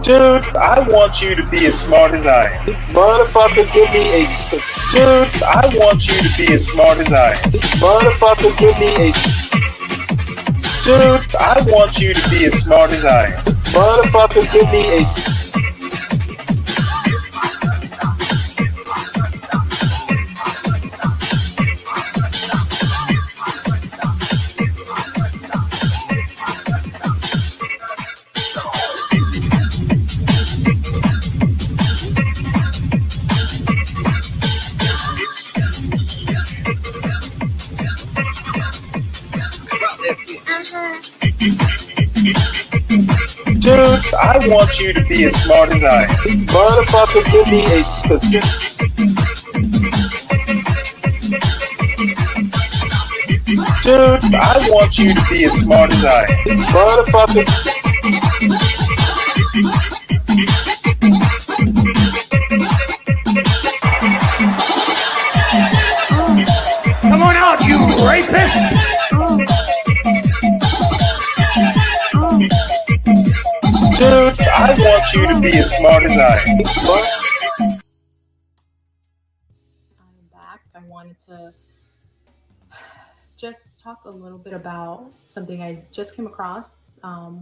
Dude, I want you to be as smart as I am. Motherfucker, give me a. Dude, I want you to be as smart as I am. Motherfucker, give me a. Dude, I want you to be as smart as I am. Motherfucker, give me a. Dude, I want you to be as smart as I am. Motherfucker, give me a specific. Dude, I want you to be as smart as I am. Motherfucker. Come on out, you rapist! Dude, I want you to be as smart as I am. I'm back. I wanted to just talk a little bit about something I just came across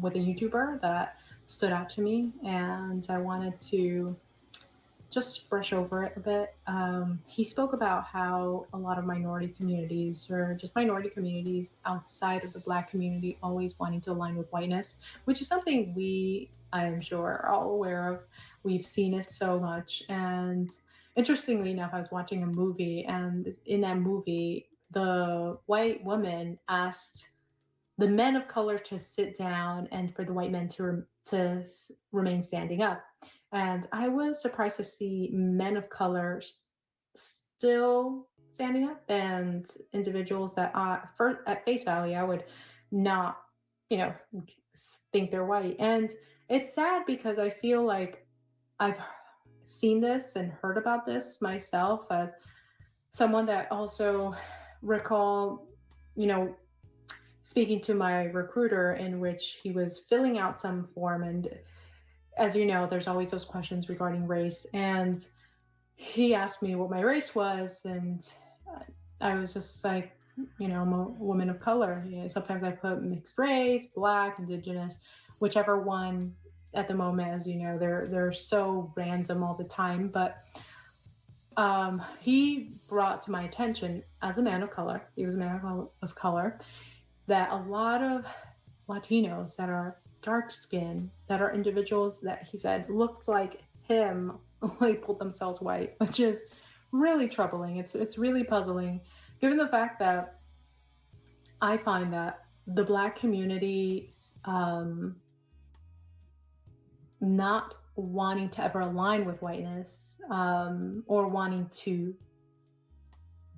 with a YouTuber that stood out to me, and I wanted to just brush over it a bit. He spoke about how a lot of minority communities, or just minority communities outside of the Black community, always wanting to align with whiteness, which is something we, I am sure, are all aware of. We've seen it so much. And interestingly enough, I was watching a movie, and in that movie, the white woman asked the men of color to sit down and for the white men to remain standing up. And I was surprised to see men of color still standing up, and individuals that at face value I would not, think they're white. And it's sad because I feel like I've seen this and heard about this myself as someone that also recall, speaking to my recruiter, in which he was filling out some form, and as you know, there's always those questions regarding race, and he asked me what my race was, and I was just like, I'm a woman of color. Sometimes I put mixed race, Black, Indigenous, whichever one at the moment. As you know, they're so random all the time, but he brought to my attention, as a man of color, he was a man of color, that a lot of Latinos that are dark skinned, that are individuals that he said looked like him, labeled themselves white, which is really troubling. It's really puzzling, given the fact that I find that the Black community not wanting to ever align with whiteness, or wanting to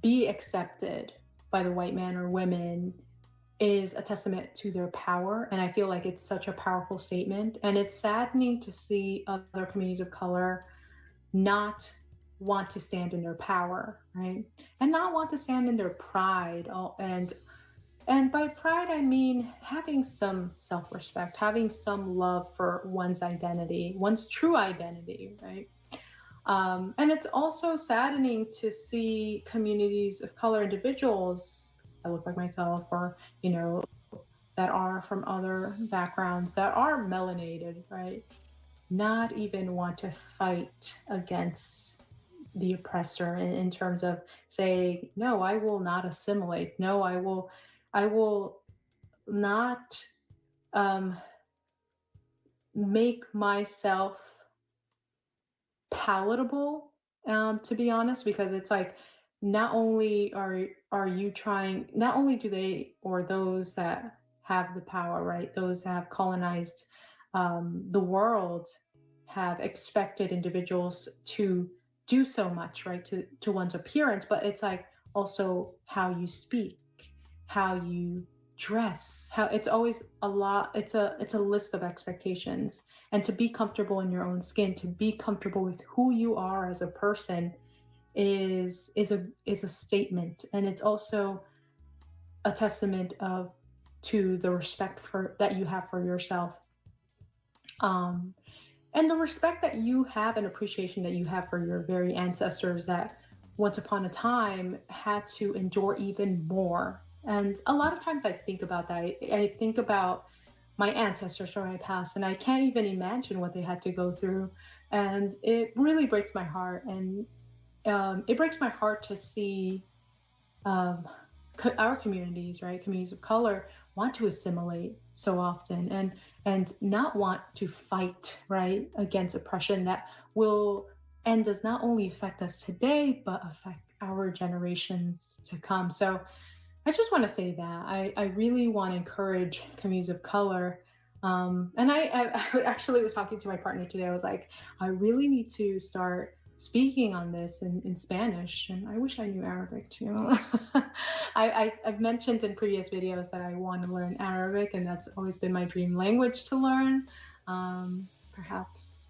be accepted by the white man or women, is a testament to their power. And I feel like it's such a powerful statement. And it's saddening to see other communities of color not want to stand in their power, right? And not want to stand in their pride. And by pride, I mean having some self-respect, having some love for one's identity, one's true identity, right? And it's also saddening to see communities of color, individuals that look like myself, or, that are from other backgrounds, that are melanated, right? Not even want to fight against the oppressor in terms of saying, no, I will not assimilate. No, I will not make myself palatable, to be honest, because it's like, not only are you trying, not only do they, or those that have the power, right, those that have colonized the world, have expected individuals to do so much, right, to one's appearance, but it's like also how you speak, how you dress, how it's always a lot, it's a list of expectations. And to be comfortable in your own skin, to be comfortable with who you are as a person, is a statement. And it's also a testament of to the respect for that you have for yourself, um, and the respect that you have and appreciation that you have for your very ancestors that once upon a time had to endure even more. And a lot of times I think about that. I think about my ancestors from my past, and I can't even imagine what they had to go through. And it really breaks my heart. And it breaks my heart to see um, our communities, right, communities of color, want to assimilate so often and not want to fight, right, against oppression that will and does not only affect us today but affect our generations to come. So I just want to say that I really want to encourage communities of color. And I actually was talking to my partner today. I was like, I really need to start speaking on this in Spanish. And I wish I knew Arabic too. I've mentioned in previous videos that I want to learn Arabic, and that's always been my dream language to learn. Perhaps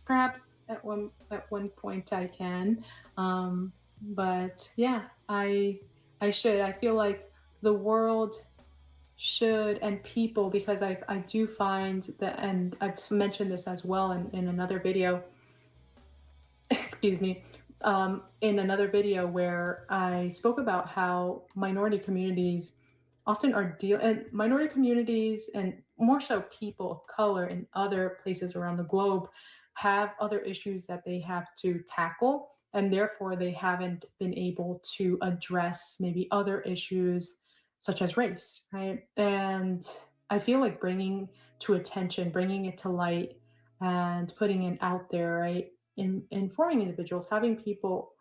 at one point I can. But yeah, I should. I feel like the world should and people, because I do find that, and I've mentioned this as well in another video, excuse me, in another video where I spoke about how minority communities often are and minority communities and more so people of color in other places around the globe have other issues that they have to tackle, and therefore they haven't been able to address maybe other issues such as race, right? And I feel like bringing to attention, bringing it to light, and putting it out there, right, informing individuals, having people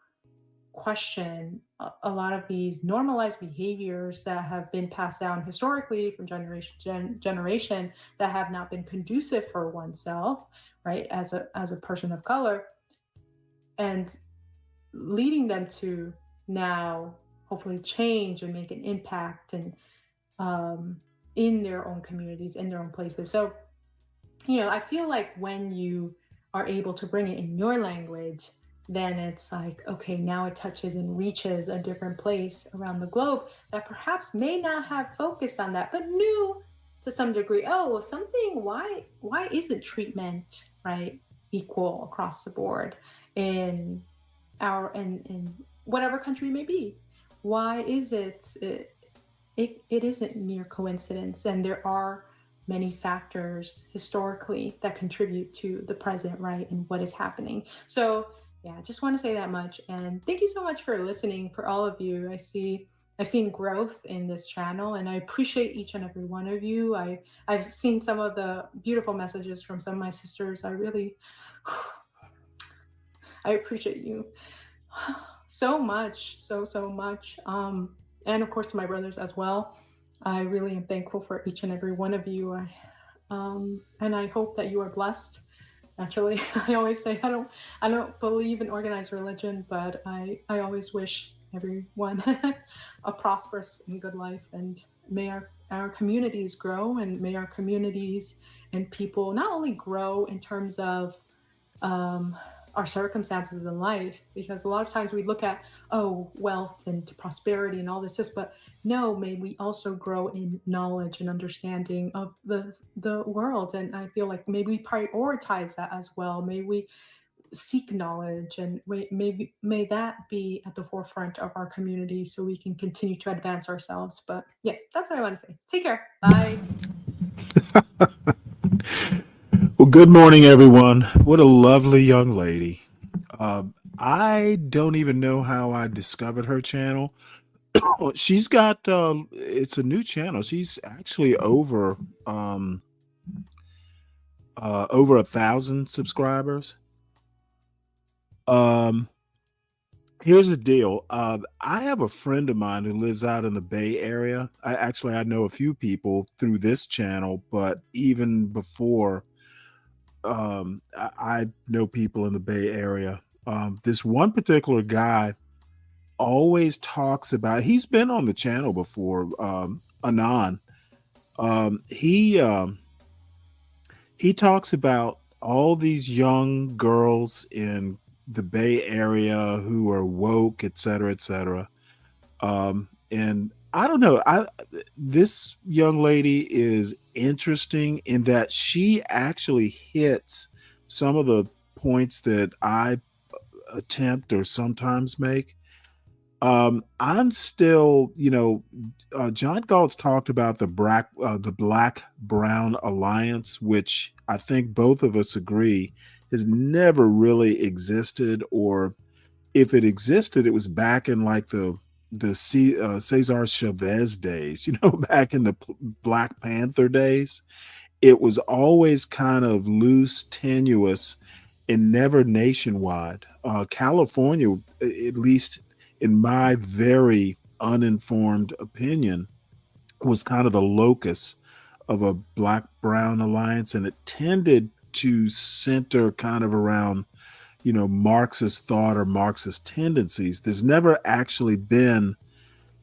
question a lot of these normalized behaviors that have been passed down historically from generation to generation that have not been conducive for oneself, right, as a person of color, and leading them to now hopefully change and make an impact and in their own communities, in their own places. So I feel like when you are able to bring it in your language, then it's like, okay, now it touches and reaches a different place around the globe that perhaps may not have focused on that, but knew to some degree, oh, something, why isn't treatment, right, equal across the board in in whatever country it may be? Why is it isn't mere coincidence, and there are many factors historically that contribute to the present, right, and what is happening. So yeah, I just want to say that much, and thank you so much for listening. For all of you, I've seen growth in this channel, and I appreciate each and every one of you. I've seen some of the beautiful messages from some of my sisters. I really I appreciate you so much, so much. And of course to my brothers as well. I really am thankful for each and every one of you. And I hope that you are blessed. Actually, I always say I don't believe in organized religion, but I always wish everyone a prosperous and good life, and may our communities grow, and may our communities and people not only grow in terms of our circumstances in life, because a lot of times we look at, oh, wealth and prosperity and all this, but no, may we also grow in knowledge and understanding of the world. And I feel like may we prioritize that as well. May we seek knowledge, and may that be at the forefront of our community so we can continue to advance ourselves. But yeah, that's what I want to say. Take care. Bye. Well, good morning, everyone. What a lovely young lady. I don't even know how I discovered her channel. She's got, it's a new channel. She's actually over 1,000 subscribers. Here's the deal. I have a friend of mine who lives out in the Bay Area. I know a few people through this channel, but even before, I know people in the Bay Area. This one particular guy always talks about, he's been on the channel before, Anon. He talks about all these young girls in the Bay Area who are woke, et cetera, et cetera. And I don't know. This young lady is interesting in that she actually hits some of the points that I attempt or sometimes make. I'm still, John Galt's talked about the Black Brown Alliance, which I think both of us agree has never really existed, or if it existed, it was back in like the Cesar Chavez days, back in the Black Panther days. It was always kind of loose, tenuous, and never nationwide. California, at least in my very uninformed opinion, was kind of the locus of a Black Brown alliance, and it tended to center kind of around Marxist thought or Marxist tendencies. There's never actually been,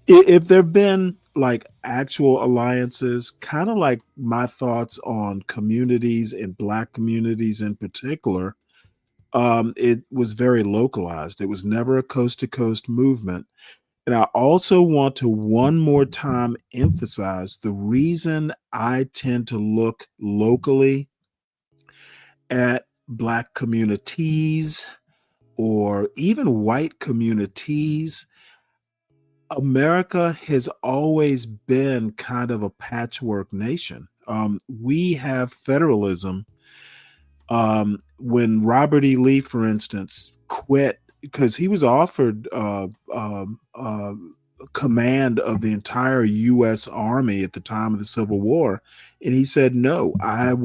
if there've been like actual alliances, kind of like my thoughts on communities and Black communities in particular, it was very localized. It was never a coast to coast movement. And I also want to one more time emphasize the reason I tend to look locally at Black communities or even white communities. America has always been kind of a patchwork nation. We have federalism. When Robert E. Lee, for instance, quit because he was offered command of the entire U.S. Army at the time of the Civil War, and he said, "No, I'm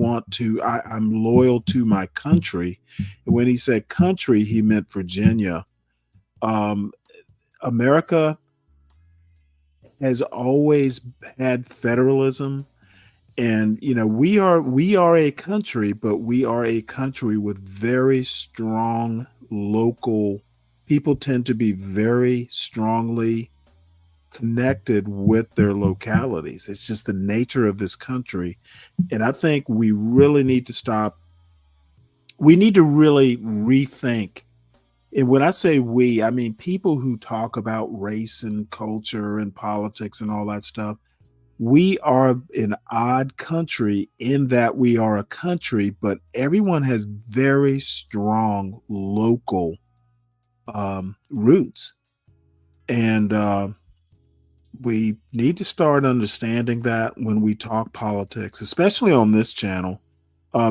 loyal to my country." And when he said country, he meant Virginia. Um, America has always had federalism, and we are a country, but we are a country with very strong local people. Tend to be very strongly connected with their localities. It's just the nature of this country, and I think we really need to stop. We need to really rethink. And when I say we, I mean people who talk about race and culture and politics and all that stuff. We are an odd country in that we are a country, but everyone has very strong local roots. And we need to start understanding that when we talk politics, especially on this channel.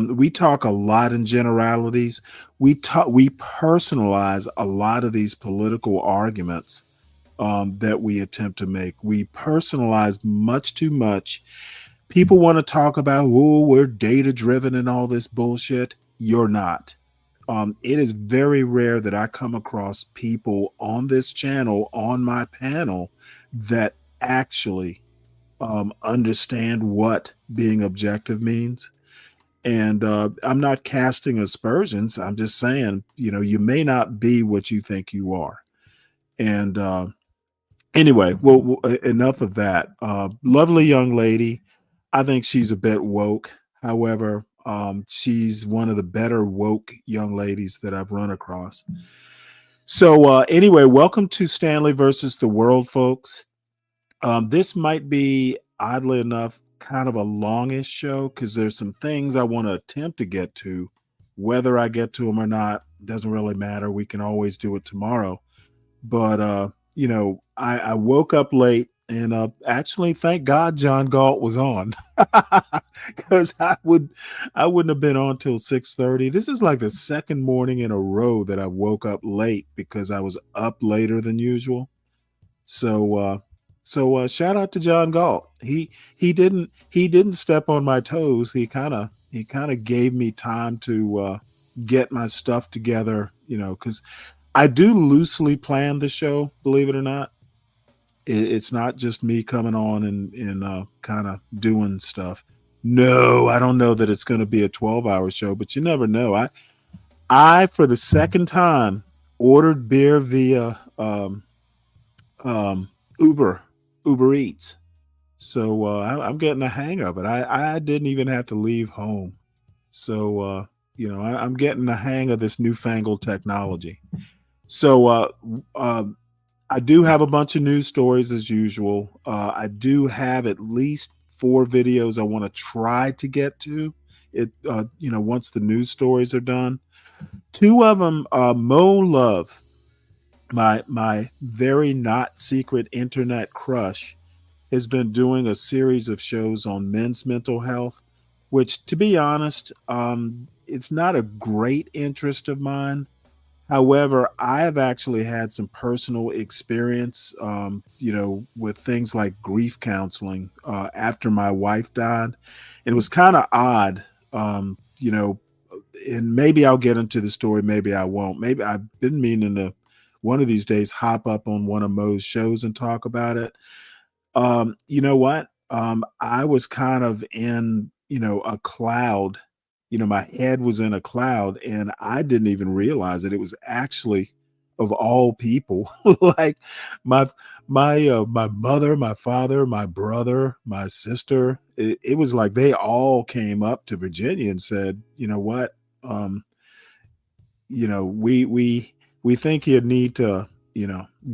We talk a lot in generalities. We personalize a lot of these political arguments that we attempt to make. We personalize much too much. People want to talk about, oh, we're data driven and all this bullshit. You're not. It is very rare that I come across people on this channel, on my panel, that actually understand what being objective means. And I'm not casting aspersions. I'm just saying, you may not be what you think you are. And anyway, well, enough of that. Lovely young lady. I think she's a bit woke. However, she's one of the better woke young ladies that I've run across. So anyway, welcome to Stanley versus the World, folks. This might be, oddly enough, kind of a longish show because there's some things I want to attempt to get to. Whether I get to them or not doesn't really matter. We can always do it tomorrow. But I woke up late, and actually, thank God John Galt was on, because I wouldn't have been on till 6:30. This is like the second morning in a row that I woke up late because I was up later than usual. So shout out to John Galt. He didn't step on my toes. He kind of gave me time to get my stuff together, because I do loosely plan the show, believe it or not. It's not just me coming on and kind of doing stuff. No, I don't know that it's going to be a 12-hour show, but you never know. I for the second time ordered beer via um, Uber Eats. So I'm getting a hang of it. I didn't even have to leave home. So I'm getting the hang of this newfangled technology. So I do have a bunch of news stories as usual. I do have at least 4 videos I want to try to get to. Once the news stories are done. 2 of them, Mo Love, my very not secret internet crush, has been doing a series of shows on men's mental health, which, to be honest, it's not a great interest of mine. However, I have actually had some personal experience, with things like grief counseling after my wife died. It was kind of odd, and maybe I'll get into the story, maybe I won't. Maybe I've been meaning to one of these days hop up on one of Mo's shows and talk about it. You know what? I was kind of in, a cloud. My head was in a cloud and I didn't even realize it. It was actually of all people, like my my mother, my father, my brother, my sister. It was like they all came up to Virginia and said, you know what? Um, we think you need to,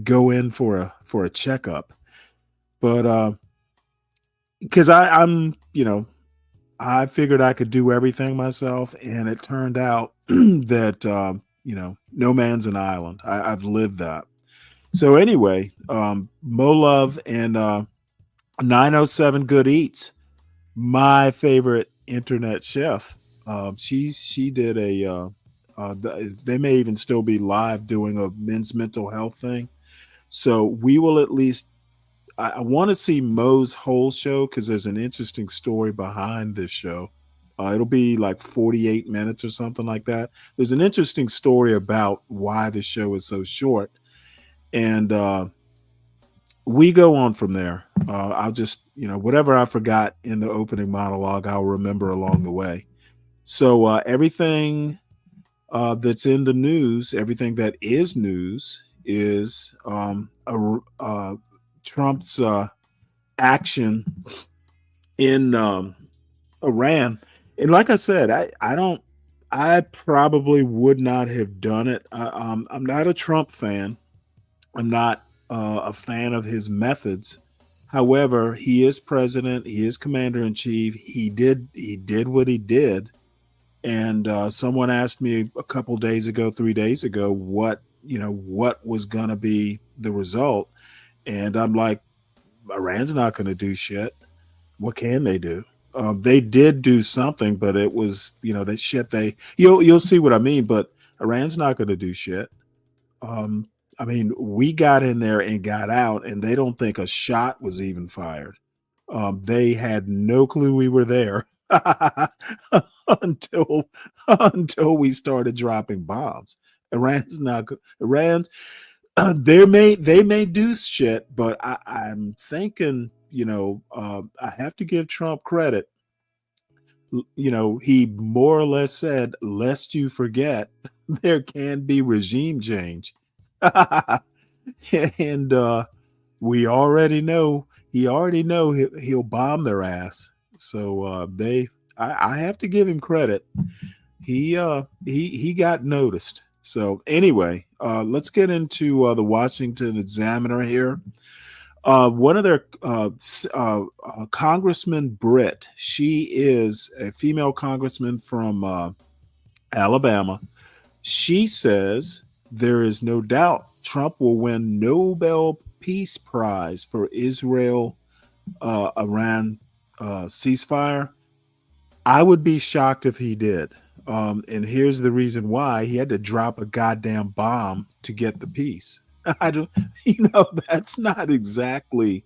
go in for a checkup. But because I figured I could do everything myself, and it turned out that no man's an island. I've lived that. So anyway, Mo Love and 907 Good Eats, my favorite internet chef. She did they may even still be live doing a men's mental health thing. So we will at least I want to see Mo's whole show because there's an interesting story behind this show. It'll be like 48 minutes or something like that. There's an interesting story about why the show is so short. And we go on from there. I'll just, whatever I forgot in the opening monologue, I'll remember along the way. So everything that's in the news, everything that is news is Trump's action in Iran. And like I said, I probably would not have done it. I'm not a Trump fan. I'm not a fan of his methods. However, he is president. He is commander in chief. He did what he did. And someone asked me a couple days ago, 3 days ago, what was going to be the result. And I'm like, Iran's not going to do shit. What can they do? They did do something, but it was, that shit you'll see what I mean, but Iran's not going to do shit. I mean, we got in there and got out and they don't think a shot was even fired. They had no clue we were there until we started dropping bombs. Iran's they may do shit, but I'm thinking, I have to give Trump credit. He more or less said, lest you forget, there can be regime change. And we already know he'll bomb their ass. So I have to give him credit. He got noticed. So anyway, let's get into the Washington Examiner here. One of their Congressman Britt, she is a female congressman from Alabama. She says there is no doubt Trump will win Nobel Peace Prize for Israel Iran ceasefire. I would be shocked if he did. And here's the reason why: he had to drop a goddamn bomb to get the peace. I don't, that's not exactly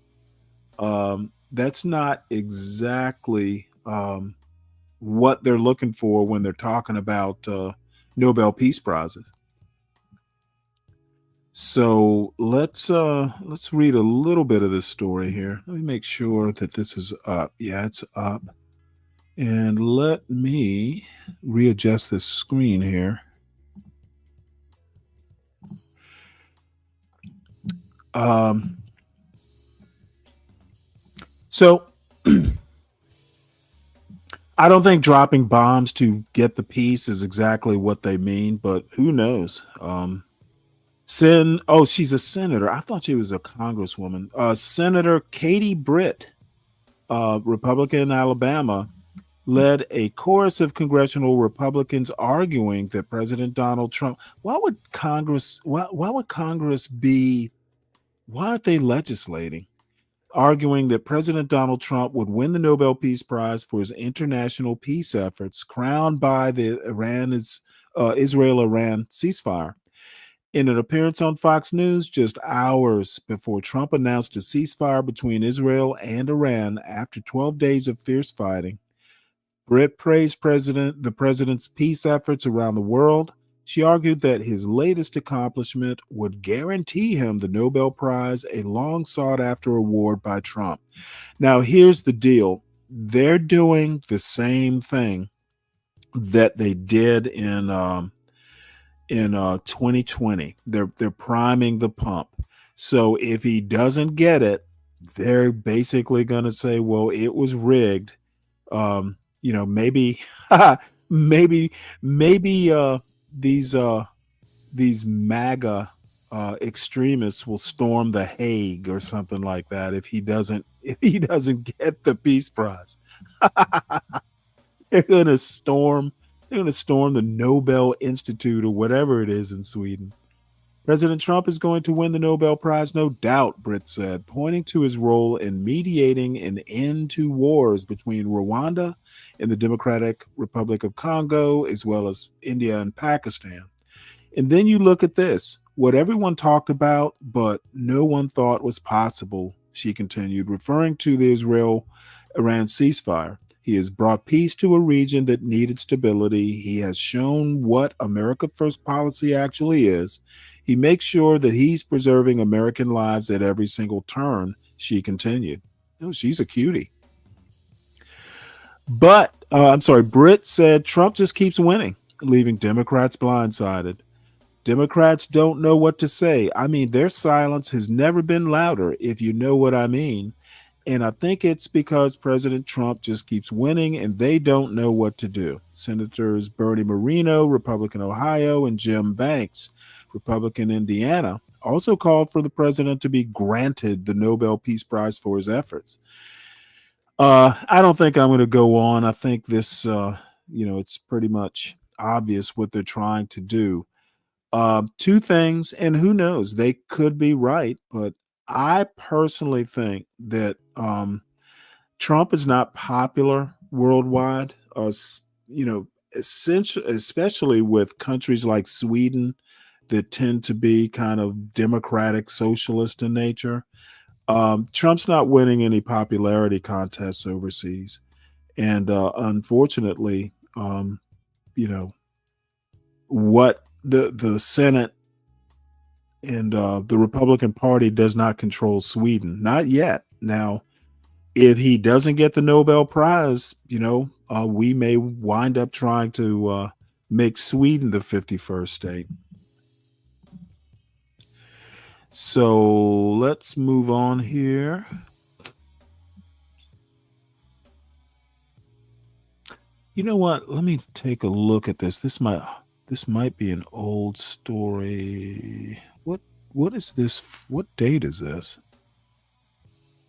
what they're looking for when they're talking about Nobel Peace Prizes. So let's read a little bit of this story here. Let me make sure that this is up. Yeah, it's up. And let me readjust this screen here. So I don't think dropping bombs to get the peace is exactly what they mean, but who knows? She's a senator. I thought she was a congresswoman. Senator Katie Britt, Republican in Alabama, led a chorus of congressional Republicans arguing that President Donald Trump. Why would Congress be? Why aren't they legislating? Arguing that President Donald Trump would win the Nobel Peace Prize for his international peace efforts, crowned by the Israel-Iran ceasefire. In an appearance on Fox News just hours before Trump announced a ceasefire between Israel and Iran after 12 days of fierce fighting, Britt praised the president's peace efforts around the world. She argued that his latest accomplishment would guarantee him the Nobel Prize, a long sought after award by Trump. Now, here's the deal. They're doing the same thing that they did in 2020. They're priming the pump. So if he doesn't get it, they're basically going to say, well, it was rigged. Maybe these MAGA extremists will storm the Hague or something like that if he doesn't get the Peace Prize. They're gonna storm the Nobel Institute or whatever it is in Sweden. President Trump is going to win the Nobel Prize, no doubt, Britt said, pointing to his role in mediating an end to wars between Rwanda and the Democratic Republic of Congo, as well as India and Pakistan. And then you look at this, what everyone talked about, but no one thought was possible, she continued, referring to the Israel-Iran ceasefire. He has brought peace to a region that needed stability. He has shown what America First policy actually is. He makes sure that he's preserving American lives at every single turn, she continued. Oh, she's a cutie. But, Britt said Trump just keeps winning, leaving Democrats blindsided. Democrats don't know what to say. I mean, their silence has never been louder, if you know what I mean. And I think it's because President Trump just keeps winning and they don't know what to do. Senators Bernie Moreno, Republican Ohio, and Jim Banks, Republican Indiana, also called for the president to be granted the Nobel Peace Prize for his efforts. I don't think I'm going to go on. I think this, it's pretty much obvious what they're trying to do. Two things, and who knows, they could be right, but I personally think that Trump is not popular worldwide, especially with countries like Sweden that tend to be kind of democratic socialist in nature. Trump's not winning any popularity contests overseas. And unfortunately, what the Senate and the Republican Party does not control Sweden. Not yet. Now, if he doesn't get the Nobel Prize, we may wind up trying to make Sweden the 51st state. So let's move on here. You know what? Let me take a look at this. This might be an old story. What is this? What date is this?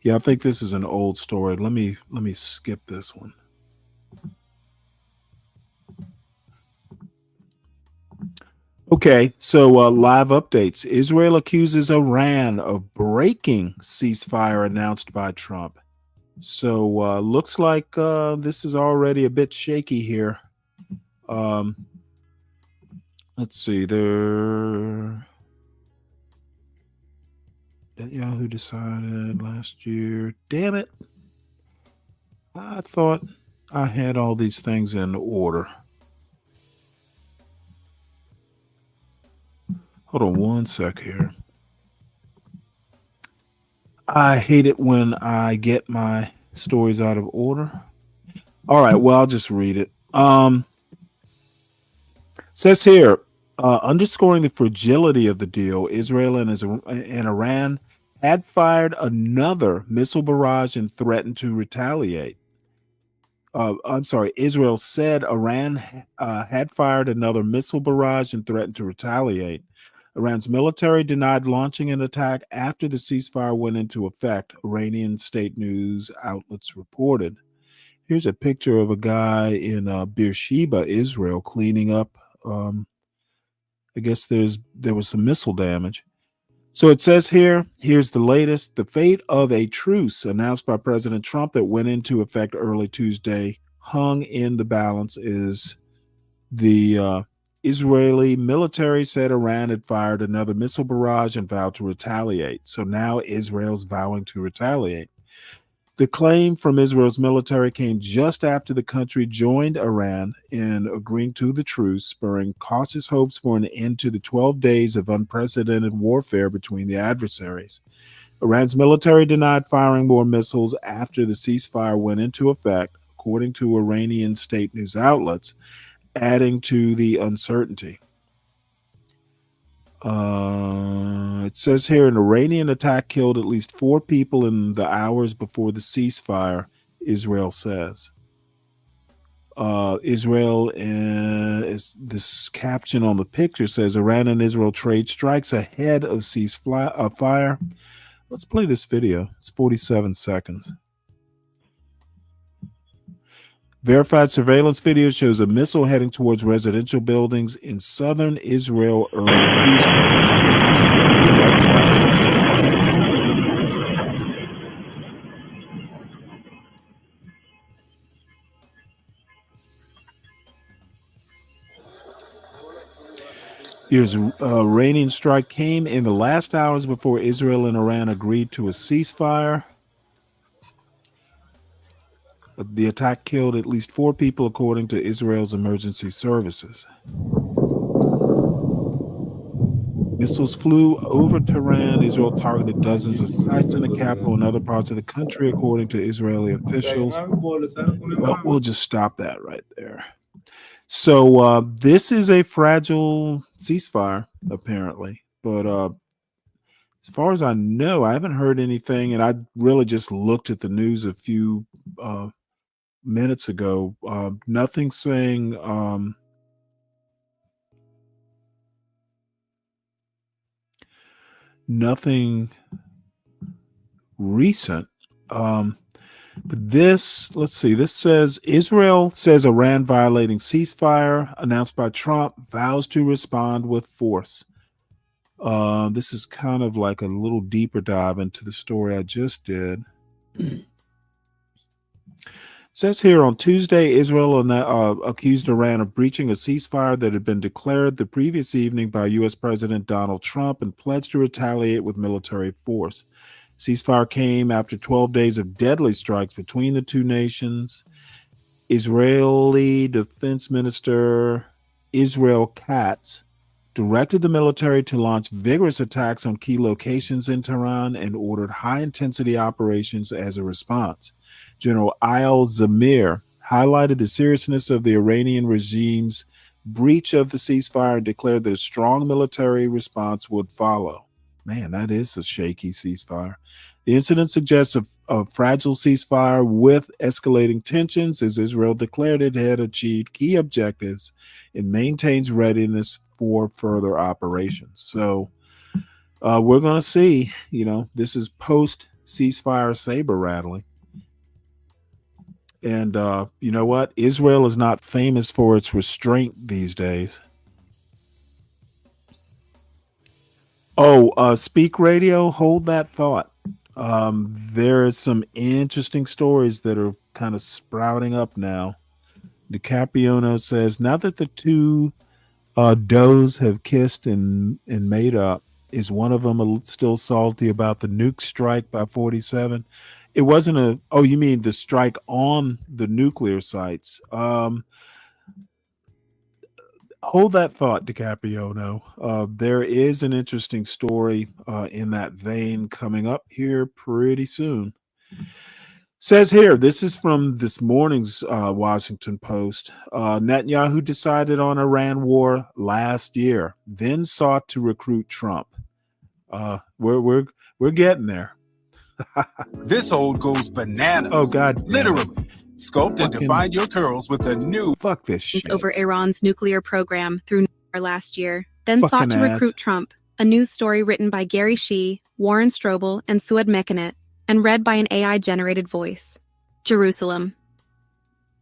Yeah, I think this is an old story. Let me skip this one. Okay, so live updates. Israel accuses Iran of breaking ceasefire announced by Trump. So looks like this is already a bit shaky here. Let's see. Netanyahu decided last year. Damn it. I thought I had all these things in order. Hold on one sec here. I hate it when I get my stories out of order. All right, well, I'll just read it. Says here, underscoring the fragility of the deal, Israel and Iran had fired another missile barrage and threatened to retaliate. Israel said Iran had fired another missile barrage and threatened to retaliate. Iran's military denied launching an attack after the ceasefire went into effect, Iranian state news outlets reported. Here's a picture of a guy in Beersheba, Israel, cleaning up. I guess there was some missile damage. So it says here's the latest. The fate of a truce announced by President Trump that went into effect early Tuesday hung in the balance is the Israeli military said Iran had fired another missile barrage and vowed to retaliate. So now Israel's vowing to retaliate. The claim from Israel's military came just after the country joined Iran in agreeing to the truce, spurring cautious hopes for an end to the 12 days of unprecedented warfare between the adversaries. Iran's military denied firing more missiles after the ceasefire went into effect, according to Iranian state news outlets, adding to the uncertainty. It says here an Iranian attack killed at least 4 people in the hours before the ceasefire, Israel says. Israel, this caption on the picture says Iran and Israel trade strikes ahead of ceasefire. Let's play this video. It's 47 seconds. Verified surveillance video shows a missile heading towards residential buildings in southern Israel early Tuesday. Here's an Iranian strike came in the last hours before Israel and Iran agreed to a ceasefire. The attack killed at least 4 people, according to Israel's emergency services. Missiles flew over Tehran. Israel targeted dozens of sites in the capital and other parts of the country, according to Israeli officials. Well, we'll just stop that right there. So this is a fragile ceasefire, apparently. But as far as I know, I haven't heard anything, and I really just looked at the news a few minutes ago. Nothing saying nothing recent. But this, let's see, this says Israel says Iran violating ceasefire announced by Trump, vows to respond with force. This is kind of like a little deeper dive into the story I just did. It says here on Tuesday, Israel accused Iran of breaching a ceasefire that had been declared the previous evening by U.S. President Donald Trump and pledged to retaliate with military force. Ceasefire came after 12 days of deadly strikes between the two nations. Israeli Defense Minister Israel Katz directed the military to launch vigorous attacks on key locations in Tehran and ordered high-intensity operations as a response. General Ayal Zamir highlighted the seriousness of the Iranian regime's breach of the ceasefire and declared that a strong military response would follow. Man, that is a shaky ceasefire. The incident suggests a fragile ceasefire with escalating tensions as Israel declared it had achieved key objectives and maintains readiness for further operations. So we're going to see, this is post-ceasefire saber rattling. And you know what? Israel is not famous for its restraint these days. Oh, Speak Radio, hold that thought. There are some interesting stories that are kind of sprouting up now. DiCaprio says, now that the two does have kissed and made up, is one of them still salty about the nuke strike by 47? It wasn't you mean the strike on the nuclear sites? Hold that thought, DiCaprio. There is an interesting story in that vein coming up here pretty soon. Says here, this is from this morning's Washington Post. Netanyahu decided on Iran war last year, then sought to recruit Trump. We're getting there. This old goes bananas. Oh God! Literally, sculpt and define your curls with a new. Fuck this shit. Over Iran's nuclear program through last year, then sought to recruit Trump, a news story written by Gary Shee, Warren Strobel, and Sued Mekanet, and read by an AI-generated voice. Jerusalem.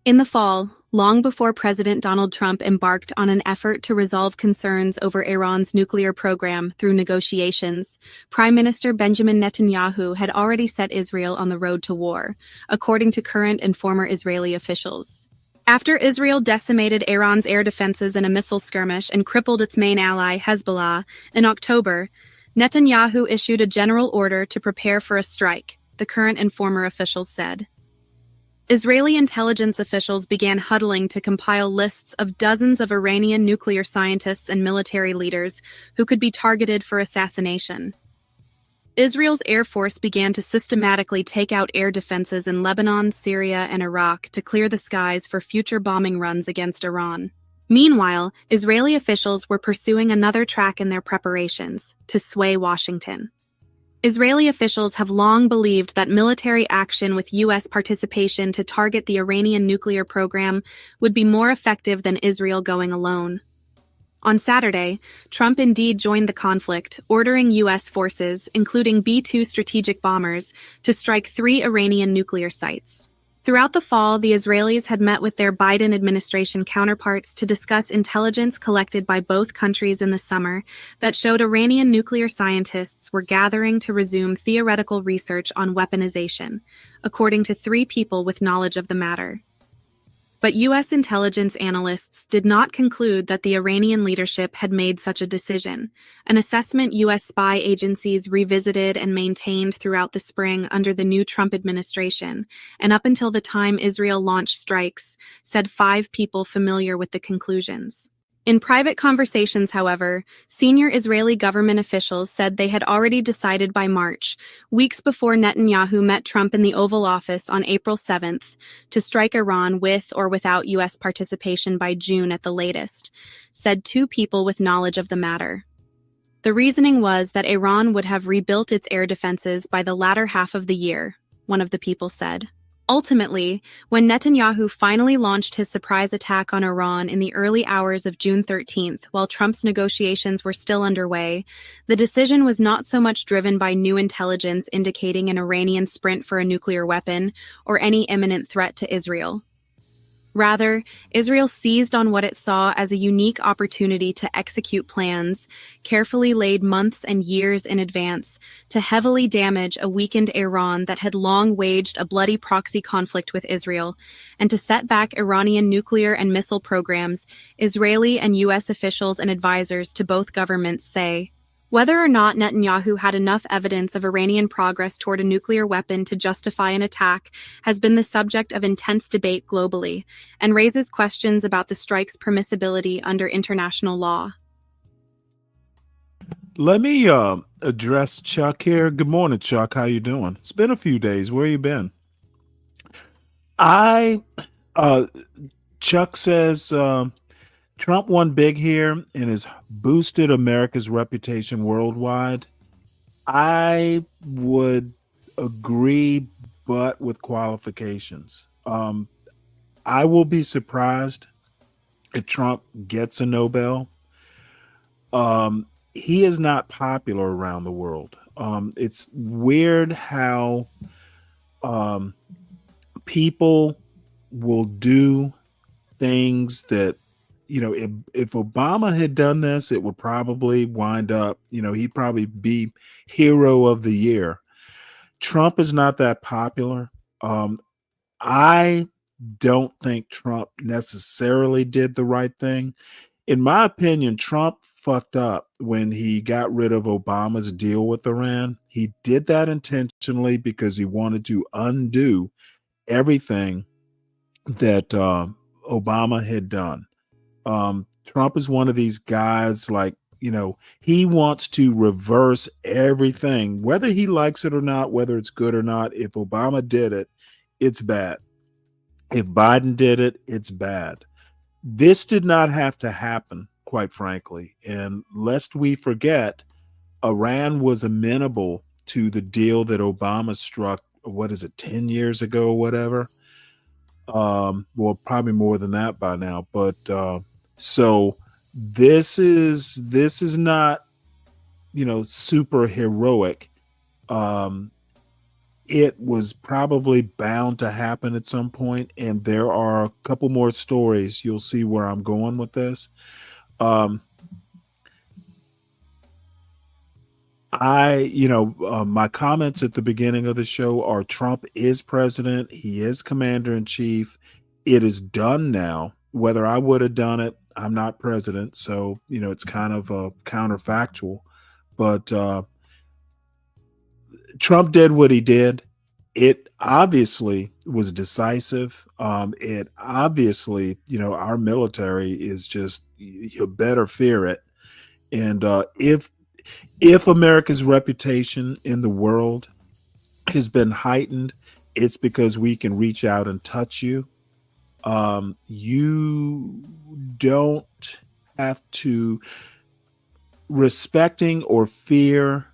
In the fall, long before President Donald Trump embarked on an effort to resolve concerns over Iran's nuclear program through negotiations, Prime Minister Benjamin Netanyahu had already set Israel on the road to war, according to current and former Israeli officials. After Israel decimated Iran's air defenses in a missile skirmish and crippled its main ally, Hezbollah, in October, Netanyahu issued a general order to prepare for a strike, the current and former officials said. Israeli intelligence officials began huddling to compile lists of dozens of Iranian nuclear scientists and military leaders who could be targeted for assassination. Israel's Air Force began to systematically take out air defenses in Lebanon, Syria, and Iraq to clear the skies for future bombing runs against Iran. Meanwhile, Israeli officials were pursuing another track in their preparations, to sway Washington. Israeli officials have long believed that military action with U.S. participation to target the Iranian nuclear program would be more effective than Israel going alone. On Saturday, Trump indeed joined the conflict, ordering U.S. forces, including B-2 strategic bombers, to strike 3 Iranian nuclear sites. Throughout the fall, the Israelis had met with their Biden administration counterparts to discuss intelligence collected by both countries in the summer that showed Iranian nuclear scientists were gathering to resume theoretical research on weaponization, according to 3 people with knowledge of the matter. But U.S. intelligence analysts did not conclude that the Iranian leadership had made such a decision, an assessment U.S. spy agencies revisited and maintained throughout the spring under the new Trump administration, and up until the time Israel launched strikes, said 5 people familiar with the conclusions. In private conversations, however, senior Israeli government officials said they had already decided by March, weeks before Netanyahu met Trump in the Oval Office on April 7th, to strike Iran with or without U.S. participation by June at the latest, said 2 people with knowledge of the matter. The reasoning was that Iran would have rebuilt its air defenses by the latter half of the year, one of the people said. Ultimately, when Netanyahu finally launched his surprise attack on Iran in the early hours of June 13th, while Trump's negotiations were still underway, the decision was not so much driven by new intelligence indicating an Iranian sprint for a nuclear weapon or any imminent threat to Israel. Rather, Israel seized on what it saw as a unique opportunity to execute plans, carefully laid months and years in advance, to heavily damage a weakened Iran that had long waged a bloody proxy conflict with Israel, and to set back Iranian nuclear and missile programs, Israeli and U.S. officials and advisors to both governments say. Whether or not Netanyahu had enough evidence of Iranian progress toward a nuclear weapon to justify an attack has been the subject of intense debate globally, and raises questions about the strike's permissibility under international law. Let me address Chuck here. Good morning, Chuck. How you doing? It's been a few days. Where you been? Chuck says Trump won big here and has boosted America's reputation worldwide. I would agree, but with qualifications. I will be surprised if Trump gets a Nobel. He is not popular around the world. It's weird how people will do things that, if Obama had done this, it would probably wind up, he'd probably be hero of the year. Trump is not that popular. I don't think Trump necessarily did the right thing. In my opinion, Trump fucked up when he got rid of Obama's deal with Iran. He did that intentionally because he wanted to undo everything that Obama had done. Trump is one of these guys, like, he wants to reverse everything, whether he likes it or not, whether it's good or not. If Obama did it, it's bad. If Biden did it, it's bad. This did not have to happen, quite frankly. And lest we forget, Iran was amenable to the deal that Obama struck, 10 years ago or whatever? Well, probably more than that by now. But so this is not super heroic. It was probably bound to happen at some point, and there are a couple more stories. You'll see where I'm going with this. Um, my comments at the beginning of the show are Trump is president. He is commander in chief. It is done now. Whether I would have done it, I'm not president. So, it's kind of counterfactual. But Trump did what he did. It obviously was decisive. It obviously, our military is just, you better fear it. And if America's reputation in the world has been heightened, it's because we can reach out and touch you. You don't have to respect or fear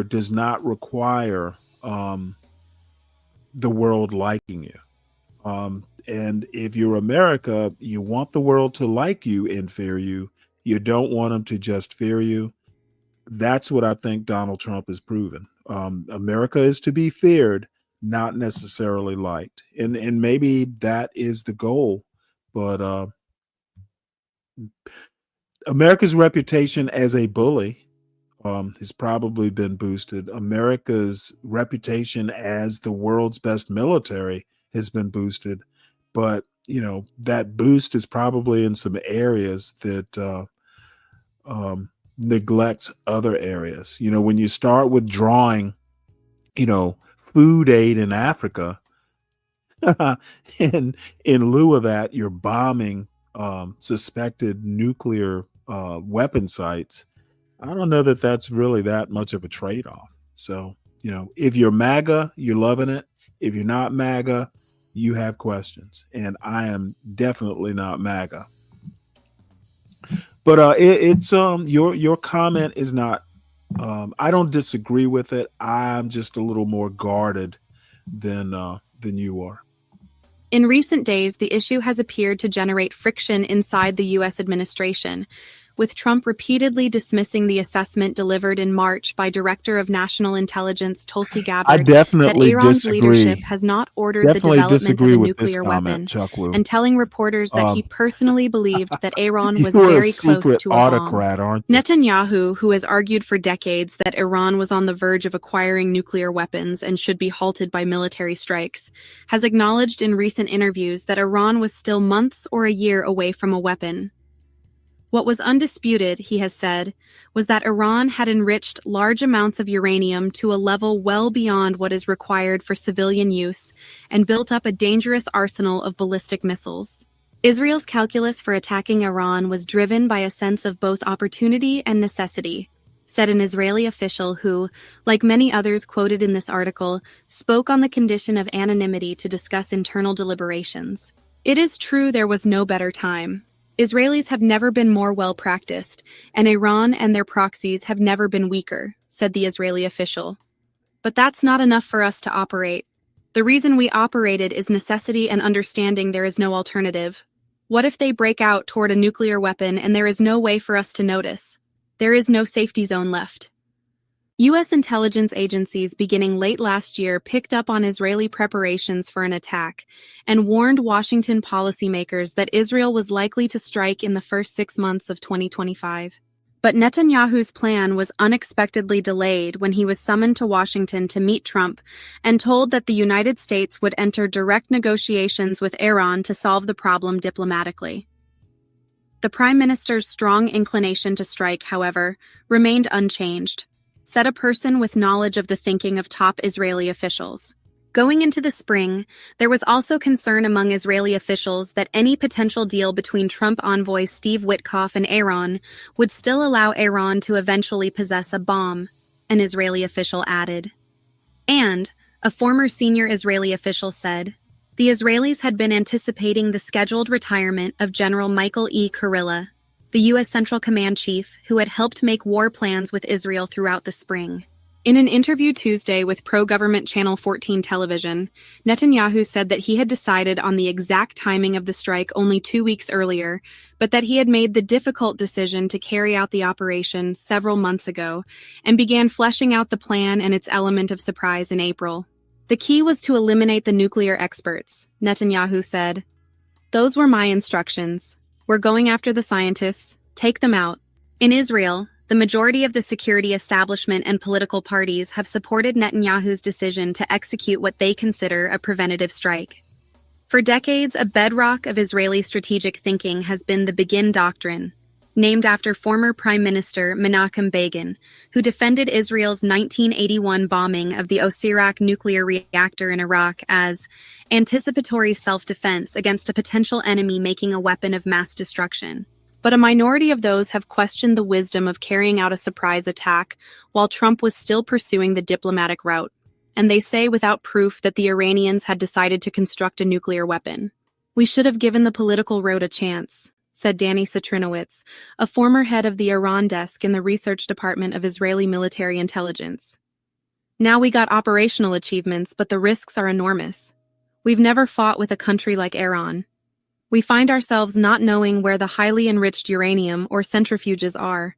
does not require the world liking you. And if you're America, you want the world to like you and fear you. You don't want them to just fear you. That's what I think Donald Trump has proven. America is to be feared, not necessarily liked. And maybe that is the goal. But America's reputation as a bully has probably been boosted. America's reputation as the world's best military has been boosted. But, that boost is probably in some areas that neglects other areas. When you start withdrawing, food aid in Africa, and in lieu of that, you're bombing suspected nuclear weapon sites. I don't know that that's really that much of a trade-off. So, if you're MAGA, you're loving it. If you're not MAGA, you have questions. And I am definitely not MAGA. But it's your comment is not. I don't disagree with it. I'm just a little more guarded than you are. In recent days, the issue has appeared to generate friction inside the U.S. administration, with Trump repeatedly dismissing the assessment delivered in March by Director of National Intelligence Tulsi Gabbard that Iran's leadership has not ordered the development of a nuclear weapon, and telling reporters that he personally believed that Iran was very close to a bomb. Netanyahu, who has argued for decades that Iran was on the verge of acquiring nuclear weapons and should be halted by military strikes, has acknowledged in recent interviews that Iran was still months or a year away from a weapon. What was undisputed, he has said, was that Iran had enriched large amounts of uranium to a level well beyond what is required for civilian use and built up a dangerous arsenal of ballistic missiles. Israel's calculus for attacking Iran was driven by a sense of both opportunity and necessity, said an Israeli official who, like many others quoted in this article, spoke on the condition of anonymity to discuss internal deliberations. It is true there was no better time. Israelis have never been more well-practiced, and Iran and their proxies have never been weaker, said the Israeli official. But that's not enough for us to operate. The reason we operated is necessity and understanding there is no alternative. What if they break out toward a nuclear weapon and there is no way for us to notice? There is no safety zone left. U.S. intelligence agencies beginning late last year picked up on Israeli preparations for an attack and warned Washington policymakers that Israel was likely to strike in the first 6 months of 2025. But Netanyahu's plan was unexpectedly delayed when he was summoned to Washington to meet Trump and told that the United States would enter direct negotiations with Iran to solve the problem diplomatically. The Prime Minister's strong inclination to strike, however, remained unchanged, said a person with knowledge of the thinking of top Israeli officials. Going into the spring, there was also concern among Israeli officials that any potential deal between Trump envoy Steve Witkoff and Iran would still allow Iran to eventually possess a bomb, an Israeli official added. And, a former senior Israeli official said, the Israelis had been anticipating the scheduled retirement of General Michael E. Kurilla, the U.S. Central Command chief who had helped make war plans with Israel throughout the spring. In an interview Tuesday with pro-government channel 14 television, Netanyahu said that he had decided on the exact timing of the strike only 2 weeks earlier, but that he had made the difficult decision to carry out the operation several months ago and began fleshing out the plan and its element of surprise in April. The key was to eliminate the nuclear experts, Netanyahu said. Those were my instructions. We're going after the scientists. Take them out. In Israel, the majority of the security establishment and political parties have supported Netanyahu's decision to execute what they consider a preventative strike. For decades, a bedrock of Israeli strategic thinking has been the Begin Doctrine, named after former Prime Minister Menachem Begin, who defended Israel's 1981 bombing of the Osirak nuclear reactor in Iraq as anticipatory self-defense against a potential enemy making a weapon of mass destruction. But a minority of those have questioned the wisdom of carrying out a surprise attack while Trump was still pursuing the diplomatic route, and they say without proof that the Iranians had decided to construct a nuclear weapon. We should have given the political road a chance, said Danny Citrinowicz, a former head of the Iran desk in the research department of Israeli military intelligence. Now we got operational achievements, but the risks are enormous. We've never fought with a country like Iran. We find ourselves not knowing where the highly enriched uranium or centrifuges are.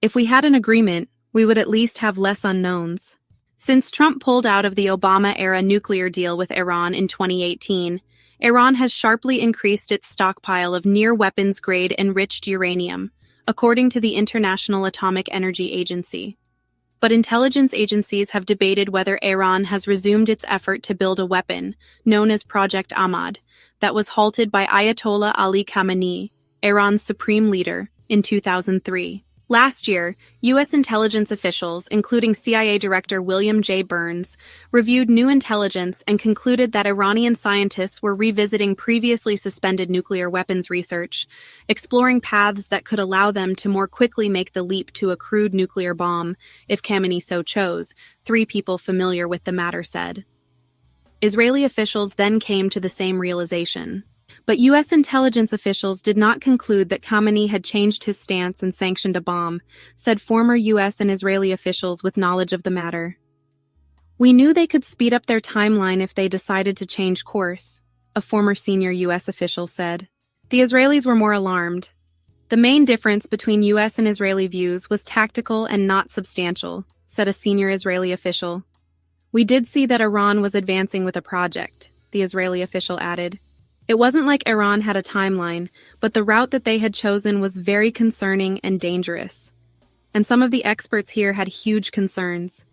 If we had an agreement, we would at least have less unknowns. Since Trump pulled out of the Obama-era nuclear deal with Iran in 2018, Iran has sharply increased its stockpile of near-weapons-grade enriched uranium, according to the International Atomic Energy Agency. But intelligence agencies have debated whether Iran has resumed its effort to build a weapon, known as Project Ahmad, that was halted by Ayatollah Ali Khamenei, Iran's supreme leader, in 2003. Last year, U.S. intelligence officials, including CIA Director William J. Burns, reviewed new intelligence and concluded that Iranian scientists were revisiting previously suspended nuclear weapons research, exploring paths that could allow them to more quickly make the leap to a crude nuclear bomb, if Khamenei so chose, 3 people familiar with the matter said. Israeli officials then came to the same realization. But U.S. intelligence officials did not conclude that Khamenei had changed his stance and sanctioned a bomb, said former U.S. and Israeli officials with knowledge of the matter. We knew they could speed up their timeline if they decided to change course, a former senior U.S. official said. The Israelis were more alarmed. The main difference between U.S. and Israeli views was tactical and not substantial, said a senior Israeli official. We did see that Iran was advancing with a project, the Israeli official added. It wasn't like Iran had a timeline, but the route that they had chosen was very concerning and dangerous. And some of the experts here had huge concerns.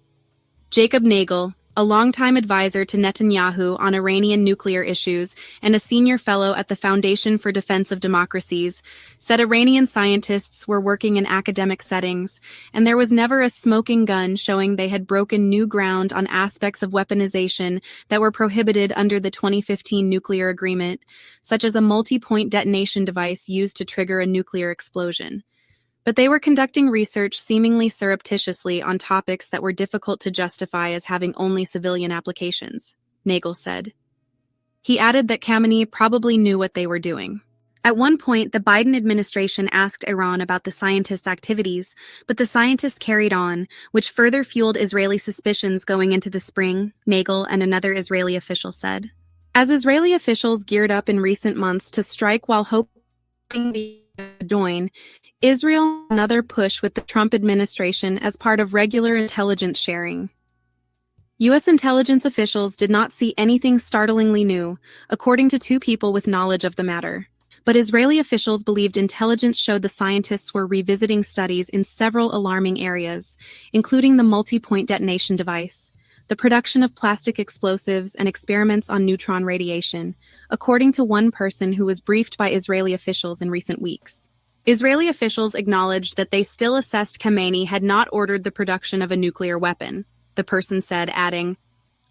Jacob Nagel, a longtime advisor to Netanyahu on Iranian nuclear issues and a senior fellow at the Foundation for Defense of Democracies, said Iranian scientists were working in academic settings, and there was never a smoking gun showing they had broken new ground on aspects of weaponization that were prohibited under the 2015 nuclear agreement, such as a multi-point detonation device used to trigger a nuclear explosion. But they were conducting research seemingly surreptitiously on topics that were difficult to justify as having only civilian applications, Nagel said. He added that Khamenei probably knew what they were doing. At one point, the Biden administration asked Iran about the scientists' activities, but the scientists carried on, which further fueled Israeli suspicions going into the spring, Nagel and another Israeli official said. As Israeli officials geared up in recent months to strike while hoping to join, Israel another push with the Trump administration as part of regular intelligence sharing. U.S. intelligence officials did not see anything startlingly new, according to 2 people with knowledge of the matter. But Israeli officials believed intelligence showed the scientists were revisiting studies in several alarming areas, including the multi-point detonation device, the production of plastic explosives, and experiments on neutron radiation, according to one person who was briefed by Israeli officials in recent weeks. Israeli officials acknowledged that they still assessed Khamenei had not ordered the production of a nuclear weapon, the person said, adding,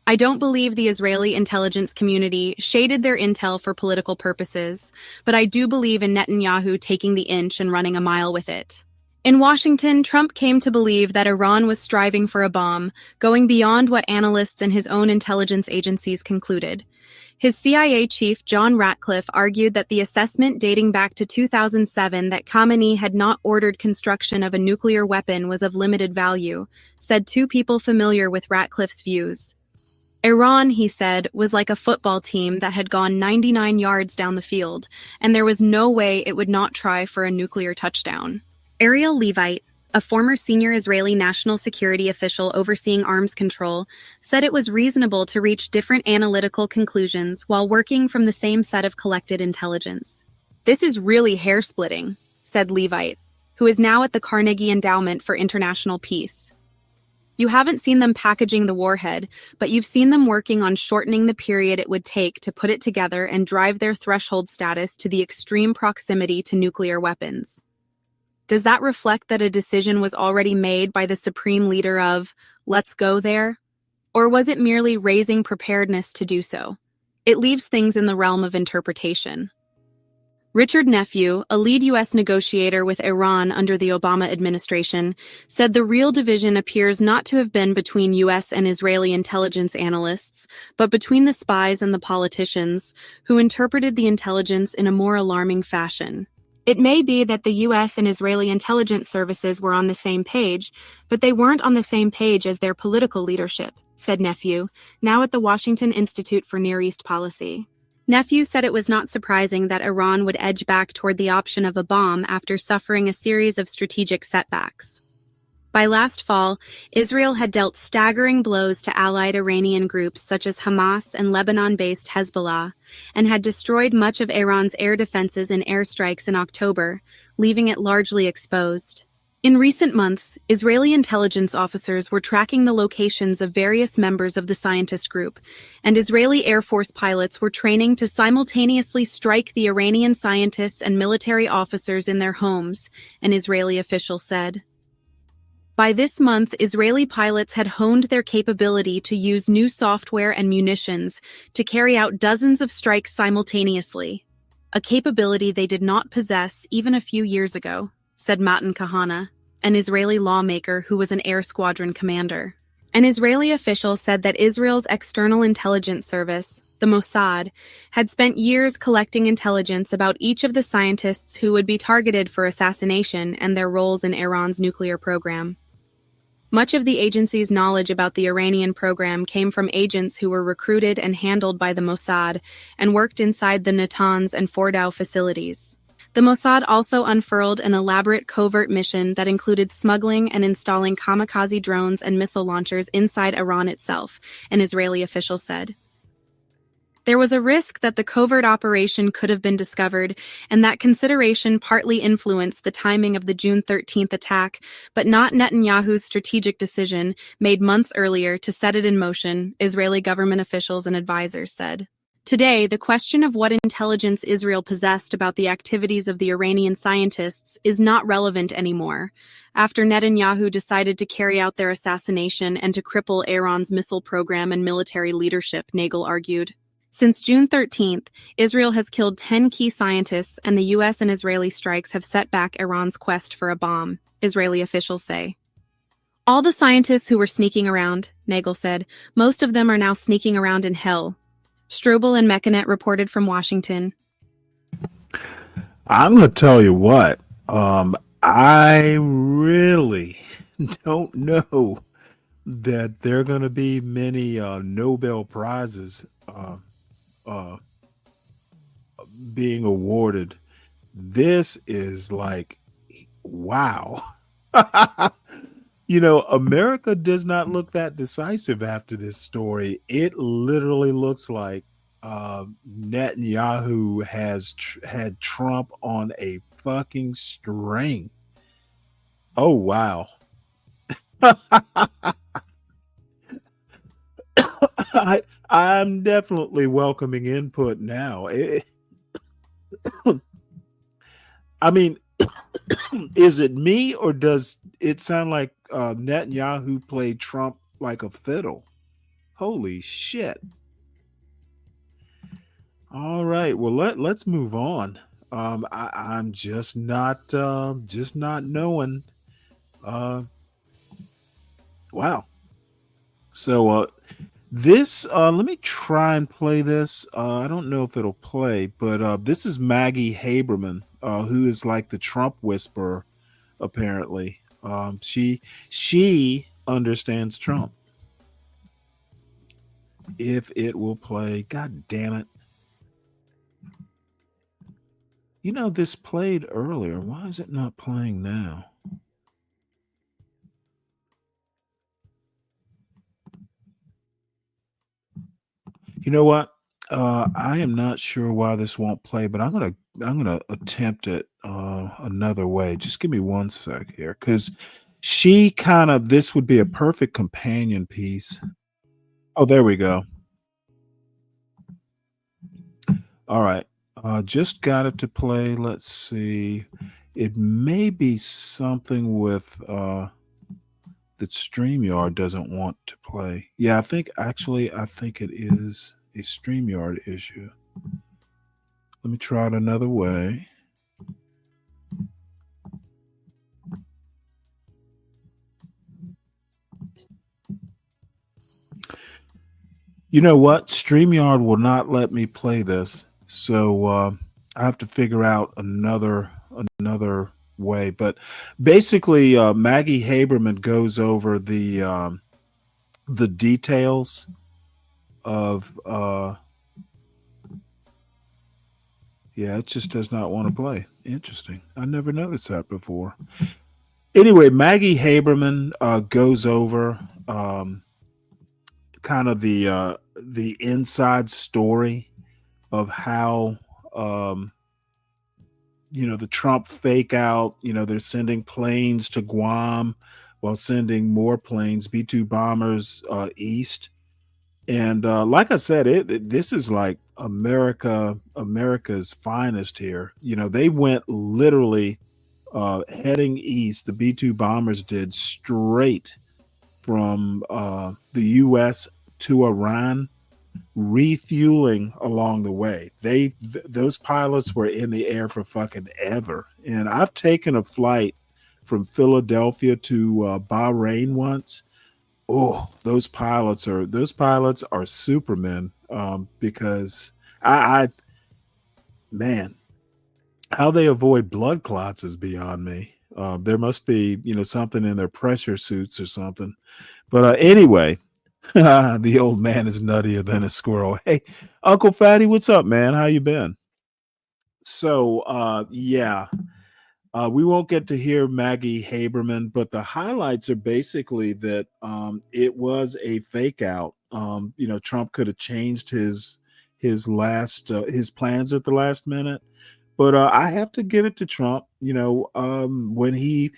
I don't believe the Israeli intelligence community shaded their intel for political purposes, but I do believe in Netanyahu taking the inch and running a mile with it. In Washington, Trump came to believe that Iran was striving for a bomb, going beyond what analysts and his own intelligence agencies concluded. His CIA chief, John Ratcliffe, argued that the assessment dating back to 2007 that Khamenei had not ordered construction of a nuclear weapon was of limited value, said two people familiar with Ratcliffe's views. Iran, he said, was like a football team that had gone 99 yards down the field, and there was no way it would not try for a nuclear touchdown. Ariel Levite, a former senior Israeli national security official overseeing arms control, said it was reasonable to reach different analytical conclusions while working from the same set of collected intelligence. "This is really hair-splitting," said Levite, who is now at the Carnegie Endowment for International Peace. "You haven't seen them packaging the warhead, but you've seen them working on shortening the period it would take to put it together and drive their threshold status to the extreme proximity to nuclear weapons. Does that reflect that a decision was already made by the supreme leader of, 'Let's go there'? Or was it merely raising preparedness to do so? It leaves things in the realm of interpretation." Richard Nephew, a lead U.S. negotiator with Iran under the Obama administration, said the real division appears not to have been between U.S. and Israeli intelligence analysts, but between the spies and the politicians, who interpreted the intelligence in a more alarming fashion. "It may be that the U.S. and Israeli intelligence services were on the same page, but they weren't on the same page as their political leadership," said Nephew, now at the Washington Institute for Near East Policy. Nephew said it was not surprising that Iran would edge back toward the option of a bomb after suffering a series of strategic setbacks. By last fall, Israel had dealt staggering blows to allied Iranian groups such as Hamas and Lebanon-based Hezbollah, and had destroyed much of Iran's air defenses in airstrikes in October, leaving it largely exposed. In recent months, Israeli intelligence officers were tracking the locations of various members of the scientist group, and Israeli Air Force pilots were training to simultaneously strike the Iranian scientists and military officers in their homes, an Israeli official said. By this month, Israeli pilots had honed their capability to use new software and munitions to carry out dozens of strikes simultaneously, a capability they did not possess even a few years ago, said Matan Kahana, an Israeli lawmaker who was an air squadron commander. An Israeli official said that Israel's external intelligence service, the Mossad, had spent years collecting intelligence about each of the scientists who would be targeted for assassination and their roles in Iran's nuclear program. Much of the agency's knowledge about the Iranian program came from agents who were recruited and handled by the Mossad and worked inside the Natanz and Fordow facilities. The Mossad also unfurled an elaborate covert mission that included smuggling and installing kamikaze drones and missile launchers inside Iran itself, an Israeli official said. There was a risk that the covert operation could have been discovered, and that consideration partly influenced the timing of the June 13th attack, but not Netanyahu's strategic decision, made months earlier, to set it in motion, Israeli government officials and advisors said. Today, the question of what intelligence Israel possessed about the activities of the Iranian scientists is not relevant anymore, after Netanyahu decided to carry out their assassination and to cripple Iran's missile program and military leadership, Nagel argued. Since June 13th, Israel has killed 10 key scientists, and the U.S. and Israeli strikes have set back Iran's quest for a bomb, Israeli officials say. All the scientists who were sneaking around, Nagel said, most of them are now sneaking around in hell. Strobel and Mechanet reported from Washington. I'm going to tell you what, I really don't know that there are going to be many Nobel Prizes being awarded. This is like, wow. You know, America does not look that decisive after this story. It literally looks like Netanyahu has had Trump on a fucking string. Oh, wow. I'm definitely welcoming input now. I mean, is it me, or does it sound like Netanyahu played Trump like a fiddle? Holy shit. All right, well let's move on. I'm just not knowing Wow. So this let me try and play this. I don't know if it'll play, but this is Maggie Haberman, who is like the Trump whisperer, apparently. She understands Trump. If it will play, god damn it. You know, this played earlier. Why is it not playing now? You know what? I am not sure why this won't play, but I'm gonna attempt it another way. Just give me one sec here, because she kind of this would be a perfect companion piece. Oh, there we go. All right. Just got it to play. Let's see. It may be something with that StreamYard doesn't want to play. Yeah, I think it is a StreamYard issue. Let me try it another way. You know what? StreamYard will not let me play this. So I have to figure out another way. But basically, Maggie Haberman goes over the details of yeah, it just does not want to play. Interesting. I never noticed that before. Anyway, Maggie Haberman goes over kind of the inside story of how the Trump fake out. They're sending planes to Guam while sending more planes, B-2 bombers, east. And like I said, this is like America's finest here. They went literally heading east. The B-2 bombers did straight from the U.S. to Iran, refueling along the way. Those pilots were in the air for fucking ever. And I've taken a flight from Philadelphia to Bahrain once. Oh, those pilots are supermen. Because I man, how they avoid blood clots is beyond me. There must be something in their pressure suits or something. But anyway, the old man is nuttier than a squirrel. Hey, Uncle Fatty, what's up, man? How you been? So, yeah, we won't get to hear Maggie Haberman, but the highlights are basically that it was a fake out. Trump could have changed his plans at the last minute. But I have to give it to Trump. When he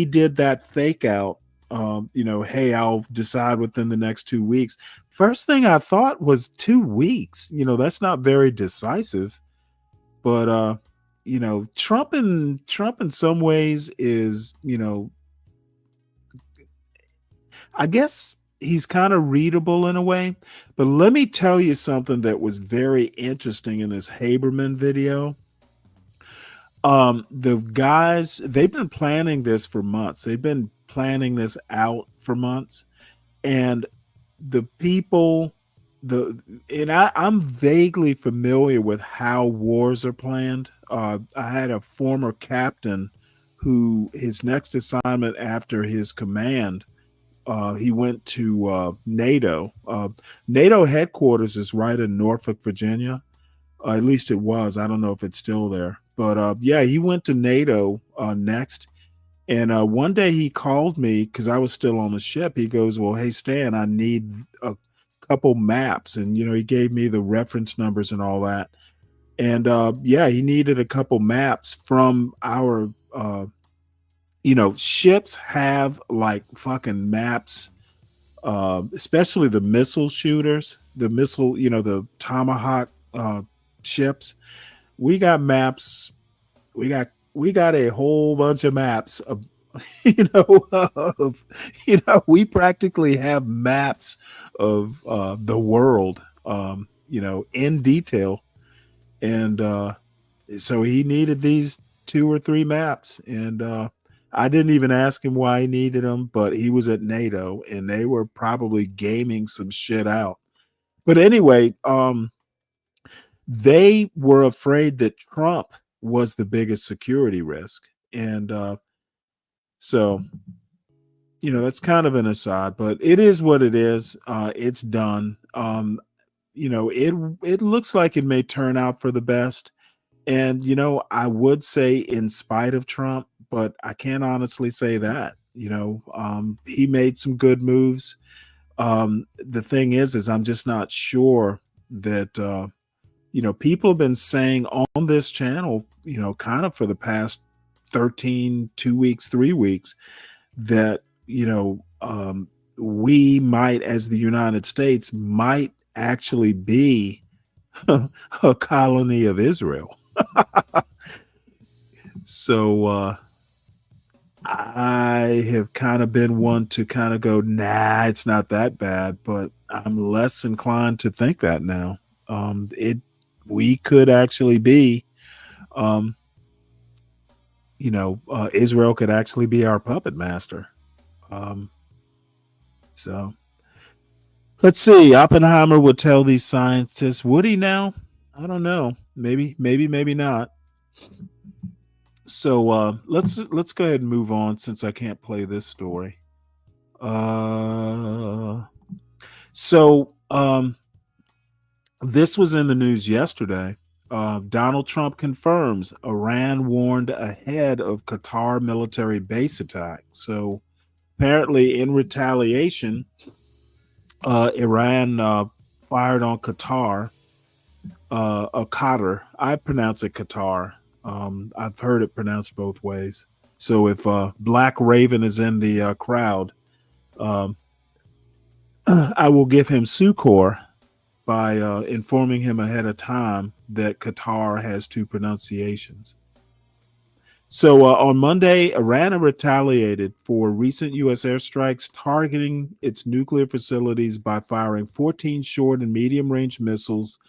did that fake out, hey, I'll decide within the next 2 weeks. First thing I thought was 2 weeks. That's not very decisive. But Trump in some ways is, I guess he's kind of readable in a way. But let me tell you something that was very interesting in this Haberman video. The guys, they've been planning this for months. They've been planning this out for months. And the people, I'm vaguely familiar with how wars are planned. I had a former captain who his next assignment after his command, he went to NATO. NATO headquarters is right in Norfolk, Virginia. At least it was. I don't know if it's still there. But yeah, he went to NATO next. And one day he called me because I was still on the ship. He goes, well, hey, Stan, I need a couple maps. And, he gave me the reference numbers and all that. And yeah, he needed a couple maps from our, ships have like fucking maps, especially the missile shooters, the Tomahawk ships. We got maps. We got a whole bunch of maps of, we practically have maps of the world, in detail. And so he needed these 2 or 3 maps. And I didn't even ask him why he needed them, but he was at NATO and they were probably gaming some shit out. But anyway, they were afraid that Trump was the biggest security risk. And so, that's kind of an aside, but it is what it is. It's done. It looks like it may turn out for the best. And, I would say in spite of Trump, but I can't honestly say that. He made some good moves. The thing is I'm just not sure that, people have been saying on this channel, kind of for the past 2 weeks, 3 weeks, that, we might, as the United States, might actually be a colony of Israel. So I have kind of been one to kind of go, nah, it's not that bad, but I'm less inclined to think that now. We could actually be, Israel could actually be our puppet master. So let's see. Oppenheimer would tell these scientists, would he now? I don't know. Maybe not. So let's go ahead and move on since I can't play this story. This was in the news yesterday. Donald Trump confirms Iran warned ahead of Qatar military base attack. So apparently, in retaliation, Iran fired on Qatar. Qatar. I pronounce it Qatar. I've heard it pronounced both ways. So if Black Raven is in the crowd, I will give him succor by informing him ahead of time that Qatar has two pronunciations. So on Monday, Iran retaliated for recent U.S. airstrikes targeting its nuclear facilities by firing 14 short and medium-range missiles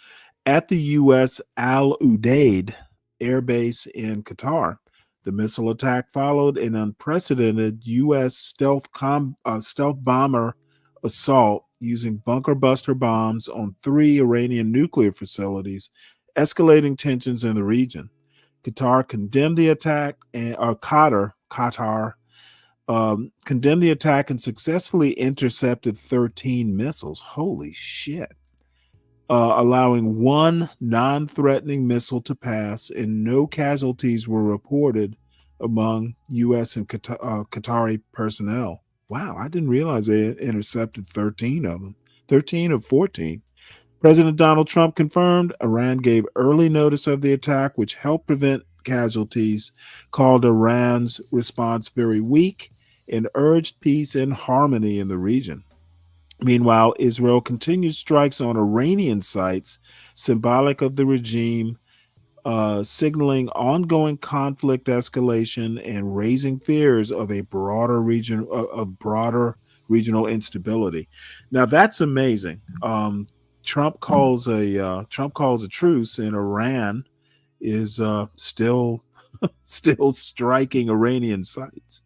at the U.S. Al Udeid air base in Qatar. The missile attack followed an unprecedented U.S. stealth bomber assault using bunker buster bombs on 3 Iranian nuclear facilities, escalating tensions in the region. Qatar condemned the attack, and Qatar condemned the attack and successfully intercepted 13 missiles. Holy shit. Allowing 1 non-threatening missile to pass, and no casualties were reported among U.S. and Qatari personnel. Wow, I didn't realize they intercepted 13 of them. 13 of 14. President Donald Trump confirmed Iran gave early notice of the attack, which helped prevent casualties, called Iran's response very weak, and urged peace and harmony in the region. Meanwhile, Israel continued strikes on Iranian sites, symbolic of the regime, signaling ongoing conflict escalation and raising fears of a broader regional instability. Now that's amazing. Trump calls a truce, and Iran is still striking Iranian sites.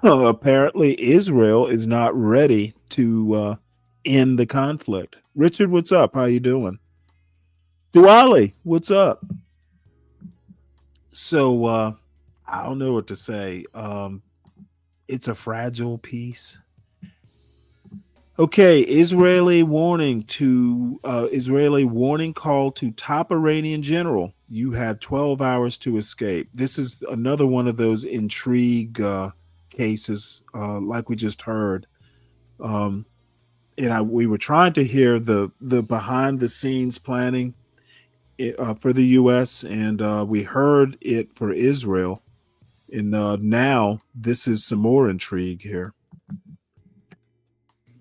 Apparently, Israel is not ready to end the conflict. Richard, what's up? How you doing? Duali, what's up? So I don't know what to say. It's a fragile peace. Okay, Israeli warning call to top Iranian general. You have 12 hours to escape. This is another one of those intrigue cases, like we just heard. We were trying to hear the behind the scenes planning for the U.S. and we heard it for Israel, and now this is some more intrigue here.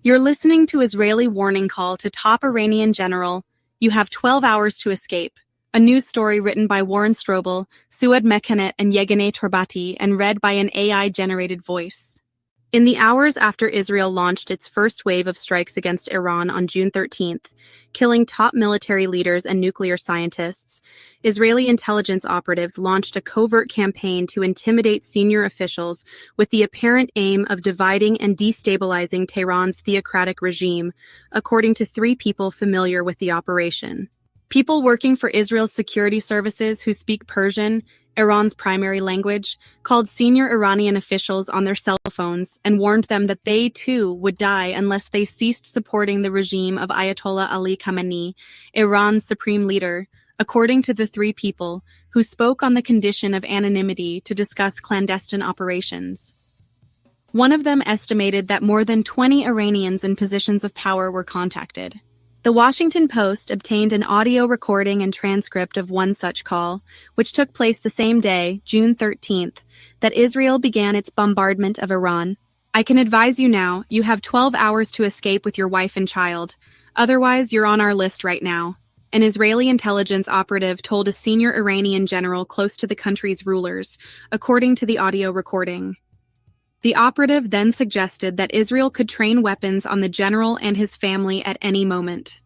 You're listening to Israeli warning call to top Iranian general. You have 12 hours to escape. A news story written by Warren Strobel, Sued Mekanet, and Yeganeh Torbati, and read by an AI-generated voice. In the hours after Israel launched its first wave of strikes against Iran on June 13th, killing top military leaders and nuclear scientists, Israeli intelligence operatives launched a covert campaign to intimidate senior officials with the apparent aim of dividing and destabilizing Tehran's theocratic regime, according to 3 people familiar with the operation. People working for Israel's security services who speak Persian, Iran's primary language, called senior Iranian officials on their cell phones and warned them that they too would die unless they ceased supporting the regime of Ayatollah Ali Khamenei, Iran's supreme leader, according to the 3 people who spoke on the condition of anonymity to discuss clandestine operations. One of them estimated that more than 20 Iranians in positions of power were contacted. The Washington Post obtained an audio recording and transcript of one such call, which took place the same day, June 13th, that Israel began its bombardment of Iran. "I can advise you now, you have 12 hours to escape with your wife and child. Otherwise, you're on our list right now," an Israeli intelligence operative told a senior Iranian general close to the country's rulers, according to the audio recording. The operative then suggested that Israel could train weapons on the general and his family at any moment.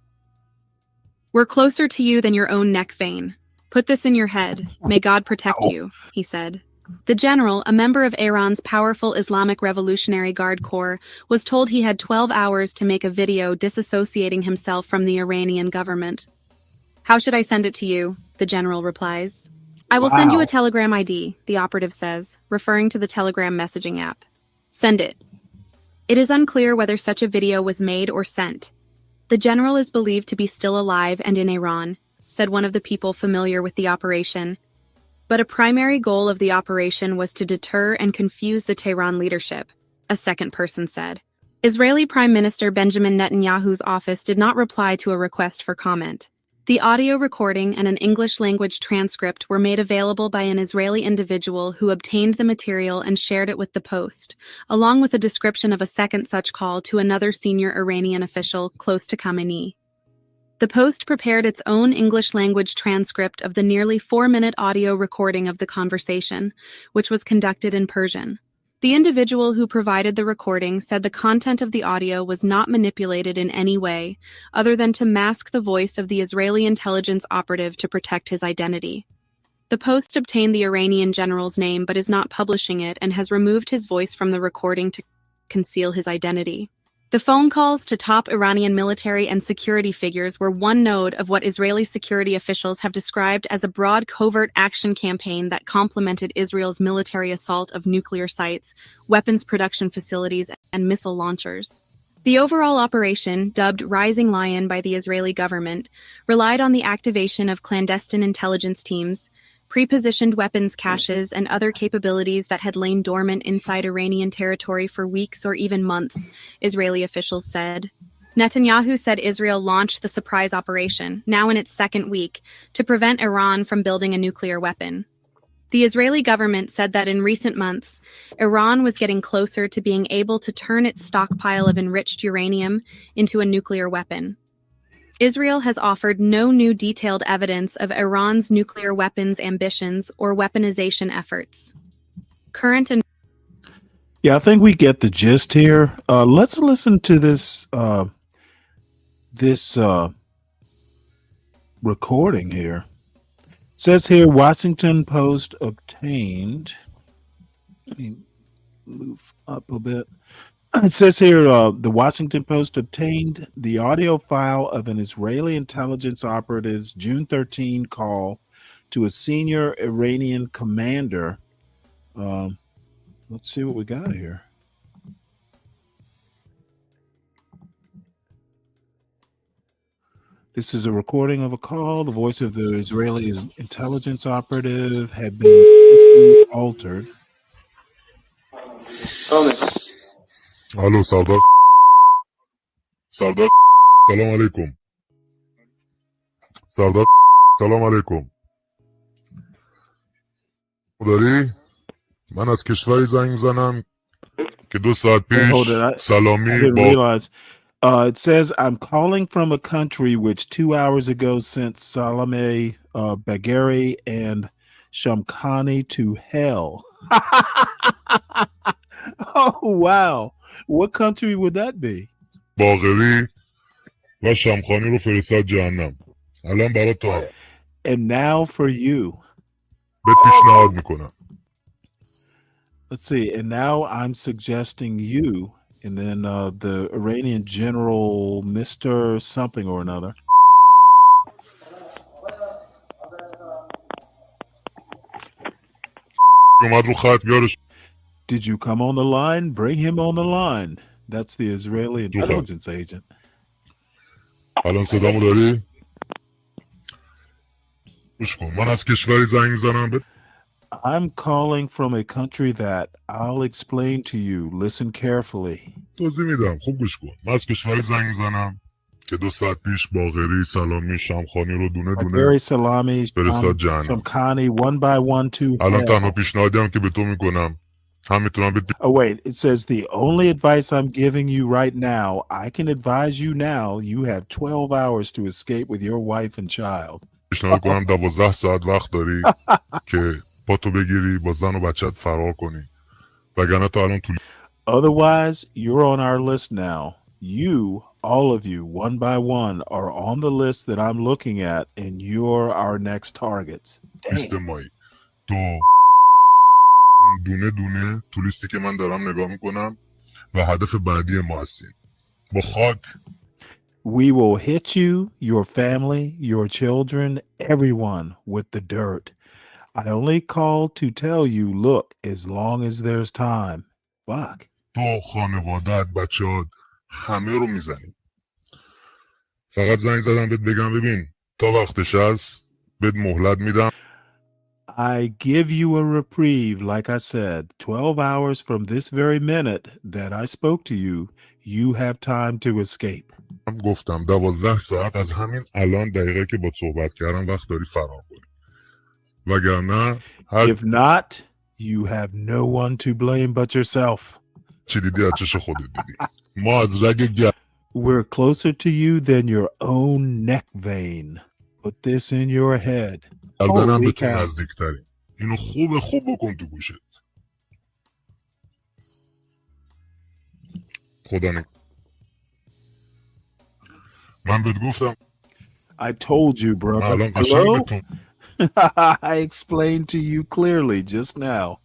"We're closer to you than your own neck vein. Put this in your head. May God protect you," he said. The general, a member of Iran's powerful Islamic Revolutionary Guard Corps, was told he had 12 hours to make a video disassociating himself from the Iranian government. "How should I send it to you?" the general replies. "I will send you a Telegram ID," the operative says, referring to the Telegram messaging app. "Send it." It is unclear whether such a video was made or sent. "The general is believed to be still alive and in Iran," said one of the people familiar with the operation. But a primary goal of the operation was to deter and confuse the Tehran leadership, a second person said. Israeli Prime Minister Benjamin Netanyahu's office did not reply to a request for comment. The audio recording and an English-language transcript were made available by an Israeli individual who obtained the material and shared it with the Post, along with a description of a second such call to another senior Iranian official close to Khamenei. The Post prepared its own English-language transcript of the nearly 4-minute audio recording of the conversation, which was conducted in Persian. The individual who provided the recording said the content of the audio was not manipulated in any way, other than to mask the voice of the Israeli intelligence operative to protect his identity. The Post obtained the Iranian general's name but is not publishing it and has removed his voice from the recording to conceal his identity. The phone calls to top Iranian military and security figures were one node of what Israeli security officials have described as a broad covert action campaign that complemented Israel's military assault of nuclear sites, weapons production facilities, and missile launchers. The overall operation, dubbed Rising Lion by the Israeli government, relied on the activation of clandestine intelligence teams, pre-positioned weapons caches, and other capabilities that had lain dormant inside Iranian territory for weeks or even months, Israeli officials said. Netanyahu said Israel launched the surprise operation, now in its second week, to prevent Iran from building a nuclear weapon. The Israeli government said that in recent months, Iran was getting closer to being able to turn its stockpile of enriched uranium into a nuclear weapon. Israel has offered no new detailed evidence of Iran's nuclear weapons ambitions or weaponization efforts. Yeah, I think we get the gist here. Let's listen to this recording here. It says here, Washington Post obtained. Let me move up a bit. It says here, the Washington Post obtained the audio file of an Israeli intelligence operative's June 13 call to a senior Iranian commander. Let's see what we got here. This is a recording of a call. The voice of the Israeli intelligence operative had been altered. الو سردار سردار سلام علیکم سردار سلام علیکم داری من از کشوری زنگ میزنم که 2 ساعت پیش سلامی با it says I'm calling from a country which 2 hours ago sent Salome Bagheri and Shamkhani to hell. Oh, wow. What country would that be? باقری و شمخانی رو فرستاد جهنم. الان برای تو And now for you. بهت پیشنهاد میکنم. Let's see. And now I'm suggesting you, and then the Iranian general, Mr. something or another. اومد رو خط بیارش Did you come on the line? Bring him on the line. That's the Israeli رو خط. intelligence agent. الان صدامو داری؟ گوش کن. من از کشوری زنگ میزنم به I'm calling from a country that I'll explain to you. Listen carefully. توضیح میدم. خوب گوش کن. من از کشوری زنگ میزنم که 2 ساعت پیش باقری، سلامی، شمخانی رو دونه دونه Gary Salami, فرستاد جهنم. Shamkhani, one by one to الان hell. تنها پیشنهادی هم که به تو میکنم هم میتونم به Oh, wait. It says the only advice I'm giving you right now, I can advise you now, you have 12 hours to escape with your wife and child. پیشنهاد کنم 12 ساعت وقت داری که پاتو بگیری با زن و بچت فرار کنی وگرنه تو الان طول Otherwise, you're on our list now. You, all of you, one by one, are on the list that I'm looking at, and you're our next targets. لیست مایی تو دونه دونه تو لیستی که من دارم نگاه میکنم و هدف بعدی ما هستیم با خاک. We will hit you, your family, your children, everyone with the dirt. I only called to tell you, look, as long as there's time. Fuck. تو خانوادت بچه‌هات همه رو میزنی. فقط زنگ زدم بهت بگم ببین تا وقتش هست بهت مهلت میدم. I give you a reprieve, like I said, 12 hours from this very minute that I spoke to you, you have time to escape. گفتم 12 ساعت از همین الان دقیقه که با صحبت کردم وقت داری فرار کنی. وگرنه If not, you have no one to blame but yourself. چی دیدی از چش خودت دیدی. ما از رگ We're closer to you than your own neck vein. Put this in your head. گردنم به Holy تو cow. نزدیکتری. اینو خوب بکن تو گوشت. خدا من بهت گفتم I told you, brother. الان قشنگ Hello? بهتون I explained to you clearly just now.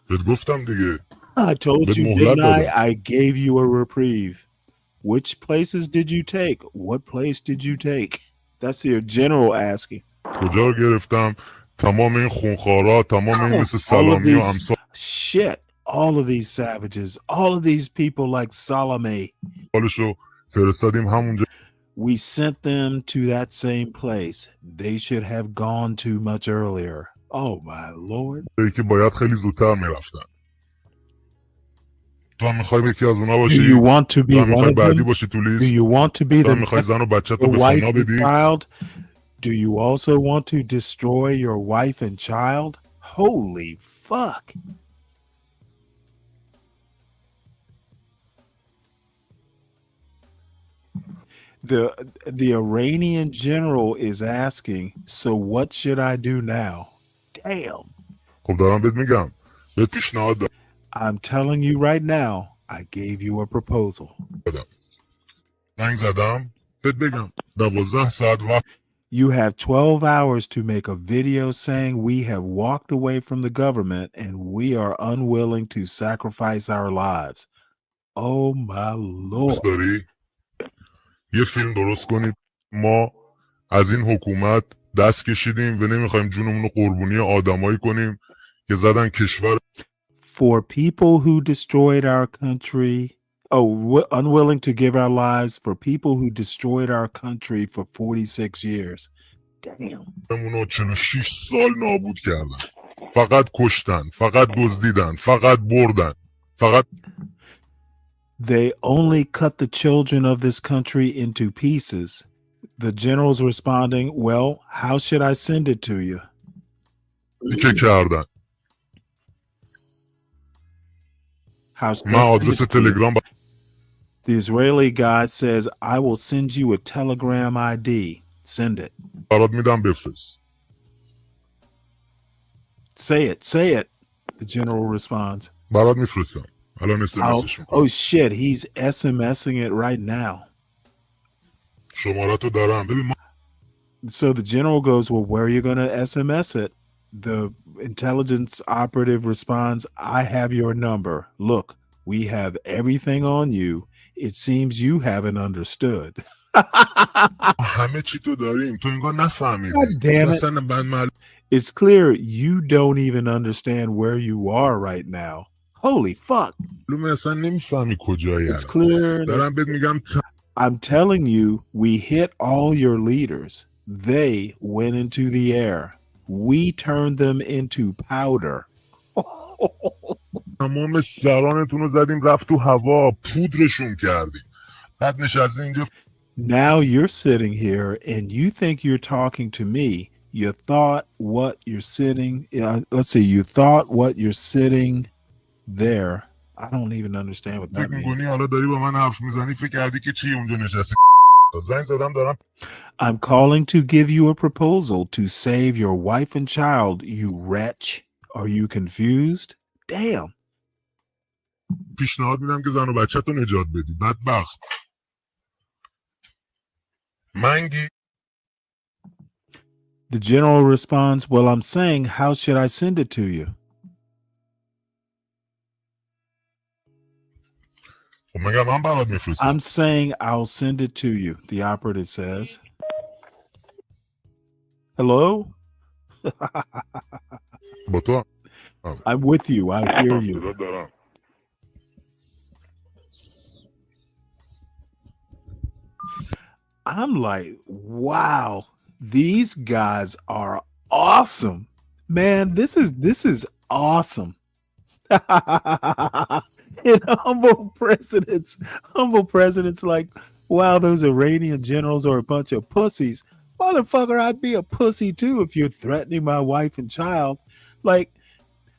بهت گفتم دیگه. I told بهت you, مهلت didn't I? دادم. I gave you a reprieve. Which places did you take? What place did you take? That's your general asking. کجا رو گرفتم؟ تمام این خونخوارا، تمام این مثل All of سلامی و these امثال shit. All of these savages. All of these people like Salome. رو فرستادیم همونجا We sent them to that same place. They should have gone too much earlier. Oh my lord. که باید خیلی زودتر میرفتن. تو هم میخوای یکی از اونا Do باشی؟ you want to be تو هم one میخوای of بعدی them? باشی تو Do لیست؟ you want to be تو هم the میخوای زن و بچه تو your به wife فنا and بدی؟ child? Do you also want to destroy your wife and child? Holy fuck. The Iranian general is asking, so what should I do now? Damn. خب دارم بهت میگم. بهت پیشنهاد I'm telling you right now, I gave you a proposal. دادم. زنگ زدم بهت بگم 12 ساعت وقت You have 12 hours to make a video saying we have walked away from the government and we are unwilling to sacrifice our lives. Oh my lord. داری یه فیلم درست کنید ما از این حکومت دست کشیدیم و نمیخوایم جونمون رو قربونی آدمایی کنیم که زدن کشور For people who destroyed our country, unwilling to give our lives for people who destroyed our country for 46 years. Damn. رو 46 سال نابود کردن. فقط کشتن، فقط دزدیدن، فقط بردن، فقط They only cut the children of this country into pieces. The general's responding, well, how should I send it to you? که کردن. How should من I send آدرس it to you? تلگرام The Israeli guy says, I will send you a Telegram ID. Send it. برات میدم بفرست. Say it. Say it. The general responds. برات میفرستم الان Oh, SMSش میکنم. shit. He's SMSing it right now. شمارتو دارم. ببین So the general goes, well, where are you going to SMS it? The intelligence operative responds, I have your number. Look, we have everything on you. It seems you haven't understood. همه چی تو داریم. تو انگار نفهمیدی. God damn it. اصلا من It's clear you don't even understand where you are right now. Holy fuck. معلومه اصلا نمیفهمی کجایی. It's clear. دارم بهت میگم I'm telling you, we hit all your leaders. They went into the air. We turned them into powder. تمام سرانتون رو زدیم رفت تو هوا پودرشون کردیم. بعد نشستی اینجا. Now you're sitting here and you think you're talking to me. You thought what you're sitting. Let's see. You thought what you're sitting there. I don't even understand what that فکر means. میکنی حالا داری با من حرف میزنی فکر کردی که چی اونجا نشستی. زنگ زدم دارم. I'm calling to give you a proposal to save your wife and child, you wretch. Are you confused? Damn. پیشنهاد میدم که زن و بچه تو نجات بدی. بدبخت. منگی. The general responds, well, I'm saying, how should I send it to you? مگه من برات میفرستم. I'm saying I'll send it to you, the operative says. Hello? با تو. I'm with you. I hear you. دارم. I'm like, wow, these guys are awesome. Man, this is awesome. And humble presidents like, wow, those Iranian generals are a bunch of pussies. Motherfucker, I'd be a pussy too if you're threatening my wife and child. Like,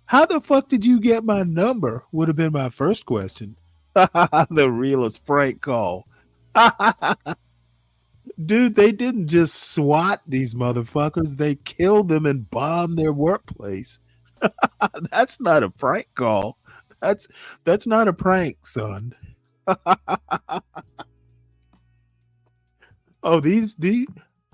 how the fuck did you get my number? Would have been my first question. The realest prank call. Dude, they didn't just swat these motherfuckers. They killed them and bombed their workplace. That's not a prank call. That's not a prank, son.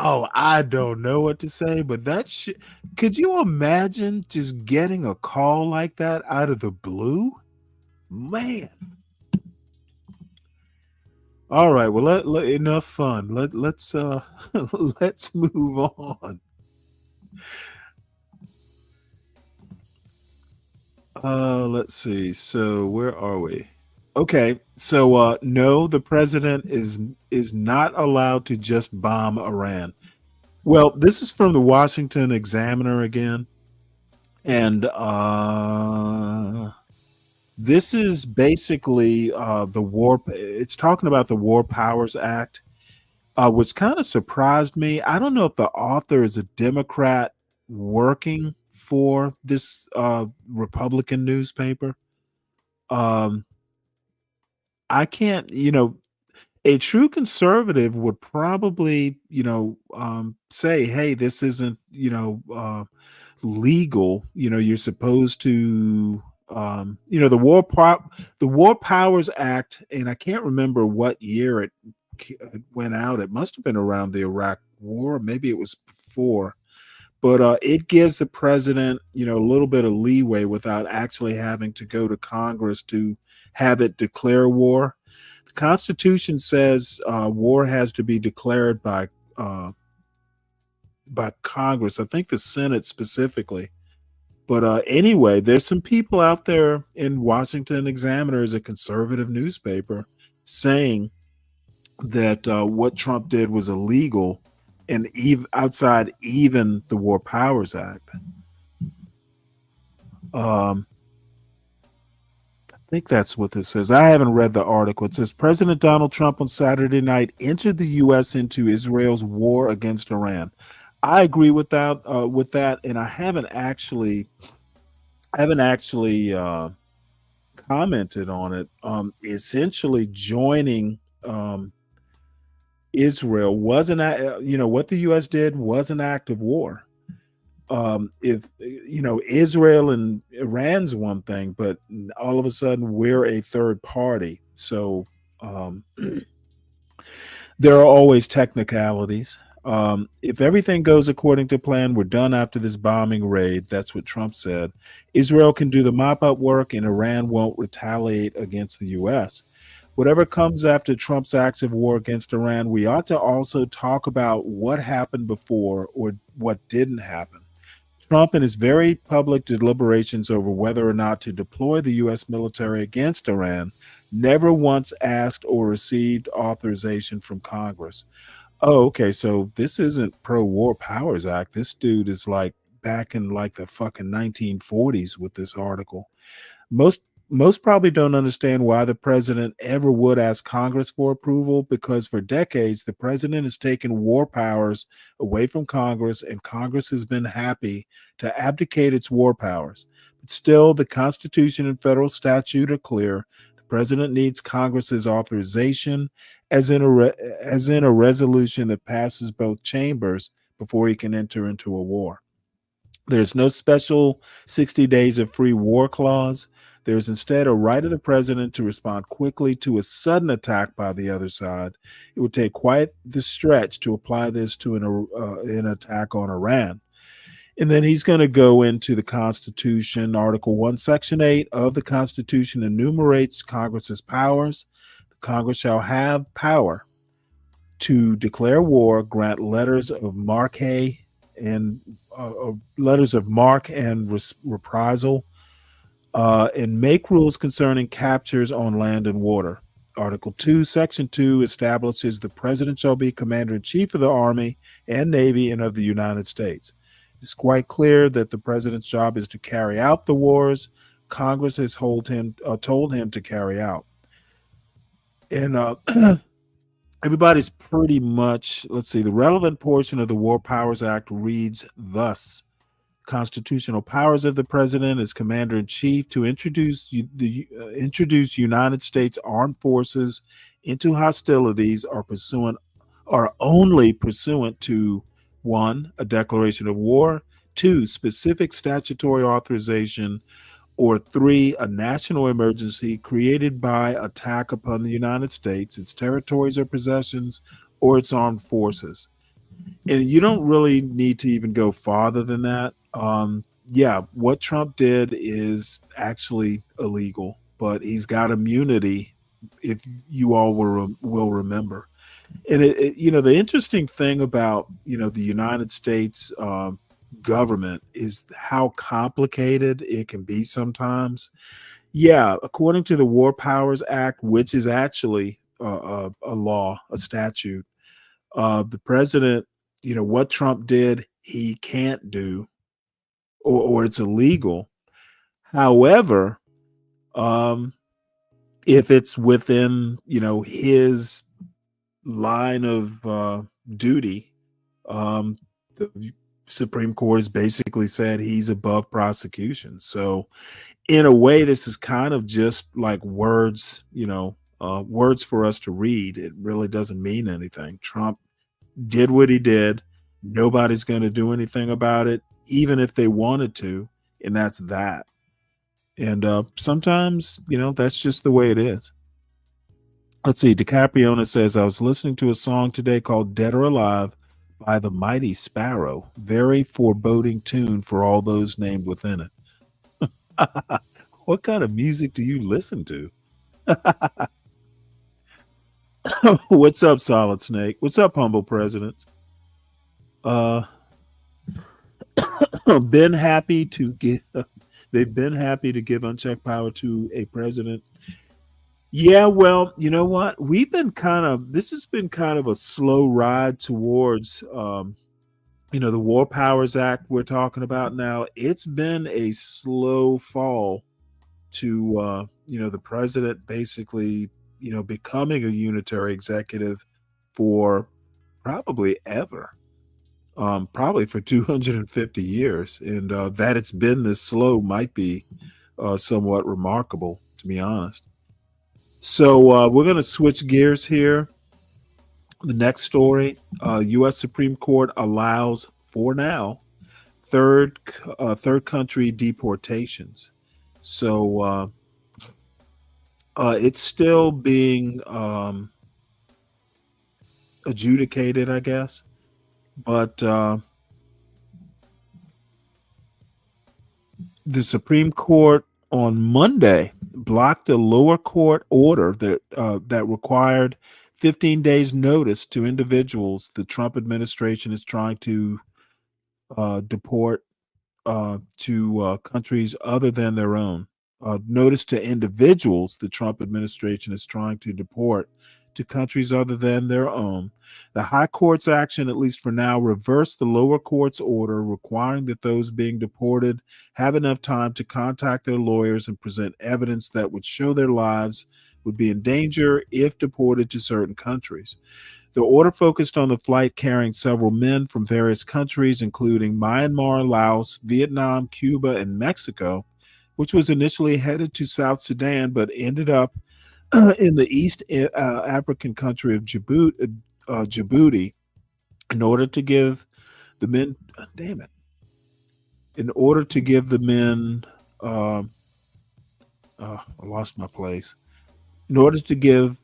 I don't know what to say, but that shit. Could you imagine just getting a call like that out of the blue? Man. All right, well, let enough fun. Let's let's move on. Let's see. So where are we? Okay, so no, the president is not allowed to just bomb Iran. Well, this is from the Washington Examiner again, and this is basically the war. It's talking about the War Powers Act, which kind of surprised me. I don't know if the author is a Democrat working for this Republican newspaper. I can't, a true conservative would probably, say, hey, this isn't, legal. You're supposed to, the War Powers Act, and I can't remember what year it went out. It must have been around the Iraq War. Maybe it was before. But it gives the president, a little bit of leeway without actually having to go to Congress to have it declare war. The Constitution says war has to be declared by Congress. I think the Senate specifically. But anyway, there's some people out there in Washington Examiner, is a conservative newspaper, saying that what Trump did was illegal and even outside even the War Powers Act. I think that's what this says. I haven't read the article. It says President Donald Trump on Saturday night entered the U.S. into Israel's war against Iran. I agree with that. And I haven't actually commented on it. Essentially, joining Israel wasn't, what the U.S. did was an act of war. if Israel and Iran's one thing, but all of a sudden we're a third party. So um, there are always technicalities. If everything goes according to plan, we're done after this bombing raid. That's what Trump said. Israel can do the mop up work, and Iran won't retaliate against the U.S. Whatever comes after Trump's acts of war against Iran, we ought to also talk about what happened before or what didn't happen. Trump, in his very public deliberations over whether or not to deploy the U.S. military against Iran, never once asked or received authorization from Congress. Oh, okay. So this isn't Pro War Powers Act. This dude is like back in like the fucking 1940s with this article. Most most probably don't understand why the president ever would ask Congress for approval, because for decades the president has taken war powers away from Congress, and Congress has been happy to abdicate its war powers. But still, the Constitution and federal statute are clear. The president needs Congress's authorization, as in a resolution that passes both chambers before he can enter into a war. There's no special 60 days of free war clause. There's instead a right of the president to respond quickly to a sudden attack by the other side. It would take quite the stretch to apply this to an attack on Iran. And then he's going to go into the Constitution. Article 1, Section 8 of the Constitution enumerates Congress's powers. The Congress shall have power to declare war, grant letters of marque and reprisal, and make rules concerning captures on land and water. Article 2, Section 2 establishes the president shall be commander in chief of the Army and Navy and of the United States. It's quite clear that the president's job is to carry out the wars Congress has told him to carry out. And everybody's pretty much, let's see, the relevant portion of the War Powers Act reads thus: constitutional powers of the president as commander-in-chief to introduce United States armed forces into hostilities are only pursuant to: 1, a declaration of war; 2, specific statutory authorization; or 3, a national emergency created by attack upon the United States, its territories or possessions, or its armed forces. And you don't really need to even go farther than that. Yeah, what Trump did is actually illegal, but he's got immunity, if you all will remember. And the interesting thing about the United States government is how complicated it can be sometimes. Yeah, according to the War Powers Act, which is actually a law, a statute, the president, what Trump did, he can't do, or it's illegal. However, if it's within, his line of duty, the Supreme Court has basically said he's above prosecution. So in a way, this is kind of just like words, words for us to read. It really doesn't mean anything. Trump did what he did. Nobody's going to do anything about it, even if they wanted to. And that's that. And sometimes, that's just the way it is. Let's see. DiCapriona says, I was listening to a song today called Dead or Alive by the Mighty Sparrow. Very foreboding tune for all those named within it. What kind of music do you listen to? What's up, Solid Snake? What's up, Humble Presidents? Been happy to give. They've been happy to give unchecked power to a president. Yeah, well, you know what? This has been kind of a slow ride towards, the War Powers Act we're talking about now. It's been a slow fall to, the president basically, becoming a unitary executive for probably ever, probably for 250 years. And that it's been this slow might be somewhat remarkable, to be honest. So we're going to switch gears here. The next story, U.S. Supreme Court allows, for now, third country deportations. So it's still being adjudicated, I guess. But the Supreme Court on Monday blocked a lower court order that required 15 days notice to individuals the Trump administration is trying to deport to countries other than their own. Notice to individuals the Trump administration is trying to deport to countries other than their own. The high court's action, at least for now, reversed the lower court's order requiring that those being deported have enough time to contact their lawyers and present evidence that would show their lives would be in danger if deported to certain countries. The order focused on the flight carrying several men from various countries, including Myanmar, Laos, Vietnam, Cuba, and Mexico, which was initially headed to South Sudan but ended up in the East African country of Djibouti, in order to give the men, in order to give the men, I lost my place, in order to give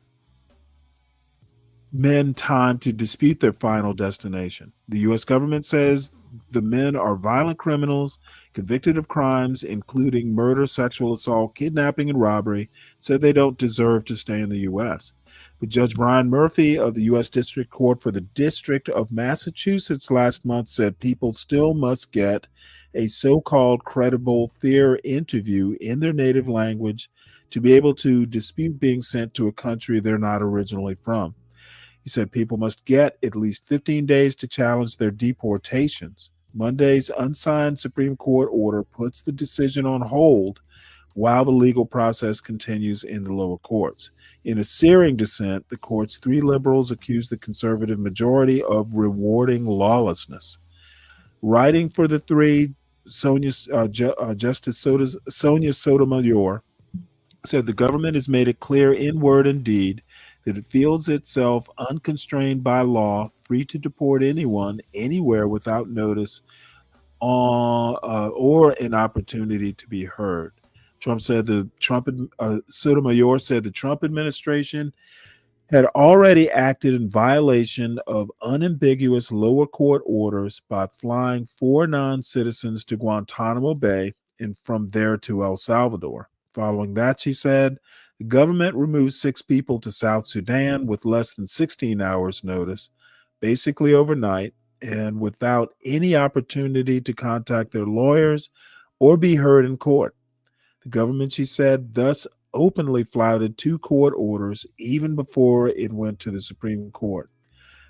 men time to dispute their final destination. The U.S. government says the men are violent criminals convicted of crimes including murder, sexual assault, kidnapping, and robbery, said they don't deserve to stay in the U.S. But Judge Brian Murphy of the U.S. District Court for the District of Massachusetts last month said people still must get a so-called credible fear interview in their native language to be able to dispute being sent to a country they're not originally from. He said people must get at least 15 days to challenge their deportations. Monday's unsigned Supreme Court order puts the decision on hold while the legal process continues in the lower courts. In a searing dissent, the court's three liberals accused the conservative majority of rewarding lawlessness. Writing for the three, Justice Sonia Sotomayor said the government has made it clear in word and deed that it feels itself unconstrained by law, free to deport anyone, anywhere without notice or an opportunity to be heard. Sotomayor said the Trump administration had already acted in violation of unambiguous lower court orders by flying 4 non-citizens to Guantanamo Bay and from there to El Salvador. Following that, she said, the government removed 6 people to South Sudan with less than 16 hours notice, basically overnight, and without any opportunity to contact their lawyers or be heard in court. The government, she said, thus openly flouted 2 court orders even before it went to the Supreme Court.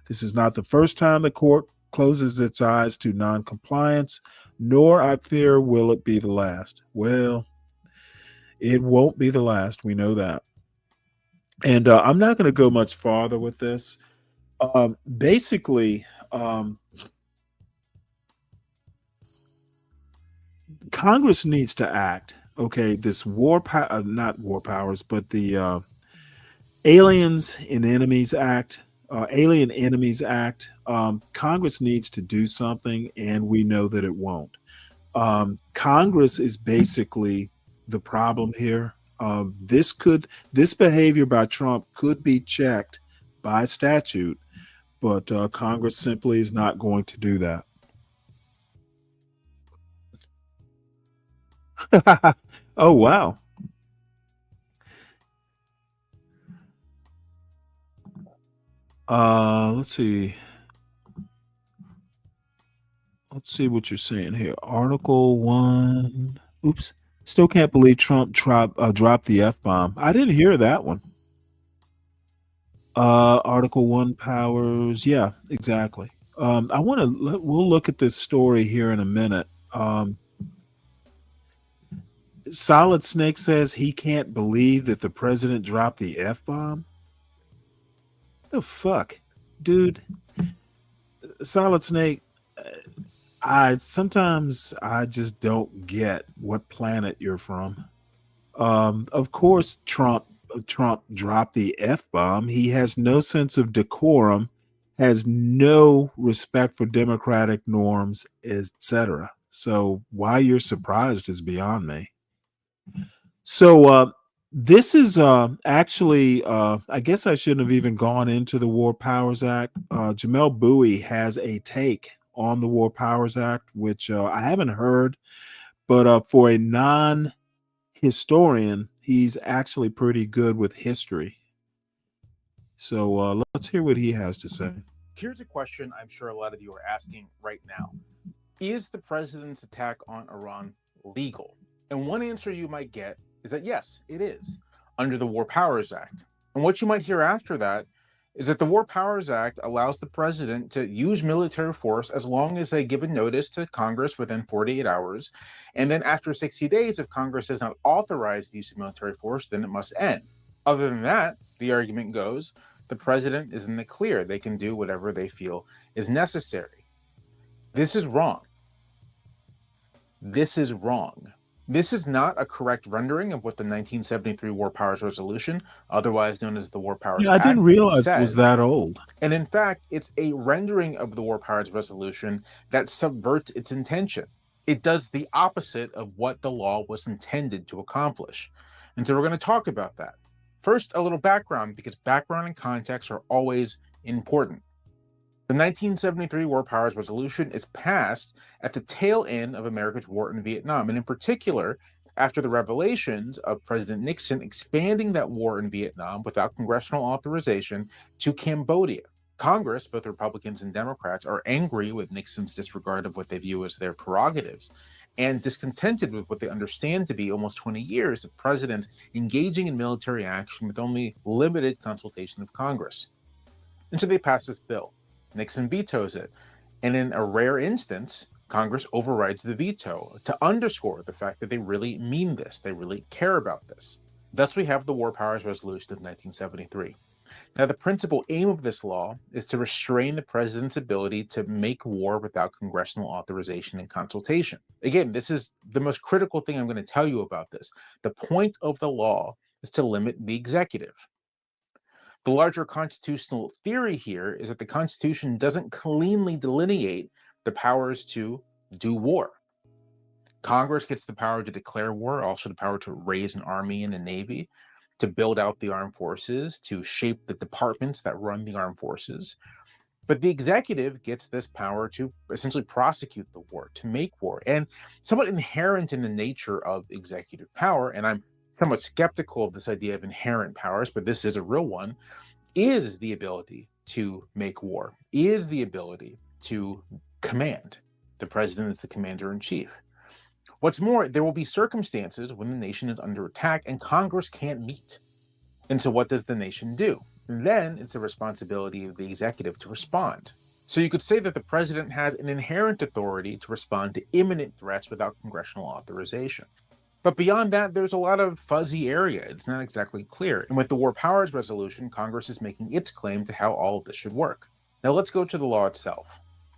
This is not the first time the court closes its eyes to noncompliance, nor, I fear, will it be the last. Well, it won't be the last. We know that. And I'm not going to go much farther with this. Basically, Congress needs to act. Okay, this not war powers, but the Aliens and Enemies Act, Alien Enemies Act. Congress needs to do something, and we know that it won't. Congress is basically the problem here. This behavior by Trump could be checked by statute, but Congress simply is not going to do that. Oh, wow. Let's see. Let's see what you're saying here. Article 1. Oops. Still can't believe Trump dropped the F-bomb. I didn't hear that one. Article 1 powers. Yeah, exactly. We'll look at this story here in a minute. Solid Snake says he can't believe that the president dropped the F-bomb. The fuck, dude. Solid Snake, sometimes I just don't get what planet you're from. Of course Trump dropped the F-bomb. He has no sense of decorum, has no respect for democratic norms, etc. So why you're surprised is beyond me. So this is actually, I guess I shouldn't have even gone into the War Powers Act. Jamel Bowie has a take on the War Powers Act, which I haven't heard, but for a non-historian, he's actually pretty good with history. So let's hear what he has to say. Here's a question I'm sure a lot of you are asking right now. Is the president's attack on Iran legal? And one answer you might get is that yes, it is, under the War Powers Act. And what you might hear after that is that the War Powers Act allows the president to use military force as long as they give a notice to Congress within 48 hours. And then after 60 days, if Congress does not authorize the use of military force, then it must end. Other than that, the argument goes, the president is in the clear. They can do whatever they feel is necessary. This is wrong. This is wrong. This is not a correct rendering of what the 1973 War Powers Resolution, otherwise known as the War Powers Act, I didn't realize says. it was that old. And in fact, it's a rendering of the War Powers Resolution that subverts its intention. It does the opposite of what the law was intended to accomplish. And so we're going to talk about that. First, a little background, because background and context are always important. The 1973 War Powers Resolution is passed at the tail end of America's war in Vietnam, and in particular, after the revelations of President Nixon expanding that war in Vietnam without congressional authorization to Cambodia. Congress, both Republicans and Democrats, are angry with Nixon's disregard of what they view as their prerogatives and discontented with what they understand to be almost 20 years of presidents engaging in military action with only limited consultation of Congress. And so they pass this bill. Nixon vetoes it. And in a rare instance, Congress overrides the veto to underscore the fact that they really mean this. They really care about this. Thus, we have the War Powers Resolution of 1973. Now, the principal aim of this law is to restrain the president's ability to make war without congressional authorization and consultation. Again, this is the most critical thing I'm going to tell you about this. The point of the law is to limit the executive. The larger constitutional theory here is that the Constitution doesn't cleanly delineate the powers to do war. Congress gets the power to declare war, also the power to raise an army and a navy, to build out the armed forces, to shape the departments that run the armed forces. But the executive gets this power to essentially prosecute the war, to make war. And somewhat inherent in the nature of executive power, and I'm somewhat skeptical of this idea of inherent powers, but this is a real one, is the ability to make war, is the ability to command. The president is the commander-in-chief. What's more, there will be circumstances when the nation is under attack and Congress can't meet. And so what does the nation do? And then it's the responsibility of the executive to respond. So you could say that the president has an inherent authority to respond to imminent threats without congressional authorization. But beyond that, there's a lot of fuzzy area. It's not exactly clear. And with the War Powers Resolution, Congress is making its claim to how all of this should work. Now let's go to the law itself.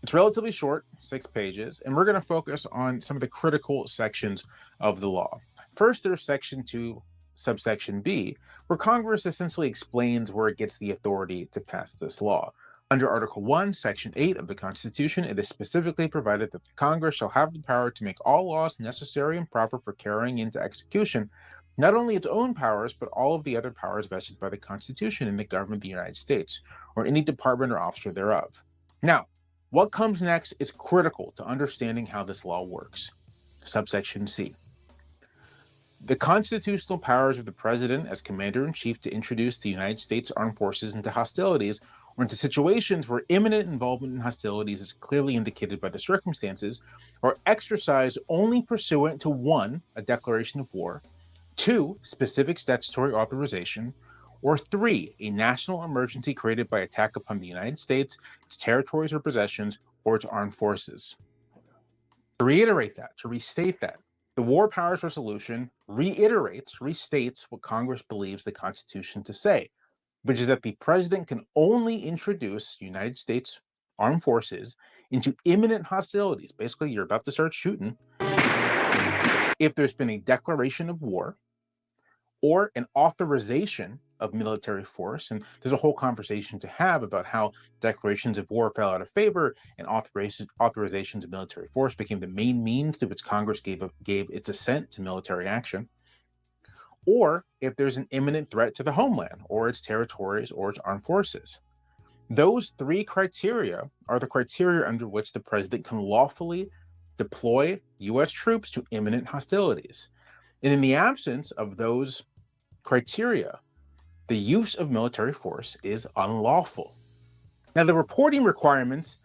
It's relatively short, 6 pages, and we're going to focus on some of the critical sections of the law. First, there's Section 2, subsection B, where Congress essentially explains where it gets the authority to pass this law. Under Article 1, Section 8 of the Constitution, it is specifically provided that the Congress shall have the power to make all laws necessary and proper for carrying into execution not only its own powers, but all of the other powers vested by the Constitution in the government of the United States, or any department or officer thereof. Now, what comes next is critical to understanding how this law works. Subsection C. The constitutional powers of the president as commander-in-chief to introduce the United States Armed Forces into hostilities or into situations where imminent involvement in hostilities is clearly indicated by the circumstances are exercised only pursuant to 1, a declaration of war, 2, specific statutory authorization, or 3, a national emergency created by attack upon the United States, its territories or possessions, or its armed forces. To reiterate that, to restate that, the War Powers Resolution restates what Congress believes the Constitution to say, which is that the president can only introduce United States armed forces into imminent hostilities. Basically, you're about to start shooting. If there's been a declaration of war or an authorization of military force. And there's a whole conversation to have about how declarations of war fell out of favor and authorizations of military force became the main means through which Congress gave its assent to military action, or if there's an imminent threat to the homeland or its territories or its armed forces. Those three criteria are the criteria under which the president can lawfully deploy U.S. troops to imminent hostilities. And in the absence of those criteria, the use of military force is unlawful. Now, the reporting requirements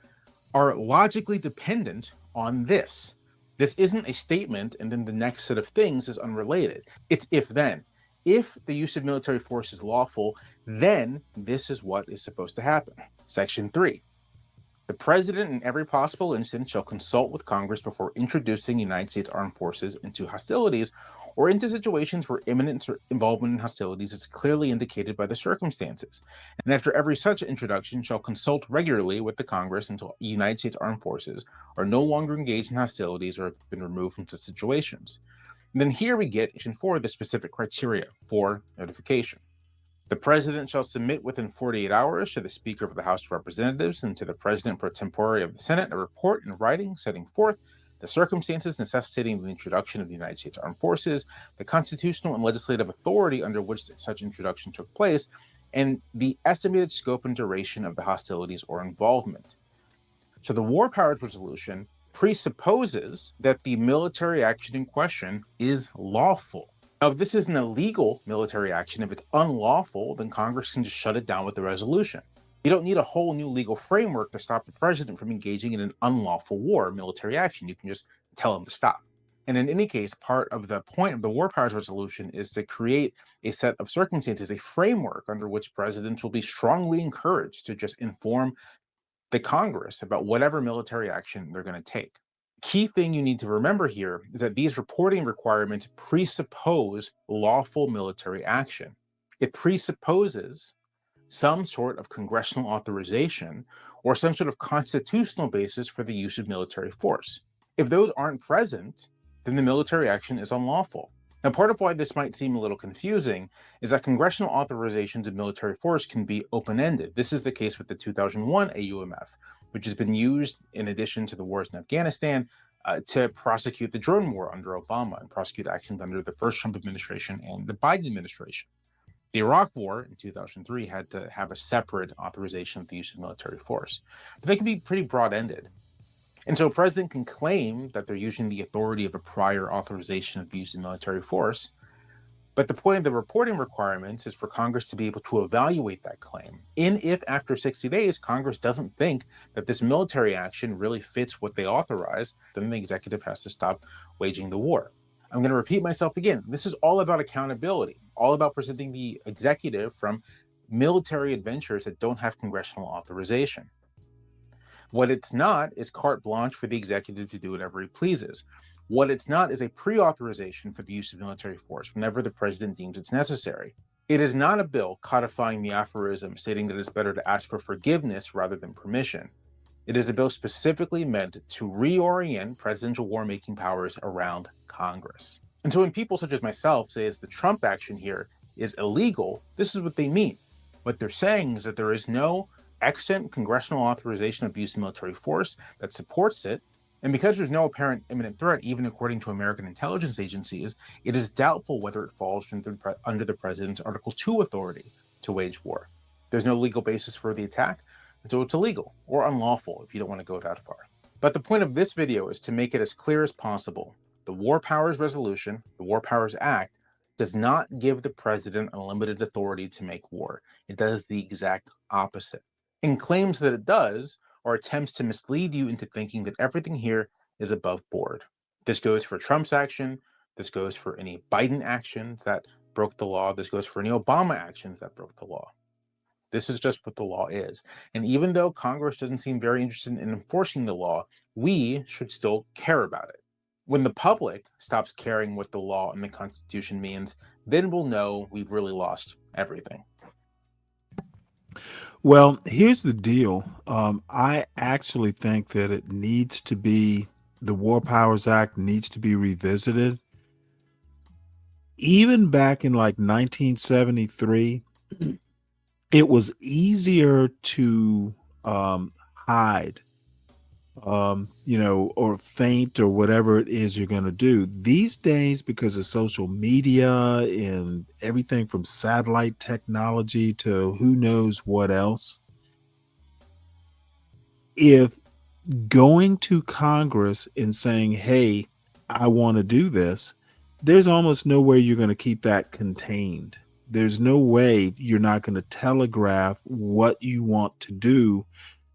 are logically dependent on this. This isn't a statement and then the next set of things is unrelated. It's if-then. If the use of military force is lawful, then this is what is supposed to happen. Section 3. The president in every possible instance shall consult with Congress before introducing United States armed forces into hostilities or into situations where imminent involvement in hostilities is clearly indicated by the circumstances. And after every such introduction shall consult regularly with the Congress until United States armed forces are no longer engaged in hostilities or have been removed from such situations. And then here we get Section 4, the specific criteria for notification. The president shall submit within 48 hours to the Speaker of the House of Representatives and to the President pro tempore of the Senate a report in writing setting forth the circumstances necessitating the introduction of the United States Armed Forces, the constitutional and legislative authority under which such introduction took place, and the estimated scope and duration of the hostilities or involvement. So the War Powers Resolution presupposes that the military action in question is lawful. Now, if this is an illegal military action, if it's unlawful, then Congress can just shut it down with the resolution. You don't need a whole new legal framework to stop the president from engaging in an unlawful war or military action. You can just tell him to stop. And in any case, part of the point of the War Powers Resolution is to create a set of circumstances, a framework under which presidents will be strongly encouraged to just inform the Congress about whatever military action they're going to take. Key thing you need to remember here is that these reporting requirements presuppose lawful military action. It presupposes some sort of congressional authorization or some sort of constitutional basis for the use of military force. If those aren't present, then the military action is unlawful. Now, part of why this might seem a little confusing is that congressional authorizations of military force can be open-ended. This is the case with the 2001 AUMF, which has been used in addition to the wars in Afghanistan to prosecute the drone war under Obama and prosecute actions under the first Trump administration and the Biden administration. The Iraq War in 2003 had to have a separate authorization of the use of military force, but they can be pretty broad-ended. And so a president can claim that they're using the authority of a prior authorization of the use of military force, but the point of the reporting requirements is for Congress to be able to evaluate that claim. If after 60 days, Congress doesn't think that this military action really fits what they authorize, then the executive has to stop waging the war. I'm going to repeat myself again. This is all about accountability, all about presenting the executive from military adventures that don't have congressional authorization. What it's not is carte blanche for the executive to do whatever he pleases. What it's not is a pre-authorization for the use of military force whenever the president deems it's necessary. It is not a bill codifying the aphorism stating that it's better to ask for forgiveness rather than permission. It is a bill specifically meant to reorient presidential war-making powers around Congress. And so when people such as myself say it's the Trump action here is illegal, this is what they mean. What they're saying is that there is no extant congressional authorization of use of military force that supports it, and because there's no apparent imminent threat, even according to American intelligence agencies, it is doubtful whether it falls under the president's Article 2 authority to wage war. There's no legal basis for the attack, and so it's illegal or unlawful if you don't want to go that far. But the point of this video is to make it as clear as possible. The War Powers Resolution, the War Powers Act, does not give the president unlimited authority to make war. It does the exact opposite. And claims that it does are attempts to mislead you into thinking that everything here is above board. This goes for Trump's action. This goes for any Biden actions that broke the law. This goes for any Obama actions that broke the law. This is just what the law is. And even though Congress doesn't seem very interested in enforcing the law, we should still care about it. When the public stops caring what the law and the Constitution means, then we'll know we've really lost everything. Well, here's the deal. I actually think that the War Powers Act needs to be revisited. Even back in like 1973, it was easier to hide, or faint or whatever it is you're going to do. These days, because of social media and everything from satellite technology to who knows what else, if going to Congress and saying, hey, I want to do this, there's almost no way you're going to keep that contained. There's no way you're not going to telegraph what you want to do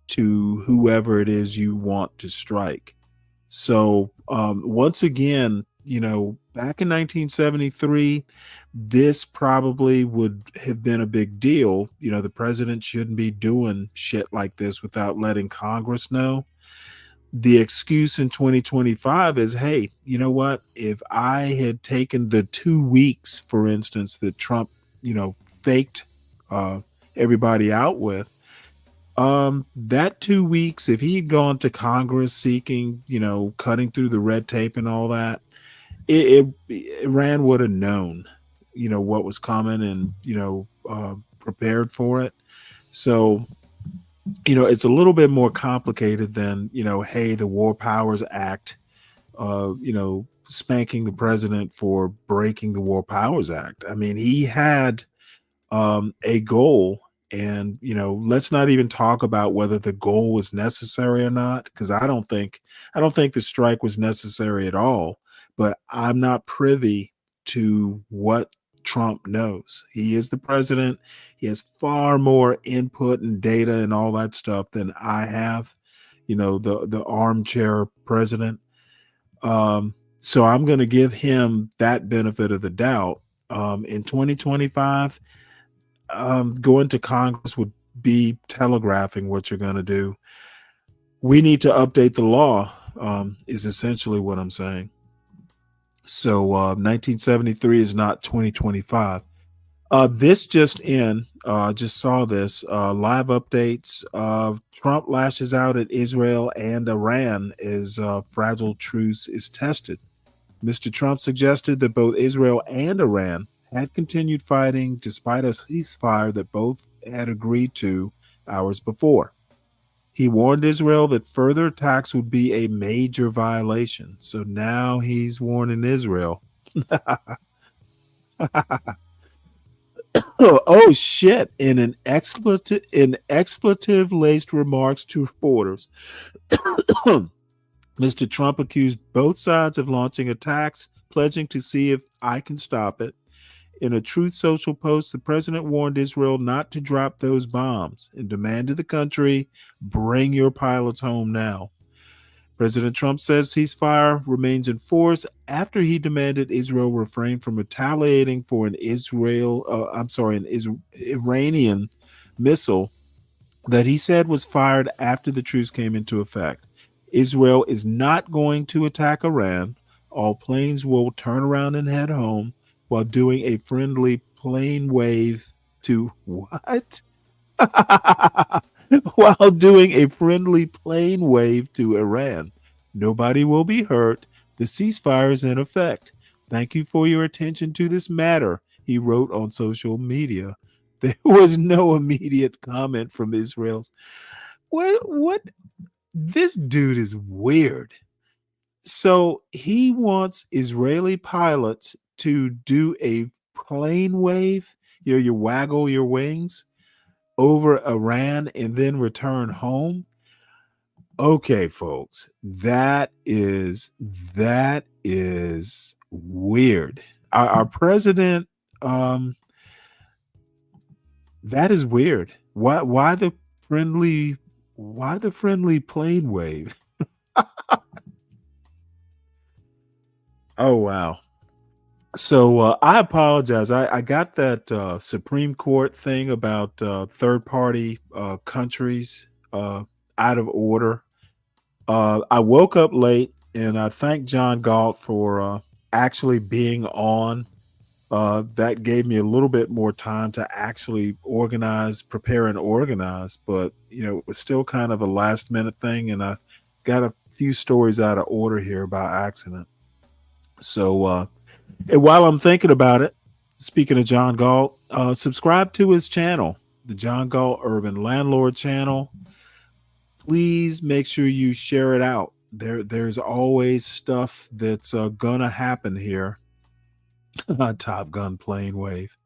to whoever it is you want to strike. So once again, back in 1973, this probably would have been a big deal. The president shouldn't be doing shit like this without letting Congress know. The excuse in 2025 is, hey, you know what? If I had taken the 2 weeks, for instance, that Trump, faked everybody out with, that 2 weeks, if he'd gone to Congress seeking, cutting through the red tape and all that, Iran would have known, what was coming and, prepared for it. So, it's a little bit more complicated than, hey, the War Powers Act, spanking the president for breaking the War Powers Act. I mean, he had a goal. And, let's not even talk about whether the goal was necessary or not, because I don't think the strike was necessary at all. But I'm not privy to what Trump knows. He is the president. He has far more input and data and all that stuff than I have, the armchair president. So I'm going to give him that benefit of the doubt. In 2025, going to Congress would be telegraphing what you're going to do. We need to update the law, is essentially what I'm saying. So 1973 is not 2025. This just saw this live updates. Trump lashes out at Israel and Iran as fragile truce is tested. Mr. Trump suggested that both Israel and Iran had continued fighting despite a ceasefire that both had agreed to hours before. He warned Israel that further attacks would be a major violation. So now he's warning Israel. Oh shit! In expletive-laced remarks to reporters, Mr. Trump accused both sides of launching attacks, pledging to see if I can stop it. In a Truth Social post, the president warned Israel not to drop those bombs and demanded the country bring your pilots home now. President Trump says ceasefire remains in force after he demanded Israel refrain from retaliating for an Iranian missile that he said was fired after the truce came into effect. Israel is not going to attack Iran. All planes will turn around and head home while doing a friendly plane wave to what? While doing a friendly plane wave to Iran. Nobody will be hurt. The ceasefire is in effect. Thank you for your attention to this matter, he wrote on social media. There was no immediate comment from Israel's. What? This dude is weird. So he wants Israeli pilots to do a plane wave, you waggle your wings over Iran and then return home. Okay, folks, that is weird. Our president, that is weird. Why the friendly plane wave? Oh wow. So I apologize. I got that Supreme Court thing about third-party countries out of order. I woke up late, and I thank John Galt for actually being on. That gave me a little bit more time to actually prepare and organize. But, it was still kind of a last-minute thing, and I got a few stories out of order here by accident. So, and while I'm thinking about it, speaking of John Galt, subscribe to his channel, the John Gall Urban Landlord channel. Please make sure you share it out. There's always stuff that's gonna happen here. Top Gun plane wave.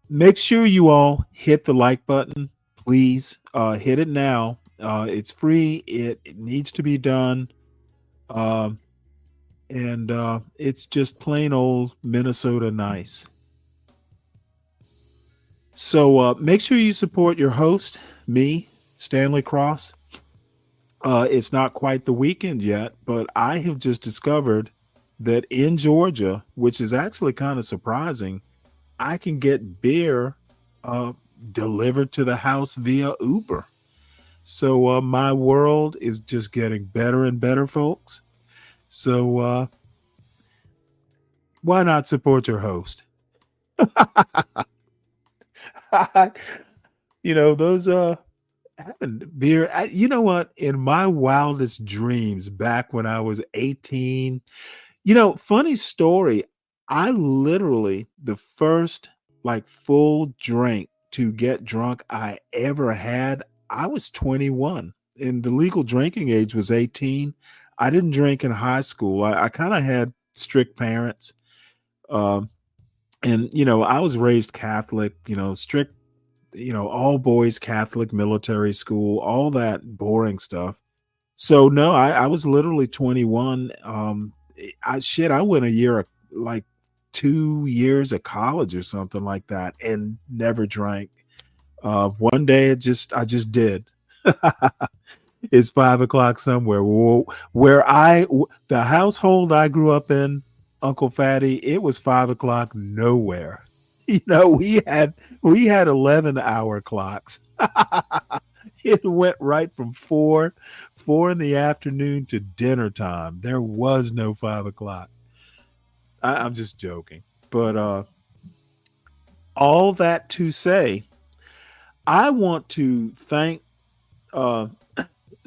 Make sure you all hit the like button. Please hit it now. It's free. It needs to be done. And it's just plain old Minnesota nice. So make sure you support your host, me, Stanley Cross. It's not quite the weekend yet, but I have just discovered that in Georgia, which is actually kind of surprising, I can get beer delivered to the house via Uber. So my world is just getting better and better, folks. So why not support your host? Those having beer. You know what? In my wildest dreams, back when I was 18, funny story. I literally, the first like full drink to get drunk I ever had, I was 21 and the legal drinking age was 18. I didn't drink in high school. I kind of had strict parents. Um, and, I was raised Catholic, strict, all boys Catholic military school, all that boring stuff. So no, I was literally 21. I went a year, like 2 years of college or something like that, and never drank. One day I just did. It's 5 o'clock somewhere. The household I grew up in, Uncle Fatty, it was 5 o'clock nowhere. We had 11-hour clocks. It went right from four in the afternoon to dinner time. There was no 5 o'clock. I'm just joking. But all that to say, I want to thank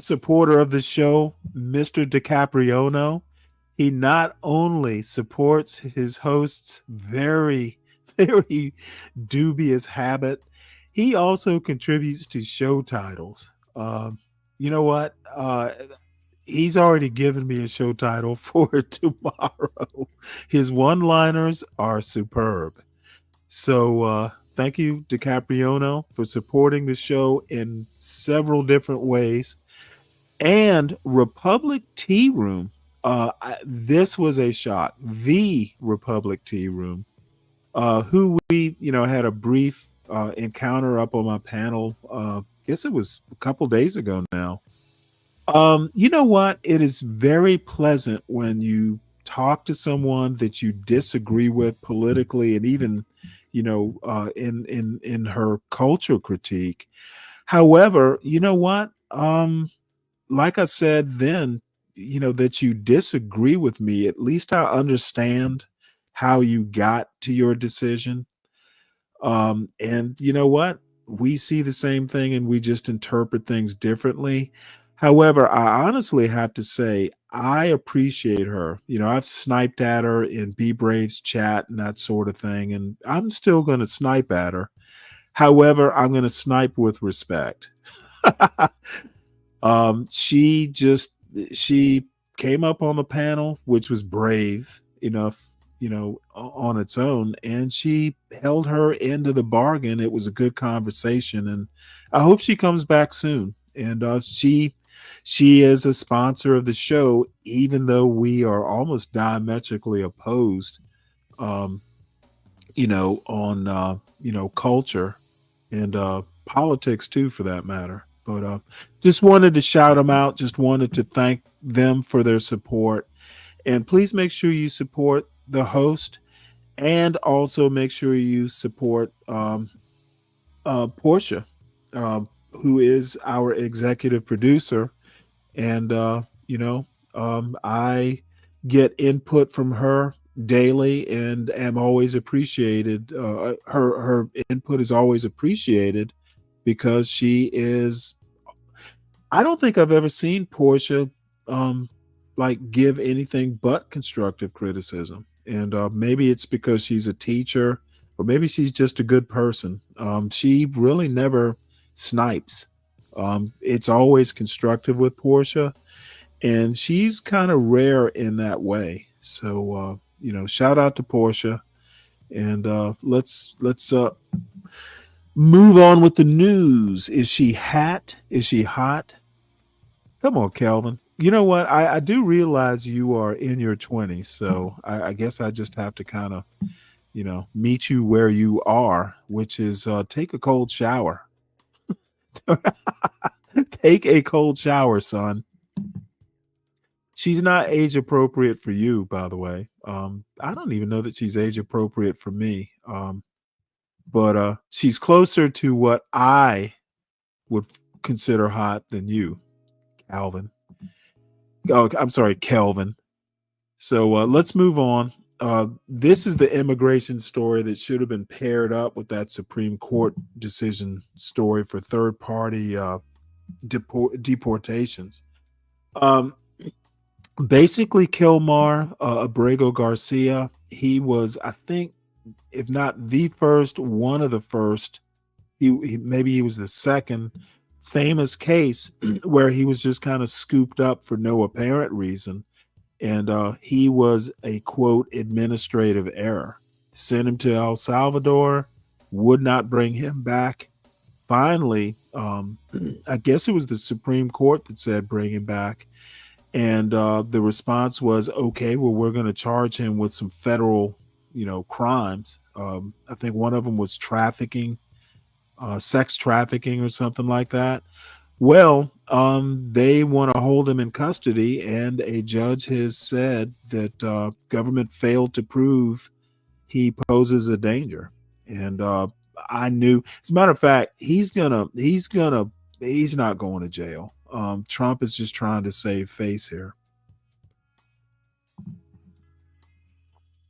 supporter of the show, Mr. DiCapriono. He not only supports his host's very, very dubious habit, he also contributes to show titles. You know what? He's already given me a show title for tomorrow. His one-liners are superb. So thank you, DiCapriono, for supporting the show in several different ways. And Republic Tea Room. This was a shock. The Republic Tea Room, who we, had a brief encounter up on my panel. I guess it was a couple days ago now. You know what? It is very pleasant when you talk to someone that you disagree with politically, and even, in her culture critique. However, you know what? Like I said then, that you disagree with me, at least I understand how you got to your decision. And you know what? We see the same thing and we just interpret things differently. However, I honestly have to say, I appreciate her. I've sniped at her in Be Brave's chat and that sort of thing, and I'm still going to snipe at her. However, I'm going to snipe with respect. She came up on the panel, which was brave enough, on its own, and she held her end of the bargain. It was a good conversation, and I hope she comes back soon. And she is a sponsor of the show, even though we are almost diametrically opposed, on culture and politics too, for that matter. But just wanted to shout them out. Just wanted to thank them for their support. And please make sure you support the host, and also make sure you support Portia, who is our executive producer. And I get input from her daily and am always appreciated. Her input is always appreciated because she is. I don't think I've ever seen Portia give anything but constructive criticism. And maybe it's because she's a teacher, or maybe she's just a good person. She really never snipes. It's always constructive with Portia, and she's kind of rare in that way. So shout out to Portia, and let's move on with the news. Is she hot? Is she hot? Come on, Kelvin. You know what? I do realize you are in your 20s, so I guess I just have to kind of, meet you where you are, which is take a cold shower. Take a cold shower, son. She's not age appropriate for you, by the way. I don't even know that she's age appropriate for me. But she's closer to what I would consider hot than you, Calvin. Oh, I'm sorry, Kelvin. So let's move on. This is the immigration story that should have been paired up with that Supreme Court decision story for third party deportations. Basically, Kilmar Abrego Garcia, he was, I think, if not the first, one of the first, maybe he was the second famous case where he was just kind of scooped up for no apparent reason. And he was a, quote, administrative error. Sent him to El Salvador, would not bring him back. Finally, I guess it was the Supreme Court that said bring him back. And the response was, okay, well, we're going to charge him with some federal, crimes. I think one of them was trafficking, sex trafficking or something like that. Well, they want to hold him in custody, and a judge has said that government failed to prove he poses a danger. And I knew, as a matter of fact, he's not going to jail. Trump is just trying to save face here.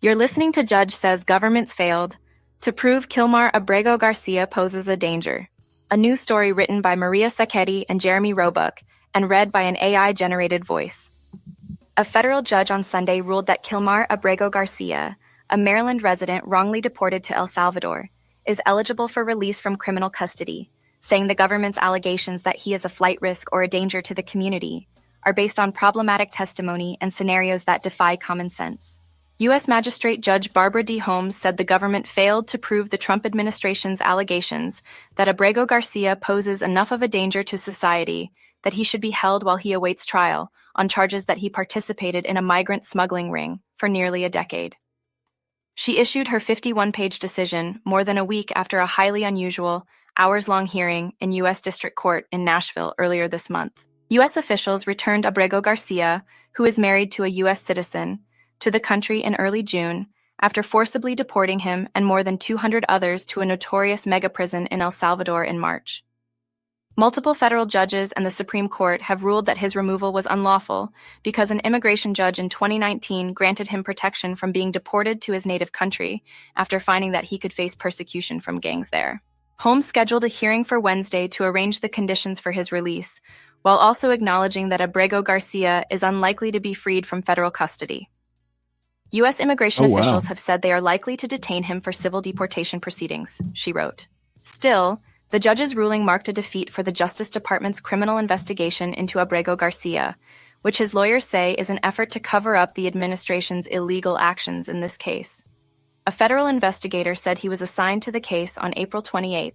You're listening to Judge Says Government's Failed to prove Kilmar Abrego Garcia poses a danger. A news story written by Maria Sacchetti and Jeremy Roebuck and read by an AI-generated voice. A federal judge on Sunday ruled that Kilmar Abrego Garcia, a Maryland resident wrongly deported to El Salvador, is eligible for release from criminal custody, saying the government's allegations that he is a flight risk or a danger to the community are based on problematic testimony and scenarios that defy common sense. U.S. Magistrate Judge Barbara D. Holmes said the government failed to prove the Trump administration's allegations that Abrego Garcia poses enough of a danger to society that he should be held while he awaits trial on charges that he participated in a migrant smuggling ring for nearly a decade. She issued her 51-page decision more than a week after a highly unusual, hours-long hearing in U.S. District Court in Nashville earlier this month. U.S. officials returned Abrego Garcia, who is married to a U.S. citizen, to the country in early June after forcibly deporting him and more than 200 others to a notorious mega-prison in El Salvador in March. Multiple federal judges and the Supreme Court have ruled that his removal was unlawful because an immigration judge in 2019 granted him protection from being deported to his native country after finding that he could face persecution from gangs there. Holmes scheduled a hearing for Wednesday to arrange the conditions for his release, while also acknowledging that Abrego Garcia is unlikely to be freed from federal custody. U.S. immigration officials have said they are likely to detain him for civil deportation proceedings, she wrote. Still, the judge's ruling marked a defeat for the Justice Department's criminal investigation into Abrego Garcia, which his lawyers say is an effort to cover up the administration's illegal actions in this case. A federal investigator said he was assigned to the case on April 28,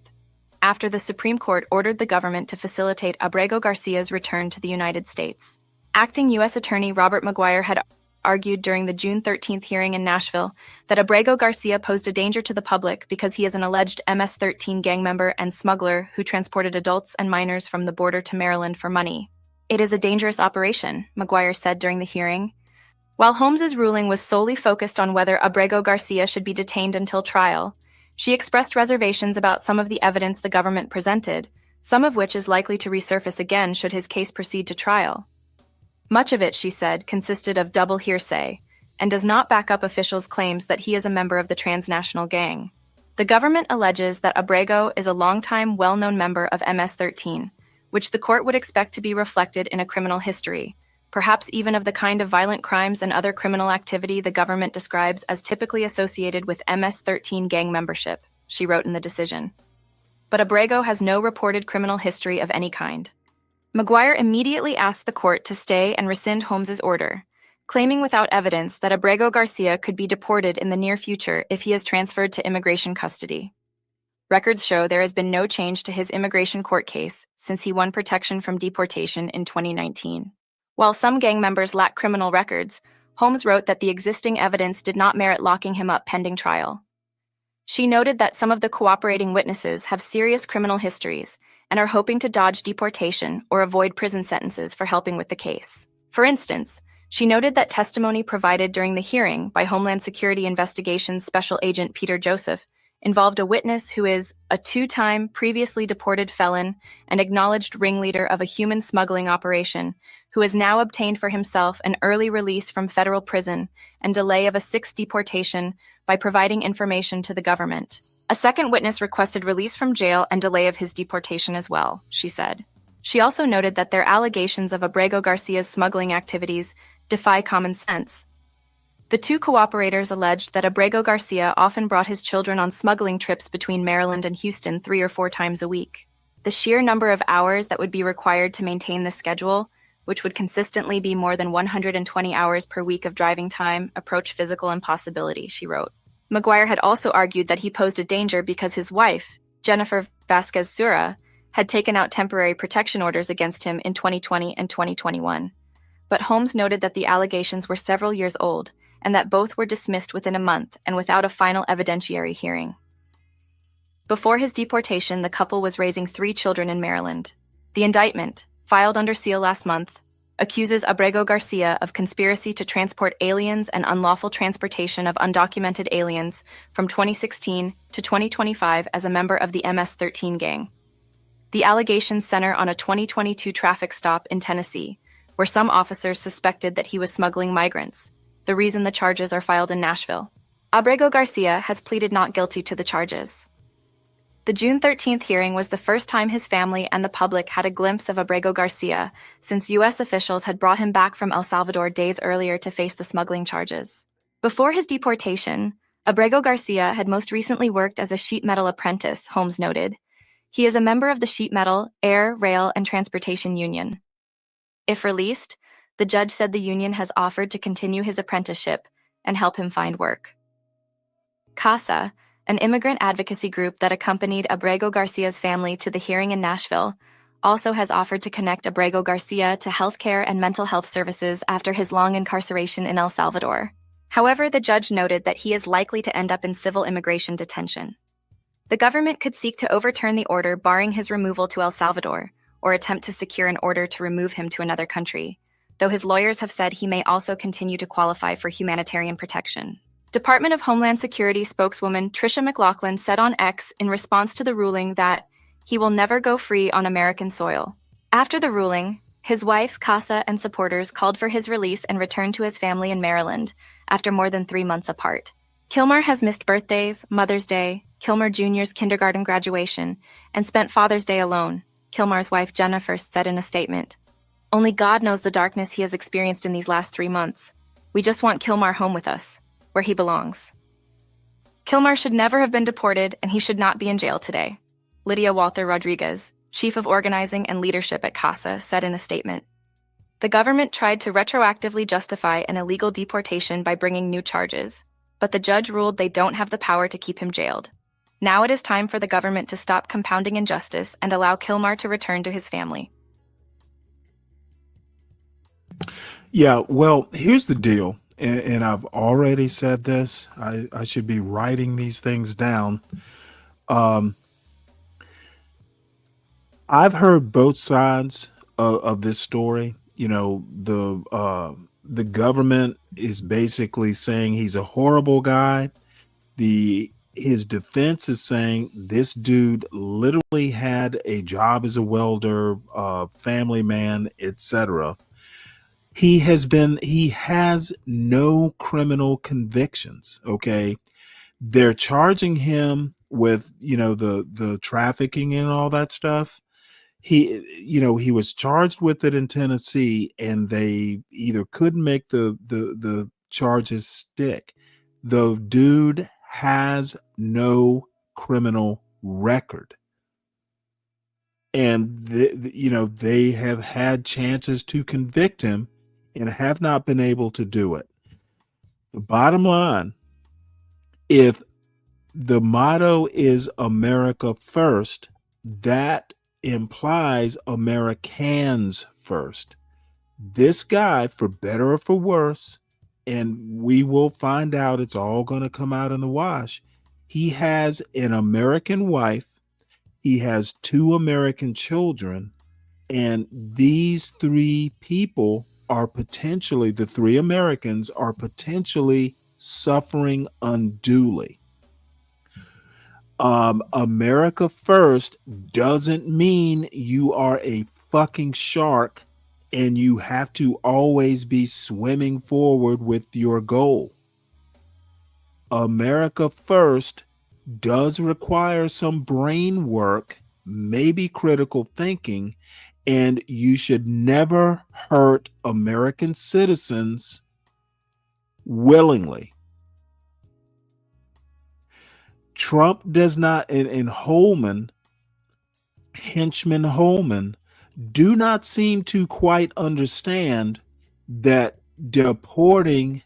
after the Supreme Court ordered the government to facilitate Abrego Garcia's return to the United States. Acting U.S. Attorney Robert McGuire had argued during the June 13th hearing in Nashville that Abrego Garcia posed a danger to the public because he is an alleged MS-13 gang member and smuggler who transported adults and minors from the border to Maryland for money. It is a dangerous operation, McGuire said during the hearing. While Holmes's ruling was solely focused on whether Abrego Garcia should be detained until trial, she expressed reservations about some of the evidence the government presented, some of which is likely to resurface again should his case proceed to trial. Much of it, she said, consisted of double hearsay, and does not back up officials' claims that he is a member of the transnational gang. The government alleges that Abrego is a longtime, well-known member of MS-13, which the court would expect to be reflected in a criminal history, perhaps even of the kind of violent crimes and other criminal activity the government describes as typically associated with MS-13 gang membership, she wrote in the decision. But Abrego has no reported criminal history of any kind. McGuire immediately asked the court to stay and rescind Holmes's order, claiming without evidence that Abrego Garcia could be deported in the near future if he is transferred to immigration custody. Records show there has been no change to his immigration court case since he won protection from deportation in 2019. While some gang members lack criminal records, Holmes wrote that the existing evidence did not merit locking him up pending trial. She noted that some of the cooperating witnesses have serious criminal histories and are hoping to dodge deportation or avoid prison sentences for helping with the case. For instance, she noted that testimony provided during the hearing by Homeland Security Investigations Special Agent Peter Joseph involved a witness who is a two-time previously deported felon and acknowledged ringleader of a human smuggling operation who has now obtained for himself an early release from federal prison and delay of a sixth deportation by providing information to the government. A second witness requested release from jail and delay of his deportation as well, she said. She also noted that their allegations of Abrego Garcia's smuggling activities defy common sense. The two cooperators alleged that Abrego Garcia often brought his children on smuggling trips between Maryland and Houston 3 or 4 times a week. The sheer number of hours that would be required to maintain this schedule, which would consistently be more than 120 hours per week of driving time, approached physical impossibility, she wrote. McGuire had also argued that he posed a danger because his wife, Jennifer Vasquez Sura, had taken out temporary protection orders against him in 2020 and 2021. But Holmes noted that the allegations were several years old and that both were dismissed within a month and without a final evidentiary hearing. Before his deportation, the couple was raising 3 children in Maryland. The indictment, filed under seal last month, accuses Abrego Garcia of conspiracy to transport aliens and unlawful transportation of undocumented aliens from 2016 to 2025 as a member of the MS-13 gang. The allegations center on a 2022 traffic stop in Tennessee, where some officers suspected that he was smuggling migrants, the reason the charges are filed in Nashville. Abrego Garcia has pleaded not guilty to the charges. The June 13th hearing was the first time his family and the public had a glimpse of Abrego Garcia since U.S. officials had brought him back from El Salvador days earlier to face the smuggling charges. Before his deportation, Abrego Garcia had most recently worked as a sheet metal apprentice, Holmes noted. He is a member of the Sheet Metal, Air, Rail, and Transportation Union. If released, the judge said the union has offered to continue his apprenticeship and help him find work. CASA, an immigrant advocacy group that accompanied Abrego Garcia's family to the hearing in Nashville, also has offered to connect Abrego Garcia to healthcare and mental health services after his long incarceration in El Salvador. However, the judge noted that he is likely to end up in civil immigration detention. The government could seek to overturn the order barring his removal to El Salvador, or attempt to secure an order to remove him to another country, though his lawyers have said he may also continue to qualify for humanitarian protection. Department of Homeland Security spokeswoman Tricia McLaughlin said on X in response to the ruling that he will never go free on American soil. After the ruling, his wife, Casa, and supporters called for his release and return to his family in Maryland after more than 3 months apart. Kilmar has missed birthdays, Mother's Day, Kilmar Jr.'s kindergarten graduation, and spent Father's Day alone, Kilmar's wife Jennifer said in a statement. Only God knows the darkness he has experienced in these last 3 months. We just want Kilmar home with us, where he belongs. Kilmar should never have been deported, and he should not be in jail today, Lydia Walther Rodriguez, chief of organizing and leadership at CASA, said in a statement. The government tried to retroactively justify an illegal deportation by bringing new charges, but the judge ruled they don't have the power to keep him jailed. Now it is time for the government to stop compounding injustice and allow Kilmar to return to his family. Yeah, well, here's the deal, and I've already said this. I should be writing these things down. I've heard both sides of this story. You know, the government is basically saying he's a horrible guy. His defense is saying this dude literally had a job as a welder, family man, etc. He has no criminal convictions. Okay. They're charging him with, the trafficking and all that stuff. he was charged with it in Tennessee, and they either couldn't make the charges stick. The dude has no criminal record, and they have had chances to convict him and have not been able to do it. The bottom line, if the motto is America first, that implies Americans first. This guy, for better or for worse, and we will find out, it's all going to come out in the wash. He has an American wife. He has 2 American children. And these 3 people are potentially, the 3 Americans are potentially suffering unduly. America first doesn't mean you are a fucking shark and you have to always be swimming forward with your goal. America first does require some brain work, maybe critical thinking, and you should never hurt American citizens willingly. Trump does not, and Holman, henchman Holman, do not seem to quite understand that deporting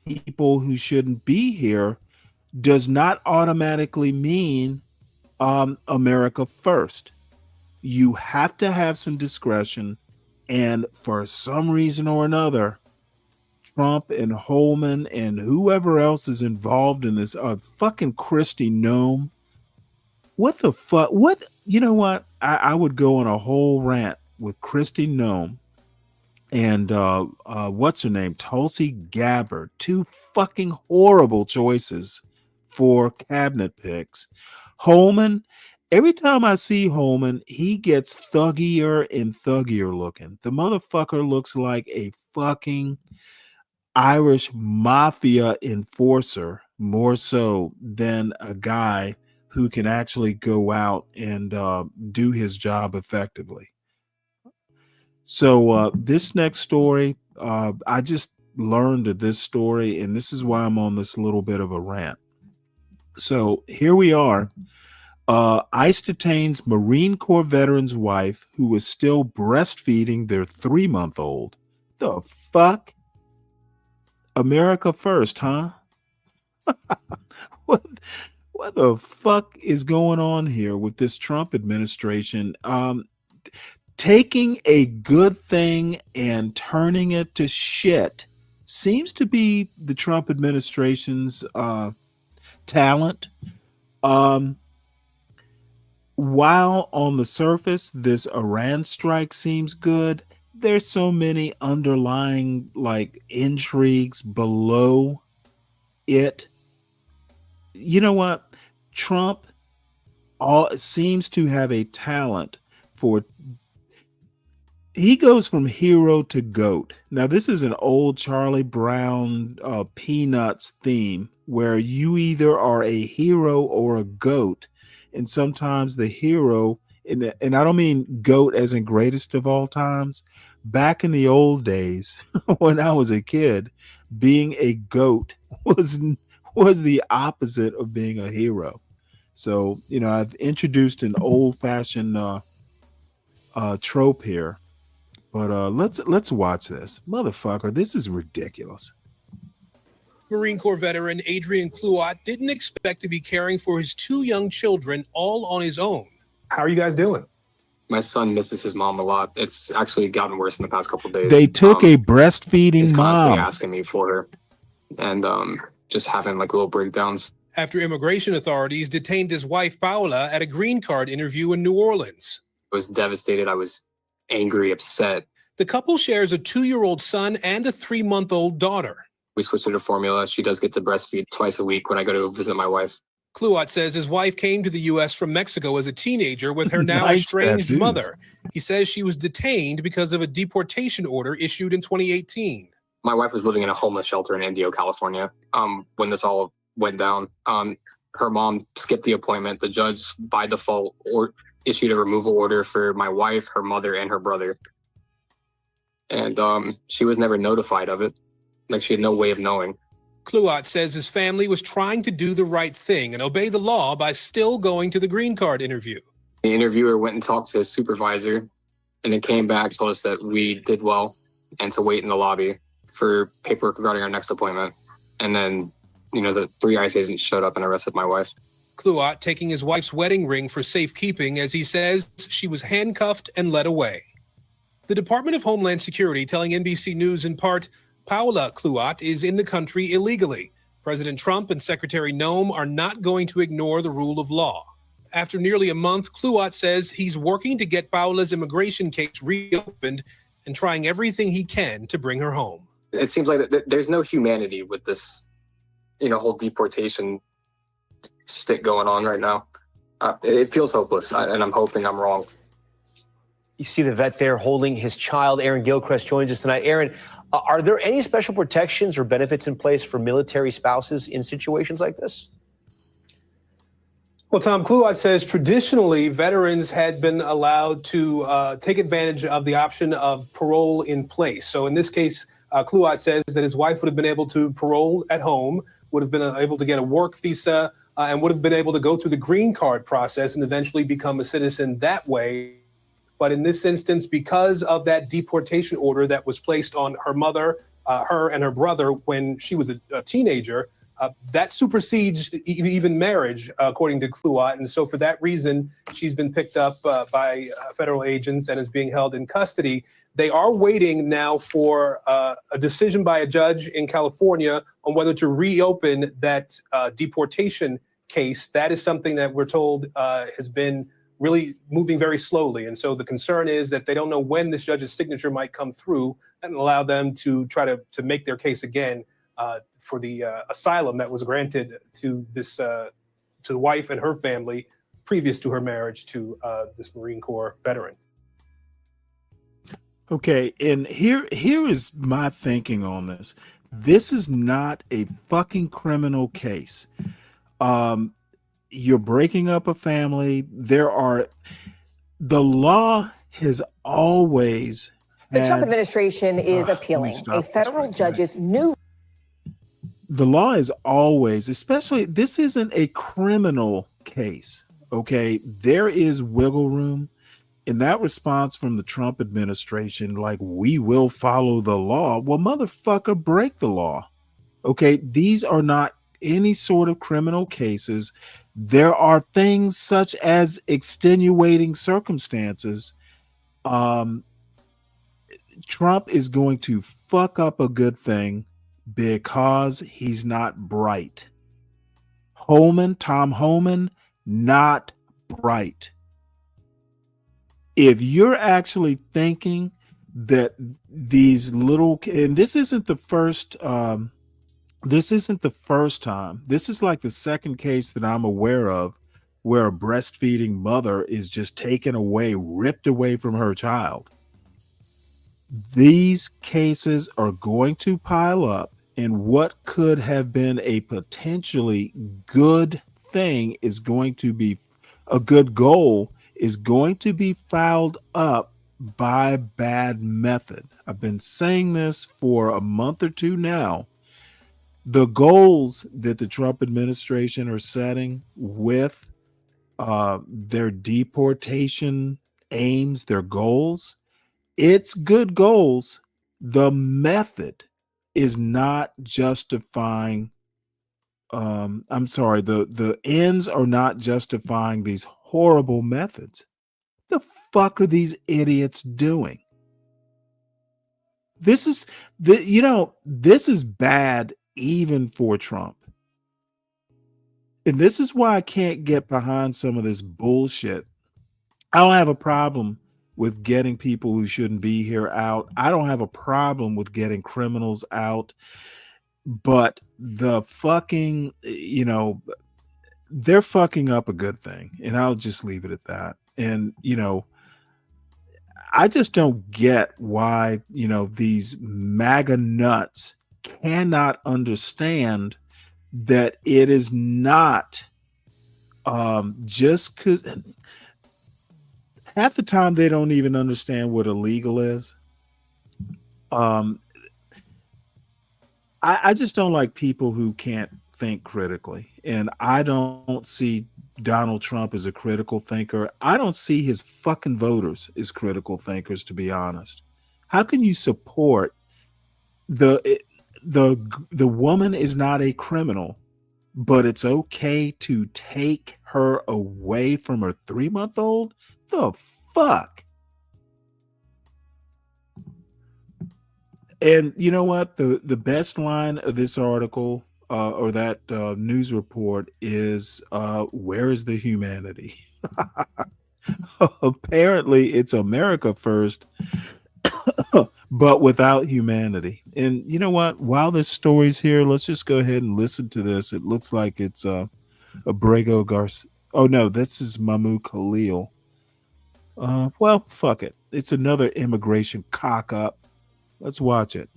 people who shouldn't be here does not automatically mean America first. You have to have some discretion, and for some reason or another, Trump and Holman and whoever else is involved in this, fucking Kristi Noem. What the fuck? What? You know what? I would go on a whole rant with Kristi Noem and what's her name? Tulsi Gabbard. 2 fucking horrible choices for cabinet picks. Holman, every time I see Holman, he gets thuggier and thuggier looking. The motherfucker looks like a fucking Irish mafia enforcer, more so than a guy who can actually go out and do his job effectively. So this next story, I just learned of this story, and this is why I'm on this little bit of a rant. So here we are. ICE detains Marine Corps veteran's wife who was still breastfeeding their 3-month-old. The fuck? America first, huh? What the fuck is going on here with this Trump administration? Taking a good thing and turning it to shit seems to be the Trump administration's talent. While on the surface, this Iran strike seems good, there's so many underlying intrigues below it. You know what? Trump seems to have a talent for, he goes from hero to goat. Now, this is an old Charlie Brown Peanuts theme where you either are a hero or a goat. And sometimes the hero, and I don't mean goat as in greatest of all times. Back in the old days, when I was a kid, being a goat was the opposite of being a hero. So, I've introduced an old-fashioned trope here. But let's watch this. Motherfucker, this is ridiculous. Marine Corps veteran Adrian Cluot didn't expect to be caring for his 2 young children all on his own. How are you guys doing? My son misses his mom a lot. It's actually gotten worse in the past couple of days. They took a breastfeeding he's constantly mom. asking me for her, and just having little breakdowns. After immigration authorities detained his wife Paola at a green card interview in New Orleans. I was devastated. I was angry, upset. The couple shares a 2-year-old son and a 3-month-old daughter. We switched to the formula. She does get to breastfeed twice a week when I go to visit my wife. Cluot says his wife came to the U.S. from Mexico as a teenager with her now Nice estranged tattoos. mother. He says she was detained because of a deportation order issued in 2018. My wife was living in a homeless shelter in Indio, California, when this all went down. Her mom skipped the appointment. The judge, by default, issued a removal order for my wife, her mother, and her brother. And she was never notified of it. Like, she had no way of knowing. Kluat says his family was trying to do the right thing and obey the law by still going to the green card interview. The interviewer went and talked to his supervisor and then came back, told us that we did well and to wait in the lobby for paperwork regarding our next appointment. And then, the 3 ICE agents showed up and arrested my wife. Kluat taking his wife's wedding ring for safekeeping as he says she was handcuffed and led away. The Department of Homeland Security telling NBC News in part, Paula Kluat is in the country illegally. President Trump and Secretary Noem are not going to ignore the rule of law. After nearly a month, Kluat says he's working to get Paula's immigration case reopened and trying everything he can to bring her home. It seems like there's no humanity with this, whole deportation stick going on right now. It feels hopeless, and I'm hoping I'm wrong. You see the vet there holding his child. Aaron Gilchrist joins us tonight. Aaron, are there any special protections or benefits in place for military spouses in situations like this? Well, Tom, Kluat says traditionally veterans had been allowed to take advantage of the option of parole in place. So in this case, Kluat says that his wife would have been able to parole at home, would have been able to get a work visa, and would have been able to go through the green card process and eventually become a citizen that way. But in this instance, because of that deportation order that was placed on her mother, her and her brother when she was a teenager, that supersedes even marriage, according to Kluat. And so for that reason, she's been picked up by federal agents and is being held in custody. They are waiting now for a decision by a judge in California on whether to reopen that deportation case. That is something that we're told has been really moving very slowly. And so the concern is that they don't know when this judge's signature might come through and allow them to try to make their case again for the asylum that was granted to this to the wife and her family previous to her marriage to this Marine Corps veteran. Okay, and here is my thinking on this. This is not a fucking criminal case. You're breaking up a family. The law has always The Trump administration is appealing a federal judge's new. The law is always, especially, this isn't a criminal case, okay? There is wiggle room in that response from the Trump administration, like, we will follow the law. Well, motherfucker, break the law, okay? These are not any sort of criminal cases. There are things such as extenuating circumstances. Trump is going to fuck up a good thing because he's not bright. Tom Homan, not bright. If you're actually thinking that these little, and this isn't the first time. This is like the second case that I'm aware of where a breastfeeding mother is just taken away, ripped away from her child. These cases are going to pile up, and what could have been a potentially good thing is going to be a good goal is going to be fouled up by bad method. I've been saying this for a month or two now. The goals that the Trump administration are setting with their deportation aims, their goals, it's good goals. The method is not justifying. The ends are not justifying these horrible methods. What the fuck are these idiots doing? This is bad even for Trump. And this is why I can't get behind some of this bullshit. I don't have a problem with getting people who shouldn't be here out. I don't have a problem with getting criminals out. But the fucking, they're fucking up a good thing. And I'll just leave it at that. And, I just don't get why, these MAGA nuts cannot understand that it is not just because half the time they don't even understand what illegal is. I just don't like people who can't think critically. And I don't see Donald Trump as a critical thinker. I don't see his fucking voters as critical thinkers, to be honest. How can you support the woman is not a criminal, but it's okay to take her away from her 3-month-old? The fuck? And you know what? The best line of this article or that news report is, where is the humanity? Apparently, it's America first, but without humanity. And you know what? While this story's here, let's just go ahead and listen to this. It looks like it's Abrego Garcia. Oh, no, this is Mahmoud Khalil. Well, fuck it. It's another immigration cock up. Let's watch it.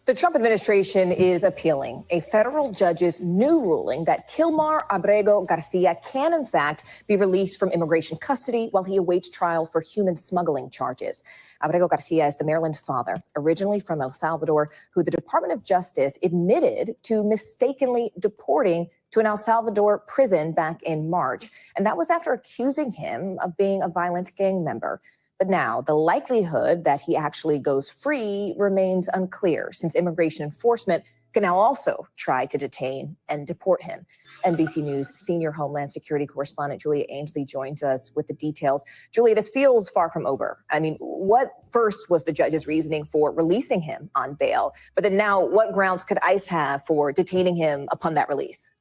The Trump administration is appealing a federal judge's new ruling that Kilmar Abrego Garcia can, in fact, be released from immigration custody while he awaits trial for human smuggling charges. Abrego Garcia is the Maryland father, originally from El Salvador, who the Department of Justice admitted to mistakenly deporting to an El Salvador prison back in March. And that was after accusing him of being a violent gang member. But now the likelihood that he actually goes free remains unclear, since immigration enforcement can now also try to detain and deport him. NBC News senior Homeland Security correspondent Julia Ainsley joins us with the details. Julia, this feels far from over. I mean, what first was the judge's reasoning for releasing him on bail? But then now, what grounds could ICE have for detaining him upon that release?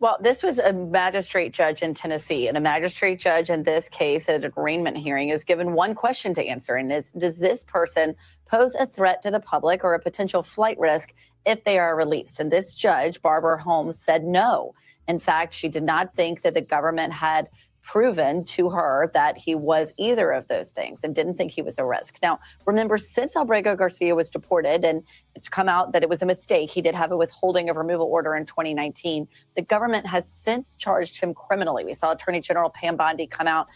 Well, this was a magistrate judge in Tennessee, and a magistrate judge in this case at an arraignment hearing is given one question to answer, and is, does this person pose a threat to the public or a potential flight risk if they are released? And this judge, Barbara Holmes, said no. In fact, she did not think that the government had proven to her that he was either of those things and didn't think he was a risk. Now, remember, since Abrego Garcia was deported and it's come out that it was a mistake, he did have a withholding of removal order in 2019, the government has since charged him criminally. We saw Attorney General Pam Bondi come out,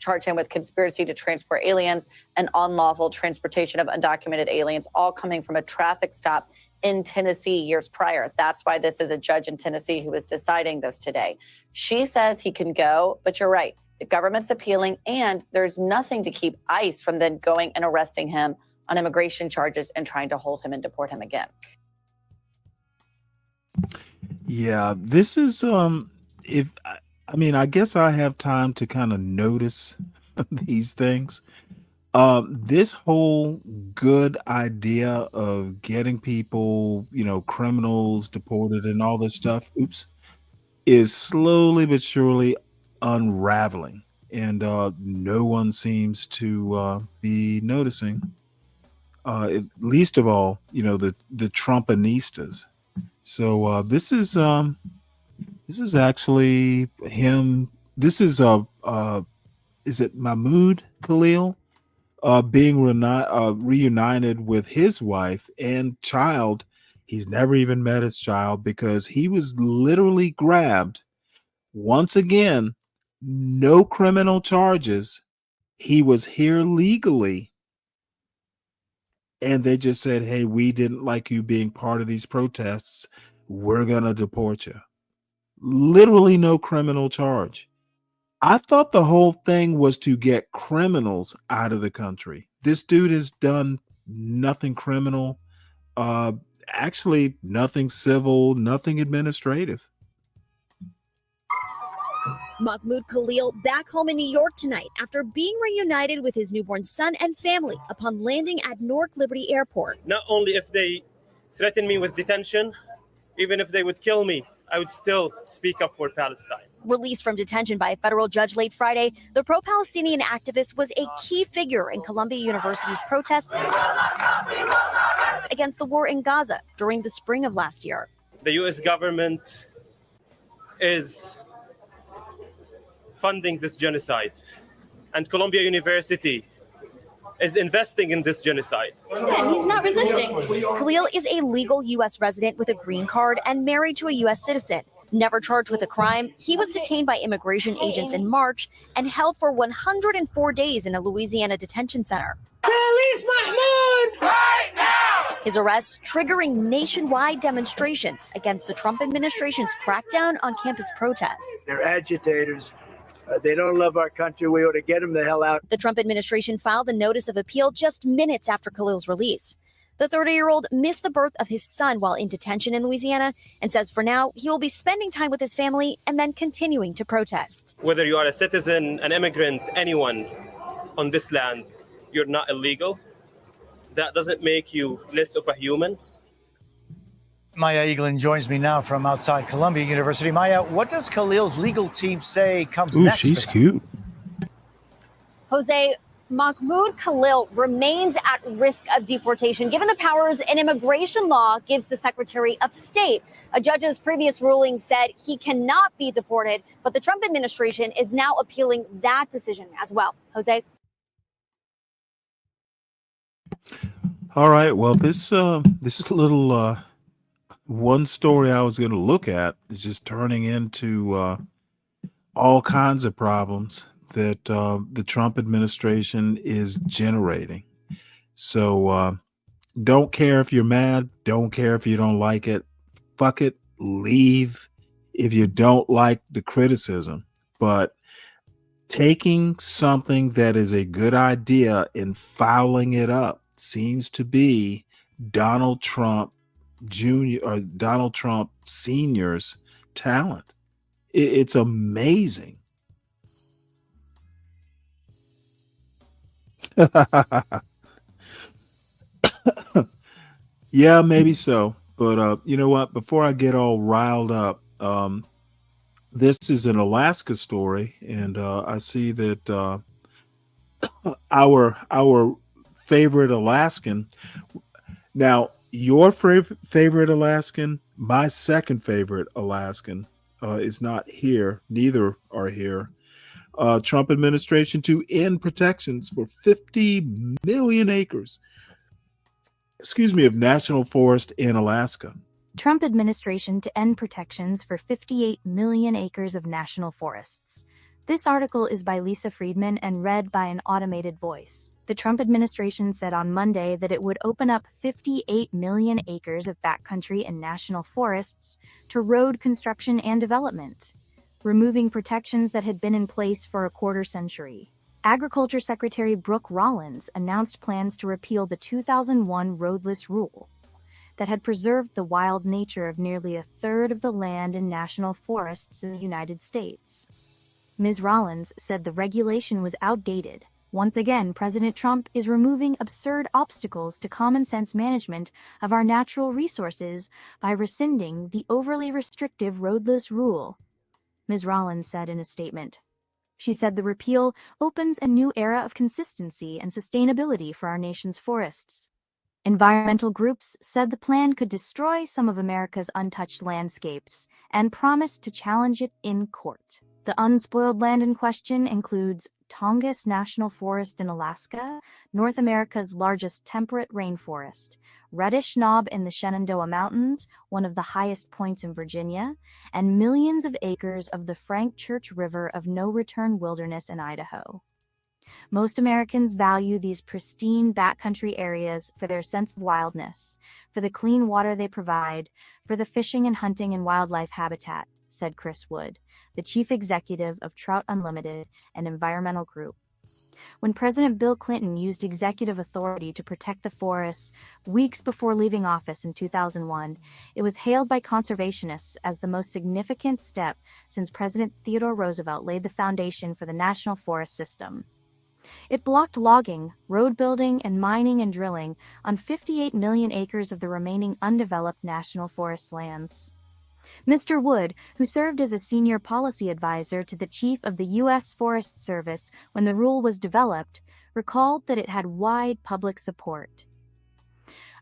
charge him with conspiracy to transport aliens and unlawful transportation of undocumented aliens, all coming from a traffic stop in Tennessee years prior. That's why this is a judge in Tennessee who is deciding this today. She says he can go, but you're right. The government's appealing, and there's nothing to keep ICE from then going and arresting him on immigration charges and trying to hold him and deport him again. Yeah, this is I guess I have time to kind of notice these things. This whole good idea of getting people, criminals deported and all this stuff, is slowly but surely unraveling. And no one seems to be noticing. Least of all, the Trumpanistas. So this is actually him. This is it Mahmoud Khalil? Being reunited with his wife and child. He's never even met his child because he was literally grabbed. Once again, no criminal charges. He was here legally. And they just said, hey, we didn't like you being part of these protests. We're going to deport you. Literally no criminal charge. I thought the whole thing was to get criminals out of the country. This dude has done nothing criminal, actually nothing civil, nothing administrative. Mahmoud Khalil back home in New York tonight after being reunited with his newborn son and family upon landing at Newark Liberty Airport. Not only if they threaten me with detention, even if they would kill me, I would still speak up for Palestine. Released from detention by a federal judge late Friday, the pro-Palestinian activist was a key figure in Columbia University's protest against the war in Gaza during the spring of last year. The U.S. government is funding this genocide, and Columbia University is investing in this genocide. Yeah, he's not resisting. Khalil is a legal U.S. resident with a green card and married to a U.S. citizen. Never charged with a crime, he was detained by immigration agents in March and held for 104 days in a Louisiana detention center. Release Mahmoud right now! His arrest triggering nationwide demonstrations against the Trump administration's crackdown on campus protests. They're agitators. They don't love our country. We ought to get them the hell out. The Trump administration filed a notice of appeal just minutes after Khalil's release. The 30-year-old missed the birth of his son while in detention in Louisiana and says for now he will be spending time with his family and then continuing to protest. Whether you are a citizen, an immigrant, anyone on this land, you're not illegal. That doesn't make you less of a human. Maya Eaglin joins me now from outside Columbia University. Maya, what does Khalil's legal team say comes Ooh, next? she's cute. Jose, Mahmoud Khalil remains at risk of deportation given the powers an immigration law gives the Secretary of State. A judge's previous ruling said he cannot be deported, but the Trump administration is now appealing that decision as well. Jose? All right. Well, this is a little one story I was going to look at is just turning into all kinds of problems that the Trump administration is generating. So don't care if you're mad. Don't care if you don't like it. Fuck it. Leave if you don't like the criticism. But taking something that is a good idea and fouling it up seems to be Donald Trump Jr. or Donald Trump Sr.'s talent. It's amazing. Yeah, maybe so. But you know what? Before I get all riled up, this is an Alaska story, and I see that our favorite Alaskan. Now, your favorite Alaskan, my second favorite Alaskan, is not here. Neither are here. Trump administration to end protections for 50 million acres, of national forest in Alaska. Trump administration to end protections for 58 million acres of national forests. This article is by Lisa Friedman and read by an automated voice. The Trump administration said on Monday that it would open up 58 million acres of backcountry and national forests to road construction and development, removing protections that had been in place for a quarter century. Agriculture Secretary Brooke Rollins announced plans to repeal the 2001 roadless rule that had preserved the wild nature of nearly a third of the land in national forests in the United States. Ms. Rollins said the regulation was outdated. Once again, President Trump is removing absurd obstacles to common sense management of our natural resources by rescinding the overly restrictive roadless rule, Ms. Rollins said in a statement. She said the repeal opens a new era of consistency and sustainability for our nation's forests. Environmental groups said the plan could destroy some of America's untouched landscapes and promised to challenge it in court. The unspoiled land in question includes Tongass National Forest in Alaska, North America's largest temperate rainforest, Reddish Knob in the Shenandoah Mountains, one of the highest points in Virginia, and millions of acres of the Frank Church River of no-return wilderness in Idaho. Most Americans value these pristine backcountry areas for their sense of wildness, for the clean water they provide, for the fishing and hunting and wildlife habitat, said Chris Wood, the chief executive of Trout Unlimited, an environmental group. When President Bill Clinton used executive authority to protect the forests weeks before leaving office in 2001, it was hailed by conservationists as the most significant step since President Theodore Roosevelt laid the foundation for the national forest system. It blocked logging, road building, and mining and drilling on 58 million acres of the remaining undeveloped national forest lands. Mr. Wood, who served as a senior policy advisor to the chief of the U.S. Forest Service when the rule was developed, recalled that it had wide public support.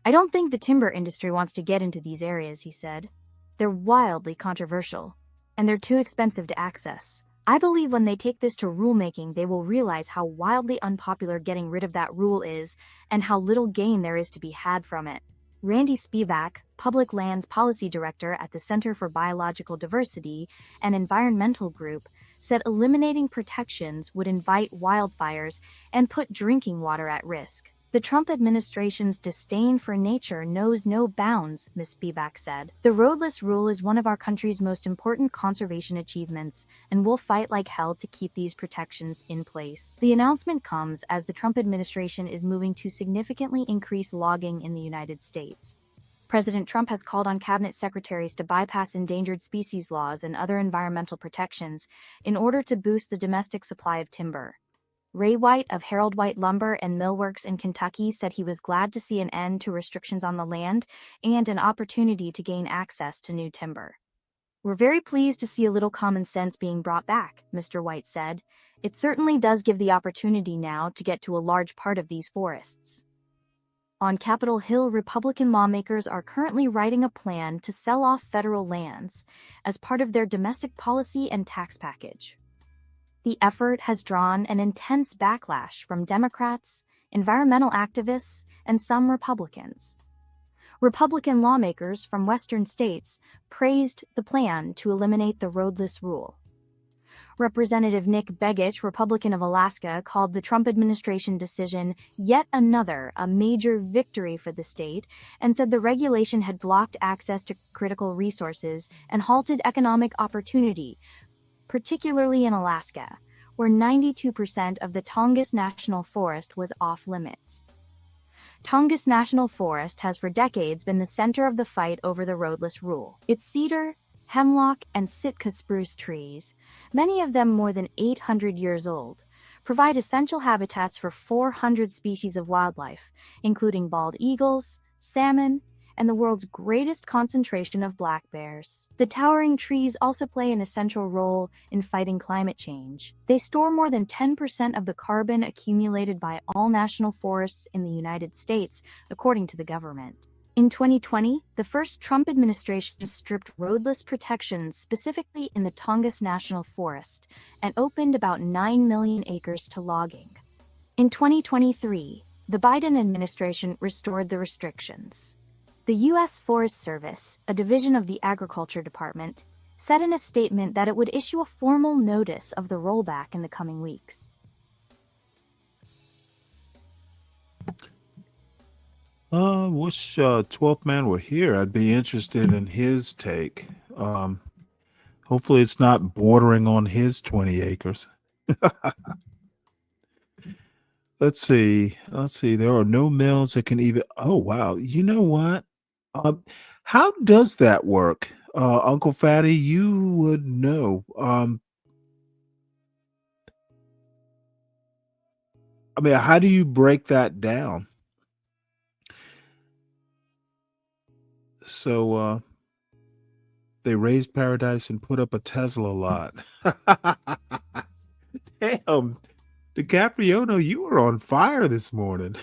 I don't think the timber industry wants to get into these areas, he said. They're wildly controversial, and they're too expensive to access. I believe when they take this to rulemaking, they will realize how wildly unpopular getting rid of that rule is and how little gain there is to be had from it. Randy Spivak, Public Lands Policy Director at the Center for Biological Diversity, an environmental group, said eliminating protections would invite wildfires and put drinking water at risk. The Trump administration's disdain for nature knows no bounds, Ms. Spivak said. The roadless rule is one of our country's most important conservation achievements, and we'll fight like hell to keep these protections in place. The announcement comes as the Trump administration is moving to significantly increase logging in the United States. President Trump has called on cabinet secretaries to bypass endangered species laws and other environmental protections in order to boost the domestic supply of timber. Ray White of Harold White Lumber and Millworks in Kentucky said he was glad to see an end to restrictions on the land and an opportunity to gain access to new timber. We're very pleased to see a little common sense being brought back, Mr. White said. It certainly does give the opportunity now to get to a large part of these forests. On Capitol Hill, Republican lawmakers are currently writing a plan to sell off federal lands as part of their domestic policy and tax package. The effort has drawn an intense backlash from Democrats, environmental activists, and some Republicans. Republican lawmakers from Western states praised the plan to eliminate the roadless rule. Representative Nick Begich, Republican of Alaska, called the Trump administration decision yet another a major victory for the state and said the regulation had blocked access to critical resources and halted economic opportunity, particularly in Alaska, where 92% of the Tongass National Forest was off-limits. Tongass National Forest has for decades been the center of the fight over the roadless rule. Its cedar, hemlock, and Sitka spruce trees, many of them more than 800 years old, provide essential habitats for 400 species of wildlife, including bald eagles, salmon, and the world's greatest concentration of black bears. The towering trees also play an essential role in fighting climate change. They store more than 10% of the carbon accumulated by all national forests in the United States, according to the government. In 2020, the first Trump administration stripped roadless protections specifically in the Tongass National Forest and opened about 9 million acres to logging. In 2023, the Biden administration restored the restrictions. The U.S. Forest Service, a division of the Agriculture Department, said in a statement that it would issue a formal notice of the rollback in the coming weeks. Wish 12th Man were here. I'd be interested in his take. Hopefully it's not bordering on his 20 acres. Let's see. There are no mills that can even. Oh, wow. You know what? How does that work? Uncle Fatty, you would know. I mean, how do you break that down? So they raised paradise and put up a Tesla lot. Damn, DiCaprio, you were on fire this morning.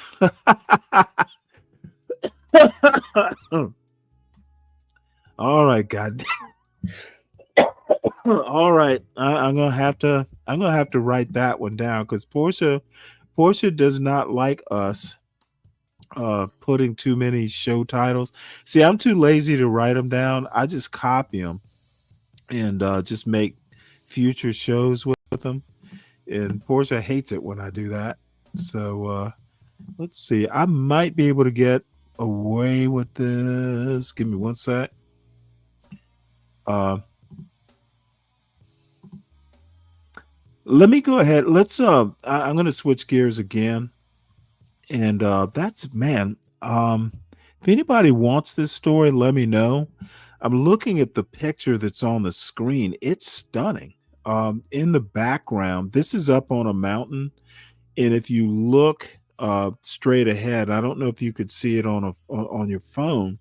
All right, God. All right, I'm gonna have to write that one down because Portia does not like us putting too many show titles. See, I'm too lazy to write them down. I just copy them and just make future shows with them. And Portia hates it when I do that. So let's see. I might be able to get away with this. Give me one sec. Let me go ahead. Let's I'm going to switch gears again. And that's, man, if anybody wants this story, let me know. I'm looking at the picture that's on the screen. It's stunning. In the background, this is up on a mountain. And if you look straight ahead, I don't know if you could see it on your phone,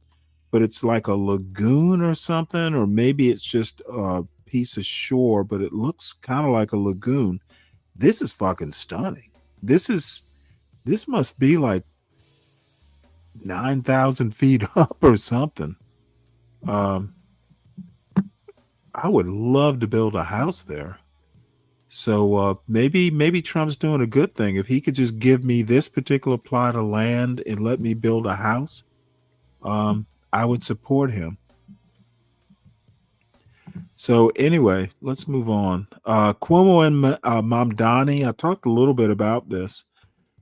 but it's like a lagoon or something, or maybe it's just a piece of shore, but it looks kind of like a lagoon. This is fucking stunning. This must be like 9,000 feet up or something. I would love to build a house there. So maybe Trump's doing a good thing. If he could just give me this particular plot of land and let me build a house, I would support him. So anyway, let's move on. Cuomo and Mamdani, I talked a little bit about this.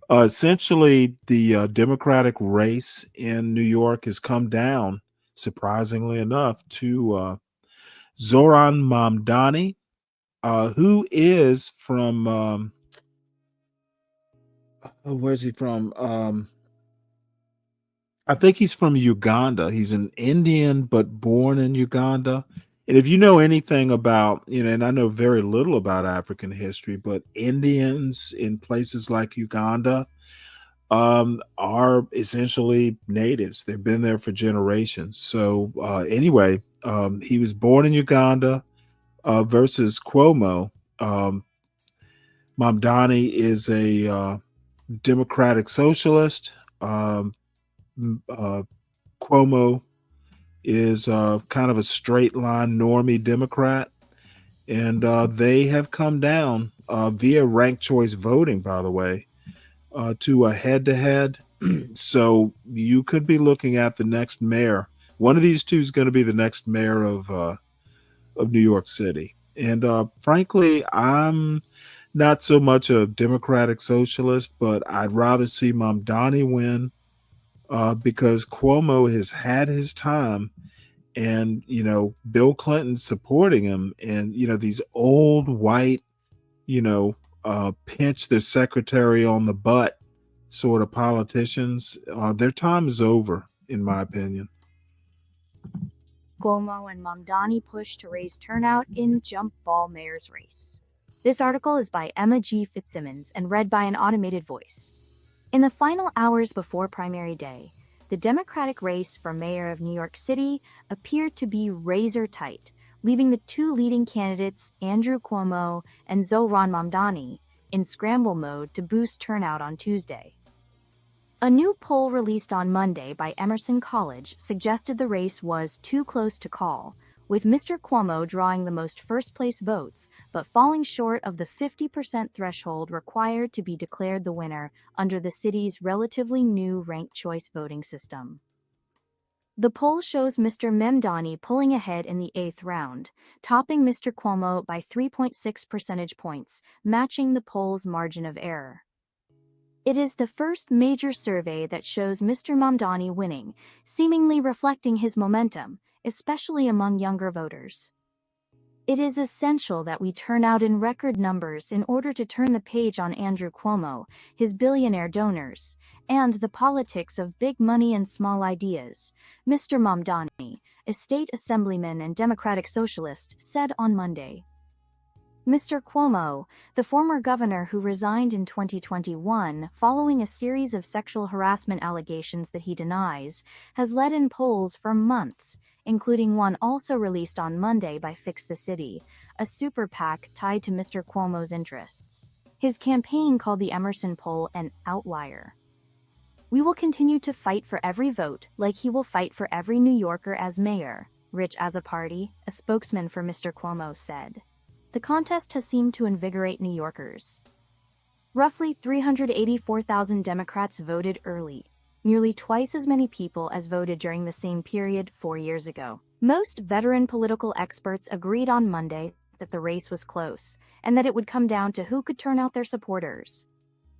Essentially, the Democratic race in New York has come down, surprisingly enough, to Zoran Mamdani, who is from, where's he from? I think he's from Uganda. He's an Indian, but born in Uganda. And if you know anything about, and I know very little about African history, but Indians in places like Uganda are essentially natives. They've been there for generations. So anyway, he was born in Uganda versus Cuomo. Mamdani is a democratic socialist. Cuomo is kind of a straight line normie Democrat. And they have come down via ranked choice voting, by the way, to a head to head. So you could be looking at the next mayor. One of these two is going to be the next mayor of New York City. And frankly, I'm not so much a democratic socialist, but I'd rather see Mamdani win because Cuomo has had his time. And, Bill Clinton supporting him, and, these old white, pinch their secretary on the butt sort of politicians, their time is over, in my opinion. Cuomo and Mamdani push to raise turnout in jump ball mayor's race. This article is by Emma G. Fitzsimmons and read by an automated voice. In the final hours before primary day, the Democratic race for mayor of New York City appeared to be razor tight, leaving the two leading candidates, Andrew Cuomo and Zoran Mamdani, in scramble mode to boost turnout on Tuesday. A new poll released on Monday by Emerson College suggested the race was too close to call, with Mr. Cuomo drawing the most first-place votes, but falling short of the 50% threshold required to be declared the winner under the city's relatively new ranked choice voting system. The poll shows Mr. Mamdani pulling ahead in the 8th round, topping Mr. Cuomo by 3.6 percentage points, matching the poll's margin of error. It is the first major survey that shows Mr. Mamdani winning, seemingly reflecting his momentum, especially among younger voters. It is essential that we turn out in record numbers in order to turn the page on Andrew Cuomo, his billionaire donors, and the politics of big money and small ideas, Mr. Mamdani, a state assemblyman and Democratic socialist, said on Monday. Mr. Cuomo, the former governor who resigned in 2021 following a series of sexual harassment allegations that he denies, has led in polls for months, including one also released on Monday by Fix the City, a super PAC tied to Mr. Cuomo's interests. His campaign called the Emerson poll an outlier. We will continue to fight for every vote, like he will fight for every New Yorker as mayor, Rich Azzopardi, a spokesman for Mr. Cuomo, said. The contest has seemed to invigorate New Yorkers. Roughly 384,000 Democrats voted early, nearly twice as many people as voted during the same period 4 years ago. Most veteran political experts agreed on Monday that the race was close, and that it would come down to who could turn out their supporters.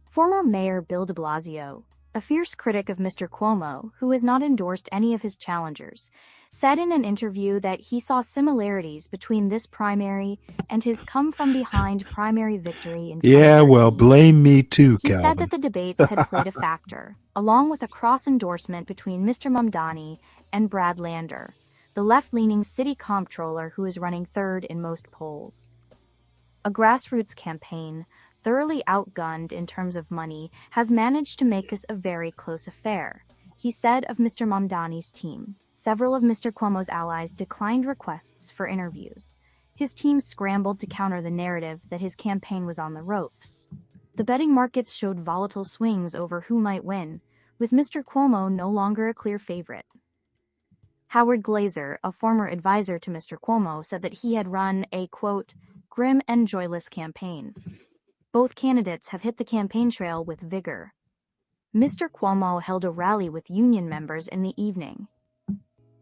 Former Mayor Bill de Blasio, a fierce critic of Mr. Cuomo, who has not endorsed any of his challengers, said in an interview that he saw similarities between this primary and his come-from-behind primary victory in 2013. Yeah, well, blame me too, He Calvin. said that the debates had played a factor, along with a cross-endorsement between Mr. Mamdani and Brad Lander, the left-leaning city comptroller who is running third in most polls. A grassroots campaign, thoroughly outgunned in terms of money, has managed to make this a very close affair, he said of Mr. Mamdani's team. Several of Mr. Cuomo's allies declined requests for interviews. His team scrambled to counter the narrative that his campaign was on the ropes. The betting markets showed volatile swings over who might win, with Mr. Cuomo no longer a clear favorite. Howard Glazer, a former advisor to Mr. Cuomo, said that he had run a, quote, grim and joyless campaign. Both candidates have hit the campaign trail with vigor. Mr. Cuomo held a rally with union members in the evening.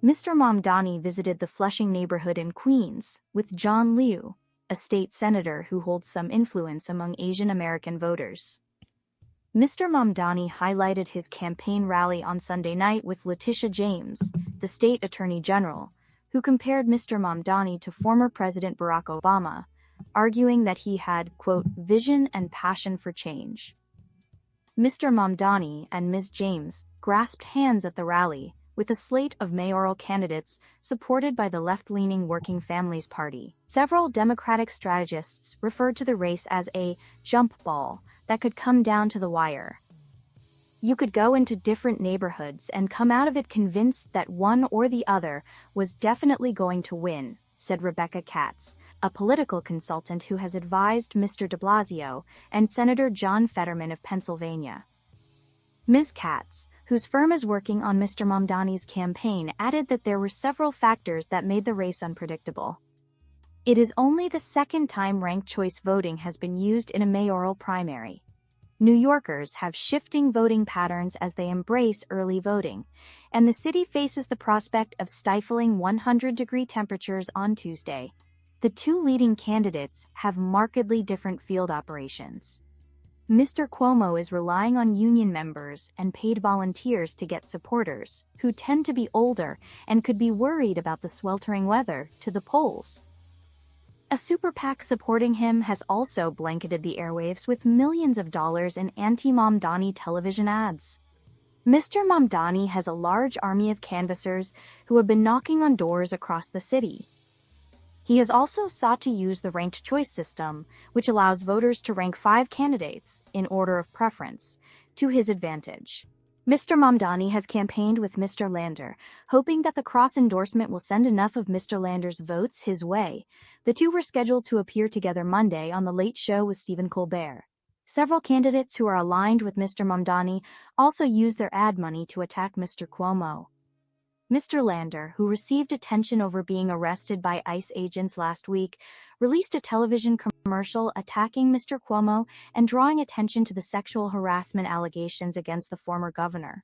Mr. Mamdani visited the Flushing neighborhood in Queens with John Liu, a state senator who holds some influence among Asian American voters. Mr. Mamdani highlighted his campaign rally on Sunday night with Letitia James, the state attorney general, who compared Mr. Mamdani to former President Barack Obama, arguing that he had, quote, vision and passion for change. Mr. Mamdani and Ms. James grasped hands at the rally, with a slate of mayoral candidates supported by the left-leaning Working Families Party. Several Democratic strategists referred to the race as a jump ball that could come down to the wire. You could go into different neighborhoods and come out of it convinced that one or the other was definitely going to win, said Rebecca Katz, a political consultant who has advised Mr. de Blasio and Senator John Fetterman of Pennsylvania. Ms. Katz, whose firm is working on Mr. Mamdani's campaign, added that there were several factors that made the race unpredictable. It is only the second time ranked choice voting has been used in a mayoral primary. New Yorkers have shifting voting patterns as they embrace early voting, and the city faces the prospect of stifling 100-degree temperatures on Tuesday. The two leading candidates have markedly different field operations. Mr. Cuomo is relying on union members and paid volunteers to get supporters, who tend to be older and could be worried about the sweltering weather, to the polls. A super PAC supporting him has also blanketed the airwaves with millions of dollars in anti-Mamdani television ads. Mr. Mamdani has a large army of canvassers who have been knocking on doors across the city. He has also sought to use the ranked choice system, which allows voters to rank 5 candidates, in order of preference, to his advantage. Mr. Mamdani has campaigned with Mr. Lander, hoping that the cross endorsement will send enough of Mr. Lander's votes his way. The two were scheduled to appear together Monday on The Late Show with Stephen Colbert. Several candidates who are aligned with Mr. Mamdani also use their ad money to attack Mr. Cuomo. Mr. Lander, who received attention over being arrested by ICE agents last week, released a television commercial attacking Mr. Cuomo and drawing attention to the sexual harassment allegations against the former governor.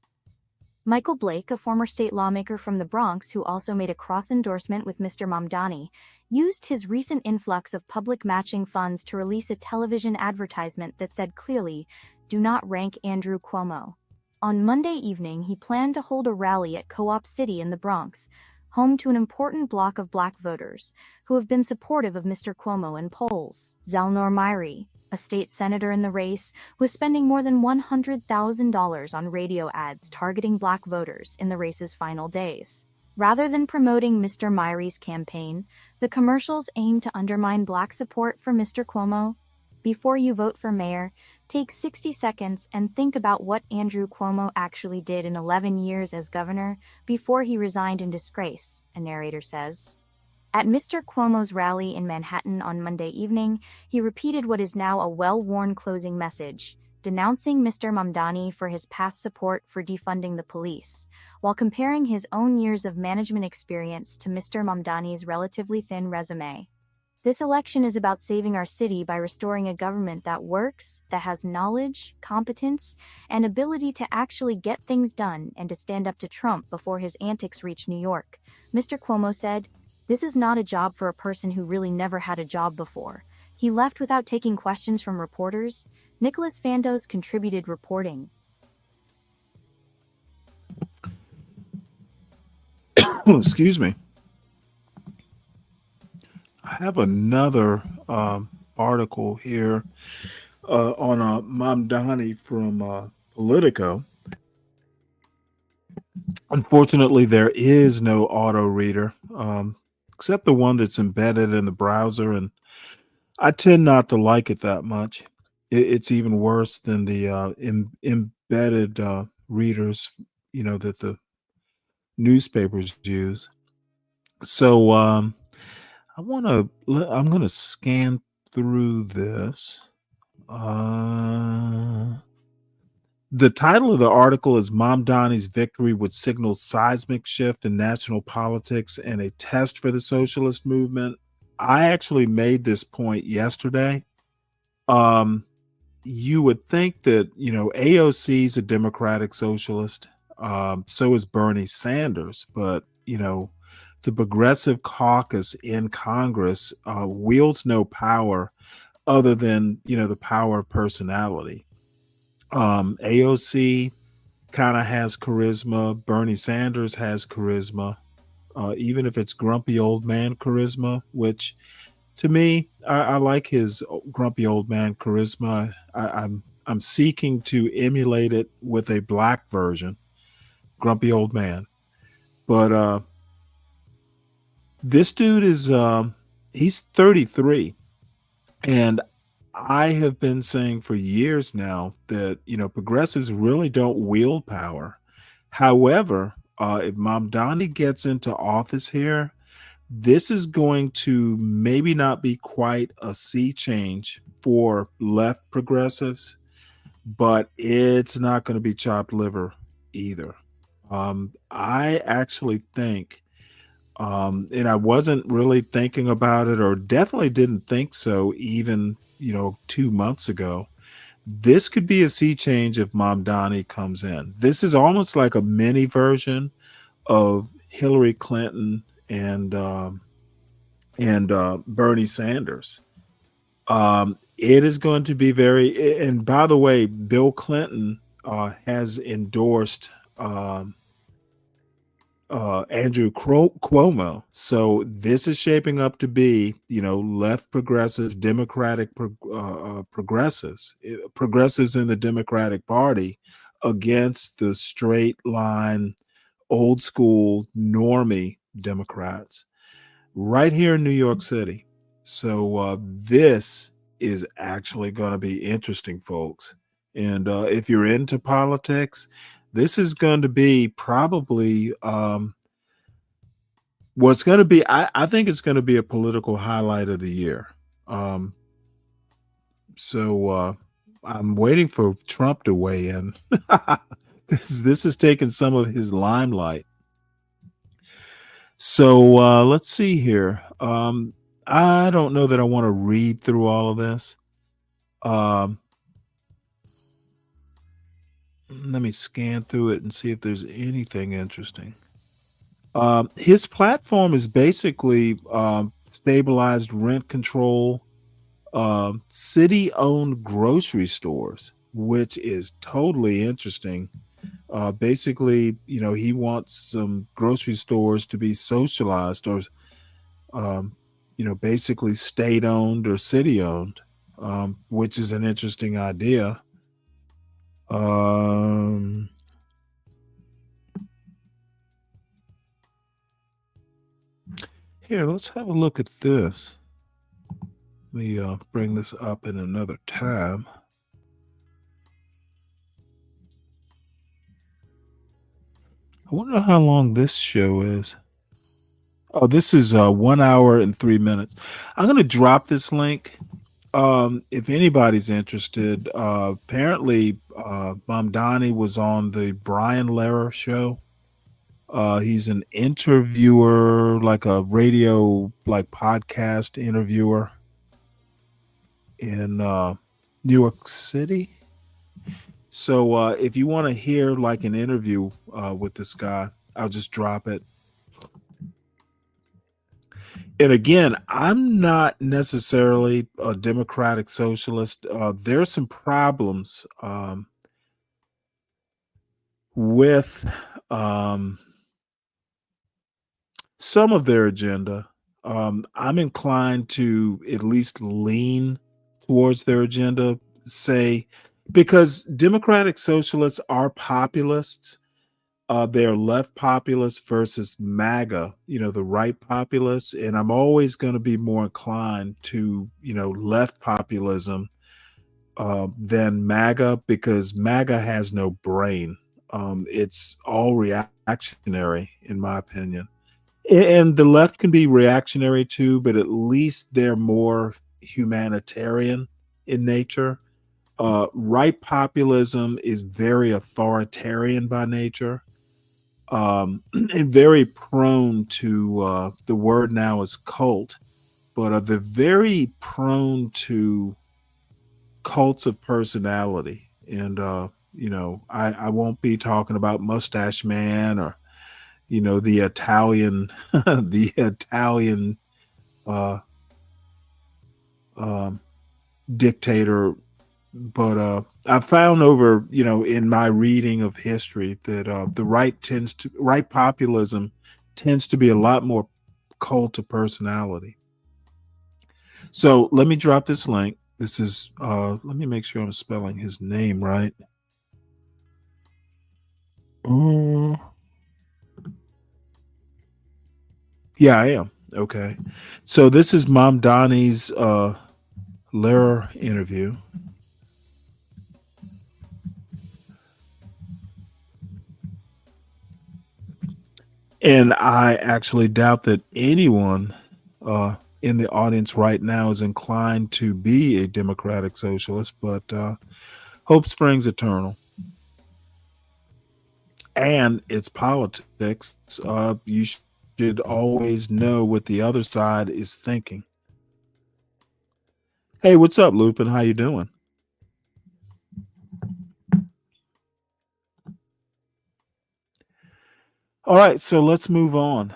Michael Blake, a former state lawmaker from the Bronx who also made a cross-endorsement with Mr. Mamdani, used his recent influx of public matching funds to release a television advertisement that said clearly, "Do not rank Andrew Cuomo." On Monday evening, he planned to hold a rally at Co-op City in the Bronx, home to an important block of black voters who have been supportive of Mr. Cuomo in polls. Zalnor Myrie, a state senator in the race, was spending more than $100,000 on radio ads targeting black voters in the race's final days. Rather than promoting Mr. Myrie's campaign, the commercials aim to undermine black support for Mr. Cuomo. Before you vote for mayor, take 60 seconds and think about what Andrew Cuomo actually did in 11 years as governor before he resigned in disgrace, a narrator says. At Mr. Cuomo's rally in Manhattan on Monday evening, he repeated what is now a well-worn closing message, denouncing Mr. Mamdani for his past support for defunding the police, while comparing his own years of management experience to Mr. Mamdani's relatively thin resume. This election is about saving our city by restoring a government that works, that has knowledge, competence, and ability to actually get things done and to stand up to Trump before his antics reach New York. Mr. Cuomo said, "This is not a job for a person who really never had a job before." He left without taking questions from reporters. Nicholas Fandos contributed reporting. Excuse me. I have another article here on Mamdani from Politico. Unfortunately, there is no auto reader except the one that's embedded in the browser, and I tend not to like it that much. It's even worse than the embedded readers, that the newspapers use. So I'm going to scan through this. The title of the article is Mamdani's Victory Would Signal Seismic Shift in National Politics and a Test for the Socialist Movement. I actually made this point yesterday. you would think that, AOC is a Democratic socialist. So is Bernie Sanders. But, the Progressive Caucus in Congress wields no power other than, the power of personality. AOC kind of has charisma. Bernie Sanders has charisma, even if it's grumpy old man charisma, which to me, I like his grumpy old man charisma. I'm seeking to emulate it with a black version, grumpy old man. But this dude is he's 33, and I have been saying for years now that progressives really don't wield power. However, if Mamdani gets into office here, this is going to maybe not be quite a sea change for left progressives, but it's not going to be chopped liver either. I actually think, and I wasn't really thinking about it, or definitely didn't think so even 2 months ago. This could be a sea change if Mamdani comes in. This is almost like a mini version of Hillary Clinton and Bernie Sanders. It is going to be and by the way, Bill Clinton has endorsed Andrew Cuomo. So this is shaping up to be, left progressives, Democratic progressives in the Democratic Party against the straight line, old school, normie Democrats right here in New York City. So this is actually going to be interesting, folks. And if you're into politics, this is going to be probably what's going to be. I think it's going to be a political highlight of the year. So I'm waiting for Trump to weigh in. This is taking some of his limelight. So let's see here. I don't know that I want to read through all of this. Let me scan through it and see if there's anything interesting. His platform is basically stabilized rent control, city-owned grocery stores, which is totally interesting. Basically, he wants some grocery stores to be socialized or, basically state-owned or city-owned, which is an interesting idea. Here, let's have a look at this. Let me bring this up in another tab. I wonder how long this show is. Oh, this is 1 hour and 3 minutes. I'm going to drop this link. If anybody's interested, apparently Mamdani was on the Brian Lehrer show. He's an interviewer, like a radio, like podcast interviewer in New York City. So if you want to hear like an interview with this guy, I'll just drop it. And again, I'm not necessarily a democratic socialist. There are some problems with some of their agenda. I'm inclined to at least lean towards their agenda, say, because democratic socialists are populists. They're left populists versus MAGA, the right populists. And I'm always going to be more inclined to, left populism than MAGA, because MAGA has no brain. It's all reactionary, in my opinion. And the left can be reactionary too, but at least they're more humanitarian in nature. Right populism is very authoritarian by nature. And very prone to the word now is cult, but they're very prone to cults of personality. And, I won't be talking about Mustache Man or, the Italian, the Italian uh, um, dictator. But I've found over, in my reading of history that the right populism tends to be a lot more cult of personality. So let me drop this link. This is, let me make sure I'm spelling his name right. Yeah, I am. Okay. So this is Mom Donnie's Lehrer interview. And I actually doubt that anyone in the audience right now is inclined to be a democratic socialist, but hope springs eternal. And it's politics. You should always know what the other side is thinking. Hey, what's up, Lupin? How you doing? All right, so let's move on.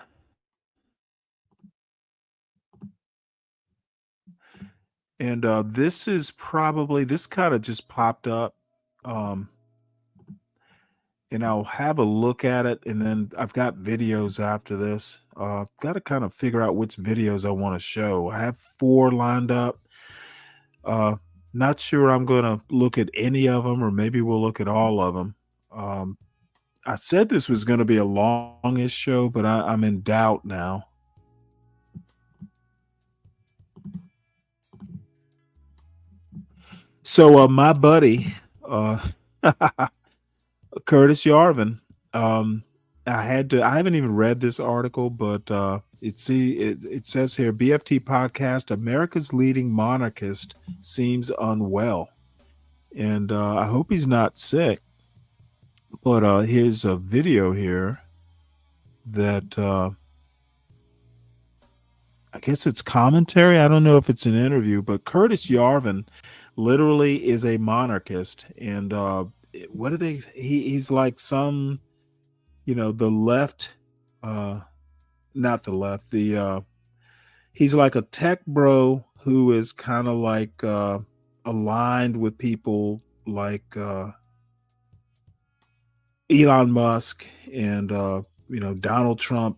And this kind of just popped up. And I'll have a look at it, and then I've got videos after this. Got to kind of figure out which videos I want to show. I have 4 lined up. Not sure I'm going to look at any of them, or maybe we'll look at all of them. I said this was going to be a longish show, but I'm in doubt now. So my buddy, Curtis Yarvin, I haven't even read this article, but it says here, BFT podcast, America's leading monarchist seems unwell. And I hope he's not sick. But here's a video here that I guess it's commentary. I don't know if it's an interview, but Curtis Yarvin literally is a monarchist. And what are they? He's like some, the left, not the left, he's like a tech bro who is kind of like aligned with people like Elon Musk and Donald Trump,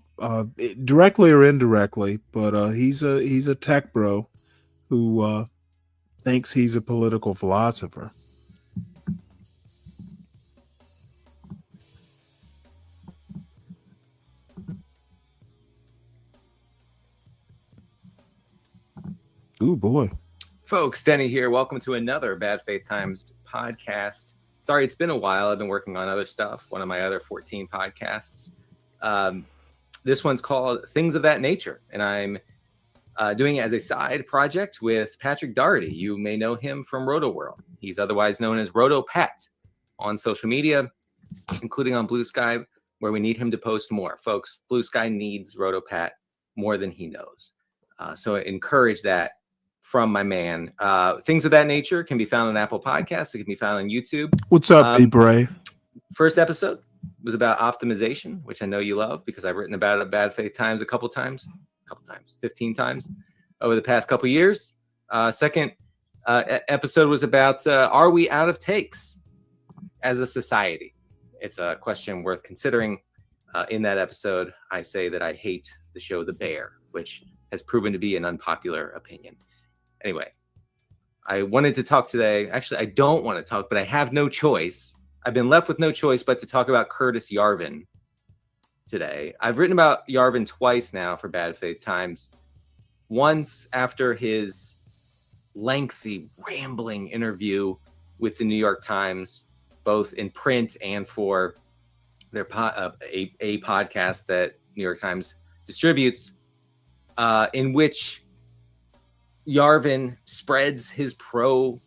directly or indirectly, but he's a tech bro who thinks he's a political philosopher. Ooh, boy. Folks, Denny here. Welcome to another Bad Faith Times podcast. Sorry, it's been a while. I've been working on other stuff, one of my other 14 podcasts. This one's called Things of That Nature, and I'm doing it as a side project with Patrick Doherty. You may know him from Roto World. He's otherwise known as Roto Pat on social media, including on Blue Sky, where we need him to post more. Folks, Blue Sky needs Roto Pat more than he knows. So I encourage that from my man. Things of That Nature can be found on Apple Podcasts. It can be found on YouTube. What's up, Be Brave? First episode was about optimization, which I know you love because I've written about it at Bad Faith Times 15 times over the past couple years. Second episode was about are we out of takes as a society? It's a question worth considering. In that episode, I say that I hate the show The Bear, which has proven to be an unpopular opinion. Anyway, I wanted to talk today. Actually, I don't want to talk, but I have no choice. I've been left with no choice but to talk about Curtis Yarvin today. I've written about Yarvin twice now for Bad Faith Times. Once after his lengthy, rambling interview with the New York Times, both in print and for their a podcast that New York Times distributes, in which Yarvin spreads his pro-monarchy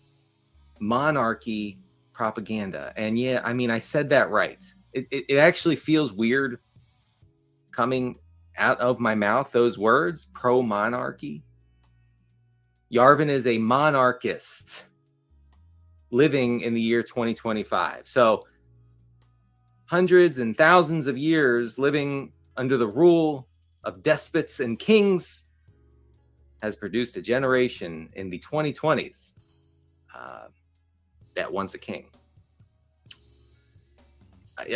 propaganda. And yeah, I mean, I said that right. It actually feels weird coming out of my mouth, those words, pro-monarchy. Yarvin is a monarchist. living in the year 2025. So hundreds and thousands of years living under the rule of despots and kings has produced a generation in the 2020s that wants a king.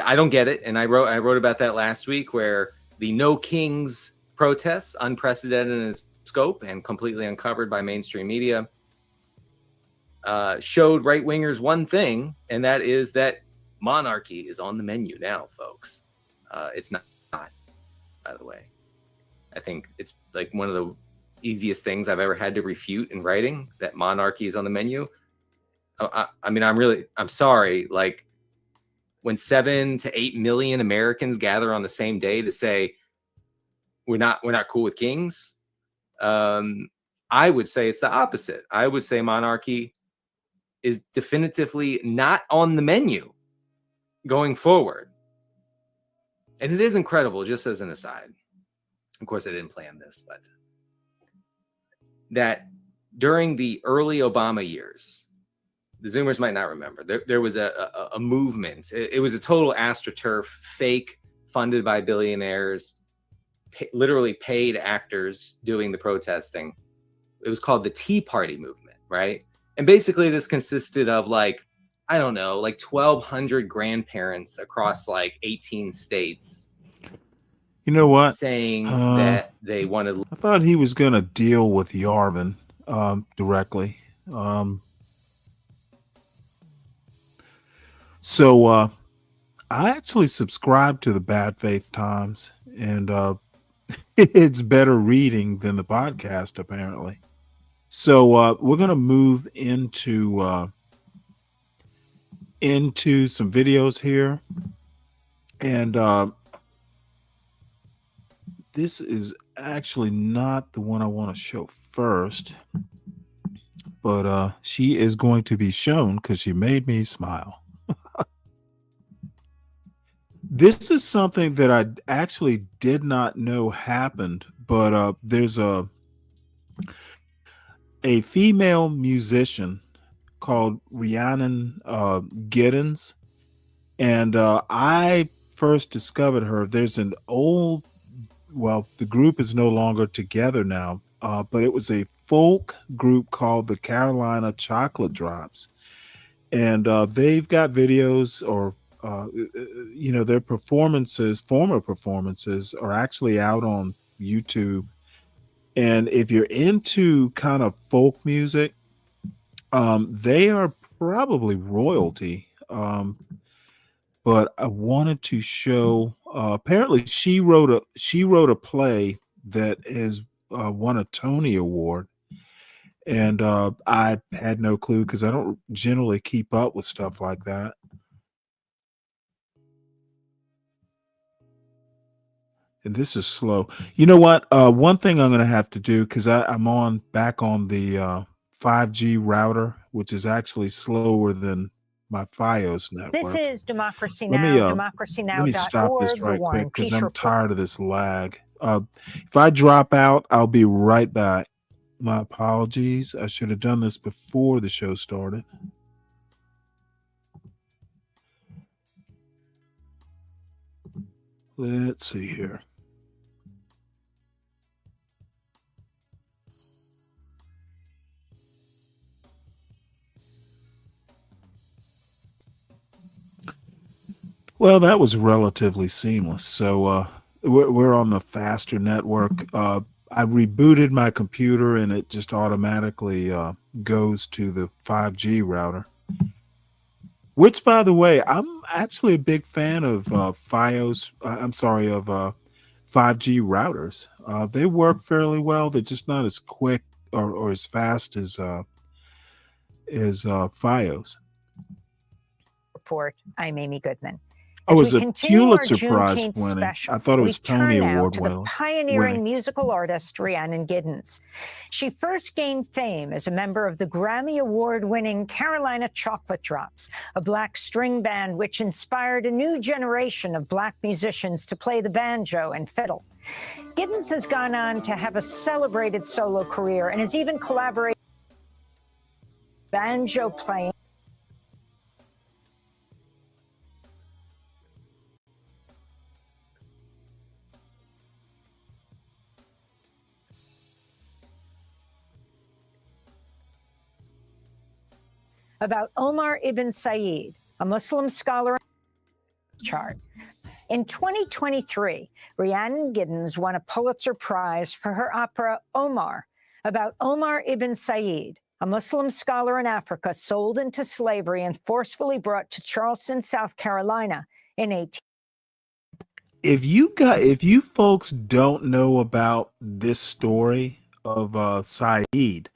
I don't get it, and I wrote about that last week, where the No Kings protests, unprecedented in its scope and completely uncovered by mainstream media, showed right-wingers one thing, and that is that monarchy is on the menu now, folks. It's not, by the way. I think it's like one of the easiest things I've ever had to refute in writing, that monarchy is on the menu. I mean, I'm sorry. Like, when 7 to 8 million Americans gather on the same day to say we're not cool with kings, I would say it's the opposite. I would say monarchy is definitively not on the menu going forward. And it is incredible, just as an aside. Of course, I didn't plan this, but that during the early Obama years, the Zoomers might not remember, there was a movement. It was a total AstroTurf, fake, funded by billionaires, literally paid actors doing the protesting. It was called the Tea Party movement, right? And basically this consisted of like 1,200 grandparents across like 18 states. You know what? Saying that they wanted. I thought he was going to deal with Yarvin directly. So I actually subscribe to the Bad Faith Times, and it's better reading than the podcast, apparently. So we're going to move into some videos here, and this is actually not the one I want to show first, but she is going to be shown because she made me smile. This is something that I actually did not know happened, but there's a female musician called Rhiannon Giddens, and I first discovered her. There's an old, well, the group is no longer together now, but it was a folk group called the Carolina Chocolate Drops, and they've got videos, or their former performances are actually out on YouTube. And if you're into kind of folk music, they are probably royalty. But I wanted to show. Apparently, she wrote a play that has won a Tony Award, and I had no clue because I don't generally keep up with stuff like that. And this is slow. You know what? One thing I'm going to have to do, because I'm back on the 5G router, which is actually slower than my FiOS network. This is Democracy Now!, democracynow.org. Let me stop this right quick because I'm tired of this lag. If I drop out, I'll be right back. My apologies. I should have done this before the show started. Let's see here. Well, that was relatively seamless. So we're on the faster network. I rebooted my computer and it just automatically goes to the 5G router. Which, by the way, I'm actually a big fan of 5G routers. They work fairly well. They're just not as quick or as fast as FiOS. Report. I'm Amy Goodman. Oh, it was a Pulitzer Prize winning. I thought it was Tony Award winning. Pioneering musical artist Rhiannon Giddens. She first gained fame as a member of the Grammy Award-winning Carolina Chocolate Drops, a Black string band which inspired a new generation of Black musicians to play the banjo and fiddle. Giddens has gone on to have a celebrated solo career and has even collaborated with banjo playing. about Omar ibn Said, a Muslim scholar chart. In 2023, Rhiannon Giddens won a Pulitzer Prize for her opera Omar, about Omar ibn Said, a Muslim scholar in Africa sold into slavery and forcefully brought to Charleston, South Carolina in 18. If you folks don't know about this story of Said,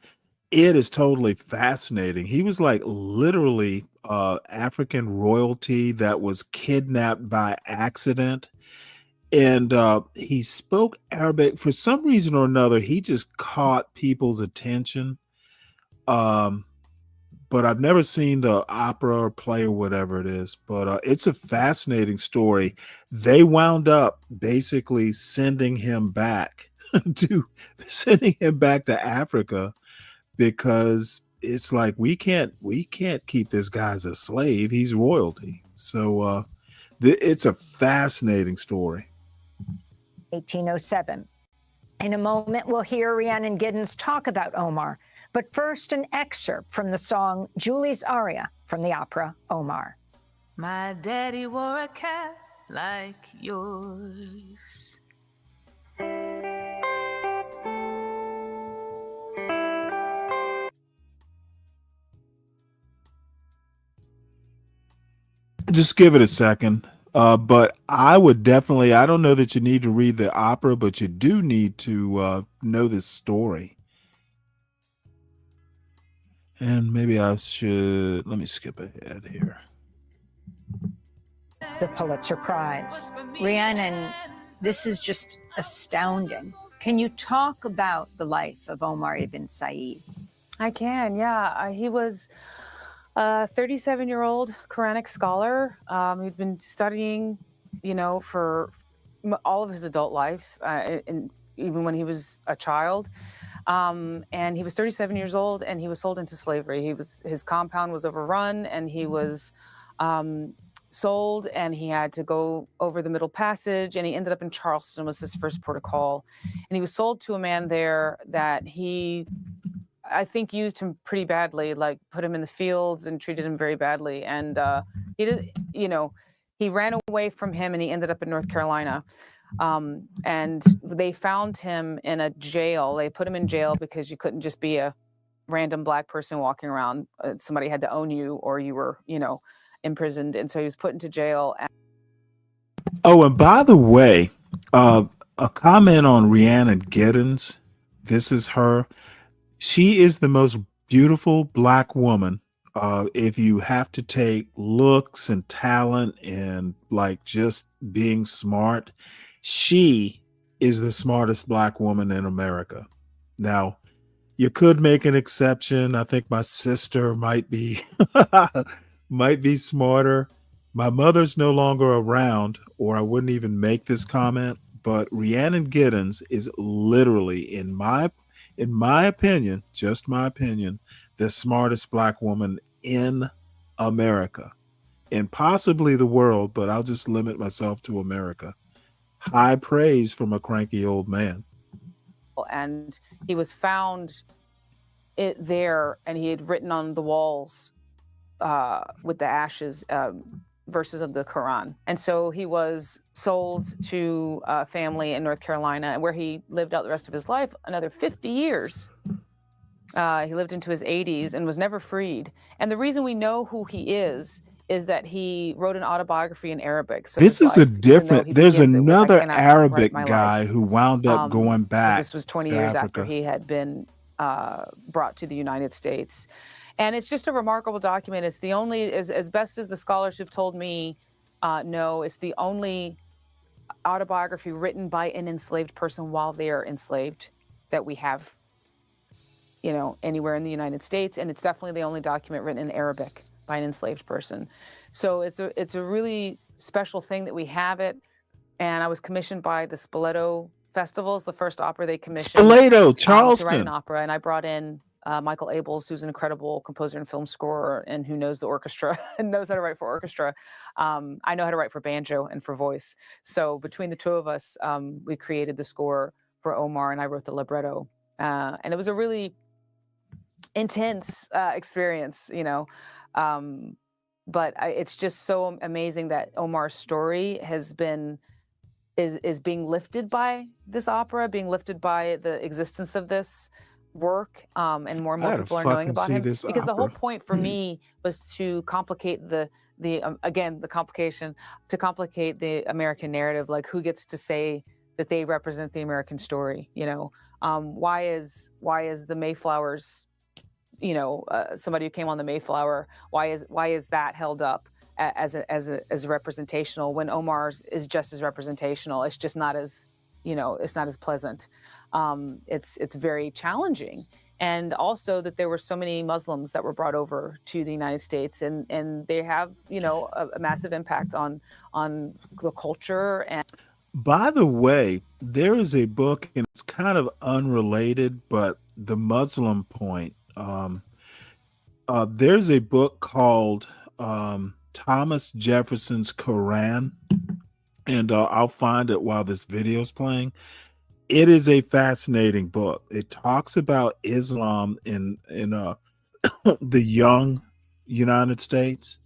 it is totally fascinating. He was like literally African royalty that was kidnapped by accident. And he spoke Arabic for some reason or another. He just caught people's attention. But I've never seen the opera or play or whatever it is. But it's a fascinating story. They wound up basically sending him back to Africa because it's like we can't keep this guy as a slave. He's royalty. So it's a fascinating story. 1807. In a moment, we'll hear Rhiannon Giddens talk about Omar. But first, an excerpt from the song Julie's aria from the opera Omar. My daddy wore a cap like yours. Just give it a second. But I would definitely, I don't know that you need to read the opera, but you do need to know this story. And maybe I should, let me skip ahead here. The Pulitzer Prize. Rhiannon, this is just astounding. Can you talk about the life of Omar ibn Said? I can, yeah. He was a 37-year-old Quranic scholar. He'd been studying, for all of his adult life, and even when he was a child. And he was 37 years old, and he was sold into slavery. His compound was overrun, and he was sold, and he had to go over the Middle Passage, and he ended up in Charleston, was his first port of call. And he was sold to a man there that I think used him pretty badly, like put him in the fields and treated him very badly. And he ran away from him, and he ended up in North Carolina. And they found him in a jail. They put him in jail because you couldn't just be a random Black person walking around. Somebody had to own you, or you were, imprisoned. And so he was put into jail. Oh, and by the way, a comment on Rhiannon Giddens. This is her. She is the most beautiful Black woman. If you have to take looks and talent and like just being smart, she is the smartest Black woman in America. Now, you could make an exception. I think my sister might be smarter. My mother's no longer around, or I wouldn't even make this comment. But Rhiannon Giddens is literally, in my opinion, just my opinion, the smartest Black woman in America, and possibly the world. But I'll just limit myself to America. High praise from a cranky old man. And he was found there, and he had written on the walls with the ashes verses of the Quran. And so he was sold to a family in North Carolina, where he lived out the rest of his life, another 50 years. He lived into his 80s and was never freed. And the reason we know who he is that he wrote an autobiography in Arabic. So This is life, a different, there's another Arabic my guy life. who wound up going back. This was 20 to years Africa. after he had been brought to the United States. And it's just a remarkable document. It's the only, as best as the scholars who've told me know, it's the only autobiography written by an enslaved person while they are enslaved that we have, anywhere in the United States. And it's definitely the only document written in Arabic by an enslaved person. So it's a really special thing that we have it. And I was commissioned by the Spoleto Festivals, the first opera they commissioned. Spoleto, To write an Charleston. opera. And I brought in Michael Abels, who's an incredible composer and film scorer, and who knows the orchestra and knows how to write for orchestra. I know how to write for banjo and for voice. So between the two of us, we created the score for Omar, and I wrote the libretto. And it was a really intense experience, you know. But it's just so amazing that Omar's story has been is being lifted by this opera, being lifted by the existence of this work, and more I more gotta people are knowing fucking about see him. this Because the whole opera. point for me was to complicate the again the complication to complicate the American narrative, like who gets to say that they represent the American story. You know, why is the Mayflowers, you know, somebody who came on the Mayflower, why is that held up as representational when Omar's is just as representational? It's just not as, you know, it's not as pleasant. It's very challenging. And also that there were so many Muslims that were brought over to the United States, and they have, you know, a massive impact on the culture. And By the way, there is a book, and it's kind of unrelated, but the Muslim point. There's a book called Thomas Jefferson's Quran, and I'll find it while this video is playing. It is a fascinating book. It talks about Islam in the young United States.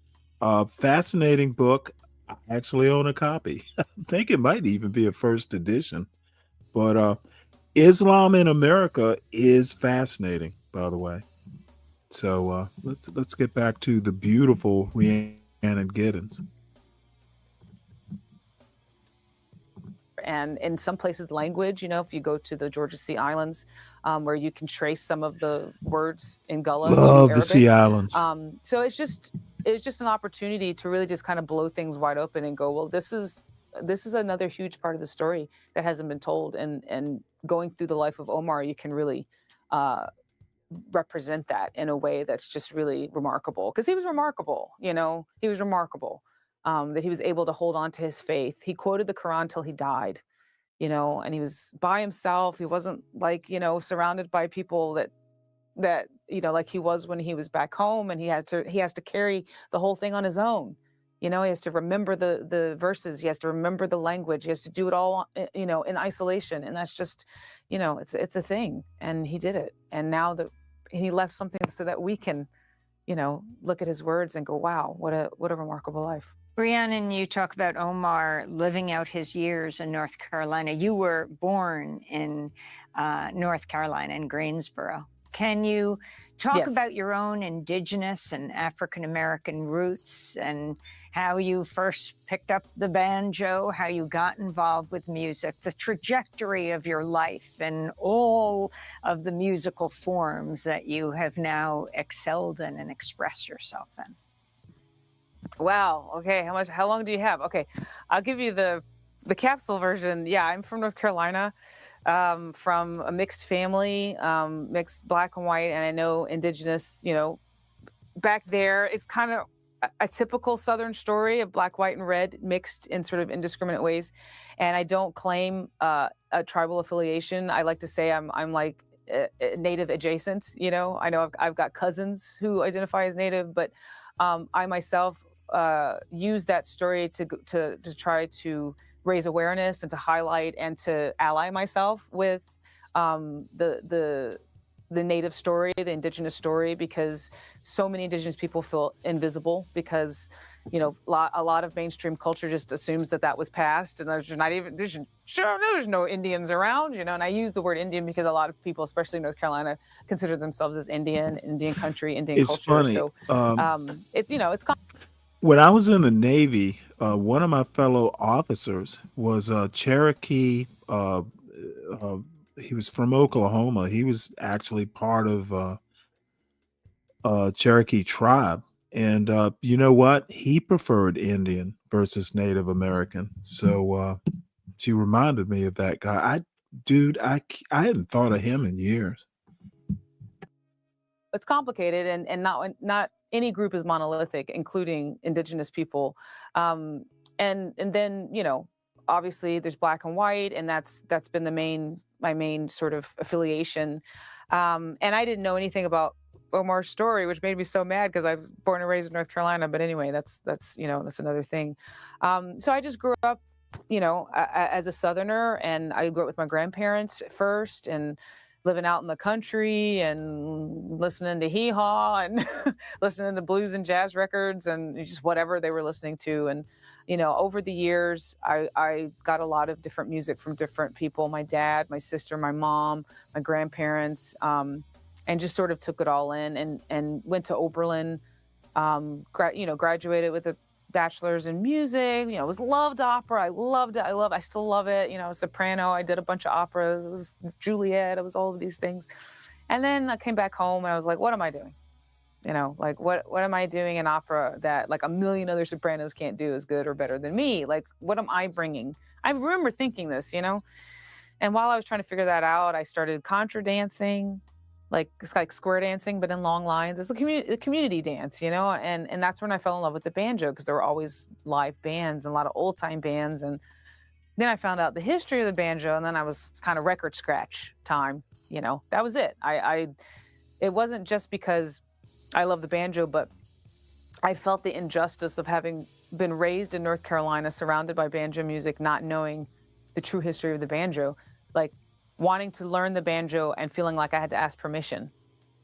Fascinating book. I actually own a copy. I think it might even be a first edition. But Islam in America is fascinating, by the way. So let's get back to the beautiful Rhiannon Giddens. and in some places language, you know, if you go to the Georgia Sea Islands, where you can trace some of the words in Gullah to Love Arabic. the Sea Islands. So it's just an opportunity to really just kind of blow things wide open and go, well, this is another huge part of the story that hasn't been told, and going through the life of Omar, you can really represent that in a way that's just really remarkable, because he was remarkable, you know, he was remarkable. That he was able to hold on to his faith. He quoted the Quran till he died, you know, and he was by himself. He wasn't like, you know, surrounded by people that, you know, like he was when he was back home, and he has to carry the whole thing on his own. You know, he has to remember the verses. He has to remember the language. He has to do it all, you know, in isolation. And that's just, you know, it's a thing. And he did it. And now he left something so that we can, you know, look at his words and go, wow, what a remarkable life. Rhiannon, you talk about Omar living out his years in North Carolina. You were born in North Carolina, in Greensboro. Can you talk Yes. about your own indigenous and African-American roots, and how you first picked up the banjo, how you got involved with music, the trajectory of your life, and all of the musical forms that you have now excelled in and expressed yourself in? Wow. Okay. How long do you have? Okay. I'll give you the capsule version. Yeah, I'm from North Carolina, from a mixed family, mixed black and white. And I know indigenous, you know, back there is kind of a typical Southern story of black, white, and red mixed in sort of indiscriminate ways. And I don't claim a tribal affiliation. I like to say I'm like Native adjacent. You know, I know I've got cousins who identify as Native, but I myself use that story to try to raise awareness and to highlight and to ally myself with the Native story, the indigenous story, because so many indigenous people feel invisible because, you know, a lot of mainstream culture just assumes that was past, and there's no Indians around, you know. And I use the word Indian because a lot of people, especially in North Carolina, consider themselves as Indian country, Indian It's culture. funny. So it's, you know, it's When I was in the Navy, one of my fellow officers was Cherokee. He was from Oklahoma. He was actually part of Cherokee tribe. And you know what? He preferred Indian versus Native American. So she reminded me of that guy. I hadn't thought of him in years. it's complicated, and not any group is monolithic, including indigenous people. And then, you know, obviously there's black and white, and that's been my main sort of affiliation. And I didn't know anything about Omar's story, which made me so mad because I was born and raised in North Carolina. But anyway, that's you know, that's another thing. So I just grew up, you know, as a Southerner, and I grew up with my grandparents first, and living out in the country and listening to hee-haw and listening to blues and jazz records and just whatever they were listening to. And, you know, over the years, I got a lot of different music from different people, my dad, my sister, my mom, my grandparents, and just sort of took it all in and went to Oberlin, graduated with a bachelor's in music, loved opera. I loved it. I still love it. Soprano. I did a bunch of operas. It was Juliet. It was all of these things. And then I came back home and I was like, what am I doing? What am I doing in opera that like a million other sopranos can't do as good or better than me? Like, what am I bringing? I remember thinking this, and while I was trying to figure that out, I started contra dancing. It's like square dancing, but in long lines. It's a community dance, and that's when I fell in love with the banjo, because there were always live bands and a lot of old time bands. And then I found out the history of the banjo, and then I was kind of record scratch time. That was it. It wasn't just because I love the banjo, but I felt the injustice of having been raised in North Carolina, surrounded by banjo music, not knowing the true history of the banjo. Wanting to learn the banjo and feeling like I had to ask permission,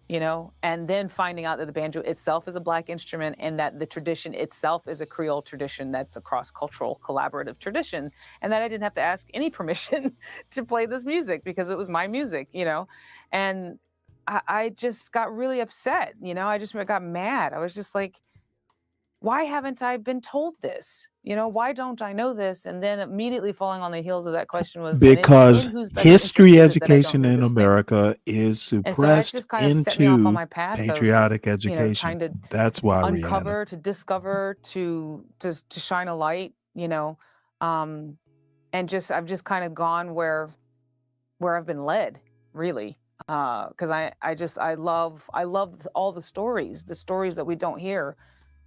and then finding out that the banjo itself is a Black instrument and that the tradition itself is a Creole tradition that's a cross-cultural collaborative tradition, and that I didn't have to ask any permission to play this music because it was my music, and I just got really upset, I just got mad. I was just like, why haven't I been told this? Why don't I know this? And then immediately falling on the heels of that question was, because in whose best history interest is it that I don't education know in this thing? America is And so that suppressed just kind of set me off on into my path of, patriotic trying education. to That's why, Rihanna. uncover, to discover, to shine a light, and I've just kind of gone where I've been led, really, because I love all the stories that we don't hear,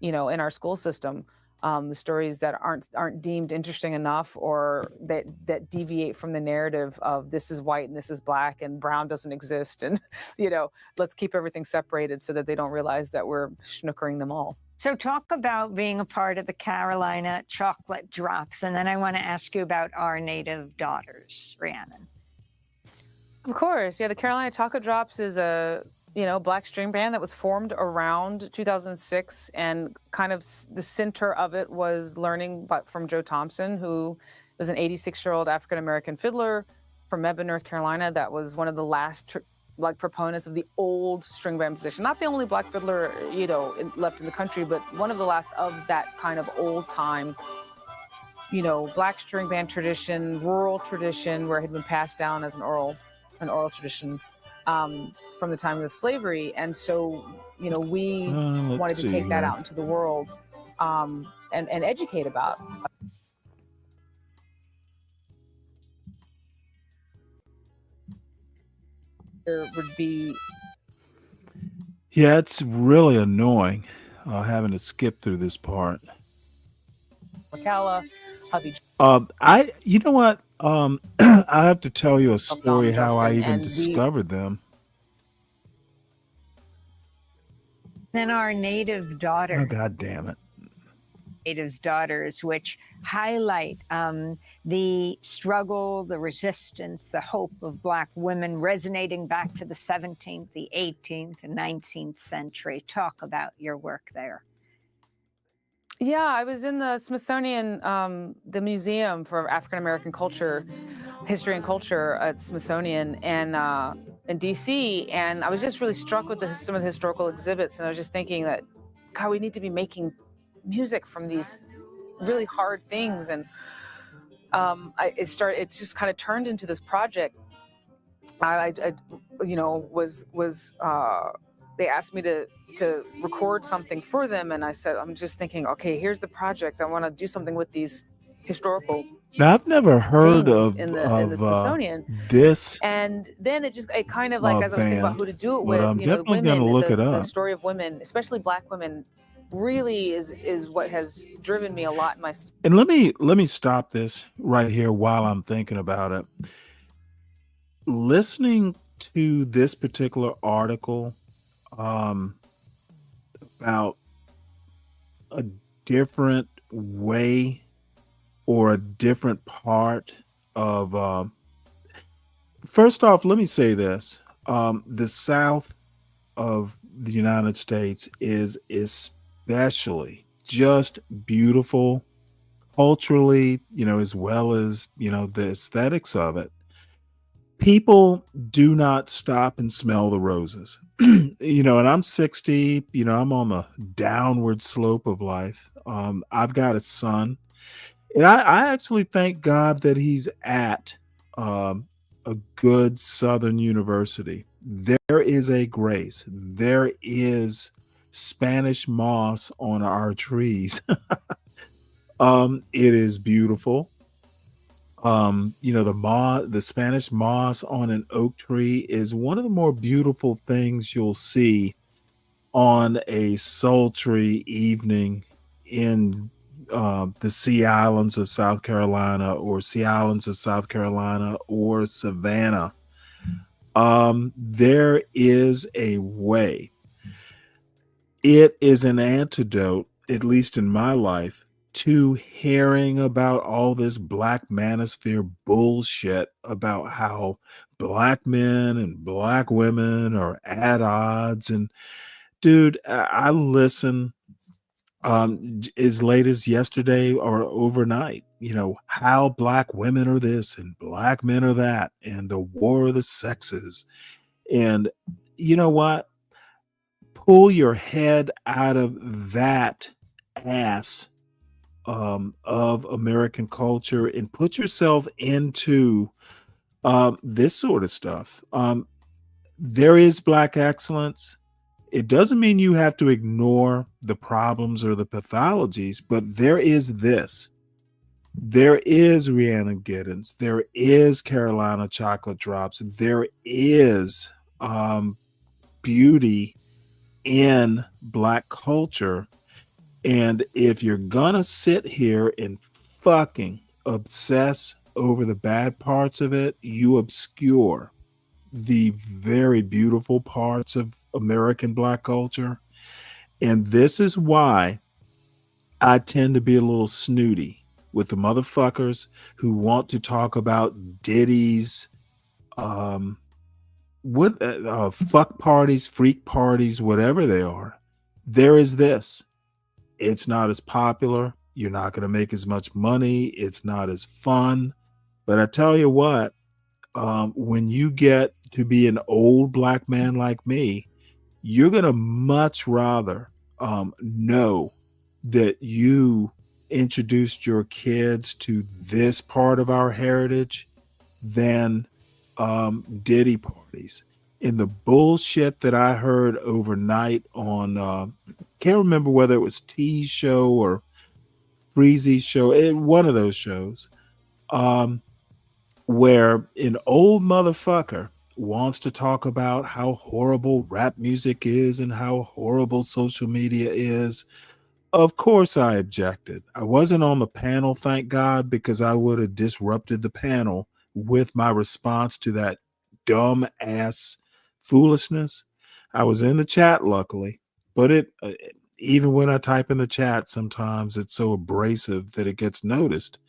in our school system, the stories that aren't deemed interesting enough, or that deviate from the narrative of this is white and this is Black and brown doesn't exist, and let's keep everything separated so that they don't realize that we're schnookering them all. So talk about being a part of the Carolina Chocolate Drops, and then I want to ask you about Our Native Daughters, Rhiannon. Of course, yeah. The Carolina Chocolate Drops is a Black string band that was formed around 2006, and kind of the center of it was learning from Joe Thompson, who was an 86-year-old African-American fiddler from Mebane, North Carolina, that was one of the last proponents of the old string band position. Not the only Black fiddler, left in the country, but one of the last of that kind of old time, Black string band tradition, rural tradition, where it had been passed down as an oral tradition from the time of slavery. And so, we wanted to take that out into the world, and educate about. There would be. Yeah, it's really annoying having to skip through this part. Macala, hubby. You know what? I have to tell you a story how I even discovered them. Then Our Native Daughter. Oh, God damn it. Native's Daughters, which highlight the struggle, the resistance, the hope of Black women resonating back to the 17th, the 18th, and 19th century. Talk about your work there. Yeah, I was in the Smithsonian, the Museum for African American Culture, History and Culture at Smithsonian, and in DC, and I was just really struck with some of the historical exhibits, and I was just thinking that, God, we need to be making music from these really hard things, and it just kind of turned into this project. They asked me to record something for them, and I said, I'm just thinking, okay, here's the project. I want to do something with these historical. Now, I've never heard of in the Smithsonian. This. And then it kind of like, as I was thinking about who to do it with, I'm definitely women, going to look it the up. story of women, especially Black women, really is what has driven me a lot in my. And let me stop this right here while I'm thinking about it. Listening to this particular article about a different way or a different part of First off, let me say this. The South of the United States is especially just beautiful culturally, as well as, the aesthetics of it. People do not stop and smell the roses. And I'm 60, I'm on the downward slope of life. I've got a son, and I actually thank God that he's at um, a good Southern university. There is a grace. There is Spanish moss on our trees. It is beautiful. The Spanish moss on an oak tree is one of the more beautiful things you'll see on a sultry evening in the Sea Islands of South Carolina, or Sea Islands of South Carolina, or Savannah. There is a way. It is an antidote, at least in my life, to hearing about all this Black manosphere bullshit about how Black men and Black women are at odds. And dude, I listen as late as yesterday or overnight, how Black women are this and Black men are that, and the war of the sexes. And you know what? Pull your head out of that ass of American culture and put yourself into this sort of stuff. There is Black excellence. It doesn't mean you have to ignore the problems or the pathologies, but there is this. There is Rhiannon Giddens. There is Carolina Chocolate Drops. There is beauty in Black culture. And if you're gonna sit here and fucking obsess over the bad parts of it, you obscure the very beautiful parts of American Black culture. And this is why I tend to be a little snooty with the motherfuckers who want to talk about Diddy's fuck parties, freak parties, whatever they are. There is this. It's not as popular. You're not going to make as much money. It's not as fun. But I tell you what, when you get to be an old Black man like me, you're going to much rather know that you introduced your kids to this part of our heritage than Diddy parties. And the bullshit that I heard overnight on can't remember whether it was T's show or Freezy's show, one of those shows, where an old motherfucker wants to talk about how horrible rap music is and how horrible social media is. Of course I objected. I wasn't on the panel, thank God, because I would have disrupted the panel with my response to that dumb ass foolishness. I was in the chat, luckily, but even when I type in the chat, sometimes it's so abrasive that it gets noticed.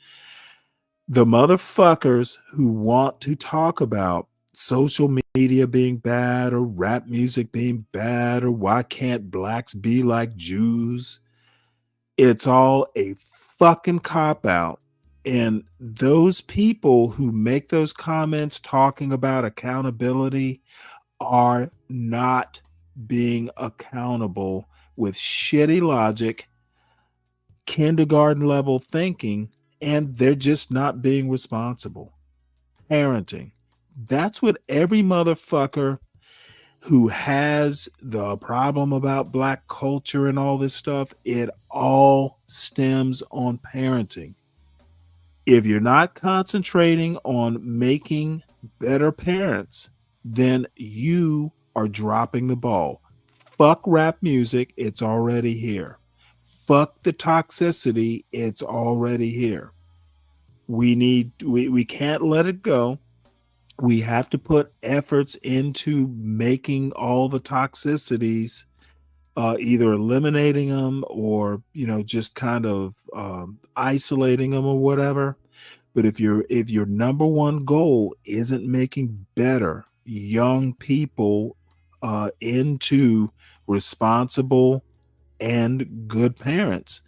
The motherfuckers who want to talk about social media being bad or rap music being bad or why can't Blacks be like Jews, it's all a fucking cop-out. And those people who make those comments talking about accountability are not being accountable with shitty logic, kindergarten level thinking, and they're just not being responsible. Parenting. That's what every motherfucker who has the problem about Black culture and all this stuff, it all stems on parenting. If you're not concentrating on making better parents, then you are dropping the ball. Fuck rap music, it's already here. Fuck the toxicity, it's already here. We can't let it go. We have to put efforts into making all the toxicities, either eliminating them or, just kind of isolating them or whatever. But if your number one goal isn't making better young people into responsible and good parents,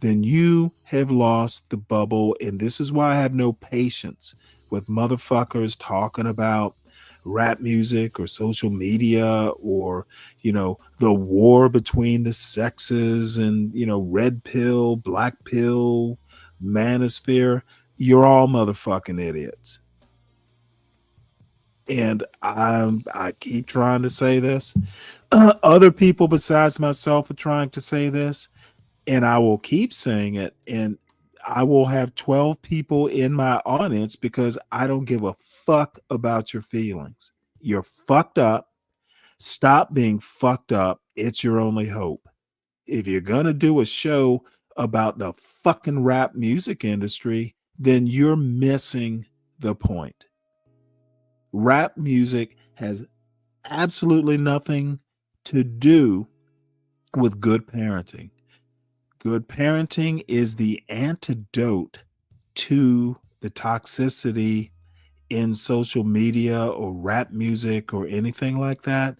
then you have lost the bubble. And this is why I have no patience with motherfuckers talking about rap music or social media or, the war between the sexes and, red pill, black pill, manosphere. You're all motherfucking idiots. And I keep trying to say this. Other people besides myself are trying to say this, and I will keep saying it. And I will have 12 people in my audience because I don't give a fuck about your feelings. You're fucked up. Stop being fucked up. It's your only hope. If you're going to do a show about the fucking rap music industry, then you're missing the point. Rap music has absolutely nothing to do with good parenting. Good parenting is the antidote to the toxicity in social media or rap music or anything like that.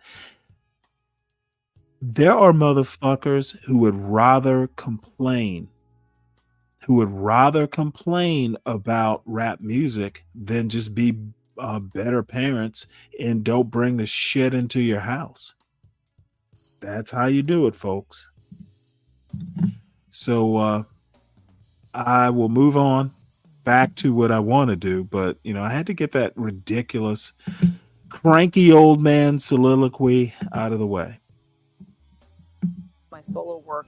There are motherfuckers who would rather complain about rap music than just be better parents and don't bring the shit into your house. That's how you do it, folks. So I will move on back to what I want to do, but I had to get that ridiculous cranky old man soliloquy out of the way. My solo work,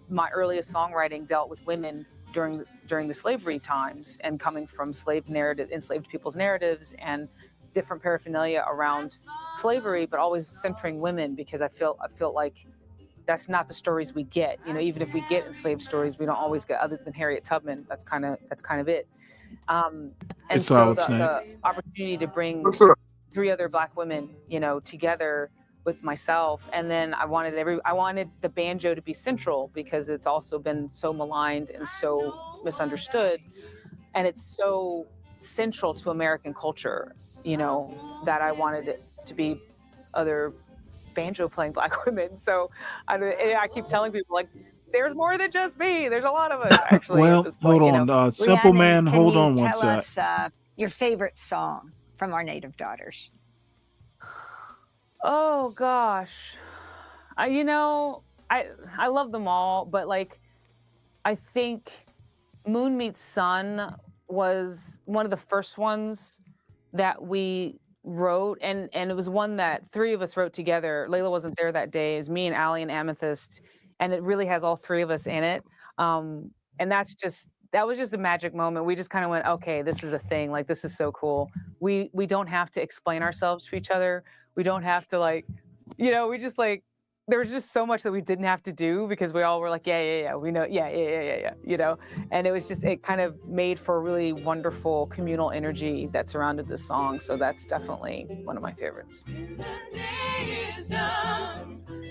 my earliest songwriting dealt with women during the slavery times and coming from enslaved people's narratives and different paraphernalia around slavery, but always centering women because I feel like that's not the stories we get. Even if we get enslaved stories, we don't always get, other than Harriet Tubman. That's kind of it. And It's so Solid the opportunity to bring 3 other Black women, together with myself, and then I wanted the banjo to be central because it's also been so maligned and so misunderstood, and it's so central to American culture, that I wanted it to be other banjo playing Black women. So I keep telling people, like, there's more than just me. There's a lot of us actually. Well, at this point, hold on. Simple Rhiannon, Man, can hold you on one tell sec. us your favorite song from our native daughters? Oh gosh, I love them all, but I think Moon Meets Sun was one of the first ones that we wrote, and it was one that 3 of us wrote together. Layla wasn't there that day. It was me and Allie and Amethyst, and it really has all 3 of us in it. And that was just a magic moment. We just kind of went, okay, this is a thing. Like, this is so cool. We don't have to explain ourselves to each other. We don't have to we just there was just so much that we didn't have to do because we all were like, yeah, we know, yeah, and it kind of made for a really wonderful communal energy that surrounded this song. So that's definitely one of my favorites.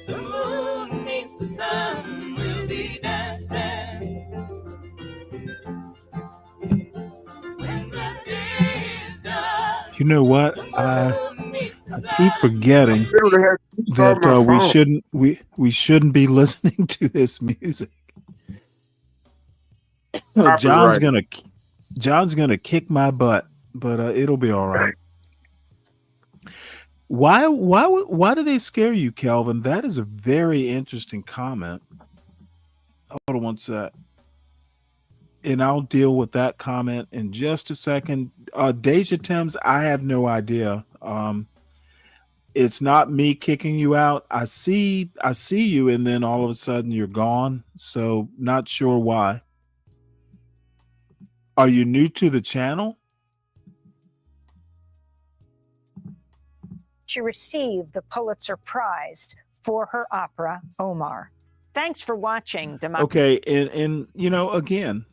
The moon meets the sun, we'll be dancing. When the day is done, You know what? I keep forgetting that we shouldn't be listening to this music. John's gonna kick my butt, but it'll be all right. Why do they scare you, Kelvin? That is a very interesting comment. Hold on one sec. And I'll deal with that comment in just a second. Deja Timms, I have no idea. It's not me kicking you out. I see you, and then all of a sudden you're gone. So not sure why. Are you new to the channel? She received the Pulitzer Prize for her opera, Omar. Thanks for watching, Okay, and again,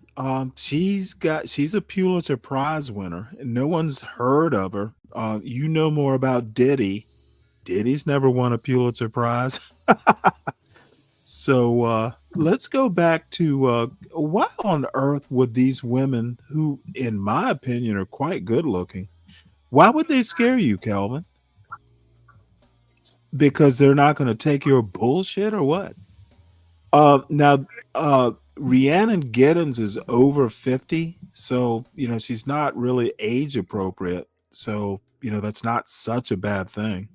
she's a Pulitzer Prize winner, and no one's heard of her. You know more about Diddy. Diddy's never won a Pulitzer Prize. So let's go back to why on earth would these women, who, in my opinion, are quite good looking, why would they scare you, Calvin? Because they're not going to take your bullshit or what? Now, Rhiannon Giddens is over 50, so she's not really age appropriate. So that's not such a bad thing.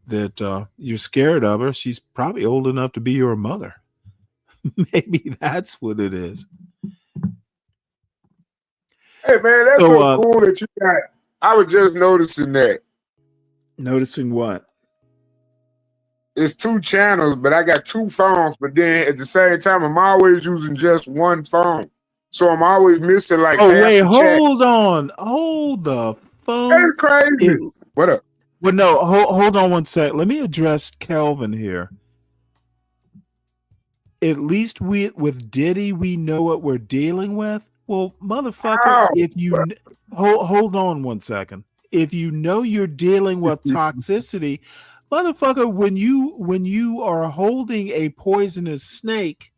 That you're scared of her. She's probably old enough to be your mother. Maybe that's what it is. Hey man, that's so cool that you got. I was just noticing that. Noticing what? It's 2 channels, but I got 2 phones. But then at the same time, I'm always using just one phone, so I'm always missing like. Oh half wait, the chat. hold on, hold the phone. That's crazy. What up? Well, no, hold on one sec. Let me address Kelvin here. At least with Diddy, we know what we're dealing with. Well, motherfucker, if you hold on one second, if you know you're dealing with toxicity, motherfucker, when you are holding a poisonous snake,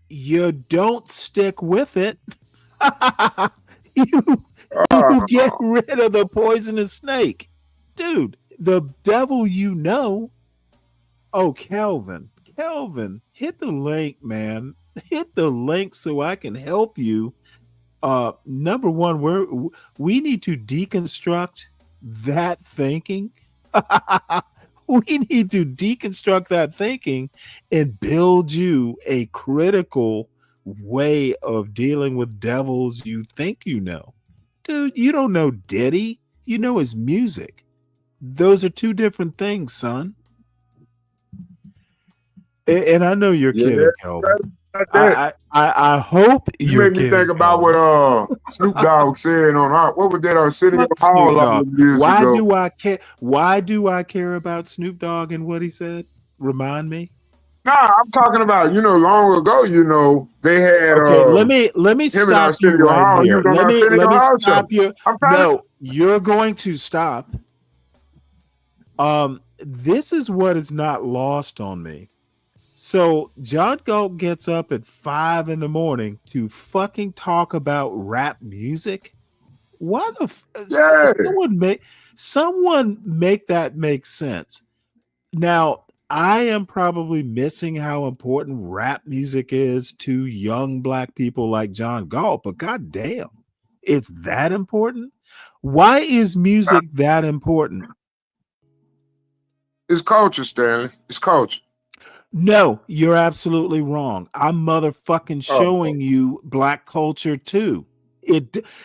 you don't stick with it. you get rid of the poisonous snake, dude. The devil, Oh, Kelvin, hit the link, man. Hit the link so I can help you. Number one, we need to deconstruct that thinking. We need to deconstruct that thinking and build you a critical way of dealing with devils you think you know. Dude, you don't know Diddy. You know his music. Those are 2 different things, son. And I know you're kidding, Kelvin. I hope you you're made me kidding, think about Kelvin. what Snoop Dogg said on what was that on City Fuck Hall Snoop a Dogg. couple of years Why ago? do I care? Why do I care about Snoop Dogg and what he said? Remind me. Nah, I'm talking about long ago. They had Okay, let me him and stop you Arsenio right Hall. He here. was on Let Arsenio me Hall show. stop you. I'm trying No, you're going to stop. This is what is not lost on me. So John Galt gets up at 5 a.m. to fucking talk about rap music. Why the someone make that make sense? Now, I am probably missing how important rap music is to young black people like John Galt, but goddamn, it's that important. Why is music that important? It's culture, Stanley. It's culture. No, you're absolutely wrong. I'm motherfucking showing you black culture too.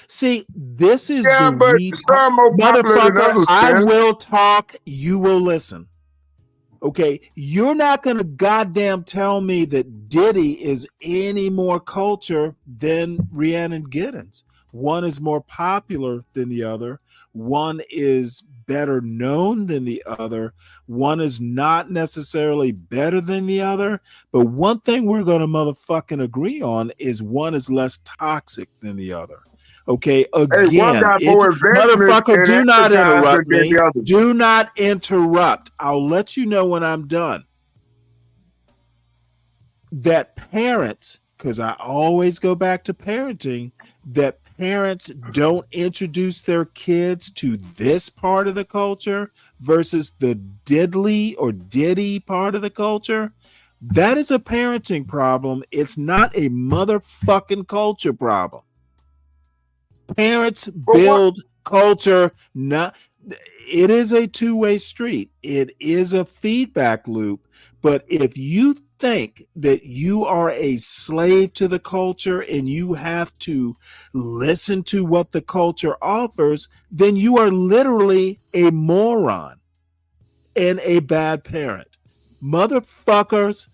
See, this is Yeah, the but some more popular than motherfucker. others, I Stanley. will talk, you will listen. Okay, you're not gonna goddamn tell me that Diddy is any more culture than Rhiannon Giddens. One is more popular than the other. One is better known than the other. One is not necessarily better than the other. But one thing we're gonna motherfucking agree on is one is less toxic than the other. Okay, again, Hey, one got more investments motherfucker, in do not interrupt advertising than me. the other. Do not interrupt. I'll let you know when I'm done. That parents, because I always go back to parenting, that parents don't introduce their kids to this part of the culture versus the diddly or diddy part of the culture. That is a parenting problem. It's not a motherfucking culture problem. Parents build culture. It is a 2-way street. It is a feedback loop. But if you think that you are a slave to the culture and you have to listen to what the culture offers, then you are literally a moron and a bad parent. Motherfuckers,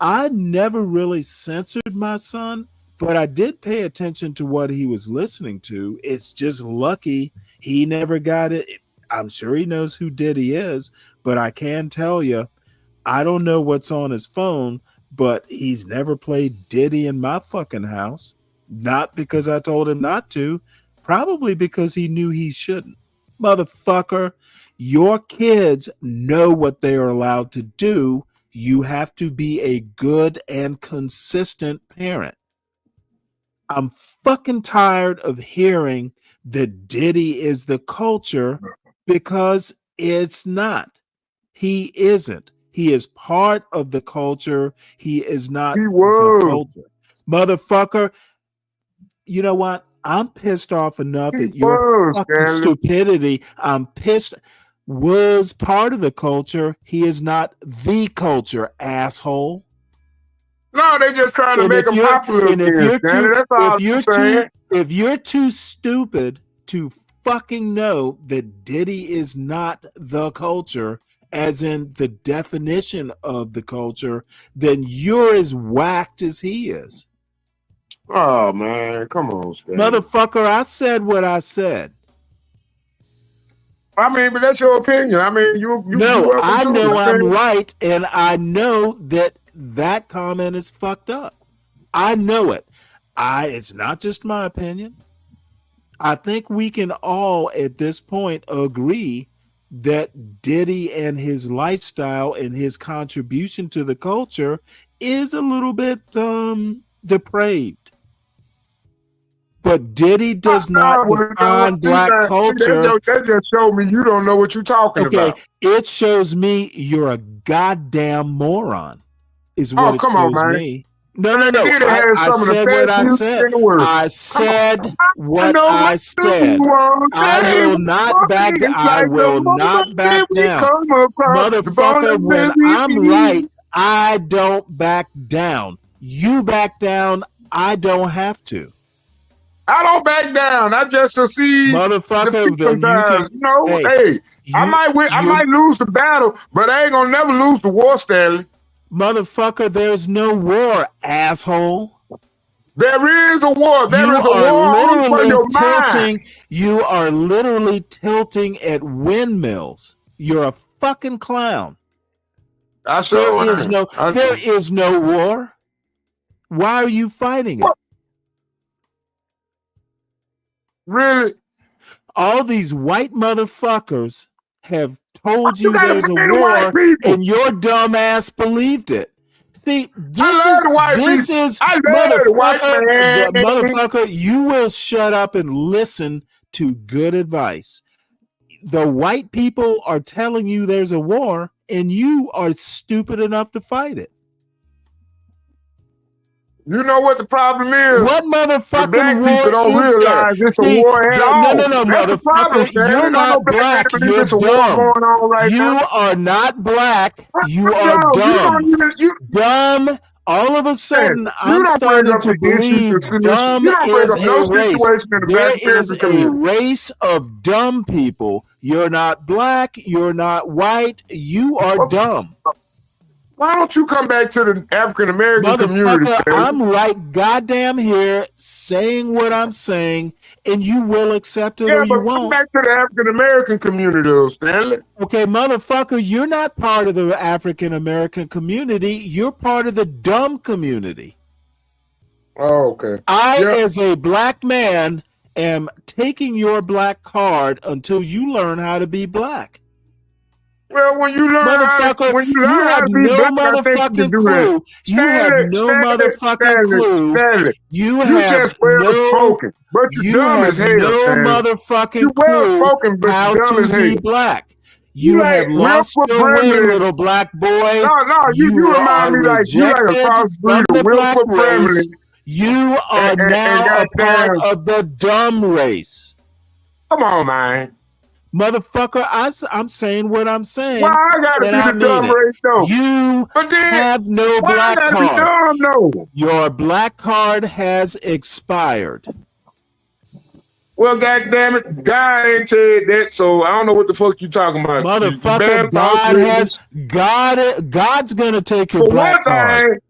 I never really censored my son, but I did pay attention to what he was listening to. It's just lucky he never got it. I'm sure he knows who Diddy is, but I can tell you, I don't know what's on his phone, but he's never played Diddy in my fucking house. Not because I told him not to, probably because he knew he shouldn't. Motherfucker, your kids know what they are allowed to do. You have to be a good and consistent parent. I'm fucking tired of hearing that Diddy is the culture because it's not. He isn't. He is part of the culture. He is not the culture. Motherfucker, you know what? I'm pissed off enough at your fucking stupidity. I'm pissed. Was part of the culture. He is not the culture, asshole. No, they just trying to make him popular again, Stanley. That's all I'm saying. If you're too stupid to fucking know that Diddy is not the culture, as in the definition of the culture, then you're as whacked as he is. Oh, man. Come on, Stanley. Motherfucker, I said what I said. I mean, but that's your opinion. I mean, you I know I'm right, and I know that comment is fucked up. I know it. It's not just my opinion. I think we can all at this point agree that Diddy and his lifestyle and his contribution to the culture is a little bit depraved. But Diddy does not define black culture. That just showed me you don't know what you're talking about. Okay, it shows me you're a goddamn moron. Is what it shows me. No. I said what I said. I said what I said. I will not back down. I will not back down. Motherfucker, when I'm right, I don't back down. You back down, I don't have to. I don't back down. I just succeed. Motherfucker, I might win. I might lose the battle, but I ain't gonna never lose the war, Stanley. Motherfucker, there's no war, asshole. There is a war. There is a war for your mind. You are literally tilting at windmills. You're a fucking clown. There is no war. Why are you fighting it? Really? All these white motherfuckers have told you there's a war, and your dumb ass believed it. See, this is motherfucker. You will shut up and listen to good advice. The white people are telling you there's a war, and you are stupid enough to fight it. You know what the problem is? What motherfucking black war people don't is realize there? it's a war at all. No, motherfucker. You're not black. You're dumb. You are not black. You are dumb. Dumb. All of a sudden, I'm starting to believe dumb is a race. There is a race of dumb people. You're not black. You're not white. You are dumb. Why don't you come back to the African American community? I'm right goddamn here saying what I'm saying, and you will accept it or you won't. Come back to the African American community, though, Stanley. Okay, motherfucker, you're not part of the African American community. You're part of the dumb community. Oh, okay. As a black man, am taking your black card until you learn how to be black. Well, when you learn you have no motherfucking clue. You have no motherfucking clue. You have no motherfucking clue how to be black. You have lost your way, little black boy. No, you remind me like you like a crossbreed of Wilford Brimley. You are now a part of the dumb race. Come on, man. Motherfucker, I'm saying what I'm saying. Why I gotta be the dumb race though? You have no black card. No. Your black card has expired. Well, goddamn it, God ain't said that, so I don't know what the fuck you talking about. Motherfucker, God's gonna take your black card.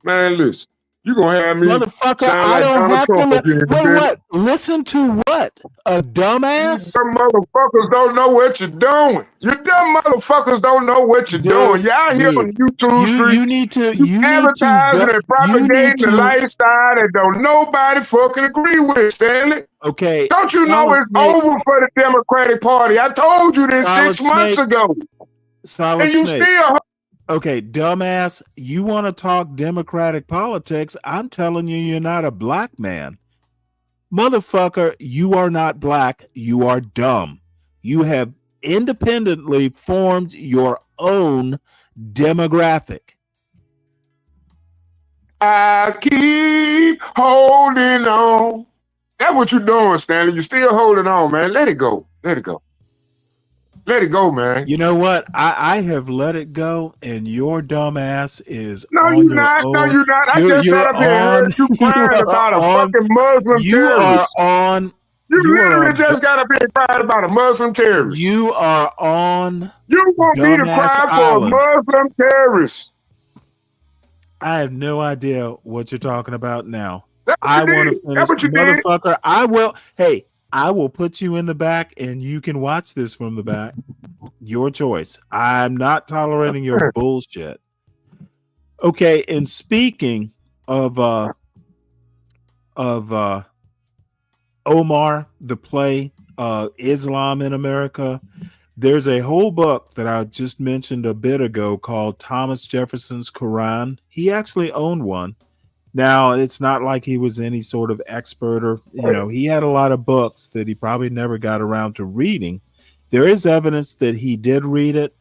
Man, listen. You gonna have me, motherfucker? I don't have to. What? Listen to what? A dumbass? Some motherfuckers don't know what you're doing. You dumb motherfuckers don't know what you're doing. You're out here on YouTube street. You need to. Advertising and propagating the lifestyle that don't nobody fucking agree with, Stanley. Okay. Don't you know it's over for the Democratic Party? I told you this 6 months ago. Solid And you Snake. still Okay, dumbass, you want to talk democratic politics? I'm telling you, you're not a black man. Motherfucker, you are not black. You are dumb. You have independently formed your own demographic. I keep holding on. That's what you're doing, Stanley. You're still holding on, man. Let it go. Let it go. Let it go, man. You know what? I have let it go, and your dumb ass is No, on you're your not. No, own. you're not. I just sat up here and heard you crying about a fucking Muslim You terrorist. are on. You literally on just got up here and cried about a Muslim terrorist. You are on. You want me to dumbass cry island. for a Muslim terrorist? I have no idea what you're talking about now. That's what I you want did. to finish, That's what you did. motherfucker. I will. Hey, I will put you in the back, and you can watch this from the back. Your choice. I'm not tolerating your bullshit. Okay, and speaking of Omar, the play, Islam in America, there's a whole book that I just mentioned a bit ago called Thomas Jefferson's Quran. He actually owned one. Now, it's not like he was any sort of expert or, he had a lot of books that he probably never got around to reading. There is evidence that he did read it.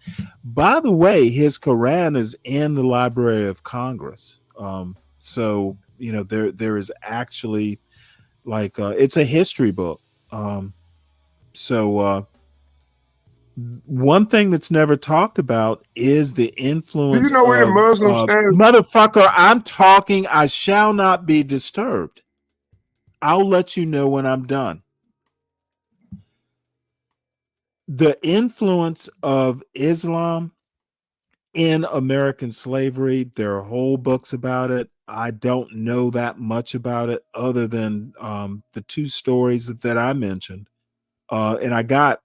By the way, his Quran is in the Library of Congress. So, there is actually it's a history book. One thing that's never talked about is the influence. Do you know where the Muslims stand? Motherfucker, I'm talking. I shall not be disturbed. I'll let you know when I'm done. The influence of Islam in American slavery, there are whole books about it. I don't know that much about it other than the two stories that I mentioned. And I got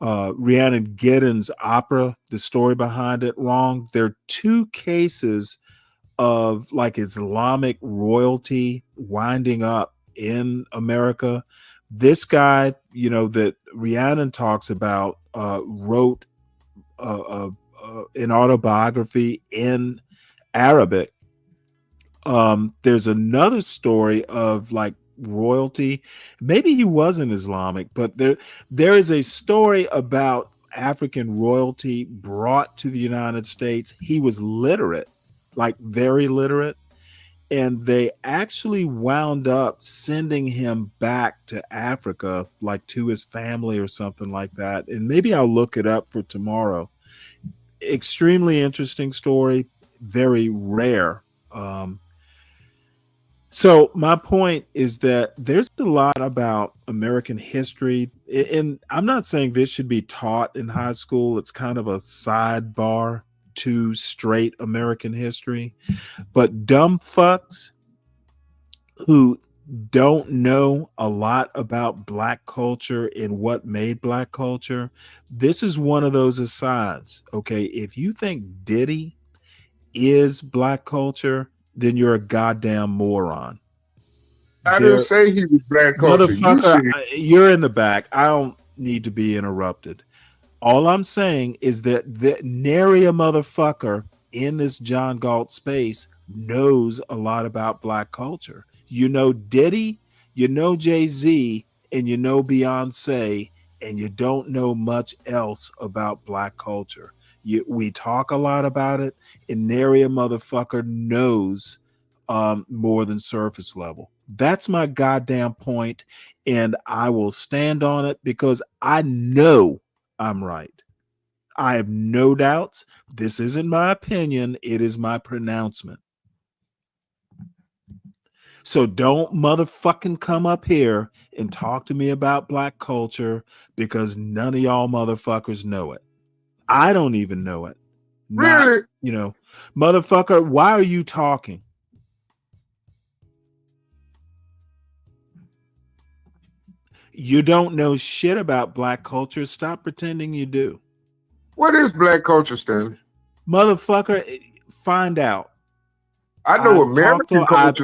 Rhiannon Giddens' opera, the story behind it, wrong. There are two cases of Islamic royalty winding up in America. This guy, that Rhiannon talks about, wrote an autobiography in Arabic. There's another story of royalty. Maybe he wasn't Islamic, but there is a story about African royalty brought to the United States. He was literate, very literate, and they actually wound up sending him back to Africa, to his family or something like that. And maybe I'll look it up for tomorrow. Extremely interesting story, very rare. So my point is that there's a lot about American history, and I'm not saying this should be taught in high school. It's kind of a sidebar to straight American history, but dumb fucks who don't know a lot about Black culture and what made Black culture, this is one of those asides. Okay, if you think Diddy is Black culture, then you're a goddamn moron. I didn't say he was Black culture. Motherfucker, you're in the back. I don't need to be interrupted. All I'm saying is that nary a motherfucker in this John Galt space knows a lot about Black culture. You know Diddy, you know Jay-Z, and you know Beyonce, and you don't know much else about Black culture. We talk a lot about it, and nary a motherfucker knows more than surface level. That's my goddamn point, and I will stand on it because I know I'm right. I have no doubts. This isn't my opinion. It is my pronouncement. So don't motherfucking come up here and talk to me about Black culture because none of y'all motherfuckers know it. I don't even know it. Really? Motherfucker, why are you talking? You don't know shit about Black culture. Stop pretending you do. What is Black culture, Stanley? Motherfucker, find out. I know American culture.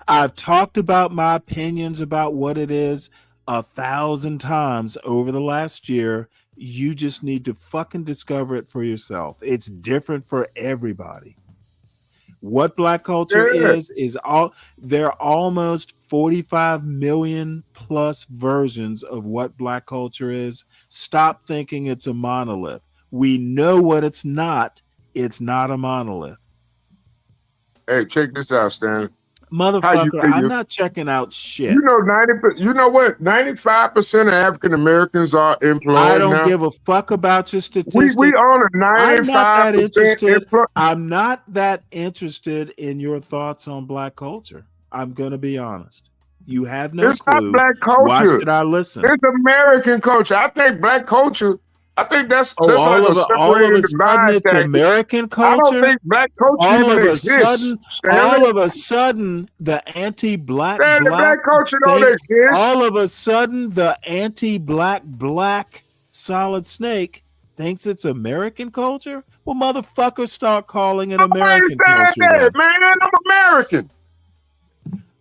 I've talked about my opinions about what it is 1,000 times over the last year. You just need to fucking discover it for yourself. It's different for everybody. What black culture is all there are almost 45 million plus versions of what black culture is. Stop thinking it's a monolith. We know what it's not. It's not a monolith. Hey, check this out, Stanley. Motherfucker, I'm not checking out shit. You know, 90%. You know what? 95% of African Americans are employed. I don't now. give a fuck about your statistics. We own a 95% I'm not that interested. employed. I'm not that interested in your thoughts on black culture. I'm gonna be honest. You have no It's clue. not black culture. Why should I listen? It's American culture. I think black culture. I think that's all like of a sudden it's American culture. I don't think black culture all even of a exists. Sudden, the anti-black black culture don't exist. All of a sudden, the anti-black solid snake thinks it's American culture. Well, motherfuckers, start calling it American culture. Man, I'm American.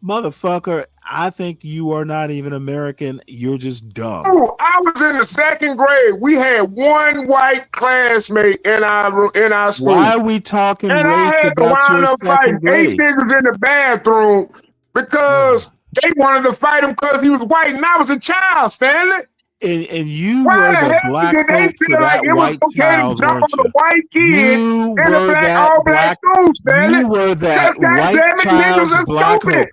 Motherfucker, I think you are not even American. You're just dumb. Oh, I was in the second grade. We had one white classmate in our school. Why are we talking and race I had to about your wind up second fighting grade? 8 niggas in the bathroom because they wanted to fight him because he was white and I was a child, Stanley. And you Why were the the hell black did they hope for feel like that it was white okay child, to jump weren't on a you? white kid You in a were black, that all black school, Stanley? You were that Because, white goddamn it, child's niggas are black stupid. hope.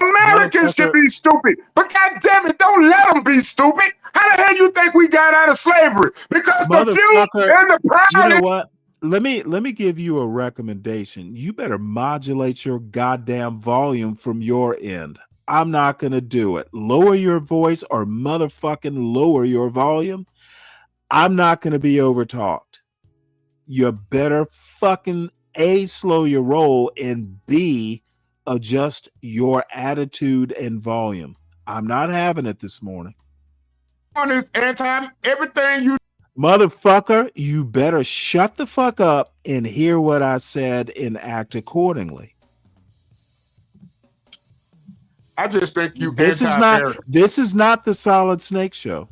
Americans can be stupid, but goddamn it, don't let them be stupid. How the hell you think we got out of slavery? Because the few and the proud. You know what? Let me give you a recommendation. You better modulate your goddamn volume from your end. I'm not gonna do it. Lower your voice or motherfucking lower your volume. I'm not gonna be overtalked. You better fucking A, slow your roll, and B, adjust your attitude and volume. I'm not having it this morning. On this everything you Motherfucker, you better shut the fuck up and hear what I said and act accordingly. I just think you This is not the Solid Snake Show.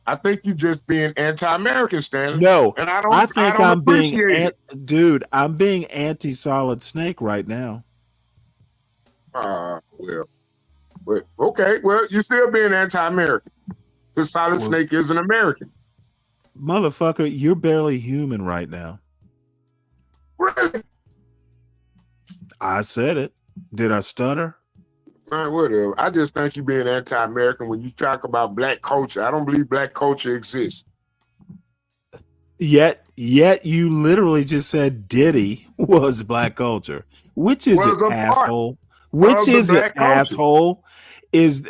I think you just being anti-American, Stanley. No, and I think don't I'm being appreciate it. dude, I'm being anti-Solid Snake right now. Well, okay. Well, you're still being anti-American. Because Solid Snake is an American. Motherfucker, you're barely human right now. Really? I said it. Did I stutter? Whatever. I just think you being anti-American when you talk about black culture. I don't believe black culture exists. Yet you literally just said Diddy was black culture. Which is it, asshole? Which is it, asshole? Is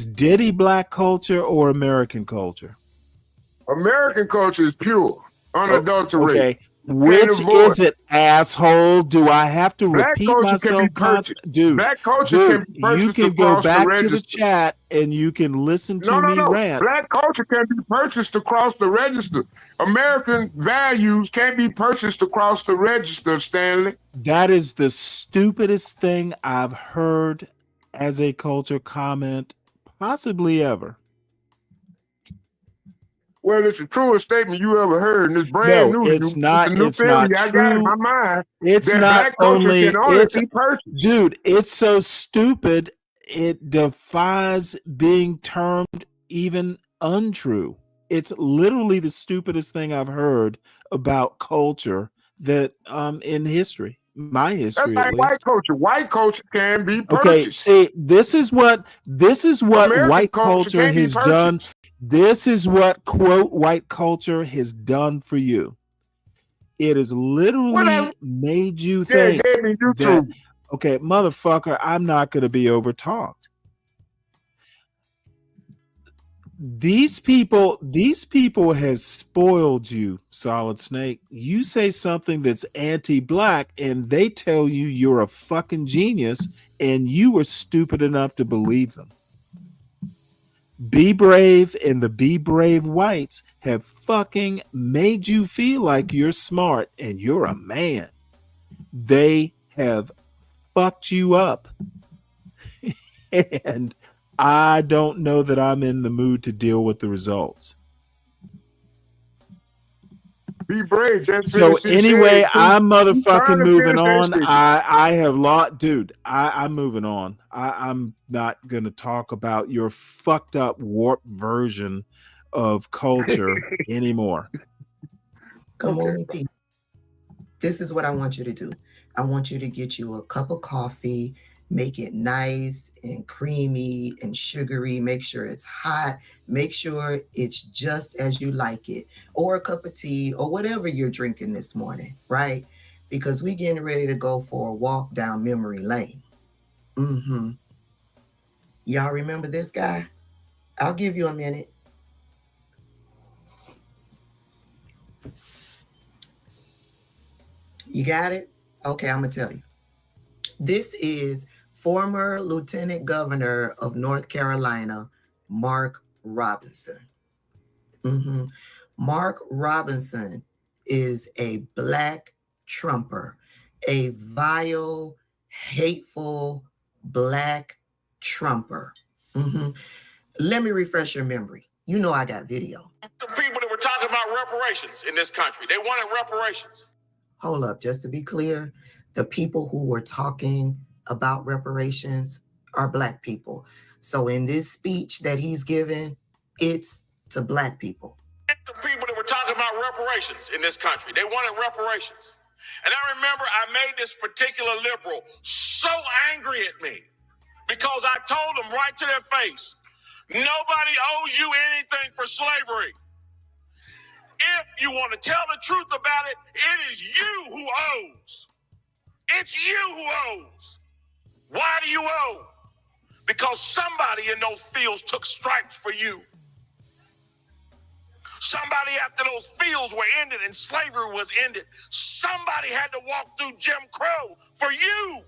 Diddy black culture or American culture? American culture is pure, unadulterated. Okay. Which is it, asshole? Do I have to repeat myself? Dude, black culture can be purchased. You can go back to the chat and you can listen to me rant. Black culture can be purchased across the register. American values can't be purchased across the register, Stanley. That is the stupidest thing I've heard as a culture comment possibly ever. Well, it's the truest statement you ever heard, and it's brand new. It's not. It's not I true. got in my mind. It's that not black culture only. can only be purchased. Dude, it's so stupid. It defies being termed even untrue. It's literally the stupidest thing I've heard about culture that in history. My history. That's like white culture. White culture can be purchased. Okay, see, this is what American white culture culture can't be has done. purchased. This is what quote white culture has done for you. It has literally made you think that, okay, motherfucker, I'm not going to be overtalked. These people have spoiled you, Solid Snake. You say something that's anti-black and they tell you you're a fucking genius and you were stupid enough to believe them. Be Brave and the Be Brave whites have fucking made you feel like you're smart and you're a man. They have fucked you up. And I don't know that I'm in the mood to deal with the results. Be brave. Just So finish his anyway, shade, too. I'm He's trying motherfucking to moving finish that on. statement. I have lost, dude. I'm moving on. I'm not gonna talk about your fucked up warped version of culture anymore. Good morning, people. This is what I want you to do. I want you to get you a cup of coffee, make it nice and creamy and sugary. Make sure it's hot. Make sure it's just as you like it, or a cup of tea, or whatever you're drinking this morning, right? Because we're getting ready to go for a walk down memory lane. Y'all remember this guy? I'll give you a minute. You got it? Okay, I'm going to tell you. This is former Lieutenant Governor of North Carolina, Mark Robinson. Mark Robinson is a Black Trumper, a vile, hateful Black Trumper. Let me refresh your memory. You know I got video. The people that were talking about reparations in this country, they wanted reparations. Hold up, just to be clear, the people who were talking about reparations are Black people. So in this speech that he's given, it's to Black people. The people that were talking about reparations in this country, they wanted reparations. And I remember I made this particular liberal so angry at me because I told them right to their face, nobody owes you anything for slavery. If you want to tell the truth about it, it is you who owes. It's you who owes. Why do you owe? Because somebody in those fields took stripes for you. Somebody, after those fields were ended and slavery was ended, somebody had to walk through Jim Crow for you.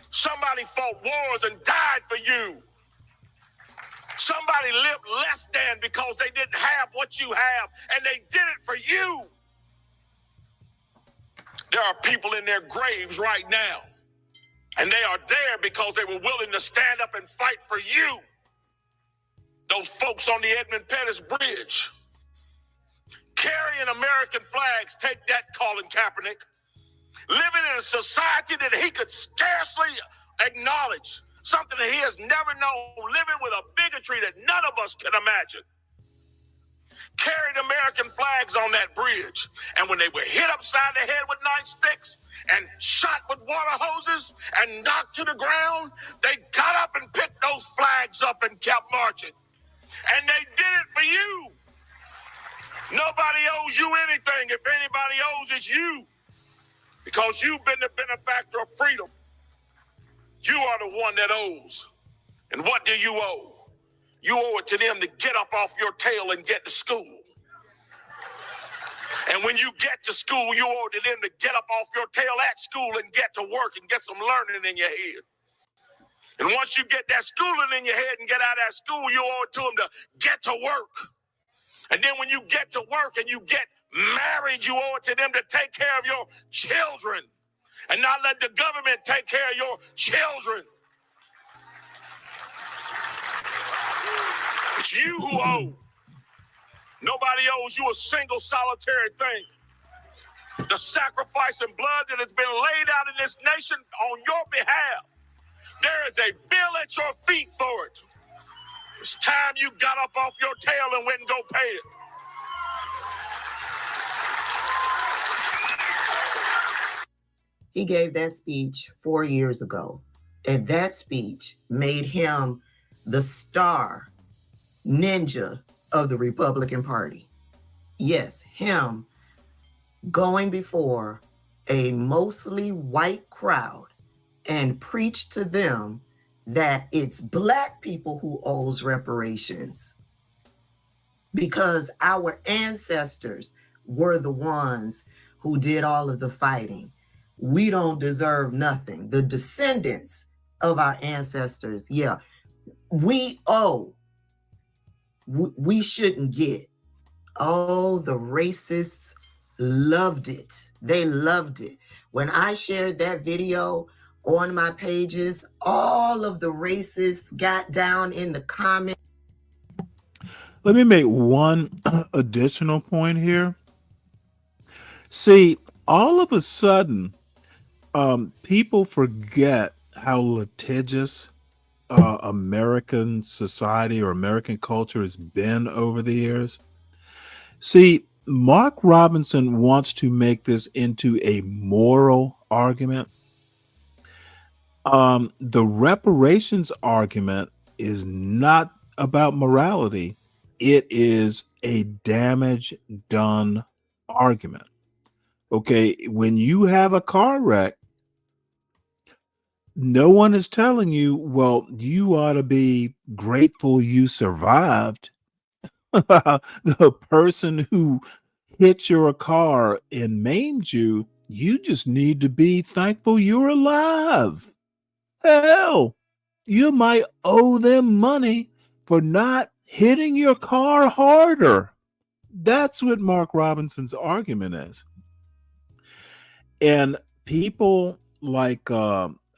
Somebody fought wars and died for you. Somebody lived less than because they didn't have what you have, and they did it for you. There are people in their graves right now, and they are there because they were willing to stand up and fight for you. Those folks on the Edmund Pettus Bridge, carrying American flags, take that, Colin Kaepernick, living in a society that he could scarcely acknowledge, something that he has never known, living with a bigotry that none of us can imagine. Carried American flags on that bridge, and when they were hit upside the head with nightsticks and shot with water hoses and knocked to the ground, they got up and picked those flags up and kept marching. And they did it for you. Nobody owes you anything. If anybody owes, it's you. Because you've been the benefactor of freedom. You are the one that owes. And what do you owe? You owe it to them to get up off your tail and get to school. And when you get to school, you owe it to them to get up off your tail at school and get to work and get some learning in your head. And once you get that schooling in your head and get out of that school, you owe it to them to get to work. And then when you get to work and you get married, you owe it to them to take care of your children and not let the government take care of your children. It's you who owe. Nobody owes you a single solitary thing. The sacrifice and blood that has been laid out in this nation on your behalf, there is a bill at your feet for it. It's time you got up off your tail and went and go pay it. He gave that speech 4 years ago, and that speech made him the star ninja of the Republican Party. Yes, him going before a mostly white crowd and preach to them that it's Black people who owes reparations because our ancestors were the ones who did all of the fighting. We don't deserve nothing. The descendants of our ancestors, yeah, we owe. We shouldn't get. Oh, the racists loved it. They loved it. When I shared that video on my pages, all of the racists got down in the comments. Let me make one additional point here. See, all of a sudden, people forget how litigious American society or American culture has been over the years. See, Mark Robinson wants to make this into a moral argument. The reparations argument is not about morality. It is a damage done argument. Okay, when you have a car wreck, no one is telling you, well, you ought to be grateful you survived. The person who hit your car and maimed you, you just need to be thankful you're alive. Hell, you might owe them money for not hitting your car harder. That's what Mark Robinson's argument is. And people like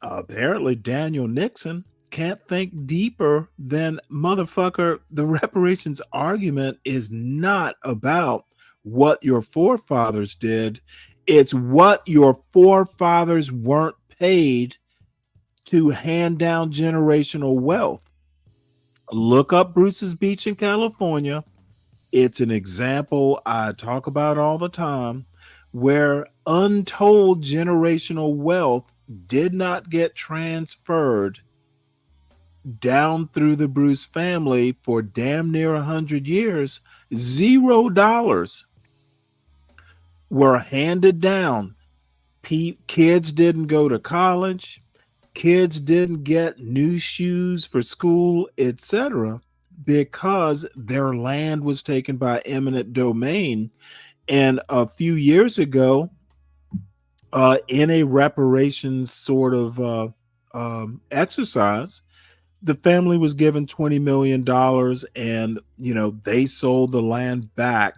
apparently Daniel Nixon can't think deeper than motherfucker. The reparations argument is not about what your forefathers did. It's what your forefathers weren't paid to hand down generational wealth. Look up Bruce's Beach in California. It's an example I talk about all the time where untold generational wealth did not get transferred down through the Bruce family for damn near 100 years. $0 were handed down. Kids didn't go to college. Kids didn't get new shoes for school, etc., because their land was taken by eminent domain. And a few years ago, in a reparations sort of exercise, the family was given $20 million and, they sold the land back.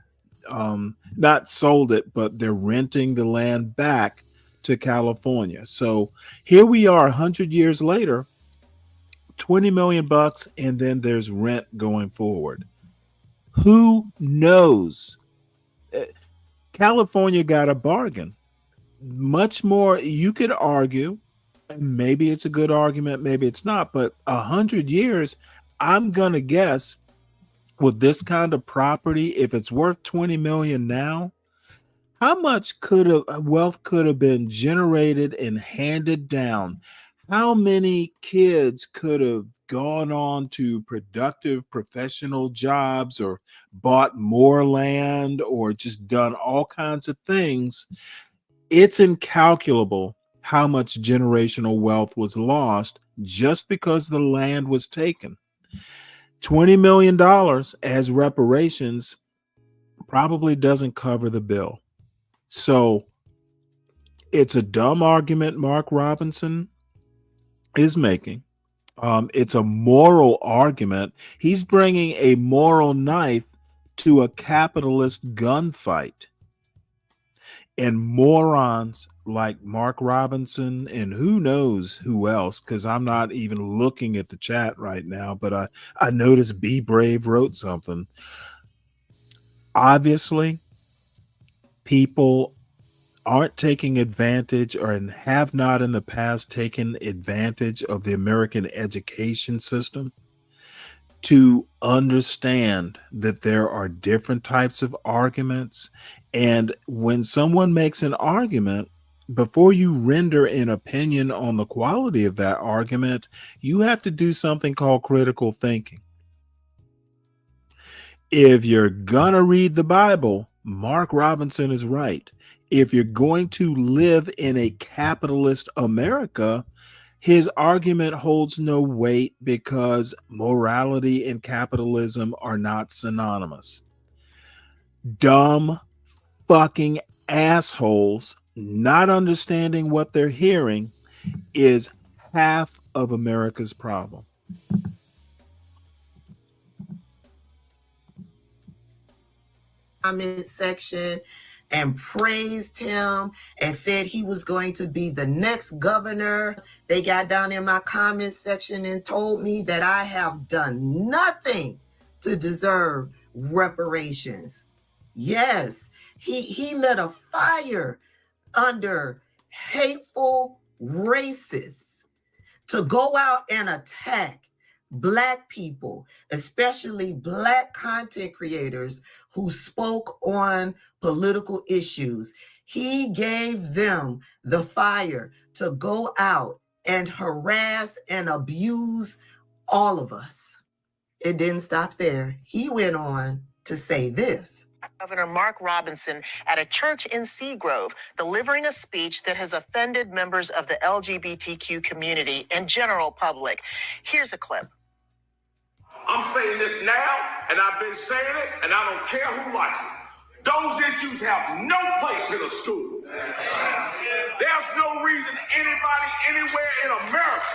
Not sold it, but they're renting the land back to California. So here we are 100 years later, 20 million bucks, and then there's rent going forward. Who knows? California got a bargain. Much more you could argue, and maybe it's a good argument, maybe it's not, but 100 years, I'm gonna guess with this kind of property, if it's worth 20 million now, how much wealth could have been generated and handed down? How many kids could have gone on to productive professional jobs or bought more land or just done all kinds of things? It's incalculable how much generational wealth was lost just because the land was taken. $20 million as reparations probably doesn't cover the bill. So it's a dumb argument Mark Robinson is making. It's a moral argument. He's bringing a moral knife to a capitalist gunfight. And morons like Mark Robinson and who knows who else, because I'm not even looking at the chat right now, but I noticed Be Brave wrote something. Obviously, people aren't taking advantage or have not in the past taken advantage of the American education system to understand that there are different types of arguments. And when someone makes an argument, before you render an opinion on the quality of that argument, you have to do something called critical thinking. If you're gonna read the Bible, Mark Robinson is right. If you're going to live in a capitalist America, his argument holds no weight because morality and capitalism are not synonymous. Dumb fucking assholes not understanding what they're hearing is half of America's problem. Comment section and praised him and said he was going to be the next governor. They got down in my comment section and told me that I have done nothing to deserve reparations. Yes, He lit a fire under hateful racists to go out and attack Black people, especially Black content creators who spoke on political issues. He gave them the fire to go out and harass and abuse all of us. It didn't stop there. He went on to say this. Governor Mark Robinson at a church in Seagrove, delivering a speech that has offended members of the LGBTQ community and general public. Here's a clip. I'm saying this now, and I've been saying it, and I don't care who likes it. Those issues have no place in a school. There's no reason anybody anywhere in America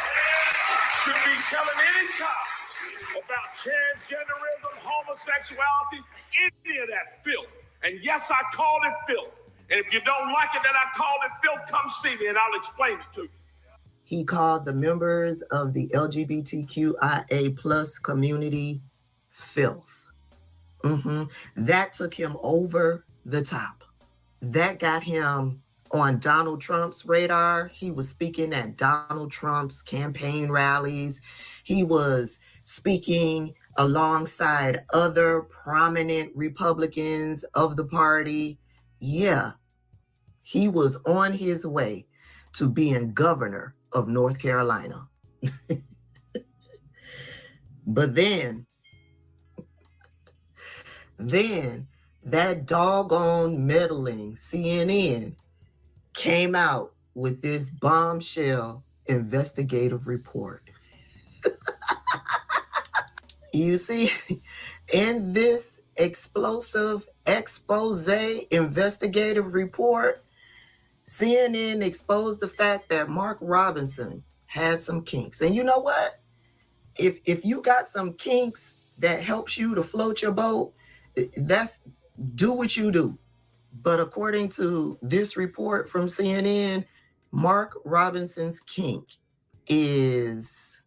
should be telling any child about transgenderism, homosexuality, any of that filth. And yes, I called it filth. And if you don't like it that I called it filth, come see me and I'll explain it to you. He called the members of the LGBTQIA plus community filth. That took him over the top. That got him on Donald Trump's radar. He was speaking at Donald Trump's campaign rallies. He was speaking alongside other prominent Republicans of the party. Yeah, he was on his way to being governor of North Carolina. But then that doggone meddling CNN came out with this bombshell investigative report. You see, in this explosive expose investigative report, CNN exposed the fact that Mark Robinson had some kinks. And you know what? If you got some kinks that helps you to float your boat, do what you do. But according to this report from CNN, Mark Robinson's kink is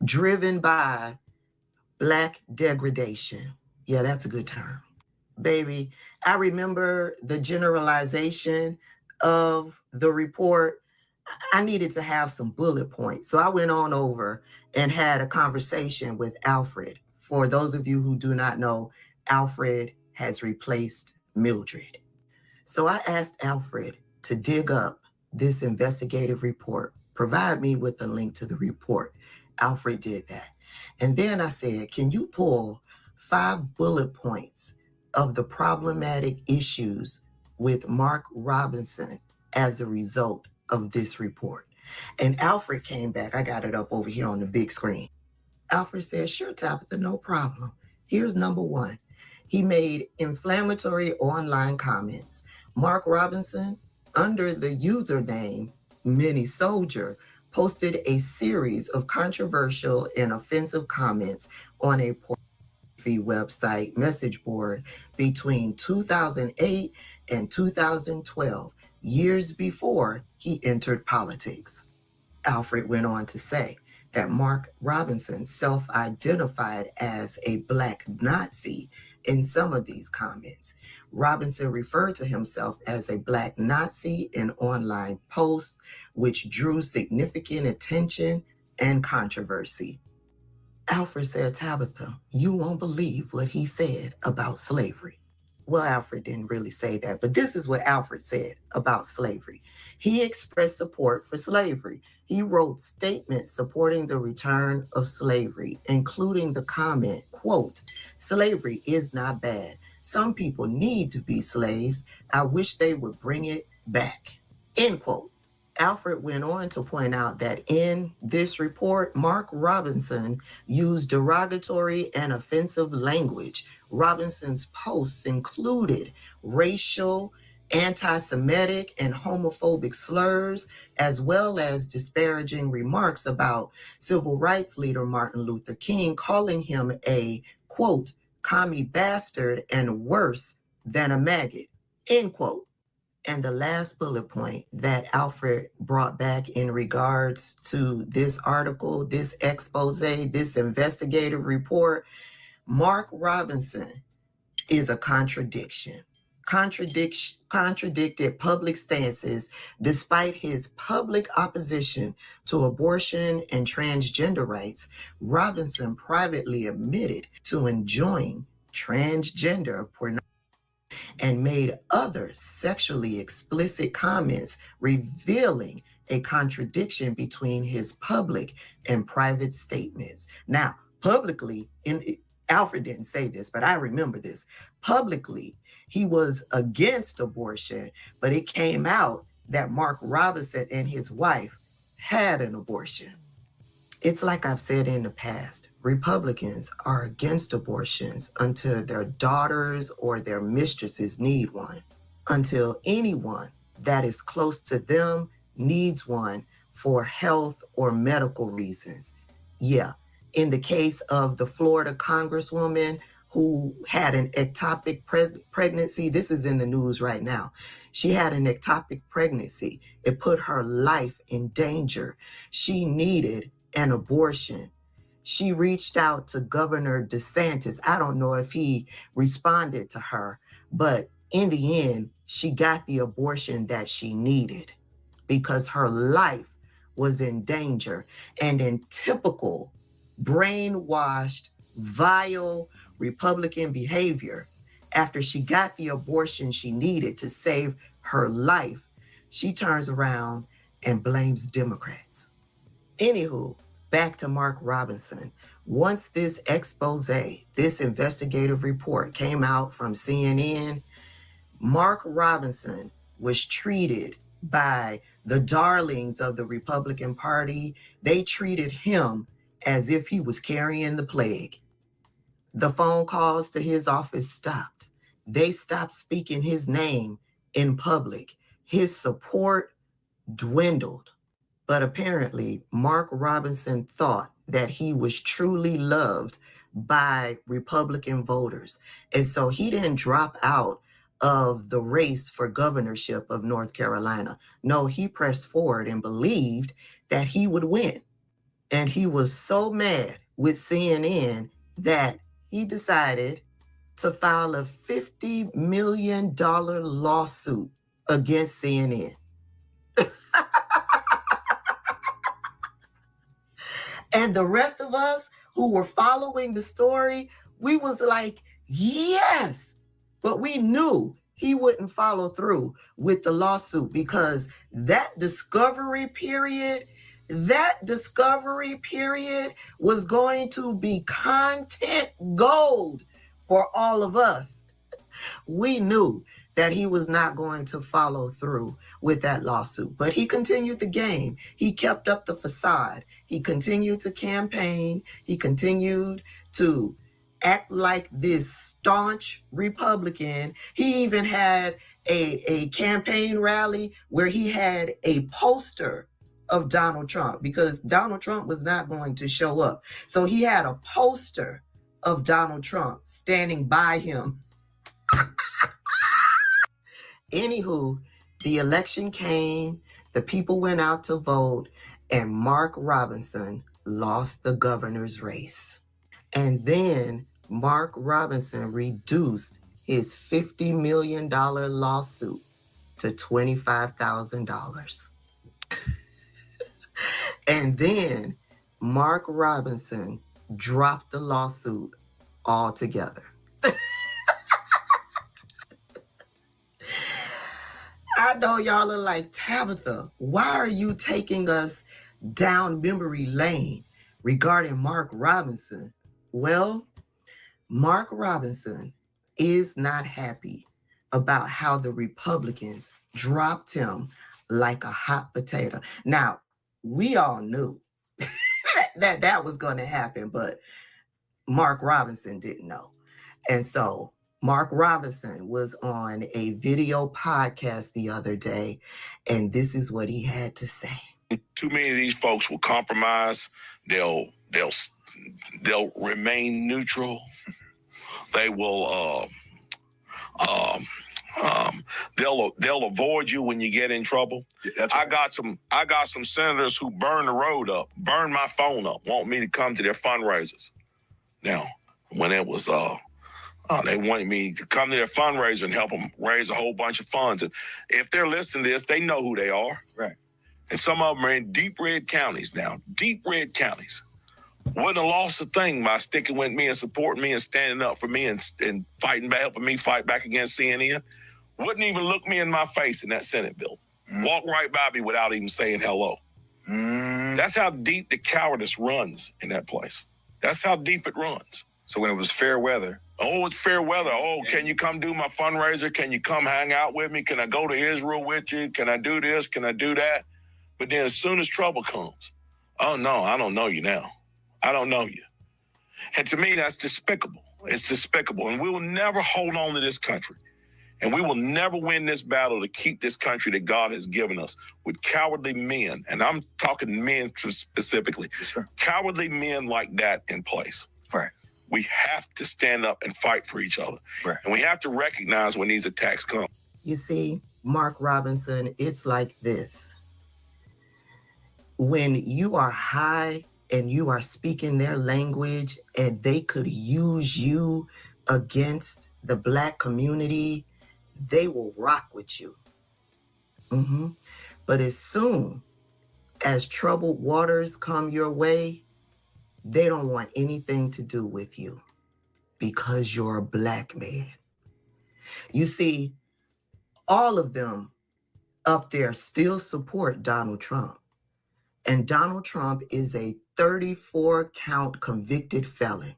driven by Black degradation. Yeah, that's a good term. Baby, I remember the generalization of the report. I needed to have some bullet points. So I went on over and had a conversation with Alfred. For those of you who do not know, Alfred has replaced Mildred. So I asked Alfred to dig up this investigative report, provide me with the link to the report. Alfred did that. And then I said, can you pull 5 bullet points of the problematic issues with Mark Robinson as a result of this report? And Alfred came back. I got it up over here on the big screen. Alfred said, sure, Tabitha, no problem. Here's number 1. He made inflammatory online comments. Mark Robinson, under the username Mini Soldier, posted a series of controversial and offensive comments on a pornography website message board between 2008 and 2012, years before he entered politics. Alfred went on to say that Mark Robinson self-identified as a Black Nazi in some of these comments. Robinson referred to himself as a Black Nazi in online posts, which drew significant attention and controversy. Alfred said, Tabitha, you won't believe what he said about slavery. Well, Alfred didn't really say that, but this is what Alfred said about slavery. He expressed support for slavery. He wrote statements supporting the return of slavery, including the comment, quote, slavery is not bad. Some people need to be slaves. I wish they would bring it back, end quote. Alfred went on to point out that in this report, Mark Robinson used derogatory and offensive language. Robinson's posts included racial, anti-Semitic, and homophobic slurs, as well as disparaging remarks about civil rights leader Martin Luther King, calling him a, quote, commie bastard and worse than a maggot, end quote. And the last bullet point that Alfred brought back in regards to this article, this expose, this investigative report, Mark Robinson is a contradiction. contradicted public stances despite his public opposition to abortion and transgender rights. Robinson privately admitted to enjoying transgender pornography and made other sexually explicit comments, revealing a contradiction between his public and private statements. Now, publicly, Alfred didn't say this, but I remember this. Publicly, he was against abortion, but it came out that Mark Robinson and his wife had an abortion. It's like I've said in the past, Republicans are against abortions until their daughters or their mistresses need one, until anyone that is close to them needs one for health or medical reasons. Yeah, in the case of the Florida Congresswoman who had an ectopic pregnancy, this is in the news right now. She had an ectopic pregnancy. It put her life in danger. She needed an abortion. She reached out to Governor DeSantis. I don't know if he responded to her, but in the end, she got the abortion that she needed because her life was in danger. And in typical brainwashed, vile Republican behavior, after she got the abortion she needed to save her life, she turns around and blames Democrats. Anywho, back to Mark Robinson. Once this expose, this investigative report came out from CNN, Mark Robinson was treated by the darlings of the Republican Party. They treated him as if he was carrying the plague. The phone calls to his office stopped. They stopped speaking his name in public. His support dwindled. But apparently, Mark Robinson thought that he was truly loved by Republican voters. And so he didn't drop out of the race for governorship of North Carolina. No, he pressed forward and believed that he would win. And he was so mad with CNN that he decided to file a $50 million lawsuit against CNN. And the rest of us who were following the story, we was like, yes. But we knew he wouldn't follow through with the lawsuit because that discovery period was going to be content gold for all of us. We knew that he was not going to follow through with that lawsuit, but he continued the game. He kept up the facade. He continued to campaign. He continued to act like this staunch Republican. He even had a campaign rally where he had a poster of Donald Trump because Donald Trump was not going to show up. So he had a poster of Donald Trump standing by him. Anywho, the election came, the people went out to vote, and Mark Robinson lost the governor's race. And then Mark Robinson reduced his $50 million lawsuit to $25,000. And then Mark Robinson dropped the lawsuit altogether. I know y'all are like, Tabitha, why are you taking us down memory lane regarding Mark Robinson? Well, Mark Robinson is not happy about how the Republicans dropped him like a hot potato. Now, we all knew that was going to happen, but Mark Robinson didn't know. And so Mark Robinson was on a video podcast the other day, and this is what he had to say. Too many of these folks will compromise. They'll remain neutral. They will they'll avoid you when you get in trouble. I got some senators who burn the road up, burn my phone up, want me to come to their fundraisers. Now, when it was They wanted me to come to their fundraiser and help them raise a whole bunch of funds. And if they're listening to this, they know who they are. Right. And some of them are in deep red counties now. Deep red counties. Wouldn't have lost a thing by sticking with me and supporting me and standing up for me and fighting back, helping me fight back against CNN. Wouldn't even look me in my face in that Senate bill. Walk right by me without even saying hello. That's how deep the cowardice runs in that place. That's how deep it runs. So when it was fair weather. Oh, it's fair weather. Oh, can you come do my fundraiser? Can you come hang out with me? Can I go to Israel with you? Can I do this? Can I do that? But then as soon as trouble comes, oh no, I don't know you now. I don't know you. And to me, that's despicable. It's despicable. And we will never hold on to this country. And we will never win this battle to keep this country that God has given us with cowardly men. And I'm talking men specifically. Yes, sir. Cowardly men like that in place. Right. We have to stand up and fight for each other. Right. And we have to recognize when these attacks come. You see, Mark Robinson, it's like this. When you are high and you are speaking their language and they could use you against the Black community, they will rock with you. But as soon as troubled waters come your way, they don't want anything to do with you because you're a Black man. You see, all of them up there still support Donald Trump. And Donald Trump is a 34-count convicted felon.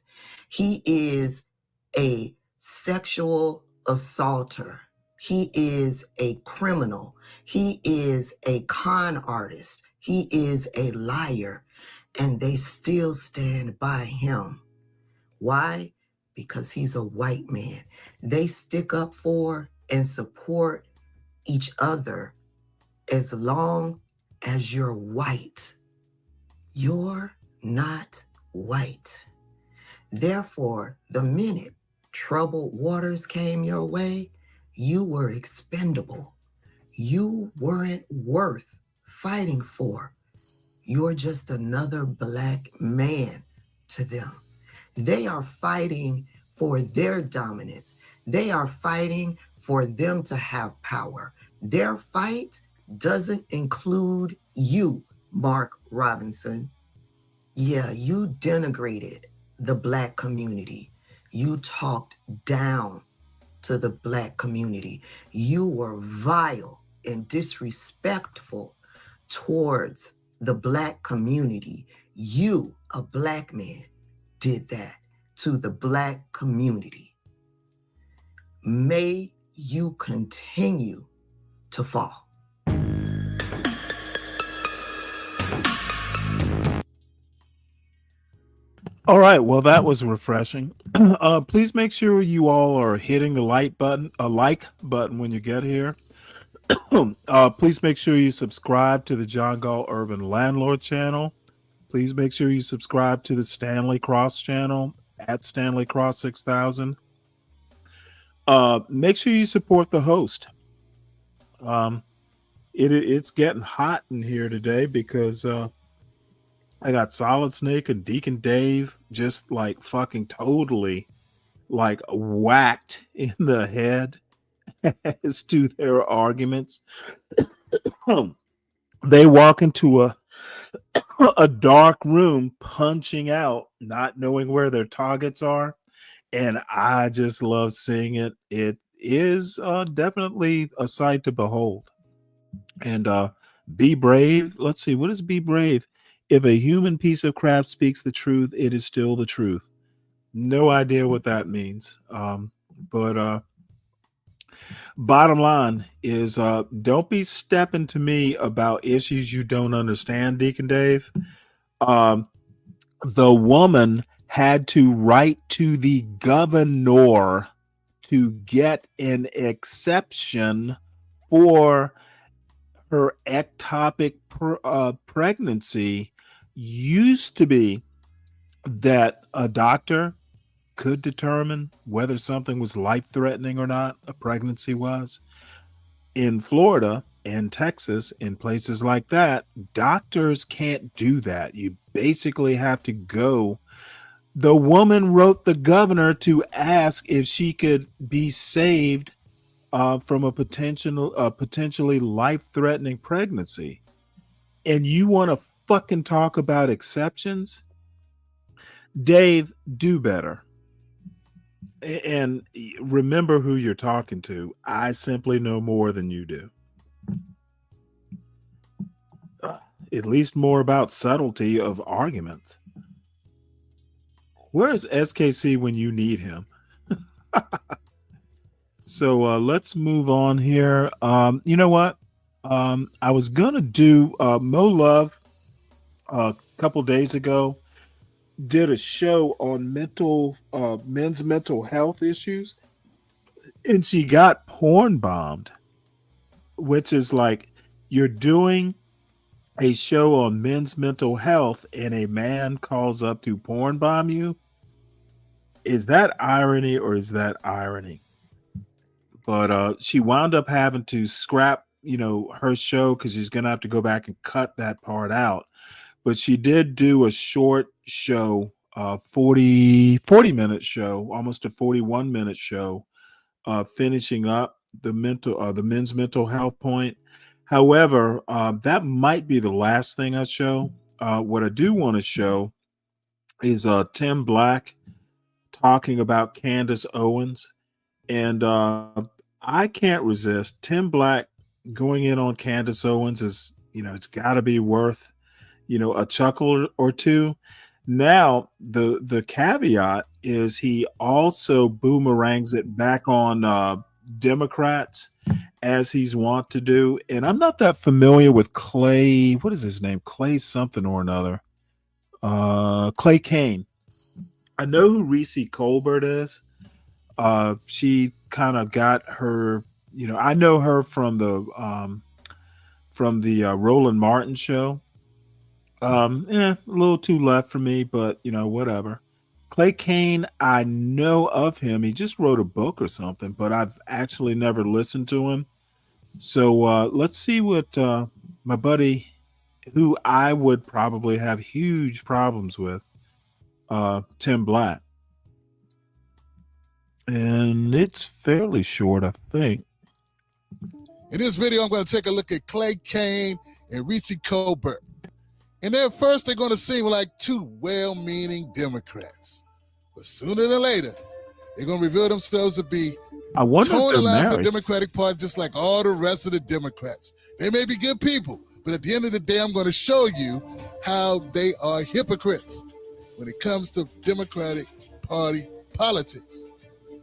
He is a sexual assaulter. He is a criminal. He is a con artist. He is a liar. And they still stand by him. Why? Because he's a white man. They stick up for and support each other as long as you're white. You're not white. Therefore, the minute troubled waters came your way, you were expendable. You weren't worth fighting for. You're just another Black man to them. They are fighting for their dominance. They are fighting for them to have power. Their fight doesn't include you, Mark Robinson. Yeah, you denigrated the Black community. You talked down to the Black community. You were vile and disrespectful towards the Black community. You, a Black man, did that to the Black community. May you continue to fall. All right. Well, that was refreshing. Please make sure you all are hitting the like button when you get here. Please make sure you subscribe to the John Gall Urban Landlord channel. Please make sure you subscribe to the Stanley Cross channel at Stanley Cross 6000. Make sure you support the host. It's getting hot in here today because I got Solid Snake and Deacon Dave just like fucking totally like whacked in the head as to their arguments. They walk into a dark room punching out, not knowing where their targets are. And I just love seeing it. It is definitely a sight to behold. And be brave. Let's see. What is be brave? If a human piece of crap speaks the truth, it is still the truth. No idea what that means. But bottom line is don't be stepping to me about issues you don't understand, Deacon Dave. The woman had to write to the governor to get an exception for her ectopic pregnancy. Used to be that a doctor could determine whether something was life-threatening or not, a pregnancy was. In Florida and Texas, in places like that, doctors can't do that. You basically have to go The woman wrote the governor to ask if she could be saved from a potentially life-threatening pregnancy. And you want to fucking talk about exceptions? Dave, do better. And remember who you're talking to. I simply know more than you do. At least more about subtlety of arguments. Where is SKC when you need him? So let's move on here. You know what? I was gonna do Mo Love a couple days ago did a show on men's mental health issues, and she got porn bombed, which is like you're doing a show on men's mental health and a man calls up to porn bomb you. Is that irony or is that irony? But she wound up having to scrap, her show because she's gonna have to go back and cut that part out. But she did do a short show, 40-minute show, almost a 41-minute show, finishing up the men's mental health point. However, that might be the last thing I show. What I do want to show is Tim Black talking about Candace Owens. And I can't resist. Tim Black going in on Candace Owens is, it's got to be worth, a chuckle or two. Now, the caveat is he also boomerangs it back on Democrats, as he's wont to do. And I'm not that familiar with Clay. What is his name? Clay something or another. Clay Kane. I know who Reese Colbert is. She kind of got her, I know her from the Roland Martin show. A little too left for me, but whatever. Clay Kane, I know of him. He just wrote a book or something, but I've actually never listened to him. So let's see what my buddy, who I would probably have huge problems with, Tim Black. And it's fairly short, I think. In this video, I'm going to take a look at Clay Kane and Reese Colbert. And at first, they're going to seem like two well-meaning Democrats. But sooner than later, they're going to reveal themselves to be I wonder if they're line for the married. Democratic Party, just like all the rest of the Democrats. They may be good people, but at the end of the day, I'm going to show you how they are hypocrites when it comes to Democratic Party politics.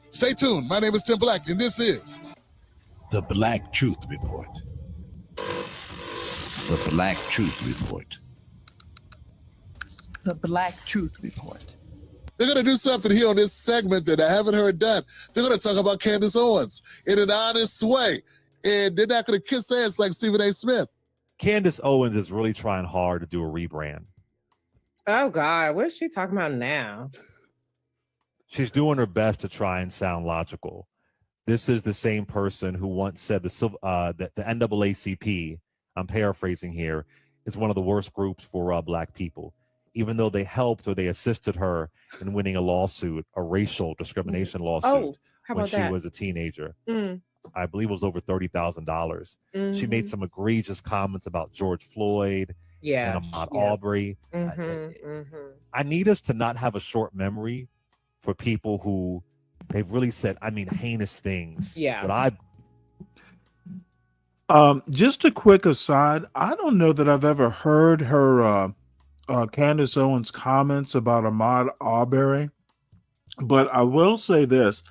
Stay tuned. My name is Tim Black, and this is The Black Truth Report. The Black Truth Report. The Black Truth Report. They're going to do something here on this segment that I haven't heard done. They're going to talk about Candace Owens in an honest way, and they're not going to kiss ass like Stephen A. Smith. Candace Owens is really trying hard to do a rebrand. Oh, God. What is she talking about now? She's doing her best to try and sound logical. This is the same person who once said that the NAACP, I'm paraphrasing here, is one of the worst groups for Black people, even though they helped or they assisted her in winning a lawsuit, a racial discrimination lawsuit, when she was a teenager. I believe it was over $30,000. She made some egregious comments about George Floyd and Ahmaud Arbery. I need us to not have a short memory for people who they've really said, heinous things. But Just a quick aside, I don't know that I've ever heard her Candace Owens comments about Ahmaud Arbery, but I will say this.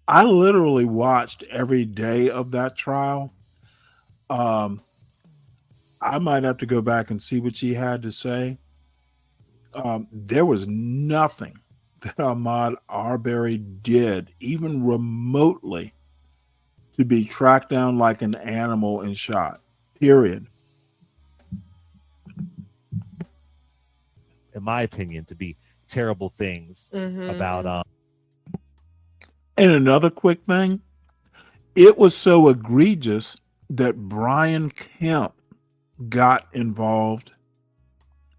I literally watched every day of that trial. I might have to go back and see what she had to say. There was nothing that Ahmaud Arbery did, even remotely, to be tracked down like an animal and shot. Period. in my opinion, to be terrible things about. And another quick thing, it was so egregious that Brian Kemp got involved.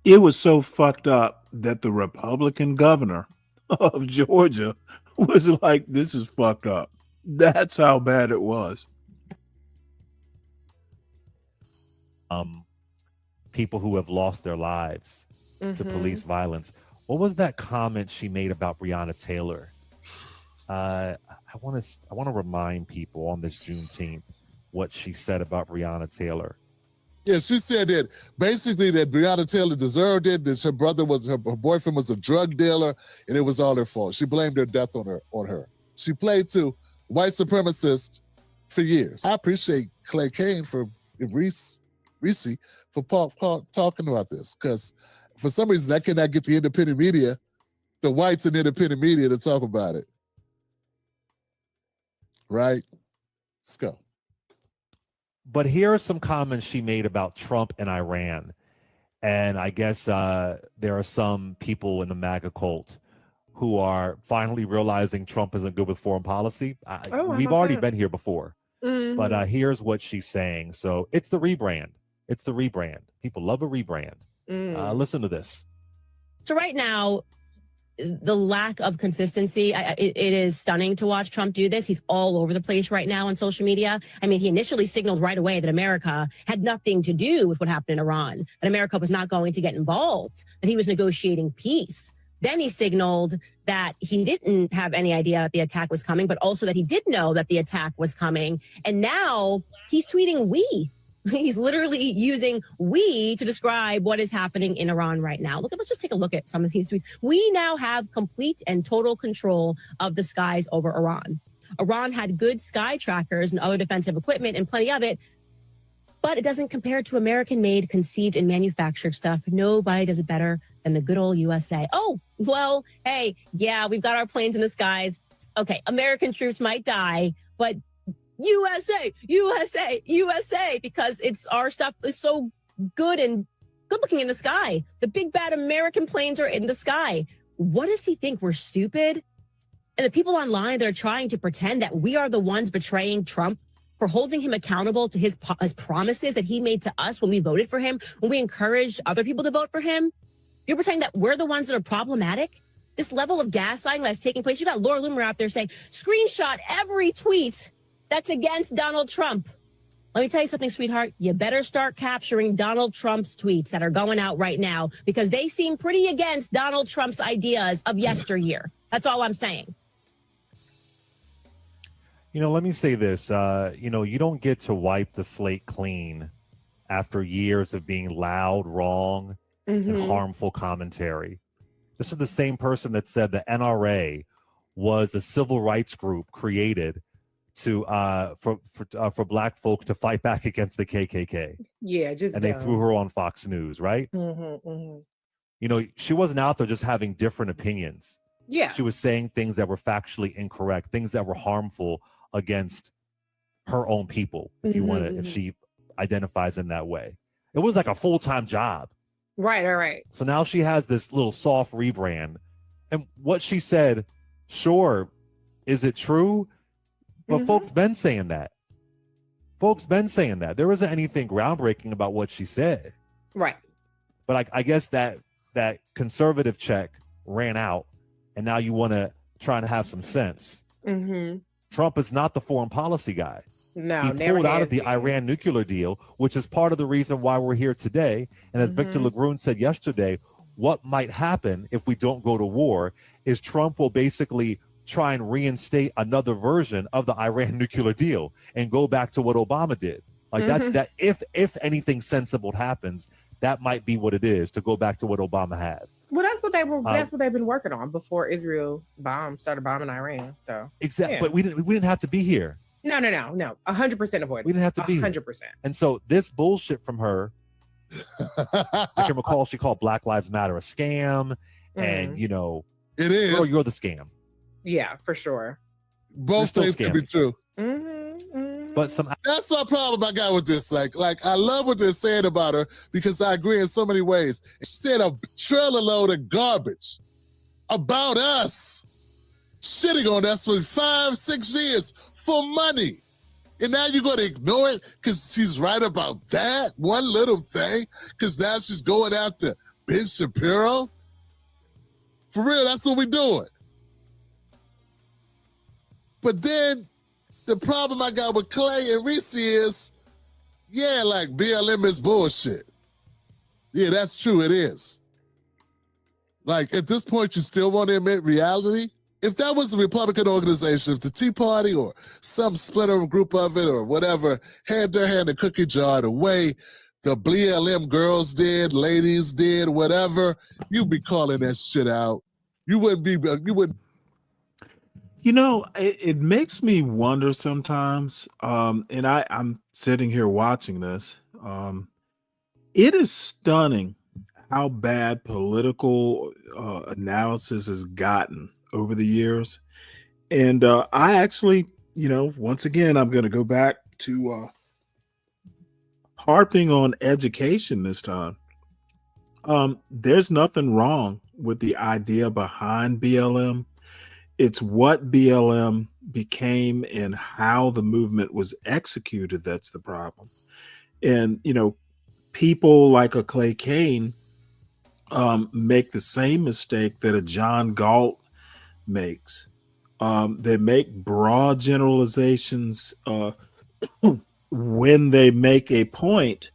It was so fucked up that the Republican governor of Georgia was like, this is fucked up. That's how bad it was. People who have lost their lives to police violence. What was that comment she made about Breonna Taylor? I want to remind people on this Juneteenth what she said about Breonna Taylor. Yeah, she said that basically that Breonna Taylor deserved it, that her boyfriend was a drug dealer, and it was all her fault. She blamed her death on her. She played to white supremacists for years. I appreciate Clay Kane Reese for talking about this, because for some reason I cannot get the independent media, the whites and independent media, to talk about it. Right? Let's go. But here are some comments she made about Trump and Iran. And I guess there are some people in the MAGA cult who are finally realizing Trump isn't good with foreign policy. We've already been here before. But here's what she's saying. So it's the rebrand. It's the rebrand. People love a rebrand. Listen to this. So right now, the lack of consistency, it is stunning to watch Trump do this. He's all over the place right now on social media. I mean, he initially signaled right away that America had nothing to do with what happened in Iran, that America was not going to get involved, that he was negotiating peace. Then he signaled that he didn't have any idea that the attack was coming, but also that he did know that the attack was coming. And now he's tweeting we. He's literally using we to describe what is happening in Iran right now. Let's just take a look at some of these tweets. We now have complete and total control of the skies over Iran. Iran had good sky trackers and other defensive equipment and plenty of it, but it doesn't compare to American-made, conceived, and manufactured stuff. Nobody does it better than the good old USA. Oh, well, hey, yeah, we've got our planes in the skies. Okay, American troops might die, but USA, USA, USA, because our stuff is so good and good looking in the sky. The big bad American planes are in the sky. What does he think? We're stupid? And the people online that are trying to pretend that we are the ones betraying Trump for holding him accountable to his promises that he made to us when we voted for him, when we encouraged other people to vote for him. You're pretending that we're the ones that are problematic? This level of gaslighting that's taking place. You got Laura Loomer out there saying, screenshot every tweet that's against Donald Trump. Let me tell you something, sweetheart. You better start capturing Donald Trump's tweets that are going out right now, because they seem pretty against Donald Trump's ideas of yesteryear. That's all I'm saying. Let me say this. You don't get to wipe the slate clean after years of being loud, wrong, and harmful commentary. This is the same person that said the NRA was a civil rights group created for black folk to fight back against the KKK. Yeah, and they threw her on Fox News, right? She wasn't out there just having different opinions. Yeah, she was saying things that were factually incorrect, things that were harmful against her own people. If she identifies in that way, it was like a full-time job. Right, all right. So now she has this little soft rebrand, and what she said, sure, is it true? But folks been saying that. There isn't anything groundbreaking about what she said. Right. But I guess that conservative check ran out, and now you want to try and have some sense. Trump is not the foreign policy guy. No, he pulled out of the Iran nuclear deal, which is part of the reason why we're here today. And as Victor Lagrune said yesterday, what might happen if we don't go to war is Trump will basically try and reinstate another version of the Iran nuclear deal and go back to what Obama did. Like that if anything sensible happens, that might be what it is, to go back to what Obama had. Well, that's what they were. That's what they've been working on before Israel started bombing Iran. So exactly, but we didn't have to be here. No, 100% avoid. We didn't have to be 100%. And so this bullshit from her, I can recall she called Black Lives Matter a scam, and it is. Girl, you're the scam. Yeah, for sure. Both things can be true. But that's my problem I got with this. Like I love what they're saying about her, because I agree in so many ways. She said a trailer load of garbage about us, shitting on us for 5-6 years for money. And now you're going to ignore it because she's right about that one little thing, because now she's going after Ben Shapiro? For real, that's what we're doing. But then the problem I got with Clay and Reese is, yeah, like BLM is bullshit. Yeah, that's true. It is. Like at this point, you still want to admit reality? If that was a Republican organization, if the Tea Party or some splinter group of it or whatever had their hand in the cookie jar the way the BLM girls did, ladies did, whatever, you'd be calling that shit out. You wouldn't. You know, it makes me wonder sometimes, and I'm sitting here watching this. It is stunning how bad political analysis has gotten over the years. And I actually, once again, I'm going to go back to harping on education this time. There's nothing wrong with the idea behind BLM. It's what BLM became and how the movement was executed that's the problem. And, people like a Clay Kane make the same mistake that a John Galt makes. They make broad generalizations when they make a point.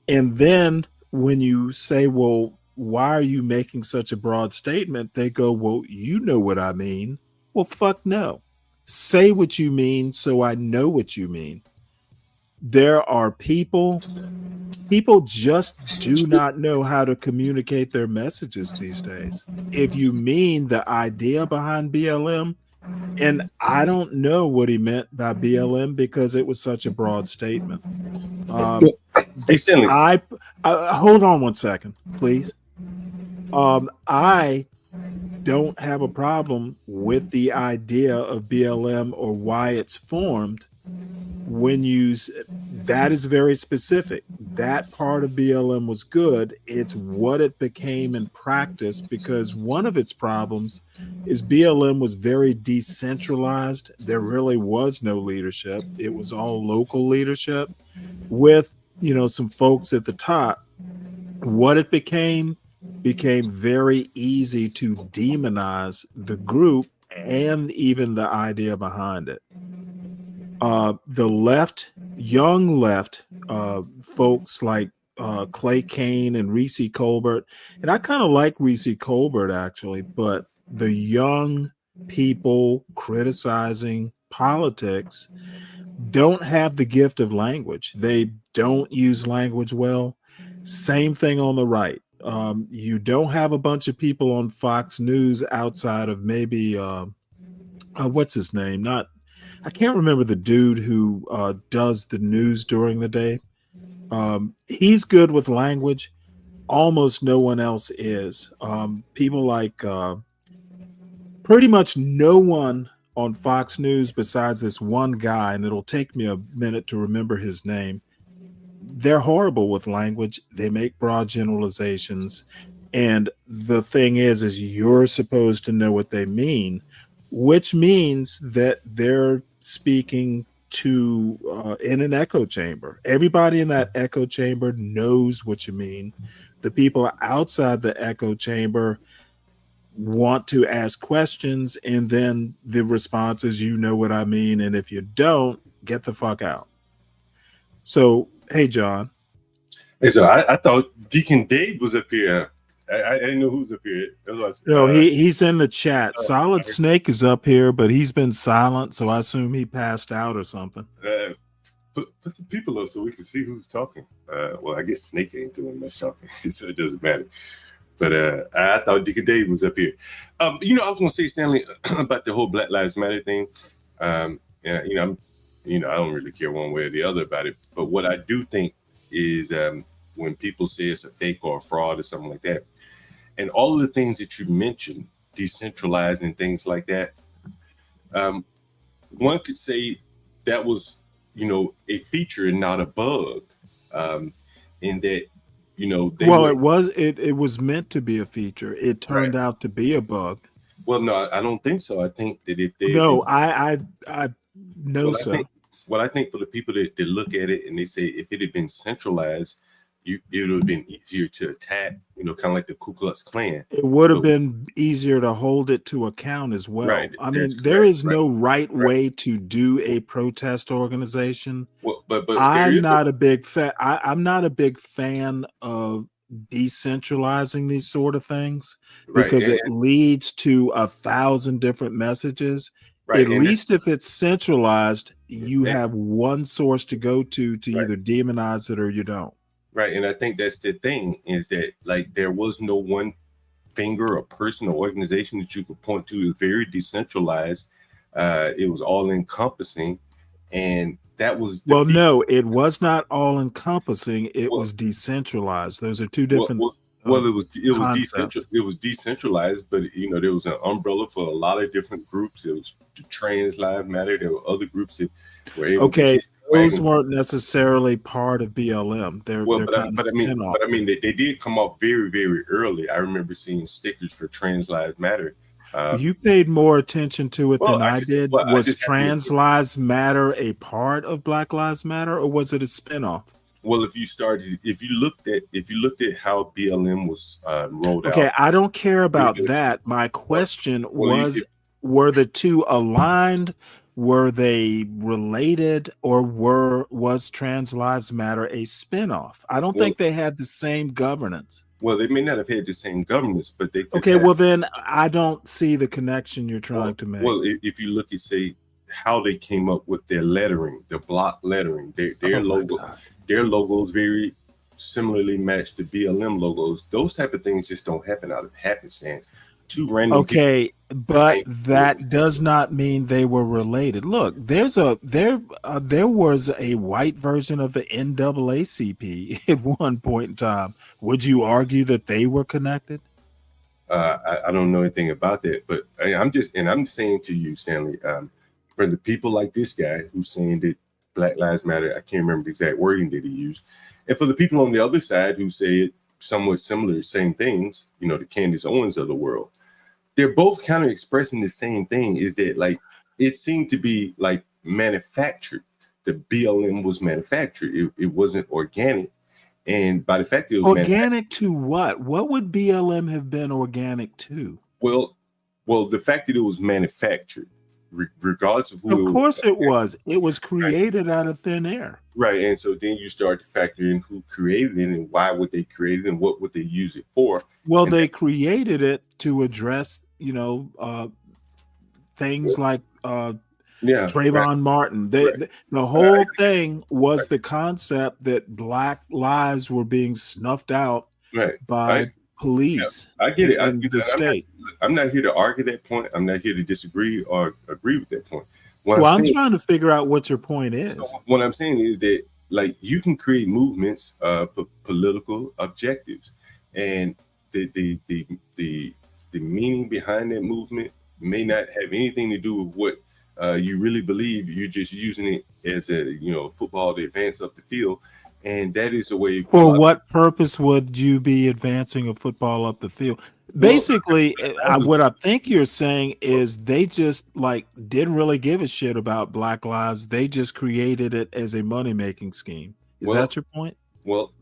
And then when you say, well, why are you making such a broad statement? They go, well, you know what I mean. Well, fuck no. Say what you mean so I know what you mean. There are people just do not know how to communicate their messages these days. If you mean the idea behind BLM, and I don't know what he meant by BLM because it was such a broad statement. Hey, Stanley. I hold on one second, please. I don't have a problem with the idea of BLM or why it's formed. When that is very specific. That part of BLM was good. It's what it became in practice, because one of its problems is BLM was very decentralized. There really was no leadership. It was all local leadership with, some folks at the top. What it became very easy to demonize the group and even the idea behind it. The left, young left, folks like Clay Kane and Reese Colbert, and I kind of like Reese Colbert actually, but the young people criticizing politics don't have the gift of language. They don't use language well. Same thing on the right. You don't have a bunch of people on Fox News outside of maybe what's his name? I can't remember the dude who does the news during the day. He's good with language. Almost no one else is. People like pretty much no one on Fox News besides this one guy, and it'll take me a minute to remember his name. They're horrible with language. They make broad generalizations. And the thing is you're supposed to know what they mean, which means that they're speaking to in an echo chamber. Everybody in that echo chamber knows what you mean. The people outside the echo chamber want to ask questions, and then the response is, you know what I mean, and if you don't, get the fuck out. So, hey, John. Hey, so I thought Deacon Dave was up here. I didn't know who's up here. No, he's in the chat. Solid Snake is up here, but he's been silent, so I assume he passed out or something. Put the people up so we can see who's talking. Well, I guess Snake ain't doing much talking, so it doesn't matter. But I thought Deacon Dave was up here. I was going to say, Stanley, about the whole Black Lives Matter thing. I don't really care one way or the other about it. But what I do think is when people say it's a fake or a fraud or something like that, and all of the things that you mentioned, decentralized and things like that, one could say that was, a feature and not a bug, in that, it was meant to be a feature. It turned out to be a bug. Well, no, I don't think so. I think that if they I know so. I think for the people that look at it and they say if it had been centralized, it would have been easier to attack, kind of like the Ku Klux Klan. It would have been easier to hold it to account as well. Right, I mean, that's there correct, is no right way to do a protest organization. Well, but there I'm is not a big fan. I'm not a big fan of decentralizing these sort of things Right, because it and leads to 1,000 different messages. right, At and least if it's centralized, you have one source to go to either demonize it or you don't. right, and I think that's the thing is that like there was no one finger or person or organization that you could point to. It was very decentralized. It was all encompassing, and that was Well, no, it was not all encompassing. It was decentralized. Those are two different it was concepts. decentralized, but there was an umbrella for a lot of different groups. It was the Trans Lives Matter. There were other groups that were able Okay, to those weren't necessarily part of BLM. They're but kind of spin-off. I mean, they did come up very, very early. I remember seeing stickers for Trans Lives Matter. You paid more attention to it than I did. I Was just happened to Trans see- Lives Matter a part of Black Lives Matter, or was it a spinoff? Well, if you looked at how BLM was rolled out. Okay, I don't care about that. My question was, were the two aligned? Were they related, or was Trans Lives Matter a spinoff? I don't think they had the same governance. Well, they may not have had the same governance, but they could Okay, have. well then I don't see the connection you're trying to make. Well, if you look at say how they came up with their lettering, the block lettering, their logos very similarly match the BLM logos. Those type of things just don't happen out of happenstance. Two random Okay, people, but that does not mean they were related. Look, there was a white version of the NAACP at one point in time. Would you argue that they were connected? I don't know anything about that, but I'm saying to you, Stanley, for the people like this guy who's saying that Black Lives Matter, I can't remember the exact wording that he used, and for the people on the other side who say it somewhat similar, same things, the Candace Owens of the world, they're both kind of expressing the same thing, is that like it seemed to be like manufactured. The BLM was manufactured. It wasn't organic. And by the fact that it was organic to what? What would BLM have been organic to? Well, the fact that it was manufactured, regardless of who Of course it was. It was created out of thin air. Right. And so then you start to factor in who created it and why would they create it and what would they use it for. Well, they created it to address, things like Trayvon Martin. The whole thing was the concept that Black lives were being snuffed out by police. I get it. In the state. I'm not here to argue that point. I'm not here to disagree or agree with that point. I'm trying to figure out what your point is. So what I'm saying is that like you can create movements for political objectives, and the meaning behind that movement may not have anything to do with what you really believe. You're just using it as a football to advance up the field, and that is the way. For what purpose would you be advancing a football up the field? Basically, what I think you're saying is they just didn't really give a shit about Black lives. They just created it as a money-making scheme. Is that your point? Well,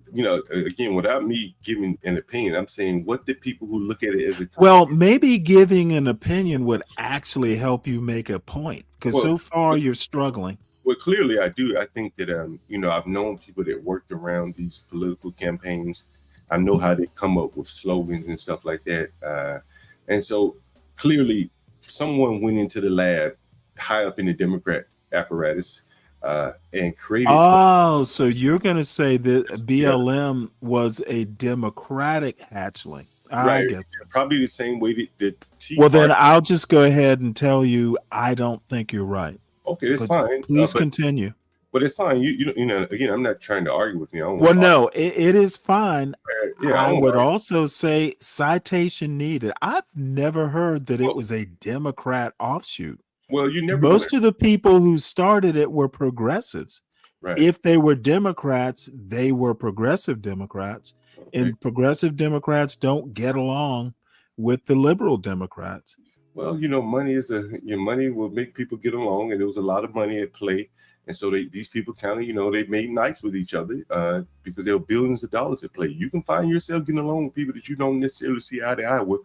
again, without me giving an opinion, I'm saying what the people who look at it as a well, maybe giving an opinion would actually help you make a point, because so far you're struggling. Well, clearly I do. I think that I've known people that worked around these political campaigns. I know how they come up with slogans and stuff like that. And so clearly someone went into the lab high up in the Democrat apparatus and created. Oh, so you're going to say that BLM was a Democratic hatchling. I get that. Probably the same way that the Tea Well, then Party- I'll just go ahead and tell you I don't think you're right. Okay, that's But fine. Please But continue. it's fine. Again, I'm not trying to argue with you. Well, no, it is fine. I don't would argue. also say citation needed. I've never heard that it was a Democrat offshoot. Well, you never. Most of the people who started it were progressives. Right. If they were Democrats, they were progressive Democrats. And progressive Democrats don't get along with the liberal Democrats. Well, money is money will make people get along, and there was a lot of money at play. And so these people kind of, they made nice with each other because there were billions of dollars at play. You can find yourself getting along with people that you don't necessarily see eye to eye with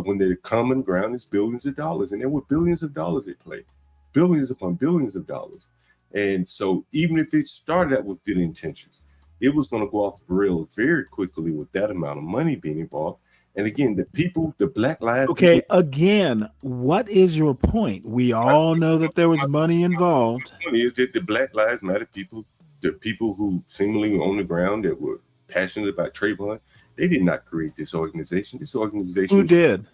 when their common ground is billions of dollars. And there were billions of dollars at play, billions upon billions of dollars. And so even if it started out with good intentions, it was going to go off the rails very quickly with that amount of money being involved. And again, the Black Lives. Okay, again, what is your point? We all know that there was money involved. The point is that the Black Lives Matter people, the people who seemingly were on the ground that were passionate about Trayvon, they did not create this organization. This organization. Who did?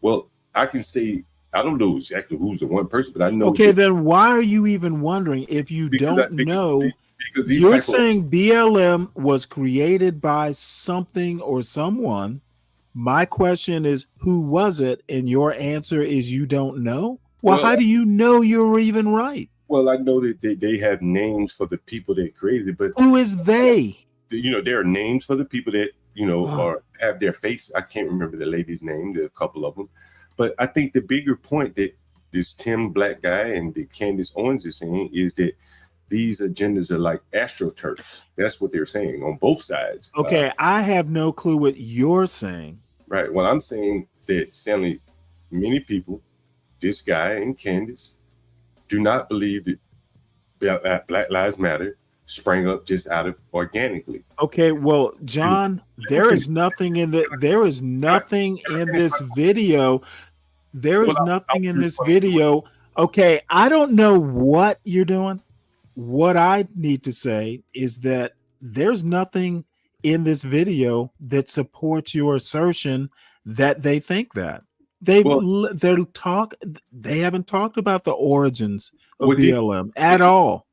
Well, I can say, I don't know exactly who's the one person, but I know. Okay, then why are you even wondering if you don't know? Because you're saying BLM was created by something or someone. My question is, who was it? And your answer is you don't know? Well, how do you know you're even right? Well, I know that they have names for the people that created it, but who is they? There are names for the people that, or have their face. I can't remember the lady's name. There are a couple of them. But I think the bigger point that this Tim Black guy and the Candace Owens is saying is that these agendas are like astroturfs. That's what they're saying on both sides. Okay, I have no clue what you're saying. Right. Well, I'm saying that, Stanley, many people, this guy and Candace, do not believe that Black Lives Matter sprang up just out of organically. Okay, well, John, there is nothing in this video. There is nothing in this video. Okay, I don't know what you're doing. What I need to say is that there's nothing in this video that supports your assertion that they think that. They haven't talked about the origins of BLM at all.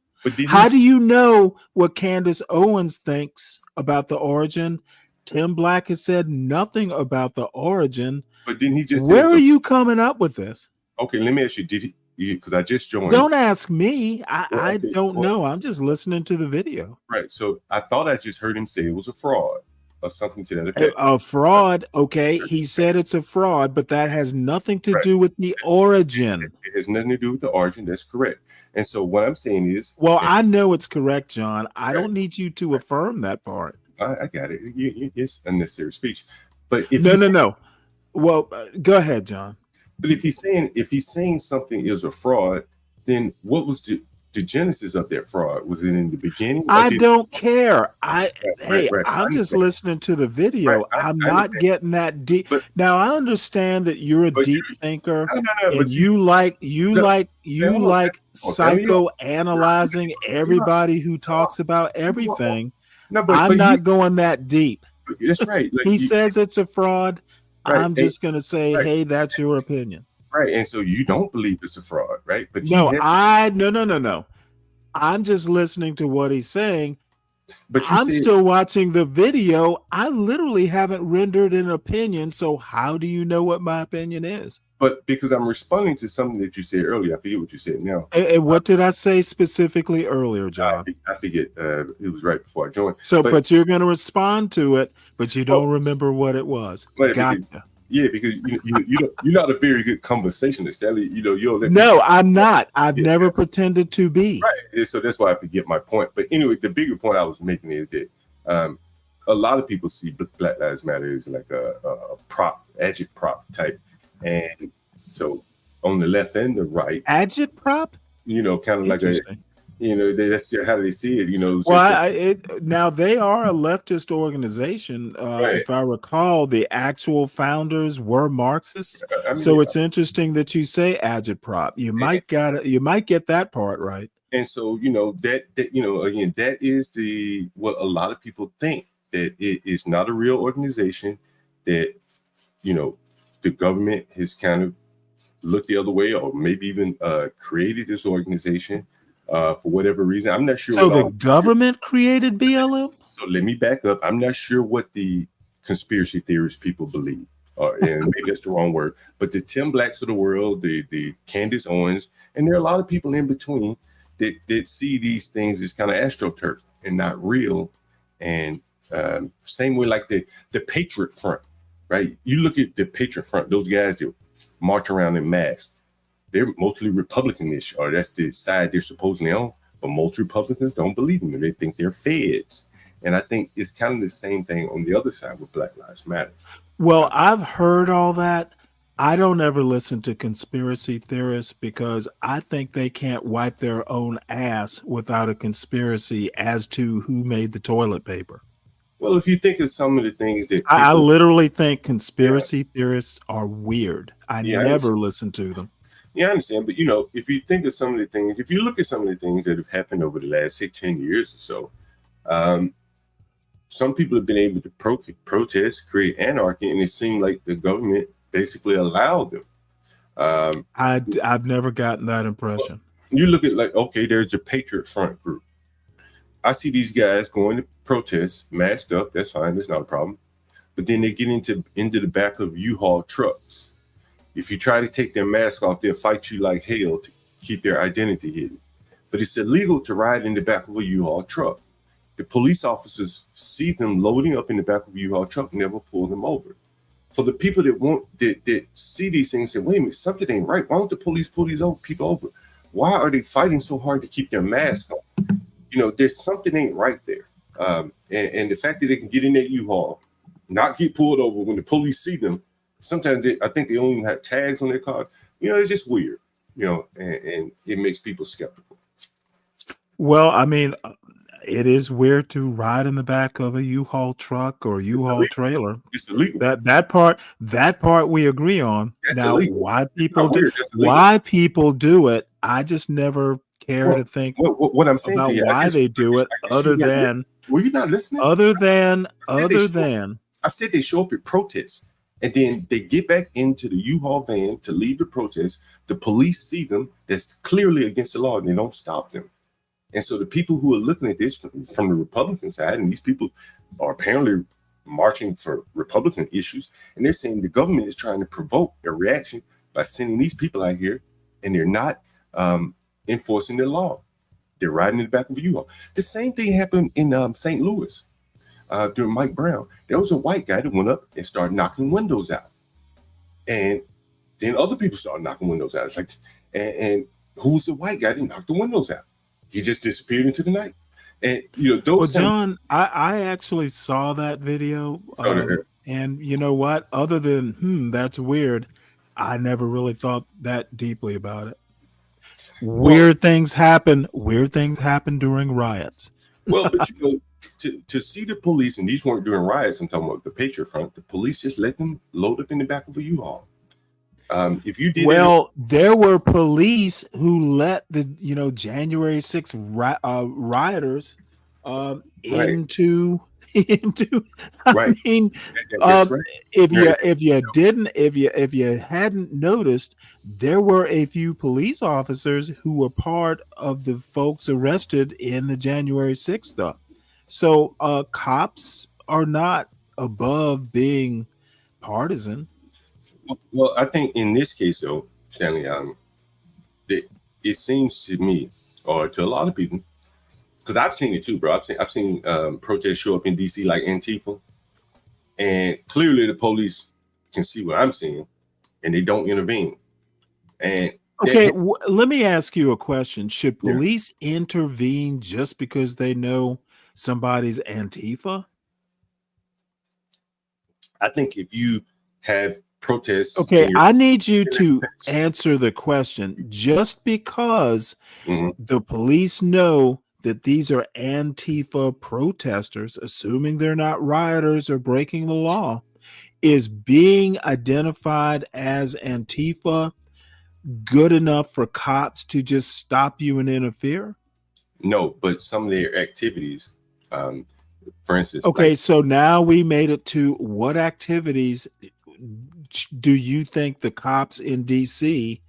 How do you know what Candace Owens thinks about the origin? Tim Black has said nothing about the origin. But didn't he just? Where are you coming up with this? Okay, let me ask you. Did he? Because I just joined. Don't ask me. I don't know. I'm just listening to the video. Right. So I thought I just heard him say it was a fraud or something to that effect. A fraud. Okay. He said it's a fraud, but that has nothing to do with the origin. It has nothing to do with the origin. That's correct. And so what I'm saying is. Well, I know it's correct, John. I don't need you to affirm that part. I got it. It's unnecessary speech. But if no. Well, go ahead, John. But if he's saying something is a fraud, then what was the genesis of that fraud? Was it in the beginning? I don't care. I'm just listening to the video. I'm not getting that deep. Now I understand that you're a deep thinker and you like psychoanalyzing everybody who talks about everything. I'm not going that deep. That's right. He says it's a fraud. Right. I'm just going to say, hey, that's your opinion. Right. And so you don't believe it's a fraud, right? But no. I'm just listening to what he's saying. But I'm still watching the video. I literally haven't rendered an opinion. So how do you know what my opinion is? But because I'm responding to something that you said earlier. I forget what you said now. And what did I say specifically earlier, John? I forget. It was right before I joined. So, but you're going to respond to it, but you don't remember what it was. Gotcha. Because you're not a very good conversationalist, Stanley. No, I'm not. I've never pretended to be. Right. So that's why I forget my point. But anyway, the bigger point I was making is that a lot of people see Black Lives Matter as like a agitprop type. And so on the left and the right, agitprop, kind of like that's how they see it. Now they are a leftist organization. If I recall, the actual founders were Marxists. So it's interesting that you say agitprop. You might get that part right. And so again, that is what a lot of people think, that it is not a real organization, that the government has kind of looked the other way, or maybe even created this organization for whatever reason. I'm not sure. So the government created BLM? So let me back up. I'm not sure what the conspiracy theorist people believe, and maybe that's the wrong word. But the Tim Blacks of the world, the Candace Owens, and there are a lot of people in between that see these things as kind of astroturf and not real. And same way like the Patriot Front. Right, you look at the Patriot Front; those guys that march around in masks, they're mostly Republican-ish, or that's the side they're supposedly on. But most Republicans don't believe them. They think they're feds. And I think it's kind of the same thing on the other side with Black Lives Matter. Well, I've heard all that. I don't ever listen to conspiracy theorists because I think they can't wipe their own ass without a conspiracy as to who made the toilet paper. Well, if you think of some of the things that I literally think conspiracy theorists are weird. I Yeah, I never understand. listen to them. Yeah, I understand. But, you know, if you think of some of the things, if you look at some of the things that have happened over the last, say, 10 years or so, some people have been able to protest, create anarchy, and it seemed like the government basically allowed them. I've never gotten that impression. You look at like, okay, there's the Patriot Front group. I see these guys going to protest, masked up. That's fine. That's not a problem. But then they get into the back of U-Haul trucks. If you try to take their mask off, they'll fight you like hell to keep their identity hidden. But it's illegal to ride in the back of a U-Haul truck. The police officers see them loading up in the back of a U-Haul truck, never pull them over. For the people that see these things and say, wait a minute, something ain't right. Why don't the police pull these people over? Why are they fighting so hard to keep their mask on? You know, there's something ain't right there. And the fact that they can get in that U-Haul, not get pulled over when the police see them, sometimes I think they don't even have tags on their cars. You know, it's just weird, you know, and it makes people skeptical. Well, I mean, it is weird to ride in the back of a U-Haul truck or U-Haul trailer. It's illegal. That part we agree on. That's now, illegal. why It's not weird. That's illegal. why people do it, I just never care to think what I'm saying about to you, why they do it, other than were you not listening? Other than I said they show up at protests and then they get back into the U-Haul van to leave the protest. The police see them. That's clearly against the law, and they don't stop them. And so the people who are looking at this from the Republican side, and these people are apparently marching for Republican issues, and they're saying the government is trying to provoke a reaction by sending these people out here, and they're not enforcing the law. They're riding in the back of a U-Haul. The same thing happened in St. Louis during Mike Brown. There was a white guy that went up and started knocking windows out. And then other people started knocking windows out. It's like, and who's the white guy that knocked the windows out? He just disappeared into the night. And, you know, those. Well, John, I actually saw that video. And you know what? Other than, that's weird, I never really thought that deeply about it. Weird things happen during riots. Well, but you know, to see the police, and these weren't during riots, I'm talking about the Patriot Front, the police just let them load up in the back of a U-Haul. If you did, there were police who let the January 6th rioters into right. I mean, That's right. if you hadn't noticed, there were a few police officers who were part of the folks arrested in the January 6th stuff. So cops are not above being partisan. Well, I think in this case, though, Stanley, it seems to me, or to a lot of people, because I've seen it too, bro. I've seen protests show up in DC like Antifa, and clearly the police can see what I'm seeing, and they don't intervene. And okay, let me ask you a question: should police intervene just because they know somebody's Antifa? I think if you have protests. Okay, I need you to answer the question. Just because the police know that these are Antifa protesters, assuming they're not rioters or breaking the law, is being identified as Antifa good enough for cops to just stop you and interfere? No, but some of their activities, for instance. Okay, so now we made it to what activities do you think the cops in DC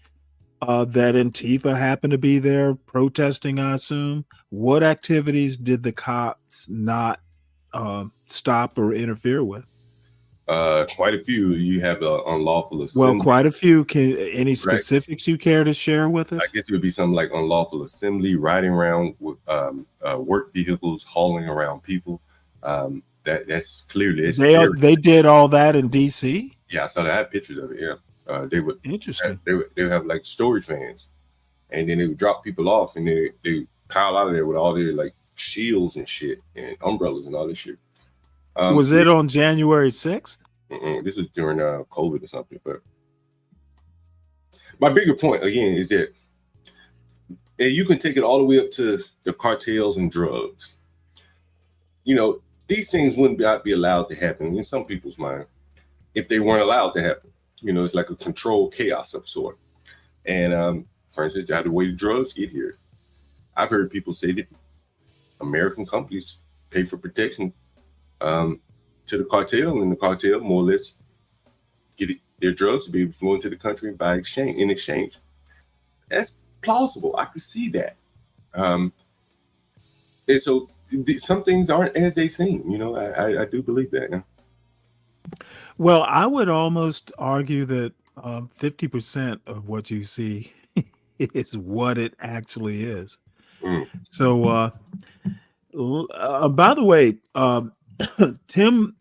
that Antifa happened to be there protesting, I assume, what activities did the cops not stop or interfere with? Quite a few. You have unlawful assembly. Well, quite a few. Any specifics you care to share with us? I guess it would be something like unlawful assembly, riding around with work vehicles, hauling around people. That's clearly they did all that in DC. Yeah, I saw that. I had pictures of it. Yeah, they would interesting. They would have like storage vans, and then they would drop people off, and they pile out of there with all their like shields and shit and umbrellas and all this shit. Was it on January 6th? This was during COVID or something. But my bigger point again is that you can take it all the way up to the cartels and drugs. You know, these things wouldn't be allowed to happen in some people's mind if they weren't allowed to happen. You know, it's like a controlled chaos of sort. And for instance, the way the drugs get here, I've heard people say that American companies pay for protection to the cartel, and the cartel more or less get their drugs to be able to flow into the country in exchange. That's plausible. I can see that. And so some things aren't as they seem. You know, I do believe that. Yeah. Well, I would almost argue that 50% of what you see is what it actually is. So, by the way, Tim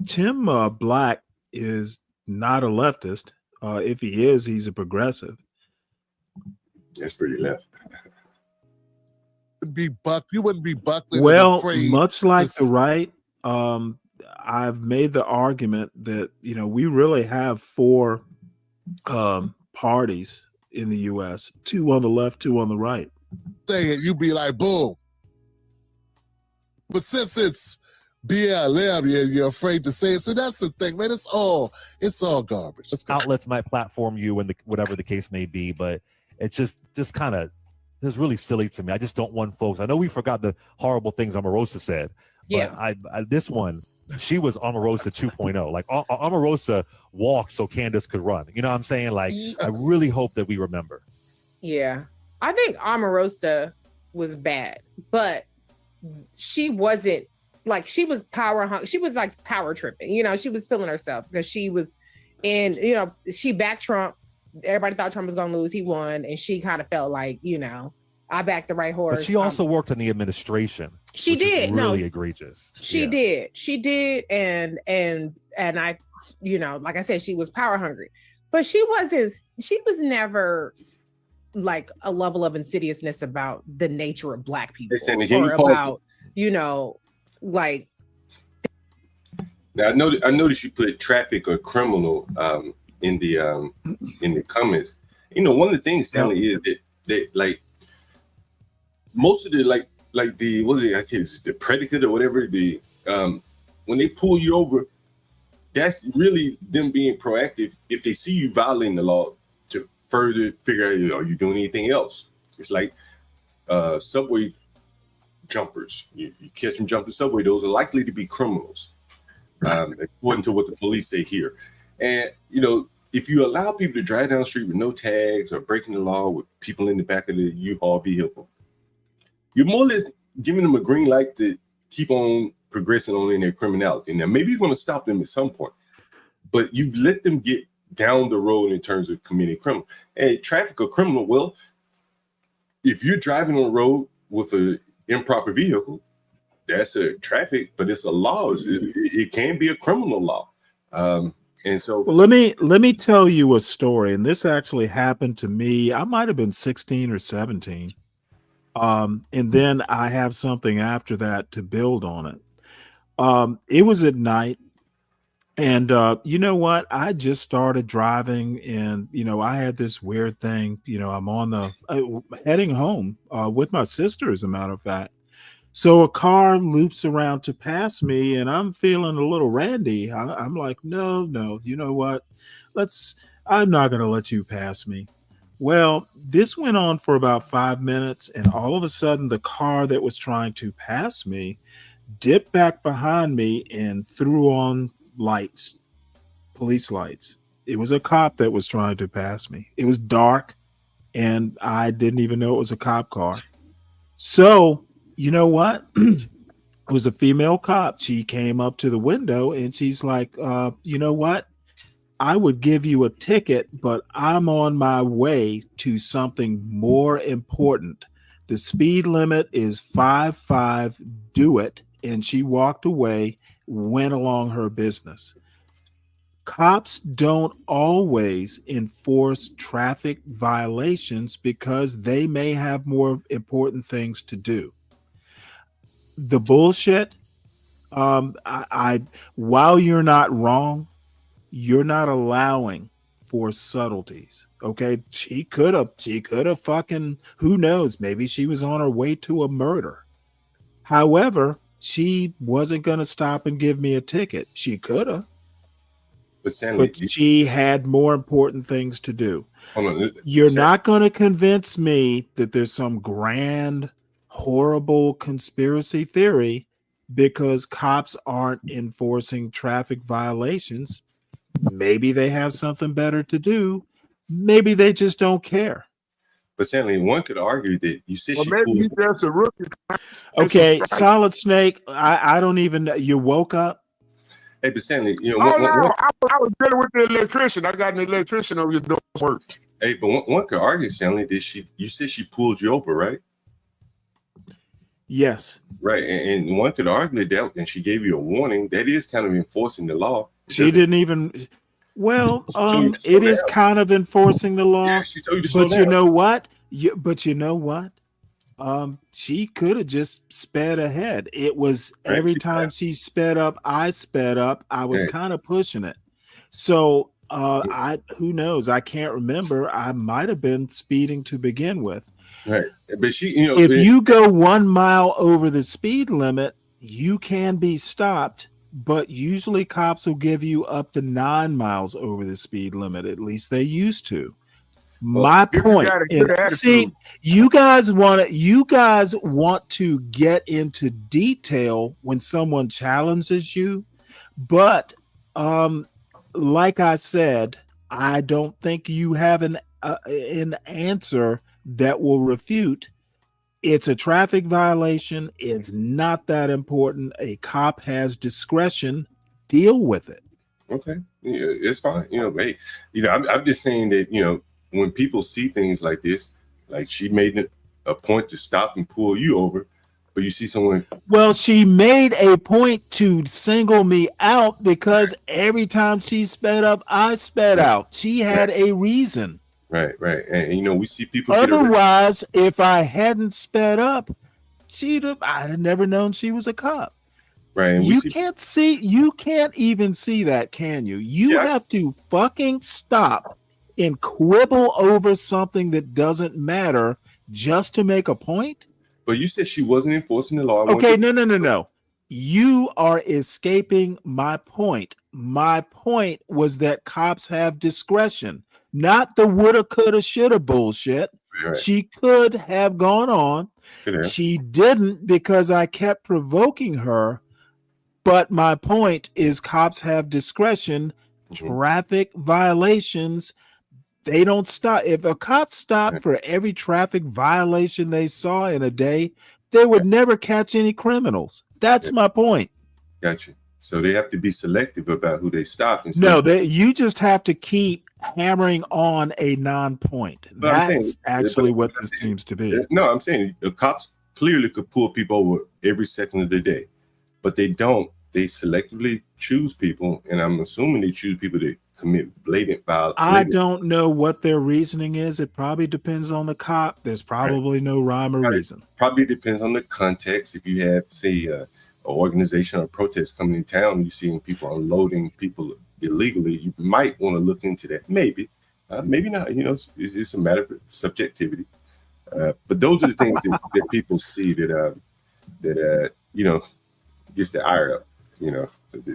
Black is not a leftist. If he is, he's a progressive. That's pretty left. You wouldn't be buckling. Well, afraid much like to the right, I've made the argument that, you know, we really have four parties in the U.S., two on the left, two on the right. say it, you'd be like, boom. But since it's BLM, you're afraid to say it. So that's the thing, man. It's all garbage. Outlets might platform you and whatever the case may be, but it's just kind of really silly to me. I just don't want folks. I know we forgot the horrible things Omarosa said, but Yeah. this one, she was Omarosa 2.0. Like Omarosa walked so Candace could run. You know what I'm saying? Like, I really hope that we remember. Yeah. I think Omarosa was bad, but she wasn't like, she was power hung. She was like power tripping. You know, she was feeling herself because she was in, you know, she backed Trump. Everybody thought Trump was going to lose. He won. And she kind of felt like, you know, I backed the right horse. But she also worked in the administration. She did. Really egregious. She did. She did. And I, you know, like I said, she was power hungry, but she was never like a level of insidiousness about the nature of Black people or about, you know, like. Now I noticed you put traffic or criminal in the comments. You know, one of the things, Stanley, is that like most of the like the what is it? I can't, it's the predicate or whatever. The when they pull you over, that's really them being proactive. If they see you violating the law, to further figure out, are you doing anything else? It's like subway jumpers. You catch them jumping subway; those are likely to be criminals, according to what the police say here. And you know, if you allow people to drive down the street with no tags or breaking the law with people in the back of the U-Haul vehicle, you're more or less giving them a green light to keep on progressing on in their criminality. Now, maybe you're going to stop them at some point, but you've let them get down the road in terms of committing criminal. And traffic or criminal, well, if you're driving on the road with an improper vehicle, that's a traffic, but it's a law. It can be a criminal law. And so, well, let me tell you a story, and this actually happened to me. I might have been 16 or 17. And then I have something after that to build on it. It was at night, and you know what? I just started driving, and you know, I had this weird thing. You know, I'm on the heading home with my sister, as a matter of fact. So a car loops around to pass me, and I'm feeling a little randy. I'm like, no, you know what? I'm not going to let you pass me. Well, this went on for about 5 minutes, and all of a sudden the car that was trying to pass me dipped back behind me and threw on lights, police lights. It was a cop that was trying to pass me. It was dark, and I didn't even know it was a cop car. So, you know what? It was a female cop. She came up to the window and she's like, you know what? I would give you a ticket, but I'm on my way to something more important. The speed limit is 55. Do it. And she walked away, went along her business. Cops don't always enforce traffic violations because they may have more important things to do. The bullshit, I while you're not wrong, you're not allowing for subtleties. Okay, she could have fucking, who knows, maybe she was on her way to a murder. However, she wasn't going to stop and give me a ticket. She could have, But Stanley, but she had more important things to do. hold on. You're Stanley, not going to convince me that there's some grand, horrible conspiracy theory because cops aren't enforcing traffic violations. Maybe they have something better to do. Maybe they just don't care. But Stanley, one could argue that you said Well, she maybe pulled. he's just a rookie. Okay, Solid Snake, I don't even, you woke up? Hey, but Stanley, you Oh, know, no, I was dealing with the electrician. I got an electrician over here doing work. hey, but one could argue, Stanley, that you said she pulled you over, right? Yes. Right, and one could argue that, and she gave you a warning. That is kind of enforcing the law. She didn't even, well, told you to slow it is down. kind of enforcing the law. Yeah, she told you to slow But you down. know what? But you know what? She could have just sped ahead. It was Right, every she time she sped up, I sped up. I was Right. kind of pushing it. So who knows? I can't remember. I might have been speeding to begin with. Right, but she, you know, If you go 1 mile over the speed limit, you can be stopped, but usually cops will give you up to 9 miles over the speed limit. At least they used to. My if you point, got a and good see, attitude. you guys want to get into detail when someone challenges you, but like I said, I don't think you have an answer that will refute. It's a traffic violation. It's not that important. A cop has discretion. Deal with it. okay, yeah, it's fine. You know, hey, you know, I'm just saying that, you know, when people see things like this, like she made it a point to stop and pull you over, but you see someone. Well, she made a point to single me out because every time she sped up, I sped out. She had a reason. Right, and you know, we see people get arrested. Otherwise, if I hadn't sped up, I'd have never known she was a cop. Right, and You can't even see that, can you? You have to fucking stop and quibble over something that doesn't matter just to make a point. But you said she wasn't enforcing the law. Okay, no. You are escaping my point. My point was that cops have discretion, not the woulda, coulda, shoulda bullshit. Right. She could have gone on. She didn't because I kept provoking her. But my point is cops have discretion. Traffic violations, they don't stop. If a cop stopped for every traffic violation they saw in a day, they would never catch any criminals. That's my point. Gotcha. So they have to be selective about who they stop. No, you just have to keep hammering on a non-point. But I'm saying- That's actually but- what this seems to be. No, I'm saying the cops clearly could pull people over every second of the day, but they don't. They selectively choose people, and I'm assuming they choose people that commit blatant violence. I don't know what their reasoning is. It probably depends on the cop. There's probably no rhyme or reason. Probably depends on the context. If you have, say, an organization or protest coming in town, you're seeing people unloading people illegally, you might want to look into that. Maybe, maybe not. You know, it's a matter of subjectivity. But those are the things that people see that you know, gets the ire up. You know,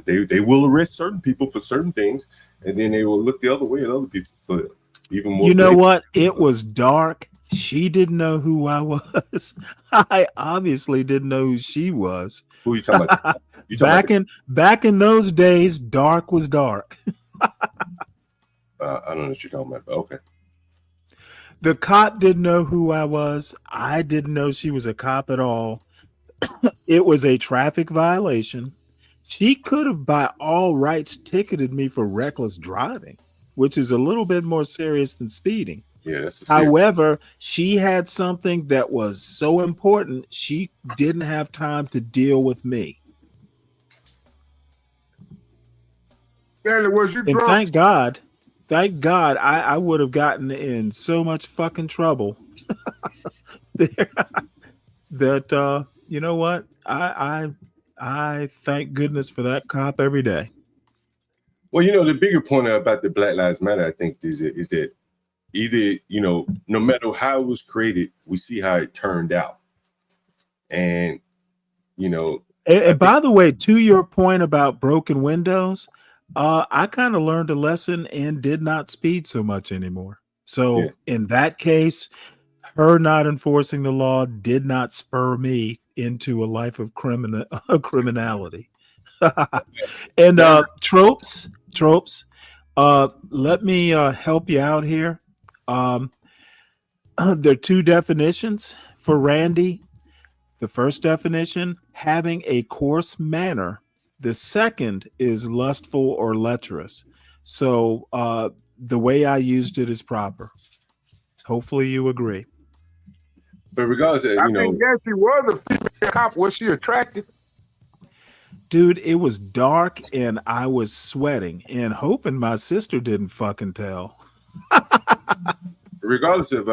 they will arrest certain people for certain things, and then they will look the other way at other people for even more. You know what? It was dark. She didn't know who I was. I obviously didn't know who she was. Who are you talking about? You talking back in those days, dark was dark. I don't know what you're talking about, but okay. The cop didn't know who I was. I didn't know she was a cop at all. It was a traffic violation. She could have, by all rights, ticketed me for reckless driving, which is a little bit more serious than speeding. Yeah, that's However, she had something that was so important, she didn't have time to deal with me. Stanley, was you And drunk? thank God, I would have gotten in so much fucking trouble there that you know what? I thank goodness for that cop every day. Well, the bigger point about the Black Lives Matter, I think, is that either, no matter how it was created, we see how it turned out. And, And by the way, to your point about broken windows, I kind of learned a lesson and did not speed so much anymore. So in that case, her not enforcing the law did not spur me into a life of criminality. And tropes. Let me help you out here. There are two definitions for Randy. The first definition, having a coarse manner. The second is lustful or lecherous. So the way I used it is proper. Hopefully you agree. But regardless of, I think yes, she was a female cop. Was she attractive? Dude, it was dark and I was sweating and hoping my sister didn't fucking tell. regardless of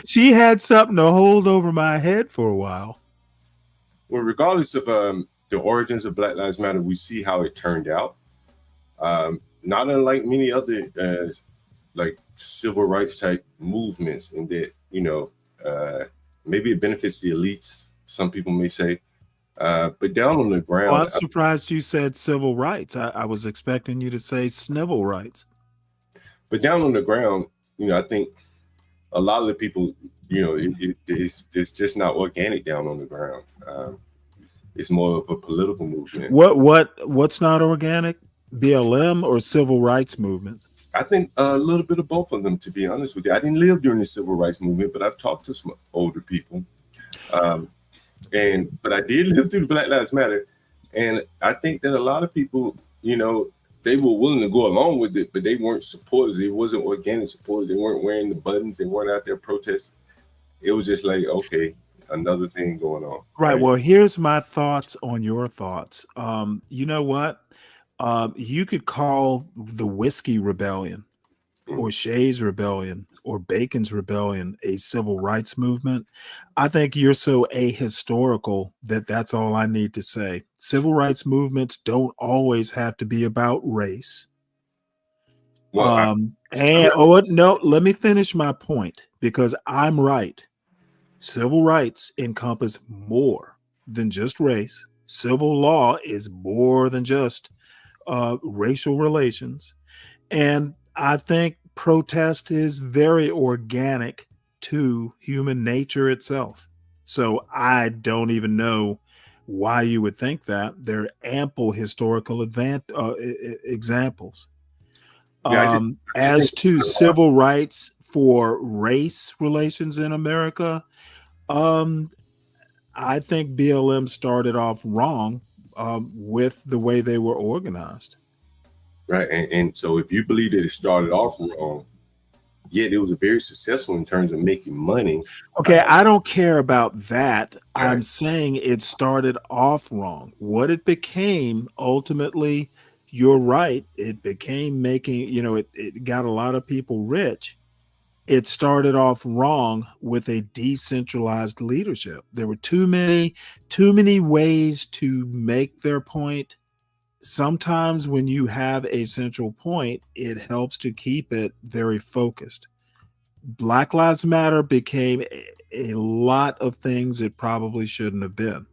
She had something to hold over my head for a while. Well, regardless of the origins of Black Lives Matter, we see how it turned out. Not unlike many other like civil rights type movements, in that maybe it benefits the elites. Some people may say. But down on the ground, Well, I'm surprised you said civil rights. I was expecting you to say snivel rights. But down on the ground, I think a lot of the people, it's just not organic down on the ground. It's more of a political movement. What's not organic? BLM or civil rights movement? I think a little bit of both of them, to be honest with you. I didn't live during the civil rights movement, but I've talked to some older people. But I did live through the Black Lives Matter, and I think that a lot of people, they were willing to go along with it, but they weren't supporters. It wasn't organic supporters. They weren't wearing the buttons. They weren't out there protesting. It was just like, okay, another thing going on. Right. Well, here's my thoughts on your thoughts. You know what? You could call the Whiskey Rebellion or Shays Rebellion or Bacon's Rebellion a civil rights movement. I think you're so ahistorical that that's all I need to say. Civil rights movements don't always have to be about race. Well, no, let me finish my point because I'm right. Civil rights encompass more than just race. Civil law is more than just racial relations. And I think protest is very organic to human nature itself. So I don't even know why you would think that. There are ample historical examples. As to civil rights for race relations in America, I think BLM started off wrong with the way they were organized. Right. And so if you believe that it started off wrong, yet it was very successful in terms of making money. Okay, I don't care about that. Right. I'm saying it started off wrong. What it became ultimately, you're right. It became making, it got a lot of people rich. It started off wrong with a decentralized leadership. There were too many ways to make their point. Sometimes when you have a central point, it helps to keep it very focused. Black Lives Matter became a lot of things it probably shouldn't have been.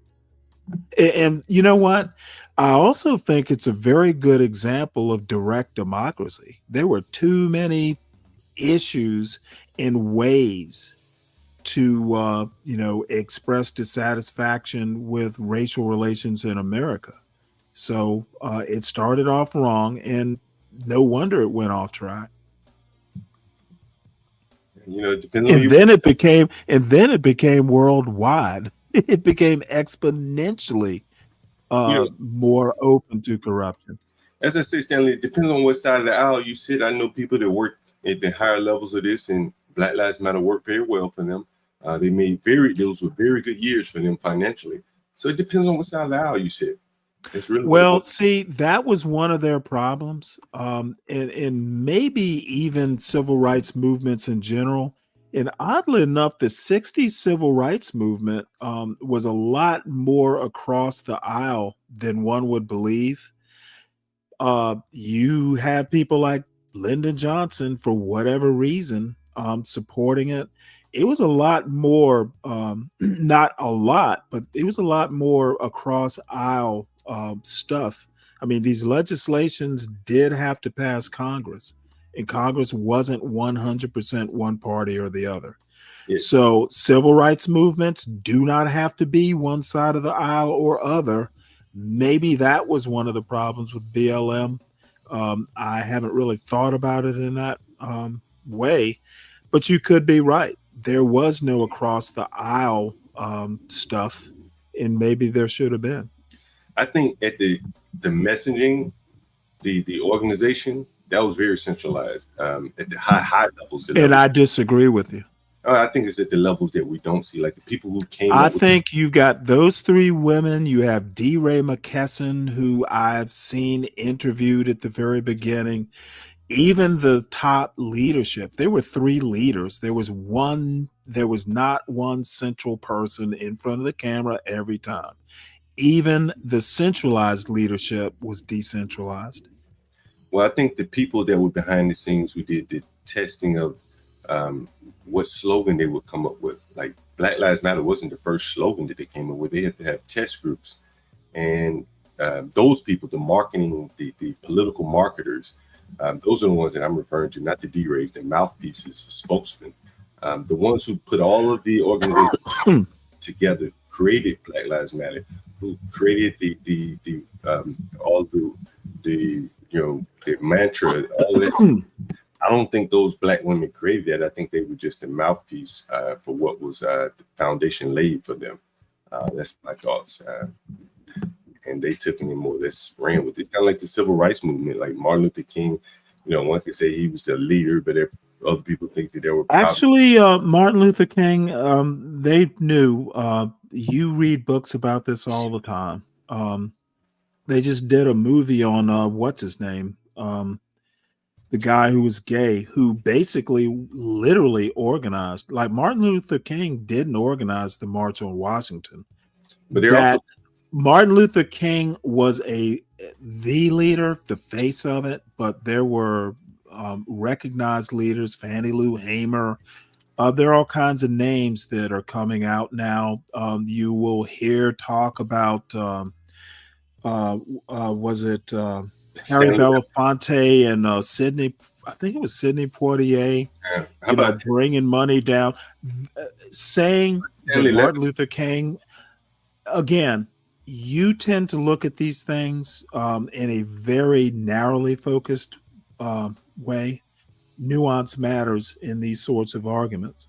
And you know what? I also think it's a very good example of direct democracy. There were too many issues and ways to express dissatisfaction with racial relations in America. So it started off wrong, and no wonder it went off track. Then it became worldwide. It became exponentially more open to corruption. As I say, Stanley, it depends on what side of the aisle you sit. I know people that work at the higher levels of this, and Black Lives Matter worked very well for them. Those were very good years for them financially. So it depends on what side of the aisle you sit. It's really Well, see, that was one of their problems, and maybe even civil rights movements in general. And oddly enough, the '60s civil rights movement was a lot more across the aisle than one would believe. You have people like Lyndon Johnson, for whatever reason, supporting it. It was a lot more, not a lot, but it was a lot more across aisle stuff. I mean, these legislations did have to pass Congress, and Congress wasn't 100% one party or the other. So civil rights movements do not have to be one side of the aisle or other. Maybe that was one of the problems with BLM. I haven't really thought about it in that way, but you could be right. There was no across the aisle stuff, and maybe there should have been. I think at the messaging, the organization, that was very centralized at the high levels. And I disagree with you. I think it's at the levels that we don't see, like the people who came. I think you've got those three women. You have D. Ray McKesson, who I've seen interviewed at the very beginning. Even the top leadership, there were three leaders. There was not one central person in front of the camera every time. Even the centralized leadership was decentralized. Well, I think the people that were behind the scenes who did the testing of what slogan they would come up with, like Black Lives Matter wasn't the first slogan that they came up with. They had to have test groups, and those people, the marketing, the political marketers, those are the ones that I'm referring to, not the D-Rays, the mouthpieces, spokesmen, the ones who put all of the organizations together, created Black Lives Matter, who created the mantra, all that. I don't think those Black women created that. I think they were just a mouthpiece for what was the foundation laid for them. That's my thoughts. And they took it and more or less ran with it. Kind of like the civil rights movement, like Martin Luther King. One could say he was the leader, but other people think that there were Actually, Martin Luther King, they knew. You read books about this all the time. They just did a movie on what's his name? The guy who was gay, who basically literally organized. Like Martin Luther King didn't organize the March on Washington. But they're also Martin Luther King was the leader, the face of it, but there were recognized leaders, Fannie Lou Hamer. There are all kinds of names that are coming out now. You will hear talk about, was it Harry Belafonte and Sidney? I think it was Sidney Poitier. Bringing money down, saying that Martin Luther King. Again, you tend to look at these things in a very narrowly focused way. Nuance matters in these sorts of arguments.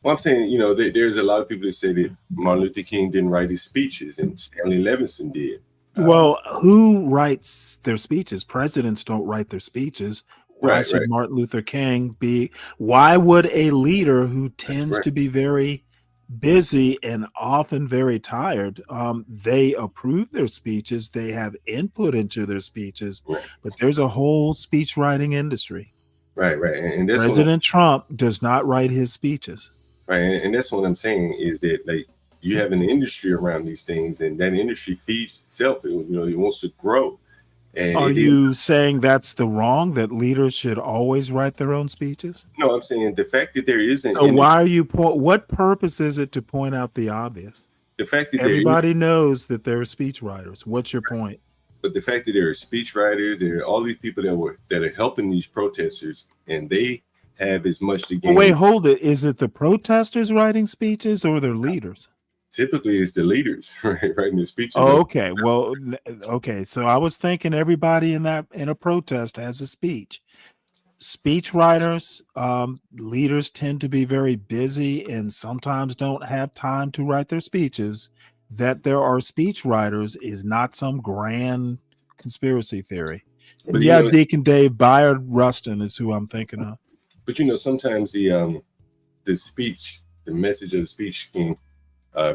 Well, I'm saying, there's a lot of people that say that Martin Luther King didn't write his speeches and Stanley Levinson did. Well, who writes their speeches? Presidents don't write their speeches. Why should Martin Luther King be? Why would a leader who tends to be very busy and often very tired, they approve their speeches, they have input into their speeches, but there's a whole speech writing industry. Right. And that's President Trump does not write his speeches. Right. And that's what I'm saying is that, like, you have an industry around these things, and that industry feeds itself. It wants to grow. And are you saying that's the wrong, that leaders should always write their own speeches? No, I'm saying the fact that there isn't. So why are you what purpose is it to point out the obvious? The fact that everybody knows that there are speech writers. What's your point? But the fact that there are speech writers, there are all these people that are helping these protesters, and they have as much to gain. Wait, hold it. Is it the protesters writing speeches or their leaders? Typically, it's the leaders writing the speeches. Oh, okay. Well, okay. So I was thinking everybody in a protest has a speech. Speech writers, leaders tend to be very busy and sometimes don't have time to write their speeches. That there are speech writers is not some grand conspiracy theory. But Deacon Dave Bayard Rustin is who I'm thinking of. But sometimes the speech, the message of the speech can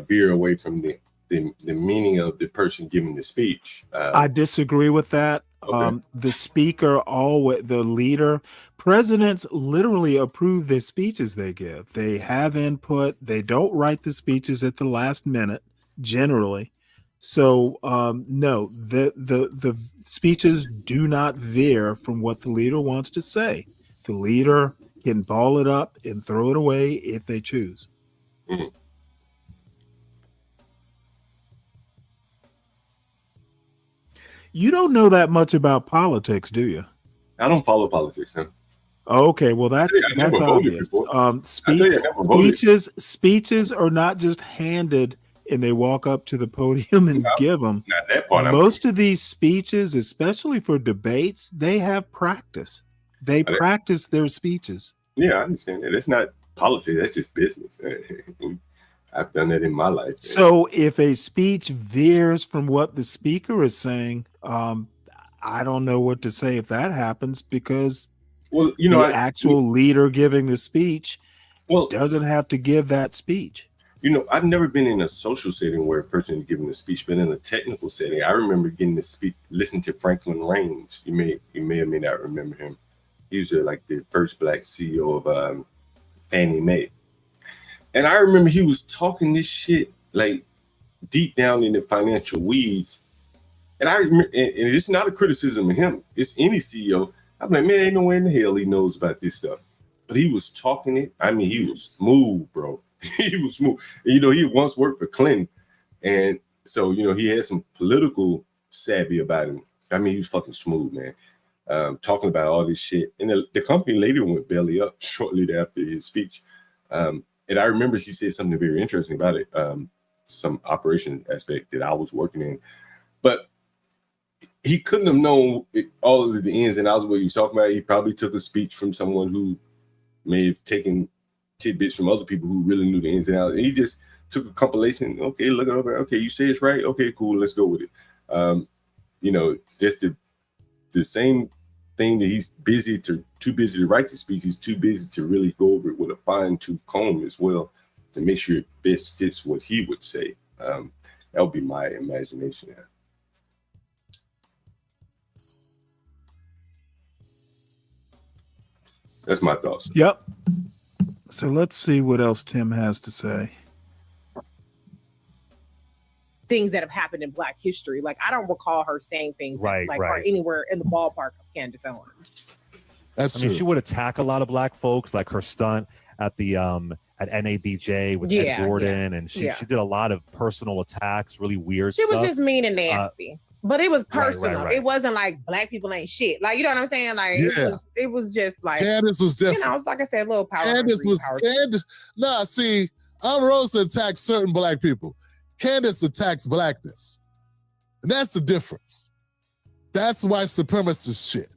veer away from the the meaning of the person giving the speech. I disagree with that. The speaker, the leader, presidents literally approve the speeches they give. They have input. They don't write the speeches at the last minute, generally. So no, the speeches do not veer from what the leader wants to say. The leader can ball it up and throw it away if they choose. Mhm. You don't know that much about politics, do you? I don't follow politics, huh? Okay, well that's I never voted obvious. before. I tell you, I never voted. Speeches are not just handed and they walk up to the podium and give them. Not that part. Most of these speeches, especially for debates, they have practice. They practice their speeches. Yeah, I understand that. That's not politics. That's just business. I've done that in my life. So if a speech veers from what the speaker is saying, I don't know what to say if that happens, because the actual leader giving the speech doesn't have to give that speech. I've never been in a social setting where a person is giving a speech, but in a technical setting, I remember getting to speak, listen to Franklin Raines. You may or may not remember him. He was like the first Black CEO of Fannie Mae. And I remember he was talking this shit like deep down in the financial weeds. And I remember, and it's not a criticism of him. It's any CEO. I'm like, man, ain't nowhere in the hell he knows about this stuff. But he was talking it. I mean, he was smooth, bro. He was smooth. And, he once worked for Clinton. And so, he had some political savvy about him. I mean, he was fucking smooth, man. Talking about all this shit. And the company later went belly up shortly after his speech. And I remember he said something very interesting about it, some operation aspect that I was working in. But he couldn't have known all of the ins and outs of what he was talking about. He probably took a speech from someone who may have taken tidbits from other people who really knew the ins and outs. And he just took a compilation. Okay, look it over. Okay, you say it's right. Okay, cool. Let's go with it. Just the same thing that he's too busy to write the speech. He's too busy to really go over it with a fine-tooth comb as well to make sure it best fits what he would say. That would be my imagination. That's my thoughts. Yep. So let's see what else Tim has to say. Things that have happened in Black history. Like, I don't recall her saying things Right. are anywhere in the ballpark of Candace Owens. That's I mean, she would attack a lot of Black folks, like her stunt at the at NABJ with Ed Gordon, and she did a lot of personal attacks, really weird She stuff. was just mean and nasty. But it was personal. Right. It wasn't like Black people ain't shit. Like, you know what I'm saying? Like, it was just like Candace was different. it's like I said, a little power. Candace was Candace. Nah, see, Omarosa attacks certain Black people. Candace attacks Blackness. And that's the difference. That's white supremacist shit.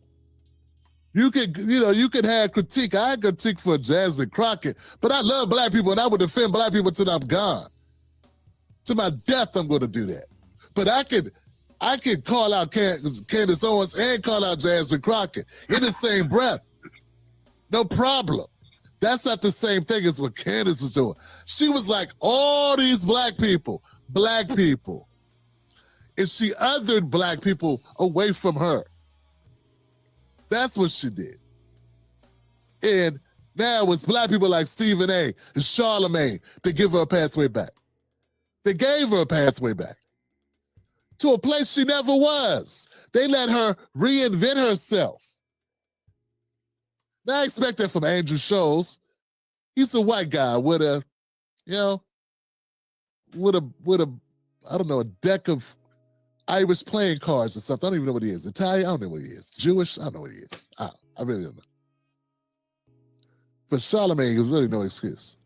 You could have critique. I had critique for Jasmine Crockett, but I love Black people and I would defend Black people till I'm gone. To my death, I'm going to do that. But I could call out Candace Owens and call out Jasmine Crockett in the same breath. No problem. That's not the same thing as what Candace was doing. She was like, all these Black people. And she othered Black people away from her. That's what she did. And now it's Black people like Stephen A. and Charlemagne to give her a pathway back. They gave her a pathway back to a place she never was. They let her reinvent herself. Now I expect that from Andrew Scholes. He's a white guy with a I don't know, a deck of Irish playing cards or something. I don't even know what he is. Italian, I don't know what he is. Jewish, I don't know what he is. I really don't know. But Charlemagne was really no excuse.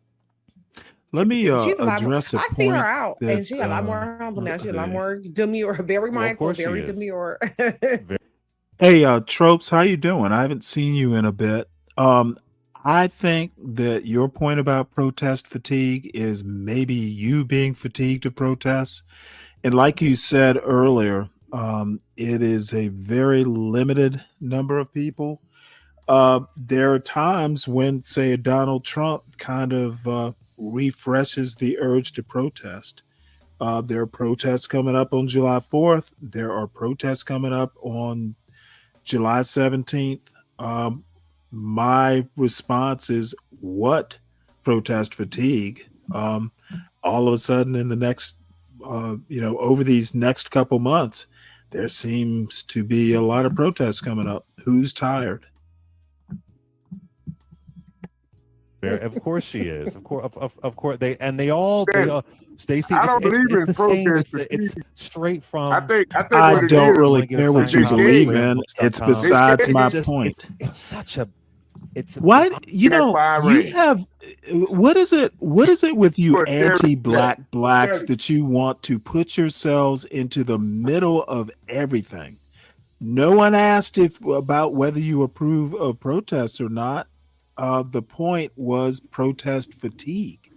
Let me She's a lot address more, a I point. see her out, that, and she a lot more humble now. She's a lot more demure, very mindful, very demure. Hey, Tropes, how you doing? I haven't seen you in a bit. I think that your point about protest fatigue is maybe you being fatigued of protests. And like you said earlier, it is a very limited number of people. There are times when, say, Donald Trump kind of refreshes the urge to protest. There are protests coming up on July 4th. There are protests coming up on July 17th. My response is, what protest fatigue? All of a sudden in the next, over these next couple months, there seems to be a lot of protests coming up. Who's tired? Of course she is. Of course they all Stacey. I don't believe in it's the same. protest It's straight from. I think I what it don't is, really care what you believe in. It's besides my point. It's such a. It's what you have. What is it? What is it with you anti-black blacks that you want to put yourselves into the middle of everything? No one asked about whether you approve of protests or not. The point was protest fatigue.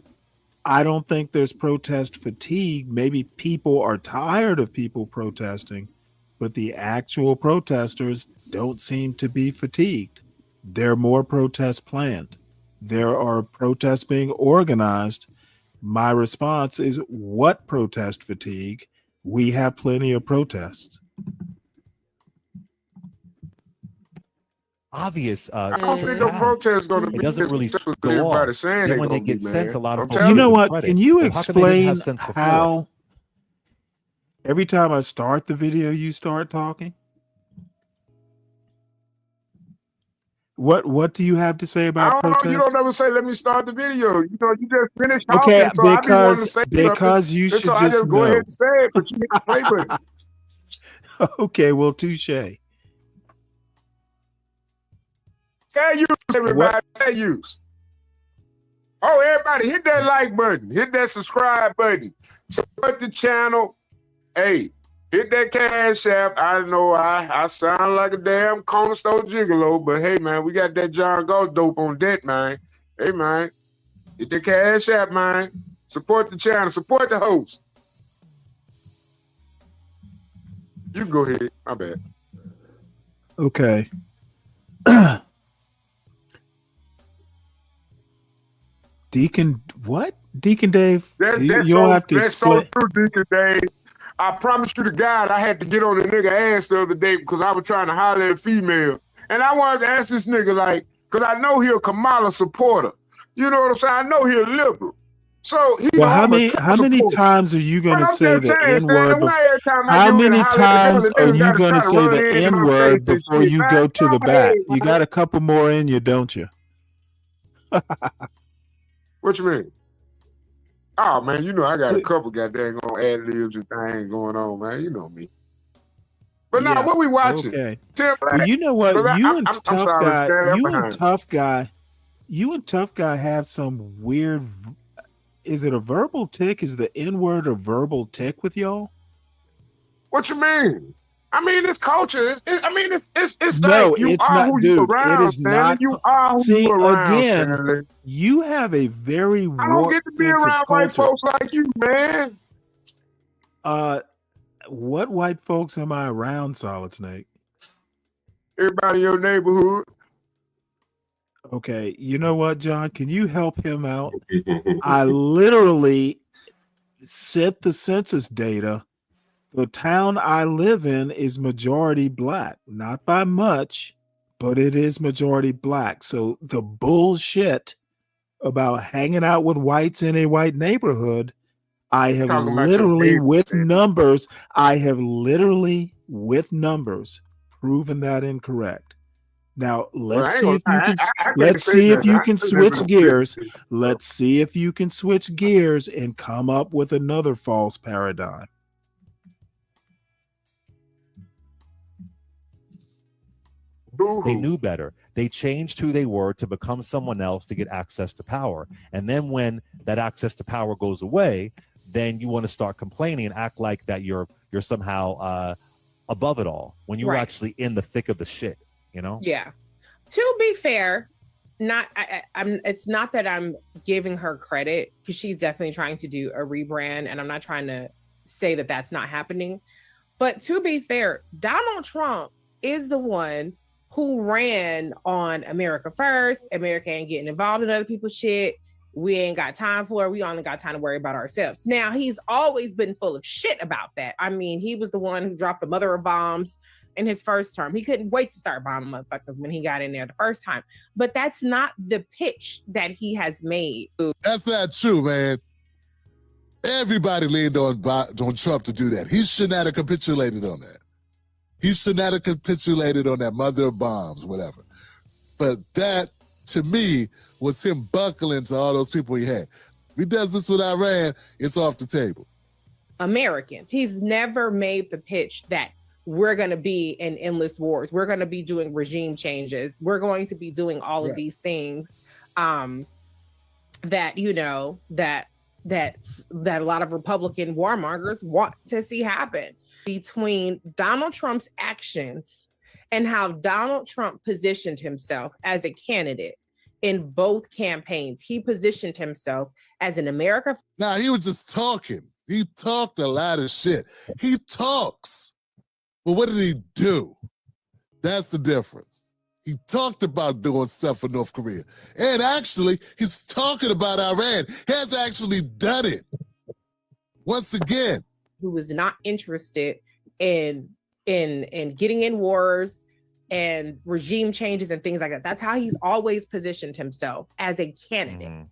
I don't think there's protest fatigue. Maybe people are tired of people protesting, but the actual protesters don't seem to be fatigued. There are more protests planned. There are protests being organized. My response is, what protest fatigue? We have plenty of protests. Obvious. I don't think no protest is going to be. It doesn't really go everybody off. saying Then they when they gonna get be, sense, man. a lot of I'm folks telling You know what? credit. Can you Well, how come they didn't explain have sense before? how every time I start the video, you start talking? What do you have to say I about don't know. You protests? don't ever say, "Let me start the video." You just finished Okay, talking, so I be wanting to say because you something, should and so I just just go know. ahead and say it. But you hit the play button. Okay, well, touche. Fair use, everybody. Fair use. Oh, everybody, hit that like button. Hit that subscribe button. Support the channel. Hey, hit that cash app. I know I sound like a damn corner store gigolo, but hey, man, we got that John Galt dope on deck, man. Hey, man, hit the cash app, man. Support the channel. Support the host. You go ahead. My bad. Okay. Deacon, what? Deacon Dave? You'll have to explain. That's so true, Deacon Dave. I promise you to God, I had to get on the nigga ass the other day because I was trying to holler at a female. And I wanted to ask this nigga, like, because I know he a Kamala supporter. You know what I'm saying? I know he a liberal. So he Well, how many times are you going to say the N-word? How many times are you going to say the N-word before you go to the back? You got a couple more in you, don't you? What you mean? Oh, man, you know I got a couple goddamn ad-libs and things going on, man. You know me. But now, what we watching? Okay. Well, you know what? You and Tough Guy have some weird. Is it a verbal tick? Is the N-word a verbal tick with y'all? What you mean? I mean, it's culture. It's no, like you it's are not, who dude. you around, It is Stanley. not. You are who See, you around, again, Stanley. you have a very I don't get to be around white folks like you, man. What white folks am I around, Solid Snake? Everybody in your neighborhood. Okay, you know what, John? Can you help him out? I literally sent the census data. The town I live in is majority black, not by much, but it is majority black. So the bullshit about hanging out with whites in a white neighborhood, I have literally with numbers, proven that incorrect. Now let's see if you can switch gears. Let's see if you can switch gears and come up with another false paradigm. They knew better. They changed who they were to become someone else to get access to power. And then when that access to power goes away, then you want to start complaining and act like that you're somehow above it all when you're actually in the thick of the shit, you know? Yeah. To be fair, it's not that I'm giving her credit, because she's definitely trying to do a rebrand, and I'm not trying to say that that's not happening. But to be fair, Donald Trump is the one who ran on America First, America ain't getting involved in other people's shit. We ain't got time for it. We only got time to worry about ourselves. Now, he's always been full of shit about that. I mean, he was the one who dropped the mother of bombs in his first term. He couldn't wait to start bombing motherfuckers when he got in there the first time. But that's not the pitch that he has made. That's not true, man. Everybody leaned on Trump to do that. He should not have capitulated on that. He should not have capitulated on that mother of bombs, whatever. But that, to me, was him buckling to all those people he had. If he does this with Iran, it's off the table. Americans. He's never made the pitch that we're going to be in endless wars. We're going to be doing regime changes. We're going to be doing all of these things that, you know, that a lot of Republican warmongers want to see happen. Between Donald Trump's actions and how Donald Trump positioned himself as a candidate in both campaigns, he positioned himself as an America. Now, he was just talking. He talked a lot of shit. He talks. But what did he do? That's the difference. He talked about doing stuff for North Korea. And actually, he's talking about Iran. He has actually done it. Once again. Who was not interested in getting in wars and regime changes and things like that. That's how he's always positioned himself as a candidate.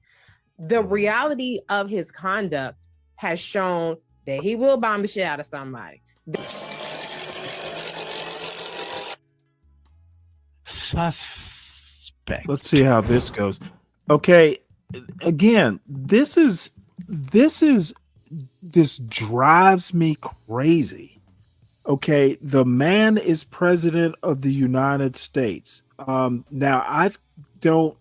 The reality of his conduct has shown that he will bomb the shit out of somebody. Suspect. Let's see how this goes. Okay, again, this drives me crazy. Okay, the man is president of the United States. Now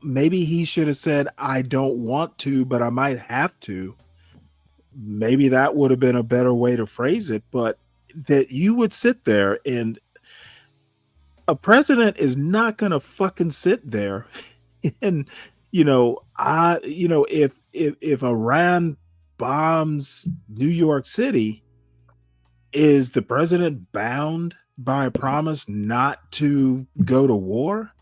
maybe he should have said, I don't want to, but I might have to. Maybe that would have been a better way to phrase it, but that you would sit there, and a president is not going to fucking sit there. And, if Iran bombs New York City, is the president bound by a promise not to go to war?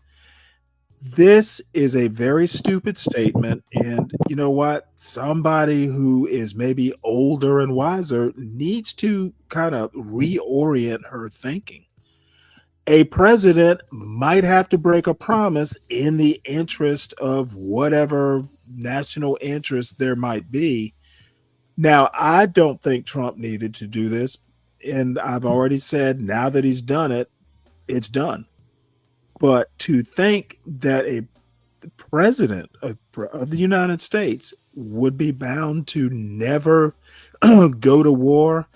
This is a very stupid statement. And you know what? Somebody who is maybe older and wiser needs to kind of reorient her thinking. A president might have to break a promise in the interest of whatever national interest there might be. Now, I don't think Trump needed to do this. And I've already said, now that he's done it, it's done. But to think that a president of the United States would be bound to never go to war,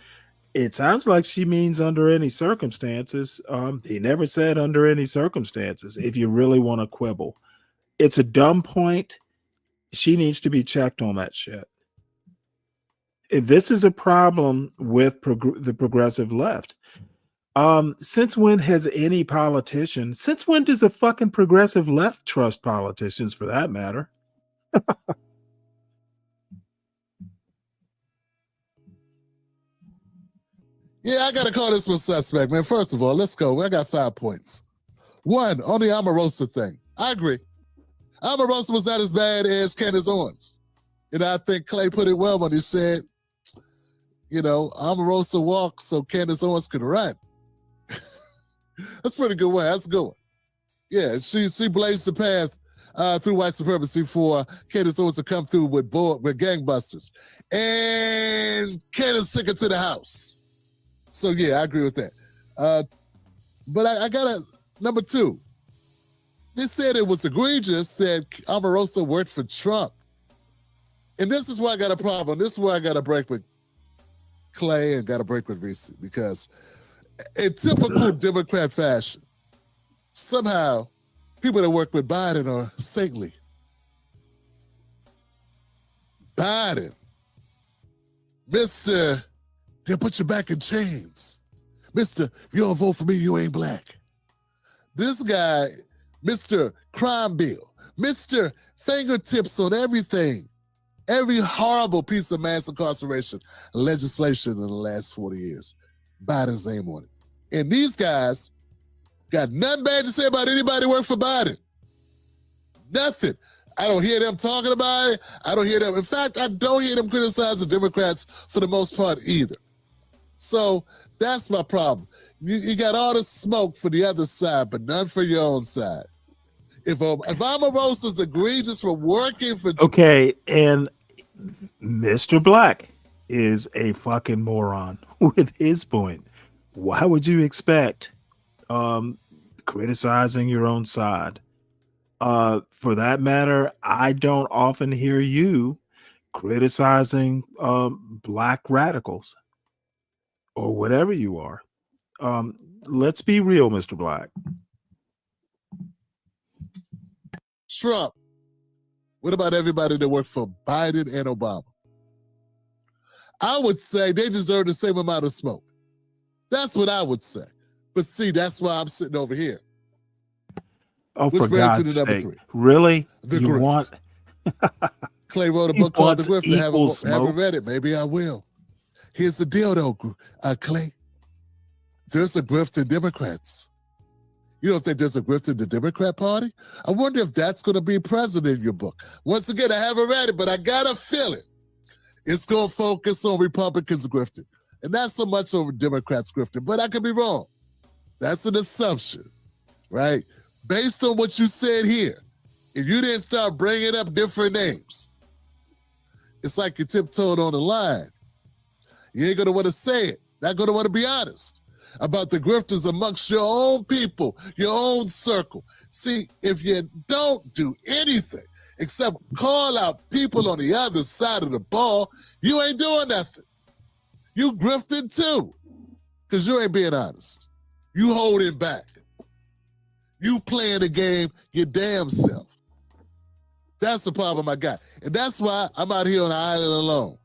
it sounds like she means under any circumstances. He never said under any circumstances, if you really want to quibble. It's a dumb point. She needs to be checked on that shit. This is a problem with the progressive left. Since when has any politician, since when does the fucking progressive left trust politicians, for that matter? Yeah, I got to call this one suspect, man. First of all, let's go. I got 5 points. One, on the Omarosa thing. I agree. Omarosa was not as bad as Candace Owens. And I think Clay put it well when he said, Omarosa walked so Candace Owens could run. That's a pretty good one. That's a good one. Yeah, she blazed the path through white supremacy for Candace Owens to come through with gangbusters. And Candace took it to the house. So, yeah, I agree with that. But I got number 2. They said it was egregious that Omarosa worked for Trump. And this is why I got a problem. This is why I got a break with Clay and got a break with Reese, because in typical Democrat fashion, somehow people that work with Biden are saintly. Biden, Mr. They'll put you back in chains. Mr. If you don't vote for me, you ain't black. This guy, Mr. Crime Bill, Mr. Fingertips on everything. Every horrible piece of mass incarceration legislation in the last 40 years. Biden's name on it. And these guys got nothing bad to say about anybody who worked for Biden. Nothing. I don't hear them talking about it. I don't hear them. In fact, I don't hear them criticize the Democrats for the most part either. So that's my problem. You got all the smoke for the other side, but none for your own side. If Omarosa is egregious for working for... Okay, and Mr. Black is a fucking moron with his point. Why would you expect criticizing your own side? For that matter, I don't often hear you criticizing black radicals or whatever you are. Let's be real, Mr. Black. Trump. What about everybody that worked for Biden and Obama? I would say they deserve the same amount of smoke. That's what I would say. But see, that's why I'm sitting over here. Oh, Which for brings me to God's number sake. 3. Really? The You grift. want Clay wrote a He book called The wants Grift. I equal haven't smoke. read it. Maybe I will. Here's the deal, though, Clay. There's a grift in Democrats. You don't think there's a grift in the Democrat Party? I wonder if that's going to be present in your book. Once again, I haven't read it, but I got a feeling it's going to focus on Republicans grifting and not so much on Democrats grifting, but I could be wrong. That's an assumption, right? Based on what you said here, if you didn't start bringing up different names, it's like you tiptoed on the line. You ain't going to want to say it. Not going to want to be honest about the grifters amongst your own people, your own circle. See, if you don't do anything except call out people on the other side of the ball, you ain't doing nothing. You grifting too, because you ain't being honest. You holding back. You playing the game your damn self. That's the problem I got. And that's why I'm out here on the island alone.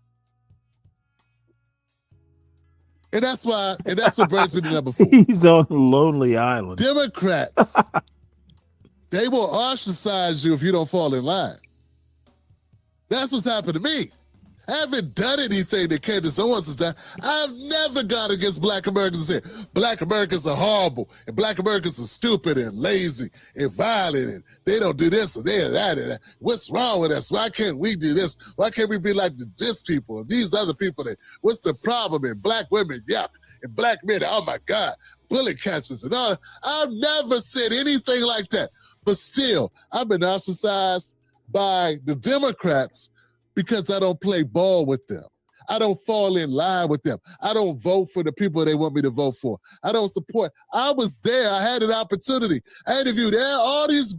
And that's what brings me to number 4. He's on a lonely island. Democrats, they will ostracize you if you don't fall in line. That's what's happened to me. I haven't done anything that Candace Owens has done. I've never gone against black Americans and said, black Americans are horrible, and black Americans are stupid and lazy and violent, and they don't do this or they or that. And what's wrong with us? Why can't we do this? Why can't we be like this people and these other people? What's the problem? And black women, yuck. And black men, oh my God, bullet catchers and all. I've never said anything like that. But still, I've been ostracized by the Democrats because I don't play ball with them. I don't fall in line with them. I don't vote for the people they want me to vote for. I don't support. I was there. I had an opportunity. I interviewed all these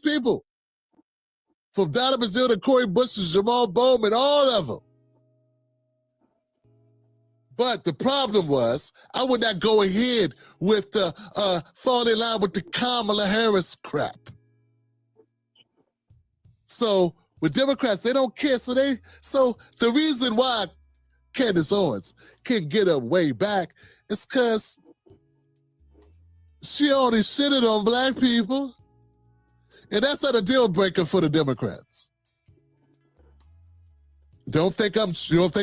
people. From Donna Brazile to Cory Bush to Jamal Bowman, all of them. But the problem was I would not go ahead with fall in line with the Kamala Harris crap. So with Democrats, they don't care. So the reason why Candace Owens can get her way back is because she only shitted on black people. And that's not a deal breaker for the Democrats. You don't think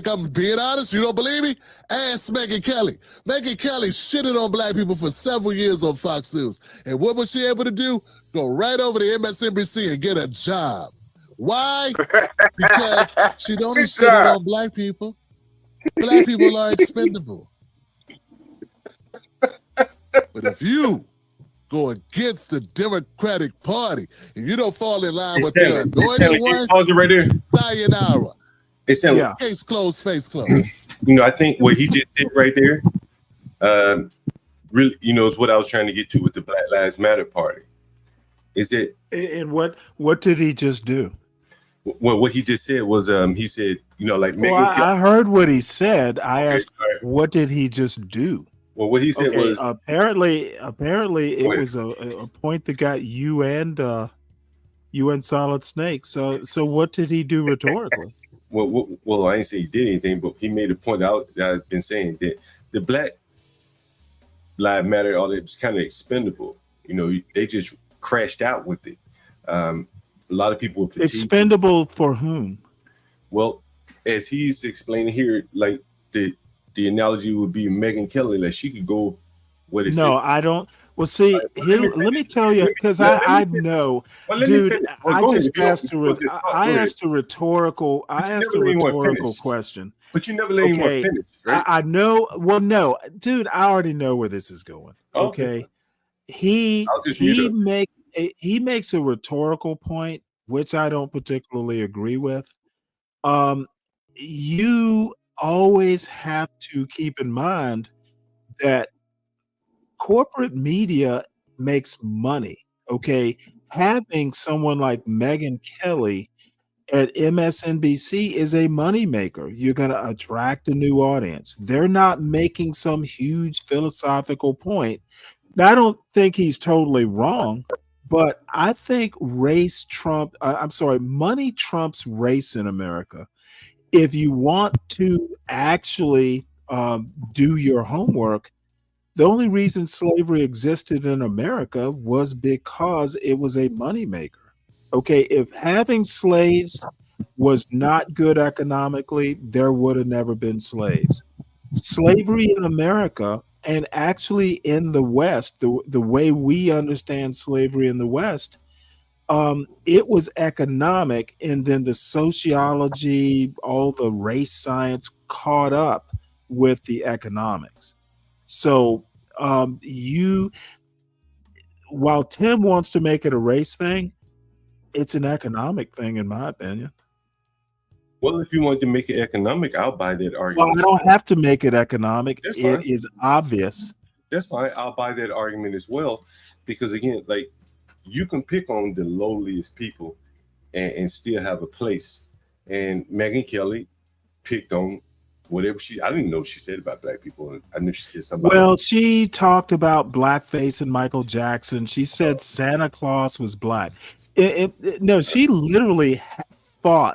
I'm being honest? You don't believe me? Ask Megyn Kelly. Megyn Kelly shitted on black people for several years on Fox News. And what was she able to do? Go right over to MSNBC and get a job. Why? Because she only shitted on black people. Black people are expendable. But if you go against the Democratic Party and you don't fall in line with the anointed one, pause it right there. sayonara. Hey, Stanley, Case closed, face closed. I think what he just did right there, really, is what I was trying to get to with the Black Lives Matter Party. Is that And what did he just do? Well, what he just said was, he said, I heard what he said. I asked, what did he just do? Well, what he said was apparently it was a point that got you and Solid Snake. So what did he do rhetorically? Well, I didn't say he did anything, but he made a point out that I've been saying that the Black Lives Matter, all that was kind of expendable. They just crashed out with it. A lot of people expendable for whom? Well, as he's explaining here, like the analogy would be Megyn Kelly, like she could go. No, I don't. Well, see, here, let me tell you, because I know, dude. I just asked I asked a rhetorical. I asked a rhetorical question. But you never let anyone Okay, finish, right? I know. Well, no, dude, I already know where this is going. Okay, he makes a rhetorical point, which I don't particularly agree with. You always have to keep in mind that corporate media makes money. Okay, having someone like Megyn Kelly at MSNBC is a moneymaker. You're going to attract a new audience. They're not making some huge philosophical point. Now, I don't think he's totally wrong, but I think money trumps race in America. If you want to actually do your homework, the only reason slavery existed in America was because it was a moneymaker. Okay, if having slaves was not good economically, there would have never been slaves. Slavery in America, and actually in the West, the way we understand slavery in the West, it was economic, and then the sociology, all the race science caught up with the economics. So while Tim wants to make it a race thing, it's an economic thing, in my opinion. Well, if you want to make it economic, I'll buy that Well, argument. I don't have to make it economic. That's fine. It is obvious. That's fine. I'll buy that argument as well, because again, like, you can pick on the lowliest people and still have a place. And Megyn Kelly picked on whatever I didn't even know what she said about black people. I knew she said something. Well, she talked about blackface and Michael Jackson. She said Santa Claus was black. No, she literally fought.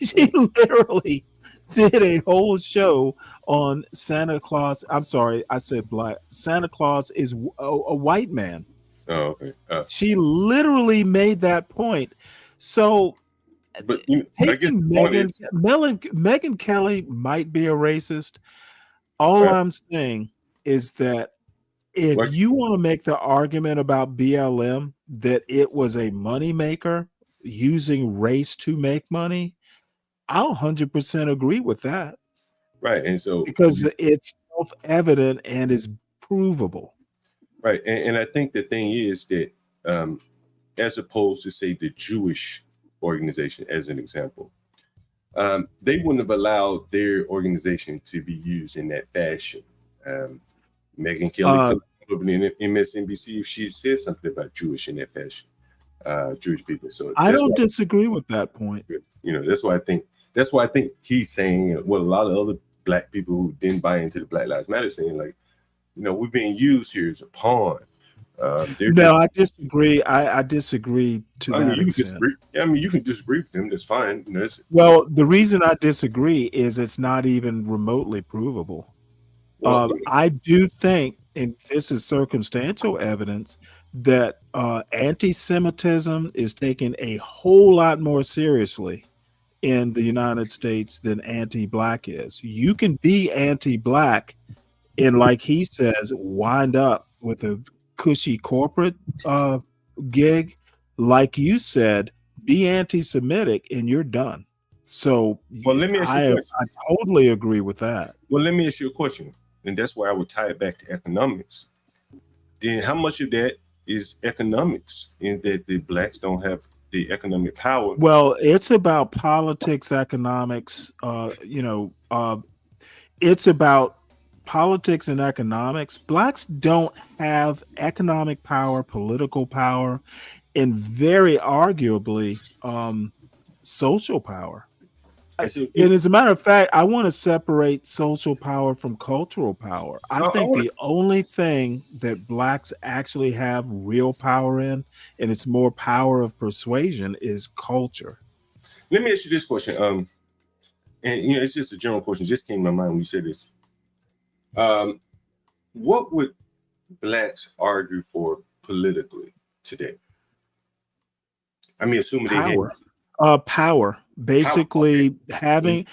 She literally did a whole show on Santa Claus. I'm sorry, I said black. Santa Claus is a white man. Oh, okay. She literally made that point. So, but Megyn Kelly might be a racist. All I'm saying is that if you want to make the argument about BLM that it was a moneymaker using race to make money, I'll 100% agree with that. Right. And so, because it's self-evident and is provable. Right. And I think the thing is that as opposed to, say, the Jewish organization, as an example, they wouldn't have allowed their organization to be used in that fashion. Megyn Kelly could have been in MSNBC if she said something about Jewish in that fashion, Jewish people. So I don't disagree with that point. You know, that's why I think he's saying what a lot of other black people who didn't buy into the Black Lives Matter saying, like, you know, we're being used here as a pawn. I disagree. I disagree to that extent. You can disagree with them. That's fine. Well, the reason I disagree is it's not even remotely provable. I do think, and this is circumstantial evidence, that anti-Semitism is taken a whole lot more seriously in the United States than anti-black is. You can be anti-black and, like he says, wind up with a cushy corporate gig. Like you said, be anti-Semitic and you're done. So let me ask you a question. I totally agree with that. Well, let me ask you a question, and that's why I would tie it back to economics. Then how much of that is economics, in that the blacks don't have the economic power? Well, it's about politics, economics. It's about politics and economics. Blacks don't have economic power, political power, and very arguably social power. And as a matter of fact, I want to separate social power from cultural power. I think the only thing that blacks actually have real power in, and it's more power of persuasion, is culture. Let me ask you this question. And it's just a general question. It just came to my mind when you said this. What would blacks argue for politically today? I mean, assuming they had power. Basically, having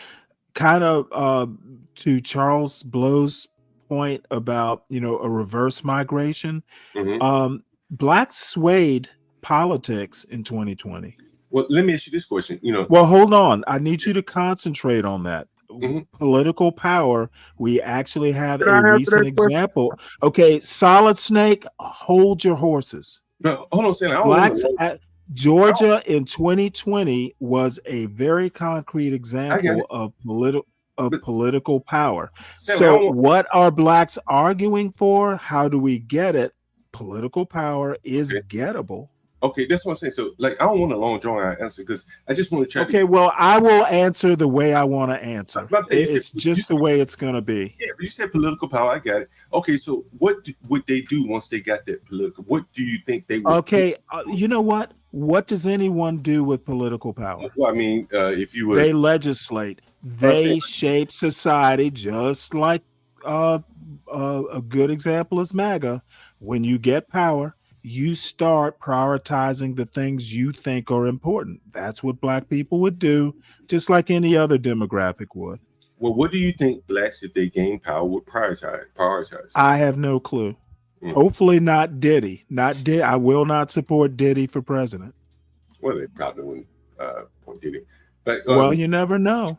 kind of to Charles Blow's point about, a reverse migration. Mhm. Blacks swayed politics in 2020. Well, let me ask you this question. Well, hold on. I need you to concentrate on that. Mhm. Political power. We actually have Can a I answer recent that question? example. Okay, Solid Snake, hold your horses. No, hold on, Stanley. I don't Blacks want to. at Georgia in 2020 was a very concrete I get example it. of But political power. Stanley, I So don't want. what are blacks arguing for? How do we get it? Political power is Okay. gettable. Okay, that's what I'm saying. So, like, I don't want a long drawn out answer because I just want to try to. Okay, well, I will answer the way I want to answer. I'm saying, It's just the way it's going to be. yeah, but you said political power. I got it. Okay, so what would they do once they got that political? What do you think they would do? Okay, you know what? What does anyone do with political power? Well, I mean, if you They would, legislate. I'm saying, They shape society, just like a good example is MAGA. When you get power, you start prioritizing the things you think are important. That's what black people would do, just like any other demographic would. well, what do you think blacks, if they gain power, would prioritize? I have no clue. Hopefully not Diddy. I will not support Diddy for president. Well, they probably wouldn't want Diddy. But Well, you never know.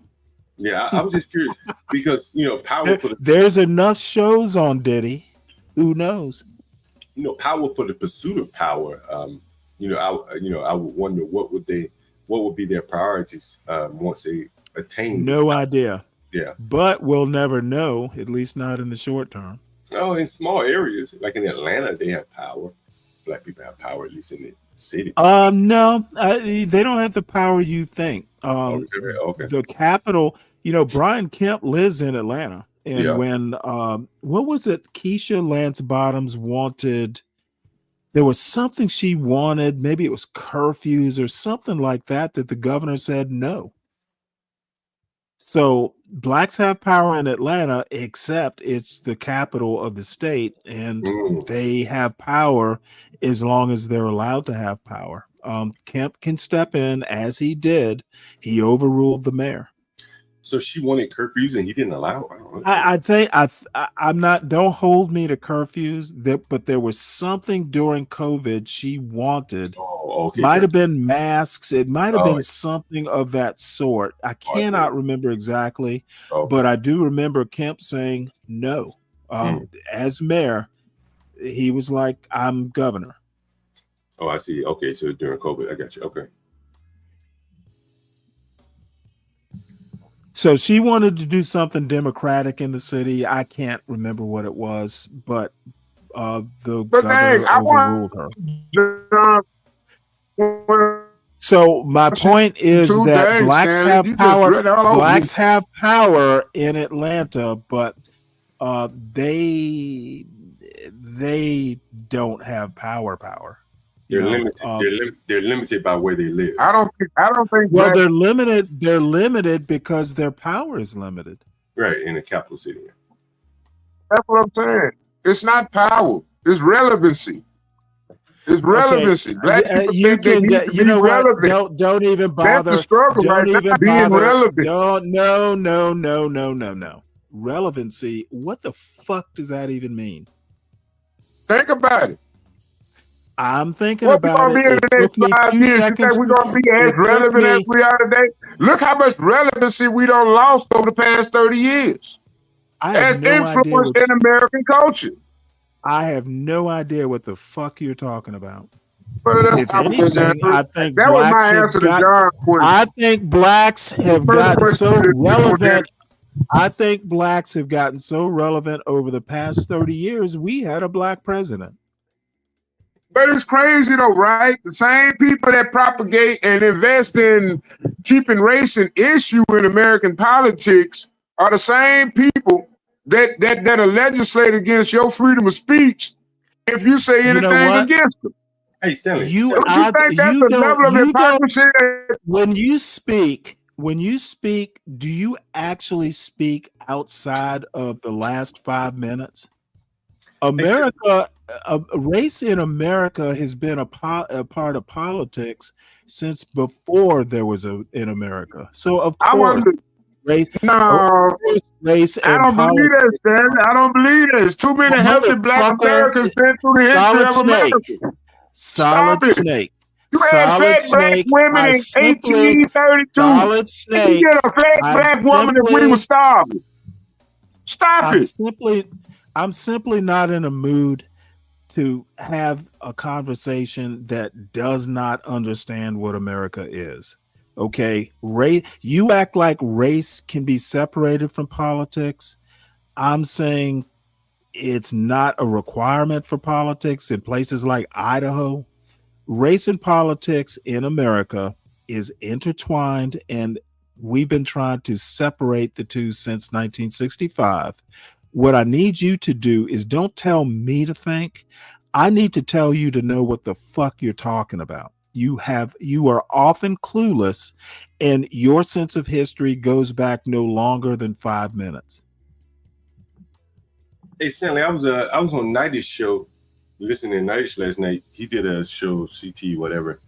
yeah, I was just curious because power for the There's enough shows on Diddy. Who knows? Power for the pursuit of power. I would wonder what would be their priorities once they attain. No idea. Yeah. But we'll never know, at least not in the short term. Oh, in small areas like in Atlanta, they have power. Black people have power, at least in the city. No, they don't have the power you think. Okay. The capital, Brian Kemp lives in Atlanta. And Yeah. when, what was it? Keisha Lance Bottoms wanted, there was something she wanted, maybe it was curfews or something like that the governor said no. So blacks have power in Atlanta, except it's the capital of the state, and they have power as long as they're allowed to have power. Kemp can step in, as he did. He overruled the mayor. So she wanted curfews and he didn't allow. I think I'm not. Don't hold me to curfews. But there was something during COVID she wanted. Oh, okay. Might have been masks. It might have Oh, been something of that sort. I cannot remember exactly, but I do remember Kemp saying no. As mayor, he was like, "I'm governor." Oh, I see. Okay, so during COVID, I got you. Okay. So she wanted to do something democratic in the city. I can't remember what it was, but the governor overruled her. So my point is that blacks have power. Blacks have power in Atlanta, but they don't have power. They're limited. They're limited by where they live. I don't think. Well, they're limited. They're limited because their power is limited. Right, in the capital city. That's what I'm saying. It's not power. It's relevancy. It's relevancy. Black people You think they can. need to You be know what? relevant. Don't even bother. That's the struggle Don't right even now, being bother. relevant. No. Relevancy. What the fuck does that even mean? Think about it. I'm thinking What we about gonna it. be in It the took me next 5 2 years? You seconds. think we're gonna be as relevant as we are today? Look how much relevancy we done lost over the past 30 years. I have As no idea influence what in American culture. I have no idea what the fuck you're talking about. Well, that's If not anything, answer. I think That was blacks my have answer to got. John's question. I think blacks have First gotten question so is, relevant. I think blacks have gotten so relevant over the past 30 years. We had a black president. But it's crazy though, right? The same people that propagate and invest in keeping race an issue in American politics are the same people that are legislate against your freedom of speech if you say You know anything what? against them. Hey, Stanley. Don't you think that's the level of hypocrisy? When you speak, do you actually speak outside of the last 5 minutes? America, race in America has been a part of politics since before there was in America. So of course, race. No, race I and don't believe that, politics. Stanley. I don't believe that. There's too many healthy black Motherfucker, Americans been through the history solid of snake. America. Solid Stop it. snake. You had Solid fat black snake. women I in simply 1832. solid You snake. get a fat I'm black woman if we were starving. Stop I'm it. I'm simply not in a mood to have a conversation that does not understand what America is. Okay, you act like race can be separated from politics. I'm saying it's not a requirement for politics in places like Idaho. Race and politics in America is intertwined, and we've been trying to separate the two since 1965. What I need you to do is don't tell me to think. I need to tell you to know what the fuck you're talking about. You are often clueless, and your sense of history goes back no longer than 5 minutes. Hey Stanley, I was on Nightish show, listening to Nightish last night. He did a show, CT, whatever.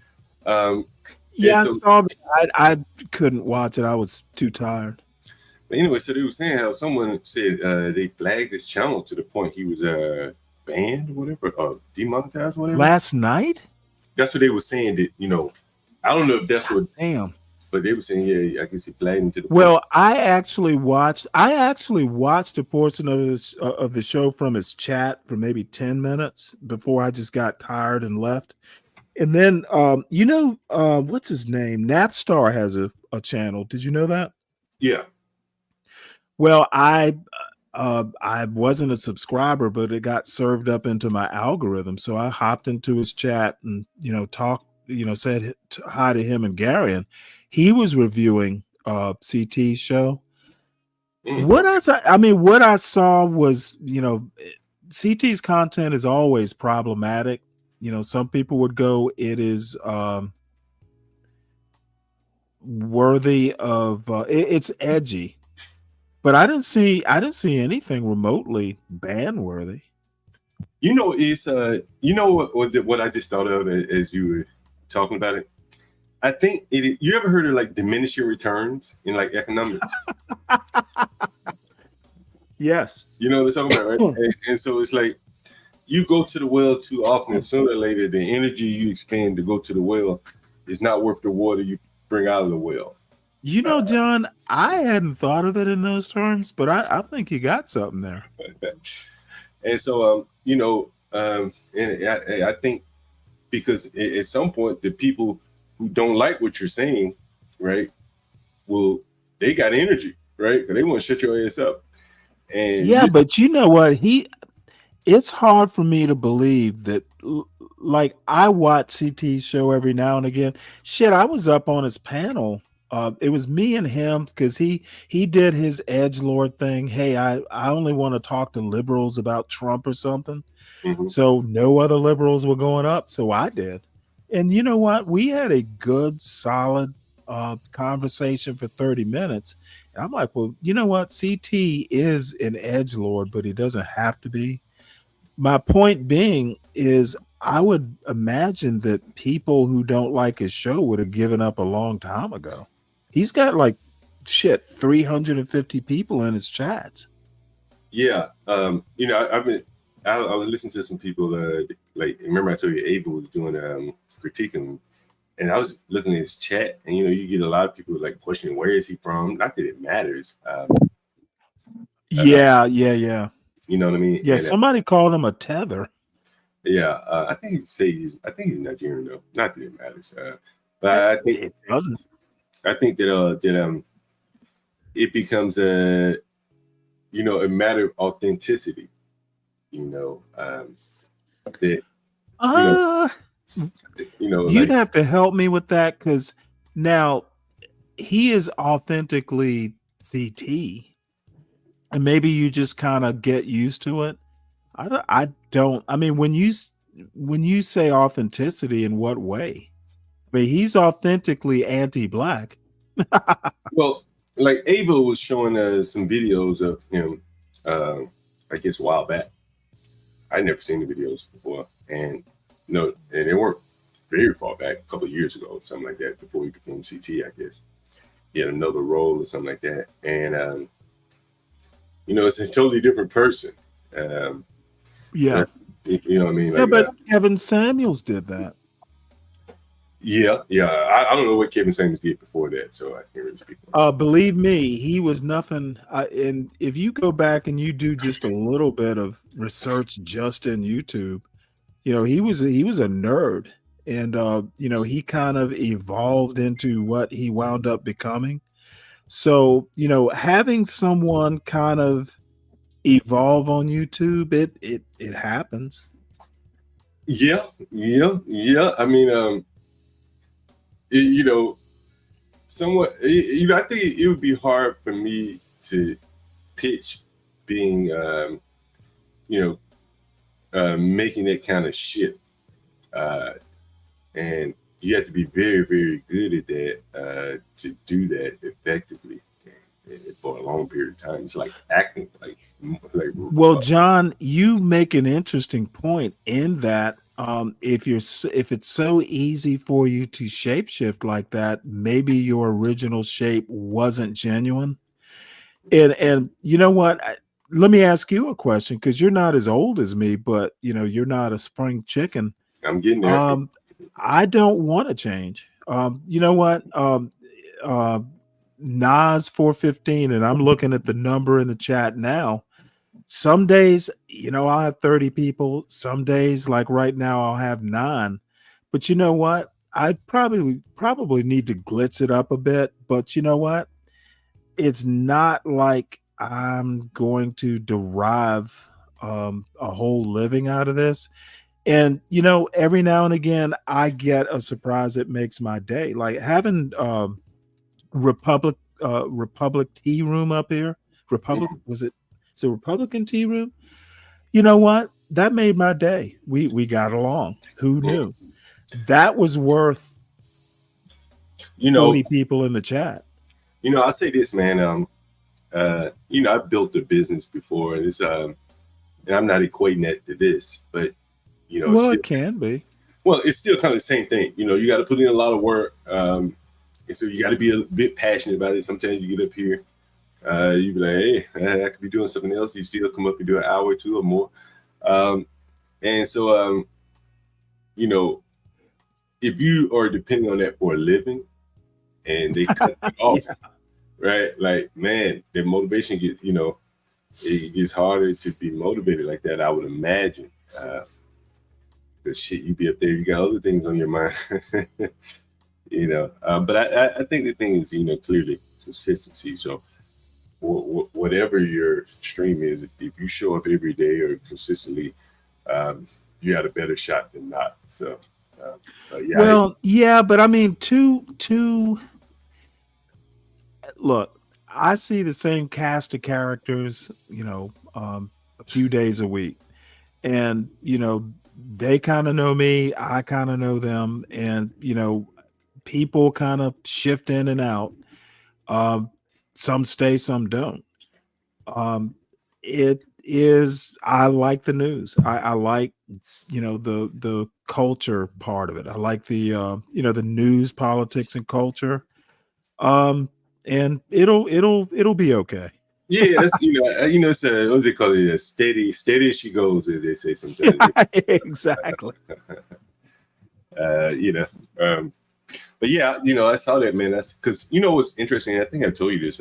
Yeah, I saw it. I couldn't watch it. I was too tired. But anyway, so they were saying how someone said they flagged his channel to the point he was banned, whatever, demonetized, whatever. Last night? That's what they were saying. That I don't know if that's what. Damn. But they were saying, yeah, I guess he flagged him to the. Well, I actually watched a portion of the show from his chat for maybe 10 minutes before I just got tired and left. And then, what's his name? Napstar has a channel. Did you know that? Yeah. Well, I wasn't a subscriber, but it got served up into my algorithm. So I hopped into his chat and, talked, said hi to him and Gary, and he was reviewing CT's show. What I saw was, CT's content is always problematic. Some people would go, it is worthy of it's edgy. But I didn't see anything remotely ban worthy. It's what I just thought of as you were talking about it. I think you ever heard of like diminishing returns in like economics? Yes. You know what I'm talking about, right? And so it's like you go to the well too often, and sooner or later the energy you expend to go to the well is not worth the water you bring out of the well. John, I hadn't thought of it in those terms, but I think you got something there. And so, and I think because at some point the people who don't like what you're saying, right, they got energy, right? Because they want to shut your ass up. And yeah, but you know what? It's hard for me to believe that. Like, I watch CT's show every now and again. Shit, I was up on his panel. It was me and him because he did his edgelord thing. Hey, I only want to talk to liberals about Trump or something. Mm-hmm. So no other liberals were going up. So I did. And you know what? We had a good, solid conversation for 30 minutes. And I'm like, well, you know what? CT is an edgelord, but he doesn't have to be. My point being is I would imagine that people who don't like his show would have given up a long time ago. He's got 350 people in his chats. Yeah. I was listening to some people remember I told you Ava was doing critiquing, and I was looking at his chat, and you get a lot of people questioning where is he from. Not that it matters. Yeah. You know what I mean? Yeah, somebody called him a tether. Yeah, I think he's Nigerian though. Not that it matters, but I think it doesn't. I think that it becomes a matter of authenticity. You'd have to help me with that because now he is authentically CT, and maybe you just kind of get used to it. I don't. I mean, when you say authenticity, in what way? I mean, he's authentically anti-black. Well, like Ava was showing us some videos of him, I guess a while back. I'd never seen the videos before, and they weren't very far back, a couple of years ago, something like that, before he became CT, I guess. in another role or something like that. And it's a totally different person. Yeah. You know what I mean? Yeah, Like, but Kevin Samuels did that. yeah. I don't know what Kevin Samuels did before that, so I can't really speak. Believe me, he was nothing. And if you go back and you do just a little bit of research just in YouTube, he was a nerd, and he kind of evolved into what he wound up becoming. So having someone kind of evolve on YouTube, it happens. Yeah. I mean, somewhat. I think it would be hard for me to pitch being, making that kind of shift, and you have to be very, very good at that to do that effectively and for a long period of time. It's like acting, like. Well, John, you make an interesting point in that if it's so easy for you to shapeshift like that, maybe your original shape wasn't genuine. And you know what? Let me ask you a question, because you're not as old as me, but you're not a spring chicken. I'm getting there. I don't want to change. You know what? Nas 415, and I'm looking at the number in the chat now. Some days, I'll have 30 people. Some days, like right now, I'll have 9. But you know what? I probably need to glitz it up a bit. But you know what? It's not like I'm going to derive a whole living out of this. And every now and again, I get a surprise that makes my day. Like having Republic tea room up here. Was it? It's a Republican tea room. You know what? That made my day. We got along. Who knew? That was worth 40 people in the chat. I'll say this, man. I've built a business before, and it's and I'm not equating that to this, but well, it can be. Well, it's still kind of the same thing. You got to put in a lot of work, and so you got to be a bit passionate about it. Sometimes you get up here. You be like, hey, I could be doing something else. You still come up and do an hour or two or more. And so, if you are depending on that for a living and they cut you off, right? Like, man, the motivation it gets harder to be motivated like that, I would imagine. Because shit, you be up there, you got other things on your mind, But I think the thing is, clearly consistency. So, whatever your stream is, if you show up every day or consistently, you got a better shot than not. So, yeah. Well, yeah, but I mean, look, I see the same cast of characters, a few days a week, and they kind of know me, I kind of know them, and people kind of shift in and out. Some stay, some don't. It is, I like the news. I like, the culture part of it. I like the, the news, politics, and culture. And it'll be okay. Yeah, that's it's what they call it, steady as she goes, as they say sometimes. Exactly. But yeah, I saw that, man. That's because what's interesting. I think I told you this.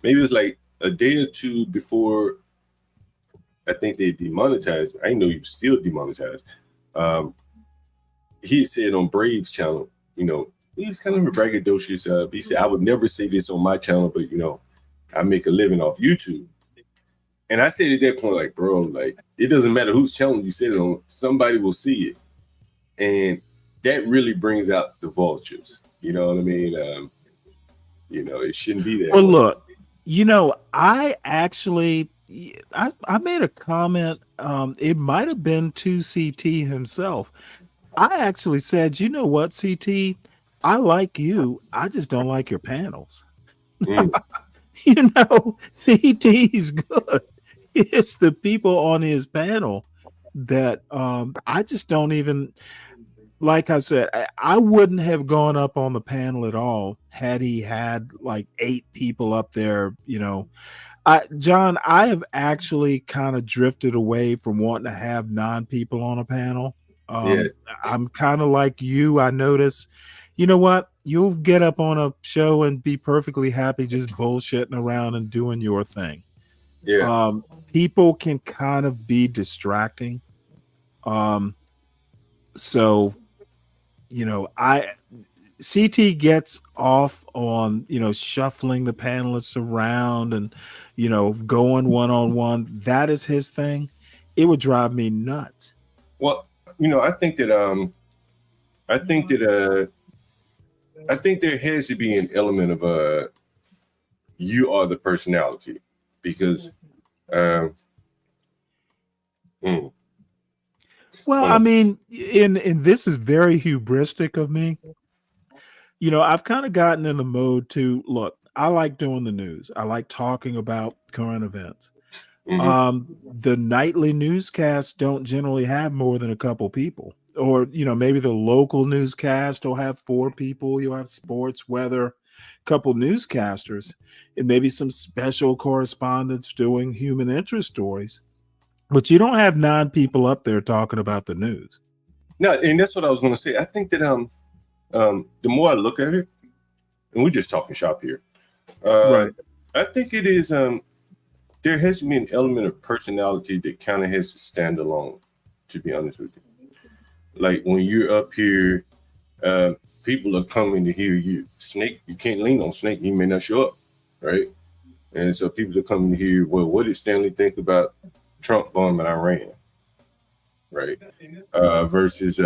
Maybe it was like a day or two before. I think they demonetized. I didn't know he was still demonetized. He said on Brave's channel, he's kind of a braggadocious. He said, "I would never say this on my channel, but I make a living off YouTube." And I said at that point, like, bro, like it doesn't matter whose channel you said it on, somebody will see it, and that really brings out the vultures. You know what I mean? It shouldn't be that. Well, look, I actually, I made a comment. It might have been to CT himself. I actually said, you know what, CT, I like you. I just don't like your panels. CT's good. It's the people on his panel that I just don't even. like I said, I wouldn't have gone up on the panel at all had he had like 8 people up there. John, I have actually kind of drifted away from wanting to have 9 people on a panel. Yeah. I'm kind of like you. I notice, you know what? You'll get up on a show and be perfectly happy just bullshitting around and doing your thing. Yeah. People can kind of be distracting. So, CT gets off on, shuffling the panelists around and, going one-on-one. That is his thing. It would drive me nuts. Well, I think that there has to be an element of you are the personality, because well, I mean, and this is very hubristic of me. I've kind of gotten in the mode to look, I like doing the news. I like talking about current events. The nightly newscasts don't generally have more than a couple people, or, maybe the local newscast will have 4 people. You'll have sports, weather, couple newscasters, and maybe some special correspondents doing human interest stories. But you don't have 9 people up there talking about the news. No, and that's what I was going to say. I think that the more I look at it, and we're just talking shop here, right? I think it is there has to be an element of personality that kind of has to stand alone, to be honest with you. Like when you're up here, people are coming to hear you. Snake, you can't lean on Snake. He may not show up, right? And so people are coming to hear, well, what did Stanley think about Trump bombing Iran, right? Versus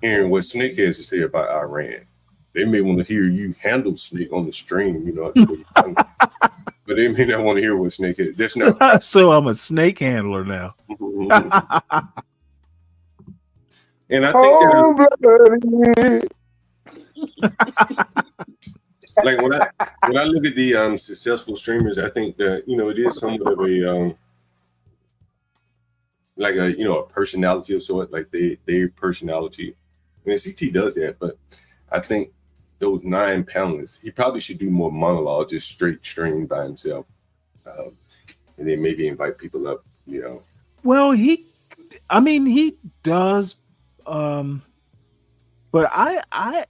hearing what Snake has to say about Iran. They may want to hear you handle Snake on the stream, but they may not want to hear what Snake is. That's not. So I'm a snake handler now. And I think like when I look at the successful streamers, I think that it is somewhat of a like a personality of sort, like their personality. And CT does that, but I think those 9 panelists, he probably should do more monologue, just straight stream by himself, and then maybe invite people up. Well, he does, but I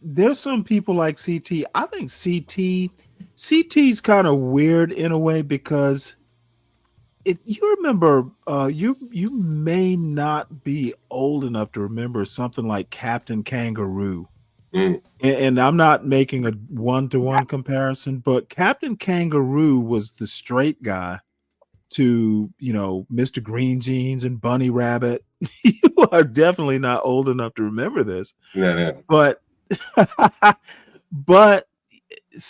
there's some people like CT. I think CT's kind of weird in a way, because if you remember, you may not be old enough to remember something like Captain Kangaroo. And I'm not making a one-to-one comparison, but Captain Kangaroo was the straight guy to, Mr. Green Jeans and Bunny Rabbit. You are definitely not old enough to remember this. No. But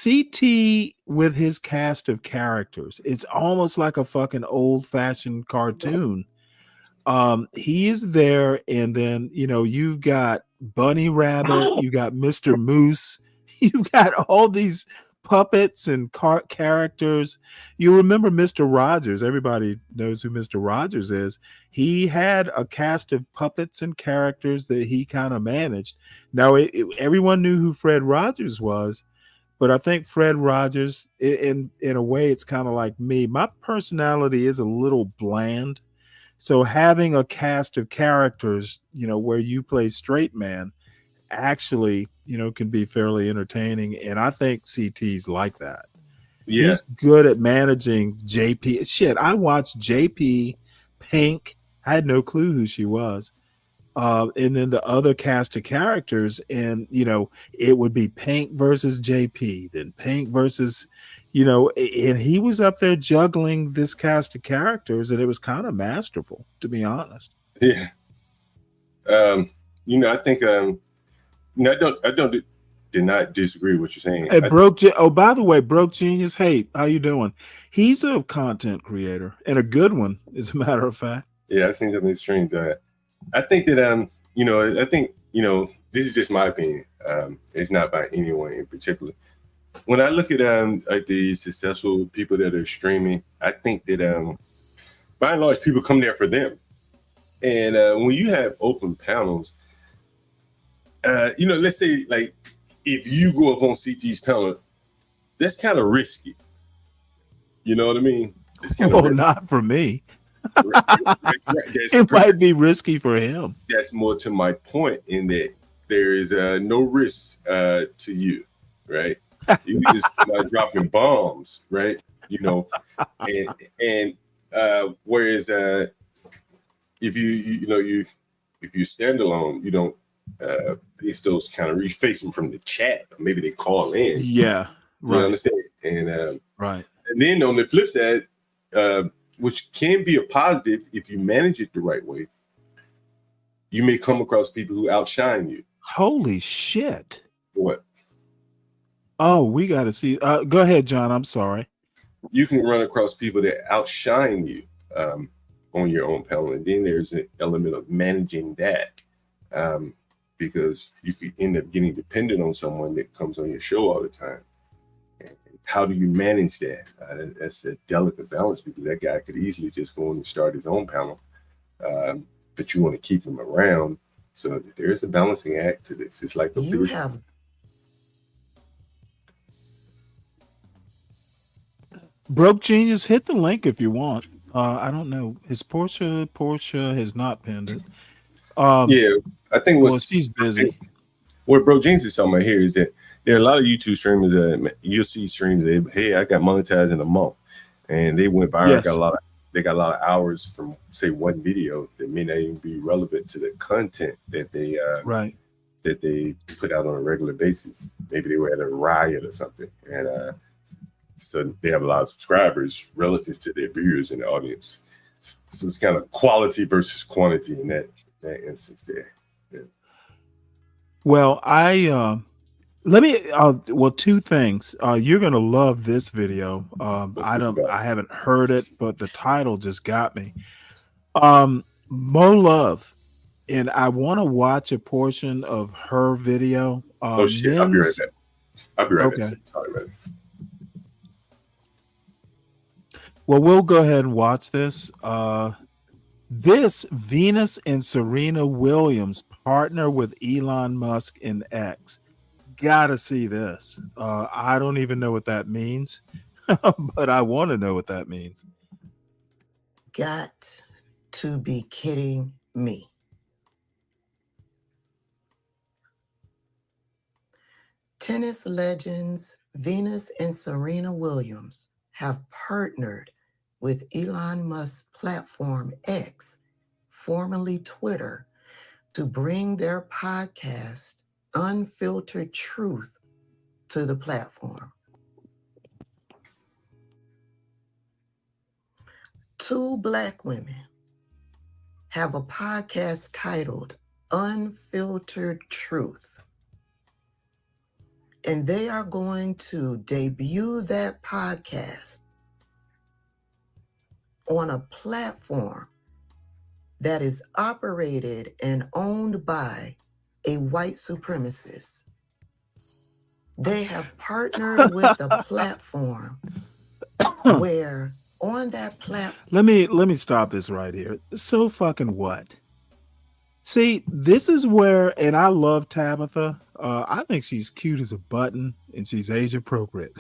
CT with his cast of characters, it's almost like a fucking old-fashioned cartoon. He is there, and then you've got Bunny Rabbit, you got Mr. Moose, you've got all these puppets and characters. You remember Mr. Rogers? Everybody knows who Mr. Rogers is. He had a cast of puppets and characters that he kind of managed. Now, everyone knew who Fred Rogers was, but I think Fred Rogers, in a way, it's kind of like me. My personality is a little bland. So having a cast of characters, where you play straight man, actually, can be fairly entertaining. And I think CT's like that. Yeah. He's good at managing JP. Shit, I watched JP, Pink. I had no clue who she was. And then the other cast of characters, and it would be Pink versus JP, then Pink versus, and he was up there juggling this cast of characters, and it was kind of masterful, to be honest. Yeah. I think I did not disagree with what you're saying. Hey, by the way, Broke Genius, hey, how you doing? He's a content creator, and a good one, as a matter of fact. Yeah, I've seen something strange. I think that I think this is just my opinion. It's not by anyone in particular. When I look at like the successful people that are streaming, I think that by and large people come there for them. And when you have open panels, let's say like if you go up on CT's panel, that's kind of risky. You know what I mean? It's kind of not for me. That's It might be risky for him. That's more to my point in that there is no risk to you, right? You can just start dropping bombs, right? And whereas if if you stand alone, you don't face those kind of you face them from the chat, or maybe they call in. Yeah, right. You understand? And right. And then on the flip side, which can be a positive if you manage it the right way, you may come across people who outshine you. Holy shit. What? Oh, we got to see. Go ahead, John. I'm sorry. You can run across people that outshine you on your own panel. And then there's an element of managing that because you could end up getting dependent on someone that comes on your show all the time. And how do you manage that? That's a delicate balance because that guy could easily just go on and start his own panel. But you want to keep him around. So there's a balancing act to this. It's like the business. Broke Genius, hit the link if you want. I don't know. Is Portia has not pinned it. Yeah, I think she's busy. What Broke Genius is talking about here is that there are a lot of YouTube streamers that you'll see streams that, hey, I got monetized in a month, and they went viral. Yes. They got a lot of hours from say one video that may not even be relevant to the content that they that they put out on a regular basis. Maybe they were at a riot or something, and so they have a lot of subscribers relative to their viewers in the audience. So it's kind of quality versus quantity in that instance there. Yeah. Well, two things. You're gonna love this video. I haven't heard it, but the title just got me. Mo Love, and I want to watch a portion of her video. Oh shit! I'll be right back. I'll be right back. Okay. Sorry, man. Well, we'll go ahead and watch this. This Venus and Serena Williams partner with Elon Musk in X. Gotta see this. I don't even know what that means, but I want to know what that means. Got to be kidding me. Tennis legends Venus and Serena Williams have partnered with Elon Musk's platform X, formerly Twitter, to bring their podcast Unfiltered Truth to the platform. Two Black women have a podcast titled Unfiltered Truth, and they are going to debut that podcast on a platform that is operated and owned by a white supremacist. They have partnered with a platform where on that platform. Let me stop this right here. So fucking what? See, this is where, and I love Tabitha. I think she's cute as a button, and she's age appropriate.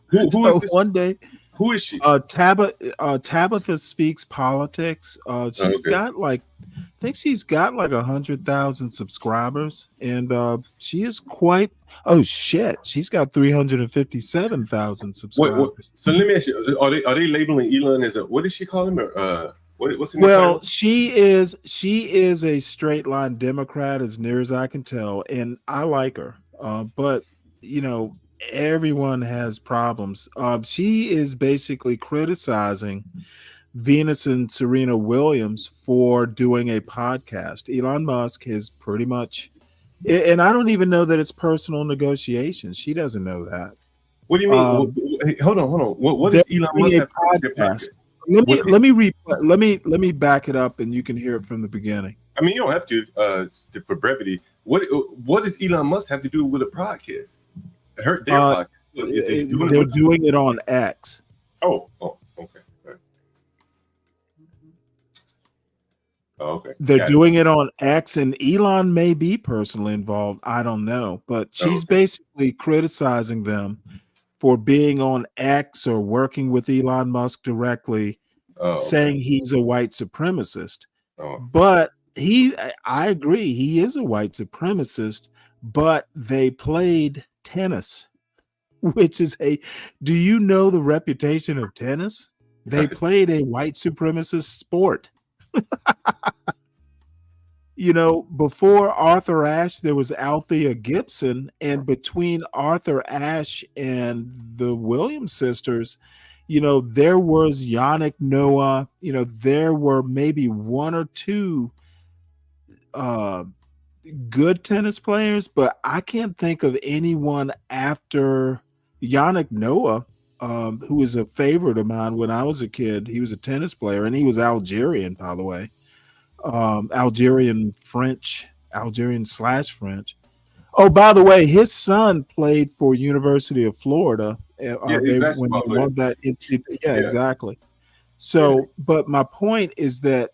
Who is this? One day. Who is she? Tabitha Speaks Politics. She's got like, I think she's got like 100,000 subscribers, and she is quite. Oh shit, she's got 357,000 subscribers. So let me ask you: Are they labeling Elon as a what did she call him? What's in the Well, title? she is a straight line Democrat as near as I can tell, and I like her. But you know, everyone has problems. She is basically criticizing Venus and Serena Williams for doing a podcast. Elon Musk has pretty much, and I don't even know that it's personal negotiations. She doesn't know that. What do you mean? Hey, hold on. What is Elon Musk have podcast? Let me back it up, and you can hear it from the beginning. I mean, you don't have to for brevity. What does Elon Musk have to do with a podcast? Their podcast. They're doing it on X. Oh, okay. Oh, okay. They're Got it. doing it on X, and Elon may be personally involved. I don't know, but she's basically criticizing them for being on X or working with Elon Musk directly, saying he's a white supremacist. But I agree, he is a white supremacist, but they played tennis, which is do you know the reputation of tennis? They played a white supremacist sport. You know, before Arthur Ashe, there was Althea Gibson, and between Arthur Ashe and the Williams sisters, you know, there was Yannick Noah. You know, there were maybe one or two good tennis players, but I can't think of anyone after Yannick Noah, who was a favorite of mine when I was a kid. He was a tennis player, and he was Algerian, by the way. Algerian French. Oh, by the way, his son played for University of Florida. When he won that. Exactly. So, but my point is that,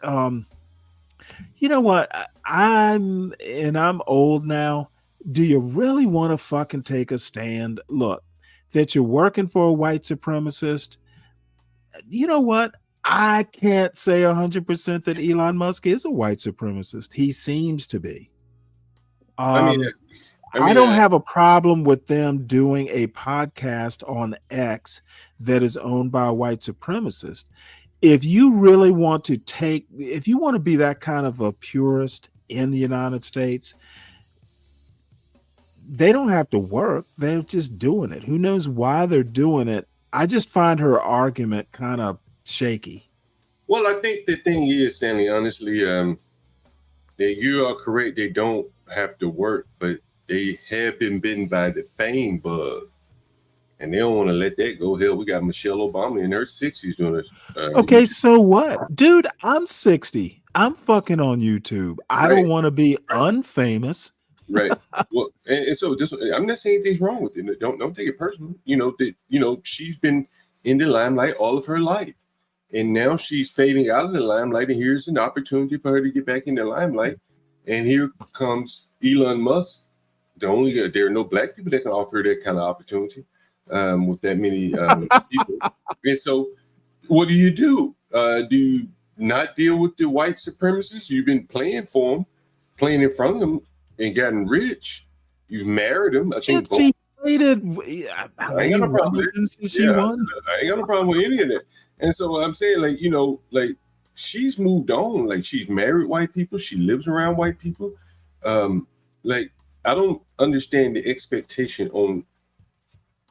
you know what? I'm old now. Do you really want to fucking take a stand? Look, that you're working for a white supremacist. You know what? I can't say 100% that Elon Musk is a white supremacist. He seems to be. I don't have a problem with them doing a podcast on X that is owned by a white supremacist. If you really want to if you want to be that kind of a purist in the United States, they don't have to work. They're just doing it. Who knows why they're doing it? I just find her argument kind of shaky. Well, I think the thing is, Stanley, honestly, that you are correct. They don't have to work, but they have been bitten by the fame bug, and they don't want to let that go. Hell, we got Michelle Obama in her 60s doing this. Okay, so what? Dude, I'm 60. I'm fucking on YouTube. I don't want to be unfamous. Right. Well, and so this, I'm not saying anything's wrong with it. Don't take it personal. You know, she's been in the limelight all of her life. And now she's fading out of the limelight, and here's an opportunity for her to get back in the limelight. And here comes Elon Musk. There are no black people that can offer her that kind of opportunity with that many people. And so, what do? Do you not deal with the white supremacists? You've been playing for them, playing in front of them, and gotten rich. You've married them. I think she traded. I ain't got no problem with it. She won. I ain't got no problem with any of that. And so I'm saying, like, you know, like she's moved on. Like she's married white people. She lives around white people. Like I don't understand the expectation on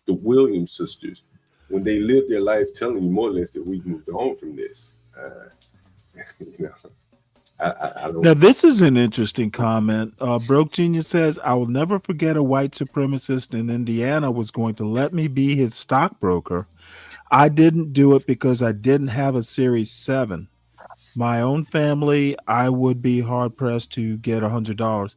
the Williams sisters when they live their life telling you more or less that we've moved on from this. You know, I don't. Now this is an interesting comment. Broke Genius says, "I will never forget a white supremacist in Indiana was going to let me be his stockbroker. I didn't do it because I didn't have a Series 7. My own family, I would be hard pressed to get $100.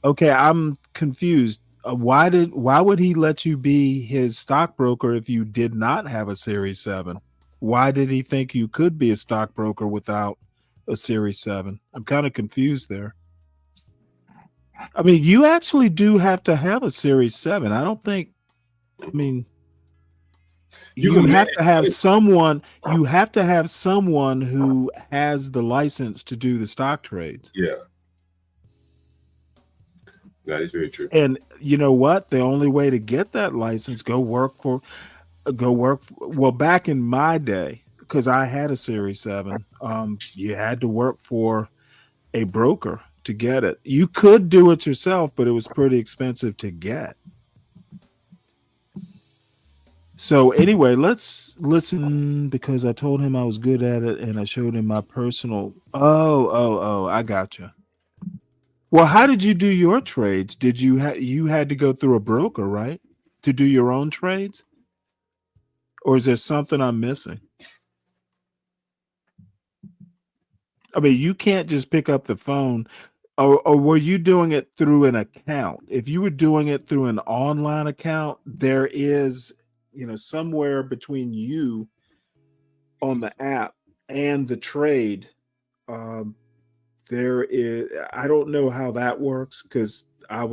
Okay, I'm confused. Why would he let you be his stockbroker if you did not have a Series 7? Why did he think you could be a stockbroker without a Series 7? I'm kind of confused there. I mean, you actually do have to have a Series 7. I don't think, I mean, you have to have someone who has the license to do the stock trades. Yeah. That is very true. And you know what? The only way to get that license, well, back in my day, because I had a Series 7, you had to work for a broker to get it. You could do it yourself, but it was pretty expensive to get. So anyway, let's listen, because I told him I was good at it and I showed him my personal. Oh, I gotcha. Well, how did you do your trades? Did you had to go through a broker, right, to do your own trades? Or is there something I'm missing? I mean, you can't just pick up the phone, or were you doing it through an account? If you were doing it through an online account, there is, somewhere between you on the app and the trade, There is, I don't know how that works because I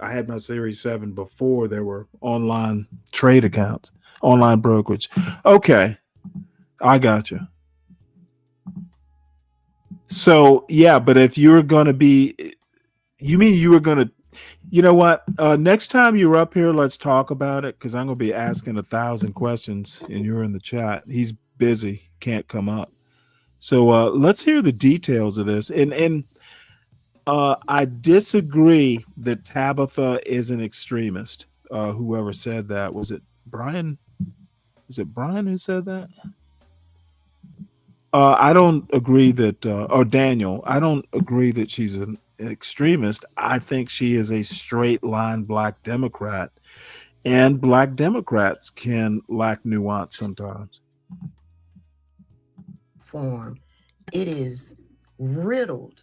had my Series 7 before there were online trade accounts, online brokerage. Okay, I got you. So yeah, but if you're going to be, you mean you were going to, you know what? Next time you're up here, let's talk about it because I'm going to be asking 1,000 questions and you're in the chat. He's busy, can't come up. So let's hear the details of this. And I disagree that Tabitha is an extremist. Whoever said that, was it Brian? Is it Brian who said that? I don't agree that, or Daniel, I don't agree that she's an extremist. I think she is a straight line Black Democrat, and Black Democrats can lack nuance sometimes. Form. It is riddled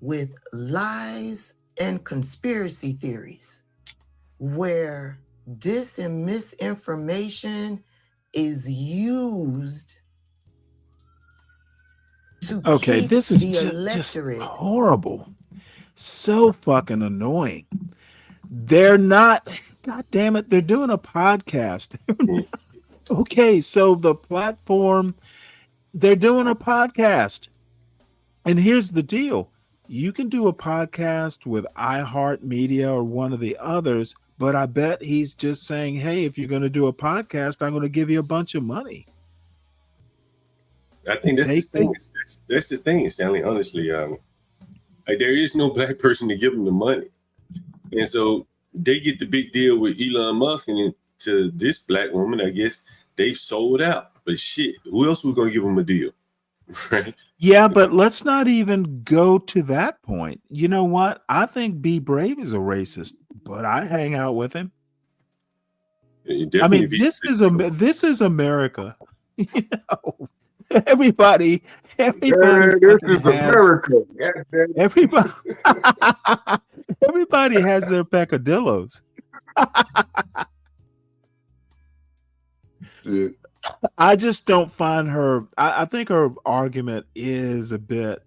with lies and conspiracy theories where dis and misinformation is used to keep This is the just electorate. horrible. So fucking annoying. They're not, God damn it, they're doing a podcast. Okay, so the platform, they're doing a podcast. And here's the deal. You can do a podcast with iHeartMedia or one of the others, but I bet he's just saying, hey, if you're going to do a podcast, I'm going to give you a bunch of money. I think that's the thing. That's the thing, Stanley. Honestly, like there is no Black person to give them the money, and so they get the big deal with Elon Musk, and then to this Black woman, I guess they've sold out. But shit, who else was gonna give them a deal? Right? Yeah, but let's not even go to that point. You know what? I think Be Brave is a racist, but I hang out with him. I mean, this is America. You know, everybody this is America. Everybody has their peccadillos. I just don't find her. I think her argument is a bit.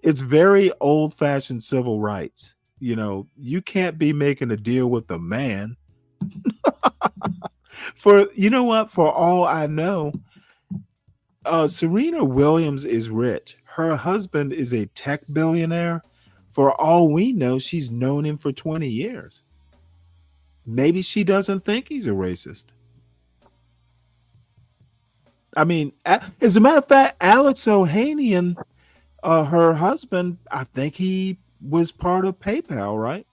It's very old-fashioned civil rights. You know, you can't be making a deal with a man. For you know what? For all I know, Serena Williams is rich. Her husband is a tech billionaire. For all we know, she's known him for 20 years. Maybe she doesn't think he's a racist. I mean, as a matter of fact, Alex Ohanian, her husband, I think he was part of PayPal, right?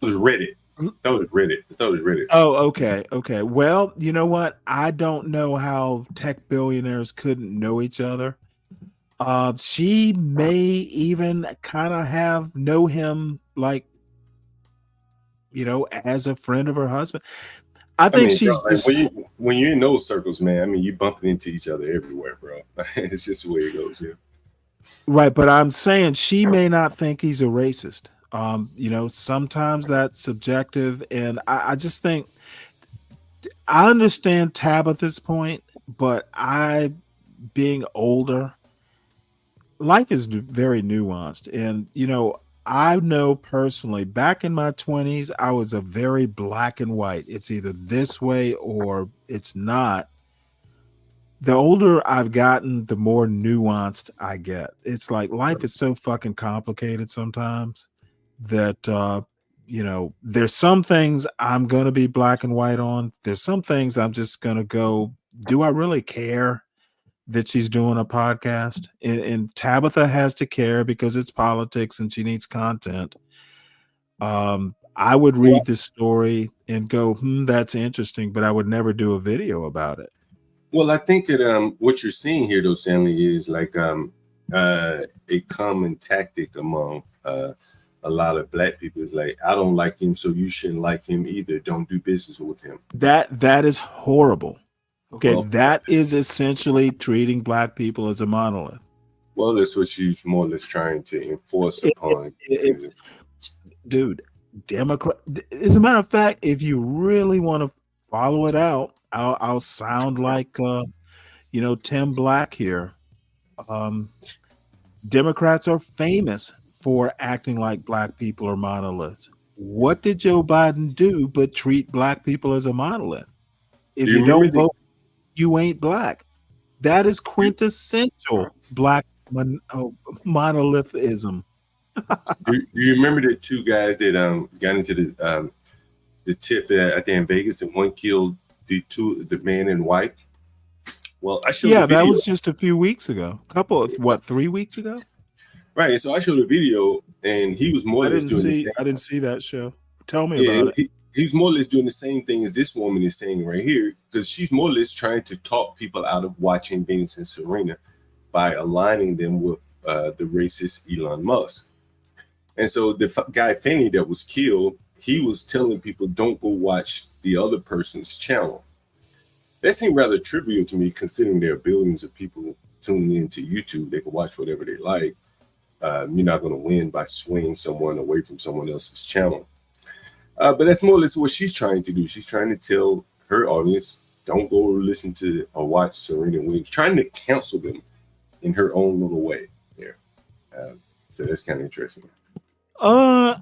It was Reddit. That was Reddit. Oh, okay. Okay. Well, you know what? I don't know how tech billionaires couldn't know each other. She may even kind of know him like, you know, as a friend of her husband. I think she's bro, just, when you're in those circles, man. I mean, you bumping into each other everywhere, bro. It's just the way it goes, yeah. Right, but I'm saying she may not think he's a racist. You know, sometimes that's subjective, and I just think I understand Tabitha's point, but being older, life is very nuanced, and you know, I know personally, back in my 20s, I was a very black and white. It's either this way or it's not. The older I've gotten, the more nuanced I get. It's like life is so fucking complicated sometimes that, you know, there's some things I'm going to be black and white on. There's some things I'm just going to go, do I really care that she's doing a podcast? And Tabitha has to care because it's politics and she needs content. I would read this story and go, that's interesting, but I would never do a video about it. Well, I think that what you're seeing here, though, Stanley, is like a common tactic among a lot of Black people. Is like, I don't like him, so you shouldn't like him either. Don't do business with him. That is horrible. Okay, Well, that is essentially treating Black people as a monolith. Well, that's what she's more or less trying to enforce upon. Dude, Democrat. As a matter of fact, if you really want to follow it out, I'll sound like Tim Black here. Democrats are famous for acting like black people are monoliths. What did Joe Biden do but treat black people as a monolith? If you don't vote, you ain't black. That is quintessential black monolithism. Do you remember the two guys that got into the tiff I think in Vegas, and one killed the man and wife? Well, I showed the video. That was just a few weeks ago. 3 weeks ago? Right. So I showed a video, and he was more or less doing the same. I didn't see that show. Tell me about it. He's more or less doing the same thing as this woman is saying right here, because she's more or less trying to talk people out of watching Venus and Serena by aligning them with the racist Elon Musk. And so the guy Finney that was killed, he was telling people, don't go watch the other person's channel. That seemed rather trivial to me, considering there are billions of people tuning into YouTube. They can watch whatever they like. You're not going to win by swaying someone away from someone else's channel. But that's more or less what she's trying to do. She's trying to tell her audience, don't go listen to or watch Serena Williams, trying to cancel them in her own little way there. So that's kind of interesting. I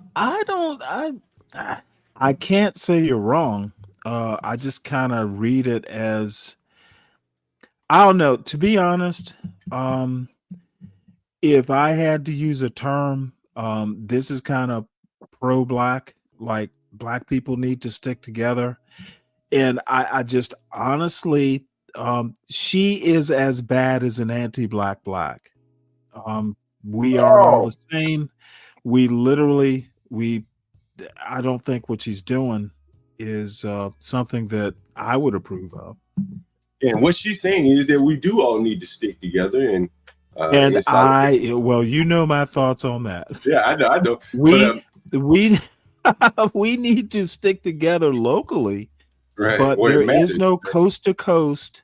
can't say you're wrong. I just kind of read it as, I don't know, to be honest, if I had to use a term, this is kind of pro-black, like black people need to stick together. And I just honestly, she is as bad as an anti-black black. We are all the same. I don't think what she's doing is something that I would approve of. And what she's saying is that we do all need to stick together. And you know my thoughts on that. Yeah, I know. We need to stick together locally, right? But there is no coast to coast.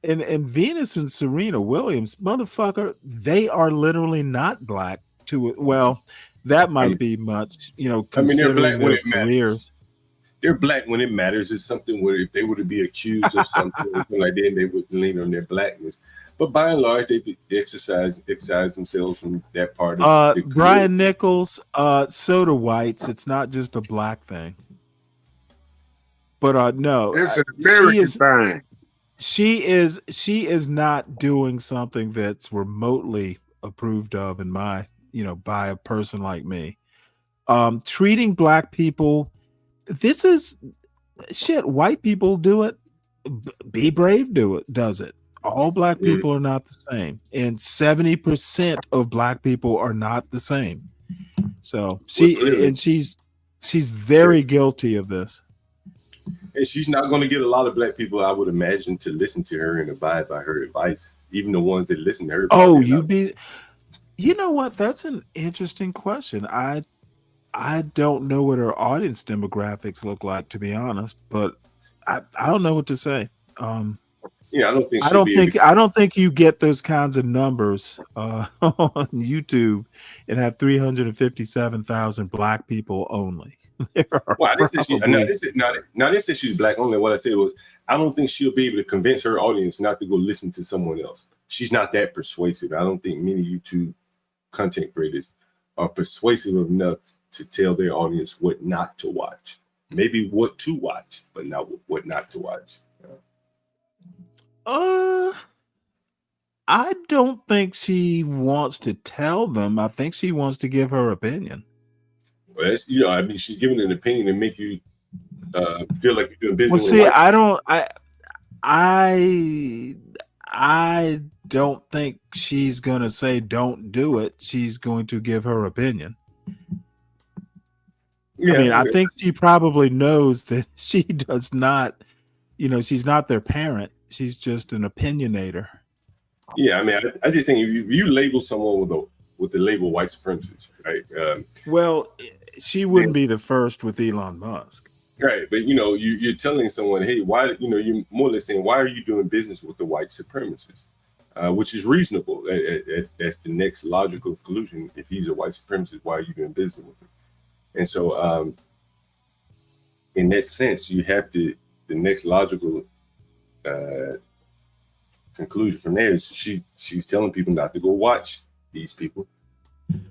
And Venus and Serena Williams, motherfucker, they are literally not black. That might be much, considering they're black when it careers. Matters. They're black when it matters. It's something where if they were to be accused of something like that, they would lean on their blackness. But by and large, they excise themselves from that part of the Brian Nichols, soda whites. It's not just a black thing. But no, it's an American thing. She is not doing something that's remotely approved of by a person like me. Treating black people, this is shit. White people do it. Be Brave does it. All black people are not the same, and 70% of black people are not the same. So she's very guilty of this. And she's not going to get a lot of black people, I would imagine, to listen to her and abide by her advice, even the ones that listen to her. You know what? That's an interesting question. I don't know what her audience demographics look like, to be honest, but I don't know what to say. Yeah, I don't think you get those kinds of numbers on YouTube and have 357,000 black people only. Well, this says she's black only. What I said was, I don't think she'll be able to convince her audience not to go listen to someone else. She's not that persuasive. I don't think many YouTube content creators are persuasive enough to tell their audience what not to watch. Maybe what to watch, but not what not to watch. I don't think she wants to tell them. I think she wants to give her opinion. Well, that's, she's giving an opinion to make you feel like you're doing business. Well, see, I don't think she's going to say don't do it. She's going to give her opinion. I think she probably knows that she does not, she's not their parent. She's just an opinionator. Yeah, I just think if you label someone with the label white supremacist, right? She wouldn't be the first with Elon Musk. Right, but you're telling someone, hey, why? You're more or less saying, why are you doing business with the white supremacist? Which is reasonable. That's the next logical conclusion. If he's a white supremacist, why are you doing business with him? And so, in that sense, you have to. The next logical conclusion from there is she's telling people not to go watch these people.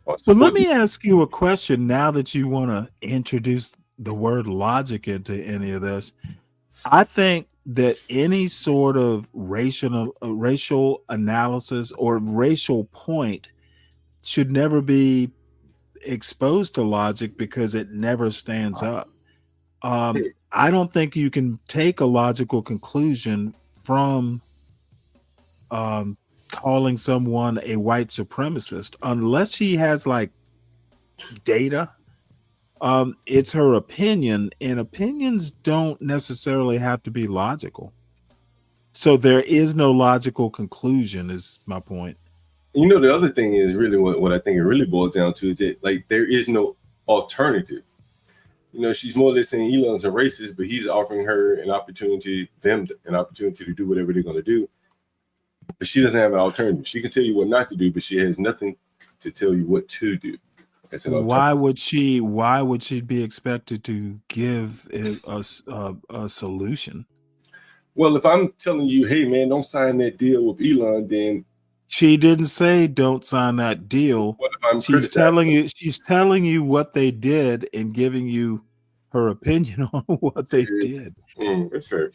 But let me ask you a question now that you want to introduce the word logic into any of this. I think that any sort of racial analysis or racial point should never be exposed to logic because it never stands up. I don't think you can take a logical conclusion from calling someone a white supremacist unless she has like data. It's her opinion, and opinions don't necessarily have to be logical. So there is no logical conclusion, is my point. You know, the other thing is really what I think it really boils down to is that like there is no alternative. You know, she's more or less saying Elon's a racist, but he's offering her an opportunity to do whatever they're going to do. But she doesn't have an alternative. She can tell you what not to do, but she has nothing to tell you what to do. Why would she be expected to give a solution? Well, if I'm telling you, hey man, don't sign that deal with Elon, then she didn't say don't sign that deal. She's telling you what they did and giving you her opinion on what they did. That's fair.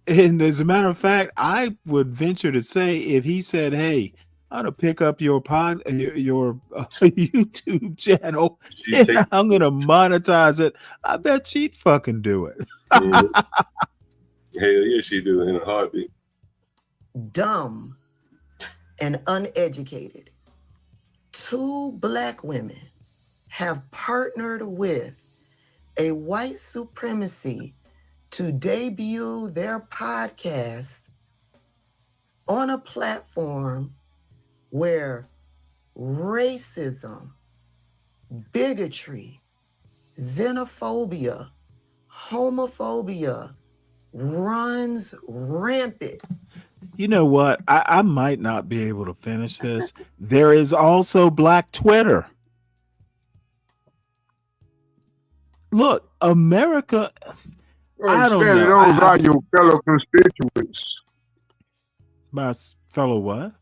And as a matter of fact, I would venture to say if he said, "Hey, I'm gonna pick up your YouTube channel and I'm gonna monetize it," I bet she'd fucking do it. Hell yeah, she do it in a heartbeat. Dumb and uneducated. 2 black women have partnered with a white supremacy to debut their podcast on a platform where racism, bigotry, xenophobia, homophobia runs rampant. You know what? I might not be able to finish this. There is also Black Twitter. Look, America. I don't know. Those are your fellow constituents. My fellow what?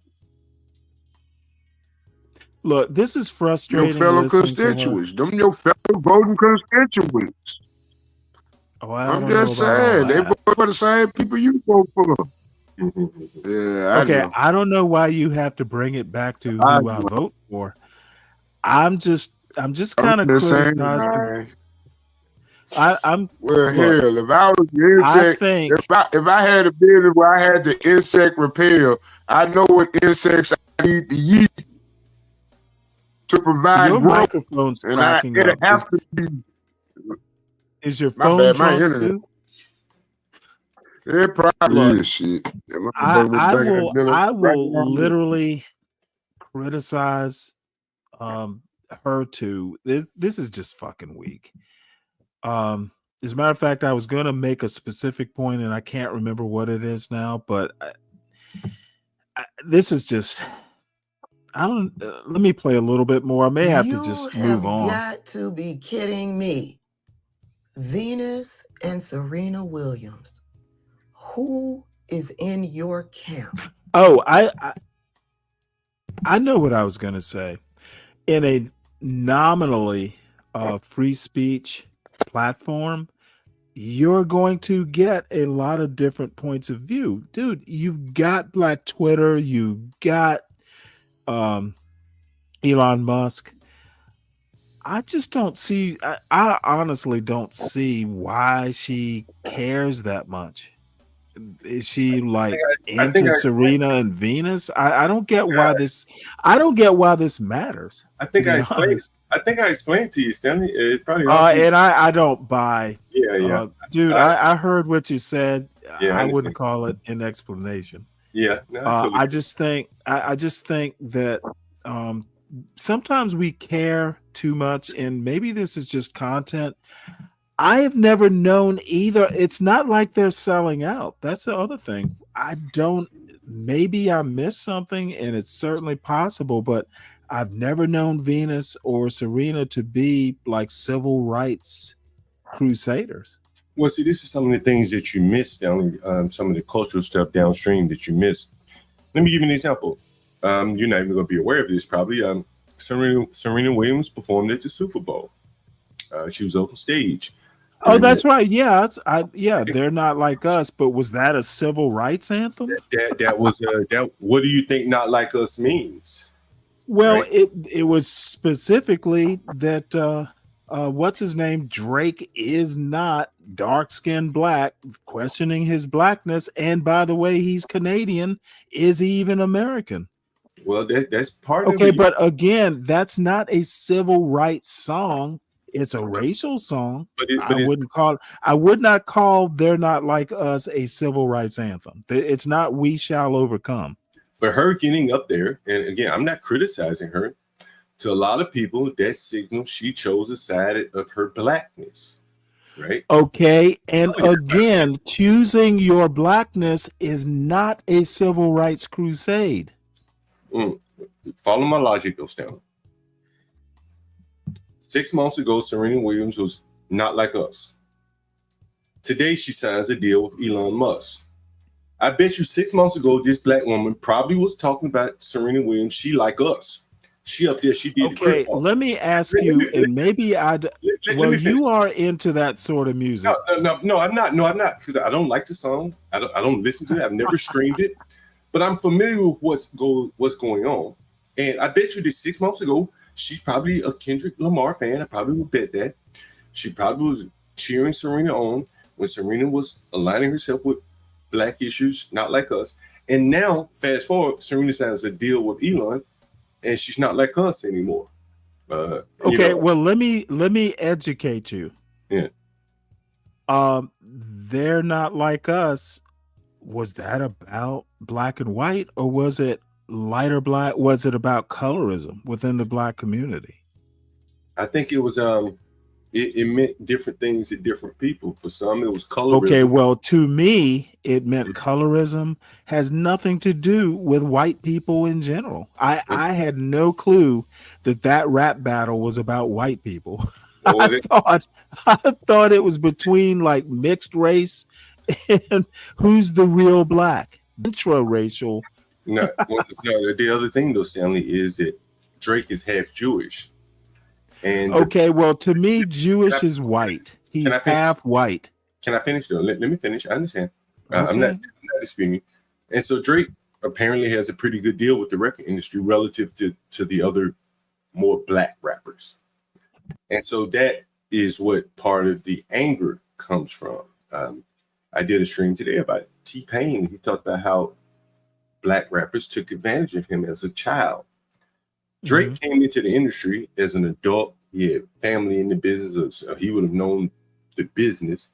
Look, this is frustrating. Your fellow constituents. Them your fellow voting constituents. Oh, I'm just saying. They vote for the same people you vote for. Yeah. Okay, I don't know why you have to bring it back to who I vote for. I'm just kind of criticizing. I'm well, hell, if I was the insect, if I had a business where I had the insect repel, I know what insects I need to eat to provide your growth, microphone's and cracking it up. have to be. Is your phone drunk too? It probably is shit. I will literally criticize her too. This is just fucking weak. As a matter of fact, I was going to make a specific point and I can't remember what it is now, but this is just, let me play a little bit more. I may have to just move on. You got to be kidding me. Venus and Serena Williams. Who is in your camp? Oh, I know what I was going to say. In a nominally free speech platform, you're going to get a lot of different points of view. Dude, you've got Black Twitter, you got Elon Musk. I just don't see, I honestly don't see why she cares that much. Is she like into Serena and Venus? I don't get why this. I don't get why this matters. I think I explained to you, Stanley. It's probably and I don't buy. Yeah. Dude, I heard what you said. Yeah, I wouldn't call it an explanation. Yeah, no, I just think that sometimes we care too much, and maybe this is just content. I have never known either. It's not like they're selling out. That's the other thing. Maybe I missed something, and it's certainly possible, but I've never known Venus or Serena to be like civil rights crusaders. Well, see, this is some of the things that you missed, Stanley. Some of the cultural stuff downstream that you missed. Let me give you an example. You're not even going to be aware of this, probably. Serena Williams performed at the Super Bowl. She was up on stage. Oh, that's right. Yeah, they're not like us. But was that a civil rights anthem? That was that. What do you think "not like us" means? Well, Right? it was specifically that what's his name? Drake is not dark-skinned black, questioning his blackness. And by the way, he's Canadian. Is he even American? Well, that's part of Okay, it. but again, that's not a civil rights song. It's a racial song. I would not call "They're Not Like Us" a civil rights anthem. It's not "We Shall Overcome." But her getting up there, and again, I'm not criticizing her. To a lot of people, that signals she chose a side of her blackness, right? Okay, and again, choosing your blackness is not a civil rights crusade. Follow my logic, though, Stanley. 6 months ago, Serena Williams was not like us. Today, she signs a deal with Elon Musk. I bet you 6 months ago, this black woman probably was talking about Serena Williams. She like us. She up there. She did. Okay, let me ask you, and maybe you are into that sort of music. No, I'm not. No, I'm not, because I don't like the song. I don't listen to it. I've never streamed it, but I'm familiar with what's going on. And I bet you that 6 months ago, she's probably a Kendrick Lamar fan. I probably would bet that. She probably was cheering Serena on when Serena was aligning herself with black issues, not like us. And now, fast forward, Serena signs a deal with Elon, and she's not like us anymore. Okay, well, let me educate you. Yeah. They're Not Like Us. Was that about black and white, or was it lighter black? Was it about colorism within the black community? I think it was it meant different things to different people. For some, it was colorism. Okay, well, to me, it meant colorism has nothing to do with white people in general. I had no clue that rap battle was about white people. I thought it was between like mixed race and who's the real black. Intraracial. No, the other thing though, Stanley, is that Drake is half Jewish. And okay, well, to me, Jewish is white. He's half white. Can I finish though? Let me finish. I understand. Okay. I'm not disputing. And so Drake apparently has a pretty good deal with the record industry relative to the other more black rappers. And so that is what part of the anger comes from. I did a stream today about T-Pain. He talked about how black rappers took advantage of him as a child. Drake came into the industry as an adult. He had family in the business. So he would have known the business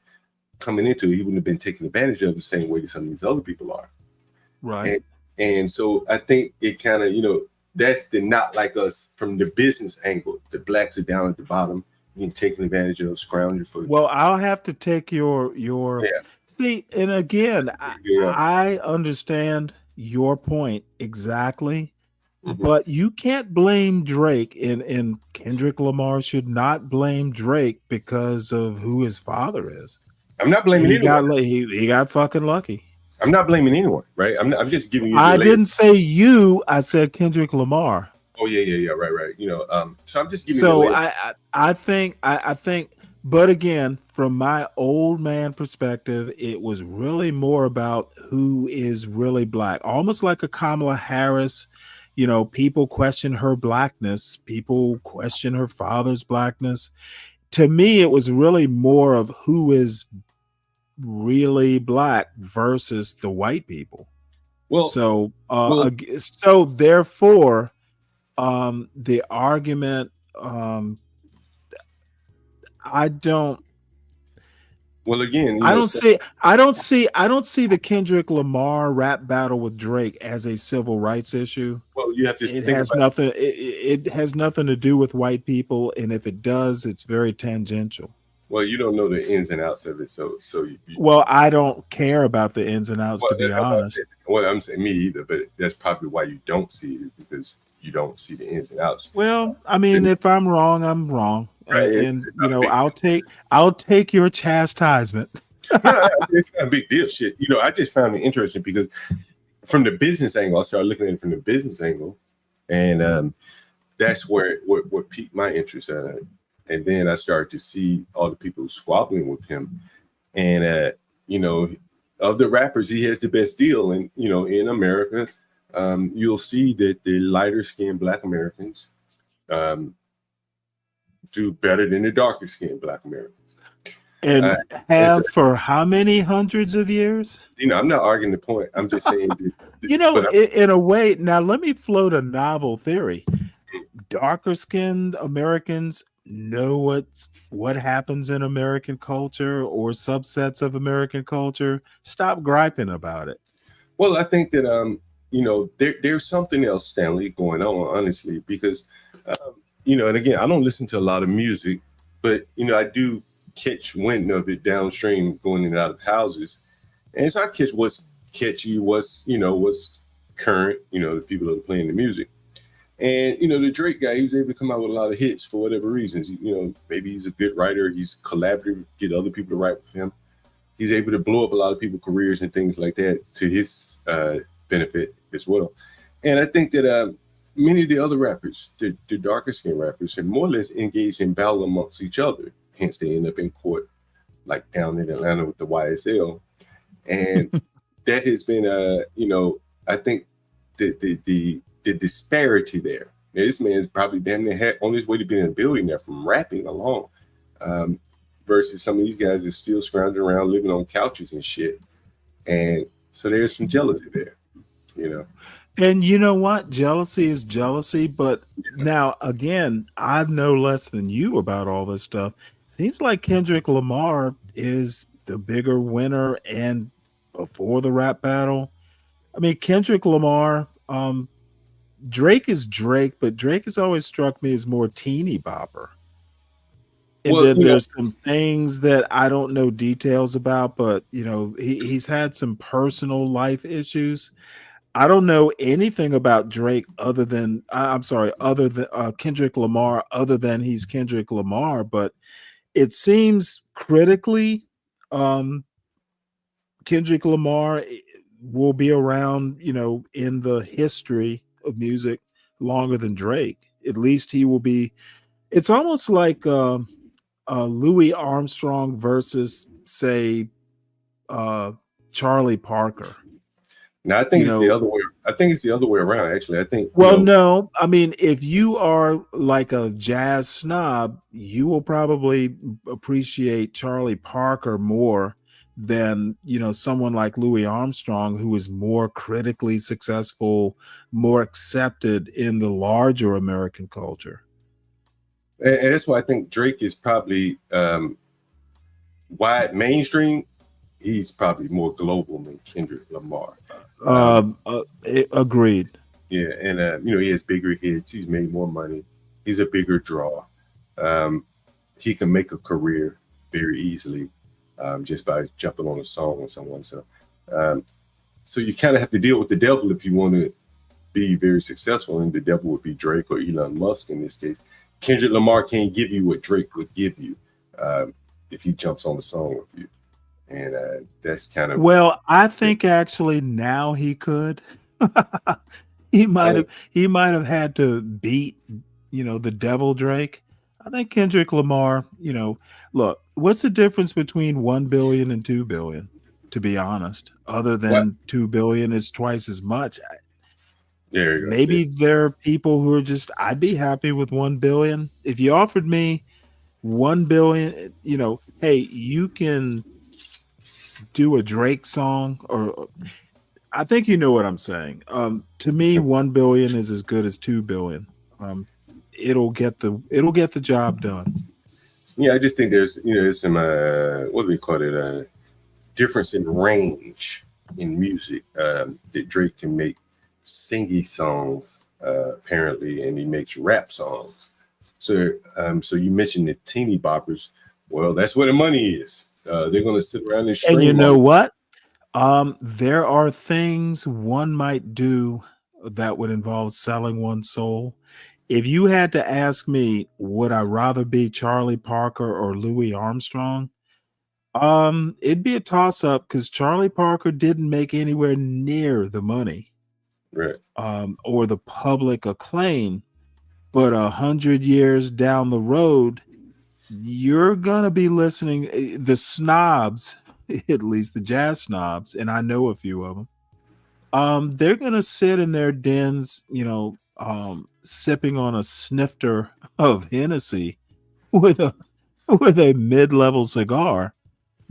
coming into it. He wouldn't have been taken advantage of the same way that some of these other people are. Right. And so I think it kind of, that's the not like us from the business angle. The blacks are down at the bottom, being taken advantage of, scrounging for. Well, I'll have to take your see, and again, I understand your point exactly, but you can't blame Drake, and Kendrick Lamar should not blame Drake because of who his father is. I'm not blaming anyone. He got fucking lucky. I'm not blaming anyone, right? I'm just giving you. I didn't say you. I said Kendrick Lamar. Oh yeah, right. So I'm just giving. So I think, but again, from my old man perspective, it was really more about who is really black, almost like a Kamala Harris. People question her blackness. People question her father's blackness. To me, it was really more of who is really black versus the white people. Well, so therefore, the argument, I don't. Well, again, I don't see the Kendrick Lamar rap battle with Drake as a civil rights issue. Well, you have to. It has nothing. It has nothing to do with white people, and if it does, it's very tangential. Well, you don't know the ins and outs of it, so well, I don't care about the ins and outs, to be honest. Well, I'm saying me either, but that's probably why you don't see it, because you don't see the ins and outs. Well, I mean, if I'm wrong, I'm wrong. and you know, I'll take your chastisement. Yeah, it's not a big deal. Shit, you know, I just found it interesting because from the business angle, I started looking at it from the business angle, and that's where what piqued my interest. And then I started to see all the people squabbling with him, and you know, of the rappers, he has the best deal, and you know, in America, you'll see that the lighter skinned Black Americans do better than the darker skinned Black Americans. And have for how many hundreds of years? You know, I'm not arguing the point. I'm just saying this. You know, in a way, now let me float a novel theory. Darker skinned Americans know what happens in American culture or subsets of American culture. Stop griping about it. Well, I think that you know, there's something else, Stanley, going on, honestly, because you know, and again, I don't listen to a lot of music, but you know, I do catch wind of it downstream going in and out of houses. And so I catch what's catchy, what's, you know, what's current, you know, the people that are playing the music. And, you know, the Drake guy, he was able to come out with a lot of hits for whatever reasons. You know, maybe he's a good writer. He's collaborative, get other people to write with him. He's able to blow up a lot of people's careers and things like that to his benefit as well. And I think that many of the other rappers, the darker skinned rappers, have more or less engaged in battle amongst each other. Hence, they end up in court, like down in Atlanta with the YSL. And that has been, you know, I think the disparity there. Now, this man's probably damn near on his way to being a billionaire from rapping alone, versus some of these guys are still scrounging around living on couches and shit. And so there's some jealousy there, you know. And you know what? Jealousy is jealousy. But now, again, I know less than you about all this stuff. Seems like Kendrick Lamar is the bigger winner. And before the rap battle, I mean, Kendrick Lamar, Drake is Drake, but Drake has always struck me as more teeny bopper. And Well, then you know, there's some things that I don't know details about, but you know, he's had some personal life issues. I don't know anything about Drake other than other than Kendrick Lamar, other than he's Kendrick Lamar. But it seems critically, Kendrick Lamar will be around, you know, in the history of music longer than Drake. At least he will be. It's almost like Louis Armstrong versus, say, Charlie Parker. now I think it's the other way. I think it's the other way around. Actually, I think. Well, no, I mean, if you are like a jazz snob, you will probably appreciate Charlie Parker more than, you know, someone like Louis Armstrong, who is more critically successful, more accepted in the larger American culture. And that's why I think Drake is probably wide mainstream. He's probably more global than Kendrick Lamar. Agreed. Yeah, and you know, he has bigger hits. He's made more money. He's a bigger draw. He can make a career very easily just by jumping on a song with someone. So you kind of have to deal with the devil if you want to be very successful. And the devil would be Drake or Elon Musk in this case. Kendrick Lamar can't give you what Drake would give you if he jumps on the song with you. And that's kind of... Well, I think actually now he could. he might have had to beat, you know, the devil Drake. I think Kendrick Lamar, you know, look, what's the difference between 1 billion and 2 billion, to be honest, other than 2 billion is twice as much. There you go. Maybe there are people who are just, I'd be happy with 1 billion. If you offered me 1 billion, you know, hey, you can do a Drake song, or I think you know what I'm saying. To me, 1 billion is as good as 2 billion. It'll get the job done. Yeah, I just think there's some what do we call it? Difference in range in music that Drake can make singy songs apparently, and he makes rap songs. So you mentioned the teeny boppers. Well, that's where the money is. They're going to sit around and stream. And you know what? There are things one might do that would involve selling one's soul if you had to ask me, would I rather be Charlie Parker or Louis Armstrong? It'd be a toss up because Charlie Parker didn't make anywhere near the money, Right. or the public acclaim. But 100 years down the road, you're gonna be listening. The snobs, at least the jazz snobs, and I know a few of them. They're gonna sit in their dens, sipping on a snifter of Hennessy with a mid-level cigar,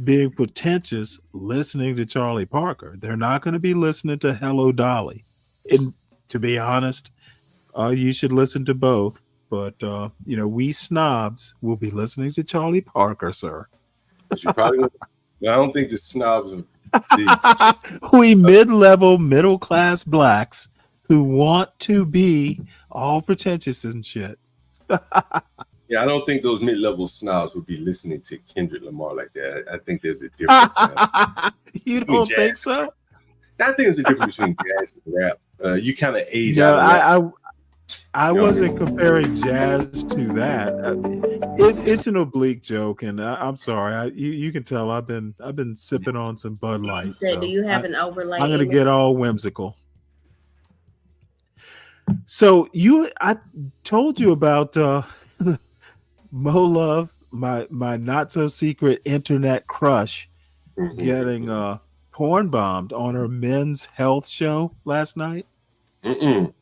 being pretentious, listening to Charlie Parker. They're not going to be listening to Hello Dolly. And to be honest, you should listen to both. But we snobs will be listening to Charlie Parker, sir. But you probably I don't think the snobs we mid-level, middle-class blacks who want to be all pretentious and shit. Yeah, I don't think those mid-level snobs would be listening to Kendrick Lamar like that. I think there's a difference. You don't think so? I think there's a difference between jazz and rap. You kind of age No, out of rap. I wasn't comparing jazz to that. It's an oblique joke, and I'm sorry. You can tell I've been sipping on some Bud Light. So do you have an overlay? I'm gonna get all whimsical. So I told you about Mo Love, my not so secret internet crush, getting porn bombed on her men's health show last night. Can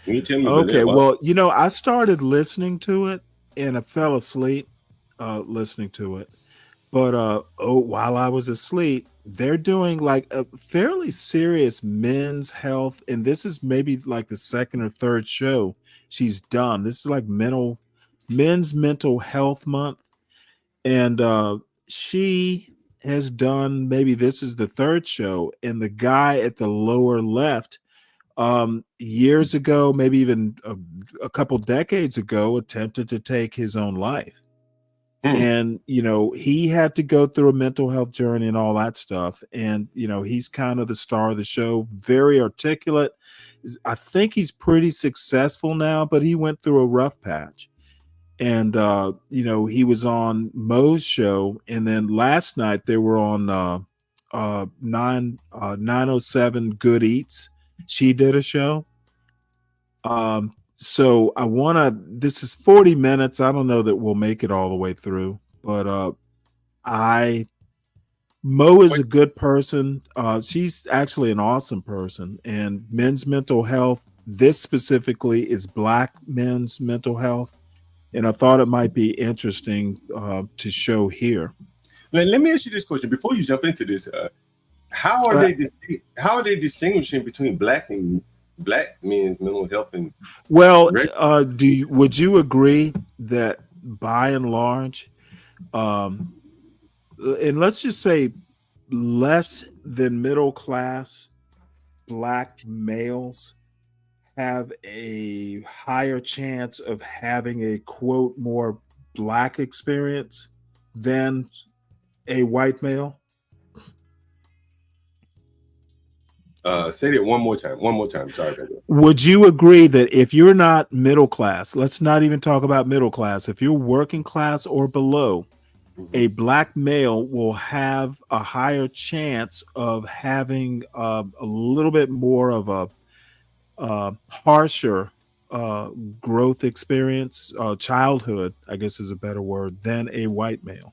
you tell me Okay, well, I started listening to it and I fell asleep listening to it. But while I was asleep, they're doing like a fairly serious men's health, and this is maybe like the second or third show she's done. This is like men's mental health month, and she has done, maybe this is the third show, and the guy at the lower left, years ago, maybe even a couple decades ago, attempted to take his own life. And he had to go through a mental health journey and all that stuff, and he's kind of the star of the show, very articulate. I think he's pretty successful now, but he went through a rough patch. And he was on Mo's show, and then last night they were on 907 Good Eats. She did a show. So this is 40 minutes. I don't know that we'll make it all the way through, but Mo is a good person. She's actually an awesome person, and men's mental health, this specifically is Black men's mental health. And I thought it might be interesting to show here. Let me ask you this question before you jump into this. How are they distinguishing between black men's mental health and would you agree that by and large, and let's just say less than middle class Black males have a higher chance of having a quote more Black experience than a white male? Say that one more time. Sorry about that. Would you agree that if you're not middle class, let's not even talk about middle class, if you're working class or below, a Black male will have a higher chance of having a little bit more of a harsher growth experience, childhood, I guess is a better word, than a white male?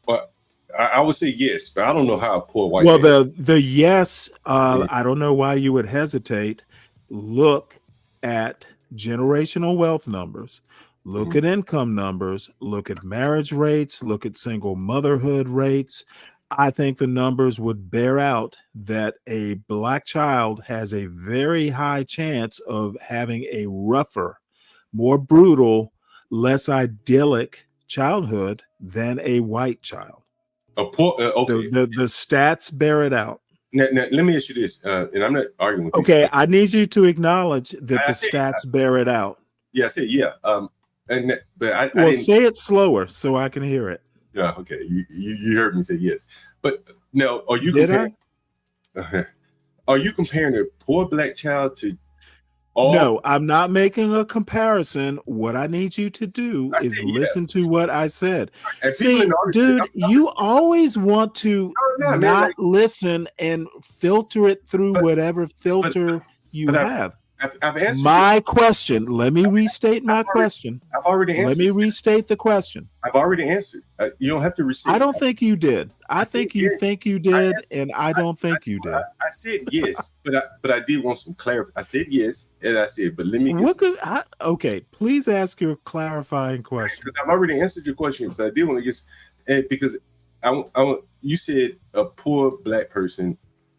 But I would say yes, but I don't know how a poor white. Well, the yes, I don't know why you would hesitate. Look at generational wealth numbers. Look at income numbers. Look at marriage rates. Look at single motherhood rates. I think the numbers would bear out that a Black child has a very high chance of having a rougher, more brutal, less idyllic childhood than a white child. The stats bear it out. Now, let me ask you this, and I'm not arguing with you. Okay, I need you to acknowledge that the stats bear it out. Yeah, I said yeah. But I didn't say it slower so I can hear it. Yeah, okay. You heard me say yes, but now are you Did comparing? Are you comparing a poor Black child to No, I'm not making a comparison. What I need you to do is listen to what I said. See, dude, you always want to not listen and filter it through whatever filter you have. I've answered my question. Let me restate my question. I've already answered. Let me restate the question. I've already answered. You don't have to restate. I don't think you did. I think you think you did, and I don't think you did. I said yes, but I did want some clarity. I said yes, and I said, but let me. Okay, please ask your clarifying question. I've already answered your question, but I did want to get because you said a poor black person,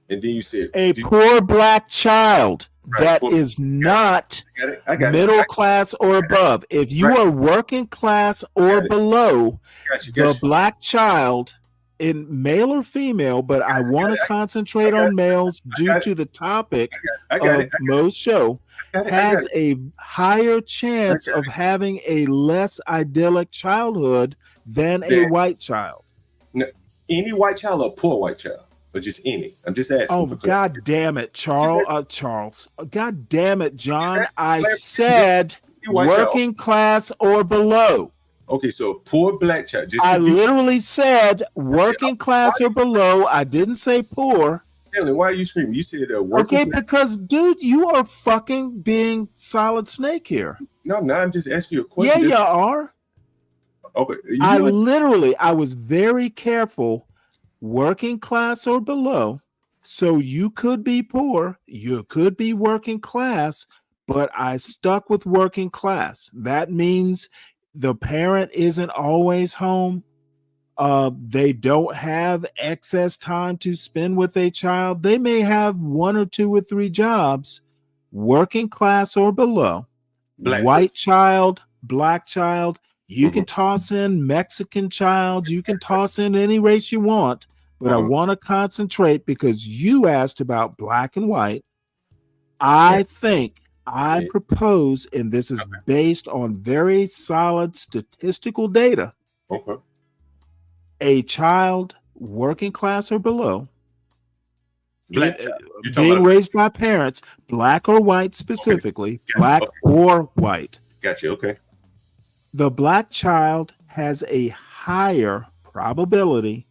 and then you said a poor black child. Right, that is not I got middle class or above. If you are working class or below, the black child, in male or female, but I want to concentrate on males due to the topic of Mo's show, has a higher chance of having a less idyllic childhood than a white child. No, any white child or a poor white child? But just any. I'm just asking. Oh, God damn it, Charles. God damn it, John. I said working class or below. Okay, so poor black child. I literally said working class or below. I didn't say poor. Stanley, why are you screaming? You said okay, because, dude, you are fucking being Solid Snake here. No, I'm just asking you a question. Yeah, you are. Okay. I was very careful. Working class or below, so you could be poor, you could be working class, but I stuck with working class. That means the parent isn't always home. They don't have excess time to spend with a child. They may have 1 or 2 or 3 jobs. Working class or below, white child, black child. You can toss in Mexican child. You can toss in any race you want. But I want to concentrate because you asked about black and white. I propose, and this is based on very solid statistical data. Okay. A child working class or below, being raised by parents, black or white specifically, black or white. Gotcha. Okay. The black child has a higher probability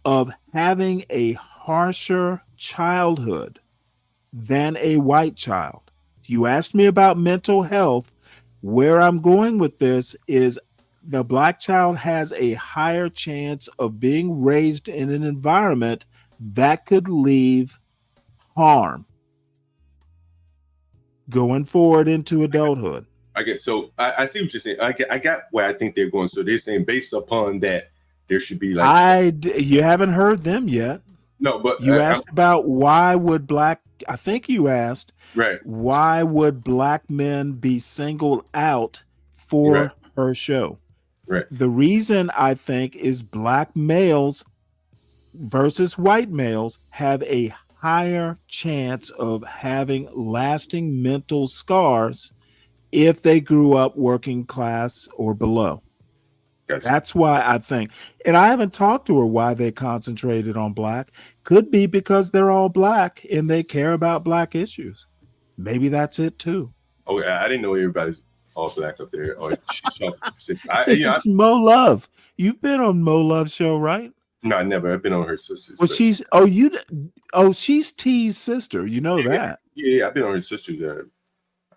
of having a harsher childhood than a white child. You asked me about mental health. Where I'm going with this is the black child has a higher chance of being raised in an environment that could leave harm going forward into adulthood. Okay, so I see what you're saying. I got where I think they're going. So they're saying based upon that, there should be you haven't heard them yet. No, but you asked about why would black, I think you asked, why would black men be singled out for her show? Right. The reason I think is black males versus white males have a higher chance of having lasting mental scars if they grew up working class or below. Gotcha. That's why I think, and I haven't talked to her why they concentrated on black. Could be because they're all black and they care about black issues. Maybe that's it too. Oh, I didn't know everybody's all black up there. Or it's Mo Love. You've been on Mo Love's show, right? No, I never. I've been on her sister's. Well, she's T's sister. You know that. Yeah, I've been on her sister's.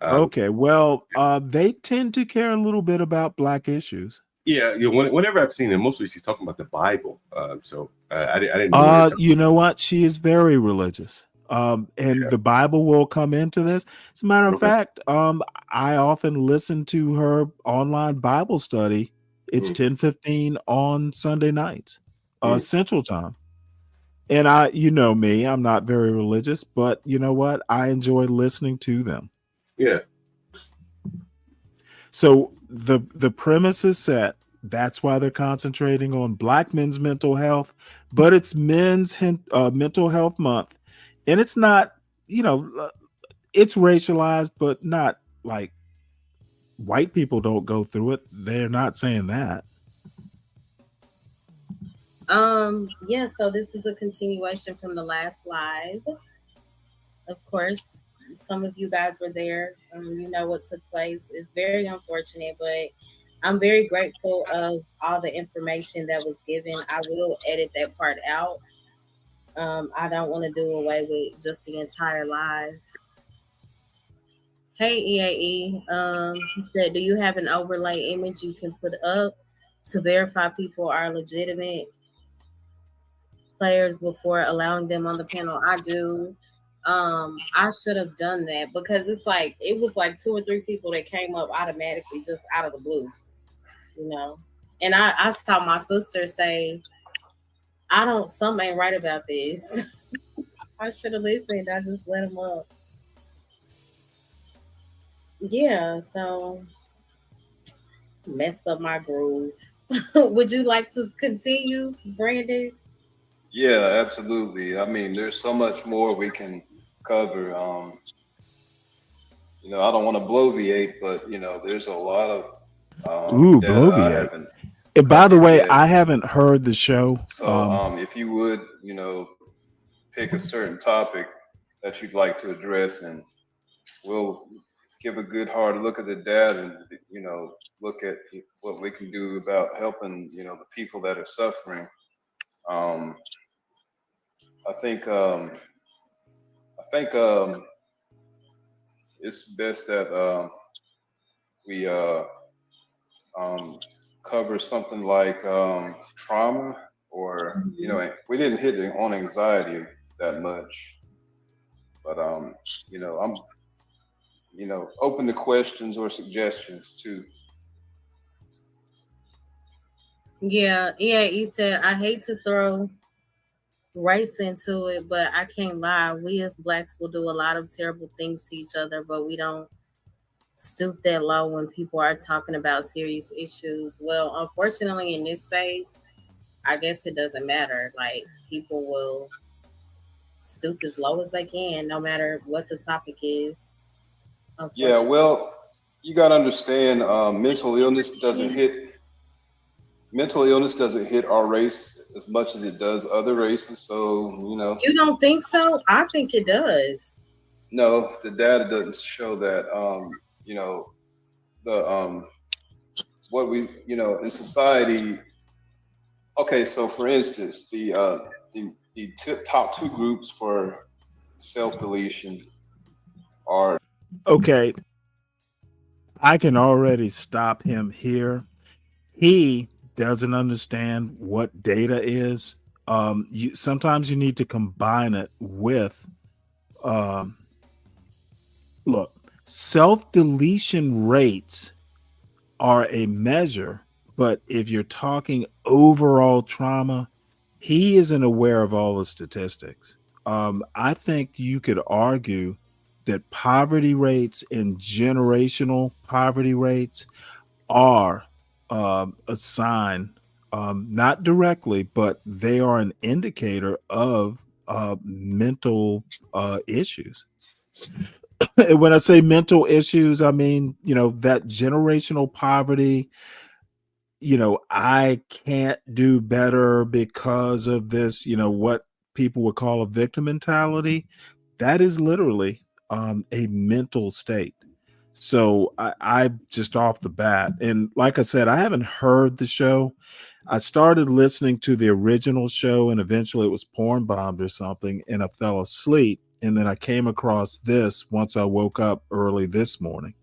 Okay, well, they tend to care a little bit about black issues. Yeah, whenever I've seen her, mostly she's talking about the Bible. So I didn't know. You know what? She is very religious. And the Bible will come into this. As a matter of fact, I often listen to her online Bible study. It's 10:15 on Sunday nights, Central Time. And you know me, I'm not very religious, but you know what? I enjoy listening to them. Yeah. So the premise is set. That's why they're concentrating on black men's mental health, but it's men's mental health month. And it's not, it's racialized, but not like white people don't go through it. They're not saying that. Yeah, so this is a continuation from the last live. Of course, some of you guys were there. You know what took place. It's very unfortunate, but I'm very grateful of all the information that was given. I will edit that part out. I don't want to do away with just the entire live. Hey EAE, he said, do you have an overlay image you can put up to verify people are legitimate players before allowing them on the panel? I do. I should have done that because it was like 2 or 3 people that came up automatically just out of the blue, you know. And I saw my sister say, something ain't right about this. I should have listened. I just let them up. Yeah, so messed up my groove. Would you like to continue, Brandon? Yeah, absolutely. I mean, there's so much more we can cover. I don't want to bloviate, but there's a lot of Ooh, data I bloviate. haven't And by the covered way, yet. I haven't heard the show. So, if you would, pick a certain topic that you'd like to address, and we'll give a good hard look at the data and look at what we can do about helping the people that are suffering. I think it's best that we cover something like trauma, or we didn't hit it on anxiety that much, but I'm open to questions or suggestions too. Yeah, he said, I hate to throw race into it, but I can't lie. We as blacks will do a lot of terrible things to each other, but we don't stoop that low when people are talking about serious issues. Well, unfortunately, in this space, I guess it doesn't matter. Like, people will stoop as low as they can, no matter what the topic is. Yeah, well, you got to understand, mental illness doesn't hit our race as much as it does other races. So, You don't think so? I think it does. no, the data doesn't show that. What we, in society. Okay, so for instance, the top 2 groups for self-deletion are. Okay, I can already stop him here. He doesn't understand what data is. Sometimes you need to combine it with, look, self-deletion rates are a measure, but if you're talking overall trauma, he isn't aware of all the statistics. I think you could argue that poverty rates and generational poverty rates are a sign, not directly, but they are an indicator of mental issues. When I say mental issues, I mean, that generational poverty, I can't do better because of this, what people would call a victim mentality. That is literally a mental state. So I just off the bat, and like I said, I haven't heard the show. I started listening to the original show, and eventually it was porn bombed or something, and I fell asleep. And then I came across this once I woke up early this morning.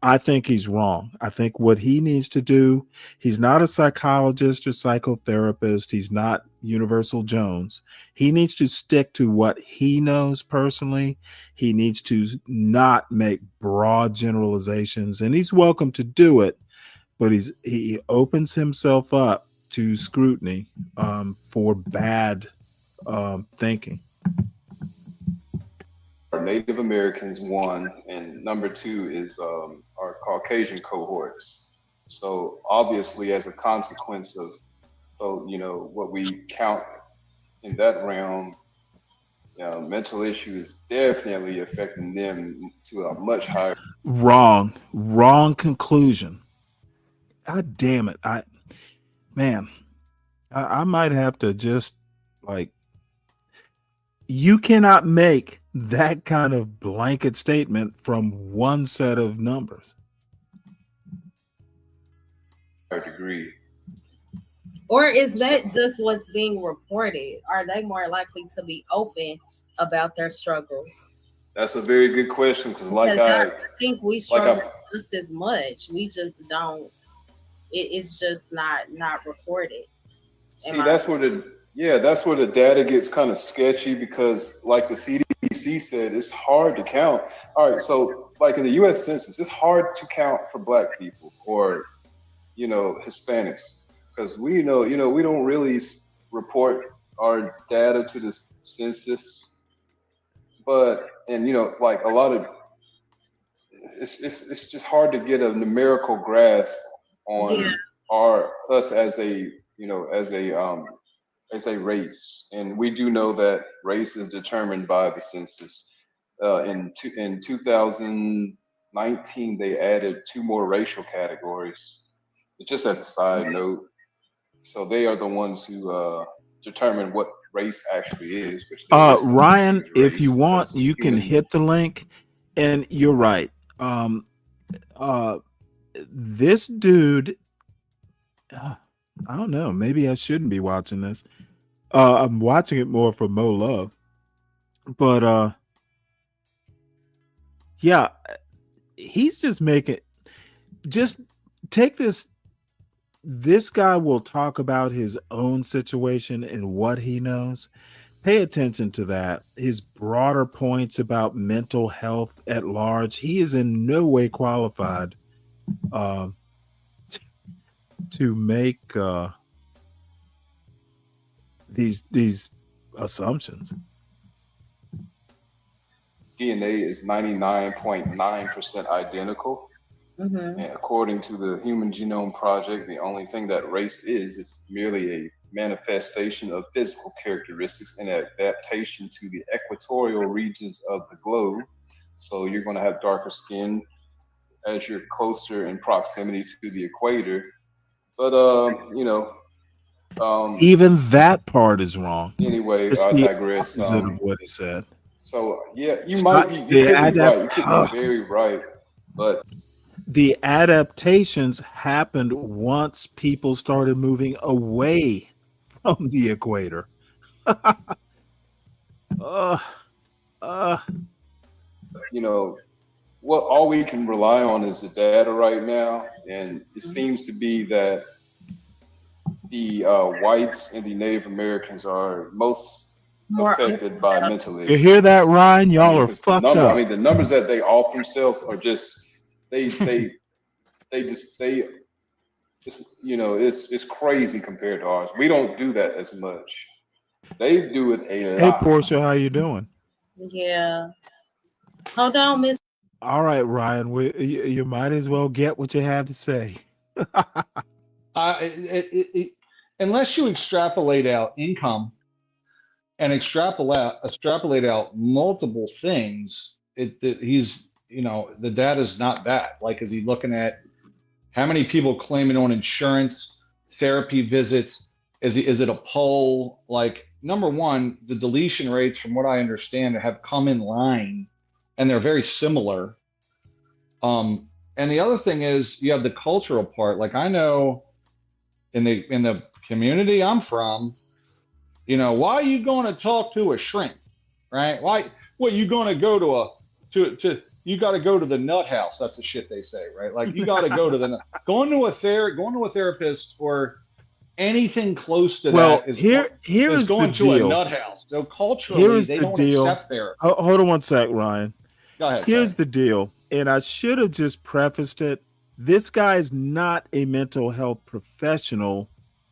I think he's wrong. I think what he needs to do, he's not a psychologist or psychotherapist. He's not Universal Jones. He needs to stick to what he knows personally. He needs to not make broad generalizations, and he's welcome to do it, but he opens himself up to scrutiny for bad thinking. Native Americans, 1, and number 2 is our Caucasian cohorts. So obviously, as a consequence of what we count in that realm, mental issues definitely affecting them to a much higher. Wrong conclusion. God damn it! I might have to just you cannot make that kind of blanket statement from one set of numbers. I agree. Or is that just what's being reported? Are they more likely to be open about their struggles? That's a very good question because, Because I think we struggle just as much. We just don't. It's just not reported. See, that's where the data gets kind of sketchy because, like the CDC said, it's hard to count. All right, so like in the U.S. Census, it's hard to count for Black people or, Hispanics because we don't really report our data to the census. But like a lot of it's just hard to get a numerical grasp on us as a as a race, and we do know that race is determined by the census. In 2019, they added 2 more racial categories, just as a side note. So they are the ones who determine what race actually is. Which Ryan, if you want, you can hit the link, and you're right. This dude, I don't know. Maybe I shouldn't be watching this. I'm watching it more for Mo Love, but yeah, he's just making. Just take this. This guy will talk about his own situation and what he knows. Pay attention to that. His broader points about mental health at large. He is in no way qualified to make these assumptions. DNA is 99.9% identical. Mm-hmm. And according to the Human Genome Project, the only thing that race is merely a manifestation of physical characteristics and adaptation to the equatorial regions of the globe. So you're going to have darker skin as you're closer in proximity to the equator. But, even that part is wrong. Anyway, It's I the digress. opposite of what he said. So, yeah, you It's might not be, you the could be right. You could be very right. But the adaptations happened once people started moving away from the equator. What all we can rely on is the data right now, and it seems to be that the whites and the Native Americans are most affected by mental You illness. hear that, Ryan? Y'all are fucked up. The numbers that they off themselves are just it's crazy compared to ours. We don't do that as much. They do it a Hey, lot. Portia, how you doing? Yeah. Hold on, Miss. All right, Ryan. You might as well get what you have to say. Unless you extrapolate out income and extrapolate out multiple things, the data is not that. Like, is he looking at how many people claiming on insurance, therapy visits? Is it a poll? Like, number one, the deletion rates, from what I understand, have come in line, and they're very similar. And the other thing is you have the cultural part. Like, I know in the community I'm from, why are you going to talk to a shrink, right? You going to go you got to go to the nut house. That's the shit they say, right? Like, you got to go to going to a therapist or anything close to that is going to a nut house. So culturally, they don't accept therapy. Hold on one sec, Ryan. Go ahead. Here's the deal, and I should have just prefaced it. This guy is not a mental health professional.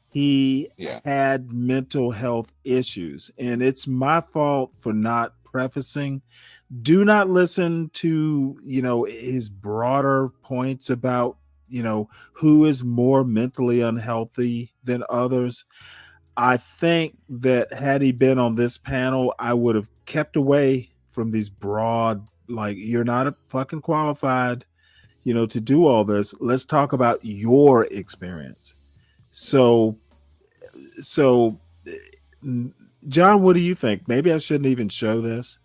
He had mental health issues, and it's my fault for not prefacing. Do not listen to, his broader points about, who is more mentally unhealthy than others. I think that had he been on this panel, I would have kept away from these broad, like, you're not fucking qualified, to do all this. Let's talk about your experience. So, John, what do you think? Maybe I shouldn't even show this.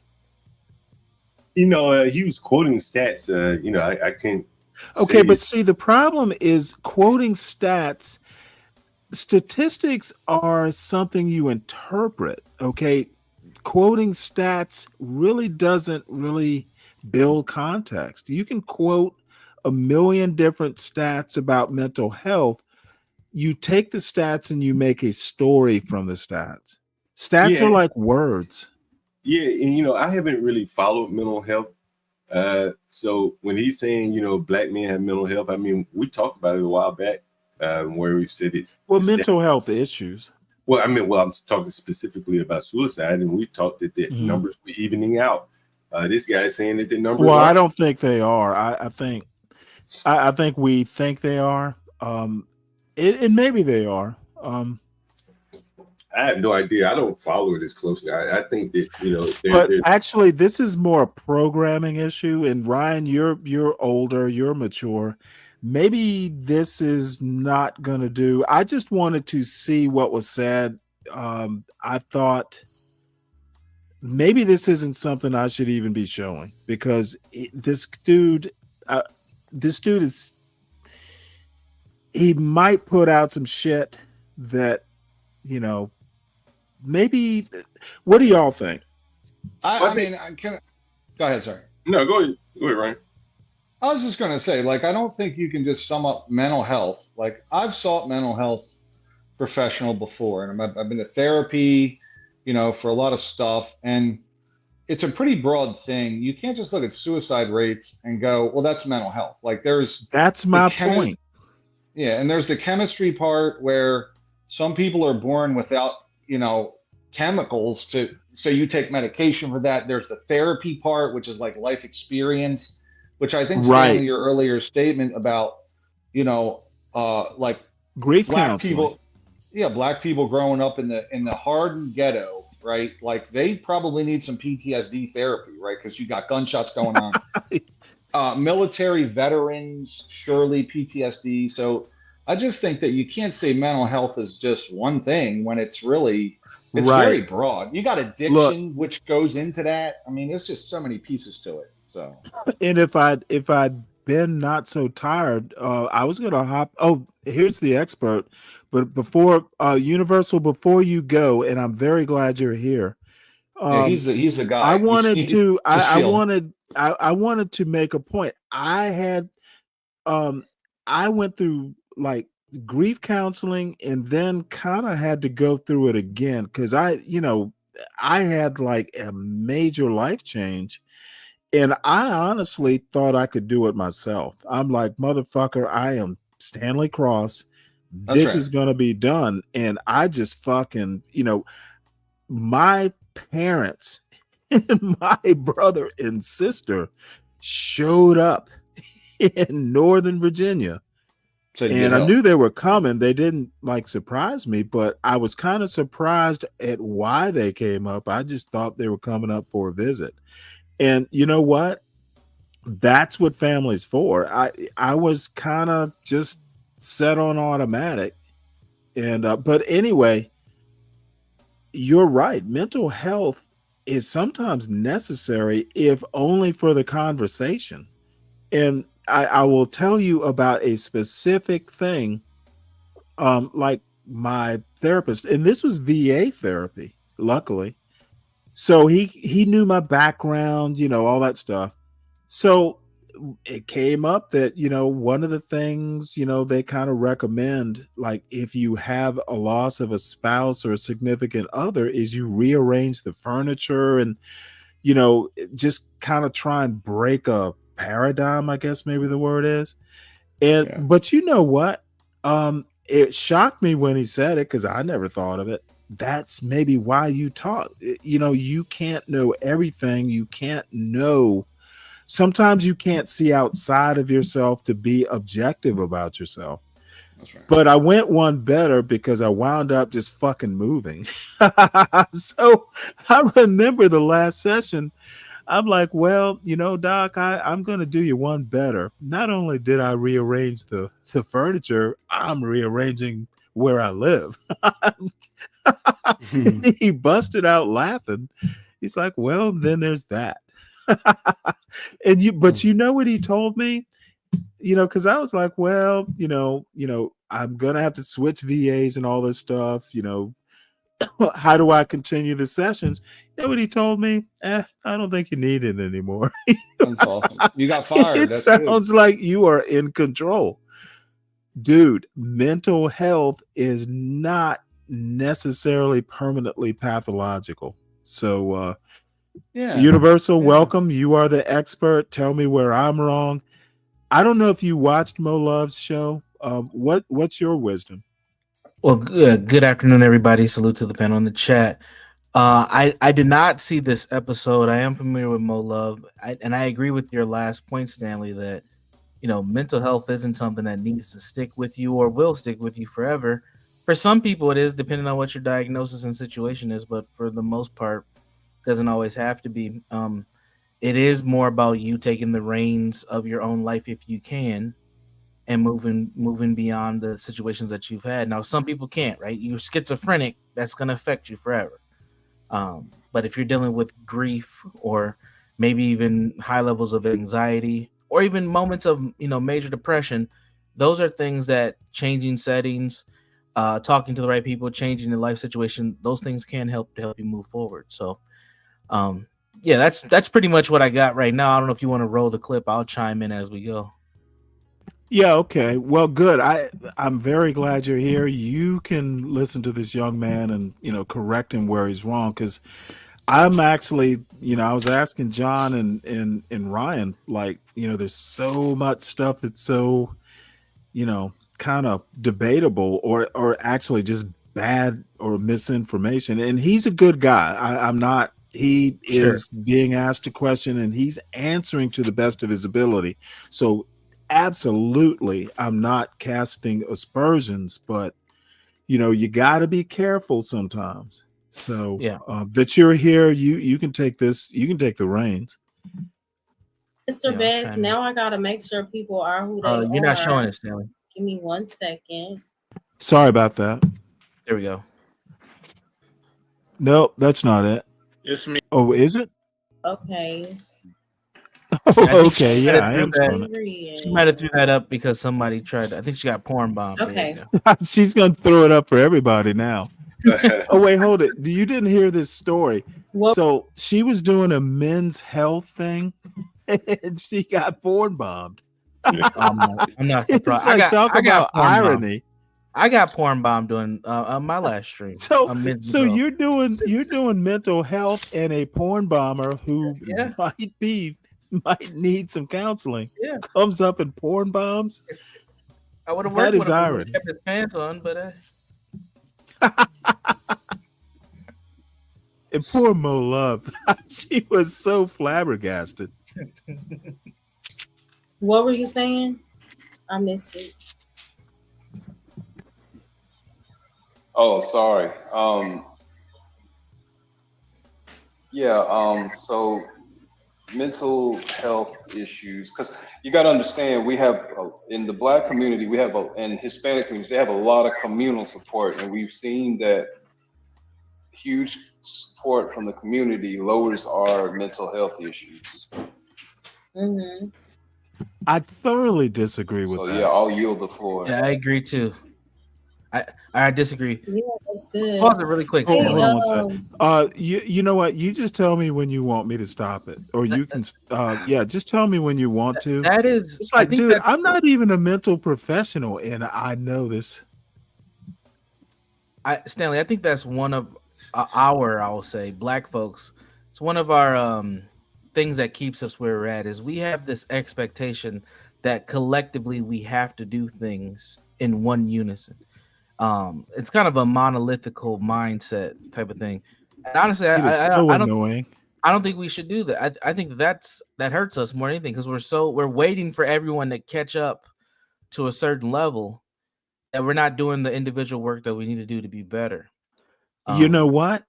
He was quoting stats. I can't. Okay, say but see, the problem is quoting stats. Statistics are something you interpret. Okay, quoting stats really doesn't really build context. You can quote a million different stats about mental health. You take the stats and you make a story from the stats. Stats Yeah. are like words. Yeah, and I haven't really followed mental health. So when he's saying, black men have mental health, I mean, we talked about it a while back, where we said it's Well, mental health issues. Well, I'm talking specifically about suicide, and we talked that the numbers were evening out. This guy is saying that the numbers. Well, I aren't. don't think they are. I think we think they are. And maybe they are. I have no idea. I don't follow it as closely. I think that But actually, this is more a programming issue. And Ryan, you're older, you're mature. Maybe this is not going to do. I just wanted to see what was said. I thought maybe this isn't something I should even be showing because this dude is. He might put out some shit that maybe. What do y'all think? I mean, I can go ahead. Sorry. No, go ahead. Go ahead, Ryan. I was just going to say, I don't think you can just sum up mental health. I've sought mental health professional before, and I've been to therapy, for a lot of stuff, and it's a pretty broad thing. You can't just look at suicide rates and go, well, that's mental health. That's my point. Yeah, and there's the chemistry part where some people are born without, chemicals so you take medication for that. There's the therapy part, which is like life experience, which I think Stanley, your earlier statement about, grief black counseling. people, black people growing up in the hardened ghetto, right? They probably need some PTSD therapy, right? Because you got gunshots going on. Military veterans, surely PTSD. So I just think that you can't say mental health is just one thing when it's really, it's very broad. You got addiction, which goes into that. I mean, there's just so many pieces to it. So, and if I'd been not so tired, I was gonna hop. Oh, here's the expert. But before Universal, before you go, and I'm very glad you're here. Yeah, he's the guy. I wanted to. I wanted to make a point. I went through grief counseling and then kind of had to go through it again because I had a major life change. And I honestly thought I could do it myself. I'm like, motherfucker, I am Stanley Cross. This is going to be done. And I just fucking, my parents, my brother and sister showed up in Northern Virginia. And I knew they were coming. They didn't surprise me, but I was kind of surprised at why they came up. I just thought they were coming up for a visit. And you know what? That's what family's for. I was kind of just set on automatic. And but anyway, you're right. Mental health is sometimes necessary, if only for the conversation. And I will tell you about a specific thing, like my therapist, and this was VA therapy, luckily. So he knew my background, all that stuff. So it came up that, one of the things, they kind of recommend, if you have a loss of a spouse or a significant other, is you rearrange the furniture and, just kind of try and break a paradigm, I guess maybe the word is. And but you know what? It shocked me when he said it because I never thought of it. That's maybe why you talk. You can't know everything. You can't know. Sometimes you can't see outside of yourself to be objective about yourself. That's right. But I went one better because I wound up just fucking moving. So I remember the last session. I'm like, well, Doc, I'm going to do you one better. Not only did I rearrange the furniture, I'm rearranging where I live. He busted out laughing. He's like, well, then there's that. But you know what he told me? Because I was like, well, I'm gonna have to switch VAs and all this stuff. How do I continue the sessions? You know what he told me? I don't think you need it anymore. That's awesome. You got fired. It That's good. sounds like you are in control. Dude, mental health is not necessarily permanently pathological. So, Yeah. Universal, Yeah. welcome. You are the expert. Tell me where I'm wrong. I don't know if you watched Mo Love's show. What's your wisdom? Well, good afternoon, everybody. Salute to the panel in the chat. I did not see this episode. I am familiar with Mo Love, and I agree with your last point, Stanley, that mental health isn't something that needs to stick with you or will stick with you forever. For some people, it is, depending on what your diagnosis and situation is. But for the most part, it doesn't always have to be. It is more about you taking the reins of your own life if you can, and moving beyond the situations that you've had. Now, some people can't, right? You're schizophrenic, that's going to affect you forever. But if you're dealing with grief or maybe even high levels of anxiety or even moments of major depression, those are things that changing settings, talking to the right people, changing the life situation, those things can help you move forward. So yeah, that's pretty much what I got right now. I don't know if you want to roll the clip. I'll chime in as we go. Yeah, okay. Well, good. I'm very glad you're here. You can listen to this young man and, correct him where he's wrong. Because I'm actually, I was asking John and Ryan, like, there's so much stuff that's so, kind of debatable or actually just bad or misinformation. And he's a good guy. I'm not. He is being asked a question and he's answering to the best of his ability. So absolutely, I'm not casting aspersions, but you got to be careful sometimes. So yeah, that you're here, you can take this, you can take the reins. Mr. Bass, now I gotta make sure people are who they are. You're not showing it, Stanley. Give me 1 second. Sorry about that. There we go. Nope, that's not it. It's me. Oh, is it? Okay. Oh, okay, yeah, I am showing it. She might have threw that up because somebody tried to, I think she got porn bombed. Okay. She's gonna throw it up for everybody now. Oh wait, hold it. You didn't hear this story. So she was doing a men's health thing and she got porn bombed. I'm not surprised. Like, talk about irony. I got porn bombed on my last stream. So you're doing mental health and a porn bomber who might need some counseling. Yeah, comes up and porn bombs. I would have worked That is with him if he irony. kept his pants on, but And poor Mo Love, she was so flabbergasted. What were you saying? I missed it. Oh, sorry. So mental health issues, because you got to understand, we have in the Black community, we have in Hispanic communities, they have a lot of communal support, and we've seen that huge support from the community lowers our mental health issues. Mm-hmm. I thoroughly disagree with that. Yeah, I'll yield the floor. yeah, I agree too. I disagree. Yeah, that's good. Pause it really quick. Hold Stanley. on 1 second. You know what? You just tell me when you want me to stop it, or you can. Just tell me when you want to. That is, It's I like, think dude, that's- I'm not even a mental professional, and I know this. Stanley, I think that's one of I will say, Black folks. It's one of our things that keeps us where we're at. Is we have this expectation that collectively we have to do things in one unison. It's kind of a monolithical mindset type of thing. And honestly, It is so annoying. I don't think we should do that. I think that hurts us more than anything because we're waiting for everyone to catch up to a certain level, and we're not doing the individual work that we need to do to be better. You know what?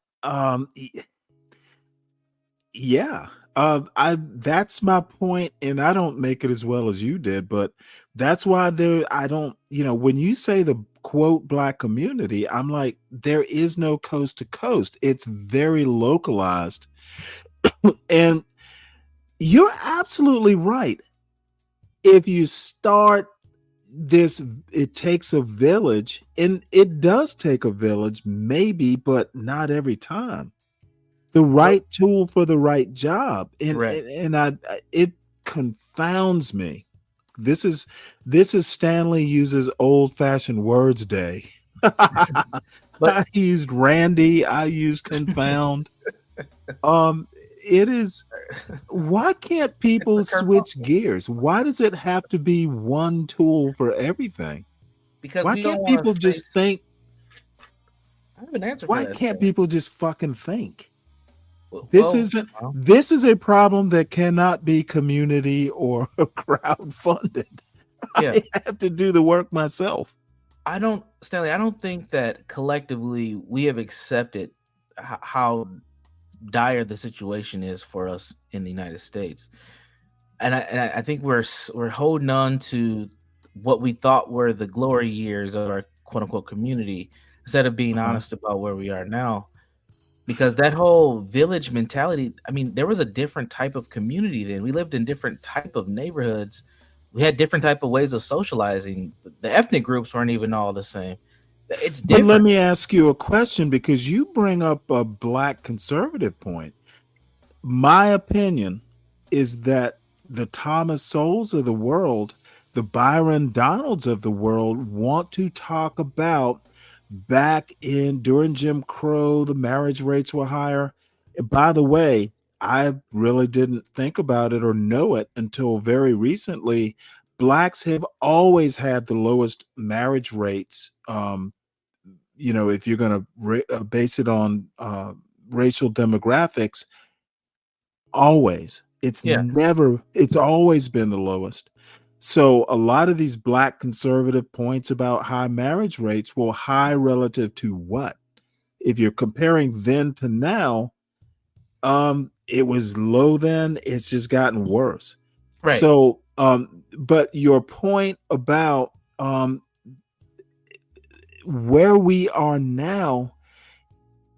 Yeah. That's my point, and I don't make it as well as you did, but that's why I don't, when you say the quote Black community, I'm like, there is no coast to coast. It's very localized. And You're absolutely right. If you start this, it takes a village, and it does take a village, maybe, but not every time. The right tool for the right job, and Correct. it confounds me. This is Stanley uses old fashioned words day. I used Randy. I used confound. It is. Why can't people switch gears? Why does it have to be one tool for everything? Because Why we don't can't want people to just think? I have an answer for Why that. can't people just fucking think? Well, This is a problem that cannot be community or crowd funded. Yeah. I have to do the work myself. Stanley, I don't think that collectively we have accepted how dire the situation is for us in the United States. And I think we're holding on to what we thought were the glory years of our quote unquote community instead of being honest about where we are now. Because that whole village mentality, I mean, there was a different type of community then. We lived in different type of neighborhoods. We had different type of ways of socializing. The ethnic groups weren't even all the same. It's But different. let me ask you a question, because you bring up a black conservative point. My opinion is that the Thomas Sowells of the world, the Byron Donalds of the world, want to talk about back in during Jim Crow, the marriage rates were higher. And by the way, I really didn't think about it or know it until very recently. Blacks have always had the lowest marriage rates. If you're going to base it on racial demographics, always. It's always been the lowest. So a lot of these black conservative points about high marriage rates, well, high relative to what? If you're comparing then to now, it was low then, it's just gotten worse. Right. So, but your point about where we are now,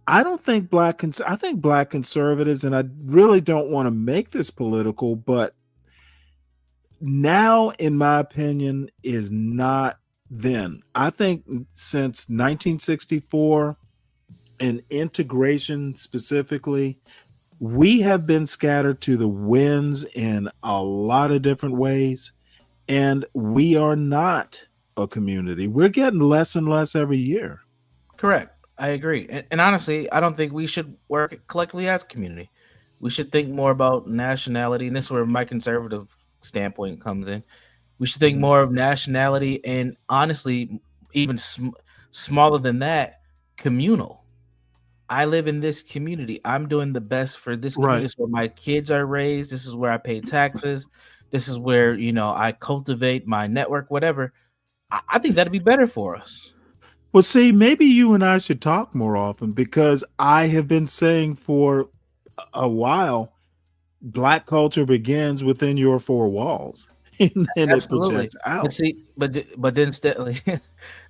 I think black conservatives, and I really don't want to make this political, but now, in my opinion, is not then. I think since 1964 and integration specifically, we have been scattered to the winds in a lot of different ways, and we are not a community. We're getting less and less every year. Correct. I agree. And honestly, I don't think we should work collectively as a community. We should think more about nationality. And this is where my conservative standpoint comes in. We should think more of nationality and honestly, even smaller than that, communal. I live in this community. I'm doing the best for this community. Right. This is where my kids are raised. This is where I pay taxes. This is where, I cultivate my network, whatever. I think that'd be better for us. Well, see, maybe you and I should talk more often, because I have been saying for a while, black culture begins within your four walls, and then it projects out. But see, but then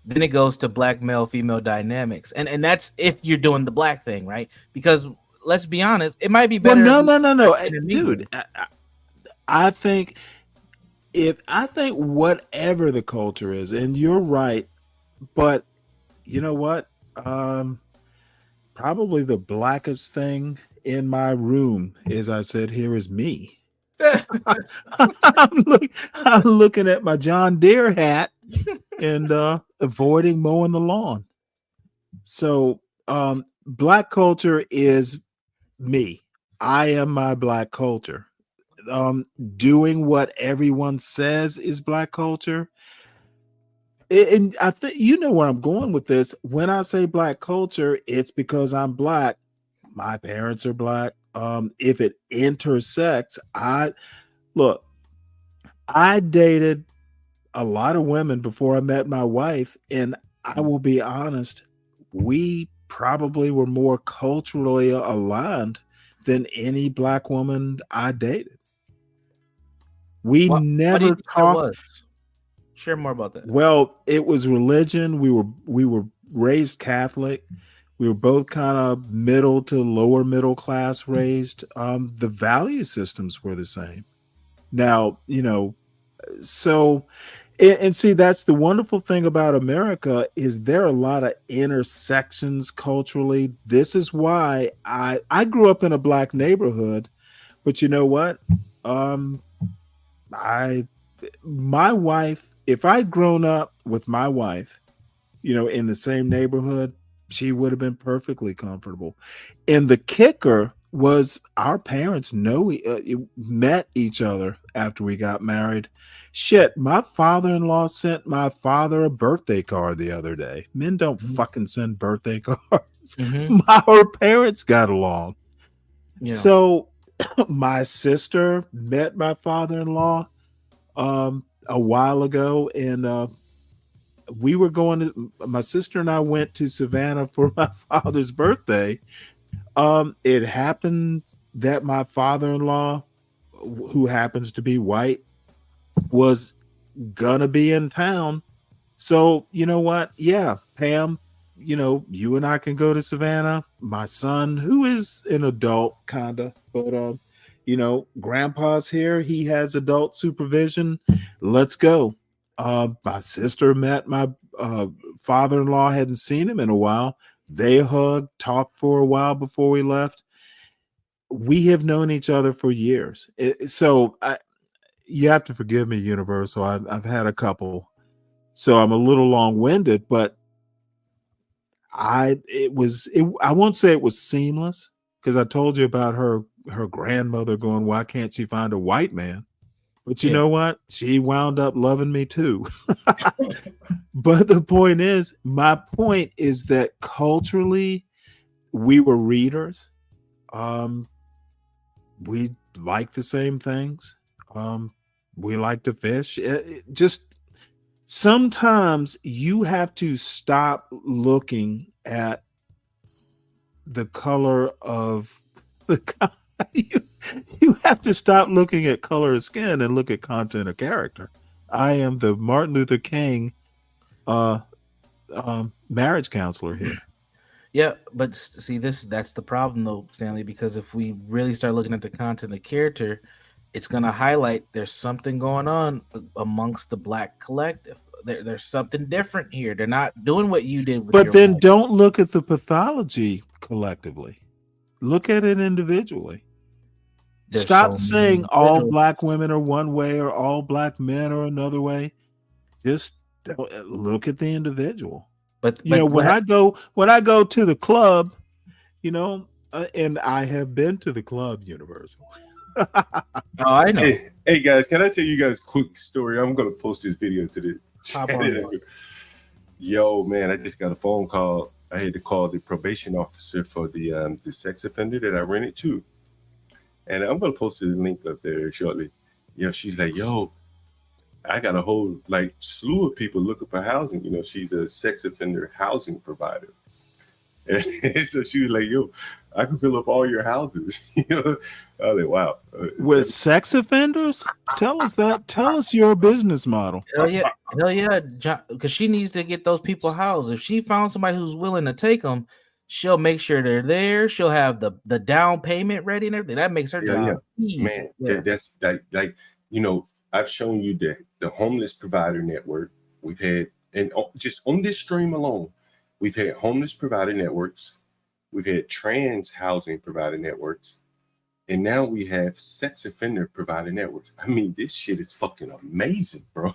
then it goes to black male female dynamics, and that's if you're doing the black thing, right? Because let's be honest, it might be better. Well, no, dude. I think whatever the culture is, and you're right, but you know what? Probably the blackest thing in my room, as I said, here is me. I'm looking at my John Deere hat and avoiding mowing the lawn. So black culture is me. I am my black culture. Doing what everyone says is black culture. And I think you know where I'm going with this. When I say black culture, it's because I'm black. My parents are black. If it intersects, I dated a lot of women before I met my wife, and I will be honest, we probably were more culturally aligned than any black woman I dated. We never talked. Share more about that. Well, it was religion. We were raised Catholic. We were both kind of middle to lower middle class raised. The value systems were the same. Now, so and see, that's the wonderful thing about America is there are a lot of intersections culturally. This is why I grew up in a black neighborhood, but you know what? I my wife, if I'd grown up with my wife, in the same neighborhood, she would have been perfectly comfortable. And the kicker was our parents met each other after we got married. Shit, my father-in-law sent my father a birthday card the other day. Men don't fucking send birthday cards. Our parents got along. Yeah. So my sister met my father-in-law a while ago, and we were my sister and I went to Savannah for my father's birthday. It happened that my father-in-law, who happens to be white, was gonna be in town. So you know what? Yeah, Pam, you and I can go to Savannah. My son, who is an adult, kinda, but grandpa's here. He has adult supervision. Let's go. My sister met my father-in-law, hadn't seen him in a while. They hugged, talked for a while before we left. We have known each other for years. You have to forgive me, Universal. I've had a couple, so I'm a little long-winded, but I won't say it was seamless because I told you about her grandmother going, why can't she find a white man? But you know what? She wound up loving me too. But my point is that culturally, we were readers. We like the same things. We like to fish. Just sometimes you have to stop looking at the color of the you have to stop looking at color of skin and look at content of character. I am the Martin Luther King marriage counselor here. Yeah, but see, that's the problem though, Stanley, because if we really start looking at the content of character, it's going to highlight there's something going on amongst the black collective. There's something different here. They're not doing what you did with But your then wife. don't look at the pathology collectively. Look at it individually. There's Stop so saying many all individuals. black women are one way or all black men are another way. Just look at the individual. But when I go to the club, and I have been to the club, Universal. Oh, I know. Hey guys, can I tell you guys a quick story? I'm gonna post this video to the Pop on. Yo, man, I just got a phone call. I had to call the probation officer for the sex offender that I rented to. And I'm gonna post the link up there shortly. She's like, yo, I got a whole slew of people looking for housing. She's a sex offender housing provider. And so she was like, yo, I can fill up all your houses. I was like, wow. With sex offenders? Tell us your business model. Hell yeah, because she needs to get those people housed. If she found somebody who's willing to take them, she'll make sure they're there. She'll have the down payment ready and everything. That makes her job easy. Man, that's I've shown you the homeless provider network we've had, and just on this stream alone, we've had homeless provider networks, we've had trans housing provider networks, and now we have sex offender provider networks. I mean, this shit is fucking amazing, bro.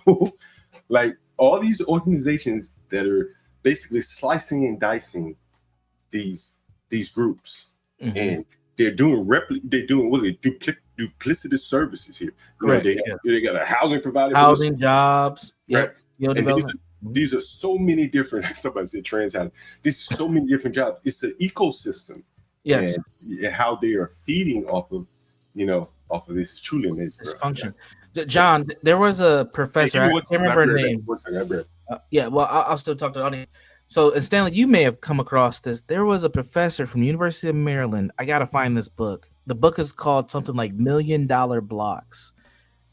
Like all these organizations that are basically slicing and dicing these groups, and they're doing duplicitous services here. They got a housing provider, housing jobs, right? And these are so many different. Somebody said trans housing. These are so many different jobs. It's an ecosystem. Yes, and how they are feeding off of this is truly amazing. Function. John, there was a professor. I can't remember her name. Well, I'll still talk to the audience. So, and Stanley, you may have come across this. There was a professor from the University of Maryland. I got to find this book. The book is called something like $1 Million Blocks.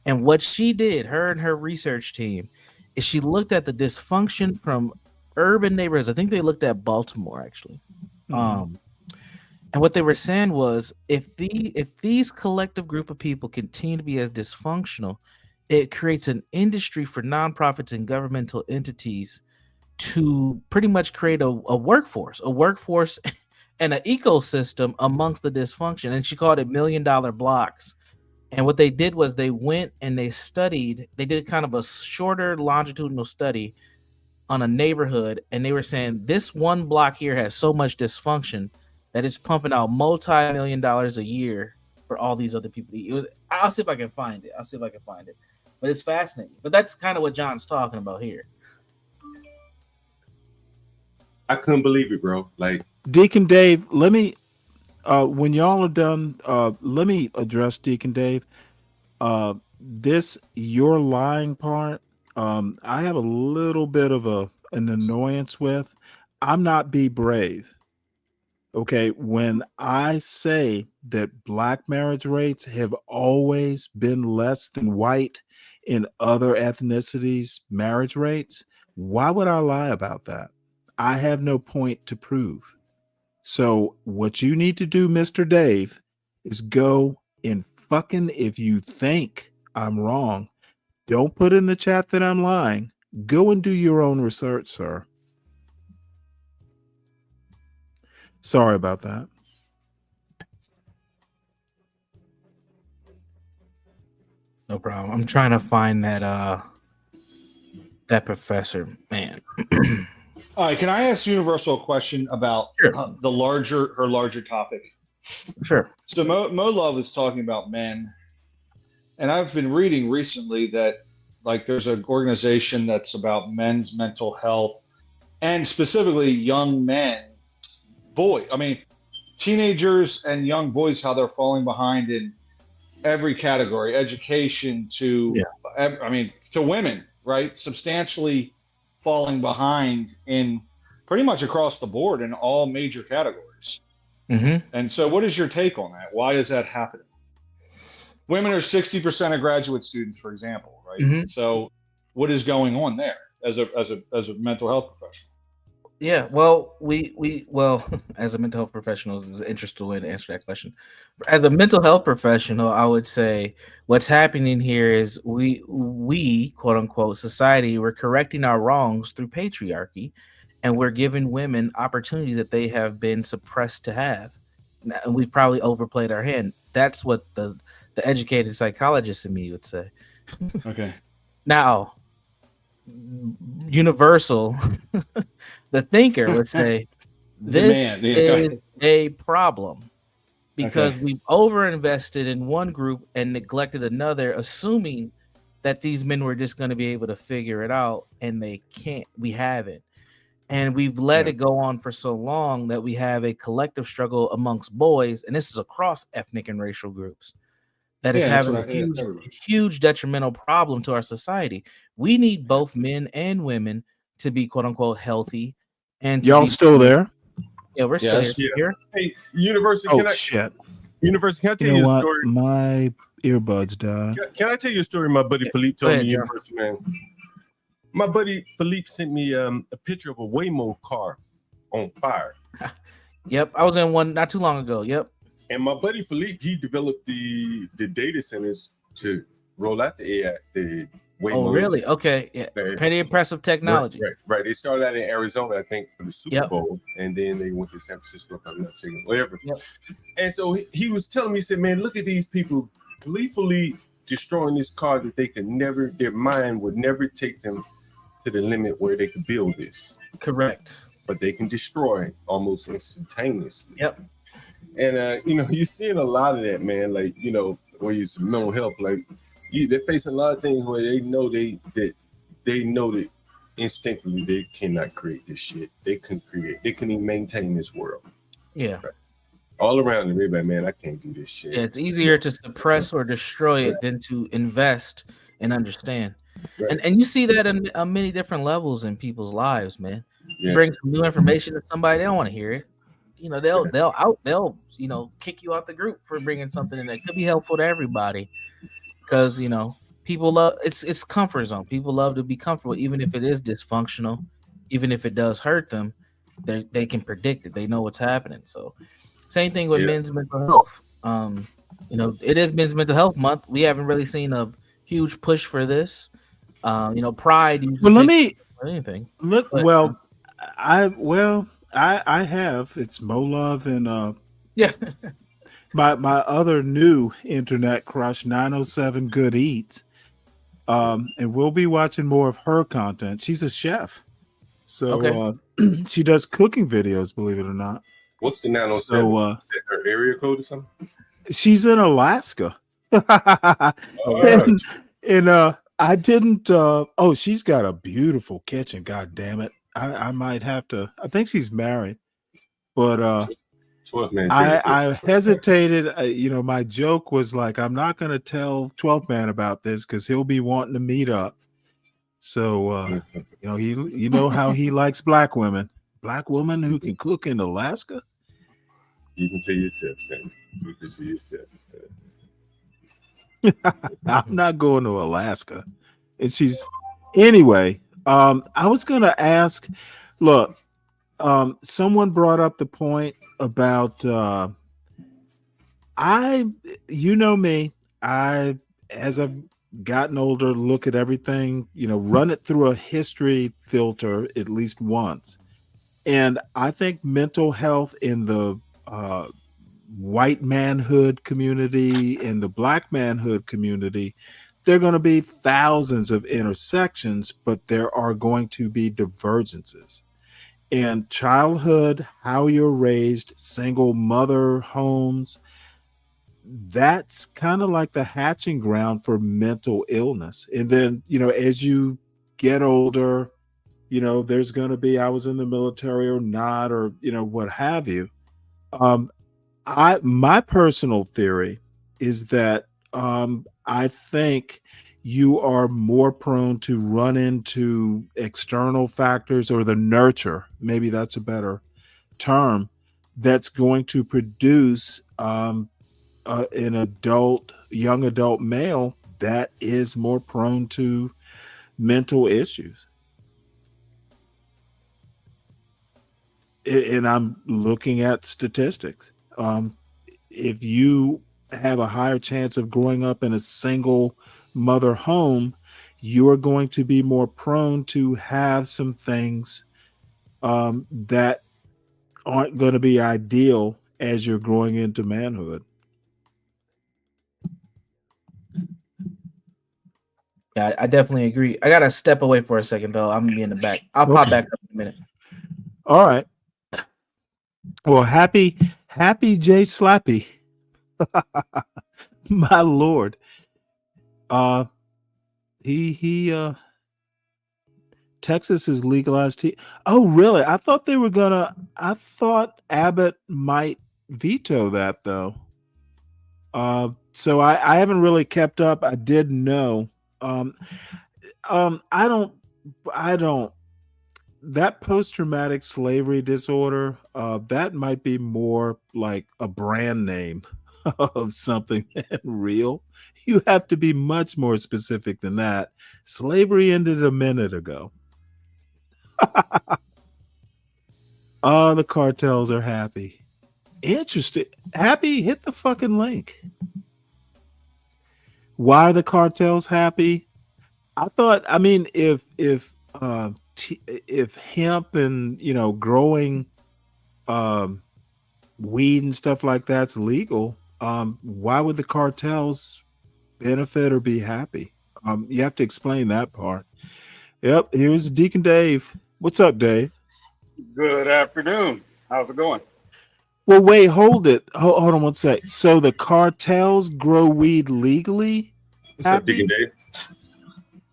And what she did, her and her research team, is she looked at the dysfunction from urban neighborhoods. I think they looked at Baltimore, actually. And what they were saying was, if these collective group of people continue to be as dysfunctional, it creates an industry for nonprofits and governmental entities to pretty much create a workforce and an ecosystem amongst the dysfunction. And she called it $1 million blocks. And what they did was they went and they did kind of a shorter longitudinal study on a neighborhood. And they were saying this one block here has so much dysfunction that it's pumping out multi-million dollars a year for all these other people. I'll see if I can find it. But it's fascinating. But that's kind of what John's talking about here. I couldn't believe it, bro. Like, Deacon Dave, let me when y'all are done, let me address Deacon Dave. This you're lying part, I have a little bit of an annoyance with. I'm not Be Brave. Okay, when I say that black marriage rates have always been less than white in other ethnicities' marriage rates, why would I lie about that? I have no point to prove. So what you need to do, Mr. Dave, is go and fucking, if you think I'm wrong, don't put in the chat that I'm lying. Go and do your own research, sir. Sorry about that. No problem. I'm trying to find that professor, man. All right, can I ask Universal a question about her larger topic? Sure. So Mo Love is talking about men, and I've been reading recently that like there's an organization that's about men's mental health and specifically young men, teenagers and young boys, how they're falling behind in every category, education to women, right? Substantially falling behind in pretty much across the board in all major categories. Mm-hmm. And so what is your take on that? Why is that happening? Women are 60% of graduate students, for example, right? Mm-hmm. So what is going on there as a mental health professional? Yeah, well, we as a mental health professional, is an interesting way to answer that question. As a mental health professional, I would say what's happening here is we quote unquote society, we're correcting our wrongs through patriarchy, and we're giving women opportunities that they have been suppressed to have. And we've probably overplayed our hand. That's what the educated psychologist in me would say. Okay. Now, Universal, the thinker would say this is a problem because we've overinvested in one group and neglected another, assuming that these men were just going to be able to figure it out, and they can't. We haven't. And we've let it go on for so long that we have a collective struggle amongst boys, and this is across ethnic and racial groups, that is having a huge detrimental problem to our society. We need both men and women to be quote unquote healthy. And y'all still there? Yeah, we're still here. Hey, University. Shit. University, can I tell You you know a what? story? My earbuds died. Can I tell you a story? My buddy Philippe told ahead, me. John. University, man. My buddy Philippe sent me a picture of a Waymo car on fire. Yep, I was in one not too long ago. Yep. And my buddy Philippe, he developed the data centers to roll out the AI, the Waymo. Oh, really? Okay. Yeah. Pretty impressive technology. Right. They started out in Arizona, I think, for the Super Bowl, and then they went to San Francisco, if I'm not saying whatever. Yep. And so he was telling me, he said, man, look at these people gleefully destroying this car that they could never, their mind would never take them to the limit where they could build this. Correct. But they can destroy almost instantaneously. Yep. And you're seeing a lot of that, man. Like, where you some mental health, like they're facing a lot of things where they know that instinctively they cannot create this shit. They can even maintain this world. Yeah. Right. All around them, everybody, man, I can't do this shit. Yeah, it's easier to suppress or destroy it than to invest and understand. Right. And you see that on many different levels in people's lives, man. You bring some new information to somebody, they don't want to hear it. They'll kick you out the group for bringing something in that could be helpful to everybody. Because people love it's comfort zone. People love to be comfortable, even if it is dysfunctional, even if it does hurt them. they can predict it. They know what's happening. So same thing with Yeah. men's mental health. It is Men's Mental Health Month. We haven't really seen a huge push for this. Pride usually Well, let takes me for anything. look. But, I have. It's Mo Love and yeah. my other new internet crush, 907 Good Eats. And we'll be watching more of her content. She's a chef, so she does cooking videos. Believe it or not. What's the 907? So Is that her area code or something? she's in Alaska. Oh, and I didn't she's got a beautiful kitchen, god damn it. I might have to. I think she's married, but 12 man. I hesitated. My joke was like, I'm not going to tell 12 man about this because he'll be wanting to meet up. So you know how he likes black women who can cook in Alaska. You can tell yourself, Sam. You can see yourself. I'm not going to Alaska. And she's anyway. I was gonna ask. Look, someone brought up the point about. You know me. As I've gotten older, look at everything. Run it through a history filter at least once, and I think mental health in the white manhood community and the black manhood community, there are going to be thousands of intersections, but there are going to be divergences. And childhood, how you're raised, single mother homes, that's kind of like the hatching ground for mental illness. And then, as you get older, there's going to be, I was in the military or not, or, what have you. My personal theory is that I think you are more prone to run into external factors or the nurture, maybe that's a better term, that's going to produce an young adult male that is more prone to mental issues. And I'm looking at statistics. If you have a higher chance of growing up in a single mother home, you're going to be more prone to have some things that aren't going to be ideal as you're growing into manhood. Yeah, I definitely agree. I gotta step away for a second though. I'm gonna be in the back. I'll pop back up in a minute. All right. Well, happy Jay Slappy. My Lord. Texas is legalized. Oh, really? I thought Abbott might veto that though. So I haven't really kept up. I did know. I don't that post-traumatic slavery disorder, that might be more like a brand name of something than real. You have to be much more specific than that. Slavery ended a minute ago. Oh, the cartels are happy. Interesting. Happy, hit the fucking link. Why are the cartels happy? I mean, if hemp and growing weed and stuff like that's legal, why would the cartels benefit or be happy? You have to explain that part. Yep, here's Deacon Dave. What's up, Dave? Good afternoon. How's it going? Well, wait, hold it. Hold on one sec. So the cartels grow weed legally? What's up, Deacon Dave?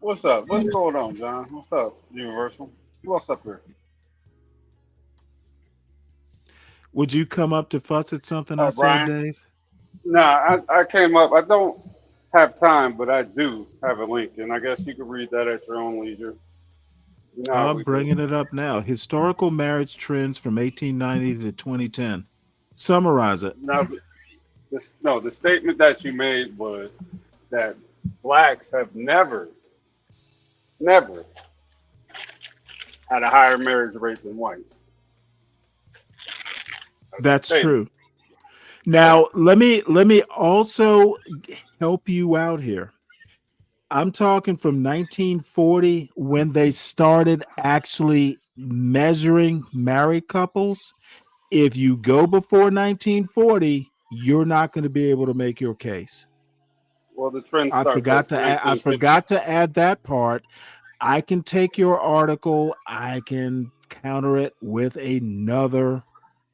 What's up? What's going on, John? What's up, Universal? What's up here? Would you come up to fuss at something I said, Brian? Dave? Nah, I came up. I don't have time, but I do have a link, and I guess you can read that at your own leisure. You know how I'm we bringing it up now. Historical marriage trends from 1890 to 2010. Summarize it. Now, the statement that you made was that blacks have never had a higher marriage rate than whites. That's Hey, true. Now, let me also help you out here. I'm talking from 1940 when they started actually measuring married couples. If you go before 1940, you're not going to be able to make your case. well, the trend I starts forgot at to add, I 1950. forgot to add that part. I can take your article, I can counter it with another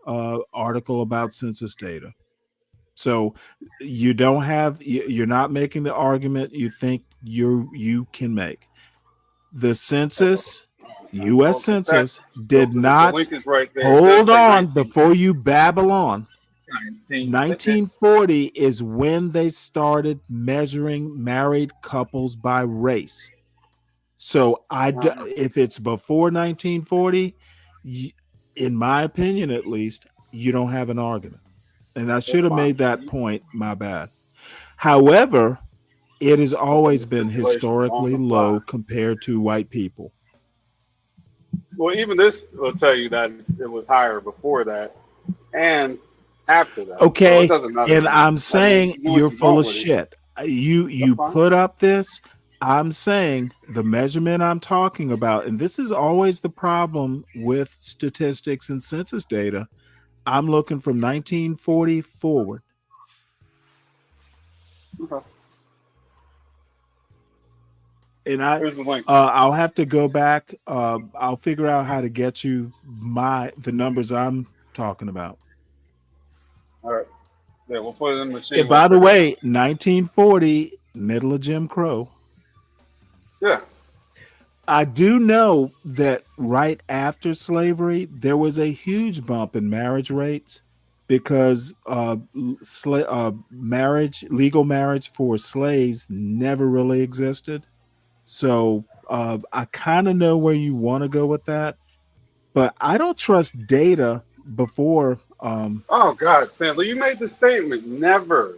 article about census data. So you don't have you're not making the argument you think you can make. The census, Well, US the stats, Census did the not link is right there. It does hold say on before you babble on. 1950. 1940 is when they started measuring married couples by race. So if it's before 1940, in my opinion at least, you don't have an argument. And I should have made that point, my bad. However, it has always been historically low compared to white people. Well, even this will tell you that it was higher before that and after that. So it Okay, doesn't matter. and I'm saying I mean, you do what you're you full want of with it. shit. You fine. put up this. I'm saying the measurement I'm talking about, and this is always the problem with statistics and census data. I'm looking from 1940 forward. Okay. And Here's the link. I'll have to go back. I'll figure out how to get you the numbers I'm talking about. All right. Yeah, we'll put it in the machine. And by the way, 1940, middle of Jim Crow. Yeah. I do know that right after slavery, there was a huge bump in marriage rates because legal marriage for slaves never really existed. So I kind of know where you want to go with that, but I don't trust data before. Oh God, Stanley, you made the statement. Never.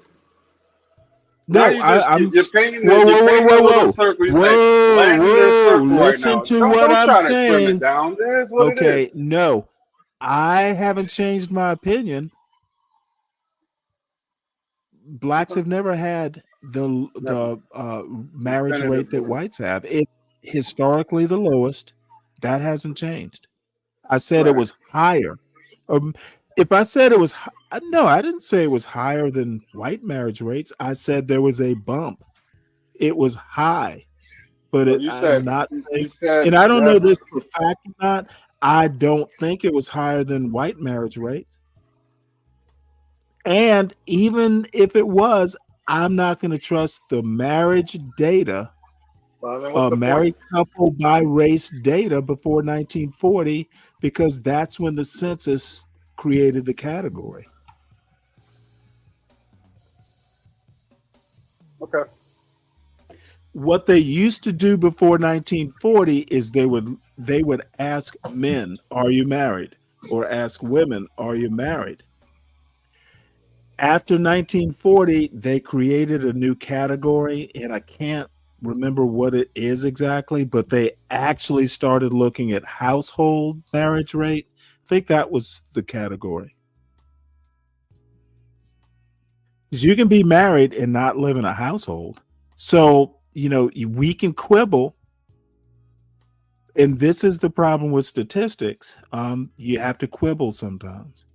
Now No, you just I'm. you're painting Whoa, you're whoa, whoa, painting a whoa, little whoa, circle. You say whoa, land in this whoa! circle right Listen now. to what Don't I'm try to trim it saying. down. It is what it is. Okay, no, I haven't changed my opinion. Blacks have never had the marriage rate that Definitively. whites have. It's historically the lowest. That hasn't changed. I said it Right. was higher. If I said it was no, I didn't say it was higher than white marriage rates. I said there was a bump. It was high, but Well, I'm not saying, you said and I don't know this never. for fact or not. I don't think it was higher than white marriage rates. And even if it was, I'm not going to trust the marriage data, Well, then what's the point? married couple by race data before 1940, because that's when the census created the category. Okay. What they used to do before 1940 is they would ask men, "Are you married?" or ask women, "Are you married?" After 1940, they created a new category, and I can't remember what it is exactly, but they actually started looking at household marriage rate. I think that was the category. Because you can be married and not live in a household. So, we can quibble. And this is the problem with statistics. You have to quibble sometimes.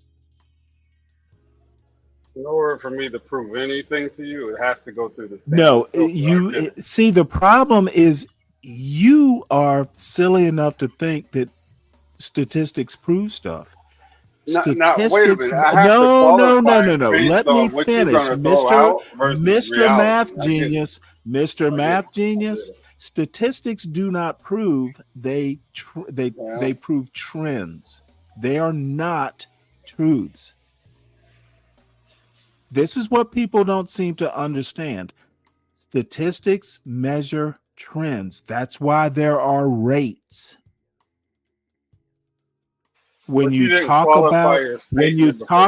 In order for me to prove anything to you, it has to go through the same No, filter. you see, the problem is you are silly enough to think that statistics prove stuff. Now, wait a Statistics, minute. I have to no, no, no, qualify no, it no. based Let me on what you're finish, going to throw out versus Mr. reality. Math I get it. Genius, Mr. I get Math it. Genius. Statistics do not prove they prove trends. They are not truths. This is what people don't seem to understand. Statistics measure trends. That's why there are rates. When But you you didn't talk qualify about your statement before you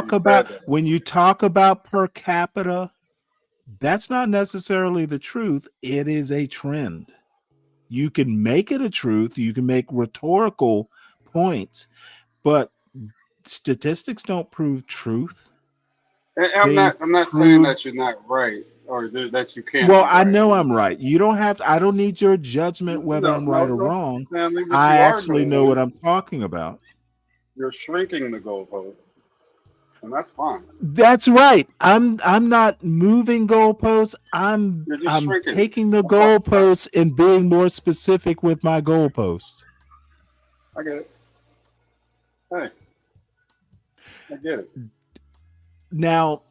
said that. when you talk about per capita, that's not necessarily the truth. It is a trend. You can make it a truth. You can make rhetorical points, but statistics don't prove truth. And I'm They not saying prove. that you're not right or that you can't Well, be I right. know I'm right. You don't have to. I don't need your judgment whether No, I'm right no, or no, wrong. Stanley, what I you are actually know what doing, I'm talking about. you're shrinking the goalpost, and that's fine. That's right. I'm not moving goalposts. I'm You're just I'm shrinking it. taking the That's all. goalposts and being more specific with my goalposts. I get it. Hey, I get it. Now,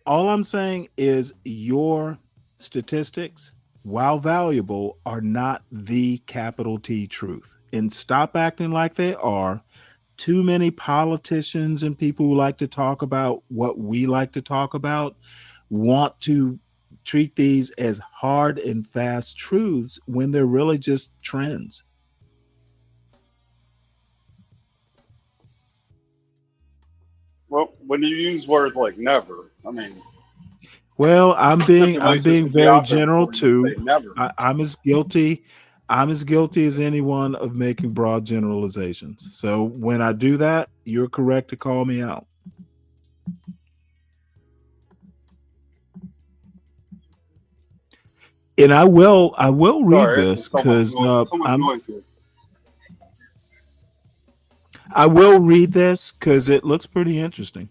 all I'm saying is your statistics, while valuable, are not the capital T truth. And stop acting like they are. Too many politicians and people who like to talk about what we like to talk about want to treat these as hard and fast truths when they're really just trends. Well, when you use words like never, I mean, Well, I'm stipulations being should be very out there general before you too. say never. I'm as guilty. I'm as guilty as anyone of making broad generalizations. So when I do that, you're correct to call me out. And I will read Sorry, this because so much noise here. I will read this because it looks pretty interesting.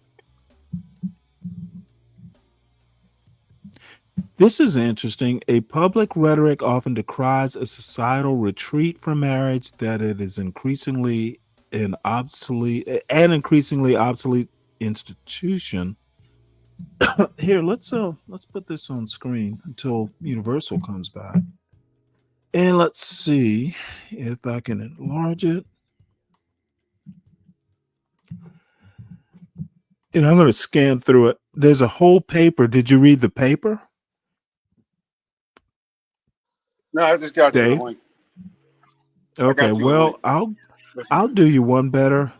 This is interesting. A public rhetoric often decries a societal retreat from marriage, that it is increasingly an increasingly obsolete institution. Here, let's put this on screen until Universal comes back. And let's see if I can enlarge it. And I'm going to scan through it. There's a whole paper. Did you read the paper? No, I just got you Dave? the link. Okay, got you a link. well, I'll do you one better.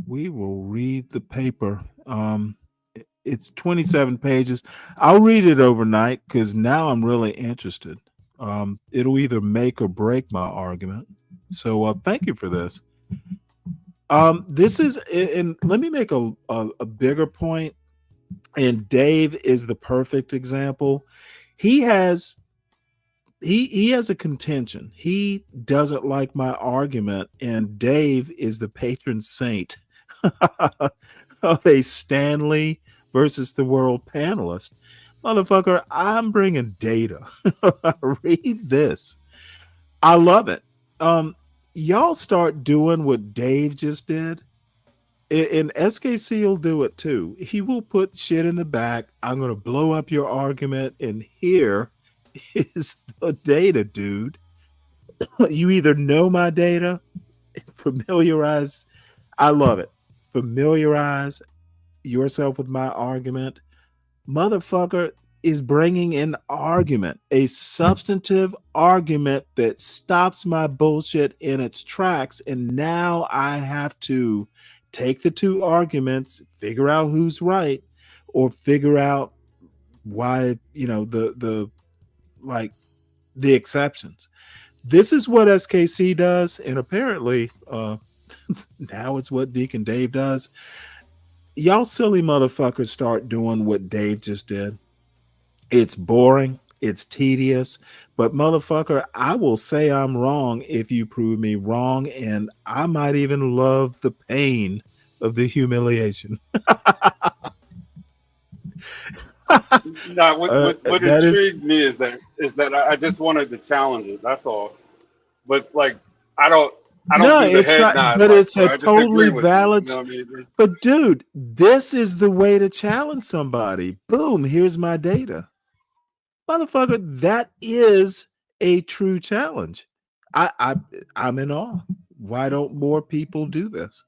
We will read the paper. It's 27 pages. I'll read it overnight because now I'm really interested. It'll either make or break my argument. So thank you for this. This is, and let me make a bigger point. And Dave is the perfect example. He has a contention. He doesn't like my argument, and Dave is the patron saint of a Stanley versus the world panelist. Motherfucker, I'm bringing data. Read this. I love it. Y'all start doing what Dave just did. And SKC will do it too. He will put shit in the back. I'm going to blow up your argument, and here is the data, dude. You either know my data, familiarize. I love it. Familiarize yourself with my argument. Motherfucker is bringing an argument, a substantive argument that stops my bullshit in its tracks. And now I have to take the two arguments, figure out who's right, or figure out why, the exceptions. This is what SKC does, and apparently now it's what Deacon Dave does. Y'all silly motherfuckers start doing what Dave just did. It's boring, it's tedious, but motherfucker, I will say I'm wrong if you prove me wrong, and I might even love the pain of the humiliation. Now, what That is intrigued me is that I just wanted to challenge it. That's all. But like, I don't no, do the it's head not, nod. but Like, it's a I just agree totally with you. valid. You know what I mean? But dude, this is the way to challenge somebody. Boom, here's my data. Motherfucker, that is a true challenge. I'm in awe. Why don't more people do this?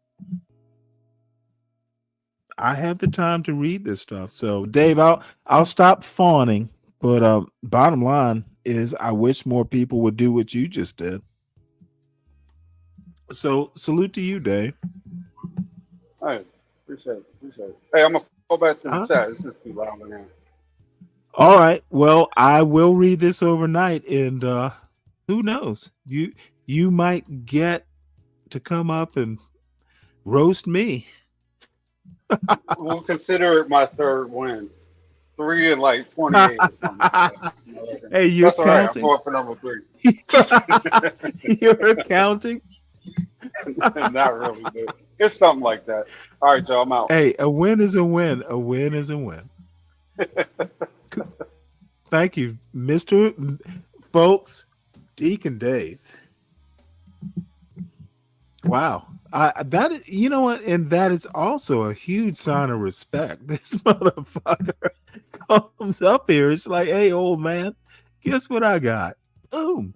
I have the time to read this stuff. So Dave, I'll stop fawning. But bottom line is I wish more people would do what you just did. So salute to you, Dave. Hey, appreciate it. Hey, I'm gonna go back to the chat. This is too loud in here. All right. Well, I will read this overnight, and who knows? You might get to come up and roast me. We'll consider it my third win. 3 and like 28 or something like that. You know, like, Hey, you're that's all right. I'm counting. going for number 3. You're counting. Not really, but it's something like that. All right, y'all. I'm out. Hey, a win is a win. A win is a win. Thank you, Mr. Folks, Deacon Dave. Wow. That is, you know what? And that is also a huge sign of respect. This motherfucker comes up here. It's like, hey, old man, guess what I got? Boom.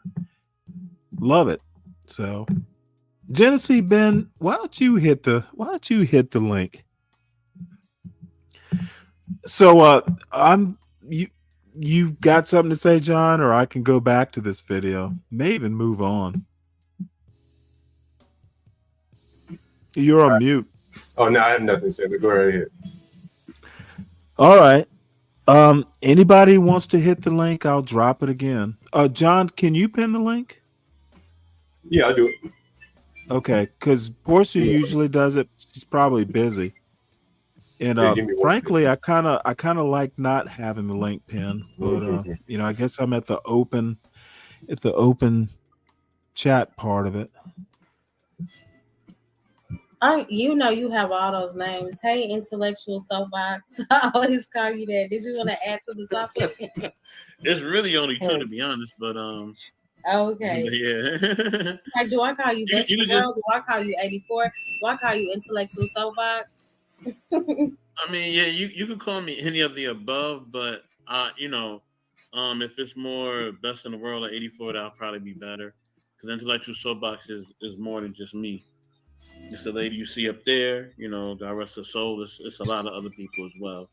Love it. So, Genesee Ben, why don't you hit the link? So you got something to say, John, or I can go back to this video. May even move on. You're on mute. Oh no, I have nothing to say. But go right ahead. All right. Anybody wants to hit the link? I'll drop it again. John, can you pin the link? Yeah, I'll do it. Okay, because Portia usually does it. She's probably busy. And frankly, I kind of like not having the link pin, but you know, I guess I'm at the open chat part of it. You know you have all those names. Hey, intellectual soapbox. I always call you that. Did you want to add to the topic? It's really only 2 to be honest, but okay. Yeah. Like, do I call you best You in the world? Do I call you 84? Do I call you intellectual soapbox? I mean, yeah, you could call me any of the above, but you know, if it's more best in the world at 84, that'll probably be better. Because intellectual soapbox is more than just me. It's the lady you see up there, you know, God rest her soul. It's a lot of other people as well.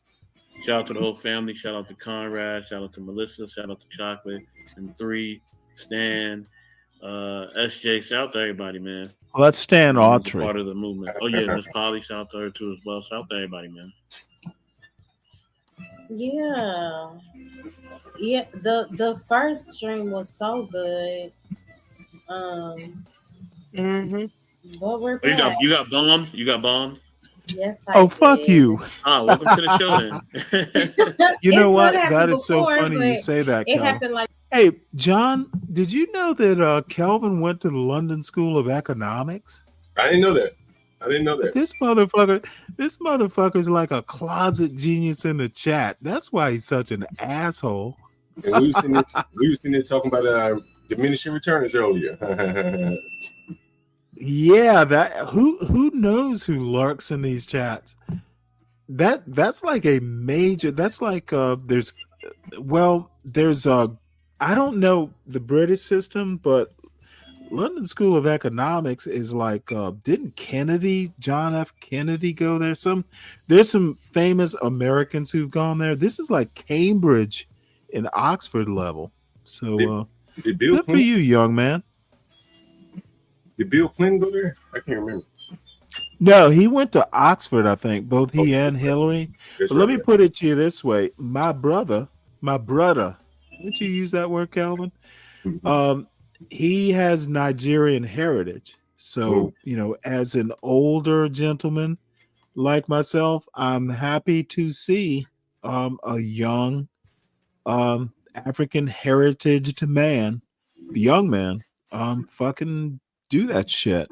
Shout out to the whole family. Shout out to Conrad. Shout out to Melissa. Shout out to Chocolate and 3, Stan, SJ. Shout out to everybody, man. Well, that's Stan Autry. Part of the movement. Oh yeah, Miss Polly. Shout out to her too as well. Shout out to everybody, man. Yeah. The first stream was so good. But we're back. You got bombed. You got bombed. Yes. Fuck you. Welcome to the show then. You know what? That is so funny you say that. It Kelvin. happened like. Hey, John, did you know that Kelvin went to the London School of Economics? I didn't know that. This motherfucker's like a closet genius in the chat. That's why he's such an asshole. And we were sitting there talking about diminishing returns earlier. Yeah, that who knows who lurks in these chats? That's like a major. That's like there's I don't know the British system, but London School of Economics is like didn't John F. Kennedy go there? There's some famous Americans who've gone there. This is like Cambridge and Oxford level. So good for you, young man. Did Bill Clinton go there? I can't remember. No, he went to Oxford, I think, both he and Hillary. But let me put it to you this way. My brother, did you use that word, Calvin? He has Nigerian heritage. So, you know, as an older gentleman like myself, I'm happy to see a young African heritage young man, fucking do that shit.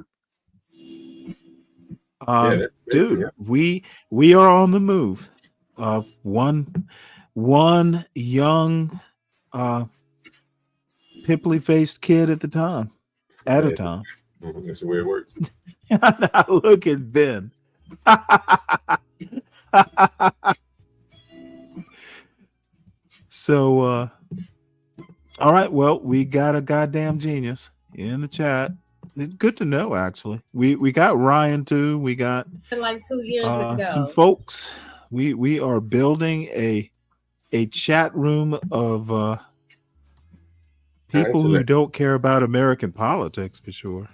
Dude, we are on the move. One young pimply faced kid at a time. That's the way it works. Look at Ben. So all right, well, we got a goddamn genius in the chat. Good to know, actually. We got Ryan too. We got like 2 years ago. Some folks. We are building a chat room of people who don't care about American politics for sure.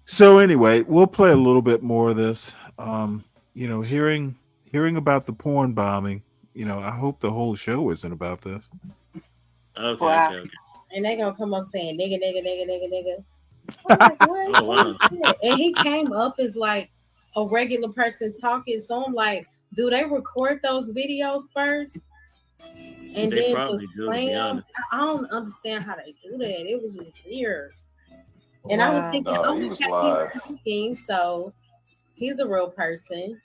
So anyway, we'll play a little bit more of this. You know, hearing about the porn bombing. You know, I hope the whole show isn't about this. Okay. and they gonna come up saying nigga, nigga, nigga, nigga, nigga. I'm like, what? Oh, What wow. is that? And he came up as like a regular person talking. So I'm like, do they record those videos first and They then probably just do, to play be them? honest. I don't understand how they do that. It was just weird. And I was Wow. thinking, No, oh, he he was kept live. talking, so he's a real person.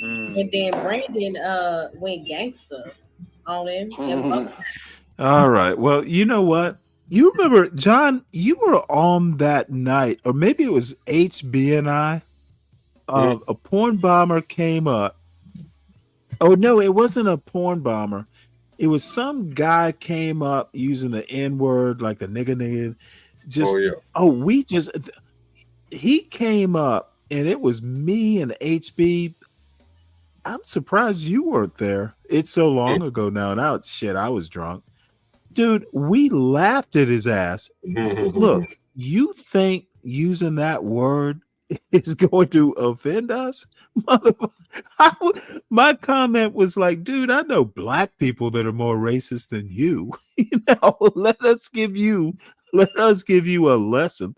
Mm. And then Brandon went gangster on him. And All right. Well, you know what? You remember, John, you were on that night, or maybe it was HBNI. A porn bomber came up. Oh, no, it wasn't a porn bomber. It was some guy came up using the N word, like the nigga nigga. Just, he came up and it was me and HB. I'm surprised you weren't there. It's so long ago now. Now it's shit. I was drunk. Dude, we laughed at his ass. Look, you think using that word is going to offend us? My comment was like, dude, I know black people that are more racist than you. Let us give you a lesson.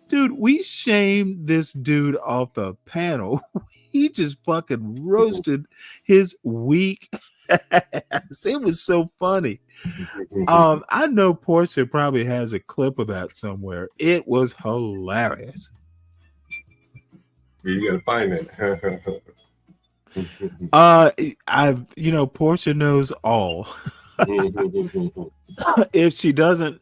Dude, we shamed this dude off the panel. He just fucking roasted his weak ass. It was so funny. I know Portia probably has a clip of that somewhere. It was hilarious. You gotta find it. Portia knows all. If she doesn't,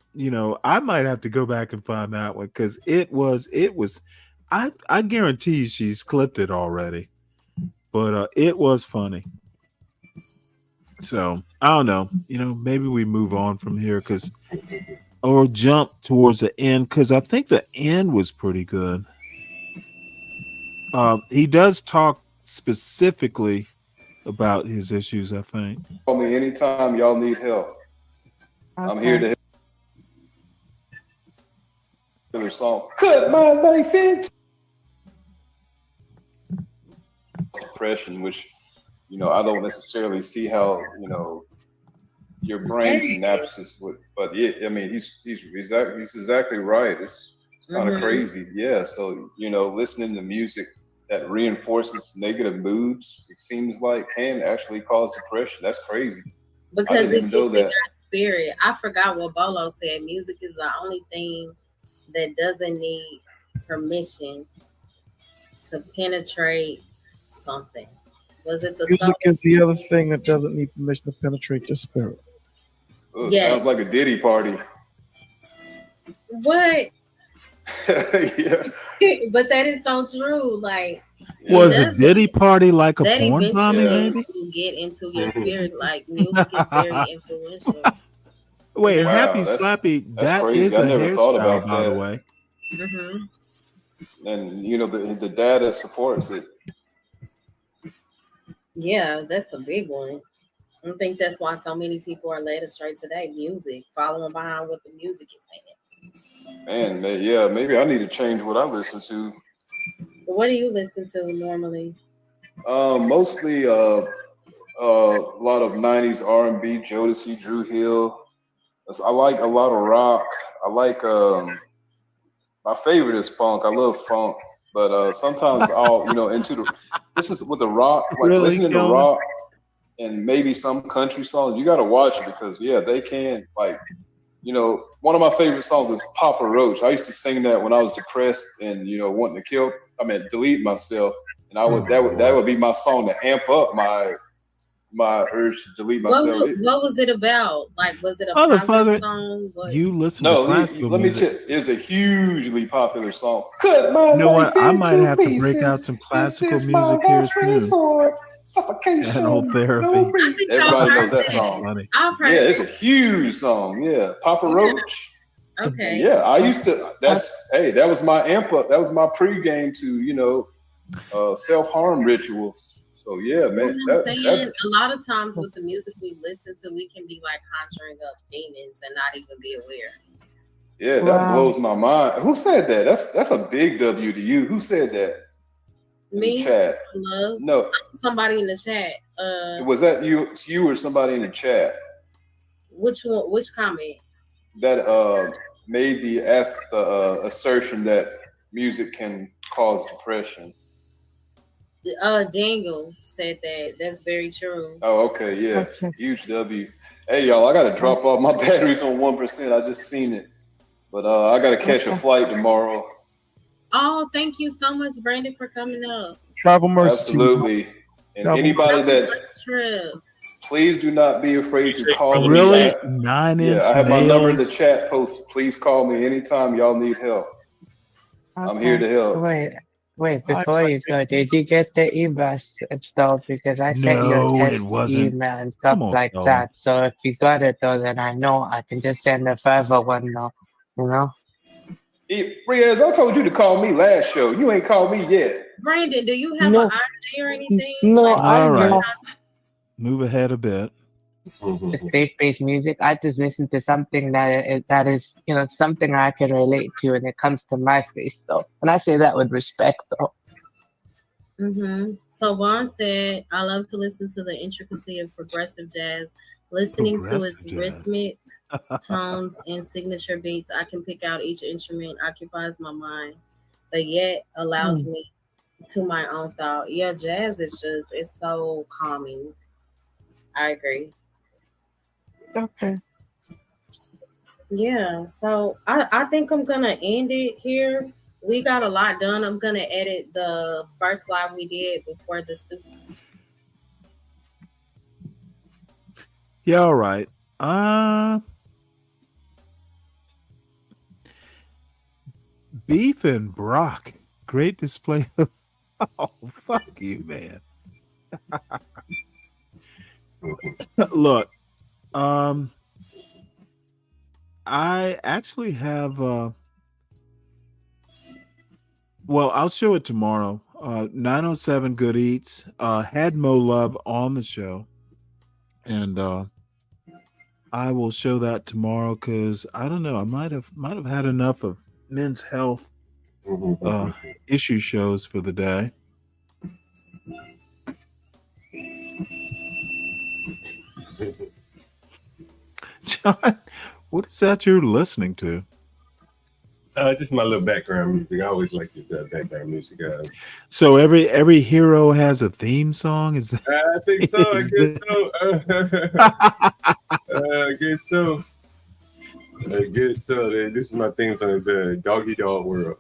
I might have to go back and find that one because it was I guarantee you she's clipped it already. But it was funny. So I don't know. Maybe we move on from here or jump towards the end because I think the end was pretty good. He does talk specifically about his issues, I think. Call me anytime y'all need help. I'm here to help. Their song, cut my life into depression, which I don't necessarily see how your brain synapses would, but yeah, I mean he's exactly right. It's kind of crazy, yeah. So listening to music that reinforces negative moods, it seems like can actually cause depression. That's crazy. because it gets in your spirit. I forgot what Bolo said. Music is the only thing that doesn't need permission to penetrate something. Was it the Music song? is the other thing that doesn't need permission to penetrate your spirit. Oh, sounds like a Diddy party. What? Yeah. But that is so true. Like, was a Diddy party like a that porn bombing, maybe? will get into your spirit. Like, music is very influential. Wait, Wow, Happy that's Slappy, that's that crazy. is I a never thought about hairstyle, by the that. way. And the data supports it. Yeah, that's a big one. I think that's why so many people are led astray today. Music, following behind what the music is saying. Man, yeah, maybe I need to change what I listen to. What do you listen to normally? Mostly a lot of '90s R&B, Jodeci, Drew Hill. I like a lot of rock. I like my favorite is funk. I love funk, but sometimes I'll this is with the rock, like Really, listening to Kelvin? rock and maybe some country songs. You got to watch it because they can one of my favorite songs is Papa Roach. I used to sing that when I was depressed and wanting to delete myself, and that would be my song to amp up my urge to delete myself. What was it about? Like, was it a Motherfucker, positive song? you listen No, to classical let me music. check. It's a hugely popular song. Cut my You know what? life I might into have to break pieces. out some classical This is my music here last soon. resort. Suffocation. Animal therapy. No breathing. Everybody knows that song. Funny. I've heard Yeah, it's a huge song. Yeah, Papa Roach. Okay. And yeah, I used to. That was my amp up. That was my pregame to self harm rituals. So yeah, man. A lot of times with the music we listen to, we can be like conjuring up demons and not even be aware. Yeah, that blows my mind. Who said that? That's a big W to you. Who said that? Me? In the chat. Love? No. Somebody in the chat. Was that you or somebody in the chat? Which one? Which comment? that made the assertion that music can cause depression? Daniel said that. That's very true. Oh, okay, yeah, huge W. Hey, y'all, I gotta drop off. My battery's on 1%. I just seen it, but I gotta catch a flight tomorrow. Oh, thank you so much, Brandon, for coming up. Travel mercy. Absolutely. And anybody that trip. please do not be afraid to call me. Really? 9-inch I have my number in the nails. chat post. Please call me anytime y'all need help. I'm here to help. Wait, before you go, did you get the e-bus though? Because I sent you a No, test it wasn't. email and stuff Come on, like dog. that. So if you got it though, then I know I can just send a further one though, you know? Riaz, I told you to call me last show. You ain't called me yet. Brandon, do you have No. an idea or anything? No, All right. know Move ahead a bit. the faith-based music. I just listen to something that is, you know, something I can relate to when it comes to my faith. So, and I say that with respect though. So Vaughn said, I love to listen to the intricacy of progressive jazz. Listening to its rhythmic tones and signature beats, I can pick out each instrument occupies my mind, but yet allows me to my own thought. Yeah, jazz is just, it's so calming. I agree. Okay. Yeah, so I think I'm gonna end it here. We got a lot done. I'm gonna edit the first live we did before the Yeah, all right. Beef and Brock. Great display of oh, fuck you, man. Look, I actually have well, I'll show it tomorrow. 907 Good Eats had Mo Love on the show, and I will show that tomorrow because I don't know. I might have had enough of men's health issue shows for the day. John, what is that you're listening to? Just my little background music. I always like this background music. So every hero has a theme song. Is that? I think so. I guess so. I guess so. This is my theme song. It's Doggy Dog World,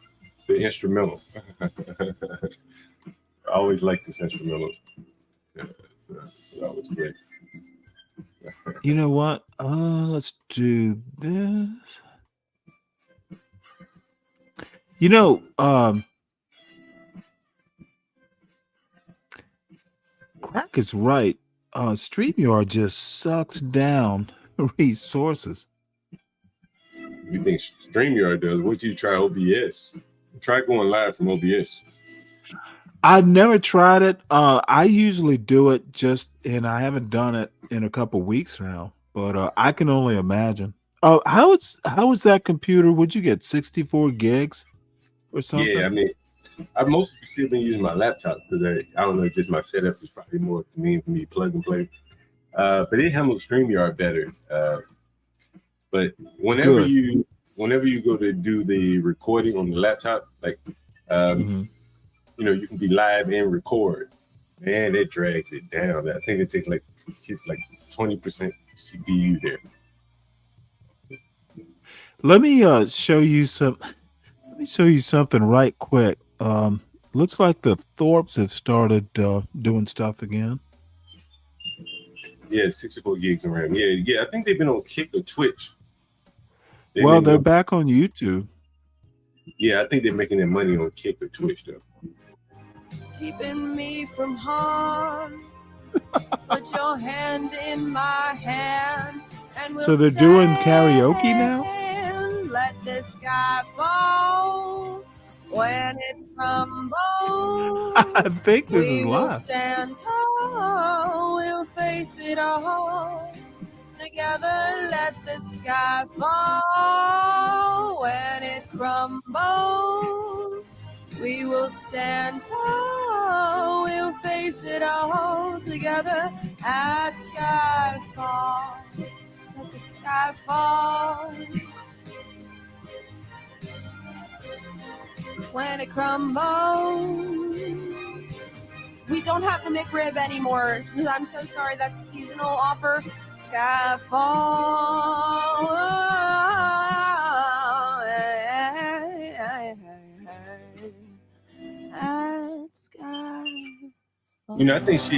the instrumental. I always like this instrumental. Yeah, that's always great. You know what? Let's do this. You know, Crack is right. StreamYard just sucks down resources. You think StreamYard does? What you try OBS? Try going live from OBS. I've never tried it. I usually do it and I haven't done it in a couple weeks now. But I can only imagine. How is that computer? Would you get 64 gigs or something? Yeah, I mean, I've mostly still been using my laptop because I don't know, just my setup is probably more convenient for me plug and play. But it handles StreamYard better. But whenever you go to do the recording on the laptop, like you know, you can be live and record. Man, it drags it down. I think it takes like 20% CPU there. Let me show you something right quick. Looks like the Thorpes have started doing stuff again. Yeah, 64 gigs of RAM. Yeah. I think they've been on Kick or Twitch. They're back on YouTube. Yeah, I think they're making their money on Kick or Twitch though. Keeping me from harm. Put your hand in my hand. And we'll So they're doing karaoke now? let the sky fall when it crumbles. I think this We is will live. stand tall, we'll face it all. Together, let the sky fall when it crumbles. We will stand tall, we'll face it all. Together at skyfall. Let the sky fall. When it crumbles. We don't have the McRib anymore. I'm so sorry. That's a seasonal offer. Sky fall. Sky. You know, I think she.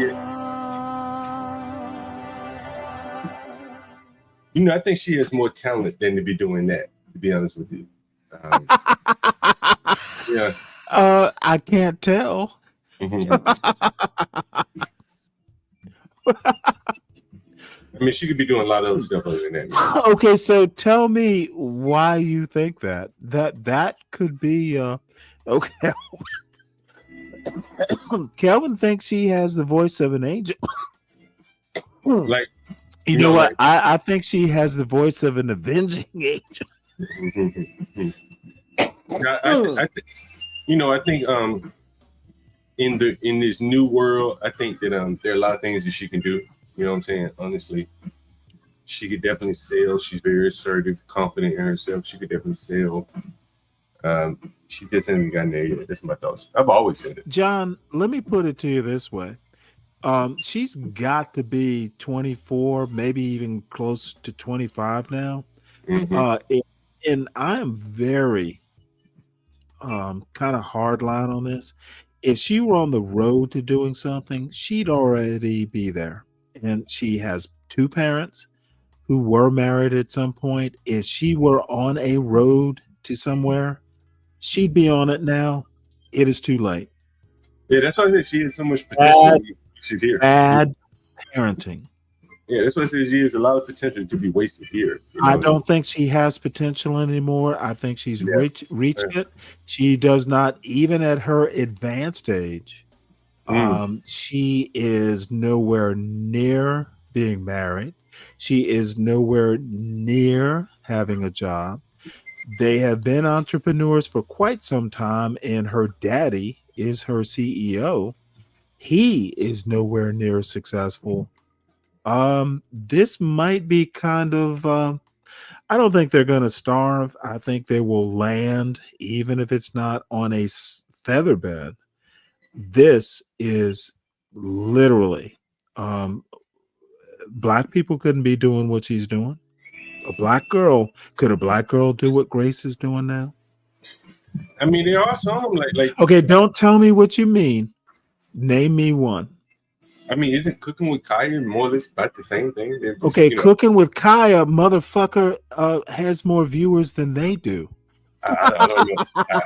You know, I think she has more talent than to be doing that. To be honest with you. Yeah. I can't tell. I mean, she could be doing a lot of other stuff other than that. Okay, so tell me why you think that. That could be okay. Kelvin thinks she has the voice of an angel. Like, you know what? I think she has the voice of an avenging angel. I think in this new world, I think that there are a lot of things that she can do. You know what I'm saying? Honestly, she could definitely sell. She's very assertive, confident in herself. She could definitely sell. She just hasn't gotten there yet. That's my thoughts. I've always said it. John, let me put it to you this way. She's got to be 24, maybe even close to 25 now. And I am very kind of hardline on this. If she were on the road to doing something, she'd already be there. And she has two parents who were married at some point. If she were on a road to somewhere, she'd be on it now. It is too late. Yeah, that's why I said she has so much potential. She's here. Bad parenting. Yeah, that's why I said she has a lot of potential to be wasted here. You know? I don't think she has potential anymore. I think she's reached it. She does not, even at her advanced age. She is nowhere near being married. She is nowhere near having a job. They have been entrepreneurs for quite some time, and her daddy is her CEO. He is nowhere near successful. This might be kind of I don't think they're going to starve. I think they will land, even if it's not on a feather bed. This is literally black people couldn't be doing what she's doing. Could a black girl do what Grace is doing now? I mean, there are some like okay, don't tell me what you mean. Name me one. I mean, isn't Cooking with Kaya more or less about the same thing? Just, okay, Cooking with Kaya, motherfucker, has more viewers than they do. I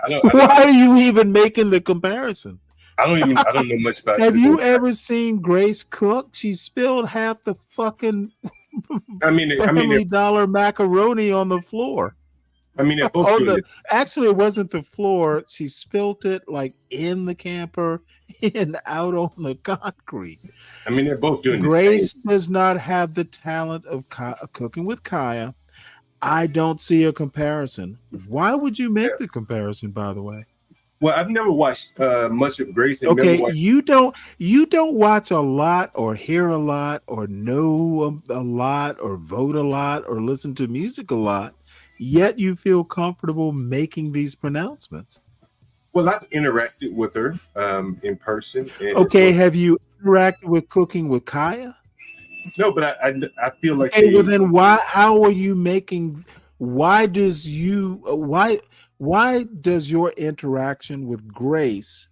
don't know. Why are you even making the comparison? I don't know much about. Have you ever seen Grace cook? She spilled half the fucking Family Dollar macaroni on the floor. I mean, they're both doing this. Actually, it wasn't the floor. She spilt it like in the camper and out on the concrete. I mean, they're both doing Grace does not have the talent of Cooking with Kaya. I don't see a comparison. Why would you make the comparison, by the way? Well, I've never watched much of Grace. And okay, you don't watch a lot or hear a lot or know a lot or vote a lot or listen to music a lot, yet you feel comfortable making these pronouncements. Well, I've interacted with her in person. Okay, have you interacted with Cooking with Kaya? No, but I feel like. Okay, well then how are you making? Why does your interaction with Grace,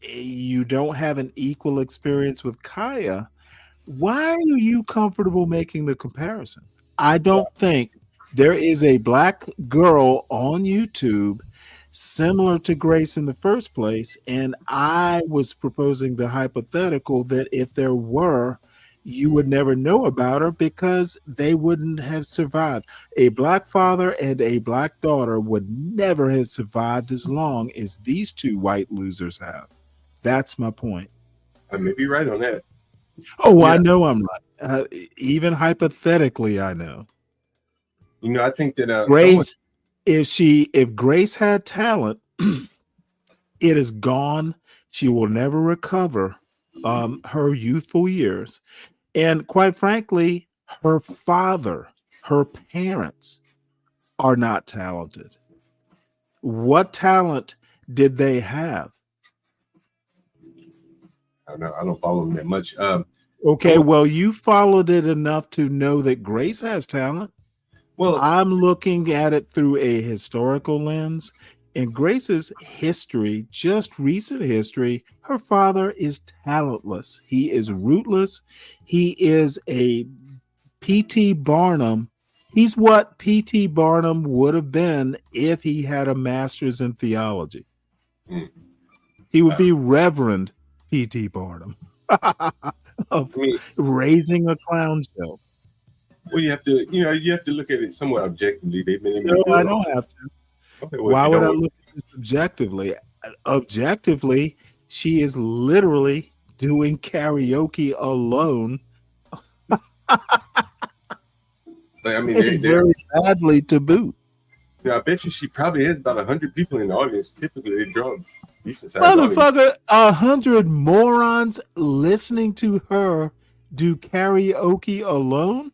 you don't have an equal experience with Kaya? Why are you comfortable making the comparison? I don't think there is a black girl on YouTube similar to Grace in the first place, and I was proposing the hypothetical that if there were, you would never know about her because they wouldn't have survived. A black father and a black daughter would never have survived as long as these two white losers have. That's my point. I may be right on that. Oh, yeah. I know I'm right. Even hypothetically, I know. You know, I think that Grace, if Grace had talent, it is gone. She will never recover her youthful years. And quite frankly, Her father, her parents are not talented. What talent did they have? I don't follow them that much. Okay, well, you followed it enough to know that Grace has talent. Well, I'm looking at it through a historical lens. In Grace's history, just recent history, her father is talentless. He is rootless. He is a P.T. Barnum. He's what P.T. Barnum would have been if he had a master's in theology. He would be Reverend P.T. Barnum of raising a clown show. Well, you have to look at it somewhat objectively. They've been able to No, do I it. don't have to. Okay, well, Why if you would I don't- look at this objectively? Objectively, she is literally doing karaoke alone. I mean, and very badly to boot. I bet you she probably has about 100 people in the audience. Typically, they draw a decent sized audience. Motherfucker, 100 morons listening to her do karaoke alone?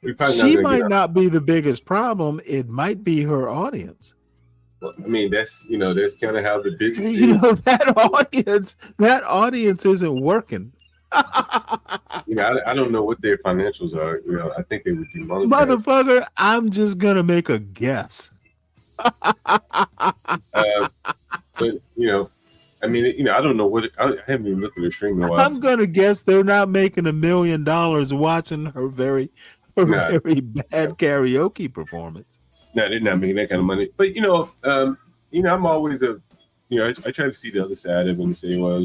We're probably not She gonna might get not be the biggest problem. It might be her audience. Well, I mean, that's kind of how the business is. You know, that audience isn't working. I don't know what their financials are. I think they would do monetary. Motherfucker, I'm just gonna make a guess. But I mean, I don't know what I haven't even looked at the stream in a while. I'm gonna guess they're not making $1 million watching her very bad karaoke performance. No, they're not making that kind of money. But I'm always I try to see the other side of it and say, well,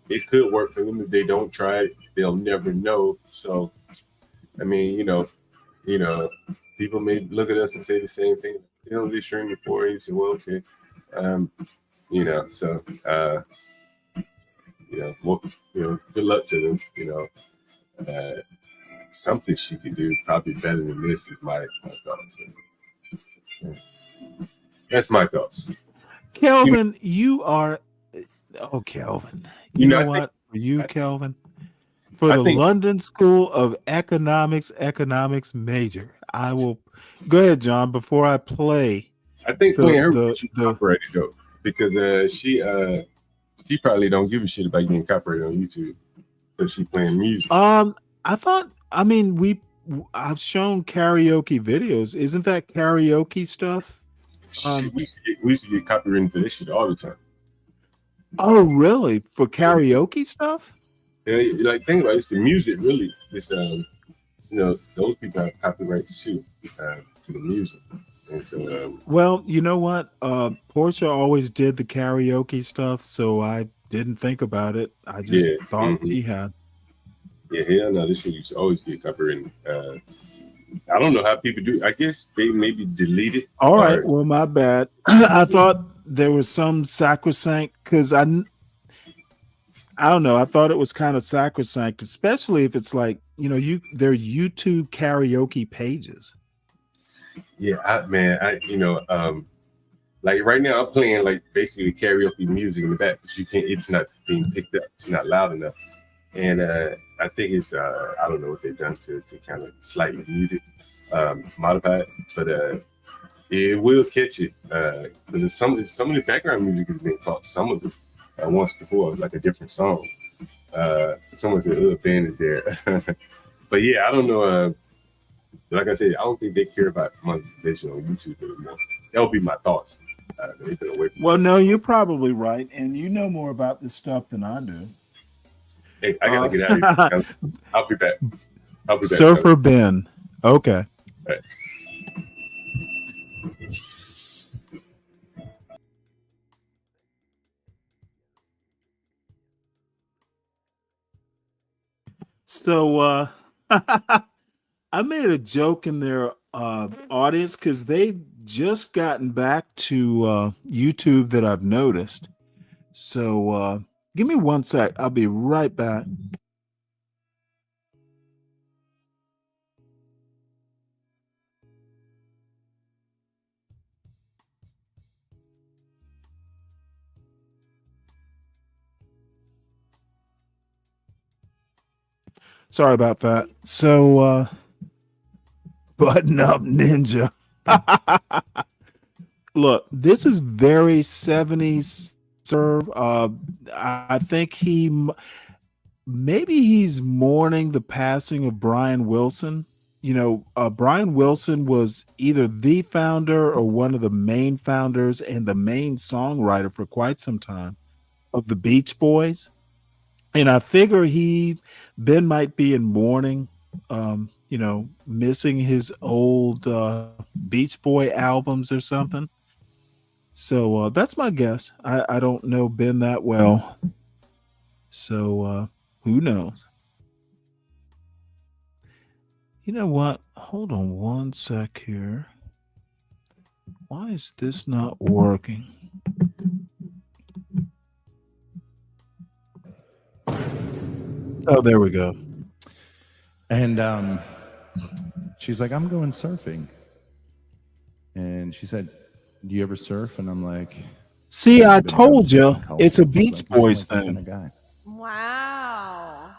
it could work for them. If they don't try it, they'll never know. So, I mean, people may look at us and say the same thing. They stream before. You say, well, okay, good luck to them. Something she could do probably better than this is my thoughts. That's my thoughts. Kelvin, you are Kelvin. You know what? For you, Kelvin, for the London School of Economics major, I will go ahead, John, before I play. I think the copyrighted though, because she probably don't give a shit about getting copyrighted on YouTube because she's playing music. I've shown karaoke videos. Isn't that karaoke stuff? We used to get copyrighted for this shit all the time. Oh, really? For karaoke stuff? Yeah, think about it. It's the music, really. It's those people have copyrights too to the music. And so, well, you know what? Portia always did the karaoke stuff, so I didn't think about it. I just thought she had. Yeah, hell no, this shit used to always be copyrighted. I don't know how people do. I guess they maybe delete it. All right, well, my bad. I thought there was some sacrosanct because I don't know. I thought it was kind of sacrosanct, especially if it's like they're YouTube karaoke pages. Yeah, like right now I'm playing like basically karaoke music in the back, but it's not being picked up. It's not loud enough. And I think it's I don't know what they've done to kind of slightly mute it, modify it, but it will catch it because some of the background music has been caught. Some of it once before, like a different song. Someone said, "Oh, band is there," but yeah, I don't know. Like I said, I don't think they care about monetization on YouTube anymore. That would be my thoughts. They've been away from well, no, you're probably right, and you know more about this stuff than I do. Hey, I gotta get out of here. I'll be back. Surfer Ben. Okay. All right. So I made a joke in their audience because they've just gotten back to YouTube that I've noticed. So give me 1 sec. I'll be right back. Sorry about that. So Button up ninja. Look, this is very 70s serve. I think maybe he's mourning the passing of Brian Wilson. You know, Brian Wilson was either the founder or one of the main founders and the main songwriter for quite some time of the Beach Boys. And I figure Ben might be in mourning, you know, missing his old Beach Boy albums or something. So that's my guess. I don't know Ben that well. So who knows? You know what? Hold on one sec here. Why is this not working? Oh, there we go. And she's like, I'm going surfing. And she said, do you ever surf? And I'm like, see, I told you, culture. it's a She's Beach like, "You sound Boys like that thing. kind of guy." Wow.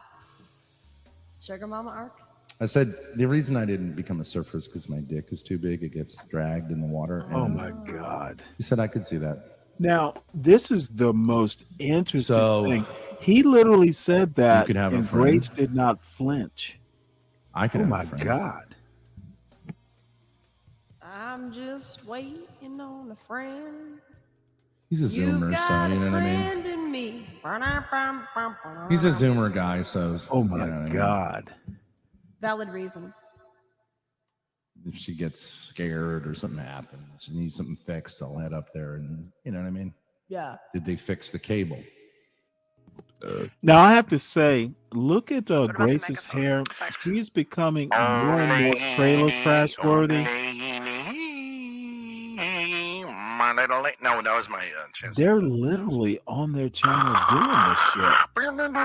Sugar Mama arc? I said, the reason I didn't become a surfer is because my dick is too big. It gets dragged in the water. Oh And my God. he said I could see that. Now, this is the most interesting So, thing. He literally said that, could have a and friend. Grace did not flinch. I could Oh have my a friend. God. I'm just waiting on a friend. He's a You've Zoomer, got so a you know what I mean? friend in me. He's a Zoomer guy, so Oh my you know what I mean? God. Valid reason. If she gets scared or something happens, she needs something fixed, I'll head up there and you know what I mean? Yeah. Did they fix the cable? Now I have to say, look at Grace's hair. She's becoming more and more trailer trash worthy. My little no, that was my chance. They're literally on their channel doing this shit.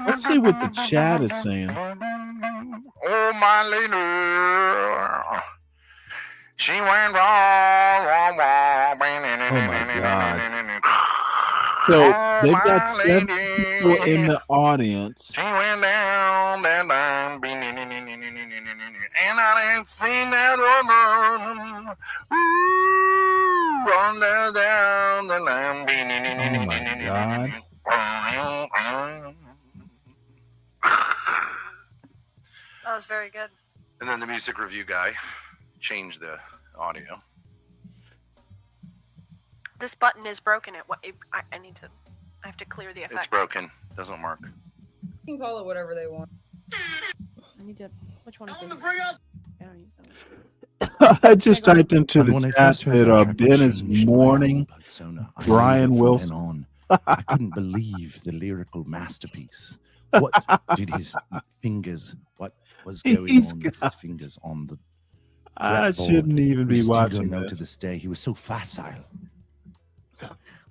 Let's see what the chat is saying. Oh my lady, she went wrong. Oh my God. So they've got 7 people in the audience. She went down that line, and I didn't see that woman. Ooh, run down the line. Oh my God. That was very good. And then the music review guy changed the audio. This button is broken. I need to. I have to clear the effect. It's broken. Doesn't work. You can call it whatever they want. I need to. Which one is this? I don't use that. I just typed into When the I chat first heard that that track, Ben it is changed my mourning whole persona. I Brian knew Wilson. from then on, I couldn't believe the lyrical masterpiece. What did his fingers? What was going He's on with his got- fingers on the? I fretboard? shouldn't even be We still don't watching know this. to this day. He was so facile.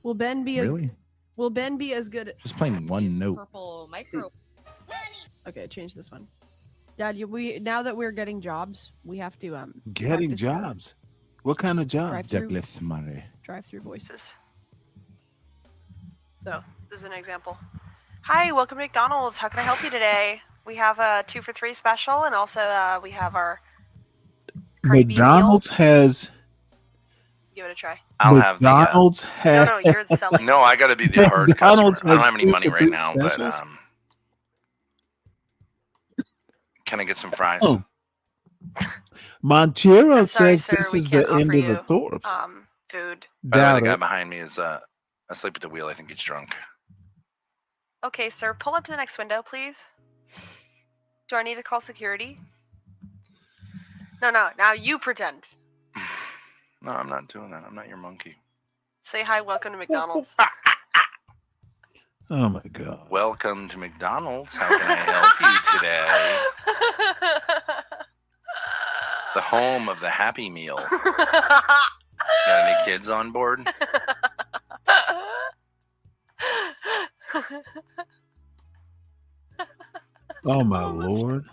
Will Ben be Really? Will Ben be as good? Just playing one note. Purple micro. Okay, change this one. Dad, we now that we're getting jobs, we have to Getting practice jobs. What kind of jobs? Drive-through. Detlef Murray. drive-through voices. So this is an example. Hi, welcome to McDonald's. How can I help you today? We have a 2 for $3 special, and also we have our Cardi B meal. McDonald's has. Give it a try. I'll have the. McDonald's has. No, you're the seller. No, I got to be the hard customer. McDonald's I don't has have any 2 money for right $3 now, but specials? can I get some fries? Oh. Montiero Sorry, says sir, this we is the can't end offer of the you, Thorpes. Food. By the way, Doubt the guy it. behind me is asleep at the wheel. I think he's drunk. Okay, sir, pull up to the next window, please. Do I need to call security? No, now you pretend. No, I'm not doing that. I'm not your monkey. Say hi, welcome to McDonald's. Oh my God. Welcome to McDonald's. How can I help you today? The home of the Happy Meal. Got any kids on board? Oh my Lord.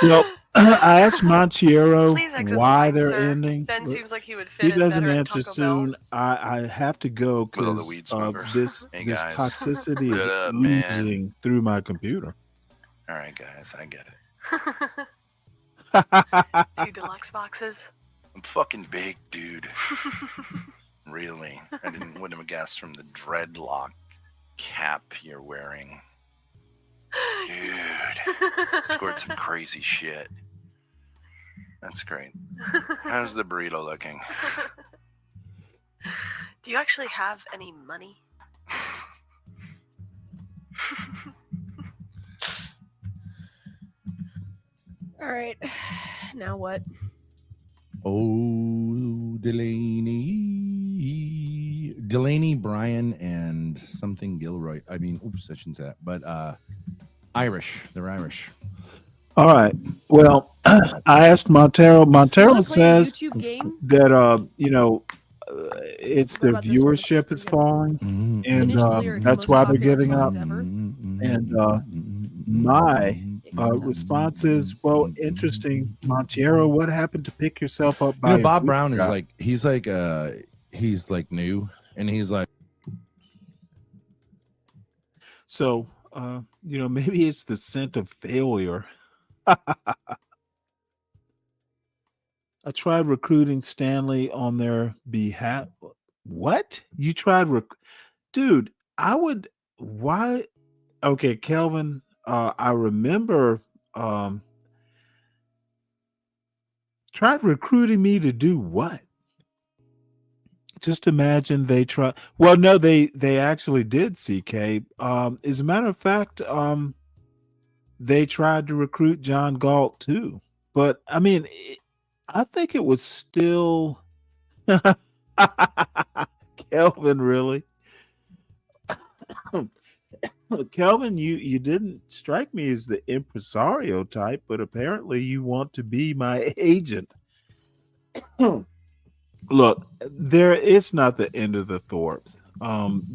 Well, I asked Montiero Please exit the why line, they're sir. ending. Ben but seems like he would fit He in doesn't better at answer Taco Bell. soon. I have to go With all the because weed smokers. Hey, this guys. toxicity is What up, man? oozing through my computer. All right, guys, I get it. 2 deluxe boxes. I'm fucking big, dude. Really. Wouldn't have guessed from the dreadlock cap you're wearing. Dude. Scored some crazy shit. That's great. How's the burrito looking? Do you actually have any money? All right. Now what? Oh, Delaney, Brian, and something Gilroy. I mean, oops, I shouldn't say that, but Irish. They're Irish. All right. Well, I asked Montero. Montero says YouTube game? that it's their about this one? viewership is falling, and Finish the lyrics, that's most why they're popular giving up. songs ever. And my response is, well, interesting, Montero. What happened to pick yourself up by? Bob Brown is like he's like new, and he's like, so maybe it's the scent of failure. I tried recruiting Stanley on their behalf. What? You tried dude, I would why okay, Kelvin, I remember tried recruiting me to do what? Just imagine they try. Well, no, they actually did, CK. As a matter of fact, they tried to recruit John Galt too. But I mean, I think it was still Kelvin, really. Kelvin, you didn't strike me as the impresario type, but apparently you want to be my agent. Look, it's not the end of the Thorpes.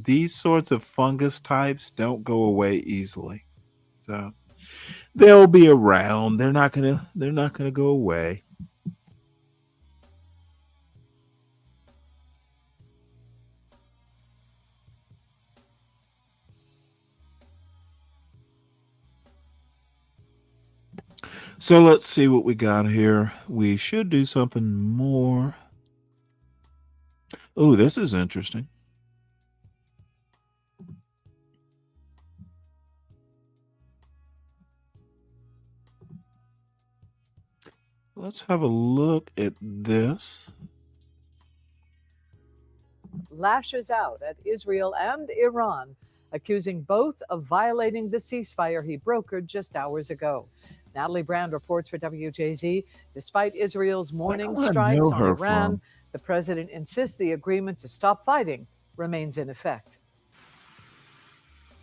These sorts of fungus types don't go away easily. So they'll be around. They're not gonna go away. So let's see what we got here. We should do something more. Oh, this is interesting. Let's have a look at this. Lashes out at Israel and Iran, accusing both of violating the ceasefire he brokered just hours ago. Natalie Brand reports for WJZ. Despite Israel's morning I strikes know on her Iran, from? the president insists the agreement to stop fighting remains in effect.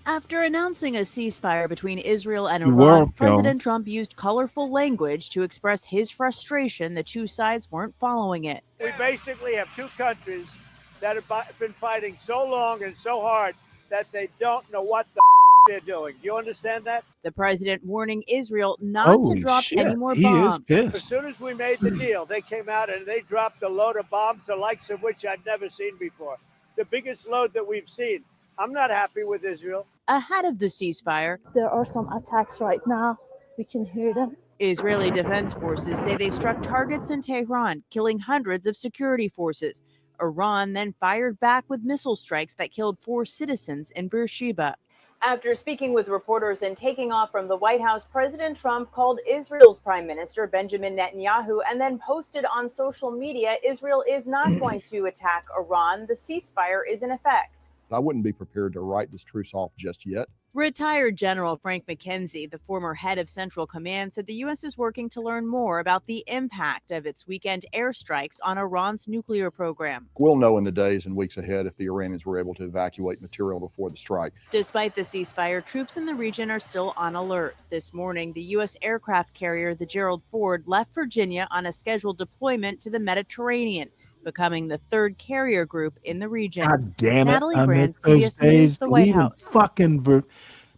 After announcing a ceasefire between Israel and You Iran, were, President Trump used colorful language to express his frustration the two sides weren't following it. We basically have two countries that have been fighting so long and so hard that they don't know what the they're doing. Do you understand that? The president warning Israel not to Holy drop shit, any more he bombs. is pissed. As soon as we made the deal, they came out and they dropped a load of bombs, the likes of which I'd never seen before. The biggest load that we've seen. I'm not happy with Israel. Ahead of the ceasefire, there are some attacks right now. We can hear them. Israeli defense forces say they struck targets in Tehran, killing hundreds of security forces. Iran then fired back with missile strikes that killed 4 citizens in Beersheba. After speaking with reporters and taking off from the White House, President Trump called Israel's Prime Minister Benjamin Netanyahu and then posted on social media, Israel is not going to attack Iran. The ceasefire is in effect. I wouldn't be prepared to write this truce off just yet. Retired General Frank McKenzie, the former head of Central Command, said the U.S. is working to learn more about the impact of its weekend airstrikes on Iran's nuclear program. We'll know in the days and weeks ahead if the Iranians were able to evacuate material before the strike. Despite the ceasefire, troops in the region are still on alert. This morning, the U.S. aircraft carrier, the Gerald Ford, left Virginia on a scheduled deployment to the Mediterranean, becoming the 3rd carrier group in the region. God damn it. Natalie I Brand, miss those CBS days. News, the White Leaving House. fucking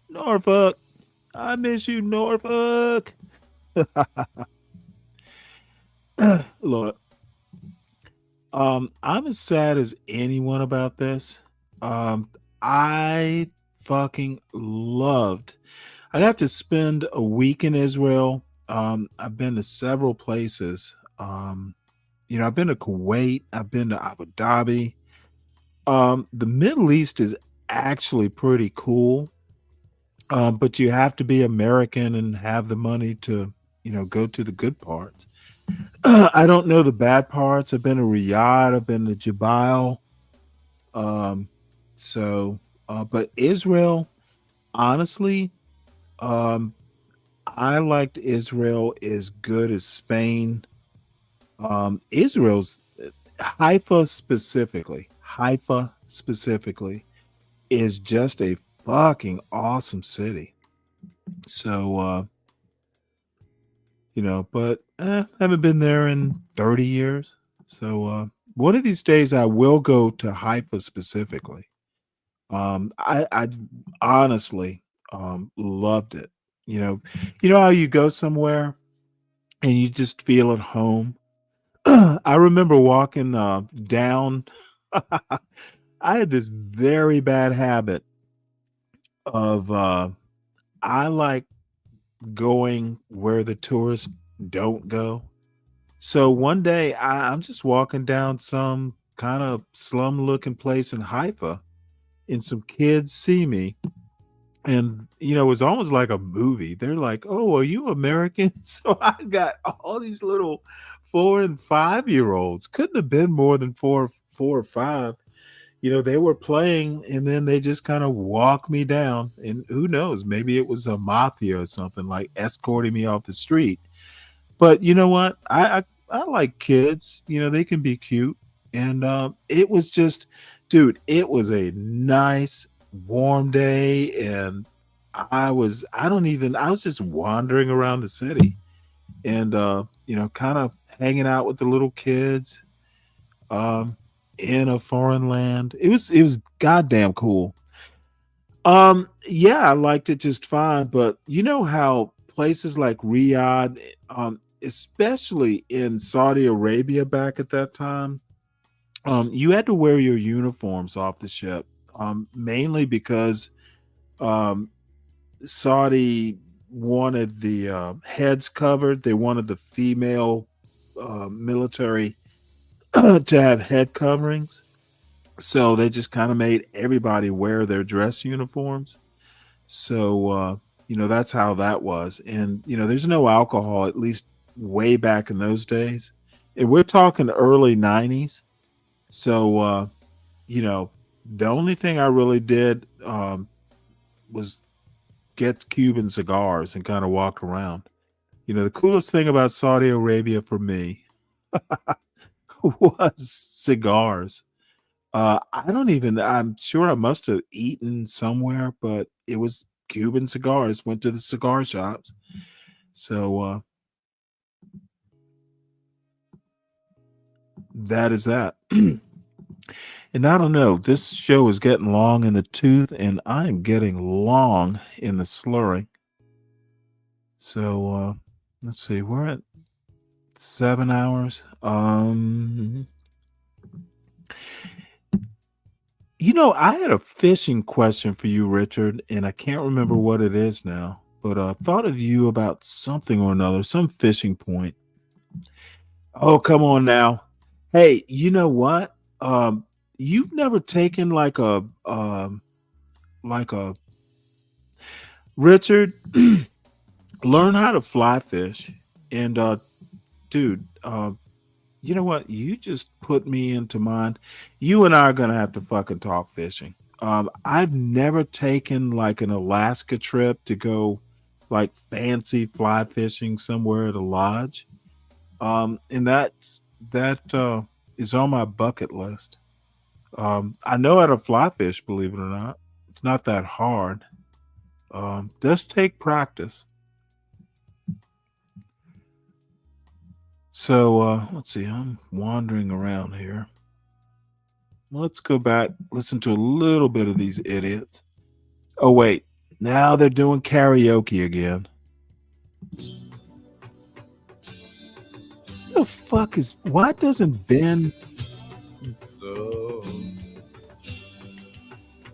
Norfolk. I miss you, Norfolk. Look, I'm as sad as anyone about this. I fucking loved. I got to spend a week in Israel I've been to several places. I've been to Kuwait, I've been to Abu Dhabi. The Middle East is actually pretty cool. But you have to be American and have the money to, go to the good parts. I don't know the bad parts. I've been to Riyadh, I've been to Jabal. Um, so, but Israel, honestly, um, I liked Israel as good as Spain. Israel's Haifa specifically is just a fucking awesome city. So, but haven't been there in 30 years. So, one of these days I will go to Haifa specifically. I honestly loved it. You know how you go somewhere and you just feel at home. I remember walking down. I had this very bad habit of I like going where the tourists don't go. So one day I'm just walking down some kind of slum looking place in Haifa, and some kids see me. And it was almost like a movie. They're like, "Oh, are you American?" So I got all these little 4 and 5 year olds. Couldn't have been more than four or five. They were playing, and then they just kind of walked me down. And who knows? Maybe it was a mafia or something, like escorting me off the street. But you know what? I like kids. They can be cute. And it was just, dude, it was a nice warm day, and I was just wandering around the city, and kind of hanging out with the little kids in a foreign land. It was goddamn cool. Yeah, I liked it just fine, but you know how places like Riyadh, especially in Saudi Arabia back at that time, you had to wear your uniforms off the ship, mainly because um, Saudi wanted the heads covered. They wanted the female military to have head coverings. So they just kind of made everybody wear their dress uniforms. So, that's how that was. And, there's no alcohol, at least way back in those days. And we're talking early 90s. So, the only thing I really did was get Cuban cigars and kind of walk around. The coolest thing about Saudi Arabia for me was cigars. I'm sure I must have eaten somewhere, but it was Cuban cigars. Went to the cigar shops. So that is that. And I don't know, this show is getting long in the tooth, and I'm getting long in the slurring. So let's see, we're at 7 hours. I had a fishing question for you, Richard, and I can't remember what it is now, but I thought of you about something or another, some fishing point. Oh, come on now. Hey, you know what? You've never taken like a Richard, learn how to fly fish. And dude, you know what? You just put me into mind. You and I are gonna have to fucking talk fishing. I've never taken like an Alaska trip to go like fancy fly fishing somewhere at a lodge. And that is on my bucket list. I know how to fly fish, believe it or not. It's not that hard. Does take practice. So let's see, I'm wandering around here. Let's go back, listen to a little bit of these idiots. Oh, wait. Now they're doing karaoke again. The fuck is. Why doesn't Ben. Oh.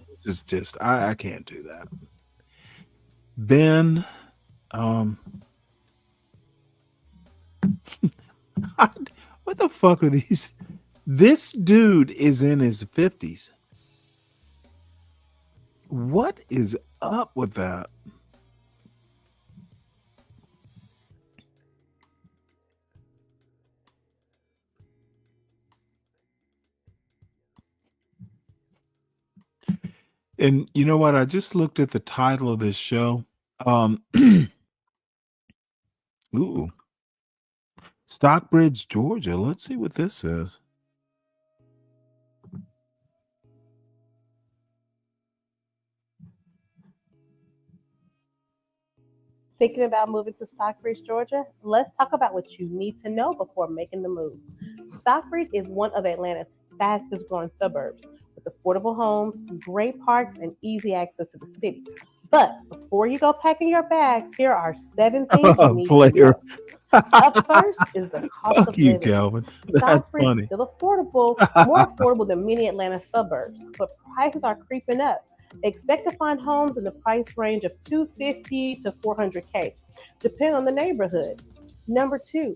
This is just. I can't do that. Ben. What the fuck are these? This dude is in his 50s. What is up with that? And you know what? I just looked at the title of this show. Ooh, Stockbridge, Georgia. Let's see what this is. Thinking about moving to Stockbridge, Georgia? Let's talk about what you need to know before making the move. Stockbridge is one of Atlanta's fastest growing suburbs with affordable homes, great parks, and easy access to the city. But before you go packing your bags, here are 7 things you need to Player. know. Up first is the cost Fuck of you, living. Calvin. That's Stockbridge is funny. still affordable, more affordable than many Atlanta suburbs, but prices are creeping up. Expect to find homes in the price range of $250 to $400K, depending on the neighborhood. Number 2,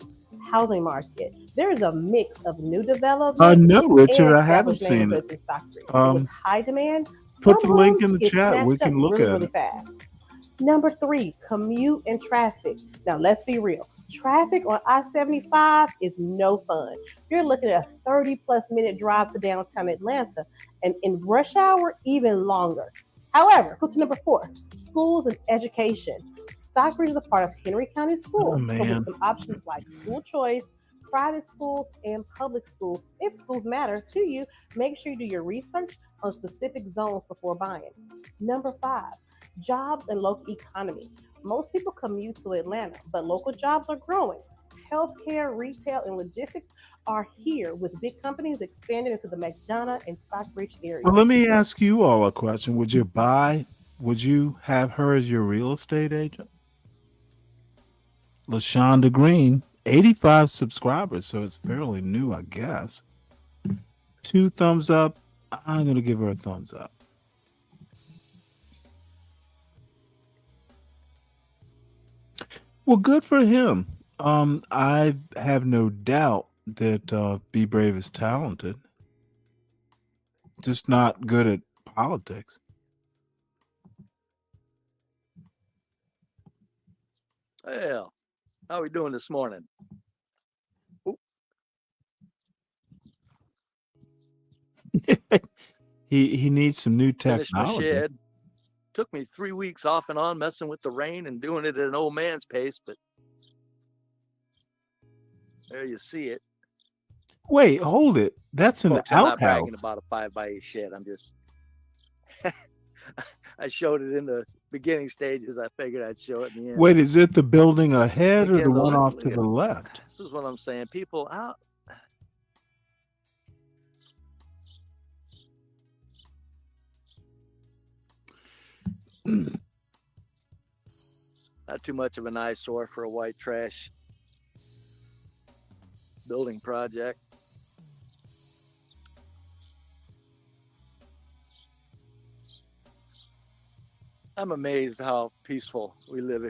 housing market. There is a mix of new developments No, Richard, and I haven't established seen neighborhoods it. in Stockbridge. But with high demand, Put some the link in homes the get chat. We snatched up can look really, at really it. fast. Number 3, commute and traffic. Now, let's be real. Traffic on I-75 is no fun. You're looking at a 30-plus minute drive to downtown Atlanta, and in rush hour, even longer. However, go to number 4, schools and education. Stockbridge is a part of Henry County Schools, so man. with some options like school choice, private schools, and public schools. If schools matter to you, make sure you do your research on specific zones before buying. Number 5, jobs and local economy. Most people commute to Atlanta, but local jobs are growing. Healthcare, retail, and logistics are here with big companies expanding into the McDonough and Stockbridge area. Well, let me ask you all a question. Would you have her as your real estate agent? LaShonda Green, 85 subscribers, so it's fairly new, I guess. 2 thumbs up. I'm going to give her a thumbs up. Well, good for him. I have no doubt that Be Brave is talented, just not good at politics. Well, how are we doing this morning? He needs some new Finished my technology. shed. Took me 3 weeks off and on messing with the rain and doing it at an old man's pace, but there you see it. Wait, hold it. That's an Folks, I'm not bragging outhouse. about a 5x8 shed. I'm just I showed it in the beginning stages. I figured I'd show it in the end. Wait, is it the building ahead or Again, the though, one look- off look to at- the left? This is what I'm saying. People out. Not too much of an eyesore for a white trash building project. I'm amazed how peaceful we live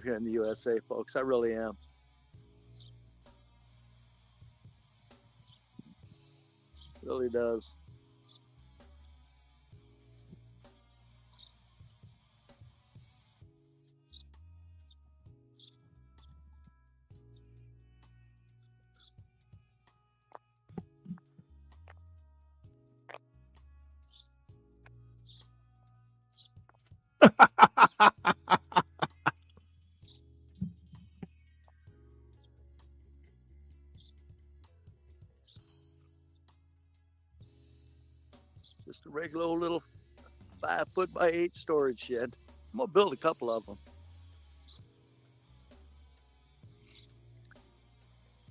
here in the USA, folks. I really am. Really does. Just a regular old little 5-foot-by-8 storage shed. I'm gonna build a couple of them.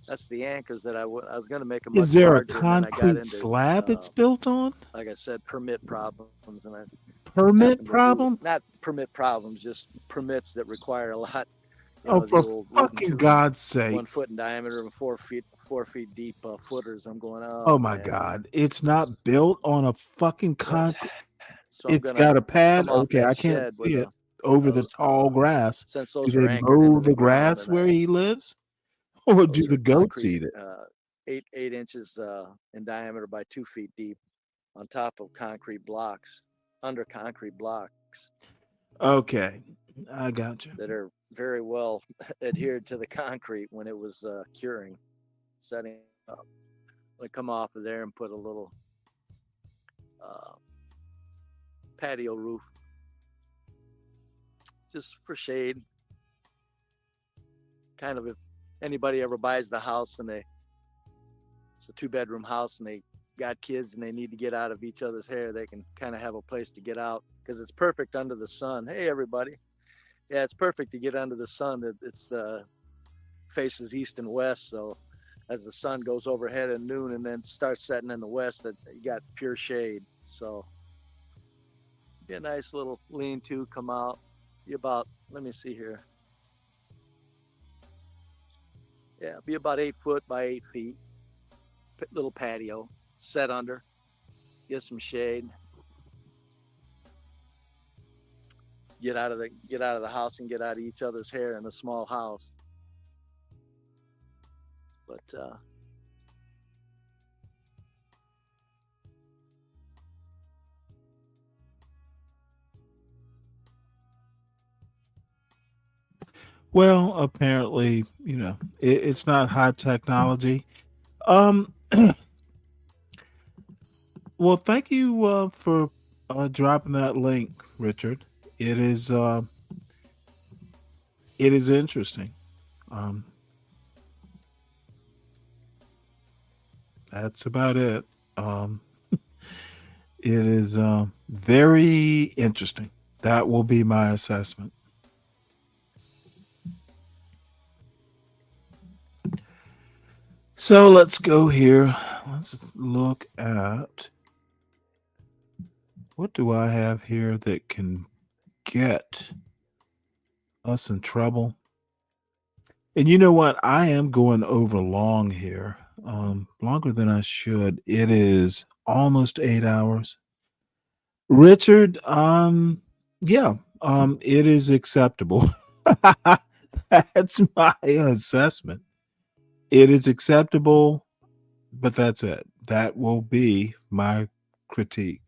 That's the anchors that I was gonna make them much Is there a larger, and then I got concrete into slab it's built on? like I said, permit problems, and I Permit happened to do- problem? not permit problems, just permits that require a lot. Oh, the for old wooden fucking tube, God's sake. 1 foot in diameter and 4 feet deep footers. I'm going, Oh my man. God. It's not built on a fucking concrete. So I'm It's gonna got a pad. come off Okay, that I can't shed see with it over the tall grass. since Do those they are anchored into mow the the ground, grass and where he lives? Or Those do are the goats concrete, eat it? 8 inches in diameter by 2 feet deep, on top of concrete blocks, under concrete blocks Okay, I got you. that are very well adhered to the concrete when it was curing, setting up. They come off of there and put a little uh, patio roof just for shade. Kind of if anybody ever buys the house and it's a 2-bedroom house and they got kids and they need to get out of each other's hair, they can kind of have a place to get out because it's perfect under the sun. Hey, everybody. Yeah, it's perfect to get under the sun. It's faces east and west. So as the sun goes overhead at noon and then starts setting in the west, that you got pure shade. So be a nice little lean-to come out. Be about, let me see here. Yeah, be about 8 foot by 8 feet. Little patio, set under, get some shade. Get out of the house and get out of each other's hair in a small house. But Well, apparently, it's not high technology. Um, well, thank you for dropping that link, Richard. It is interesting. Um, that's about it. It is very interesting. That will be my assessment. So let's go here. Let's look at what do I have here that can get us in trouble. And you know what? I am going over long here, longer than I should. It is almost 8 hours. Richard, yeah, it is acceptable. That's my assessment. It is acceptable, but that's it. That will be my critique.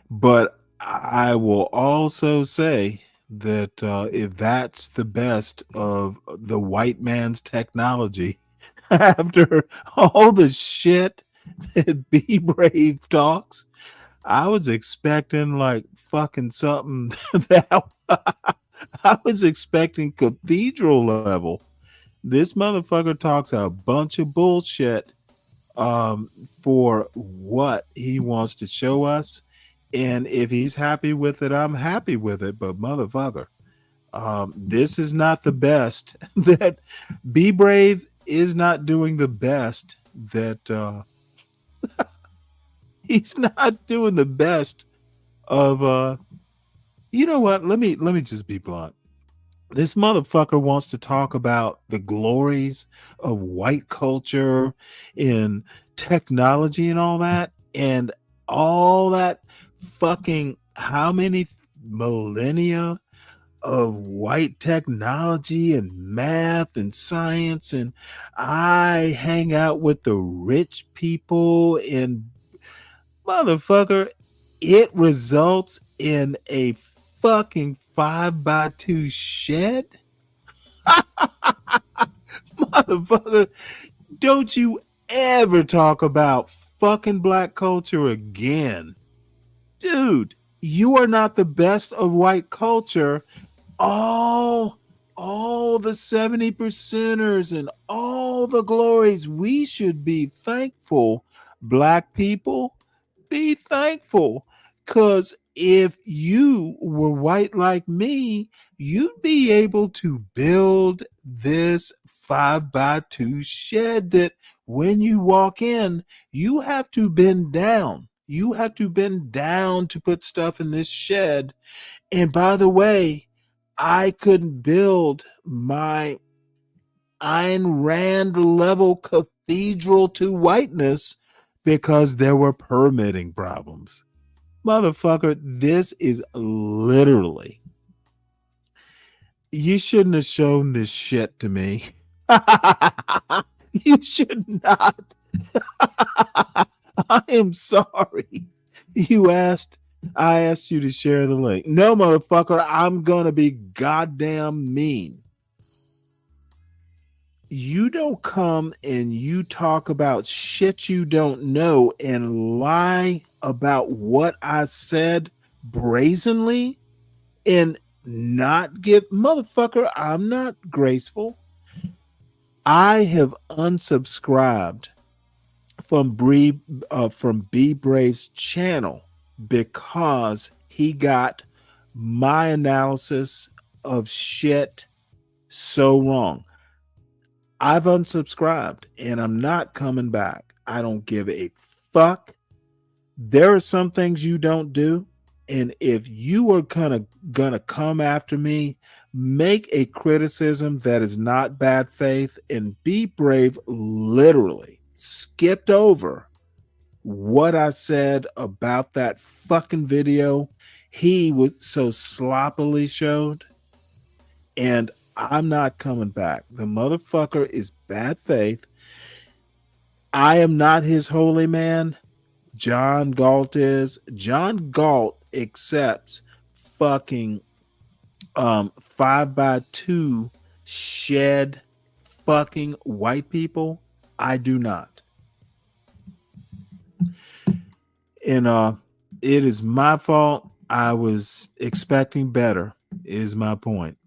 But I will also say that if that's the best of the white man's technology, after all the shit that Be Brave talks, I was expecting like fucking something that I was expecting cathedral level. This motherfucker talks a bunch of bullshit for what he wants to show us. And if he's happy with it, I'm happy with it. But motherfucker, this is not the best. That Be Brave is not doing the best. That he's not doing the best of. You know what? Let me just be blunt. This motherfucker wants to talk about the glories of white culture and technology and all that fucking how many millennia of white technology and math and science, and I hang out with the rich people, and motherfucker, it results in a fucking 5x2 shed. Motherfucker, don't you ever talk about fucking black culture again. Dude, you are not the best of white culture. All the 70%ers and all the glories. We should be thankful, black people. Be thankful, because if you were white like me, you'd be able to build this 5x2 shed that when you walk in, you have to bend down. You have to bend down to put stuff in this shed. And by the way, I couldn't build my Ayn Rand level cathedral to whiteness because there were permitting problems. Motherfucker, this is literally You shouldn't have shown this shit to me. You should not. I am sorry. I asked you to share the link. No, motherfucker, I'm gonna be goddamn mean. You don't come and you talk about shit you don't know and lie about what I said brazenly and not give, motherfucker, I'm not graceful. I have unsubscribed from B Brave's channel because he got my analysis of shit so wrong. I've unsubscribed and I'm not coming back. I don't give a fuck. There are some things you don't do. And if you are gonna come after me, make a criticism that is not bad faith. And Be Brave literally skipped over what I said about that fucking video he was so sloppily showed. And I'm not coming back. The motherfucker is bad faith. I am not his holy man. John Galt is. John Galt accepts fucking 5x2 shed fucking white people. I do not. And it is my fault. I was expecting better, is my point.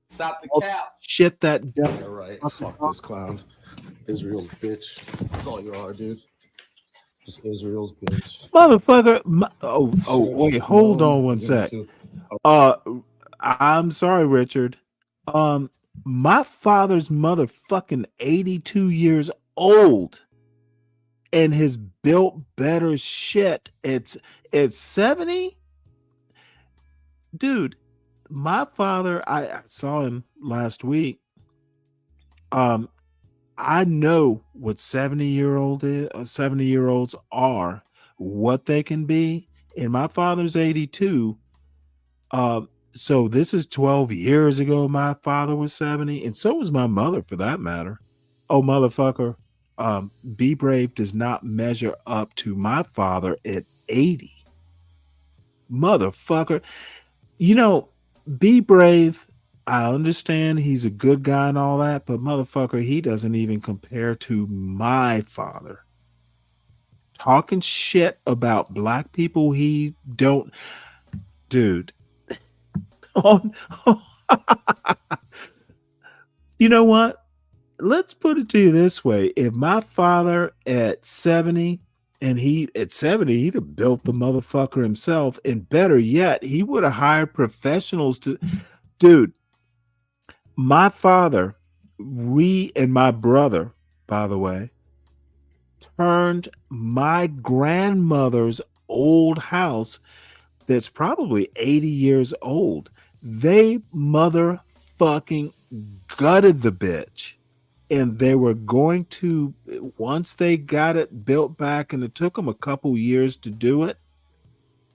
Stop the cap. Shit that Yeah, right. Fuck this clown. Israel's bitch. That's all you are, dude. Just Israel's bitch. motherfucker. Wait, hold on one sec. I'm sorry, Richard. My father's motherfucking 82 years old and has built better shit. It's 70. Dude, my father, I saw him last week. I know what 70-year-olds are, what they can be. And my father's 82. So this is 12 years ago. My father was 70, and so was my mother, for that matter. Oh, motherfucker. Be Brave does not measure up to my father at 80. Motherfucker. You know, Be Brave, I understand he's a good guy and all that, but motherfucker, he doesn't even compare to my father. Talking shit about black people, he don't. Dude. You know what? Let's put it to you this way. If my father at 70, and he'd have built the motherfucker himself, and better yet, he would have hired professionals to. Dude, my father, and my brother, by the way, turned my grandmother's old house that's probably 80 years old. They motherfucking gutted the bitch. And they were going to, once they got it built back, and it took them a couple years to do it,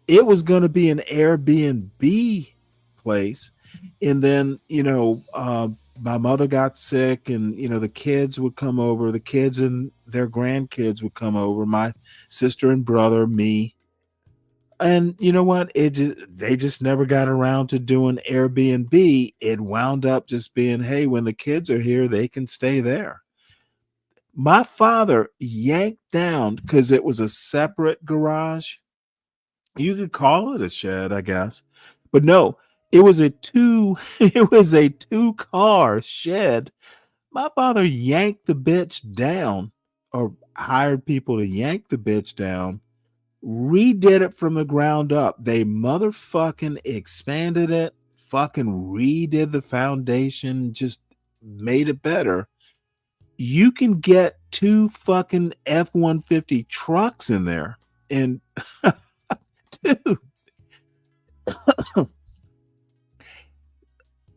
it was going to be an Airbnb place. And then, my mother got sick, and, the kids would come over, the kids and their grandkids would come over, my sister and brother, me. And you know what? They just never got around to doing Airbnb. It wound up just being, hey, when the kids are here, they can stay there. My father yanked down, because it was a separate garage. You could call it a shed, I guess. But no, it was a two-car shed. My father yanked the bitch down, or hired people to yank the bitch down, redid it from the ground up. They motherfucking expanded it, fucking redid the foundation, just made it better. You can get 2 fucking F-150 trucks in there. And dude,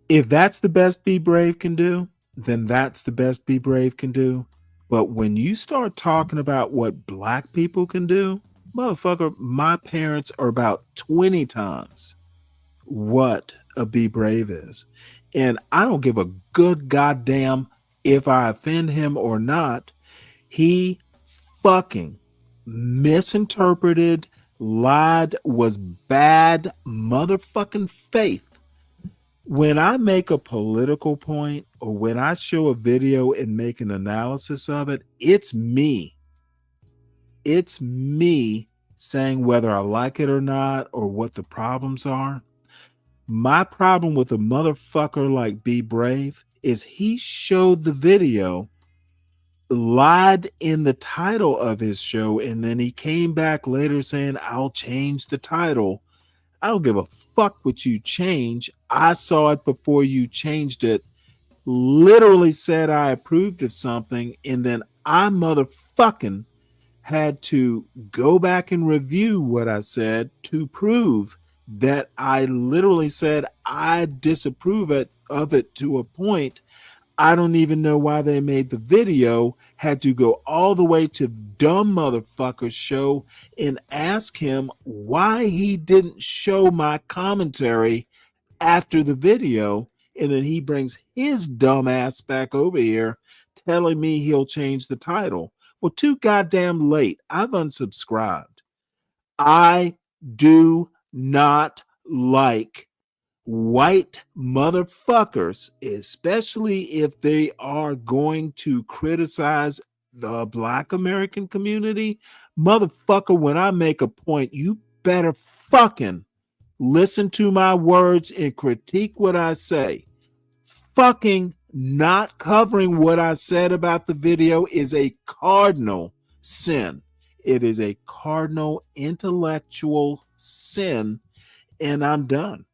if that's the best Be Brave can do, then that's the best Be Brave can do. But when you start talking about what black people can do, motherfucker, my parents are about 20 times what a Be Brave is. And I don't give a good goddamn if I offend him or not. He fucking misinterpreted, lied, was bad motherfucking faith. When I make a political point or when I show a video and make an analysis of it, it's me. It's me saying whether I like it or not or what the problems are. My problem with a motherfucker like Be Brave is he showed the video, lied in the title of his show, and then he came back later saying, I'll change the title. I don't give a fuck what you change. I saw it before you changed it. Literally said I approved of something, and then I motherfucking had to go back and review what I said to prove that I literally said I disapprove of it to a point. I don't even know why they made the video. Had to go all the way to dumb motherfucker's show and ask him why he didn't show my commentary after the video. And then he brings his dumb ass back over here telling me he'll change the title. Well, too goddamn late. I've unsubscribed. I do not like white motherfuckers, especially if they are going to criticize the Black American community. Motherfucker, when I make a point, you better fucking listen to my words and critique what I say. Fucking not covering what I said about the video is a cardinal sin. It is a cardinal intellectual sin, and I'm done.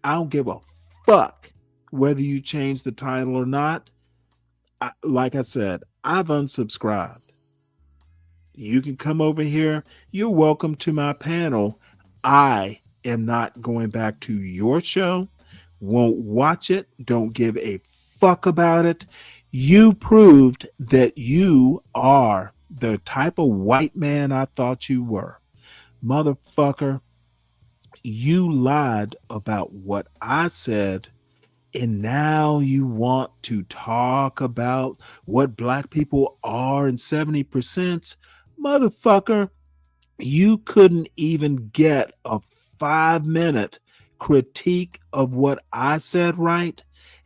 I don't give a fuck whether you change the title or not. Like I said, I've unsubscribed. You can come over here. You're welcome to my panel. I am not going back to your show. Won't watch it. Don't give a fuck about it. You proved that you are the type of white man I thought you were. Motherfucker, you lied about what I said, and now you want to talk about what black people are in 70%. Motherfucker, you couldn't even get a 5-minute critique of what I said right,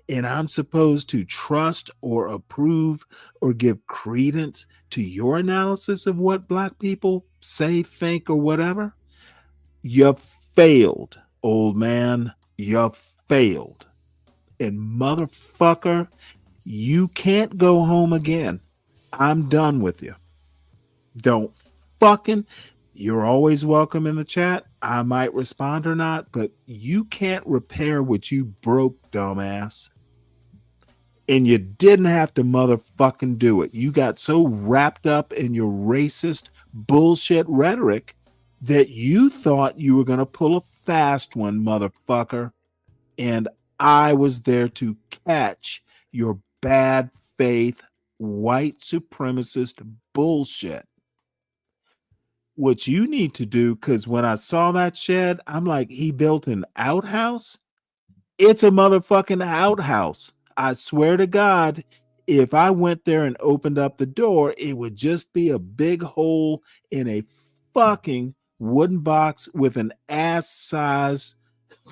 and I'm supposed to trust or approve or give credence to your analysis of what black people say, think, or whatever. You failed, old man. You failed. And motherfucker, you can't go home again. I'm done with you. Don't fucking, you're always welcome in the chat. I might respond or not, but you can't repair what you broke, dumbass. And you didn't have to motherfucking do it. You got so wrapped up in your racist bullshit rhetoric that you thought you were going to pull a fast one, motherfucker. And I was there to catch your bad faith, white supremacist bullshit. What you need to do, because when I saw that shed, I'm like, he built an outhouse? It's a motherfucking outhouse. I swear to God, if I went there and opened up the door, it would just be a big hole in a fucking wooden box with an ass-sized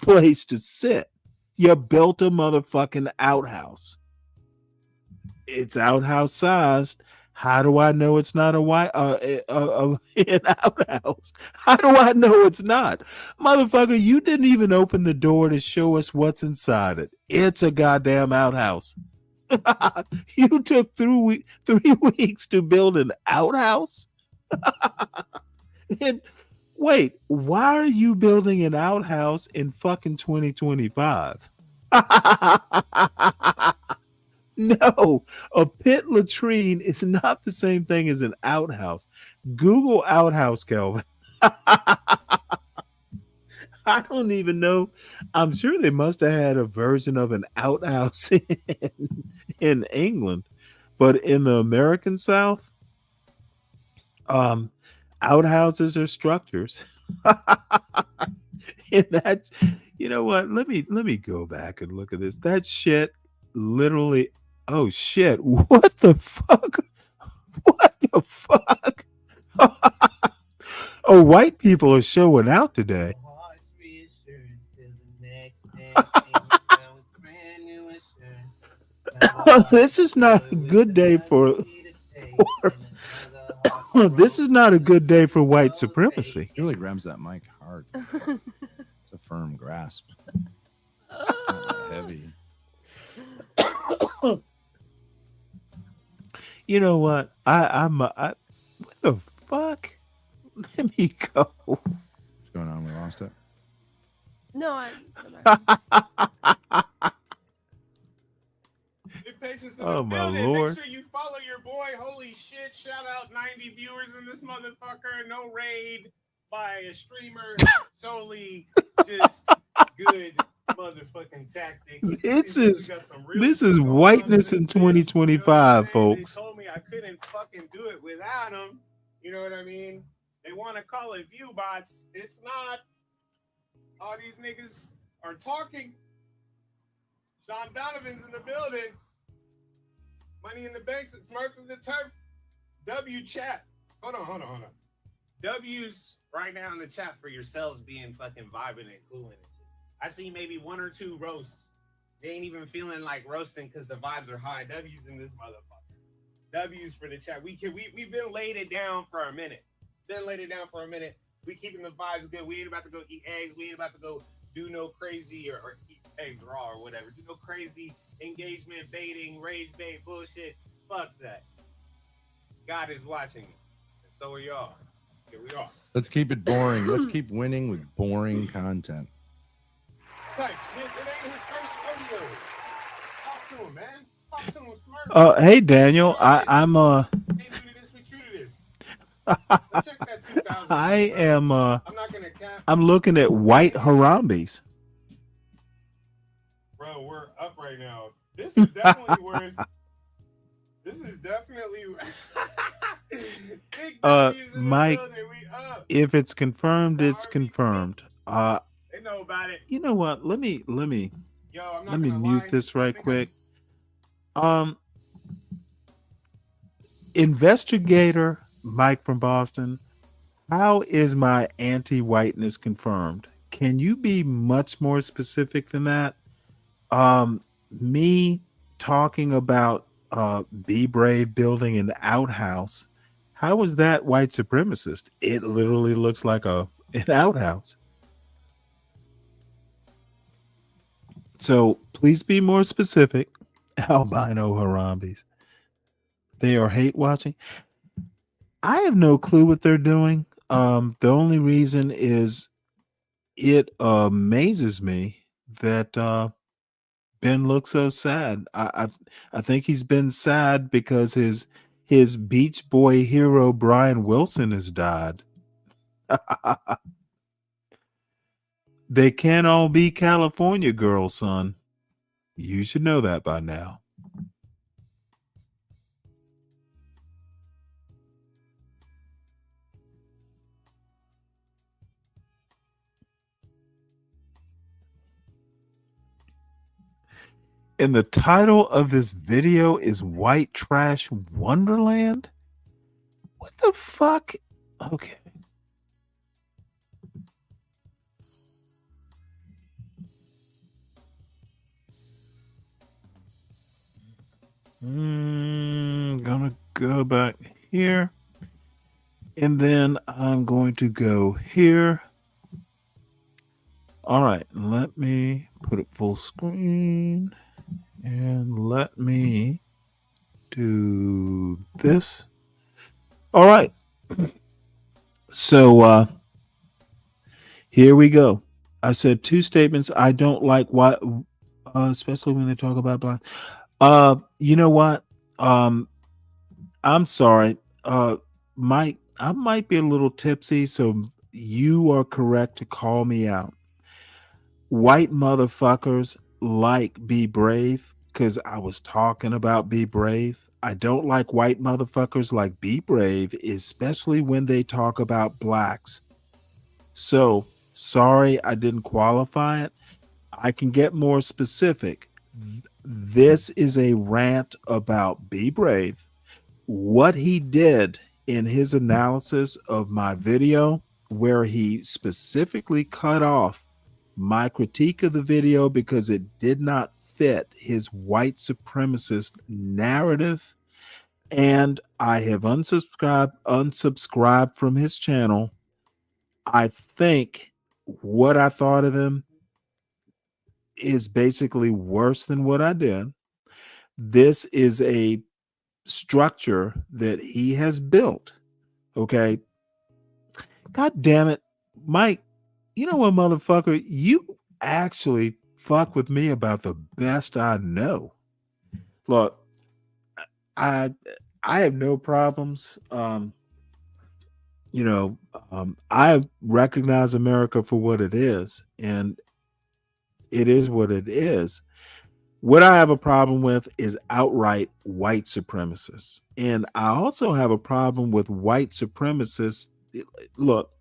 place to sit. You built a motherfucking outhouse. It's outhouse sized. How do I know it's not an outhouse? How do I know it's not? Motherfucker, you didn't even open the door to show us what's inside it. It's a goddamn outhouse. You took 3 weeks to build an outhouse? And wait, why are you building an outhouse in fucking 2025? No, a pit latrine is not the same thing as an outhouse. Google outhouse, Kelvin. I don't even know. I'm sure they must have had a version of an outhouse in England, but in the American South, outhouses are structures. And that's, You know what? Let me go back and look at this. That shit literally. Oh shit! What the fuck? What the fuck? Oh, white people are showing out today. This is not a good day for this is not a good day for white supremacy. He really grabs that mic hard. It's a firm grasp. It's not heavy. You know what? What the fuck? Let me go. What's going on? We lost it. No, Patience in Oh, the my building. Lord. Make sure you follow your boy. Holy shit. Shout out 90 viewers in this motherfucker. No raid by a streamer. Solely just good motherfucking tactics. This These niggas is got some real this shit is going on whiteness this in bitch. You know what I'm 2025, saying? folks. They told me I couldn't fucking do it without them. You know what I mean? They want to call it view bots. It's not. All these niggas are talking. Sean Donovan's in the building. Money in the banks at Smurfs in the turf. W chat. Hold on. W's right now in the chat for yourselves being fucking vibing and cooling and shit. I see maybe 1 or 2 roasts. They ain't even feeling like roasting because the vibes are high. W's in this motherfucker. W's for the chat. We've been laid it down for a minute. We keeping the vibes good. We ain't about to go eat eggs. We ain't about to go do no crazy or eat eggs raw or whatever. Do no crazy engagement, baiting, rage bait, bullshit. Fuck that. God is watching me. And so are y'all. Here we are. Let's keep it boring. Let's keep winning with boring content. Type shit. It ain't his first rodeo. Talk to him, man. Talk to him, Smirk. Hey Daniel, I'm Ain't new to this, we true to this. Let's check that 2000. I am I'm not gonna cap. I'm looking at white Harambis. Bro, we're up right now. This is definitely worth. This is definitely. Big W's in the Mike, building. We up. if it's confirmed, it's confirmed. They know about it. You know what? Let me Yo, I'm not let me gonna mute lie. this right quick. Investigator Mike from Boston, how is my anti-whiteness confirmed? Can you be much more specific than that? Me talking about Be Brave building an outhouse, how is that white supremacist? It literally looks like an outhouse. So please be more specific. Albino Harambis. They are hate watching. I have no clue what they're doing. The only reason is it amazes me that Ben looks so sad. I think he's been sad because his Beach Boy hero Brian Wilson has died. They can't all be California girls, son. You should know that by now. And the title of this video is White Trash Wonderland? What the fuck? Okay. Gonna go back here. And then I'm going to go here. All right, let me put it full screen. And let me do this. All right. So here we go. I said 2 statements I don't like, why, especially when they talk about black. You know what? I'm sorry. Mike, I might be a little tipsy, so you are correct to call me out. White motherfuckers like Be Brave because I was talking about Be Brave. I don't like white motherfuckers like Be Brave, especially when they talk about blacks. So sorry I didn't qualify it. I can get more specific. This is a rant about Be Brave. What he did in his analysis of my video, where he specifically cut off my critique of the video because it did not fit his white supremacist narrative, and I have unsubscribed from his channel. I think what I thought of him is basically worse than what I did. This is a structure that he has built. Okay. God damn it, Mike. You know what, motherfucker? You actually fuck with me about the best I know. Look, I have no problems. I recognize America for what it is, and it is what it is. What I have a problem with is outright white supremacists. And I also have a problem with white supremacists. Look,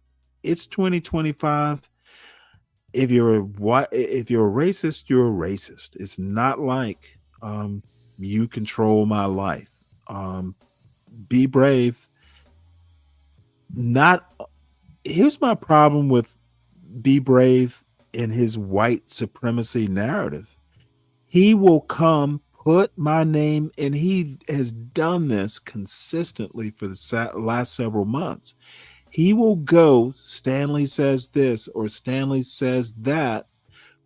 it's 2025. If you're a racist, you're a racist. It's not like you control my life. Be brave. Here's my problem with Be Brave in his white supremacy narrative. He will come, put my name, and he has done this consistently for the last several months. He will go, Stanley says this or Stanley says that,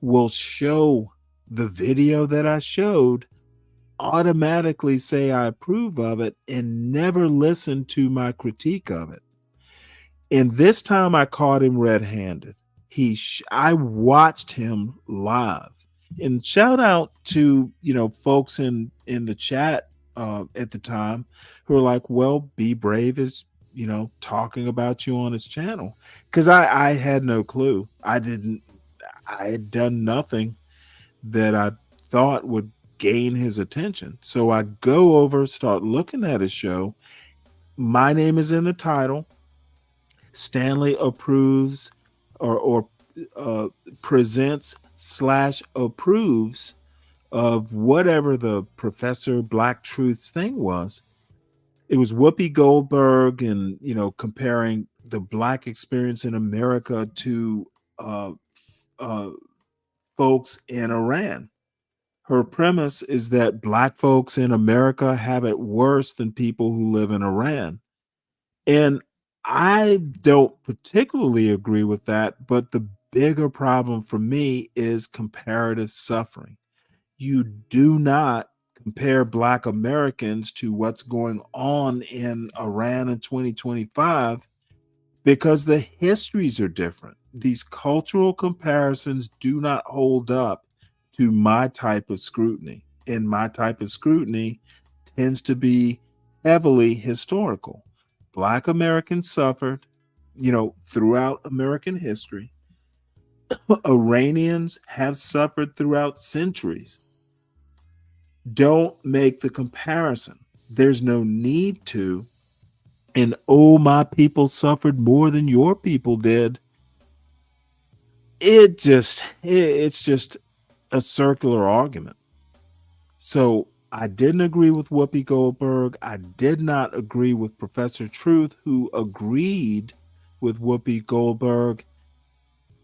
will show the video that I showed, automatically say I approve of it, and never listen to my critique of it. And this time I caught him red-handed. I watched him live. And shout out to, folks in the chat at the time who are like, well, Be Brave is, talking about you on his channel. Because I had no clue. I had done nothing that I thought would gain his attention. So I go over, start looking at his show. My name is in the title. Stanley approves or presents / approves of whatever the Professor Black Truths thing was. It was Whoopi Goldberg and, comparing the Black experience in America to folks in Iran. Her premise is that Black folks in America have it worse than people who live in Iran. And I don't particularly agree with that, but the bigger problem for me is comparative suffering. You do not compare Black Americans to what's going on in Iran in 2025 because the histories are different. These cultural comparisons do not hold up to my type of scrutiny. And my type of scrutiny tends to be heavily historical. Black Americans suffered, throughout American history. Iranians have suffered throughout centuries. Don't make the comparison. There's no need to. And oh, my people suffered more than your people did. It's just a circular argument. So I didn't agree with Whoopi Goldberg. I did not agree with Professor Truth, who agreed with Whoopi Goldberg.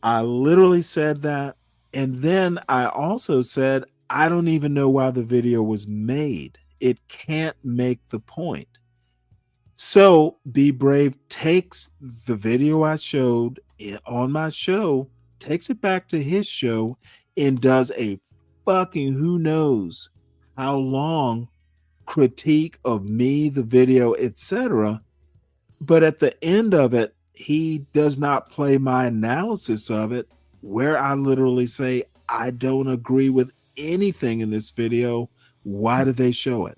I literally said that. And then I also said, I don't even know why the video was made. It can't make the point. So Be Brave takes the video I showed on my show, takes it back to his show, and does a fucking who knows how long critique of me, the video, etc. But at the end of it, he does not play my analysis of it, where I literally say, I don't agree with anything in this video. Why do they show it?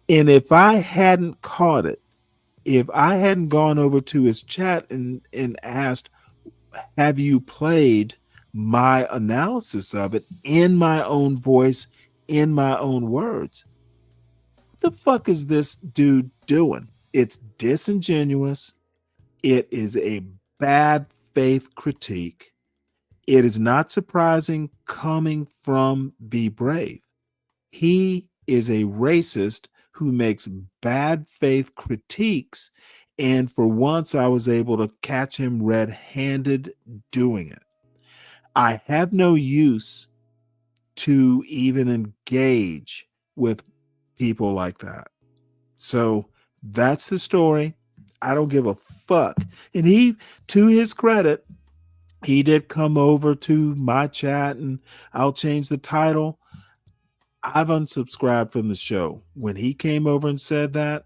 And if I hadn't caught it, if I hadn't gone over to his chat and asked, have you played my analysis of it in my own voice, in my own words? What the fuck is this dude doing? It's disingenuous. It is a bad faith critique. It is not surprising coming from Be Brave. He is a racist who makes bad faith critiques, and for once I was able to catch him red-handed doing it. I have no use to even engage with people like that. So that's the story. I don't give a fuck. And he, to his credit, he did come over to my chat, and I'll change the title. I've unsubscribed from the show. When he came over and said that,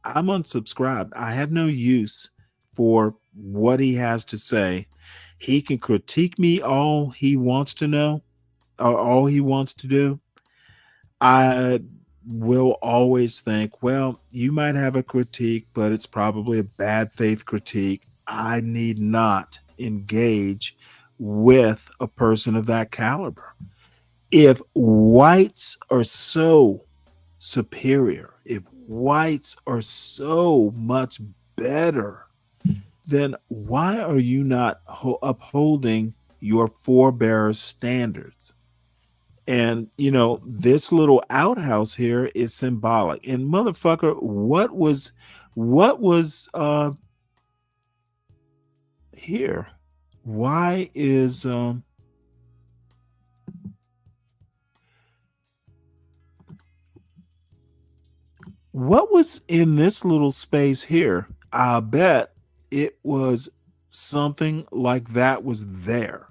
I'm unsubscribed. I have no use for what he has to say. He can critique me all he wants to know, or all he wants to do. I will always think, well, you might have a critique, but it's probably a bad faith critique. I need not engage with a person of that caliber. If whites are so superior, if whites are so much better, then why are you not upholding your forebears' standards? And, you know, this little outhouse here is symbolic. And motherfucker, what was here? Why is what was in this little space here? I bet it was something like that was there.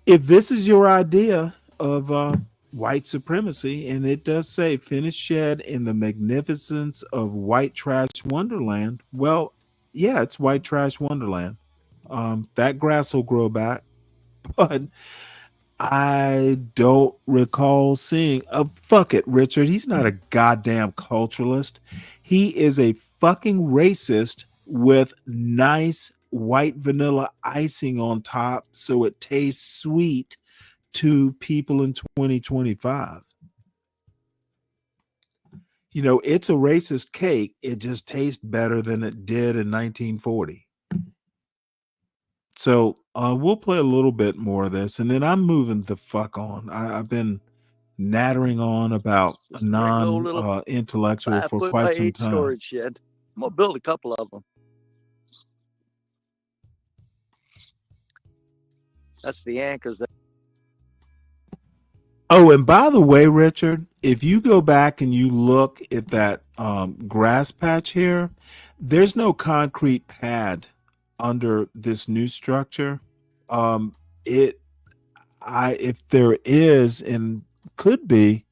If this is your idea of white supremacy, and it does say finished shed in the magnificence of white trash wonderland, well, yeah, it's white trash wonderland. That grass will grow back, but I don't recall seeing fuck it, Richard. He's not a goddamn culturalist. He is a fucking racist with nice white vanilla icing on top so it tastes sweet to people in 2025. You know, it's a racist cake. It just tastes better than it did in 1940. So we'll play a little bit more of this, and then I'm moving the fuck on. I've been nattering on about a non-intellectual for 5 foot quite by some 8 time. storage shed. I'm gonna build a couple of them. That's the anchors. Oh, and by the way, Richard, if you go back and you look at that grass patch here, there's no concrete pad under this new structure. If there is, and could be,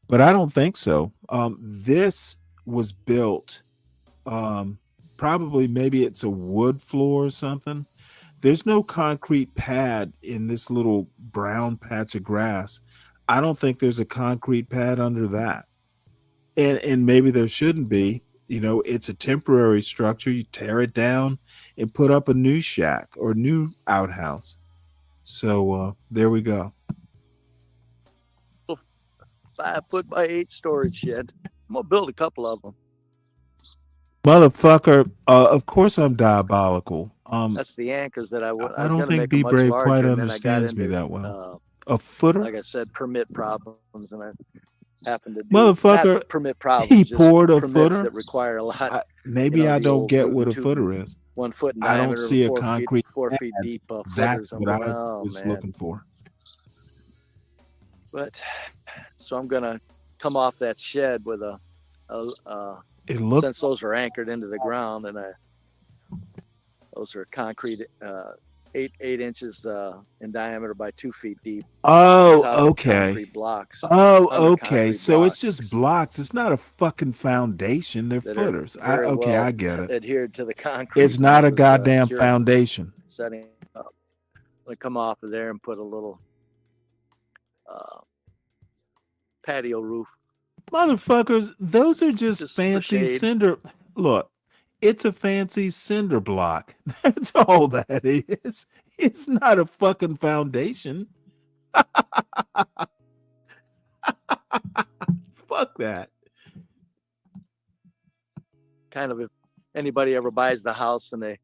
but I don't think so. This was built, probably maybe it's a wood floor or something. There's no concrete pad in this little brown patch of grass. I don't think there's a concrete pad under that. And maybe there shouldn't be. You know, it's a temporary structure. You tear it down and put up a new shack or new outhouse. So there we go. 5 foot by 8 storage shed. I'm gonna build a couple of them. Motherfucker, of course I'm diabolical. That's the anchors that I was I don't gonna think make Be them much Brave larger, quite and then I got understands me into that well. A footer? like I said, permit problems, and I happened to do Motherfucker, not permit problems. he Just poured a permits footer. that require a lot. Maybe I the don't old get rootin' what a tootin' footer is. 1 foot in I don't diameter, see a 4 feet concrete 4 feet pad. deep footers. That's I'm what going, I oh was man. looking for. But so I'm gonna come off that shed with It looked since those are anchored into the ground, and those are concrete 8 inches in diameter by 2 feet deep. Oh, on top of okay. concrete blocks. Oh, under okay. concrete So it's blocks just blocks. It's not a fucking foundation. They're that are footers. very Okay, well I get it. adhered to the concrete. It's when I not a was, goddamn curing them, foundation. setting up. I come off of there and put a little patio roof. Motherfuckers, those are just for fancy shade. cinder. Look, it's a fancy cinder block. That's all that is. It's not a fucking foundation. Fuck that. Kind of if anybody ever buys the house and it's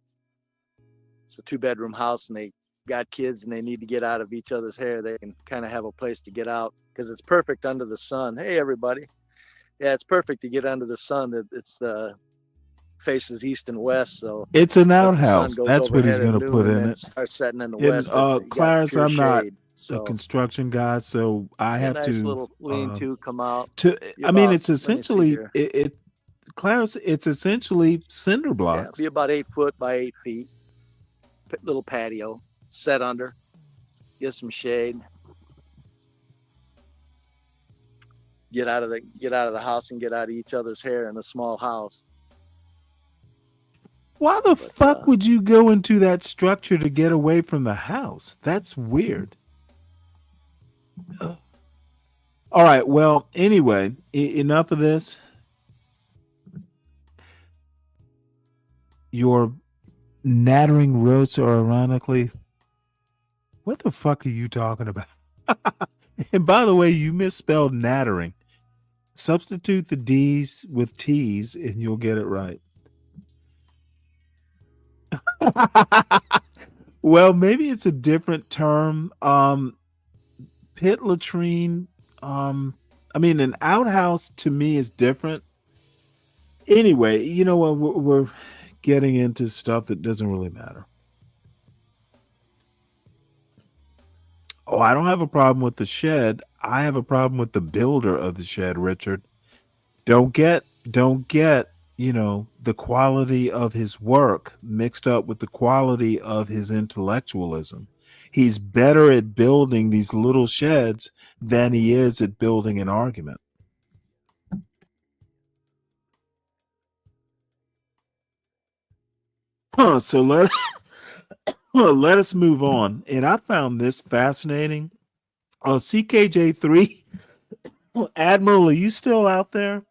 a 2-bedroom house and they got kids and they need to get out of each other's hair, they can kind of have a place to get out because it's perfect under the sun. Hey, everybody. Yeah, it's perfect to get under the sun. It's faces east and west, so It's an if the sun outhouse. goes That's what he's overhead going at to put noon, in then it. starts setting in the And west. You got Clarence, pure I'm not shade. a So construction guy, so I a have nice to little lean-to come out. Be I mean, about, it's let me see essentially here. Clarence, it's essentially cinder Yeah, blocks. be about 8 foot by 8 feet. Little patio, set under, get some shade. Get out of the house and get out of each other's hair in a small house. Why the fuck would you go into that structure to get away from the house? That's weird. Ugh. All right. Well, anyway, enough of this. Your nattering roots are ironically. What the fuck are you talking about? And by the way, you misspelled nattering. Substitute the D's with T's and you'll get it right. Well, maybe it's a different term. Pit latrine. I mean, an outhouse to me is different. Anyway, you know what? We're getting into stuff that doesn't really matter. Oh, I don't have a problem with the shed. I have a problem with the builder of the shed, Richard. Don't get, the quality of his work mixed up with the quality of his intellectualism. He's better at building these little sheds than he is at building an argument. So let us move on. And I found this fascinating. CKJ3, Admiral, are you still out there?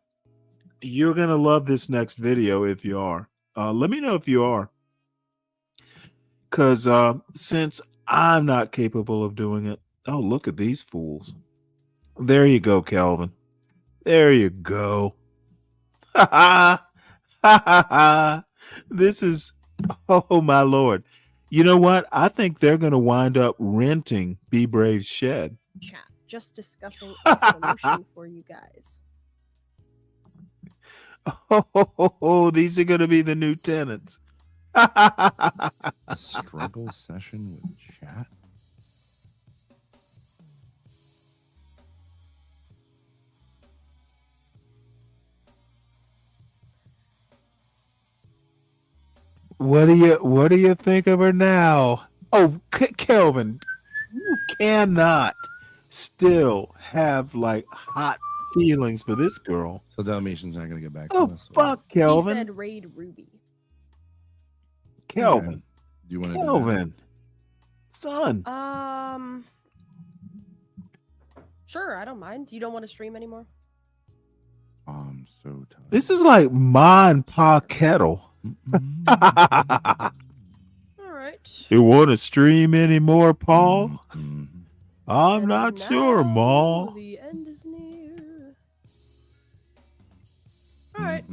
You're going to love this next video if you are. Let me know if you are. Because since I'm not capable of doing it. Oh, look at these fools. There you go, Kelvin. There you go. Ha ha. Ha ha ha. This is, oh my Lord. You know what? I think they're going to wind up renting Be Brave's shed. Chat. Just discussing a solution for you guys. Oh, these are going to be the new tenants. A struggle session with chat. What do you think of her now? Oh, Kelvin, you cannot still have like hot feelings for this girl. So Dalmatian's not gonna get back to Oh us. fuck, He Kelvin. said raid Ruby. Kelvin. Do you want to Kelvin. Son. Sure, I don't mind. You don't want to stream anymore? I'm so tired. This is like Ma and Pa Kettle. All right. You want to stream anymore, Paul? I'm not sure, Ma. The end is near. All right.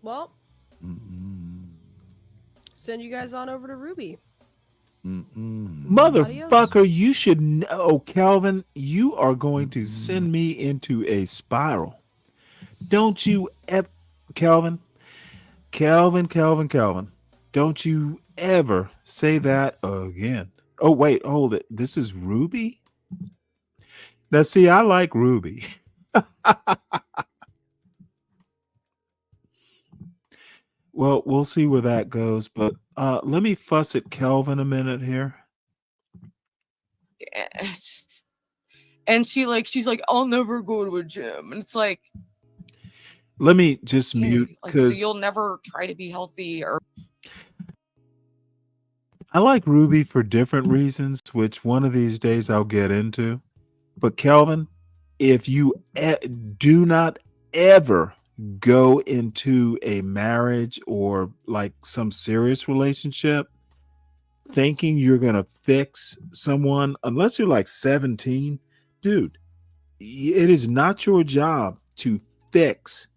Well, send you guys on over to Ruby. Motherfucker, you should know, Calvin, you are going to send me into a spiral. Don't you ever, Calvin, don't you ever say that again. Oh, wait, hold it. This is Ruby? Now, see, I like Ruby. Well, we'll see where that goes, but let me fuss at Kelvin a minute here. And she's like, I'll never go to a gym. And it's like, Let me just mute like, so because you'll never try to be healthy or I like Ruby for different reasons, which one of these days I'll get into. But Kelvin, if you do not ever go into a marriage or like some serious relationship thinking you're going to fix someone, unless you're like 17, dude, it is not your job to fix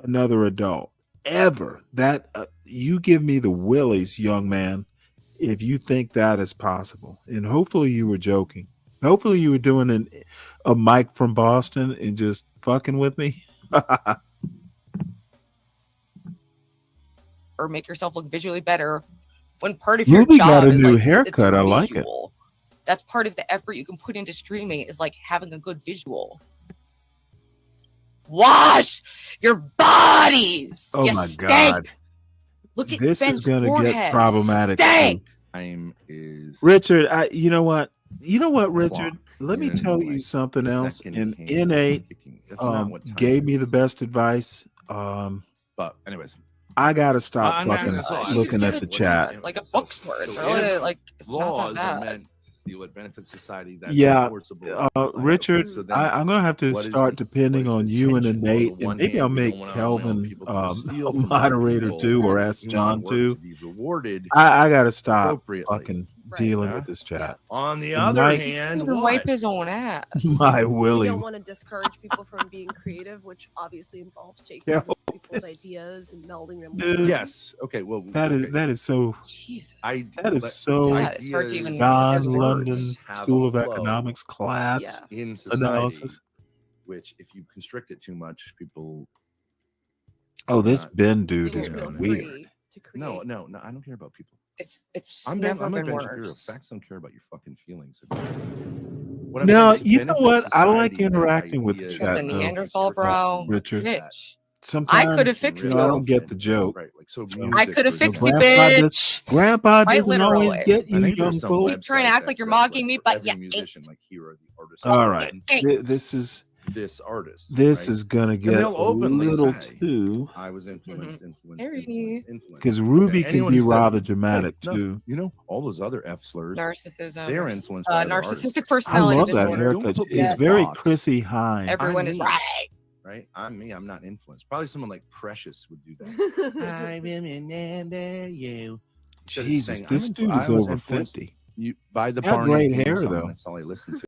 another adult. ever. That you give me the willies, young man, if you think that is possible. And hopefully you were joking. Hopefully you were doing a Mike from Boston and just fucking with me. Or make yourself look visually better when part of your Ruby job got a is new like haircut. it's I like it. visual. That's part of the effort you can put into streaming is like having a good visual. Wash your bodies. Oh You my stink. God. Look at This Ben's is going to forehead. get problematic. Stink. Time is Richard, you know what, Richard? clock. Let me You know, tell you like something else. second And hand Innate ticking. That's not what time gave it me is. the best advice. But anyways, I gotta stop I'm not fucking gonna say- looking You at could the do chat. it like a bookstore. It's So really if like it's not laws that are bad. meant to see what benefits society. That's Yeah, enforceable. Richard, So then I'm gonna have to what is start the- depending what is on the you and tension? On the Innate, and one maybe hand, I'll we make don't want our Kelvin people to a steal from other moderator people too, or ask who John want work too. to be rewarded I gotta stop appropriately. fucking dealing with this chat. On the And other Mike, He hand, can't even wipe his own ass. my We Willie. don't want to discourage people from being creative, which obviously involves taking Yeah. other people's ideas and melding them with Dude. ours. Yes. Okay. Well, That is so. That is so. Yeah, it's hard to even John get London words. School of Economics class in society, analysis. which if you constrict it too much, people. Oh, this not- Ben dude is you know, weird. No, I don't care about people. It's I'm never like been Ben Shapiro. worse. Facts don't care about your fucking feelings. What I'm No, saying is you know benefit what? I like society, that interacting with the idea Got the chat, though. Neanderthal brow. Richard. Bitch. Sometimes I could have fixed I you. don't get the joke. Right, like so. I could have fixed you, Grandpa bitch. Grandpa Quite doesn't always literally. get I you, think young there's some folk. Keep trying to website act that like you're says, mocking like, me, for but every yeah, musician, like here are the artists. All right, ain't. this is artist. this right? is gonna And get a they'll openly little say, too, I was influenced, Harry. because Ruby Okay, can anyone be who says, rather hey, dramatic no, too. you know, all those other F slurs, Narcissism. they're influenced by other artists. narcissistic I personality love that disorder. haircut. Don't put me It's in a very box. Chrissy Hine. Everyone I'm is me, right. right? I'm me. I'm not influenced. Probably someone like Precious would do that. I remember you. Instead of Jesus, saying, this dude I is was over influenced 50. by the Got Barney great theme hair, song. though. That's all I listen to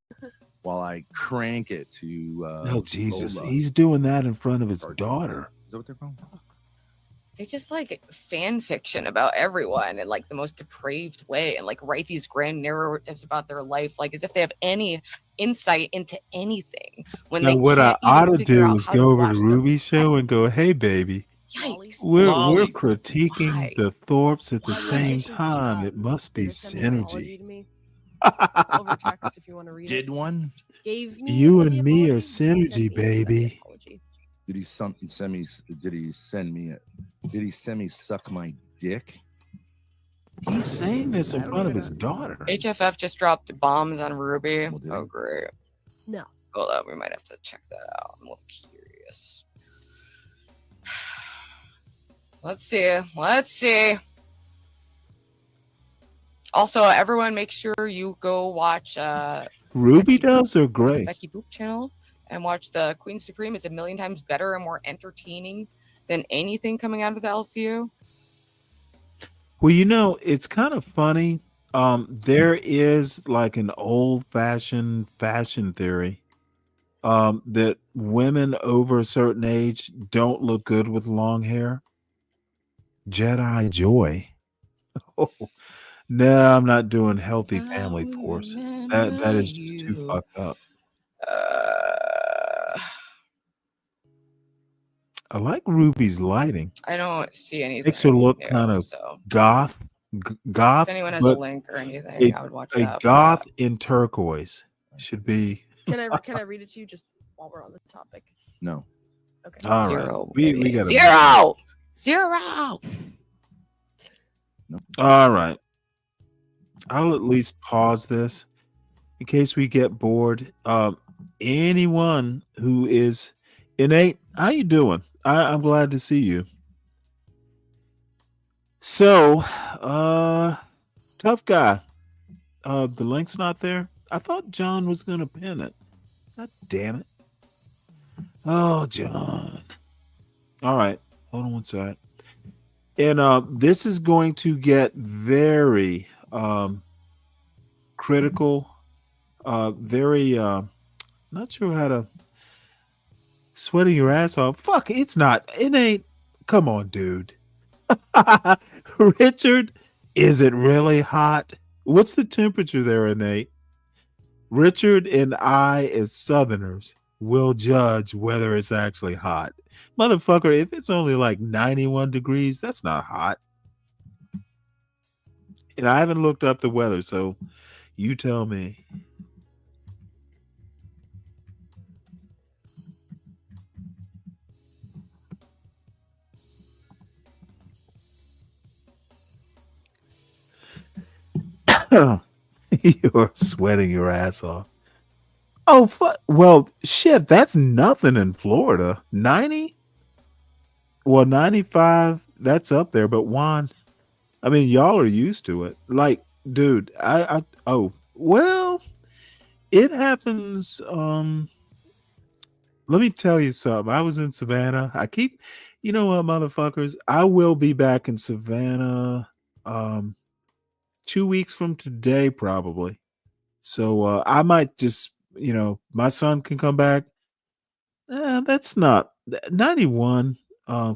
while I crank it to. Oh Jesus, Lola. he's doing that in front of his Is daughter. that what they're called? They just like fan fiction about everyone in like the most depraved way and like write these grand narratives about their life like as if they have any insight into anything when Now, they what I can't ought even to figure do out is how to go over to wash their Ruby's show and go, "Hey, baby, yikes. we're Lollies. critiquing Why? the Thorpes at the Why? same It's just, time. It must be Peter sent me an apology synergy." to me. Over text if you want to read Did it. one? Gave me You sent and me are apology. He sent synergy, me a baby. apology. Did he send me? Did he send me suck my dick? He's saying this in I don't front of even his know. daughter. HFF just dropped bombs on Ruby. Well, did Oh he? great. No. Hold up, we might have to check that out. I'm a little curious. Let's see. Also, everyone make sure you go watch Ruby does or Grace? Becky Boop channel and watch the Queen Supreme. It's a million times better and more entertaining than anything coming out of the LCU. Well, it's kind of funny. There is like an old-fashioned fashion theory that women over a certain age don't look good with long hair. Jedi Joy. Oh, no, I'm not doing Healthy Family Force. That is just too fucked up. I like Ruby's lighting. I don't see anything. Makes her look kind of so goth, goth. if anyone has a but link or anything, I would watch a that. goth in turquoise should be. Can I read it to you just while we're on the topic? No. Okay. All right. Zero, We baby. got Zero. All right. I'll at least pause this in case we get bored. Anyone who is innate, how you doing? I'm glad to see you. So, tough guy. The link's not there. I thought John was gonna pin it. God damn it. Oh, John. All right. Hold on one sec. And this is going to get very critical. Very not sure how to sweating your ass off. Fuck, it's not. It ain't come on, dude. Richard, is it really hot? What's the temperature there, Nate? Richard and I, as Southerners, will judge whether it's actually hot. Motherfucker, if it's only like 91 degrees, that's not hot. And I haven't looked up the weather, so you tell me. You're sweating your ass off. Oh, well, shit, that's nothing in Florida. 90? Well, 95, that's up there. But Juan, I mean, y'all are used to it. Like, dude, well, it happens. Let me tell you something. I was in Savannah. You know what, motherfuckers? I will be back in Savannah 2 weeks from today, probably. So I might just, my son can come back. That's not 91.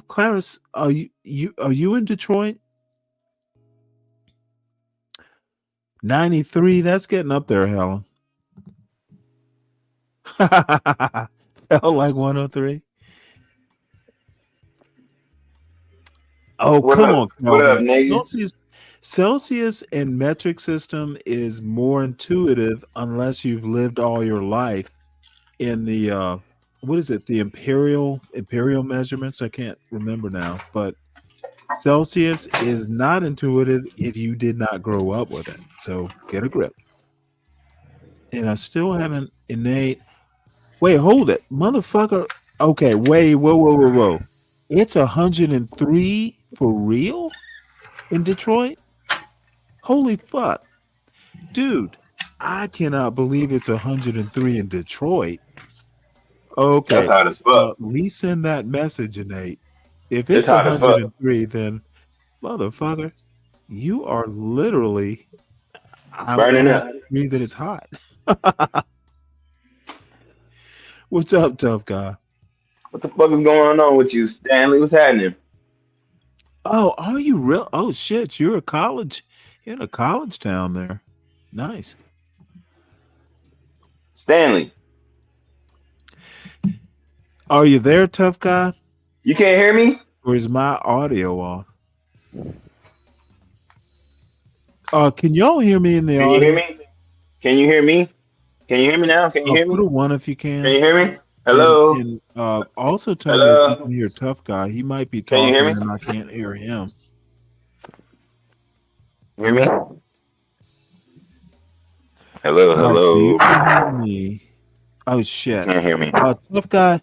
Clarice, are you in Detroit? 93. That's getting up there, Helen. Felt like 103. Oh, What come up? on, What up, Calvin. nigga? Celsius and metric system is more intuitive unless you've lived all your life in the what is it? The imperial measurements. I can't remember now, but Celsius is not intuitive if you did not grow up with it. So get a grip. And I still haven't innate. Wait, hold it, motherfucker. Okay, wait, whoa. It's 103 for real in Detroit? Holy fuck. Dude, I cannot believe it's 103 in Detroit. Okay. That's hot as fuck. Resend that message, Nate. If It's it's hot as fuck. 103, then motherfucker, you are literally Burning I up. agree that it's hot. What's up, tough guy? What the fuck is going on with you, Stanley? What's happening? Oh, are you real? Oh shit, you're in a college town there. Nice. Stanley, Are you there, tough guy? you can't hear me? Or is my audio off? Can y'all hear me in the Can you audio? hear me? Can you hear me? Can you hear me now? Can you hear Put me? a one if you can. Can you hear me? Hello? And also tell me if you can hear tough guy. He might be Can you talking hear me? and I can't hear him. You hear me? Hello, So you hello. can hear me. Oh shit. Can't hear me. Tough guy,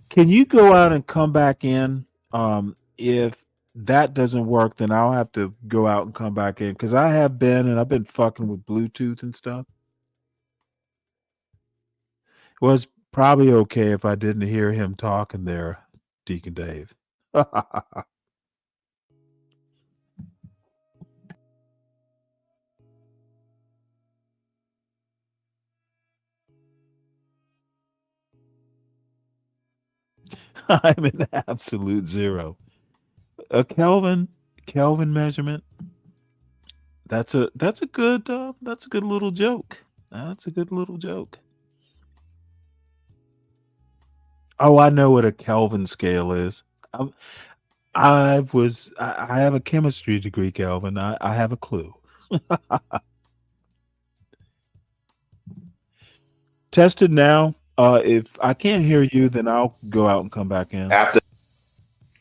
can you go out and come back in? If that doesn't work, then I'll have to go out and come back in because I've been fucking with Bluetooth and stuff. It was probably okay if I didn't hear him talking there, Deacon Dave. I'm an absolute zero. A Kelvin measurement. That's a good little joke. That's a good little joke. Oh, I know what a Kelvin scale is. I have a chemistry degree, Kelvin. I have a clue. Tested now. If I can't hear you, then I'll go out and come back in. After,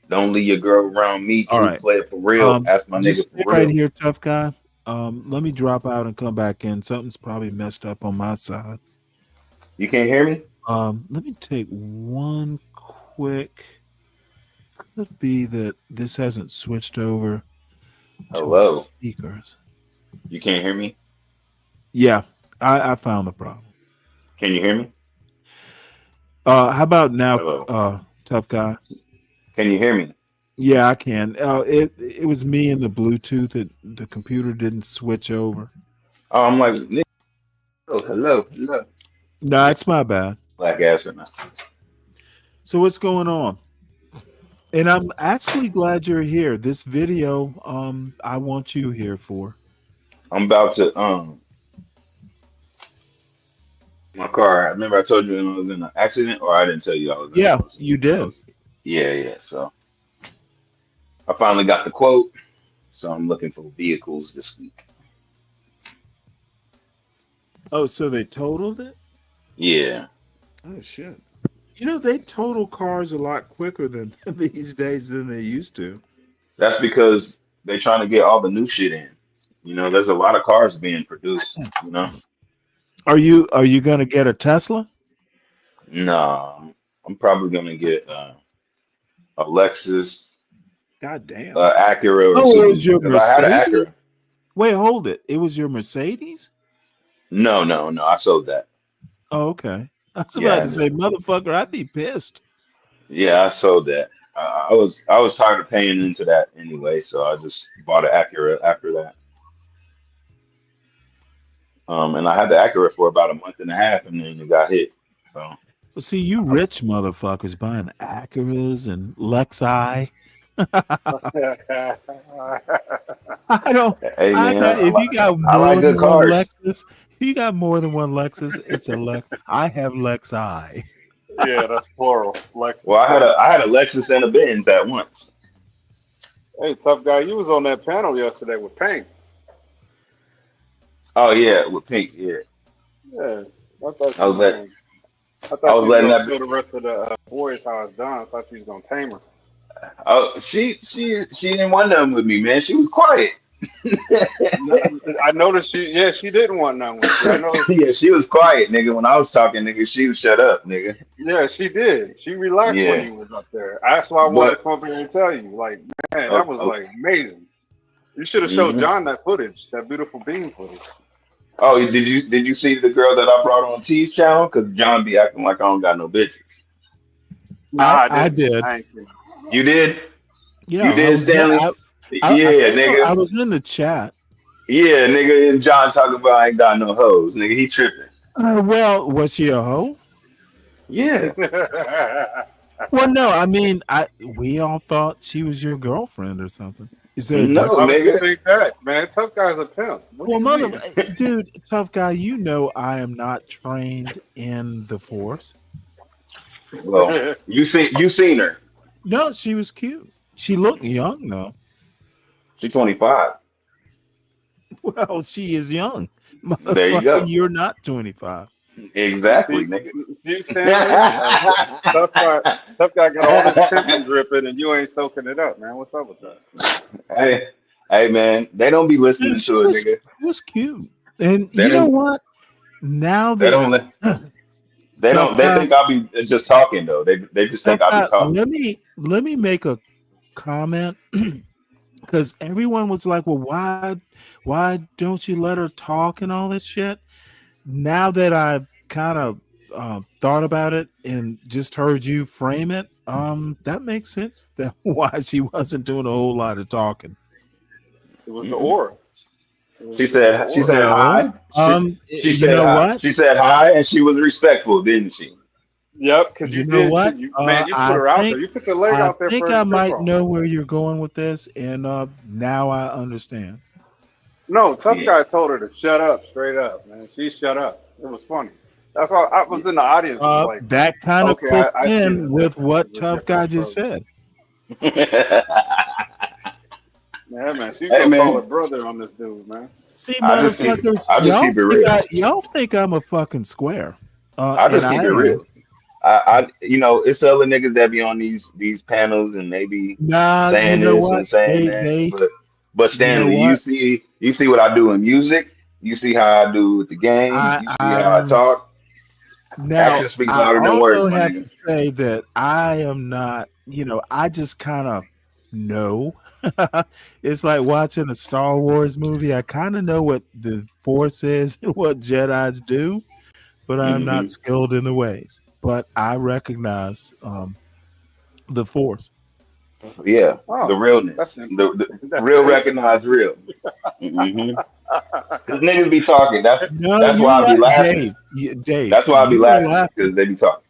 don't leave your girl around me till All we right. play it for real. That's my Just nigga stay for right real. here, tough guy. Let me drop out and come back in. Something's probably messed up on my side. You can't hear me? Let me take one quick. Could be that this hasn't switched over to Hello. speakers. You can't hear me? Yeah, I found the problem. Can you hear me? How about now, Hello. tough guy? Can you hear me? Yeah, I can. It was me and the Bluetooth. The computer didn't switch over. Oh, I'm like, nigga. Oh, hello. No, it's my bad. Black ass right now. So what's going on? And I'm actually glad you're here. This video, I want you here for. I'm about to my car. I remember I told you when I was in an accident, or I didn't tell you I was in. Yeah, you did. Yeah. So I finally got the quote. So I'm looking for vehicles this week. Oh, so they totaled it? Yeah. Oh shit. You know, they total cars a lot quicker than these days than they used to. That's because they're trying to get all the new shit in. You know, there's a lot of cars being produced, you know. Are you gonna get a Tesla? No, I'm probably gonna get a Lexus, God damn. Acura, or Oh, it was Subaru your because I had an Mercedes? Acura. Wait, hold it. It was your Mercedes? No, I sold that. Oh, okay. I was about Yeah, to say, motherfucker, I'd be pissed. yeah, I sold that. I was tired of paying into that anyway, so I just bought an Acura after that. And I had the Acura for about a month and a half, and then it got hit. So Well, see, you rich motherfuckers buying Acuras and Lexi. I don't. hey I man, got. If you got I more like than good one cars. Lexus, if you got more than one Lexus, it's a Lex. I have Lexi. Yeah, that's plural. Like, Well, I had a Lexus and a Benz at once. hey, tough guy, you was on that panel yesterday with Pink. Oh yeah, with Pink. Yeah, Yeah, I thought I was you, let. I I thought was you was letting gonna that. show the rest of the boys how it's done. I thought you was gonna tame her. Oh, she didn't want nothing with me, man. She was quiet. I noticed she didn't want none with you. I noticed. Yeah, she was quiet, nigga. When I was talking, nigga, she was shut up, nigga. Yeah, she did. She relaxed when Yeah, you was up there. That's why I wanted to but come up here and tell you, like, man, that oh, was oh, like amazing. You should have showed mhm. John that footage, that beautiful beam footage. Oh, did you see the girl that I brought on T's channel? Because John be acting like I don't got no bitches. Nah, I I didn't. did. I ain't seen it. You did? Yeah, You I did, was. Stanley? I Yeah, think I nigga. was in the chat. Yeah, nigga. And John talking about I ain't got no hoes, nigga. He tripping. Well, was she a hoe? Yeah. Well, no. I mean, we all thought she was your girlfriend or something. Is there a No, Why would difference? you nigga. think that, man? Tough guy's a pimp. What do Well, you mean? dude, tough guy, you know I am not trained in the force. Well, you seen her. No, she was cute. She looked young, though. She's 25. Well, she is young. There you Motherfucker, go. you're not 25. Exactly, See, nigga. see, Stanley, tough guy got all this pimping dripping, and you ain't soaking it up, man. What's up with that? Hey, hey, man. They don't be Dude, listening she to it, was nigga. cute. And They you know don't. what? Now They that don't. They tough don't. They guy, think I'll be just talking though. They just think tough I'll be guy, talking. let me make a comment because everyone was like, "Well, why don't you let her talk and all this shit?" Now that I've kind of thought about it and just heard you frame it, that makes sense. That why she wasn't doing a whole lot of talking. It was the Hmm. aura. She It was the said. She aura. said No, hi. She you said know hi. what? She said hi, and she was respectful, didn't she? Yep, because You you know did too. what? You put I her out there. think You put your leg I out there think for her I to trip might on. know where you're going with this, and now I understand. No, tough Yeah. guy told her to shut up, straight up, man. She shut up. It was funny. That's why I was in the audience. Was like, That kind of okay, fits I see the in with difference. what It's a Tough Guy different just approach. said. Yeah, man. She's Hey gonna call her man, brother on this dude, man. See, I just keep. motherfuckers, I just keep it real. y'all think I'm a fucking square, I and just I keep it am. real. It's other niggas that be on these panels and they be Nah, you saying know this what? and saying that, They, but you know Stanley, you what? see what I do in music. You see how I do with the game. You see how I I'm talk. now. Actions speak I louder than words, also my have nigga. to say that I am not. I just kind of know. It's like watching a Star Wars movie. I kind of know what the Force is and what Jedi's do, but I'm not Hmm. skilled in the ways. But I recognize the Force. Yeah, the Oh, that's realness, the interesting. That's real interesting. recognized real. Hmm. Cause niggas be talking. No, That's you're why I be laughing. Dave. Dave, That's why I be you are laughing laughing. because they be talking.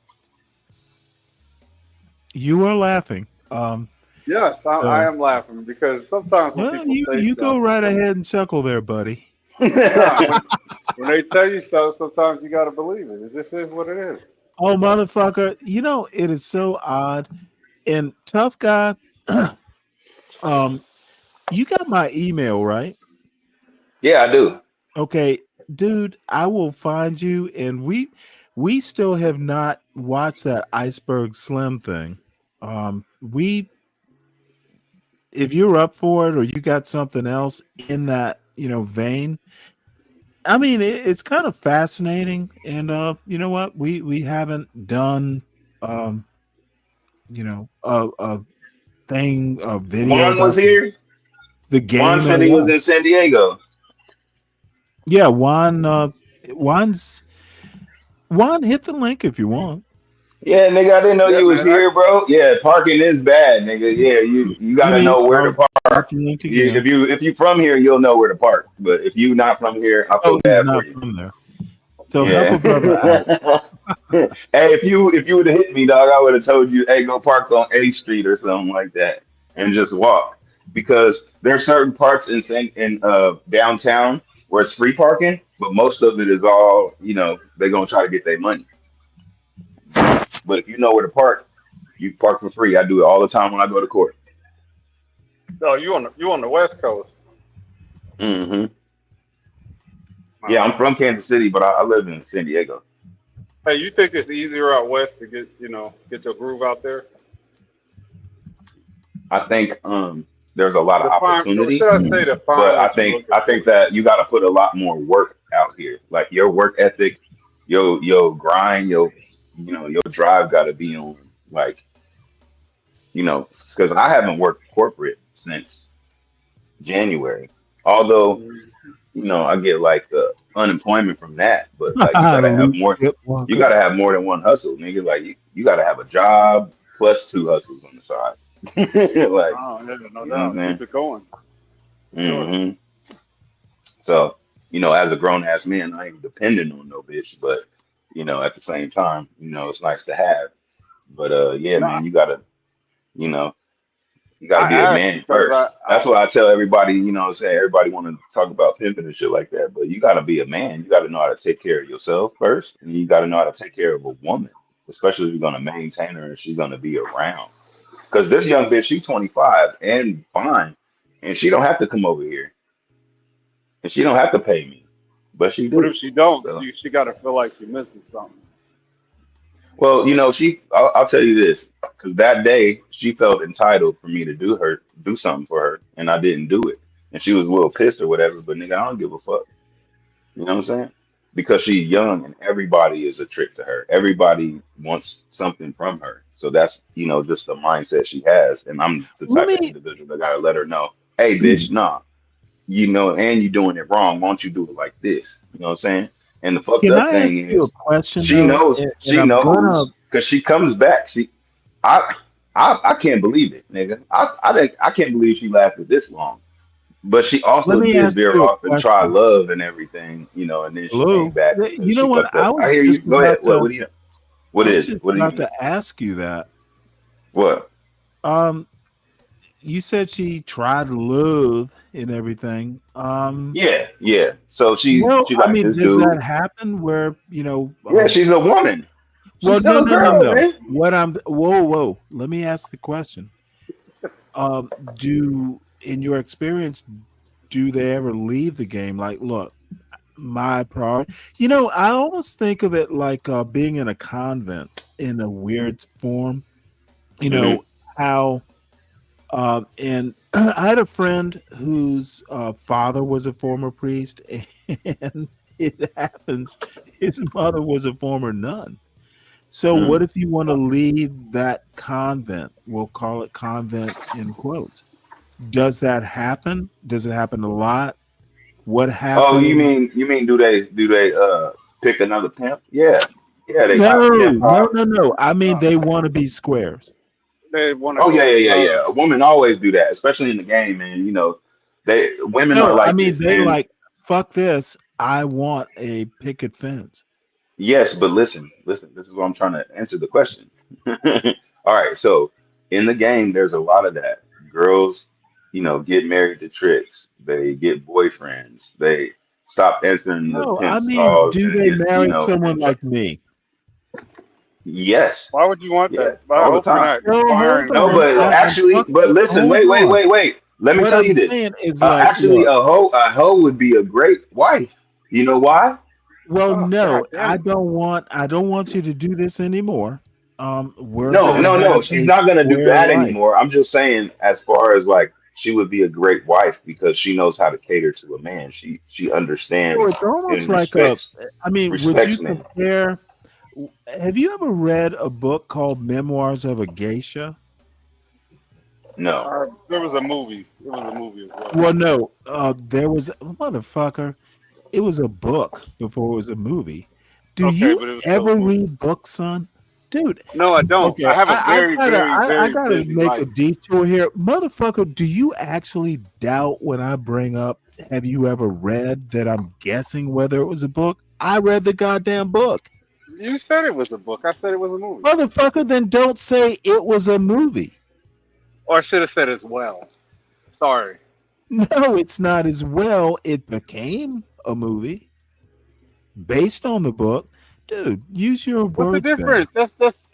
You are laughing. Yes, I So, am laughing because sometimes when well, people say you go stuff, right ahead and chuckle there, buddy. nah, when they tell you so, sometimes you got to believe it. It just is what it is. Oh, motherfucker! You know it is so odd. And tough guy, you got my email, right? Yeah, I do. Okay, dude, I will find you, and we still have not watched that Iceberg Slim thing. We if you're up for it or you got something else in that vein, I mean it's kind of fascinating. And you know what, we haven't done um a thing, a video Juan was about here. the Juan game in a said he was while. in San Diego. Yeah, Juan hit the link if you want. Yeah, nigga, I didn't know Yeah, you was man. here, bro. Yeah, parking is bad, nigga. Yeah, you You gotta need know where to I'll hit park. the link If again. you from here, you'll know where to park. But if you not from here, I Oh, feel he's bad for not you. from there. So help Yeah. a brother out. Hey, if you would have hit me, dog, I would have told you, hey, go park on A Street or something like that, and just walk. Because there's certain parts in downtown where it's free parking, but most of it is all they're gonna try to get their money. But if you know where to park, you park for free. I do it all the time when I go to court. No, you on the West Coast. Hmm. Yeah, I'm from Kansas City, but I live in San Diego. Hey, you think it's easier out west to get your groove out there? I think there's a lot of Or opportunity, should I say define but I what you're think looking I for? think that you got to put a lot more work out here. Like your work ethic, your grind, your drive got to be on. Like because I haven't worked corporate since January. Although I get like the unemployment from that, but like you got to have Luke more. You Skywalker. got to have more than one hustle, nigga. Like you got to have a job plus two hustles on the side. Like Oh, yeah, no you know what I'm doubt. saying? Keep it going. Sure. Hmm. So, as a grown ass man, I ain't dependent on no bitch, but at the same time, it's nice to have. But yeah, No, man, you know, you gotta I be a asked man because first. That's why I tell everybody, say everybody wanna talk about pimping and shit like that, but you gotta be a man. You gotta know how to take care of yourself first, and you gotta know how to take care of a woman, especially if you're gonna maintain her and she's gonna be around. Because this young bitch, she's 25 and fine, and she don't have to come over here, and she don't have to pay me, but she what do. if she don't? So, She got to feel like she's missing something. well, I'll tell you this, because that day she felt entitled for me to do something for her, and I didn't do it, and she was a little pissed or whatever. But nigga, I don't give a fuck. You know what I'm saying? Because she's young and everybody is a trick to her. Everybody wants something from her. So that's just the mindset she has, and I'm the Let type of me individual that gotta let her know, hey, bitch, nah, and you doing it wrong. Why don't you do it like this? You know what I'm saying? And the fucked Can up I ask thing you a is, question she though? knows, And she I'm gonna knows, because she comes back. I, I can't believe it, nigga. I can't believe she lasted this long. But she let also me did ask veer you a off and try question. love and everything, and then she came Hello. back because You know she what? fucked up. I hear you. Go ahead. What? What do you? What I was is it? just What do you about mean? to ask you that. What? Um, you said she tried love and everything. Yeah, yeah. So Well, she I liked mean, this does dude. that happen where Yeah, she's a woman. She's well, still a girl, no. man. What I'm whoa. Let me ask the question. Do in your experience, do they ever leave the game? Like, look, my priority. I almost think of it like being in a convent in a weird form. You Hmm. know how, and I had a friend whose father was a former priest, and it happens his mother was a former nun. So, what if you want to leave that convent? We'll call it convent in quotes. Does that happen? Does it happen a lot? What Oh, you happened? mean do they pick another pimp? Yeah, yeah. They No, hop pimp hop. no. I mean, they want to be squares. They want to Oh go yeah, for yeah, yeah, love. yeah. A woman always do that, especially in the game, man. Women are No, I like mean, this, they man. like, fuck this. I want a picket fence. Yes, but listen. This is what I'm trying to answer the question. All right, so in the game, there's a lot of that. Girls, get married to tricks. They get boyfriends. They stop answering the No, I pimp's mean, calls do and they get, marry someone and like me? yes, Why would you want yeah, that? I all the hope you're time. not No, hold inspiring. No, on. but I'm actually, but talking. listen, Hold wait. on. Let me What tell you I'm this. saying is like, Actually, look. a hoe would be a great wife. You know why? Well, Oh, no, God damn it. I don't want you to do this anymore. We're No, gonna no, no. have She's a not gonna do square that life. anymore. I'm just saying, as far as like, she would be a great wife because she knows how to cater to a man. She So understands it's almost and like I mean, would you respects men. compare? Have you ever read a book called Memoirs of a Geisha? No. There was a movie. There was a movie as well. Well, no, there was motherfucker. It was a book before it was a movie. Do Okay, you but it was still a ever movie. read books, son? Dude, No, I don't. I okay, have a I very, gotta very, I very gotta busy make a life. detour here. Motherfucker, do you actually doubt when I bring up have you ever read that I'm guessing whether it was a book? I read the goddamn book. You said it was a book. I said it was a movie. Motherfucker, then don't say it was a movie. Or I should have said as well. Sorry. No, it's not as well. It became a movie based on the book. Dude, use your What's the words better. difference?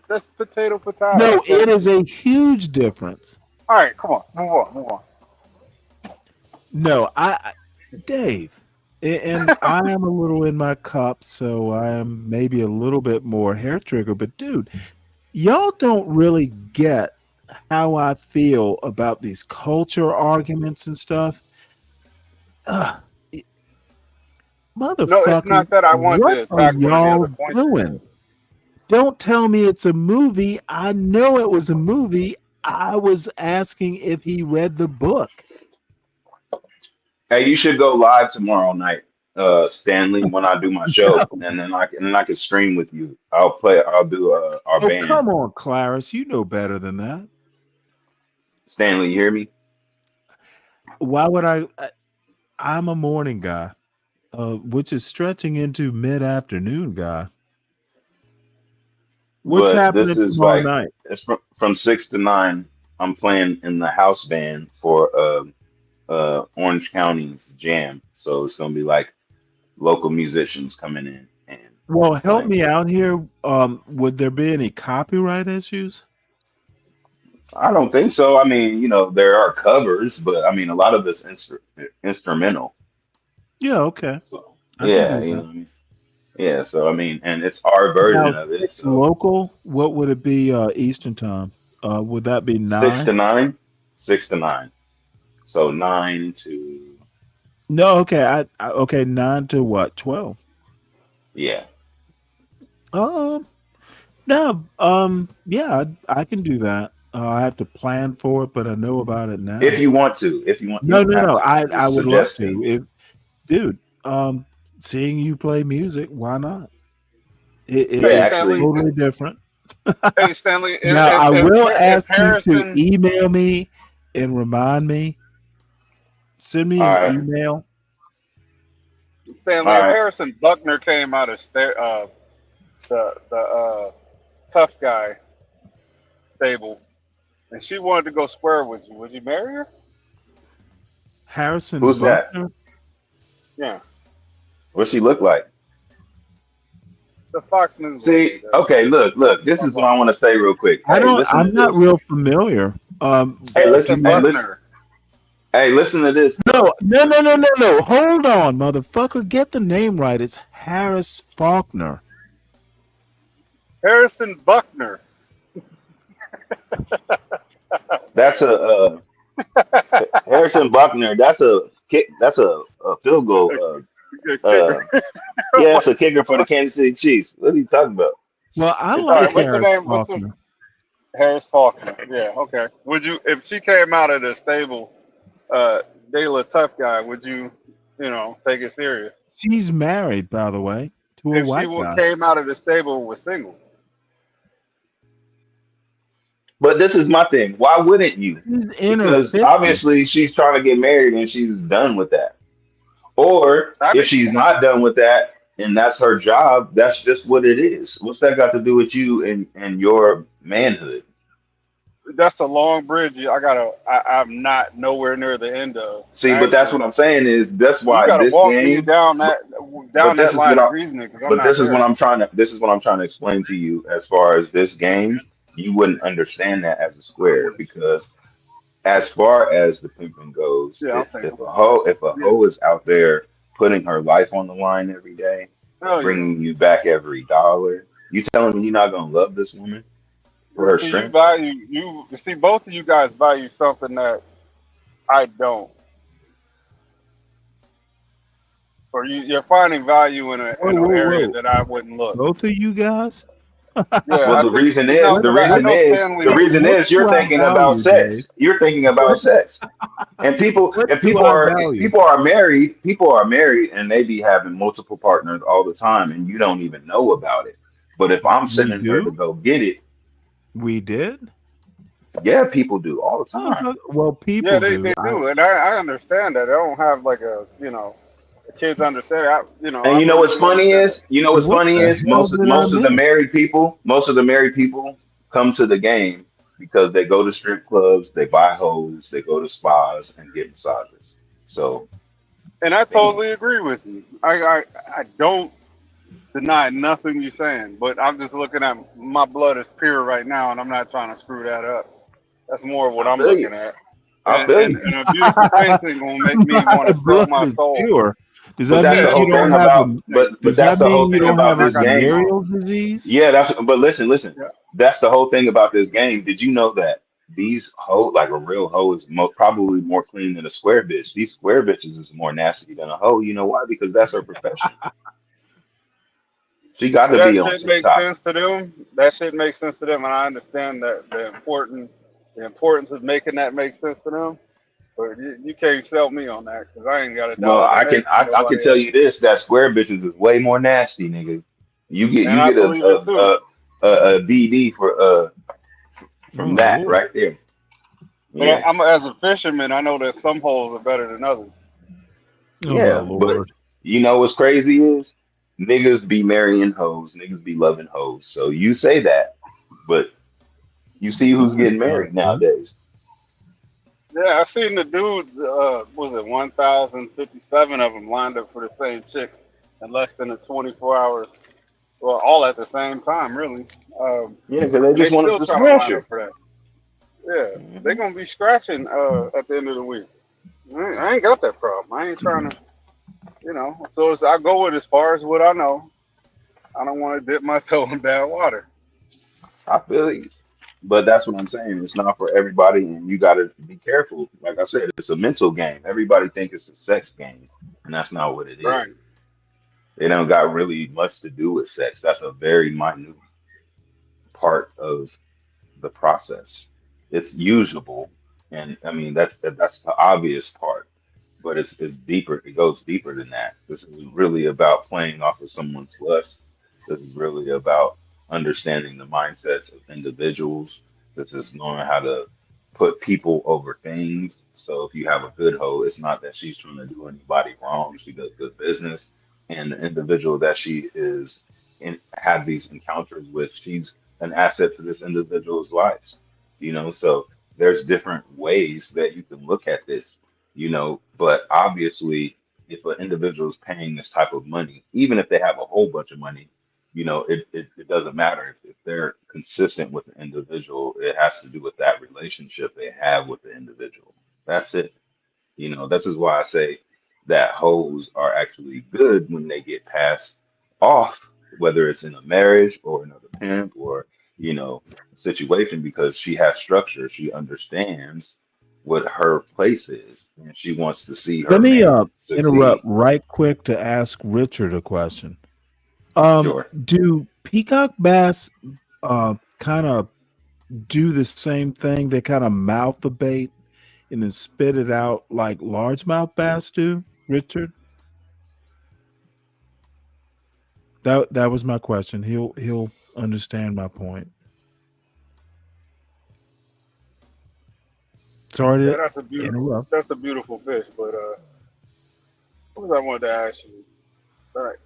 That's potato. No, That's it is a huge difference. all right, come on. Move on. No, Dave, and I am a little in my cup, so I am maybe a little bit more hair trigger. But dude, y'all don't really get how I feel about these culture arguments and stuff. Ugh, No, it's motherfucker, not that I want what to are attack one of the y'all other points you doing? Don't tell me it's a movie. I know it was a movie. I was asking if he read the book. Hey, you should go live tomorrow night, Stanley, when I do my show, and then I can stream with you. I'll do our Oh, band. come on, Clarice. You know better than that. Stanley, you hear me? Why would I'm a morning guy, which is stretching into mid-afternoon guy. What's But this happening is tomorrow like night? it's from 6 to 9. I'm playing in the house band for Orange County's jam, so it's gonna be like local musicians coming in and Well, help playing. me out here. Would there be any copyright issues? I don't think so. I mean, there are covers, but I mean, a lot of this instrumental. Yeah, okay. So, I can yeah, do you know that. what I mean. Yeah, so I mean, and it's our version Now, of it. six So local, what would it be Eastern time? Would that be 6 9? to 9, 6 to 9. So 9 to No, okay. Okay, 9 to what? 12. yeah. Um, no, yeah, I can do that. I have to plan for it, but I know about it If now. you want to, if you want, you No, don't no, have no. to. I'm I just would love suggesting. to. Dude, seeing you play music, why not? It Yeah, is actually, totally different. Hey, Stanley, Now, I will if ask you to Harrison, email me and remind me. Send me all an right, email. Stanley, all if right. Harrison Buckner came out of the tough guy stable, and she wanted to go square with you, would you marry her? Harrison Who's that? Buckner. Yeah, What's she look like? the Fox News lady. See, okay, look. This is what I want to say real quick. Hey, listen I'm to not this. real familiar. Hey, listen. Harrison Hey, listen. Buckner. Hey, listen to this. No. Hold on, motherfucker. Get the name right. It's Harris Faulkner. Harrison Buckner. That's a Harrison Buckner. That's a kick. That's a field goal. Yeah, it's a kicker for the Kansas City Chiefs. What are you talking about? Well, I All like right, what's the Harris name? Faulkner. Harris Faulkner. Yeah, okay. Would you, if she came out of the stable, De La Tough Guy, would you, take it serious? She's married, by the way, to a If she white guy. came out of the stable and was single. But this is my thing. Why wouldn't you? She's in her Because 50s. obviously she's trying to get married and she's done with that. Or I if mean, she's not done with that and that's her job, that's just what it is. What's that got to do with you and your manhood? that's a long bridge. I'm not nowhere near the end of. See, but that's Actually, what I'm saying is that's you why gotta this walk me game. down But, that but this is what line I. of reasoning because I'm But not this is what there. I'm trying to. This is what I'm trying to explain to you. As far as this game, you wouldn't understand that as a square because as far as the pimping goes, Yeah, I'm if thinking. a Yeah, hoe is out there putting her life on the line every day, hell yeah. bringing you back every dollar, you telling me you're not gonna love this woman for But her see, you strength? value you see both of you guys value something that I don't, or you're finding value in Whoa, an whoa, area whoa! that I wouldn't look. Both of you guys. Yeah, Well, I think no, what the because I what reason know is, the Stanley. reason what is do you're I thinking about value, sex. Dave? You're thinking about What sex. And people what and do people I are value? people are married. People are married, and they be having multiple partners all the time, and you don't even know about it. But if I'm We sending her to do. go get it, We did. yeah, people do all the Oh, time. well, Yeah, people they do. do, and I understand that. I don't have like the kids understand. And I you know really what's do funny understand that. is, What the hell did I miss? most of the married people come to the game because they go to strip clubs, they buy hoes, they go to spas and get massages. So, And I I mean, totally agree with you. I don't deny nothing you're saying, but I'm just looking at my blood is pure right now, and I'm not trying to screw that up. That's more of what I I'm feel you. looking at. I feel you. And a beautiful face ain't gonna make me want My to sell blood my is soul. pure. Does But that that's Yeah, the mean that's you whole what don't thing have I'm a? about, saying. but Does that's that the whole mean you thing don't Because about have a I this got game. venereal tomorrow. disease? Yeah, but listen. Yeah. That's the whole thing about this game. Did you know that these hoe, like a real hoe, is probably more clean than a square bitch? These square bitches is more nasty than a hoe. You know why? Because that's her profession. She got But to that be on shit makes TikTok. sense to them. That shit makes sense to them, and I understand that the importance of making that make sense to them. But you can't sell me on that because I ain't got a Well, dollar to make for I can nobody tell else. you this: that square bitches is way more nasty, nigga. And You I get believe it too. a BD for Oh from that Lord. right there. But Yeah, as a fisherman, I know that some holes are better than others. Oh my yeah. But Lord. you know what's crazy is niggas be marrying hoes, niggas be loving hoes. So you say that, but you see who's getting married Nothing. nowadays. Yeah, I seen the dudes. Was it 1,057 of them lined up for the same chick in less than a 24 hours? Well, all at the same time, really. Yeah, because they And they just wanted still to try to smash line up her. for that. Yeah, they're Hmm. gonna be scratching at the end of the week. I ain't got that problem. I ain't trying to, So I go with as far as what I know. I don't want to dip my toe in bad water. I feel you. But that's what I'm saying. It's not for everybody, and you got to be careful. Like I said, it's a mental game. Everybody think it's a sex game, and that's not what it is. Right. It don't got really much to do with sex. That's a very minute part of the process. It's usable, and I mean that's the obvious part. But it's deeper. It goes deeper than that. This is really about playing off of someone's lust. This is really about understanding the mindsets of individuals. This is knowing how to put people over things. So if you have a good hoe, it's not that she's trying to do anybody wrong. She does good business, and the individual that she is in have these encounters with, she's an asset to this individual's lives. So there's different ways that you can look at this, but obviously, if an individual is paying this type of money, even if they have a whole bunch of money, it doesn't matter. If they're consistent with the individual, it has to do with that relationship they have with the individual. That's it. This is why I say that hoes are actually good when they get passed off, whether it's in a marriage or another pimp or, a situation, because she has structure. She understands what her place is, and she wants to see Let her me man interrupt succeed. right quick to ask Richard a question. Sure. Do peacock bass kind of do the same thing? They kind of mouth the bait and then spit it out like largemouth bass do, Richard? That was my question. He'll understand my point. Sorry Yeah, to interrupt. that's a beautiful fish. But what was I wanted to ask you? All right,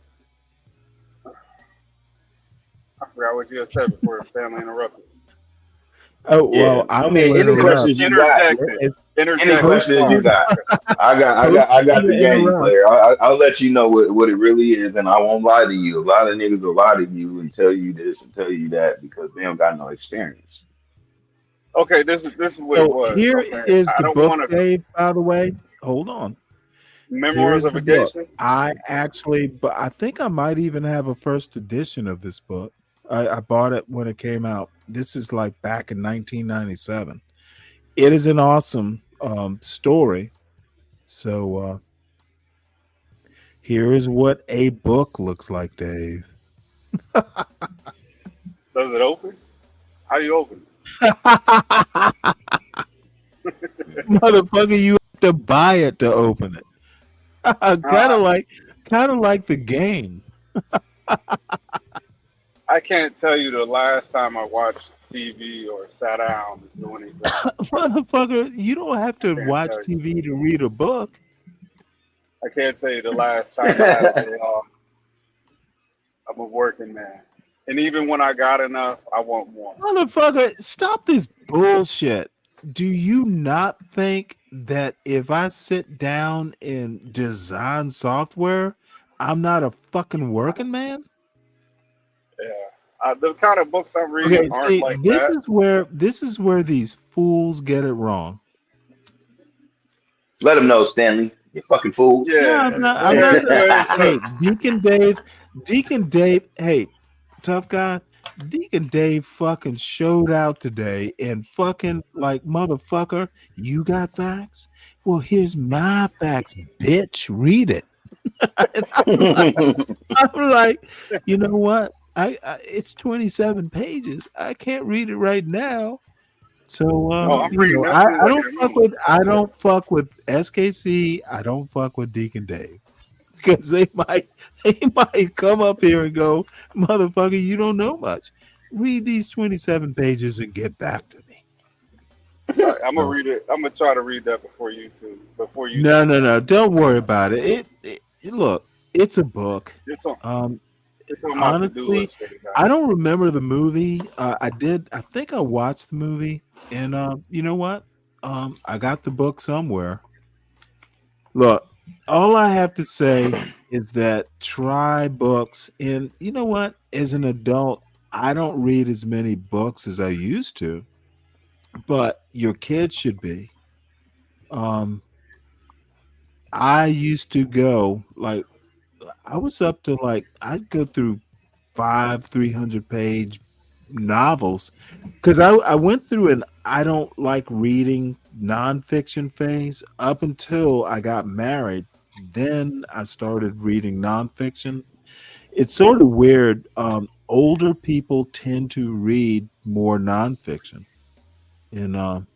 I forgot what you had said before Stanley interrupted. Oh Yeah. well, I I will mean, any interrupt. questions you got? Interjected. It's Any Interjected. questions you Sorry. got? post I got to the game interrupt. player. I'll let you know what it really is, and I won't lie to you. A lot of niggas will lie to you and tell you this and tell you that because they don't got no experience. Okay, this is what it So was. here Okay, is I the don't book, want to Dave. By the way, hold on. Here is the book. memorization. I actually, but I think I might even have a first edition of this book. I bought it when it came out. This is like back in 1997. It is an awesome story. So here is what a book looks like, Dave. Does it open? How do you open Motherfucker, you have to buy it to open it. it? Kind of like the game. I can't tell you the last time I watched TV or sat down to do anything. Motherfucker, you don't have to Can't watch tell you. TV to read a book. I can't tell you the last time I had a day off. I'm a working man, and even when I got enough, I want more. Motherfucker, stop this bullshit. Do you not think that if I sit down and design software, I'm not a fucking working man? Yeah, the kind of books I'm reading Okay, aren't see, like this that. is where these fools get it wrong. Let them know, Stanley. You fucking fools. No, Yeah, I'm not gonna. look, Hey, Deacon Dave. Hey, tough guy. Deacon Dave fucking showed out today and fucking like motherfucker. You got facts? Well, here's my facts, bitch. Read it. And I'm like, you know what? It's 27 pages. I can't read it right now. So oh, I'm reading that shit like in a minute. I don't fuck with SKC. I don't fuck with Deacon Dave because they might come up here and go, motherfucker, you don't know much. Read these 27 pages and get back to me. All right, I'm gonna So, read it. I'm gonna try to read that before you two. Before you no, sit no, down. no. Don't worry about it. Look, it's a book. It's on. Um, It's on my to-do honestly, list for the I guy. don't remember the movie. I did. I think I watched the movie, and you know what? I got the book somewhere. Look, all I have to say is that try books, and you know what? As an adult, I don't read as many books as I used to, but your kids should be. Um, I used to go like I was up to like I'd go through 300 page novels because I went through an I don't like reading nonfiction phase up until I got married. Then I started reading nonfiction. It's sort of weird. Older people tend to read more nonfiction, and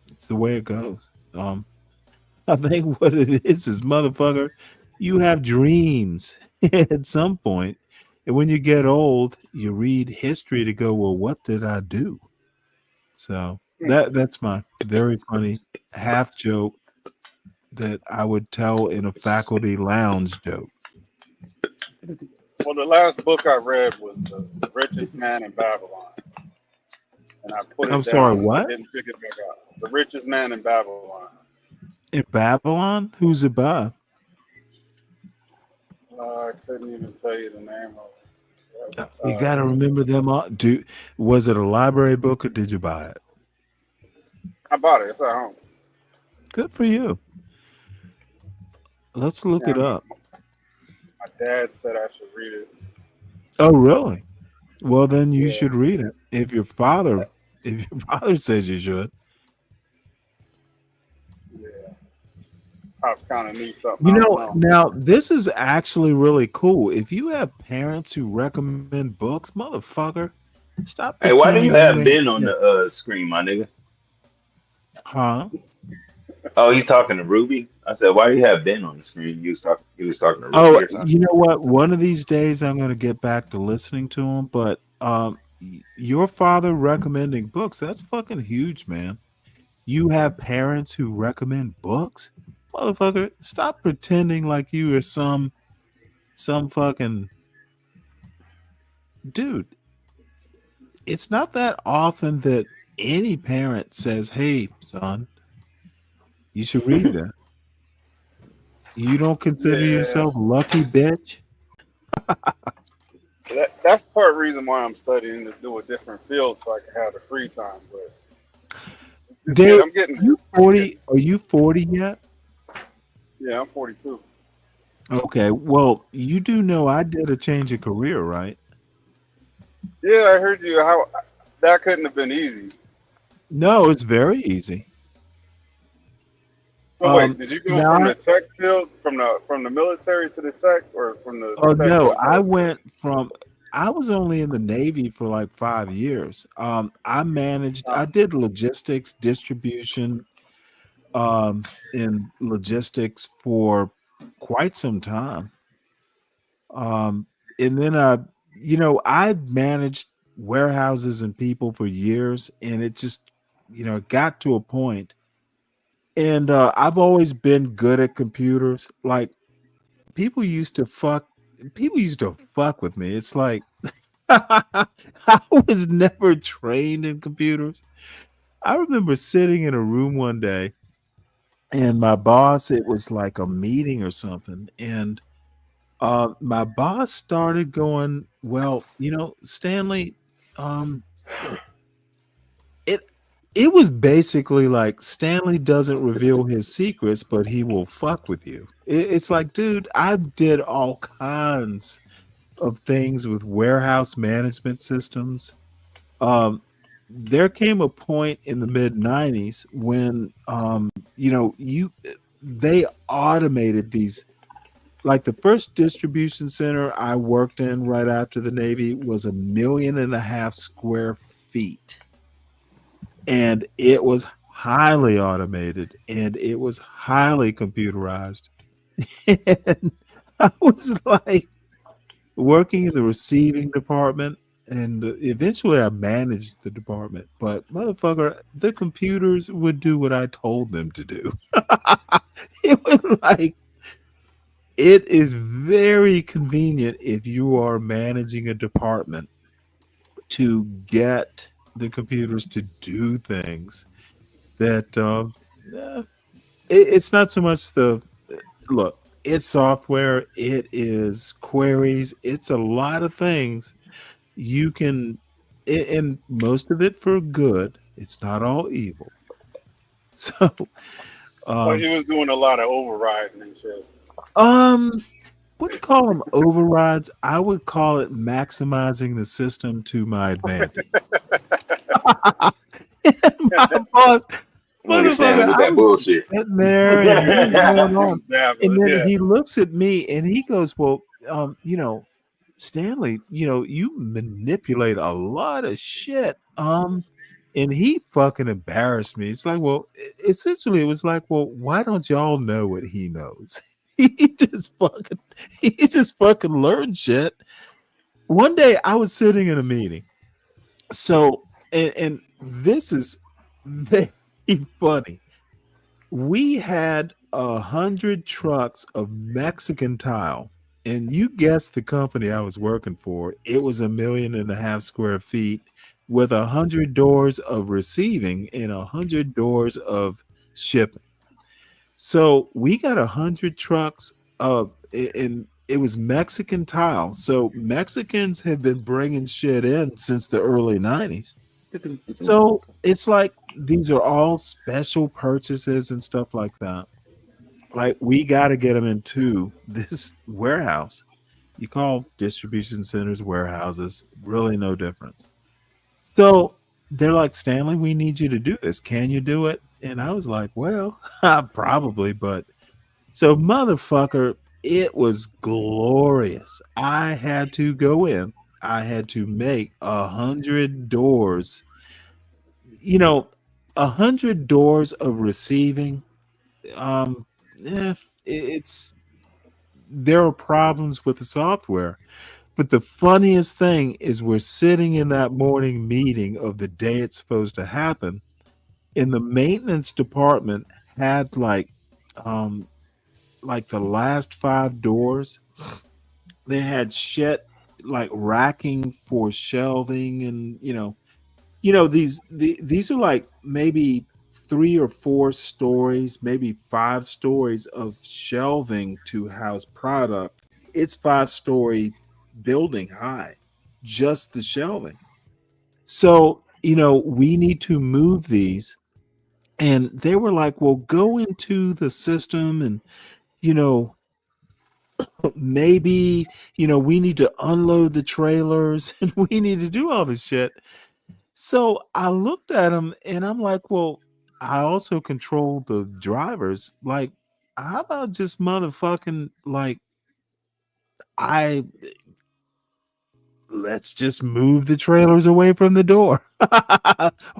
it's the way it goes. I think what it is motherfucker, you have dreams at some point, and when you get old, you read history to go, well, what did I do? So that's my very funny half joke that I would tell in a faculty lounge joke. Well, the last book I read was The Richest Man in Babylon, and I put I'm it sorry, down. I what? didn't pick it back up. The Richest Man in Babylon. In Babylon? Who's it by? I couldn't even tell you the name of it. You got to remember them all. Was it a library book or did you buy it? I bought it. It's at home. Good for you. Let's look Yeah, it up. my dad said I should read it. Oh, really? Well, then you Yeah. should read it. If your father says you should. Yeah. Pops kind of knew something. You I know, don't know. now this is actually really cool. If you have parents who recommend books, motherfucker, stop Hey, why do you pretending you have ain't Ben on shit. the screen, my nigga? Huh? Oh, you talking to Ruby? I said, why do you have Ben on the screen? He was talking to Ruby Oh, or something. you know what? One of these days I'm going to get back to listening to him, but your father recommending books, that's fucking huge, man. You have parents who recommend books? Motherfucker, stop pretending like you are some fucking dude. It's not that often that any parent says, "Hey, son, you should read this," you don't consider Yeah, yourself lucky, bitch? that's part reason why I'm studying to do a different field so I can have the free time. But Dave, I'm getting there. you 40? Are you 40 yet? Yeah, I'm 42. Okay, well, you do know I did a change of career, right? Yeah, I heard you. How that couldn't have been easy. No, it's very easy. So wait, did you go Now from the tech field, from the military to the tech, or from the oh tech to no, the I military? went from I was only in the Navy for like 5 years. I did logistics, distribution, in logistics for quite some time. Um, and then I managed warehouses and people for years, and it just, it got to a point. And I've always been good at computers. Like people used to fuck people used to fuck with me. It's like I was never trained in computers. I remember sitting in a room one day and my boss, it was like a meeting or something, and my boss started going, "Well, Stanley, um, it it was basically like Stanley doesn't reveal his secrets, but he will fuck with you." It's like, dude, I did all kinds of things with warehouse management systems. Um, there came a point in the mid '90s when, they automated these. Like the first distribution center I worked in right after the Navy was 1.5 million square feet, and it was highly automated and it was highly computerized. And I was like working in the receiving department, and eventually I managed the department. But motherfucker, the computers would do what I told them to do. It was like it is very convenient if you are managing a department to get the computers to do things that eh, it's not so much the look, it's software, it is queries, it's a lot of things you can, and most of it for good. It's not all evil. So, But um, he was doing a lot of overriding and shit. um, wouldn't call them overrides. I would call it maximizing the system to my advantage. And my boss, Nigga standing motherfucker, with I that was just bullshit. sitting there and this is going He was on. And dabbling. then Yeah. he looks at me and he goes, "Well, Stanley, you manipulate a lot of shit." And he fucking embarrassed me. It's like, well, essentially, it was like, well, why don't y'all know what he knows? He just fucking, he just fucking learned shit. One day, I was sitting in a meeting. So, and this is very funny. We had 100 trucks of Mexican tile, and you guessed the company I was working for. It was 1.5 million square feet with 100 doors of receiving and 100 doors of shipping. So we got 100 trucks of, and it was Mexican tile. So Mexicans have been bringing shit in since the early '90s. So it's like these are all special purchases and stuff like that. Like we got to get them into this warehouse. You call distribution centers warehouses, really no difference. So they're like, Stanley, we need you to do this. Can you do it? And I was like, well, probably, but so motherfucker, it was glorious. I had to go in. I had to make 100 doors, you know, 100 doors of receiving. Um, it's there are problems with the software. But the funniest thing is we're sitting in that morning meeting of the day it's supposed to happen, and the maintenance department had um like the last 5 doors. They had shit like racking for shelving and these are like maybe 3 or 4 stories, maybe 5 stories of shelving to house product. It's 5-story building high, just the shelving. So, we need to move these. And they were like, well, go into the system and, you know, maybe, we need to unload the trailers and we need to do all this shit. So I looked at him and I'm like, well, I also control the drivers. Like, how about just motherfucking like I let's just move the trailers away from the door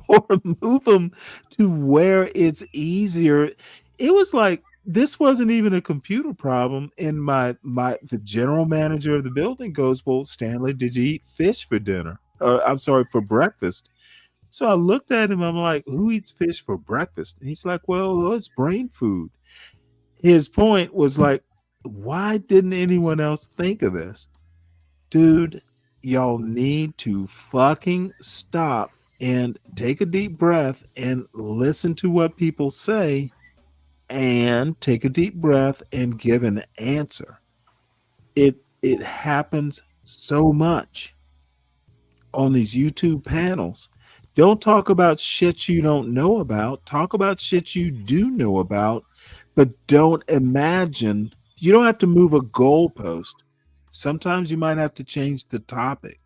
or move them to where it's easier. It was like this wasn't even a computer problem. And the general manager of the building goes, well, Stanley, did you eat fish for dinner? Or I'm sorry, for breakfast? So I looked at him. I'm like, who eats fish for breakfast? And he's like, well, it's brain food. His point was like, why didn't anyone else think of this? Dude, y'all need to fucking stop and take a deep breath and listen to what people say and take a deep breath and give an answer. It happens so much on these YouTube panels. Don't talk about shit you don't know about. Talk about shit you do know about, but don't imagine. You don't have to move a goalpost. Sometimes you might have to change the topic.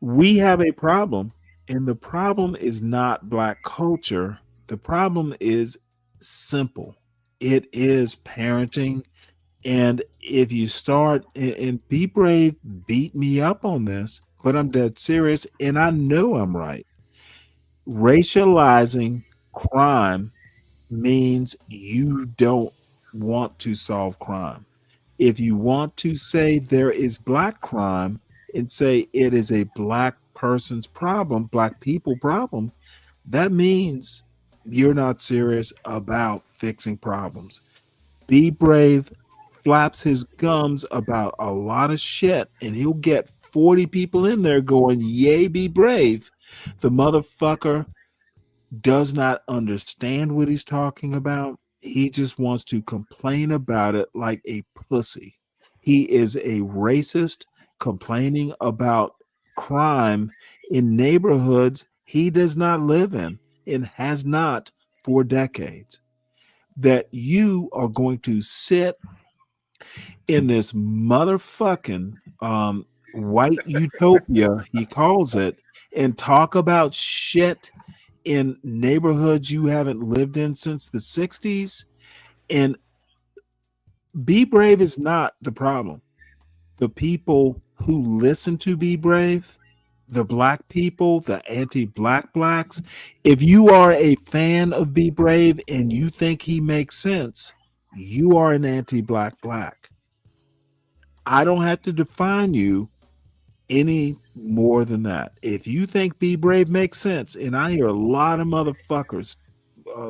We have a problem, and the problem is not Black culture. The problem is simple. It is parenting. And if you start, and Be Brave beat me up on this, but I'm dead serious, and I know I'm right. Racializing crime means you don't want to solve crime. If you want to say there is Black crime and say it is a Black person's problem, Black people problem, that means you're not serious about fixing problems. Be Brave flaps his gums about a lot of shit, and he'll get 40 people in there going, yay, be brave. The motherfucker does not understand what he's talking about. He just wants to complain about it like a pussy. He is a racist complaining about crime in neighborhoods he does not live in and has not for decades. That you are going to sit in this motherfucking white utopia, he calls it, and talk about shit in neighborhoods you haven't lived in since the 60s. And Be Brave is not the problem. The people who listen to Be Brave, the Black people, the anti-Black blacks, if you are a fan of Be Brave and you think he makes sense, you are an anti-Black black. I don't have to define you any more than that. If you think Be Brave makes sense, and I hear a lot of motherfuckers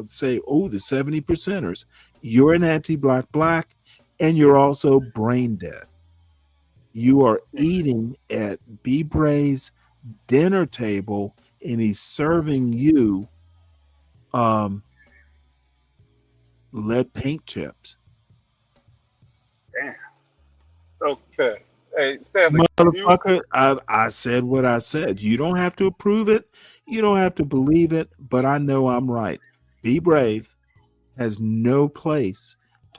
say, oh, the 70 percenters, you're an anti-Black black, and you're also brain dead. You are eating at Be Brave's dinner table, and he's serving you lead paint chips. Damn. Okay. Hey, Stanley, Motherfucker, I said what I said. You don't have to approve it. You don't have to believe it, but I know I'm right. Be Brave has no place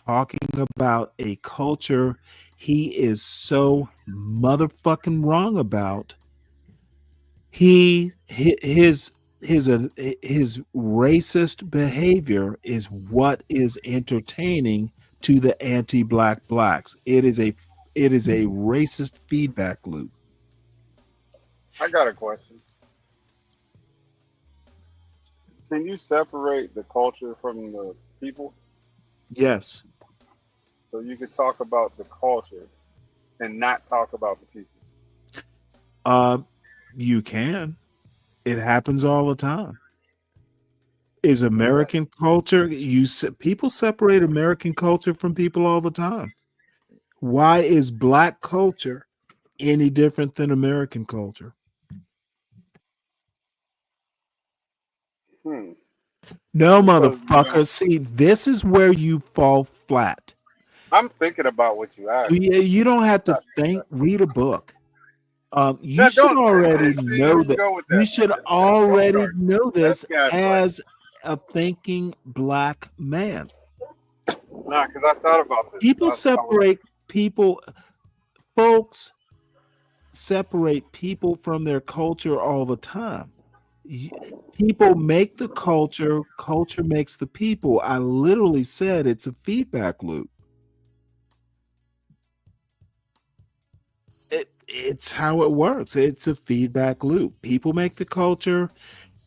talking about a culture he is so motherfucking wrong about. His racist behavior is what is entertaining to the anti-Black blacks. It is a racist feedback loop. I got a question. Can you separate the culture from the people? Yes. So you could talk about the culture and not talk about the people. You can. It happens all the time. Is American culture, people separate American culture from people all the time. Why is Black culture any different than American culture. No, Because, motherfucker. See, this is where you fall flat. I'm thinking about what you asked. You don't have to think. Read a book. You Now, should don't already see, know here we that. go with You that, should man. Don't already start. know That's this gaslight. as a thinking black man. Nah, because I thought about this. People separate people, folks separate people from their culture all the time. People make the culture, culture makes the people. I literally said it's a feedback loop. It's how it works. It's a feedback loop. People make the culture,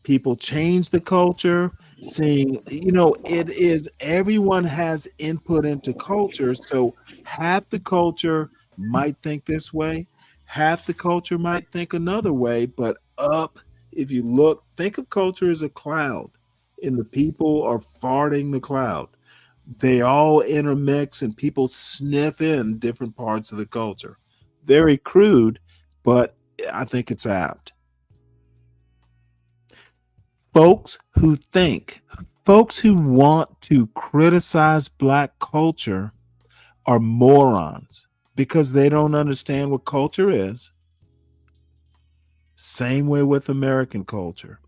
people change the culture. Seeing, it is everyone has input into culture. So half the culture might think this way, half the culture might think another way. But if you look, think of culture as a cloud, and the people are farting the cloud. They all intermix, and people sniff in different parts of the culture. Very crude, but I think it's apt. Folks who think, folks who want to criticize black culture are morons because they don't understand what culture is. Same way with American culture.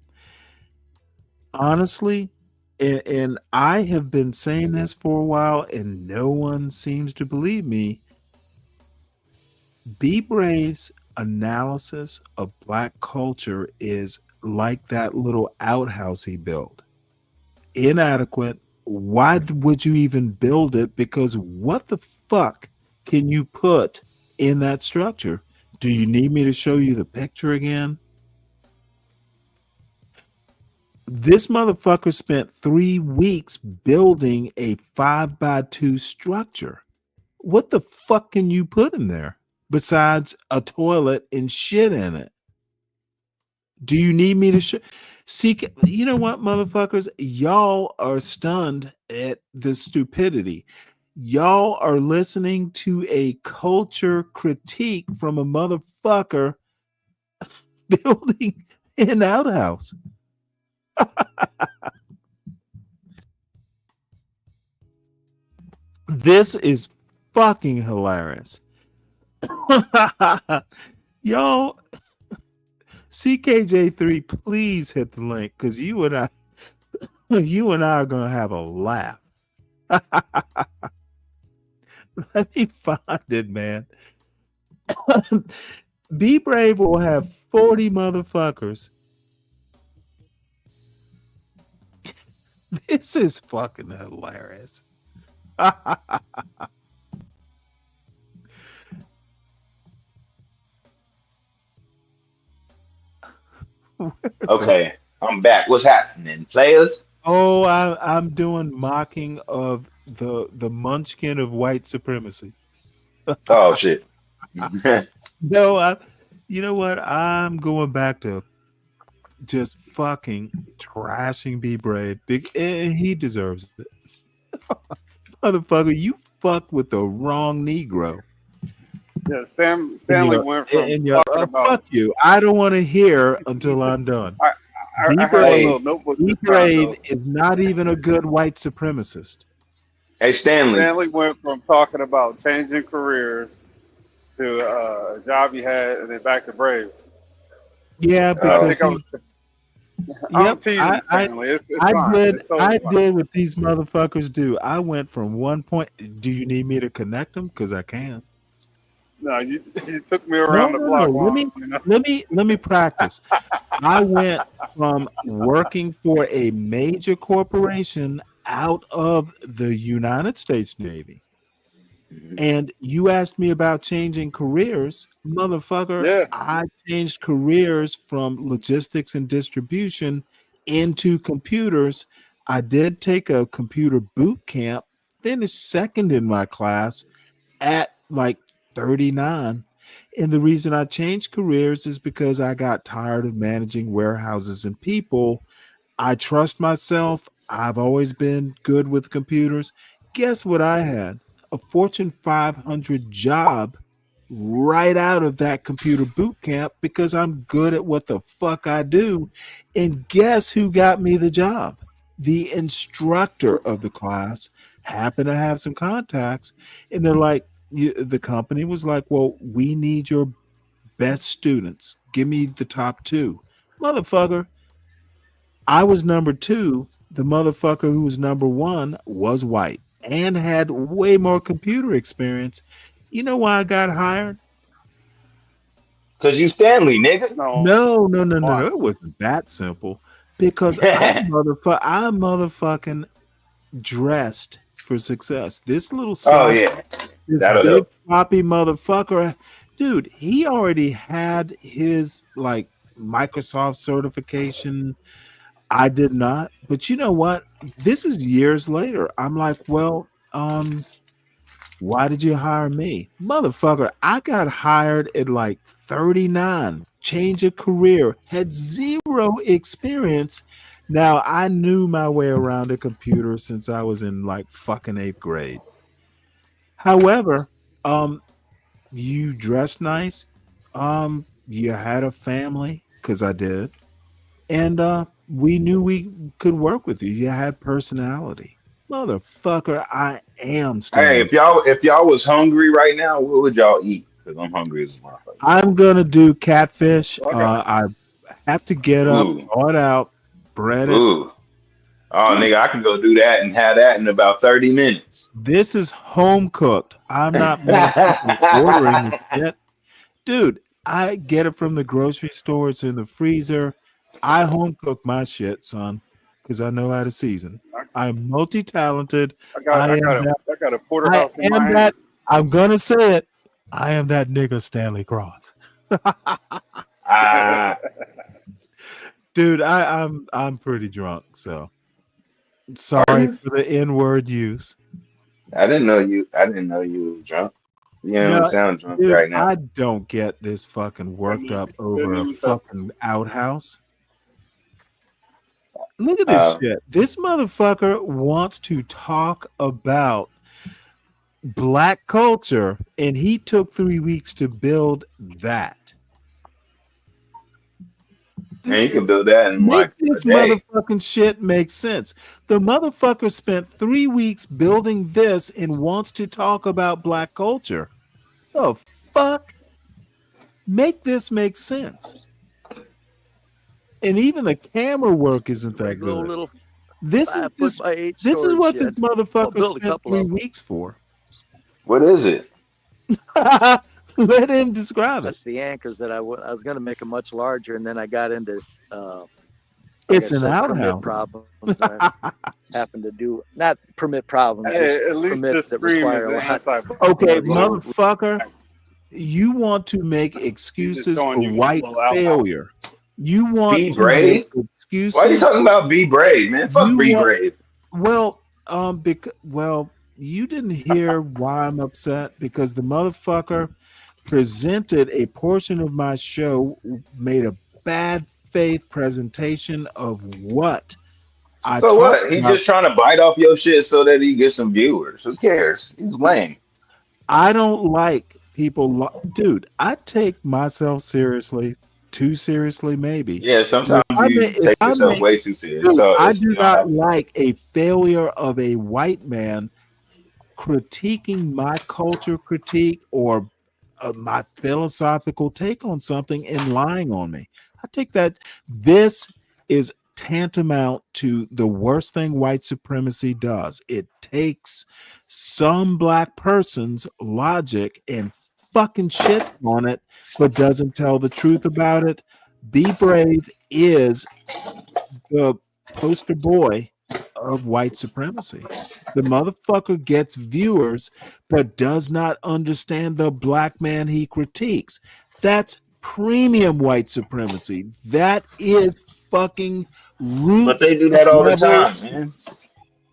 Honestly, and I have been saying this for a while and no one seems to believe me. Be Brave's analysis of black culture is like that little outhouse he built. Inadequate. Why would you even build it? Because what the fuck can you put in that structure? Do you need me to show you the picture again? This motherfucker spent 3 weeks building a 5x2 structure. What the fuck can you put in there besides a toilet and shit in it? Do you need me to seek? You know what, motherfuckers? Y'all are stunned at the stupidity. Y'all are listening to a culture critique from a motherfucker building an outhouse. This is fucking hilarious. Y'all, CKJ3, please hit the link because you and I are gonna have a laugh. Let me find it, man. Be Brave will have 40 motherfuckers. This is fucking hilarious. Okay, I'm back. What's happening, players? Oh, I'm doing mocking of the munchkin of white supremacy. Oh shit. No, you know what? I'm going back to just fucking trashing Be Brave. He deserves it. Motherfucker, you fucked with the wrong Negro. Yeah, Stanley went from talking about. Fuck you. I don't want to hear until I'm done. Be I have a Brave, little notebook. Be Brave is not even a good white supremacist. Hey, Stanley. Stanley went from talking about changing careers to a job he had, and then back to Brave. Yeah, because I'm teasing Stanley. It's fine. It's totally fine. did what these motherfuckers do. I went from one point. Do you need me to connect them? Because I can. No, you took me around the block. Let me practice. I went from working for a major corporation out of the United States Navy. And you asked me about changing careers, motherfucker. Yeah. I changed careers from logistics and distribution into computers. I did take a computer boot camp, finished second in my class at like 39. And the reason I changed careers is because I got tired of managing warehouses and people. I trust myself. I've always been good with computers. Guess what I had? A Fortune 500 job right out of that computer boot camp because I'm good at what the fuck I do. And guess who got me the job? The instructor of the class happened to have some contacts, and they're like, the company was like, well, we need your best students. Give me the top two. Motherfucker, I was number two. The motherfucker who was number one was white and had way more computer experience. You know why I got hired? Because you Stanley, nigga. No. It wasn't that simple. Because I motherfucking dressed for success. This little sloppy, yeah. this That'll big help. sloppy motherfucker, dude, he already had his like Microsoft certification. I did not. But you know what? This is years later. I'm like, well, why did you hire me? Motherfucker, I got hired at like 39, change of career, had zero experience. Now, I knew my way around a computer since I was in like fucking 8th grade. However, you dressed nice. You had a family, because I did. And we knew we could work with you. You had personality. Motherfucker, I am Hey, Stanley. if y'all was hungry right now, what would y'all eat? Because I'm hungry as a motherfucker. I'm gonna do catfish. I have to get up, Ooh. thaw it out, bread it. Ooh. Oh, nigga, I can go do that and have that in about 30 minutes. This is home cooked. I'm not motherfucking ordering the shit. Dude, I get it from the grocery store. It's in the freezer. I home cook my shit, son, because I know how to season. I'm multi-talented. I got a porterhouse in my hand. I'm gonna say it. I am that nigga Stanley Cross. Dude, I'm pretty drunk, so sorry for the N-word use. I didn't know you was drunk. You don't sound drunk dude, right now. I don't get this fucking worked up over a fucking outhouse. Look at this shit. This motherfucker wants to talk about black culture, and he took 3 weeks to build that. And you can build that in like this a day. motherfucking shit makes sense. The motherfucker spent 3 weeks building this and wants to talk about black culture. The fuck? Make this make sense. And even the camera work isn't that good. This is what this motherfucker spent 3 weeks for. What is it? Let him describe it. That's the anchors that I was going to make it much larger, and then I got into it's an outhouse problems. I happened to do not permit problems. Hey, just at least permit the that screen require is a lot. Okay, motherfucker, you want to make excuses for white failure. You want Be to brave? make excuses. Why are you talking about be brave, man? Fuck be brave. Well, you didn't hear why I'm upset, because the motherfucker presented a portion of my show, made a bad faith presentation of what I So talked what? He's about. just trying to bite off your shit so that he gets some viewers. Who cares? He's lame. I don't like people, dude. I take myself seriously, too seriously, maybe. Yeah, sometimes you take yourself way too serious. Dude, So I do not like a failure of a white man critiquing my culture critique or my philosophical take on something and lying on me. I take that this is tantamount to the worst thing white supremacy does. It takes some black person's logic and fucking shits on it, but doesn't tell the truth about it. Be Brave is the poster boy of white supremacy. The motherfucker gets viewers, but does not understand the black man he critiques. That's premium white supremacy. That is fucking roots. But they do that all the time, man.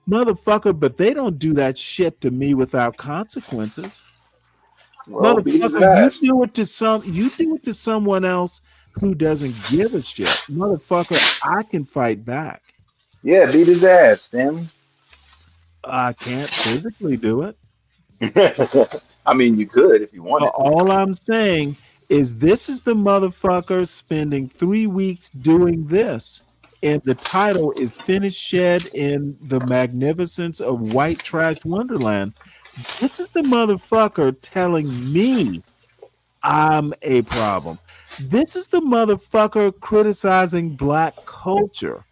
Motherfucker, but they don't do that shit to me without consequences. Well, motherfucker, you do it to someone else who doesn't give a shit. Motherfucker, I can fight back. Yeah, beat his ass, Stanley. I can't physically do it. I mean, you could if you But wanted to. all I'm saying is this is the motherfucker spending 3 weeks doing this. And the title is Finished Shed in the Magnificence of White Trash Wonderland. This is the motherfucker telling me I'm a problem. This is the motherfucker criticizing black culture.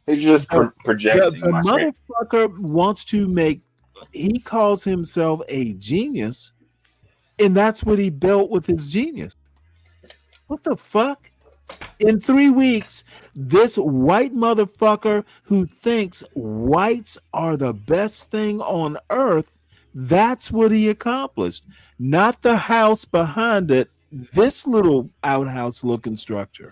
He's just The, projecting the my screen. motherfucker wants to make, he calls himself a genius, and that's what he built with his genius. What the fuck? In 3 weeks, this white motherfucker who thinks whites are the best thing on earth, that's what he accomplished. Not the house behind it, this little outhouse looking structure.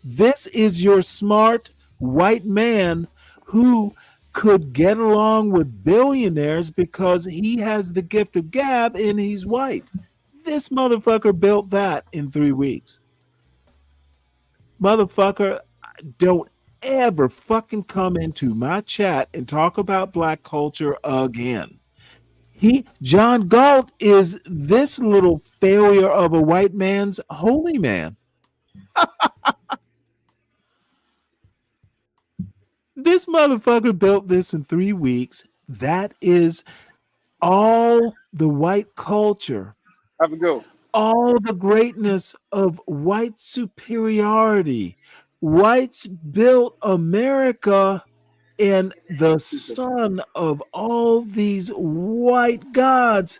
This is your smart white man who could get along with billionaires because he has the gift of gab and he's white. This motherfucker built that in 3 weeks. Motherfucker, don't ever fucking come into my chat and talk about black culture again. John Galt is this little failure of a white man's holy man. This motherfucker built this in 3 weeks. That is all the white culture. Have a go. All the greatness of white superiority. Whites built America, and the son of all these white gods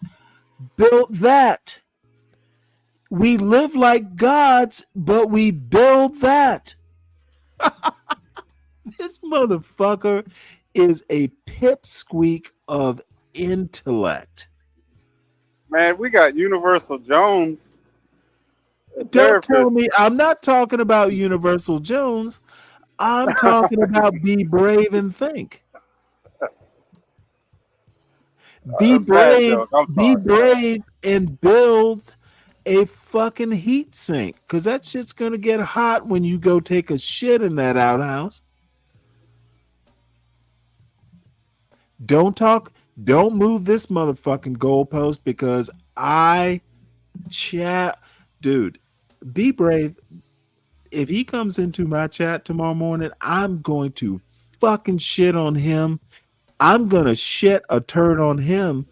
built that. We live like gods, but we build that. This motherfucker is a pipsqueak of intellect. Man, we got Universal Jones. Don't tell me. I'm not talking about Universal Jones. I'm talking about be brave and think. Be brave, be brave, and build a fucking heat sink, because that shit's gonna get hot when you go take a shit in that outhouse. Don't move this motherfucking goalpost, because dude, be brave. If he comes into my chat tomorrow morning, I'm going to fucking shit on him. I'm gonna shit a turd on him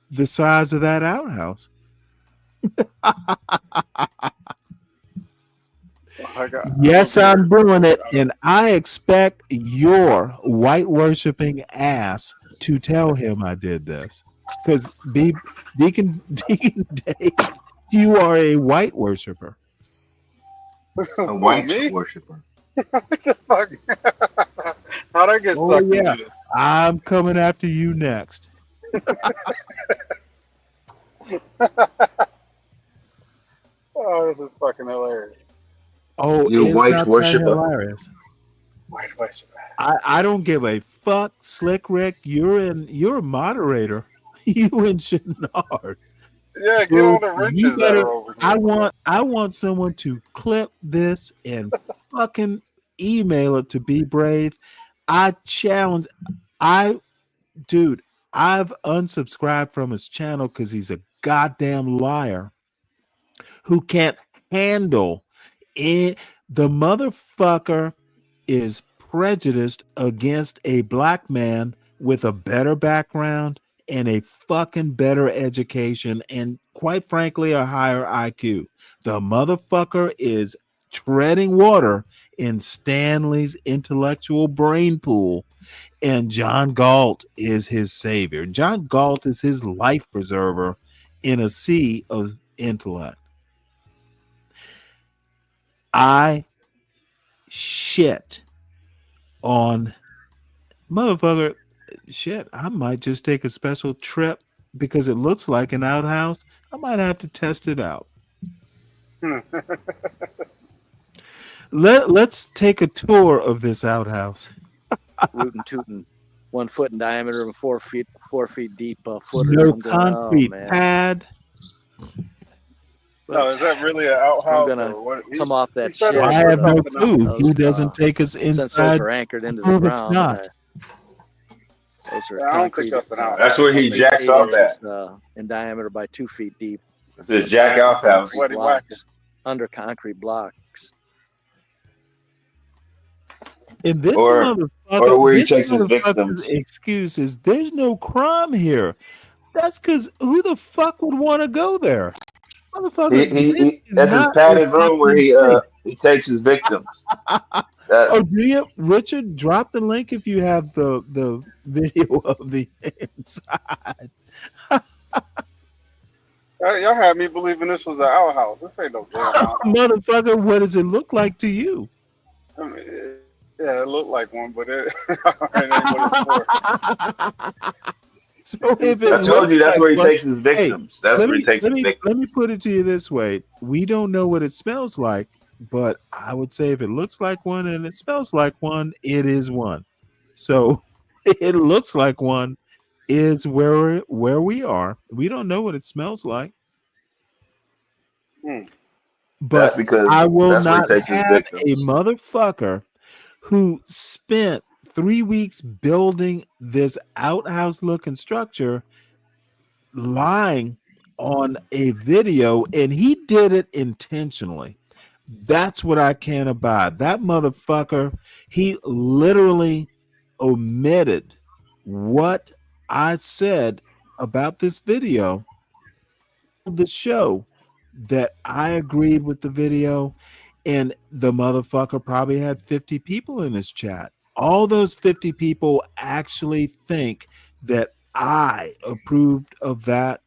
the size of that outhouse. Yes, I'm doing it, and I expect your white worshiping ass to tell him I did this. Because Deacon Dave, you are a white worshiper. A white worshiper. What the fuck? How'd I get stuck into this? I'm coming after you next. Oh, this is fucking hilarious. Oh, you it's white not worshiper. that hilarious. White worshiper. I don't give a fuck, Slick Rick. You're a moderator. You and Shenard. Yeah, get on the wrenches that are over here. I want someone to clip this and fucking email it to Be Brave. I've unsubscribed from his channel because he's a goddamn liar who can't handle it. The motherfucker is prejudiced against a black man with a better background and a fucking better education and, quite frankly, a higher IQ. The motherfucker is treading water in Stanley's intellectual brain pool, and John Galt is his savior. John Galt is his life preserver in a sea of intellect. I shit on motherfucker. Shit, I might just take a special trip because it looks like an outhouse. I might have to test it out. Let's take a tour of this outhouse. Rootin' tootin', 1 foot in diameter and 4 feet deep. Footer. No concrete pad. No, is that really an outhouse? I'm gonna come off that shit. shit. I have no clue. He doesn't take us inside. Are anchored into Prove the it's ground. not. Those are I don't think concrete. that's an outhouse. That's where he Eight jacks off at. inches in diameter by 2 feet deep. It's his jack off house. What he whacking? Blocks, under concrete blocks. And this Or motherfucker, where he this takes his motherfucker's victims. excuse is there's no crime here. That's because who the fuck would want to go there? Motherfucker, this is That's his not padded a room where fucking he takes his victims. Oh, do you, Richard? Drop the link if you have the video of the inside. Y'all had me believing this was an outhouse. This ain't no damn outhouse. Motherfucker, what does it look like to you? I mean, yeah, it looked like one, but it ain't what it's for. So if it I told you that's looks where he like takes his victims. That's where he takes his victims. Let me put it to you this way: we don't know what it smells like, but I would say if it looks like one and it smells like one, it is one. So it looks like one is where we are. We don't know what it smells like. But That's because I will that's where he not takes his have victims. a motherfucker who spent 3 weeks building this outhouse looking structure lying on a video, and he did it intentionally. That's what I can't abide. That motherfucker, he literally omitted what I said about this video, the show, that I agreed with the video, and the motherfucker probably had 50 people in his chat. All those 50 people actually think that I approved of that.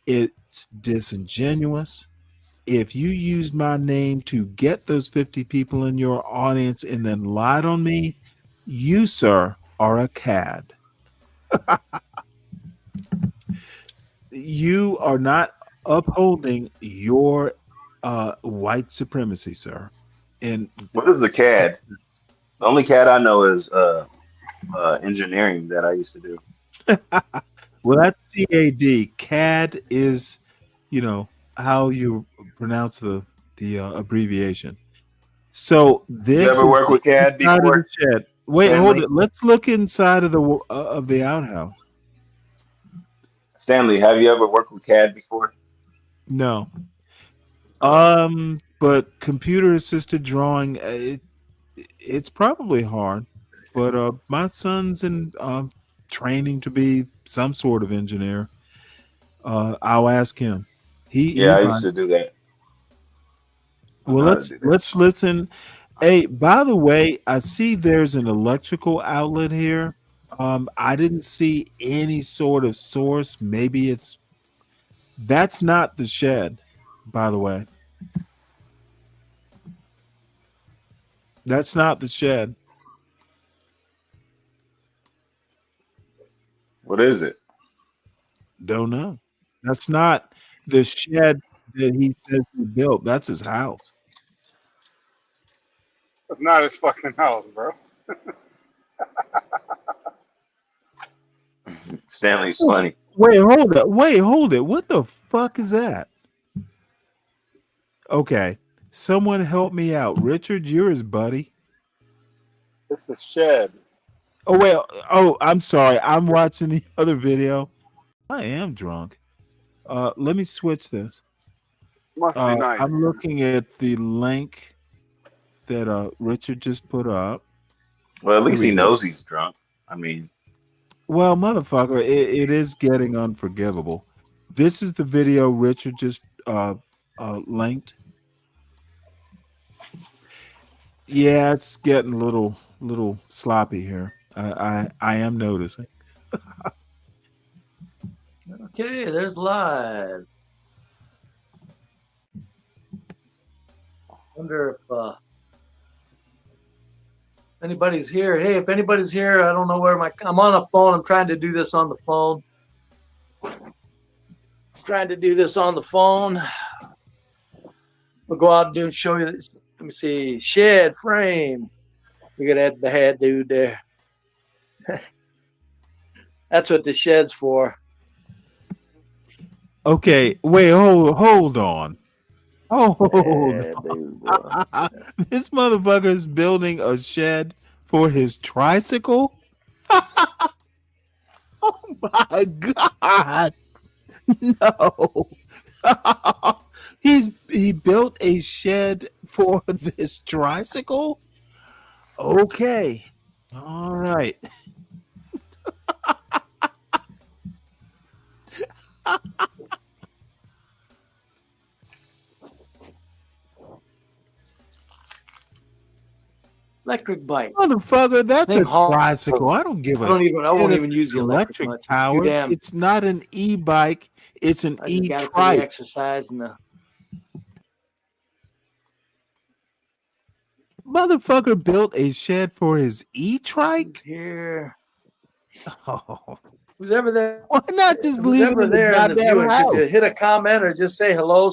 It's disingenuous. If you used my name to get those 50 people in your audience and then lied on me, you, sir, are a cad. You are not upholding your white supremacy, sir. And what is a CAD? The only CAD I know is engineering that I used to do. Well, that's CAD. CAD is, how you pronounce the abbreviation. So this You ever work with CAD inside of before? the shed. Wait, Stanley? hold it. Let's look inside of the outhouse. Stanley, have you ever worked with CAD before? No. But computer assisted drawing, it's probably hard. But my son's in training to be some sort of engineer. I'll ask him. I used to do that. Well, let's listen. Hey, by the way, I see there's an electrical outlet here. I didn't see any sort of source. Maybe that's not the shed, by the way. That's not the shed. What is it? Don't know. That's not the shed that he says he built. That's his house. It's not his fucking house, bro. Stanley's funny. Wait, hold it. What the fuck is that? Okay. Someone help me out. Richard, you're his buddy. It's a shed. Oh, wait. Oh, I'm sorry. I'm watching the other video. I am drunk. Let me switch this. Must be nice. I'm looking at the link that Richard just put up. Well, at least he knows he's drunk. I mean, well, motherfucker, it is getting unforgivable. This is the video Richard just linked. Yeah, it's getting a little sloppy here. I am noticing. Okay, there's live. Wonder if anybody's here. Hey, if anybody's here, I don't know where I'm on a phone. I'm trying to do this on the phone. We'll go out and show you this. Let me see. Shed frame. Look at that bad dude there. That's what the shed's for. Okay, wait, hold on. This motherfucker is building a shed for his tricycle. my God. No. He built a shed for this tricycle? Okay. All right. Electric bike. Motherfucker, that's Thing a haul- tricycle. I don't give I a don't even. I shit won't if even use it's the electric much. It's too powered. damn. It's not an e-bike. It's an I just got it for the e-trike. exercise and the. Motherfucker built a shed for his e-trike? Here. Oh. Who's ever there? Why not just Who's leave it ever in the there in the goddamn viewing? Could house? you hit a comment or just say hello?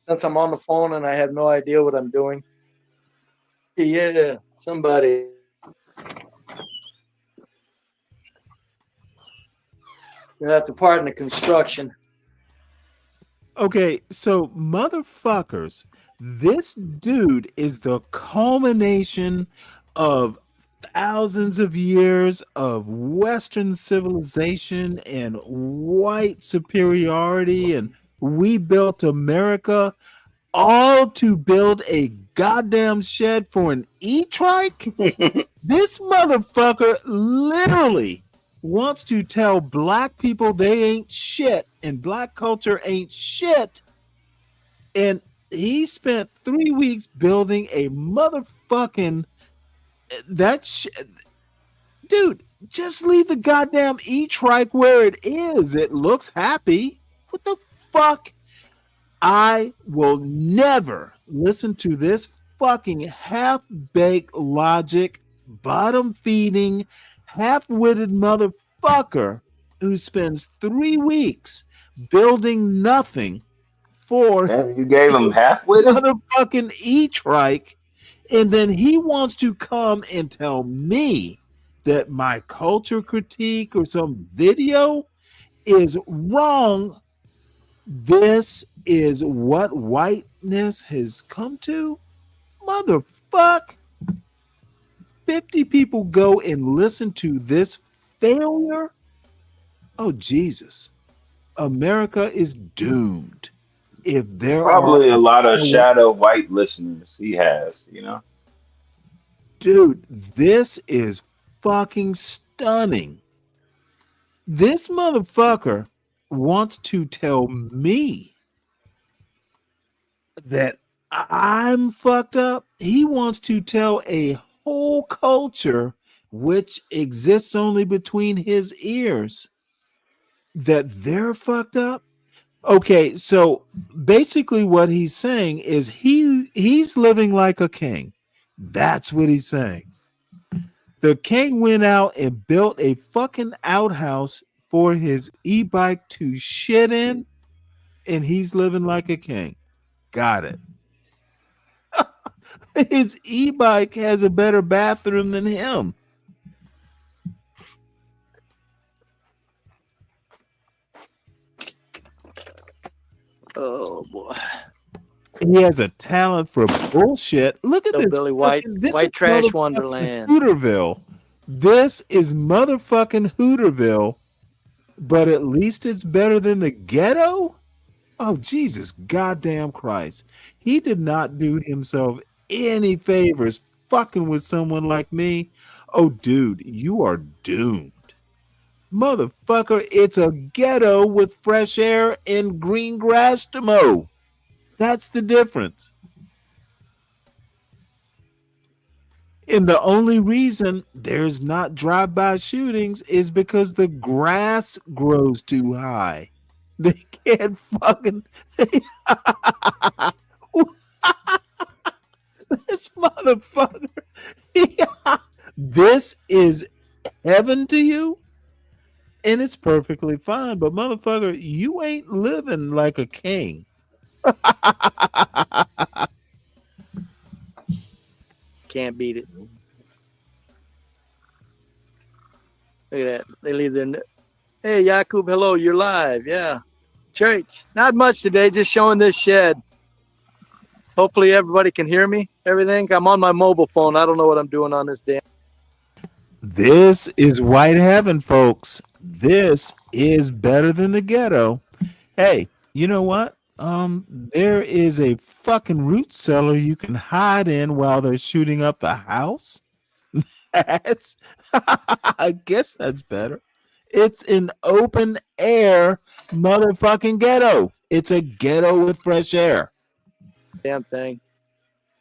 Since I'm on the phone and I have no idea what I'm doing. Yeah, somebody. You have to pardon the construction. Okay, so motherfuckers, this dude is the culmination of thousands of years of Western civilization and white superiority, and we built America all to build a goddamn shed for an e-trike? This motherfucker literally wants to tell black people they ain't shit and black culture ain't shit. And he spent 3 weeks building a motherfucking dude, just leave the goddamn e-trike where it is. It looks happy. What the fuck? I will never listen to this fucking half-baked logic, bottom-feeding, half-witted motherfucker who spends 3 weeks building nothing for You gave him half-witted? motherfucking e-trike, and then he wants to come and tell me that my culture critique or some video is wrong. This is what whiteness has come to? Motherfuck. 50 people go and listen to this failure? Oh, Jesus. America is doomed. If there Probably are a lot of shadow white listeners he has, you know? Dude, this is fucking stunning. This motherfucker wants to tell me that I'm fucked up. He wants to tell a whole culture which exists only between his ears that they're fucked up. Okay, so basically what he's saying is he's living like a king. That's what he's saying. The king went out and built a fucking outhouse for his e-bike to shit in, and he's living like a king. Got it. His e-bike has a better bathroom than him. Oh boy. He has a talent for bullshit. Look at this. Billy White, This White is Trash motherfucking Wonderland. Hooterville. This is motherfucking Hooterville, but at least it's better than the ghetto? Oh, Jesus goddamn Christ. He did not do himself any favors fucking with someone like me. Oh, dude, you are doomed. Motherfucker, it's a ghetto with fresh air and green grass to mow. That's the difference. And the only reason there's not drive-by shootings is because the grass grows too high. They can't fucking... This motherfucker. This is heaven to you? And it's perfectly fine. But motherfucker, you ain't living like a king. Can't beat it. Look at that. They leave their. Hey, Yakub, hello. You're live. Yeah. Church. Not much today. Just showing this shed. Hopefully everybody can hear me. Everything. I'm on my mobile phone. I don't know what I'm doing on this damn. This is white heaven, folks. This is better than the ghetto. Hey, you know what? There is a fucking root cellar you can hide in while they're shooting up the house. That's, I guess that's better. It's an open air motherfucking ghetto. It's a ghetto with fresh air. Damn thing.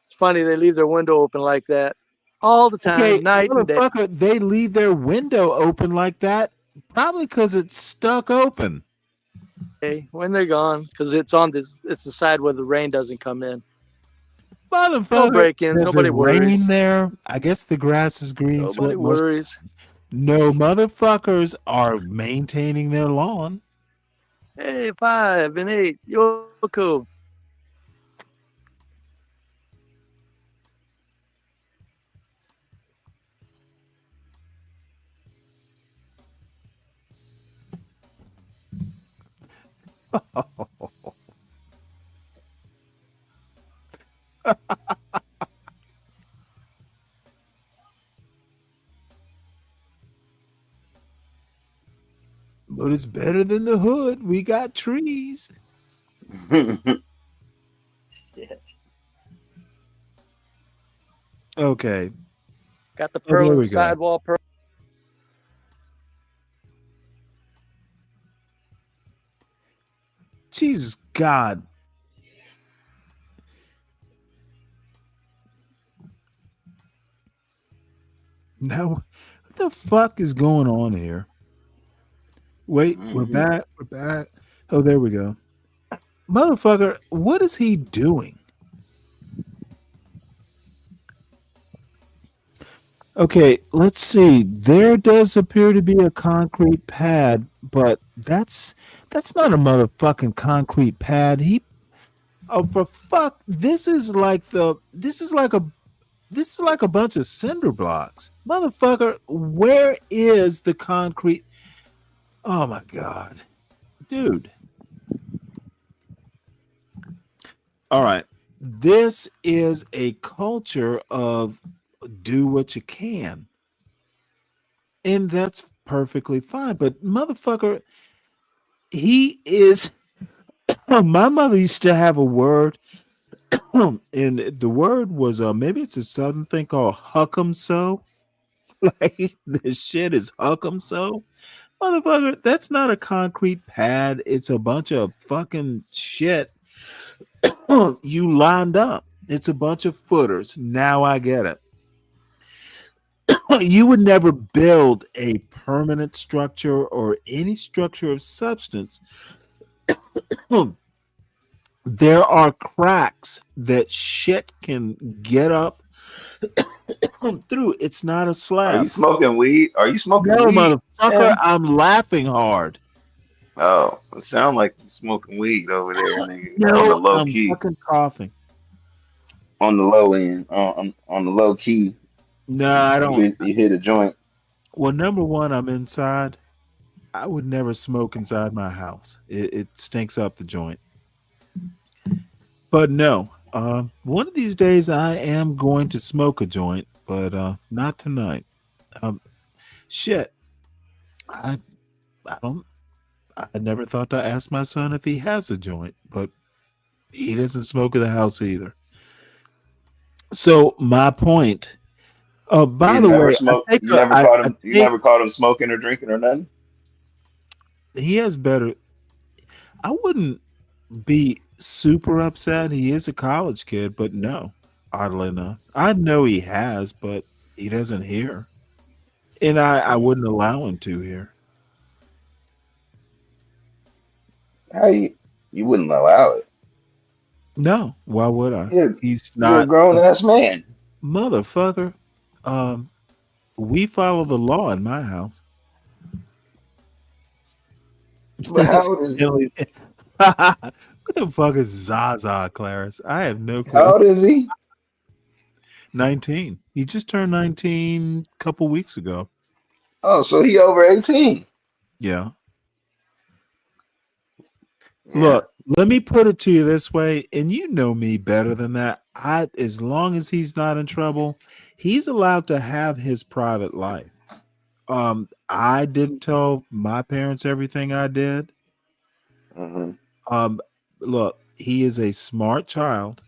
It's funny they leave their window open like that all the time, Okay, night and day. motherfucker, they leave their window open like that probably because it's stuck open. When they're gone, because it's on this. It's the side where the rain doesn't come in. Motherfucker, No break-ins. there's Nobody a rain worries. there. I guess the grass is green. Nobody So most, worries. no, motherfuckers are maintaining their lawn. Hey, 5 and 8. Yoko. But it's better than the hood. We got trees. Shit. Okay. Got the Oh, there pearl we go. sidewall pearl. Jesus God. Now, what the fuck is going on here? Wait, we're back. We're back. Oh, there we go. Motherfucker, what is he doing? Okay, let's see. There does appear to be a concrete pad, but that's not a motherfucking concrete pad. For fuck, this is like a bunch of cinder blocks. Motherfucker, where is the concrete? Oh my God. Dude. All right. This is a culture of do what you can. And that's perfectly fine. But motherfucker, he is. My mother used to have a word, and the word was maybe it's a southern thing called huck'em so. Like this shit is huck'em so. Motherfucker, that's not a concrete pad. It's a bunch of fucking shit you lined up. It's a bunch of footers. Now I get it. You would never build a permanent structure or any structure of substance. There are cracks that shit can get up through. It's not a slab. Are you smoking weed? Are you smoking No, weed? motherfucker, Tim? I'm laughing hard. Oh, it sounds like you smoking weed over there, nigga. No, On the low I'm key. fucking coughing. On the low end. On the low key. No, I don't. You hit a joint. Well, number one, I'm inside. I would never smoke inside my house. It stinks up the joint. But no, one of these days I am going to smoke a joint, but not tonight. Shit, I don't. I never thought to ask my son if he has a joint, but he doesn't smoke in the house either. So my point. By You the never way, smoke. I take You a, never I, caught I him. You take. never caught him smoking or drinking or nothing. He has better. I wouldn't be super upset. He is a college kid, but no, oddly enough, I know he has, but he doesn't hear, and I wouldn't allow him to hear. How you wouldn't allow it? No, why would I? He's You're a not grown ass man. motherfucker. We follow the law in my house. But how old is Stanley- what the fuck is Zaza, Claris? I have no clue. How old is he? 19. He just turned 19 a couple weeks ago. Oh, so he over 18. Yeah. Look, let me put it to you this way, and you know me better than that. As long as he's not in trouble, he's allowed to have his private life. I didn't tell my parents everything I did. Mm-hmm. Look, he is a smart child.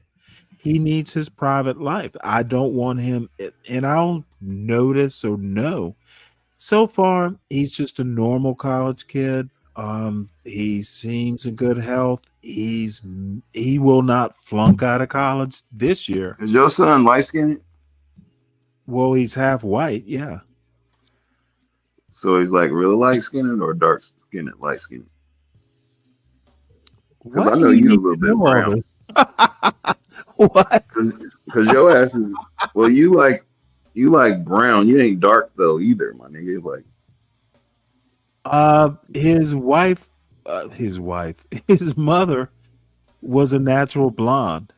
He needs his private life. I don't want him, and I don't notice or know. So far, he's just a normal college kid. He seems in good health. He will not flunk out of college this year. Is your son light skinned? Well, he's half white, yeah. So he's like real light skinned or dark skinned light skinned? Because Why I do know you you a need little to bit know all brown. this? What? Because your ass is well, you like brown. You ain't dark though either, my nigga. Like His wife, his mother was a natural blonde.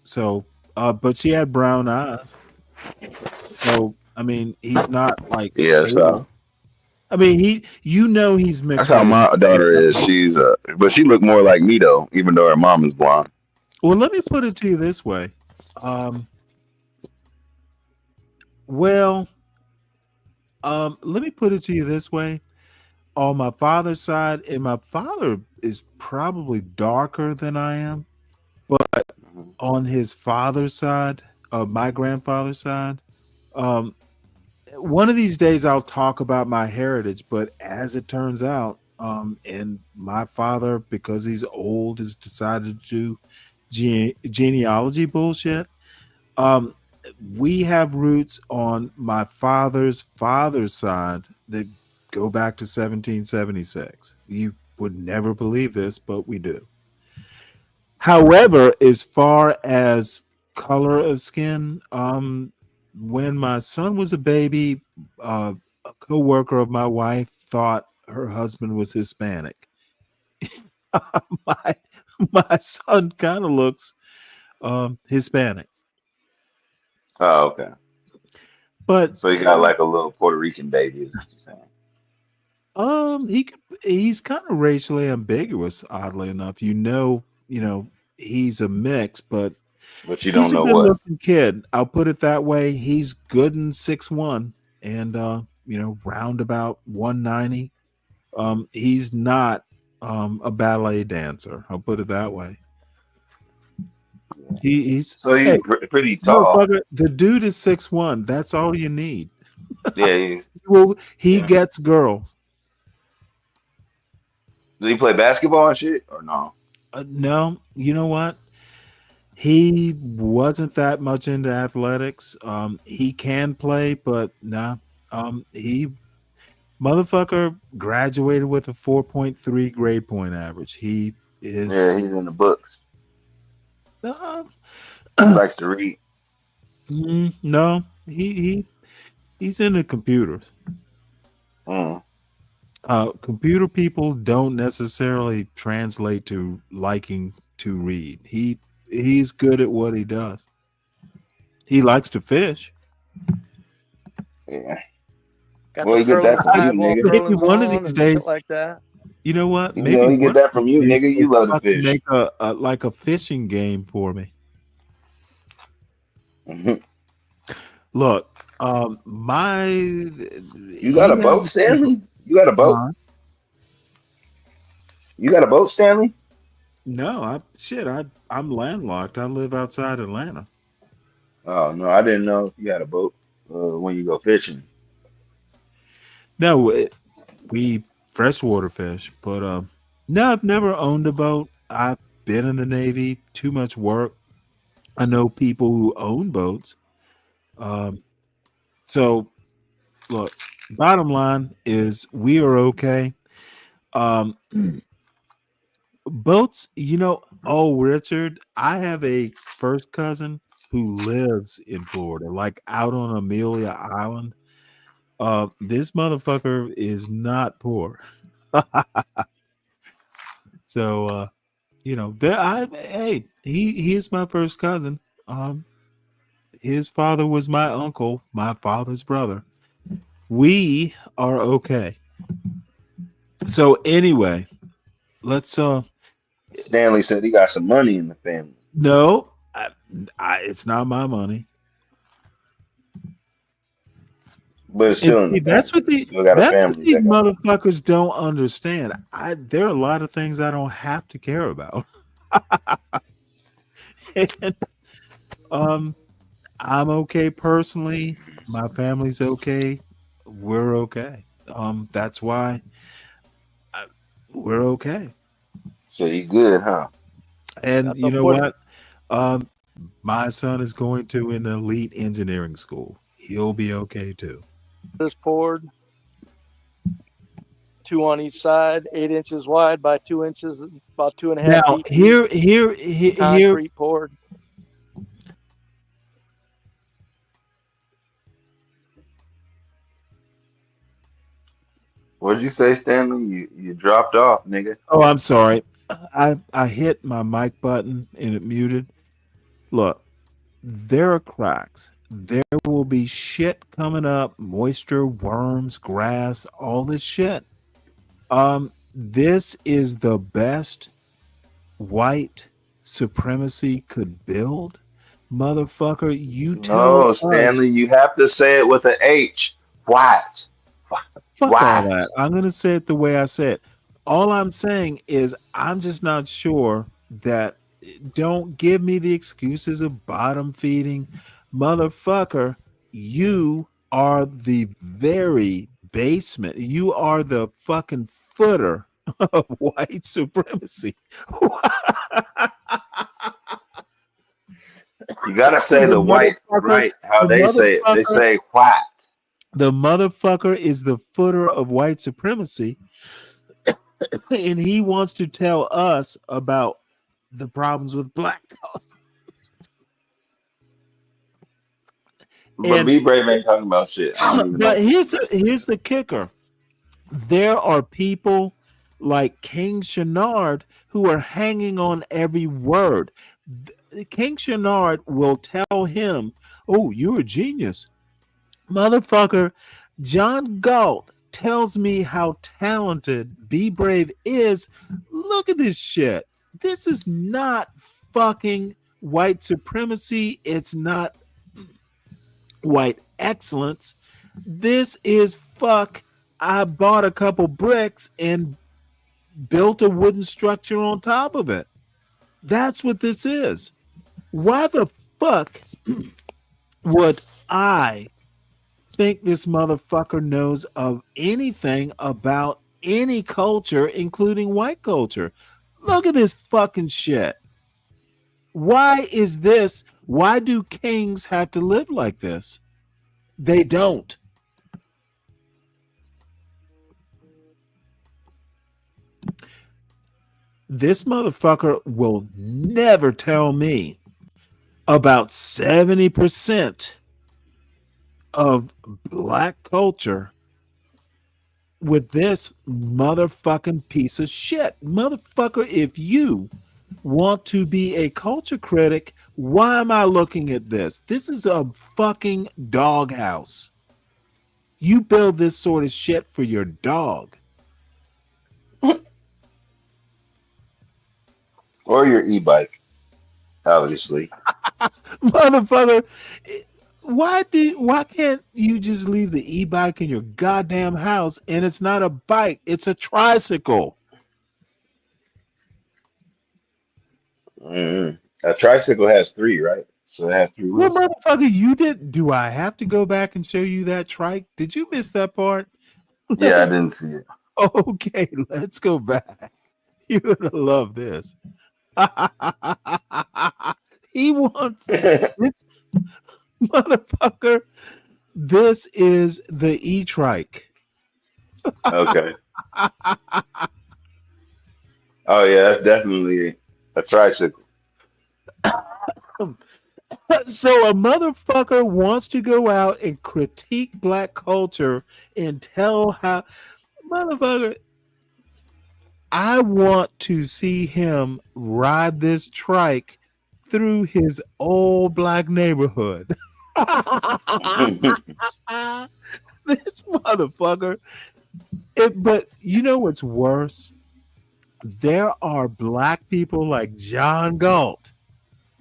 So, but she had brown eyes. So, I mean, he's not like yeah, that's pale. how I mean, he's that's mixed how with a. my daughter is. She's but she look more like me though, even though her mom is blonde. Well, let me put it to you this way. Um, well, let me put it to you this way. On my father's side, and my father is probably darker than I am, but on his father's side, my grandfather's side, um, one of these days I'll talk about my heritage, but as it turns out, and my father, because he's old, has decided to do genealogy bullshit. Um, we have roots on my father's side that go back to 1776. You would never believe this, but we do. However, as far as color of skin, when my son was a baby, a co-worker of my wife thought her husband was Hispanic. my my son kind of looks Hispanic. Oh, okay. But So you got like a little Puerto Rican baby, is what you're saying. he's kind of racially ambiguous, oddly enough. He's a mix, but But you he's don't a know good what. looking kid. I'll put it that way. He's good in 6'1" and round about 190. He's not a ballet dancer. I'll put it that way. He's So hey, he's pretty tall. motherfucker, the dude is 6'1". That's all you need. Yeah, he's Well, he yeah. gets girls. Do he play basketball and shit or no? No, you know what? He wasn't that much into athletics. He can play, but nah. He motherfucker graduated with a 4.3 grade point average. He is Yeah, he's in the books. uh, He likes to read. no, he's into computers. Mm. Computer people don't necessarily translate to liking to read. He's good at what he does. He likes to fish. Yeah. Got Well, the you get that from you, eyeball nigga. Maybe curlings one of on these and shit days, like that. you know what? You Maybe know, you get one that of from these you, days nigga. we'll You love to fucking fish. make a fishing game for me. Mhm. Look, You got a he boat, has Stanley? You got a boat? uh, You got a boat, Stanley? no, I'm landlocked. I live outside Atlanta. Oh no, I didn't know if you had a boat when you go fishing. No, we freshwater fish, but no, I've never owned a boat. I've been in the Navy, too much work. I know people who own boats. Um, so look, bottom line is we are okay. Um, boats, oh, Richard, I have a first cousin who lives in Florida, like out on Amelia Island. This motherfucker is not poor. So hey, he is my first cousin. His father was my uncle, my father's brother. We are okay. So anyway, let's Stanley said he got some money in the family. no, it's not my money. But it's And still in see, the family. Still got a that's what family these that got. motherfuckers don't understand. There are a lot of things I don't have to care about. And I'm okay personally. My family's okay. We're okay. That's why we're okay. So you good, huh? And That's you know important. what? Um, my son is going to an elite engineering school. He'll be okay too. This poured, 2 on each side, 8 inches wide by 2 inches, about 2.5 Now, feet here, deep. here. Concrete poured. What'd you say, Stanley? You dropped off, nigga. Oh, I'm sorry. I hit my mic button and it muted. Look, there are cracks. There will be shit coming up, moisture, worms, grass, all this shit. This is the best white supremacy could build. Motherfucker, you tell No, us. Stanley, you have to say it with an H. White. Fuck all White. that. I'm gonna say it the way I said. All I'm saying is I'm just not sure that don't give me the excuses of bottom feeding. Motherfucker, you are the very basement. You are the fucking footer of white supremacy. You gotta say the the white motherfucker, right how the they say it. They motherfucker, say white. the motherfucker is the footer of white supremacy. And he wants to tell us about the problems with black culture. But And Be Brave ain't talking about shit. I don't even know but what this is. here's the kicker. There are people like King Shenard who are hanging on every word. King Shenard will tell him, "Oh, you're a genius." Motherfucker, John Galt tells me how talented Be Brave is. Look at this shit. This is not fucking white supremacy. It's not white excellence. This is fuck. I bought a couple bricks and built a wooden structure on top of it. That's what this is. Why the fuck would I think this motherfucker knows of anything about any culture, including white culture? Look at this fucking shit. Why is this? Why do kings have to live like this? They don't. This motherfucker will never tell me about 70% of black culture with this motherfucking piece of shit. Motherfucker, if you want to be a culture critic, why am I looking at this? This is a fucking doghouse. You build this sort of shit for your dog. Or your e-bike, obviously. Motherfucker, why can't you just leave the e-bike in your goddamn house and it's not a bike, it's a tricycle? A tricycle has 3, right? So it has 3 Well, wheels. motherfucker, you did. Do I have to go back and show you that trike? Did you miss that part? Yeah, I didn't see it. Okay, let's go back. You're gonna love this. He wants this motherfucker. This is the e-trike. Okay. Oh yeah, that's definitely a tricycle. So a motherfucker wants to go out and critique black culture and tell how, motherfucker, I want to see him ride this trike through his old black neighborhood. This motherfucker. But you know what's worse? There are black people like John Galt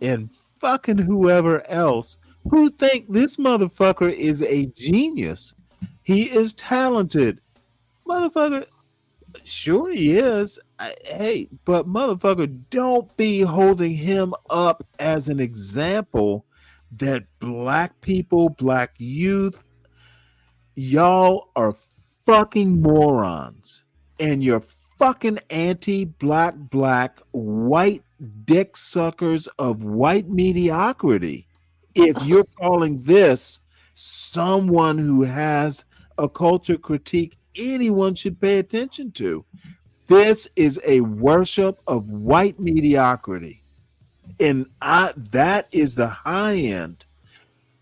and fucking whoever else who think this motherfucker is a genius. He is talented. Motherfucker, sure he is. Hey, but motherfucker, don't be holding him up as an example that black people, black youth, y'all are fucking morons. And you're fucking anti-black, black, white dick suckers of white mediocrity. If you're calling this someone who has a culture critique anyone should pay attention to, this is a worship of white mediocrity. And that is the high end.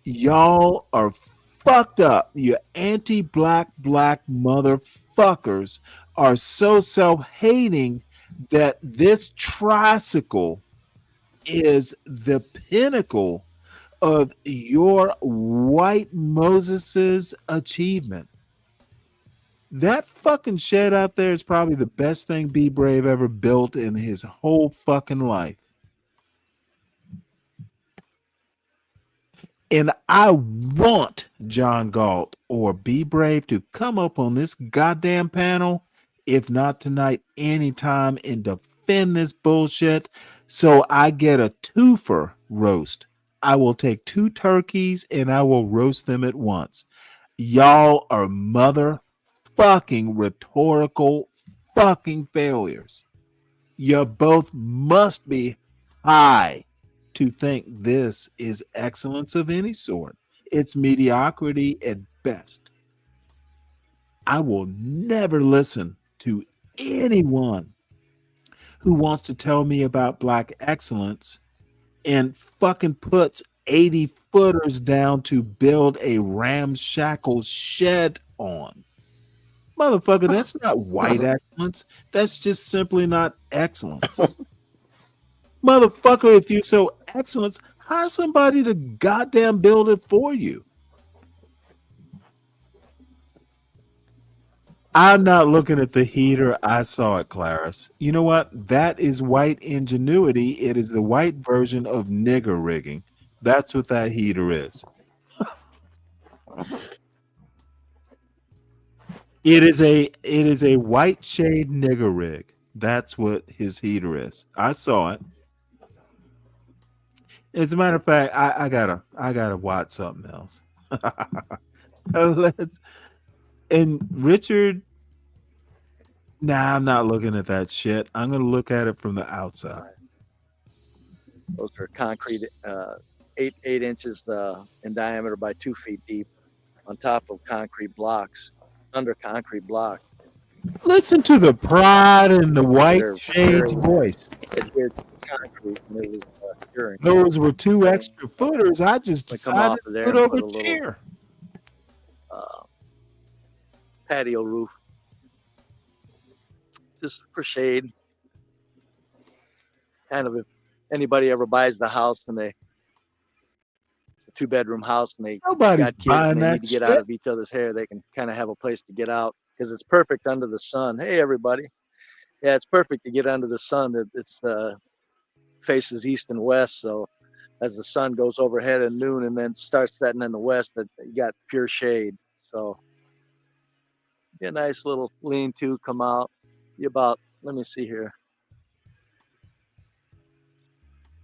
Y'all are fucked up. You anti-black motherfuckers are so self-hating that this tricycle is the pinnacle of your white Moses's achievement. That fucking shed out there is probably the best thing Be Brave ever built in his whole fucking life. And I want John Galt or Be Brave to come up on this goddamn panel, if not tonight, anytime, and defend this bullshit so I get a twofer roast. I will take 2 turkeys and I will roast them at once. Y'all are motherfucking rhetorical fucking failures. You both must be high to think this is excellence of any sort. It's mediocrity at best. I will never listen to anyone who wants to tell me about black excellence and fucking puts 80 footers down to build a ramshackle shed on. Motherfucker, that's not white excellence. That's just simply not excellence. Motherfucker, if you're so excellent, hire somebody to goddamn build it for you. I'm not looking at the heater. I saw it, Clarice. You know what? That is white ingenuity. It is the white version of nigger rigging. That's what that heater is. It is a white shade nigger rig. That's what his heater is. I saw it. As a matter of fact, I gotta watch something else. And Richard, nah, I'm not looking at that shit. I'm gonna look at it from the outside. Those are concrete, 8 inches in diameter by 2 feet deep, on top of concrete blocks, under concrete block. Listen to the pride in the white They're shade's very voice. adhered to concrete, and it was curing. Those were 2 extra footers. I just They come off decided of to there put and over put a a little chair. patio roof, just for shade. Kind of if anybody ever buys the house and it's a 2-bedroom house and they Nobody's got kids buying and they that need to get shit. out of each other's hair, they can kind of have a place to get out because it's perfect under the sun. Hey, everybody. Yeah, it's perfect to get under the sun. It's faces east and west. So as the sun goes overhead at noon and then starts setting in the west, that you got pure shade. So a nice little lean-to come out. Be about, let me see here.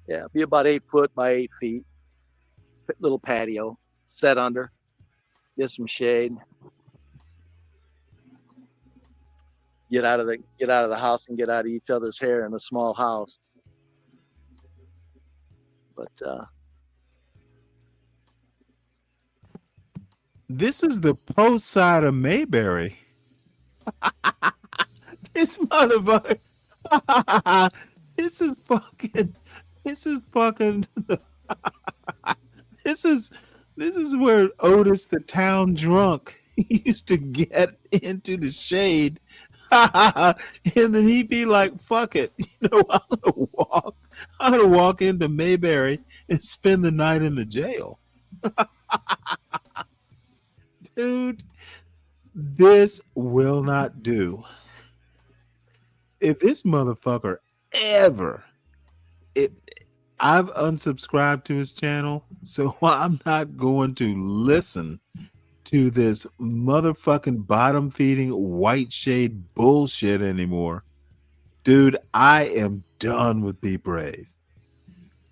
Yeah, be about 8 foot by 8 feet. Little patio, set under, get some shade. Get out of the house and get out of each other's hair in a small house. But This is the post side of Mayberry. This motherfucker. This is fucking. This is where Otis the town drunk used to get into the shade. And then he'd be like, fuck it. You know, I'm gonna walk into Mayberry and spend the night in the jail. Dude, this will not do. If this motherfucker ever, I've unsubscribed to his channel, so I'm not going to listen into this motherfucking bottom feeding white shade bullshit anymore. Dude, I am done with Be Brave.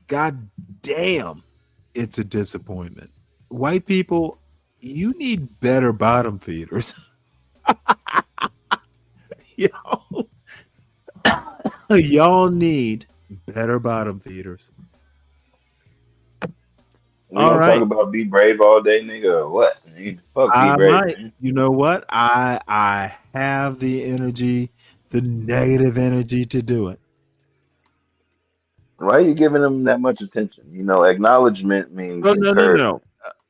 God damn, it's a disappointment. White people, you need better bottom feeders. Y'all, y'all need better bottom feeders. We All gonna talk right. about Be Brave all day, nigga, or what? Fuck Be I Brave, might. man. You know what? I have the energy, the negative energy to do it. Why are you giving them that much attention? You know, acknowledgement means Oh no, no, encouragement.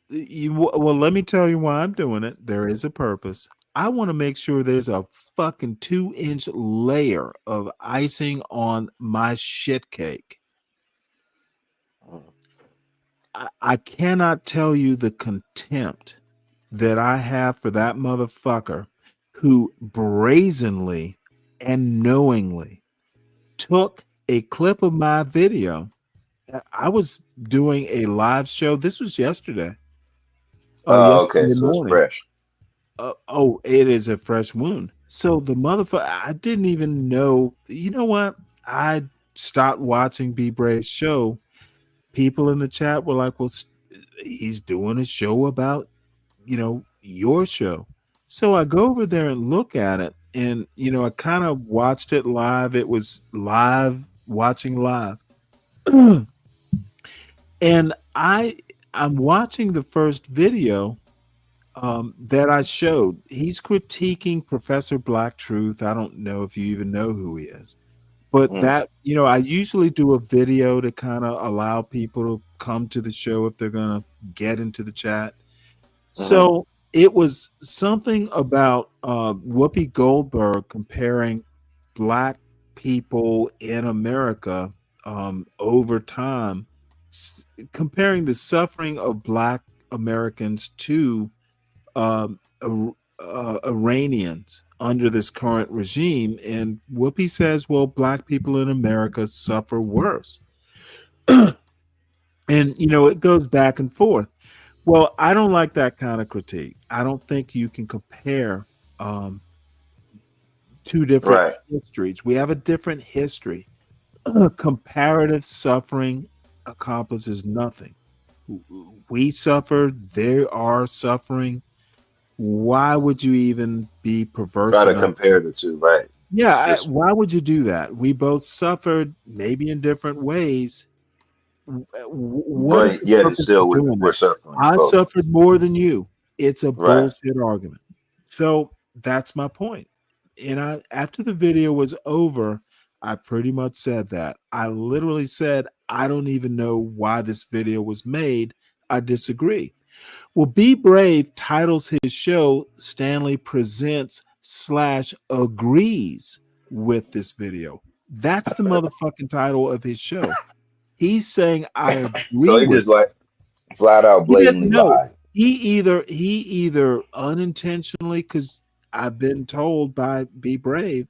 no. Well, let me tell you why I'm doing it. There is a purpose. I want to make sure there's a fucking 2-inch layer of icing on my shit cake. I cannot tell you the contempt that I have for that motherfucker who brazenly and knowingly took a clip of my video. I was doing a live show. This was yesterday. Oh, okay, Yesterday so it's morning. fresh. It is a fresh wound. So the motherfucker, I didn't even know. You know what? I stopped watching Be Brave's show. People in the chat were like, well, he's doing a show about, your show. So I go over there and look at it. And, I kind of watched it live. It was live, watching live. And I'm watching the first video that I showed. He's critiquing Professor Black Truth. I don't know if you even know who he is, but that, I usually do a video to kind of allow people to come to the show if they're going to get into the chat. So it was something about Whoopi Goldberg comparing Black people in America over time, comparing the suffering of Black Americans to Iranians under this current regime. And Whoopi says, well, Black people in America suffer worse. And, it goes back and forth. Well, I don't like that kind of critique. I don't think you can compare two different histories. We have a different history. Comparative suffering accomplishes nothing. We suffer, they are suffering. Why would you even be perverse Try to enough? compare the two, right? Yeah, why would you do that? We both suffered, maybe in different ways. What is But the yet it's purpose of still doing we're that? suffering I both. suffered more than you. It's a Right. bullshit argument. So that's my point. And after the video was over, I pretty much said that. I literally said, I don't even know why this video was made. I disagree. Well, Be Brave titles his show Stanley Presents / agrees with this video. That's the motherfucking title of his show. He's saying I So agree he with just like flat out he doesn't blatantly know. lied. He either unintentionally, because I've been told by Be Brave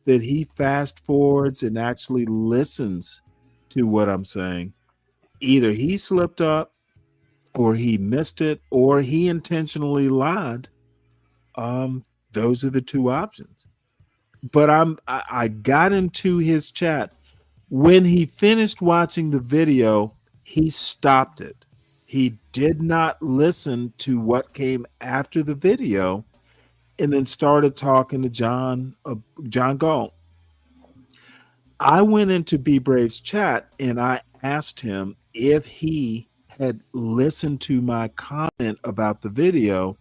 that he fast forwards and actually listens to what I'm saying. Either he slipped up or he missed it or he intentionally lied. Those are the two options. But I got into his chat. When he finished watching the video, he stopped it. He did not listen to what came after the video and then started talking to John Galt. I went into Be Brave's chat and I asked him if he had listened to my comment about the video.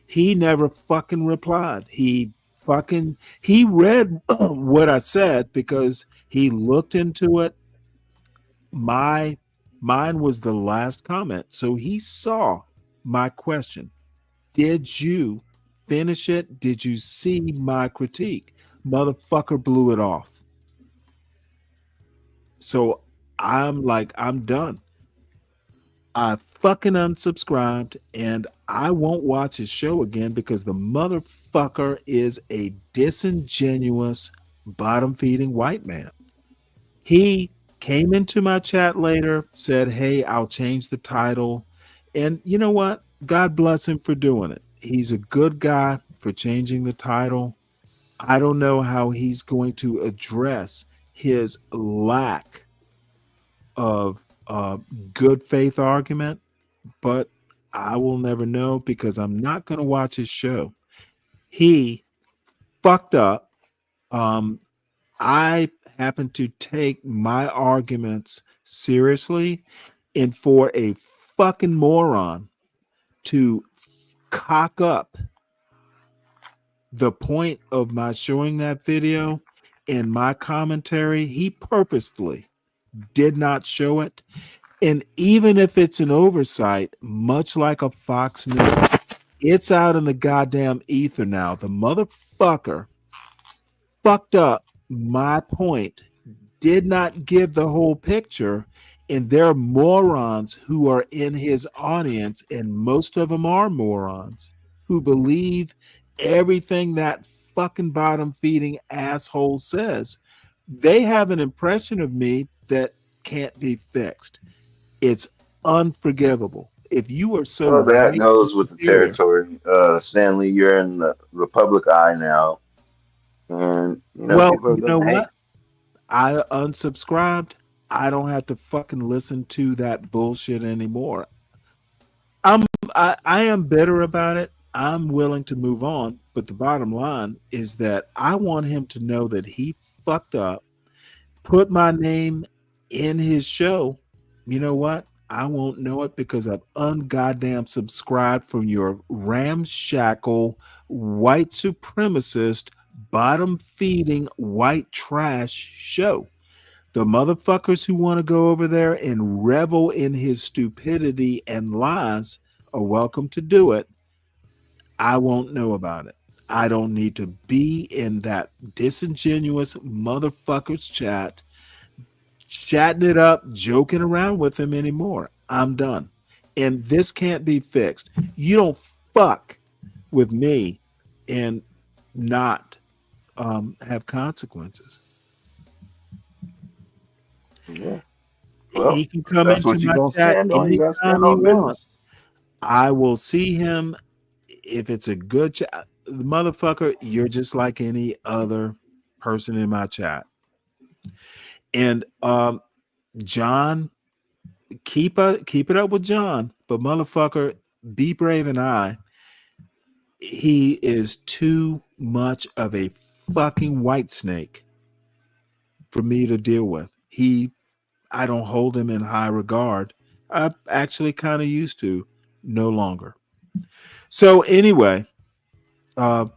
He never fucking replied. He read what I said because he looked into it. Mine was the last comment. So he saw my question. Did you finish it? Did you see my critique? Motherfucker blew it off. So I'm like, I'm done. I fucking unsubscribed and I won't watch his show again because the motherfucker is a disingenuous, bottom feeding white man. He came into my chat later, said, hey, I'll change the title. And you know what? God bless him for doing it. He's a good guy for changing the title. I don't know how he's going to address his lack of good faith argument, but I will never know because I'm not going to watch his show. He fucked up. I happen to take my arguments seriously, and for a fucking moron to cock up the point of my showing that video in my commentary, he purposefully did not show it. And even if it's an oversight, much like a Fox News, it's out in the goddamn ether now. The motherfucker fucked up my point, did not give the whole picture, and there are morons who are in his audience, and most of them are morons who believe everything that fucking bottom feeding asshole says. They have an impression of me that can't be fixed. It's unforgivable. If you are so Well, that white goes with the superior, territory. Stanley, you're in the Republic eye now, and well, people are you know gonna hate. what? I unsubscribed. I don't have to fucking listen to that bullshit anymore. I am bitter about it. I'm willing to move on, but the bottom line is that I want him to know that he fucked up, put my name in his show. You know what? I won't know it because I've ungoddamn subscribed from your ramshackle white supremacist bottom feeding white trash show. The motherfuckers who want to go over there and revel in his stupidity and lies are welcome to do it. I won't know about it. I don't need to be in that disingenuous motherfucker's chatting it up, joking around with him anymore. I'm done. And this can't be fixed. You don't fuck with me and not have consequences. Yeah. He Well, can if come that's into what you're my gonna chat stand on, you gotta anytime stand he on business. wants. I will see him if it's a good chat. Motherfucker, you're just like any other person in my chat. And John, keep it up with John, but motherfucker, be brave and he is too much of a fucking white snake for me to deal with. I don't hold him in high regard. I actually kind of used to, no longer. So anyway, I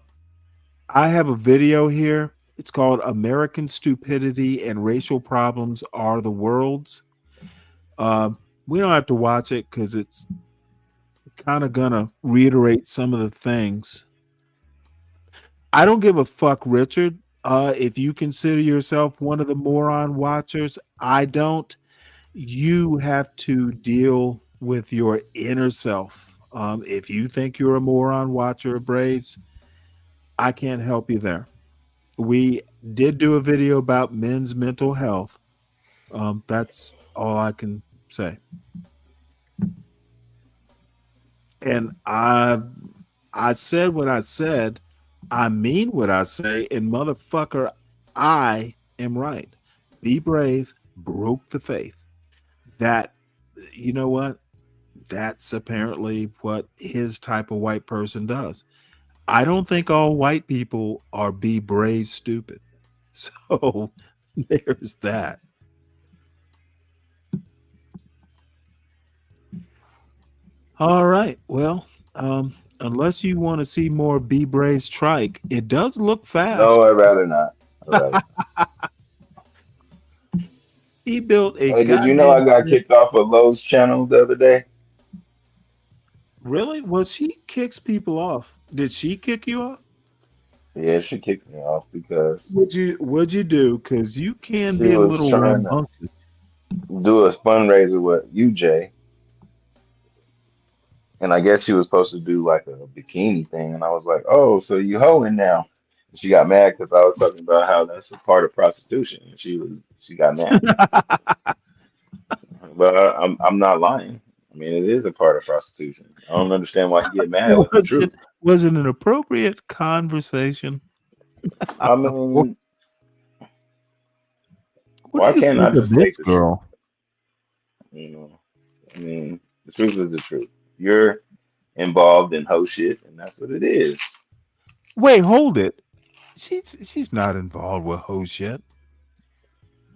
have a video here. It's called American Stupidity and Racial Problems Are the World's. We don't have to watch it because it's kind of gonna reiterate some of the things. I don't give a fuck, Richard. If you consider yourself one of the moron watchers, I don't. You have to deal with your inner self. If you think you're a moron watcher of Braves, I can't help you there. We did do a video about men's mental health. That's all I can say. And I said what I said. I mean what I say. And motherfucker, I am right. Be brave, broke the faith. That, you know what? That's apparently what his type of white person does. I don't think all white people are be brave stupid. So there's that. All right. Well, unless you want to see more Be Brave strike, it does look fast. No, I'd rather not. I'd rather not. He built a Hey, did you know I goddamn got ship. kicked off of Lowe's channel the other day? Really? Well, she kicks people off. Did she kick you off? Yeah, she kicked me off because What'd you do? Because you can she be a was little trying to rambunctious. do a fundraiser with UJ, and I guess she was supposed to do like a bikini thing, and I was like, "Oh, so you hoeing now?" And she got mad because I was talking about how that's a part of prostitution, and she got mad. But I'm not lying. I mean, it is a part of prostitution. I don't understand why you get mad with the was it truth. Was it an appropriate conversation? I mean, What why do you can't I think of just say this the truth? girl? You know, I mean, the truth is the truth. You're involved in hoe shit, and that's what it is. Wait, hold it. She's not involved with hoes yet.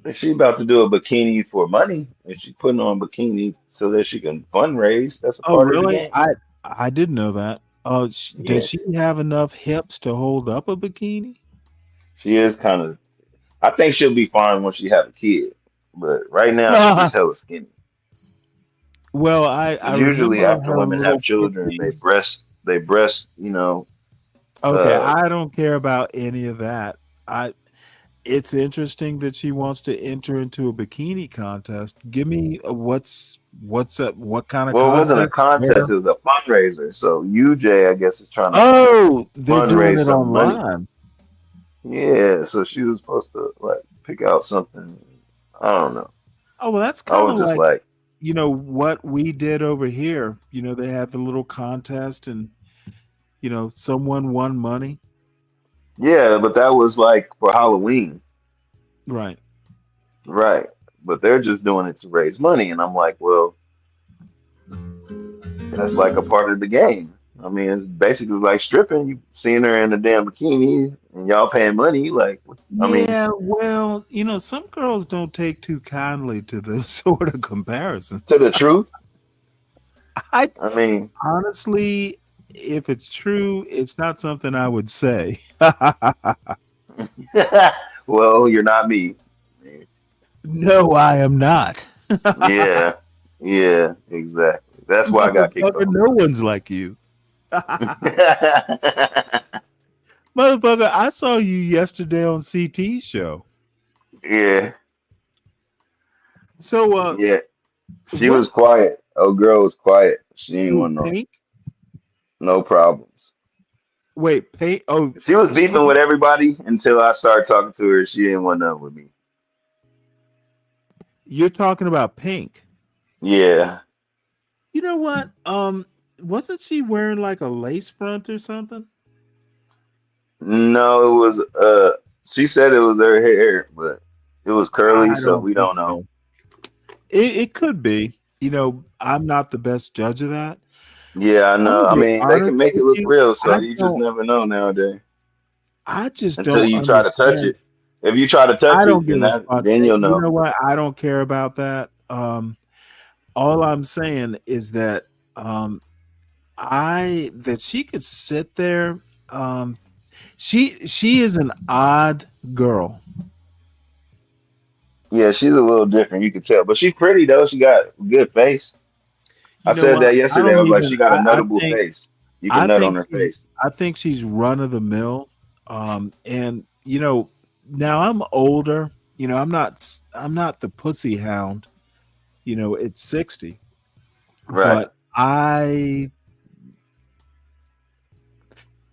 And she about to do a bikini for money, and she's putting on bikini so that she can fundraise. That's a Oh, part of the really? game. I didn't know that. Does Yes, she have enough hips to hold up a bikini? she is kind of. I think she'll be fine when she have a kid, but right now she's just hella skinny. Well, I Because usually remember after her women have little children, pixie. they breast, Okay, uh, I don't care about any of that. I It's interesting that she wants to enter into a bikini contest. Give me what's up? What kind of well, it wasn't a contest? contest; Where? it was a fundraiser. So UJ, I guess, is trying to Oh, they're doing fundraise it some money. online. Yeah, so she was supposed to like pick out something. I don't know. Oh, well, that's I kind was of just like, like, what we did over here. They had the little contest and, someone won money. yeah, but that was like for Halloween, Right. right? But they're just doing it to raise money, and I'm like, well, that's like a part of the game. I mean, it's basically like stripping. You seeing her in a damn bikini, and y'all paying money. Like, I mean, Yeah, well, some girls don't take too kindly to this sort of comparison. to the truth, I I mean, honestly, if it's true, it's not something I would say. well, you're not me. No, I am not. Yeah, yeah, exactly. That's why I got kicked Motherfucker, off. no one's like you. Motherfucker, I saw you yesterday on CT's show. Yeah, So, yeah. She what? was quiet. Oh, girl was quiet. She ain't Who, want Pink? no problems. Wait, Pink? Oh, She was she, beefing with everybody until I started talking to her. She didn't want nothing with me. you're talking about Pink. Yeah. You know what? Wasn't she wearing like a lace front or something? No, it was she said it was her hair, but it was curly, I so don't we think don't know. so. It could be. I'm not the best judge of that. Yeah, I I'm know. gonna I be mean, they honest can make with it look you. real, so I you just don't. never know nowadays I just until don't you try to touch understand. it. If you try to touch I it, don't give then a that fuck. then you'll You know. know what? I don't care about that. All I'm saying is that that she could sit there. Um, she is an odd girl. Yeah, she's a little different, you can tell. But she's pretty though. She got a good face. I You know said what? that I yesterday. I don't was like, even. she got a I nutable think. face. You can nut on her face. I think she's run of the mill. And now I'm older. I'm not the pussy hound. At 60, Right. but I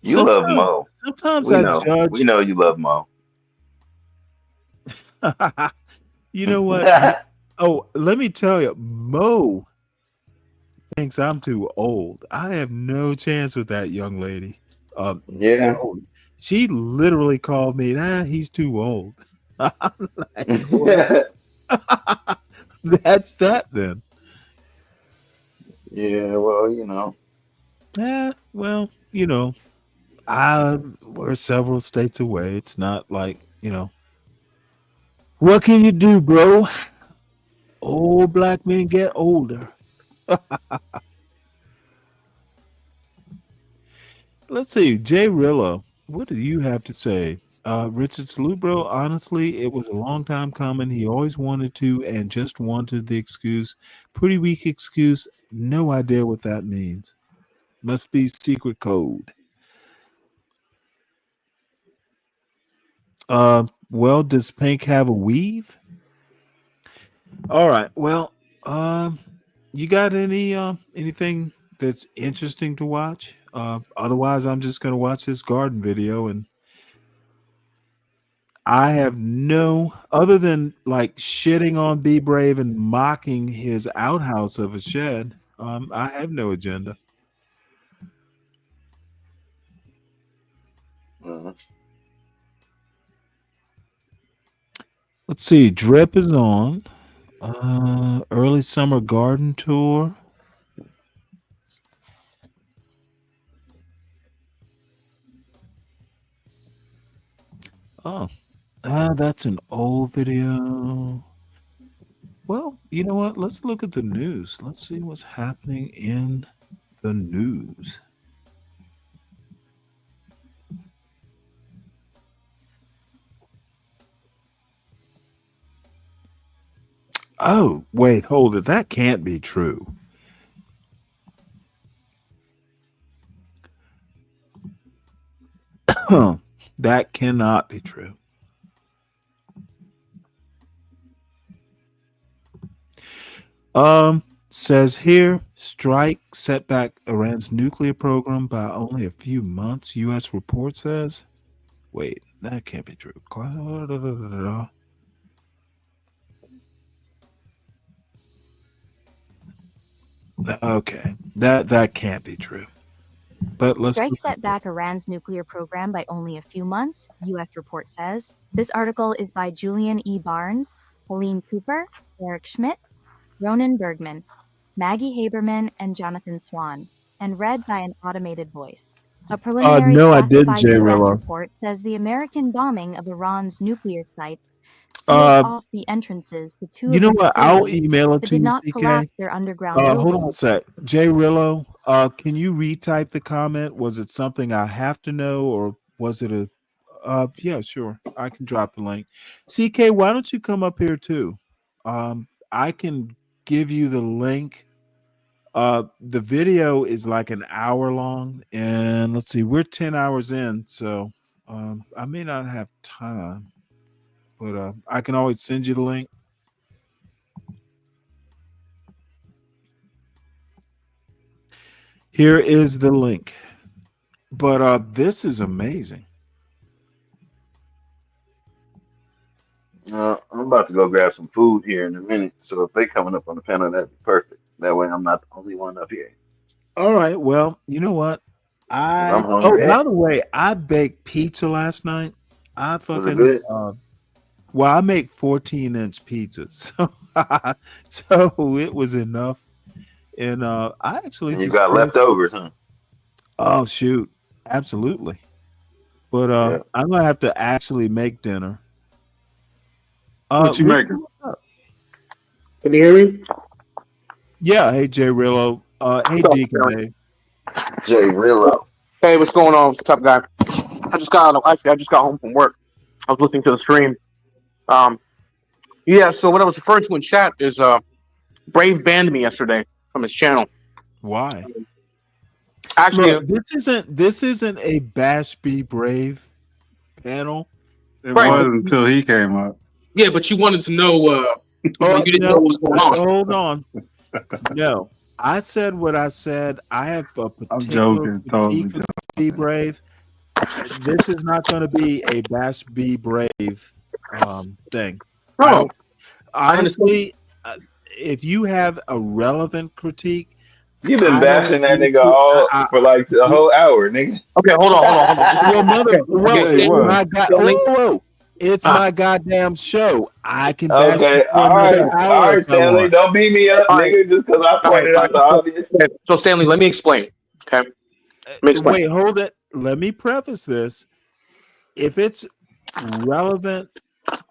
You love sometimes Mo. sometimes We I know. We judge. know you love Mo. You know what? Oh, let me tell you, Mo thinks I'm too old. I have no chance with that young lady. Yeah. Oh, she literally called me, he's too old. I'm like, well, that's that then. Yeah, well, you know. Well, we're several states away. It's not like, what can you do, bro? Old black men get older. Let's see, Jay Rillo, what do you have to say? Richard Salute, bro, honestly, it was a long time coming. He always wanted to and just wanted the excuse. Pretty weak excuse. No idea what that means. Must be secret code. Well, does Pink have a weave? All right. Well, you got anything that's interesting to watch? Otherwise, I'm just gonna watch this garden video, and I have no other than like shitting on Be Brave and mocking his outhouse of a shed. I have no agenda. Mhm. Let's see. Drip is on. Early summer garden tour. Oh, that's an old video. Well, you know what? Let's look at the news. Let's see what's happening in the news. Oh, wait, hold it. That can't be true. That cannot be true. Says here, strike set back Iran's nuclear program by only a few months, U.S. report says. Wait, that can't be true. Okay, that can't be true. But let's Strike look set back Iran's nuclear program by only a few months, U.S. report says. This article is by Julian E. Barnes, Helene Cooper, Eric Schmidt, Ronan Bergman, Maggie Haberman, and Jonathan Swan, and read by an automated voice. A preliminary no, I didn't, classified J. U.S. Rillo. report says the American bombing of Iran's nuclear sites sealed off the entrances to two You of know the what? I'll facilities, email it but to did you, not CK. collapse their underground Hold on a buildings. sec. J. Rillo, can you retype the comment? Was it something I have to know, or was it a yeah, sure. I can drop the link. CK, why don't you come up here too? I can give you the link. The video is like an hour long, and let's see, we're 10 hours in, so I may not have time, but I can always send you the link. Here is the link. But this is amazing. I'm about to go grab some food here in a minute. So if they coming up on the panel, that'd be perfect. That way I'm not the only one up here. All right. Well, you know what? 'Cause I'm Oh, hungry. by the way, I baked pizza last night. I Was it fucking good? well, I make 14-inch pizzas. So it was enough. And I actually And you just got leftovers, huh? Oh shoot. Absolutely. But Yeah. I'm gonna have to actually make dinner. What you Ricky, making? what's up? Can you hear me? Yeah, hey Jay Rillo. Hey Deacon Dave. Jay Rillo. Hey, what's going on? What's up, guy? I just got home from work. I was listening to the stream. Yeah. So what I was referring to in chat is Brave banned me yesterday from his channel. Why? Actually, Look, this isn't a Bash Be Brave panel. It was until he came up. Yeah, but you wanted to know. You didn't know what was going on. Hold on. No, I said what I said. I have a particular critique of Be Brave. This is not going to be a Bash Be Brave thing. No, honestly, if you have a relevant critique, You've been I don't bashing that need nigga to- all for like a whole hour, nigga. Okay, hold on. Well, my God, Stanley. whoa, it's my goddamn show. I can bash Okay, you for all another right, hour if I Stanley, want. don't beat me up, All right. nigga, just because I pointed out the obvious. Okay, so Stanley, let me explain. Okay, let me explain. Wait, hold it. Let me preface this. If it's relevant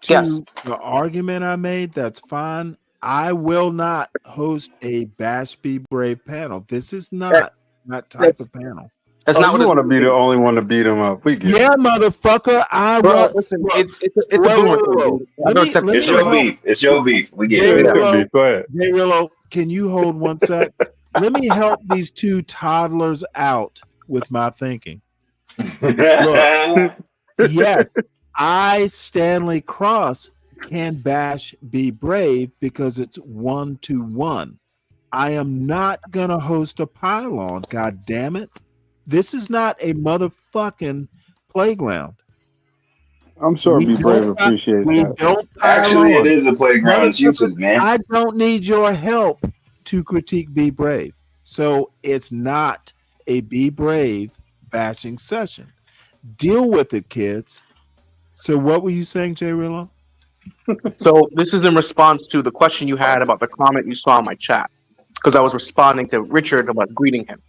to the argument I made, that's fine. I will not host a Bash Be Brave panel. This is not that type of panel. That's not what you want to be the only one to beat him up. Yeah, motherfucker. I Bro, run. listen, Look, it's a boomer thing, dude. I don't accept It's it. your beef. It's your beef. We get Jay it. Rillo, Jay Rillo, can you hold one sec? Let me help these two toddlers out with my thinking. Look, yes, I, Stanley Cross, can bash Be Brave because it's 1-1. I am not going to host a pylon, god damn it. This is not a motherfucking playground. I'm sure Be Brave appreciates We that. don't pile Actually, it on. is a playground. It's Motherfucker, YouTube, man. I don't need your help to critique Be Brave. So it's not a Be Brave bashing session. Deal with it, kids. So what were you saying, Jay Rillo? So this is in response to the question you had about the comment you saw in my chat, because I was responding to Richard about greeting him.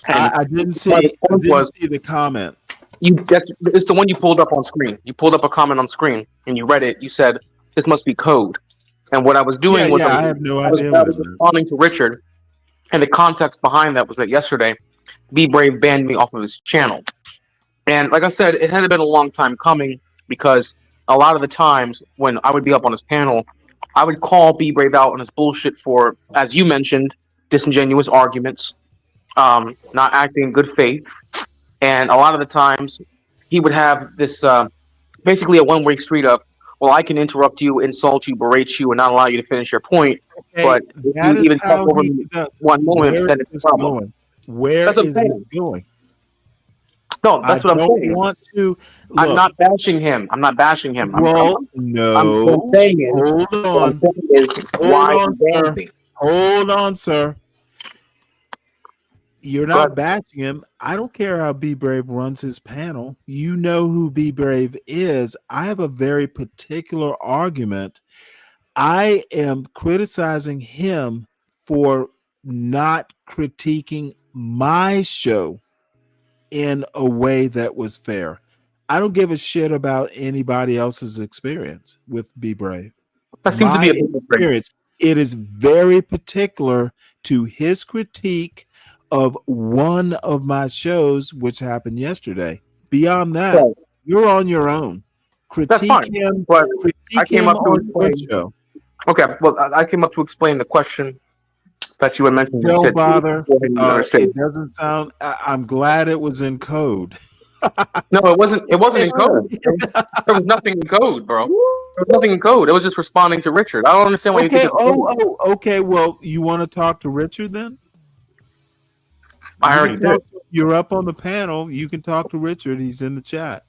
And I didn't my see response was, the comment. it's the one you pulled up on screen. You pulled up a comment on screen and you read it. You said, this must be code. And what I was doing was I have no I idea was what it is. responding to Richard, and the context behind that was that yesterday, Be Brave banned me off of his channel. And like I said, it had been a long time coming, because a lot of the times when I would be up on his panel, I would call Be Brave out on his bullshit for, as you mentioned, disingenuous arguments, not acting in good faith. And a lot of the times he would have this basically a one-way street of, well, I can interrupt you, insult you, berate you, and not allow you to finish your point. But if that you is even talk how over he me does. one moment, Where then is it's a this problem. going? Where That's what I'm is this saying. going? No, that's what I'm don't saying. want to. I'm Look, not bashing him. I'm not bashing him. well, I'm no. saying is, Hold what I'm on. saying is Hold why on, he banned sir. me. Hold on, sir. You're Go not ahead. bashing him. I don't care how Be Brave runs his panel. You know who Be Brave is. I have a very particular argument. I am criticizing him for not critiquing my show in a way that was fair. I don't give a shit about anybody else's experience with Be Brave. That seems to My be a big thing. experience, it is very particular to his critique of one of my shows, which happened yesterday. Beyond that, Right. you're on your own. That's Critique fine. him. But I Critique came him up to on your explain. show. Okay, well, I came up to explain the question that you had mentioned. You Don't said, bother. go ahead and understand. It doesn't sound. I'm glad it was in code. No, it wasn't. It wasn't in code. There was nothing in code, bro. There was nothing in code. It was just responding to Richard. I don't understand why you think Okay. it's code. Okay. Well, you want to talk to Richard then? I You already can talk did. you're up on the panel. You can talk to Richard. He's in the chat.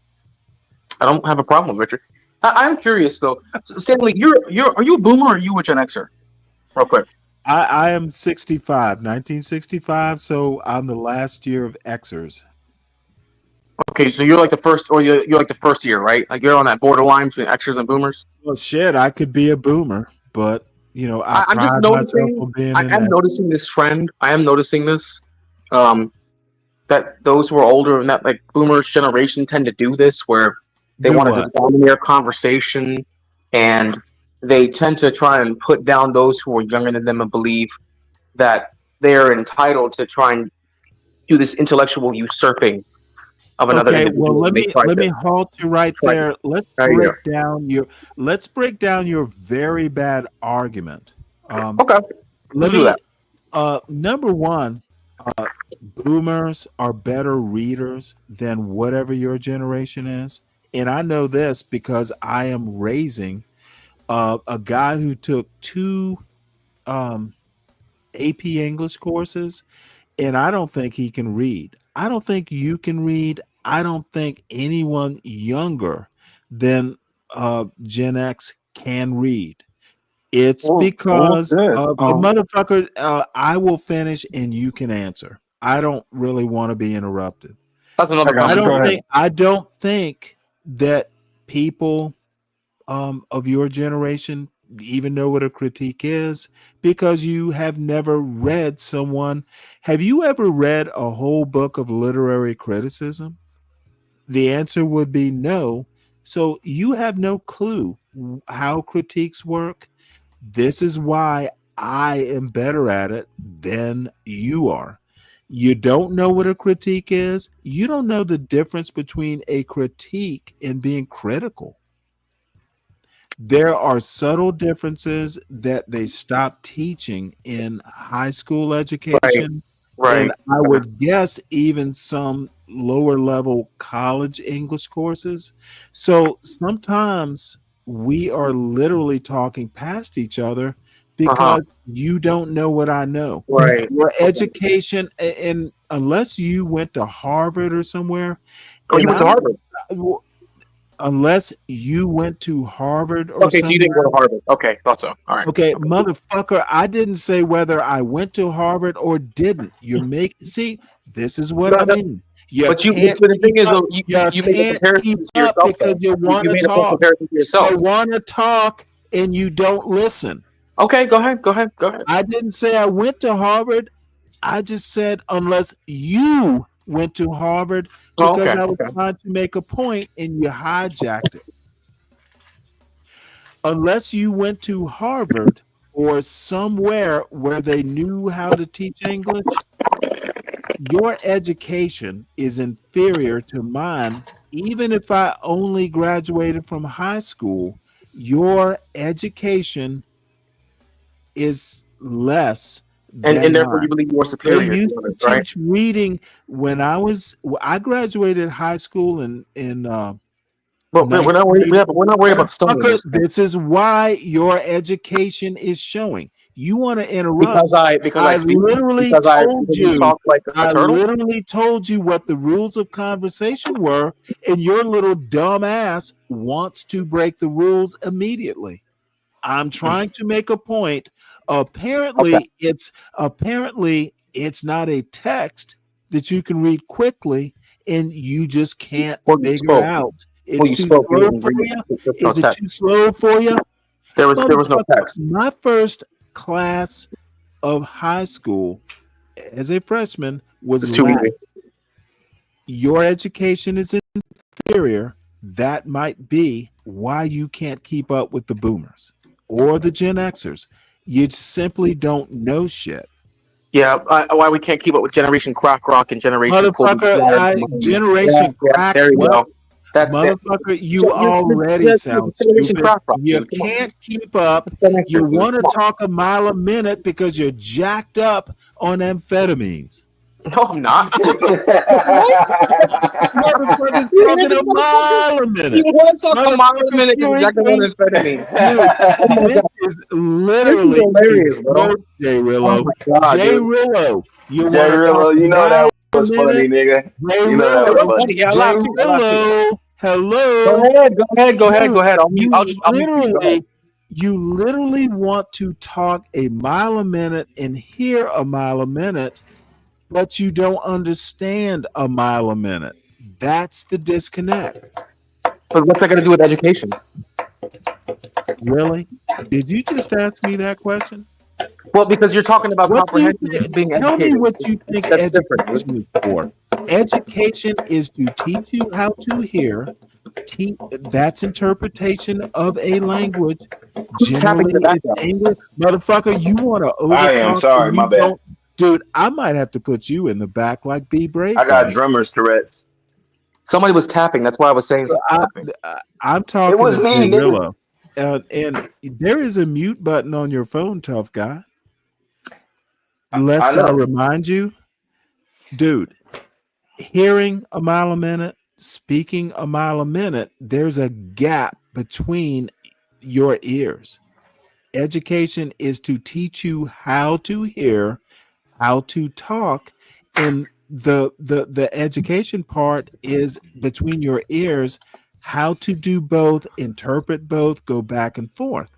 I don't have a problem with Richard. I'm curious though, Stanley. Are you a boomer or are you a Gen Xer? Real quick. I am 1965, so I'm the last year of Xers. Okay, so you're like the first, or you're like the first year, right? Like you're on that borderline between Xers and boomers. Well, shit, I could be a boomer, but I I'm just pride myself noticing. on being I an am X. noticing this trend. I am noticing this. That those who are older and that like boomers generation tend to do this, where they Do want to what? just dominate conversation, and they tend to try and put down those who are younger than them and believe that they are entitled to try and do this intellectual usurping of another Okay, well individual. let me halt you right there. Let's Right break here. down your very bad argument. Okay, Let let's do me that. number one, boomers are better readers than whatever your generation is. And I know this because I am raising a guy who took two AP English courses, and I don't think he can read. I don't think you can read. I don't think anyone younger than Gen X can read. It's because the motherfucker. I will finish, and you can answer. I don't really want to be interrupted. That's another conversation. I don't think that people of your generation even know what a critique is, because you have never read someone. Have you ever read a whole book of literary criticism? The answer would be no. So you have no clue how critiques work. This is why I am better at it than you are. You don't know what a critique is. You don't know the difference between a critique and being critical. There are subtle differences that they stop teaching in high school education. Right. And I would guess even some lower level college English courses. So sometimes we are literally talking past each other because you don't know what I know. Right. Your education, and unless you went to Harvard or somewhere. Oh, you went to Harvard? Unless you went to Harvard or Okay, so you didn't go to Harvard. Okay, thought so. All right. Okay, motherfucker, I didn't say whether I went to Harvard or didn't. See, this is what I mean. You But can't the thing keep is, up. though, you You made a can't comparison keep to up yourself. because Though. you want You to made a full talk. comparison to yourself. I want to talk, and you don't listen. Okay, go ahead. Go ahead. Go ahead. I didn't say I went to Harvard. I just said unless you went to Harvard, Oh, because okay. I was Okay. trying to make a point and you hijacked it. Unless you went to Harvard or somewhere where they knew how to teach English, your education is inferior to mine. Even if I only graduated from high school, your education is less And than therefore, you mine. believe you're They superior to used to others, right? teach reading when I graduated high school in But we're not worried. 1980. We're not worried about the stone in Motherfucker, this thing. this is why your education is showing. You want to interrupt. Because I I speak. literally Because you talk like a I turtle. literally told you what the rules of conversation were, and your little dumb ass wants to break the rules immediately. I'm trying to make a point. Okay. Apparently it's not a text that you can read quickly, and you just can't Well, you figure spoke. out. Well, It's you too spoke. You slow didn't for read you. it. There's no Is it text. too slow for you? There was no Motherfucker, text. my first class of high school as a freshman was It's too Latin. easy. Your education is inferior. That might be why you can't keep up with the boomers or the Gen Xers. You simply don't know shit. Yeah. Why we can't keep up with Generation Crack Rock and Generation Cold Motherfucker, Blooded Minds. Yeah. Generation Yeah. Crack There you what? go. That's that. Motherfucker, you already sound Generation stupid. Crack Rock. You Dude. Come on. can't keep up. Gen Xers, You dude. want to Come on. talk a mile a minute because you're jacked up on amphetamines. No, I'm not. Motherfucker's talking a mile a minute. You want to talk a mile a minute You because ain't exactly think, on amphetamines. Dude, oh my this God. is This is literally hilarious, a bro. joke, J Oh Rillo. my God, J dude. Rillo, you Jay want to talk Rillo, a you know mile that a was funny, minute? nigga. J You know that That was was Rillo, funny. funny. Yeah, I J laughed too. I laughed too. Rillo, Go hello. ahead. Go ahead. Go ahead. Dude, Go ahead. I'll mute. I'll mute you. Go ahead. you literally want to talk a mile a minute and hear a mile a minute, but you don't understand a mile a minute. That's the disconnect. But what's that got to do with education? Really? Did you just ask me that question? Well, because you're talking about What do you comprehension think? being Tell me educated. what you think That's different. education is for. Education is to teach you how to hear. That's interpretation of a language. Who's tapping in Generally, the it's background? English. Motherfucker, you want to I am overtalk sorry, and my you bad. don't. Dude, I might have to put you in the back like B Brave I got does. drummer's Tourette's. Somebody was tapping. That's why I was saying something. I'm It talking was to me, Jay nigga. Rillo. And there is a mute button on your phone, tough guy. I Lest I know. remind you, dude, hearing a mile a minute, speaking a mile a minute, there's a gap between your ears. Education is to teach you how to hear, how to talk, and the education part is between your ears, how to do both, interpret both, go back and forth.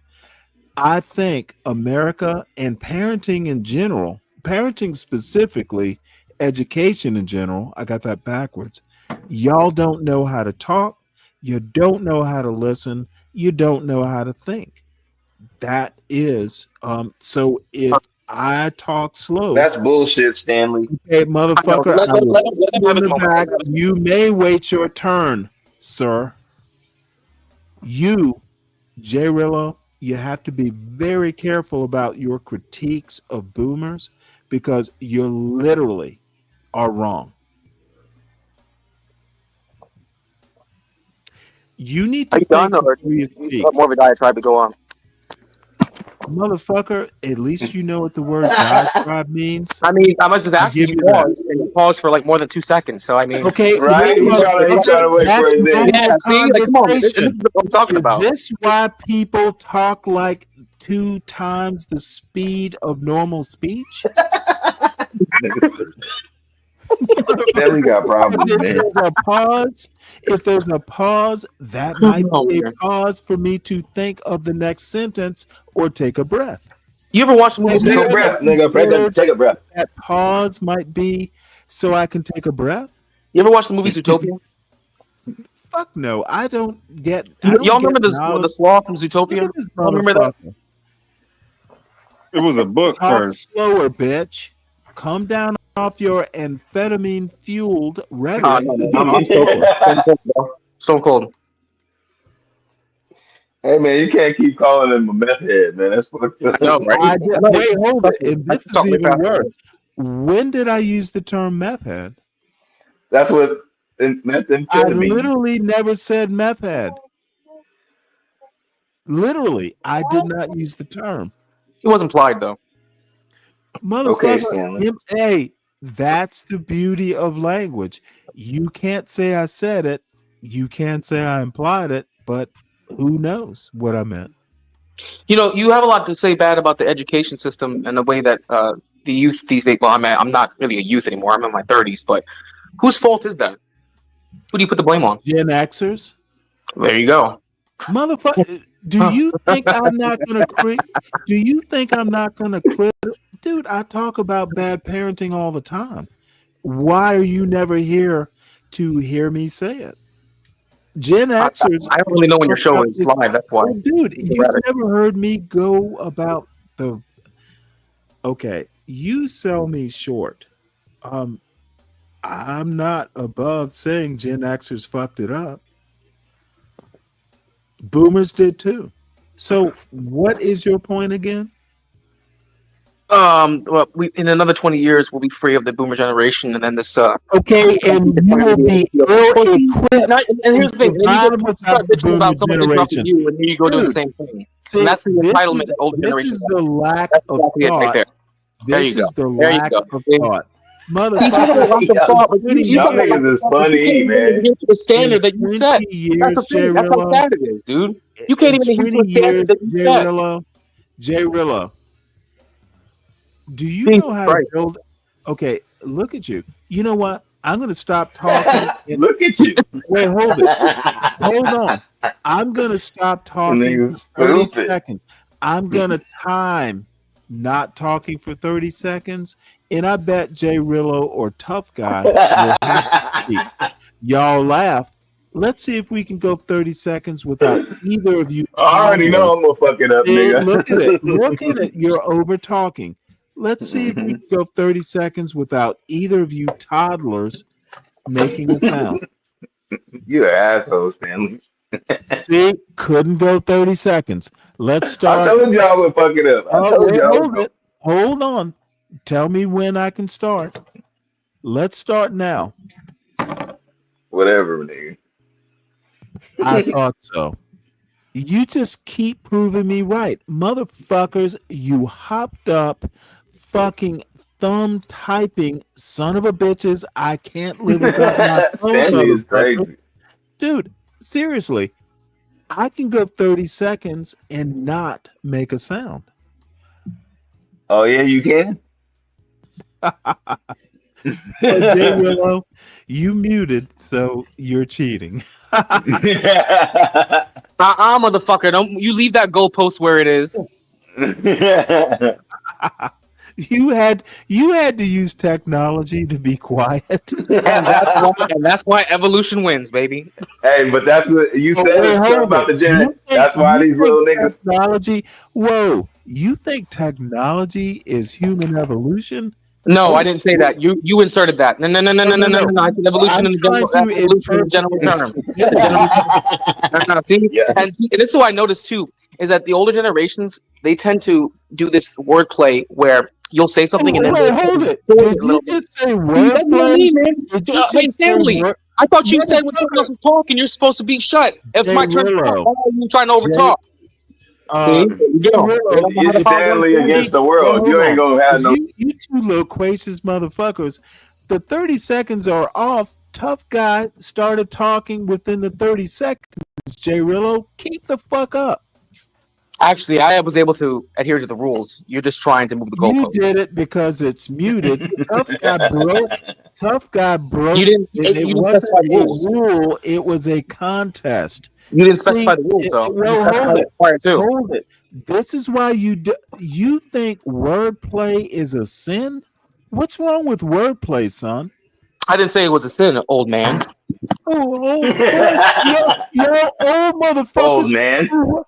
I think America and parenting in general, parenting specifically, education in general, I got that backwards. Y'all don't know how to talk, you don't know how to listen, you don't know how to think. That is so if I talk slow, That's bullshit, Stanley. hey I know. motherfucker, I will put Let him you have in his the moment. back. You may wait your turn, sir. You, J Rillo, you have to be very careful about your critiques of boomers because you literally are wrong. You need Are to you done, think or before you you still speak. have more of a diatribe to go on? Motherfucker, at least you know what the word diatribe means. I mean, I was just I asking give you you that. pause, and you paused for like more than 2 seconds. So I mean, Okay, Right? He trying to motherfucker, wait for that's his end. normal yeah. See, like, come on, this is conversation. what I'm talking Is about. this why people talk like 2 times the speed of normal speech? Stanley got problems, If man. there's a pause, that might be a pause for me to think of the next sentence or take a breath. You ever watch the movie Take a Zootopia? breath, nigga. Consider Take a breath. that pause might be so I can take a breath. You ever watch the movie Zootopia? Fuck no, I don't get. Y'all remember the sloth from Zootopia? This Y'all remember that? motherfucker. It was a book Talk first. slower, bitch. Come down off your amphetamine-fueled rhetoric. I'm Stone Cold, bro. Stone Cold. Hey man, you can't keep calling him a meth head, man. That's fucked up. No, right? Wait, hold it. And this is Something even like that. worse. When did I use the term meth head? That's what I methamphetamine. literally never said meth head. Literally, I did not use the term. It was implied though. Motherfucker, Stanley. hey, that's the beauty of language. You can't say I said it. You can't say I implied it, but who knows what I meant. You know, you have a lot to say bad about the education system and the way that the youth these days. Well, I'm not really a youth anymore. I'm in my 30s, but whose fault is that? Who do you put the blame on? Gen Xers. There you go. Motherfucker, do you think I'm not gonna quit? Do you think I'm not gonna quit? Dude, I talk about bad parenting all the time. Why are you never here to hear me say it? Gen Xers. I don't really know when your show is live. That's why. Well, dude, you've never heard me go about the. Okay, you sell me short. I'm not above saying Gen Xers fucked it up. Boomers did too. So, what is your point again? Well, in another 20 years, we'll be free of the boomer generation, and then this. Okay, and you will be ill-equipped. And here's the thing: then you survive go without start the bitching about boomer someone interrupting generation. you, and here you go doing the Dude, same thing. see, And that's the this entitlement is- of older this generation. is the lack That's of exactly it right thought. there. There This you is go. the There you lack go. of thought. See, you talk about lack of thought, but you talk about lack of thought, but you can't even adhere to the standard that you set. That's the thing. That's how sad it is, dude. You can't even adhere to a standard that you set. J Rillo, do you Jesus know how Christ. to build? Okay, look at you. You know what? I'm going to stop talking. Look at you. Wait, hold it. Hold on. I'm going to stop talking Nigga's for 30 stupid. seconds. I'm going to time not talking for 30 seconds. And I bet J Rillo or Tough Guy will have to speak. Y'all laugh. Let's see if we can go 30 seconds without either of you. I already know I'm gonna fuck it up, nigga. Look at it. Look at it. You're over talking. Let's see if we can go 30 seconds without either of you toddlers making a sound. You're an asshole, Stanley. See, couldn't go 30 seconds. Let's start. I told y'all I would fuck it up. I told y'all. Hold it. Hold on. Tell me when I can start. Let's start now. Whatever, nigga. I thought so. You just keep proving me right. Motherfuckers, you hopped up fucking thumb typing son of a bitches. I can't live without my phone. Stanley is motherfucker. crazy. Dude, seriously. I can go 30 seconds and not make a sound. Oh yeah, you can? J Willow, you muted, so you're cheating. Motherfucker! Don't you leave that goalpost where it is. You had to use technology to be quiet. and that's why evolution wins, baby. Hey, but that's what you said about the Gen. You That's why you these little niggas. Technology. Whoa, you think technology is human evolution? No, I didn't say that. You inserted that. No. I said evolution in the general term. See? Yeah. And this is what I noticed too, is that the older generations, they tend to do this wordplay where you'll say something and then hold it. Did you just say wordplay? See, that's what I mean, man. Hey, say Stanley, I thought you said when someone else was talking, you're supposed to be shut. It's my turn to talk. Why are you trying to overtalk? You're Stanley against the world. You ain't gonna have no. You two loquacious motherfuckers. The 30 seconds are off. Tough Guy started talking within the 30 seconds. J Rillo, keep the fuck up. Actually, I was able to adhere to the rules. You're just trying to move the goalpost. You did it because it's muted. Tough Guy broke. You didn't. It wasn't a rule. It was a contest. You didn't specify the rules, though. Hold it. This is why you think wordplay is a sin? What's wrong with wordplay, son? I didn't say it was a sin, old man. Old Old motherfuckers. man. Old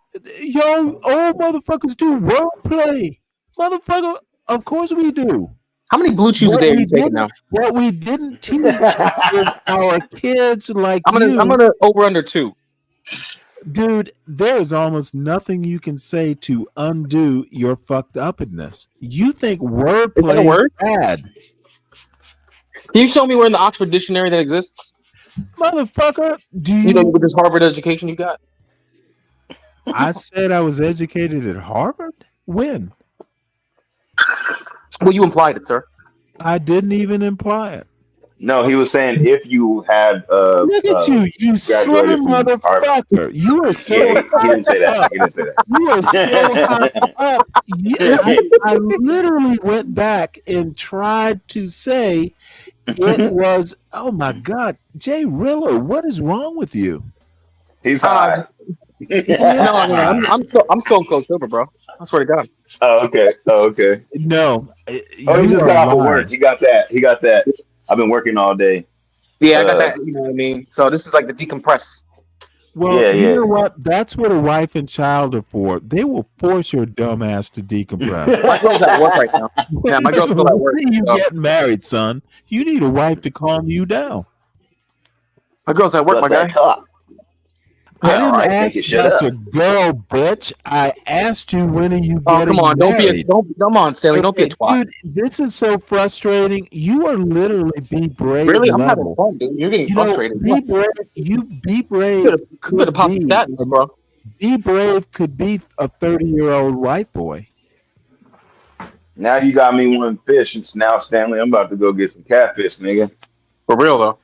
motherfuckers do wordplay. Motherfucker, of course we do. How many blue chews a day are you taking now? What we didn't teach is our kids like I'm gonna over under 2. Dude, there is almost nothing you can say to undo your fucked upness. You think Is that a wordplay word? is bad. Can you show me where in the Oxford Dictionary that exists? Motherfucker, do You know, you with this Harvard education you got? I said I was educated at Harvard? When? Well, you implied it, sir. I didn't even imply it. No, he was saying if you had Look at you, you slow graduated from Harvard. motherfucker. You are so Yeah, he didn't say that. up. He didn't say that. You are so hot up. I literally went back and tried to say it was, oh my God, Jay Riller, what is wrong with you? He's high. No, I'm so close sober, bro. I swear to God. Oh, okay. Oh, okay. No. Oh, he just got off of work. He got that. He got that. I've been working all day. Yeah, I got that. You know what I mean? So this is like the decompress. Well, you know what? That's what a wife and child are for. They will force your dumb ass to decompress. My girl's at work right now. Yeah, my girl's still at work. When you get married, son, you need a wife to calm you down. My girl's at work, my guy. I didn't ask about your girl, bitch. I asked you when are you getting come on, married. come on, Stanley, don't be a twat. Dude, this is so frustrating. You are literally Be Brave Really? I'm having level. fun, dude. You're getting frustrated. Be Brave. Be Brave. You better pop some statins, bro. Be Brave could be a 30-year-old white boy. Now you got me wanting fish. It's now, Stanley. I'm about to go get some catfish, nigga. For real though.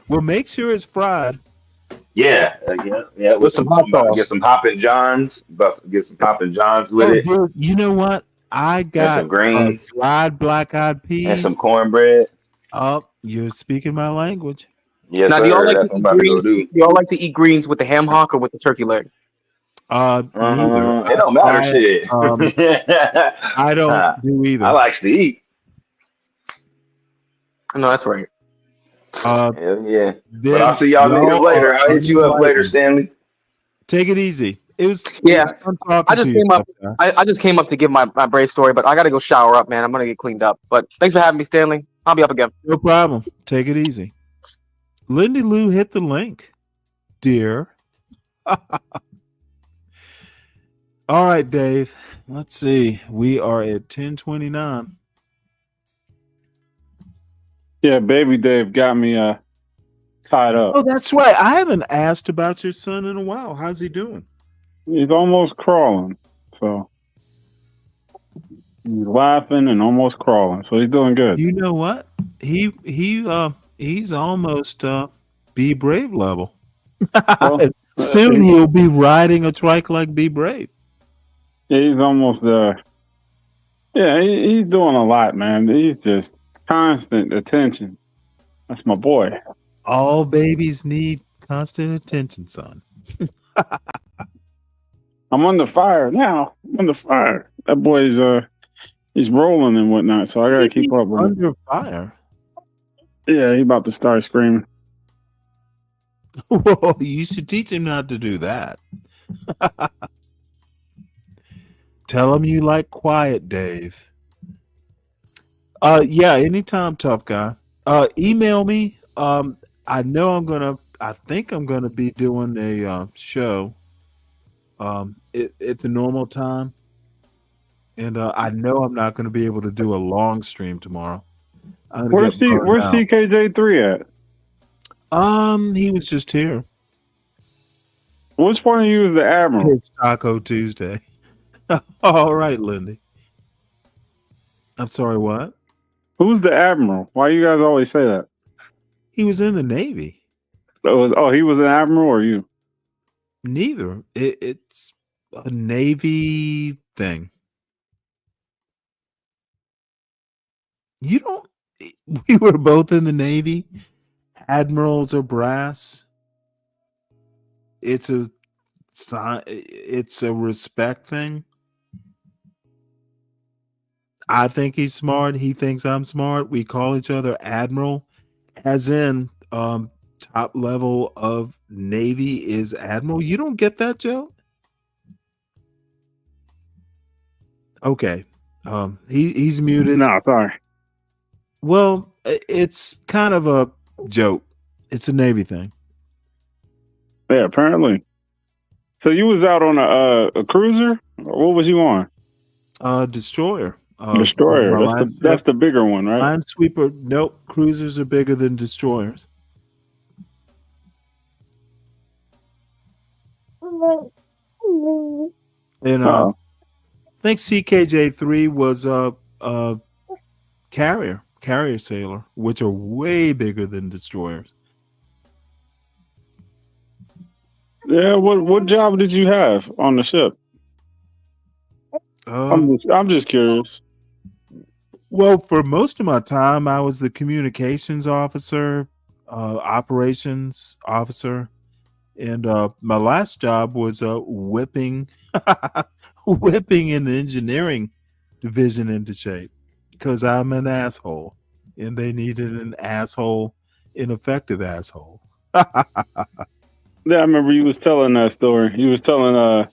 Well, make sure it's fried. Yeah, yeah. With some hot sauce. Get some Hoppin' Johns. About to get some Hoppin' Johns with it. Dude, you know what? I got some greens, fried black-eyed peas, and some cornbread. Oh, you're speaking my language. Yes, now, sir. do y'all like That's to what I'm eat about greens? to go do. Do y'all like to eat greens with the ham hock or with the turkey leg? Neither. It don't matter, shit. I don't do either. I like to eat. No, that's right. Hell yeah. But I'll see y'all niggas later. I'll hit you up later, Stanley. Take it easy. It was fun talking I just to you, came up. tough I just came up to give my brave story, but I got to go shower up, man. I'm gonna get cleaned up. But thanks for having me, Stanley. I'll be up again. No problem. Take it easy. Lindy Lou hit the link, dear. All right, Dave. Let's see. We are at 10:29. Yeah, baby Dave got me tied up. Oh, that's right. I haven't asked about your son in a while. How's he doing? He's almost crawling. So he's laughing and almost crawling. So he's doing good. You know what? He's almost Be Brave level. Soon he'll be riding a trike like Be Brave. Yeah, he's almost there. Yeah, he's doing a lot, man. He's just constant attention. That's my boy. All babies need constant attention, son. I'm under fire now. I'm under fire. That boy's he's rolling and whatnot, so I gotta keep up with him. Under fire? Yeah, he about to start screaming. Whoa, you should teach him not to do that. Tell him you like quiet, Dave. Yeah, anytime, tough guy. Email me. I think I'm gonna be doing a show at the normal time. And I know I'm not gonna be able to do a long stream tomorrow. Where's CKJ3 at? He was just here. Which one of you is the Admiral? It's Taco Tuesday. All right, Lindy. I'm sorry, what? Who's the Admiral? Why you guys always say that? He was in the Navy. He was an Admiral or you? Neither. It's a Navy thing. You don't. We were both in the Navy. Admirals are brass. It's a respect thing. I think he's smart. He thinks I'm smart. We call each other Admiral. as in top level of Navy is Admiral. You don't get that, Joe? Okay. He's muted. No, sorry. Well, it's kind of a joke. It's a Navy thing. Yeah, apparently. So you was out on a cruiser? Or what was you on? Destroyer. Destroyer. My line That's ship. the bigger one, right? Minesweeper. Nope. Cruisers are bigger than destroyers. And I think CKJ3 was a carrier sailor, which are way bigger than destroyers. Yeah. What job did you have on the ship? I'm just curious. Well, for most of my time, I was the communications officer, operations officer, and my last job was whipping an engineering division into shape because I'm an asshole, and they needed an ineffective asshole. Yeah, I remember you was telling that story. You was telling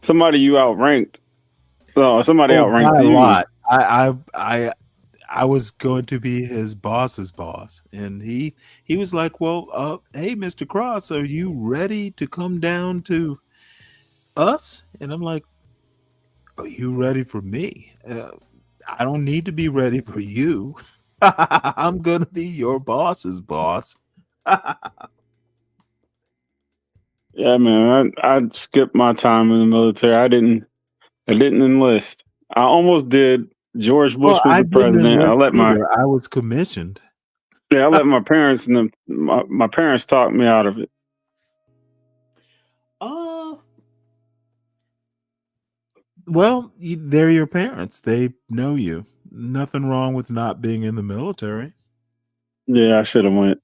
somebody you outranked. Somebody outranked By a you. lot. I was going to be his boss's boss, and he was like, "Well, hey, Mr. Cross, are you ready to come down to us?" And I'm like, "Are you ready for me? I don't need to be ready for you. I'm gonna be your boss's boss." Yeah, man. I skipped my time in the military. I didn't enlist. I almost did. George Bush Well, was I the didn't president. enlist either. I was commissioned. I let my parents and my parents talked me out of it. Well, they're your parents. They know you. Nothing wrong with not being in the military. Yeah, I should have went.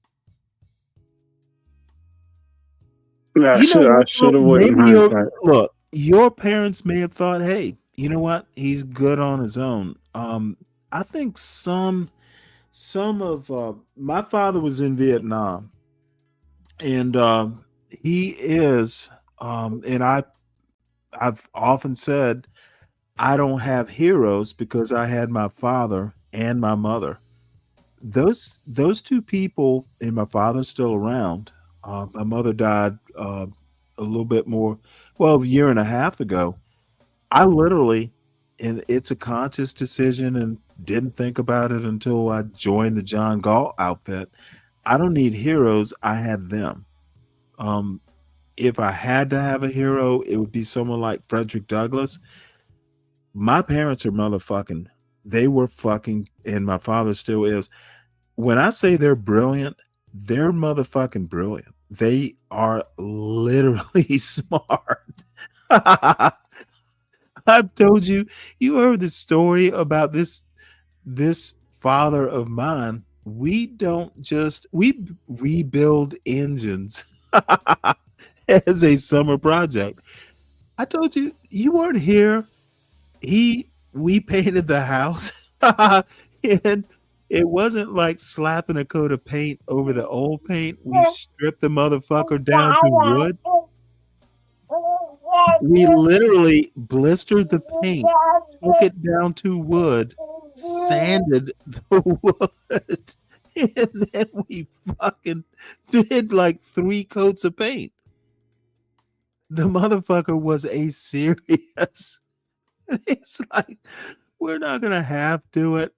Yeah, I You know what, should though? have went in Maybe hindsight. your parents may have thought, "Hey, you know what? He's good on his own." I think some of my father was in Vietnam, and he is, and I've often said I don't have heroes because I had my father and my mother. Those two people, and my father's still around. My mother died a little bit more, well, a year and a half ago. I literally, and it's a conscious decision, and didn't think about it until I joined the John Galt outfit. I don't need heroes. I had them. Um, if I had to have a hero, it would be someone like Frederick Douglass. My parents are motherfucking. They were fucking, and my father still is. When I say they're brilliant, they're motherfucking brilliant. They are literally smart. I've told you, you heard the story about this father of mine. We don't just we rebuild engines as a summer project. I told you, you weren't here. We painted the house, and it wasn't like slapping a coat of paint over the old paint. We stripped the motherfucker down to wood. We literally blistered the paint, took it down to wood, sanded the wood, and then we fucking did like 3 coats of paint. The motherfucker was a serious. It's like, we're not gonna half do it.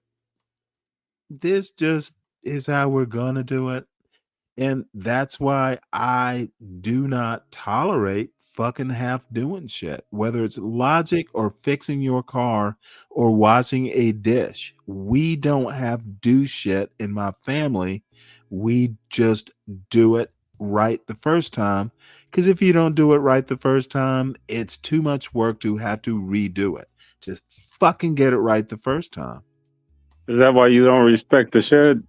This just is how we're gonna do it. And that's why I do not tolerate fucking half doing shit, whether it's logic or fixing your car or washing a dish. We don't have do shit in my family. We just do it right the first time. Because if you don't do it right the first time, it's too much work to have to redo it. Just fucking get it right the first time. Is that why you don't respect the shed?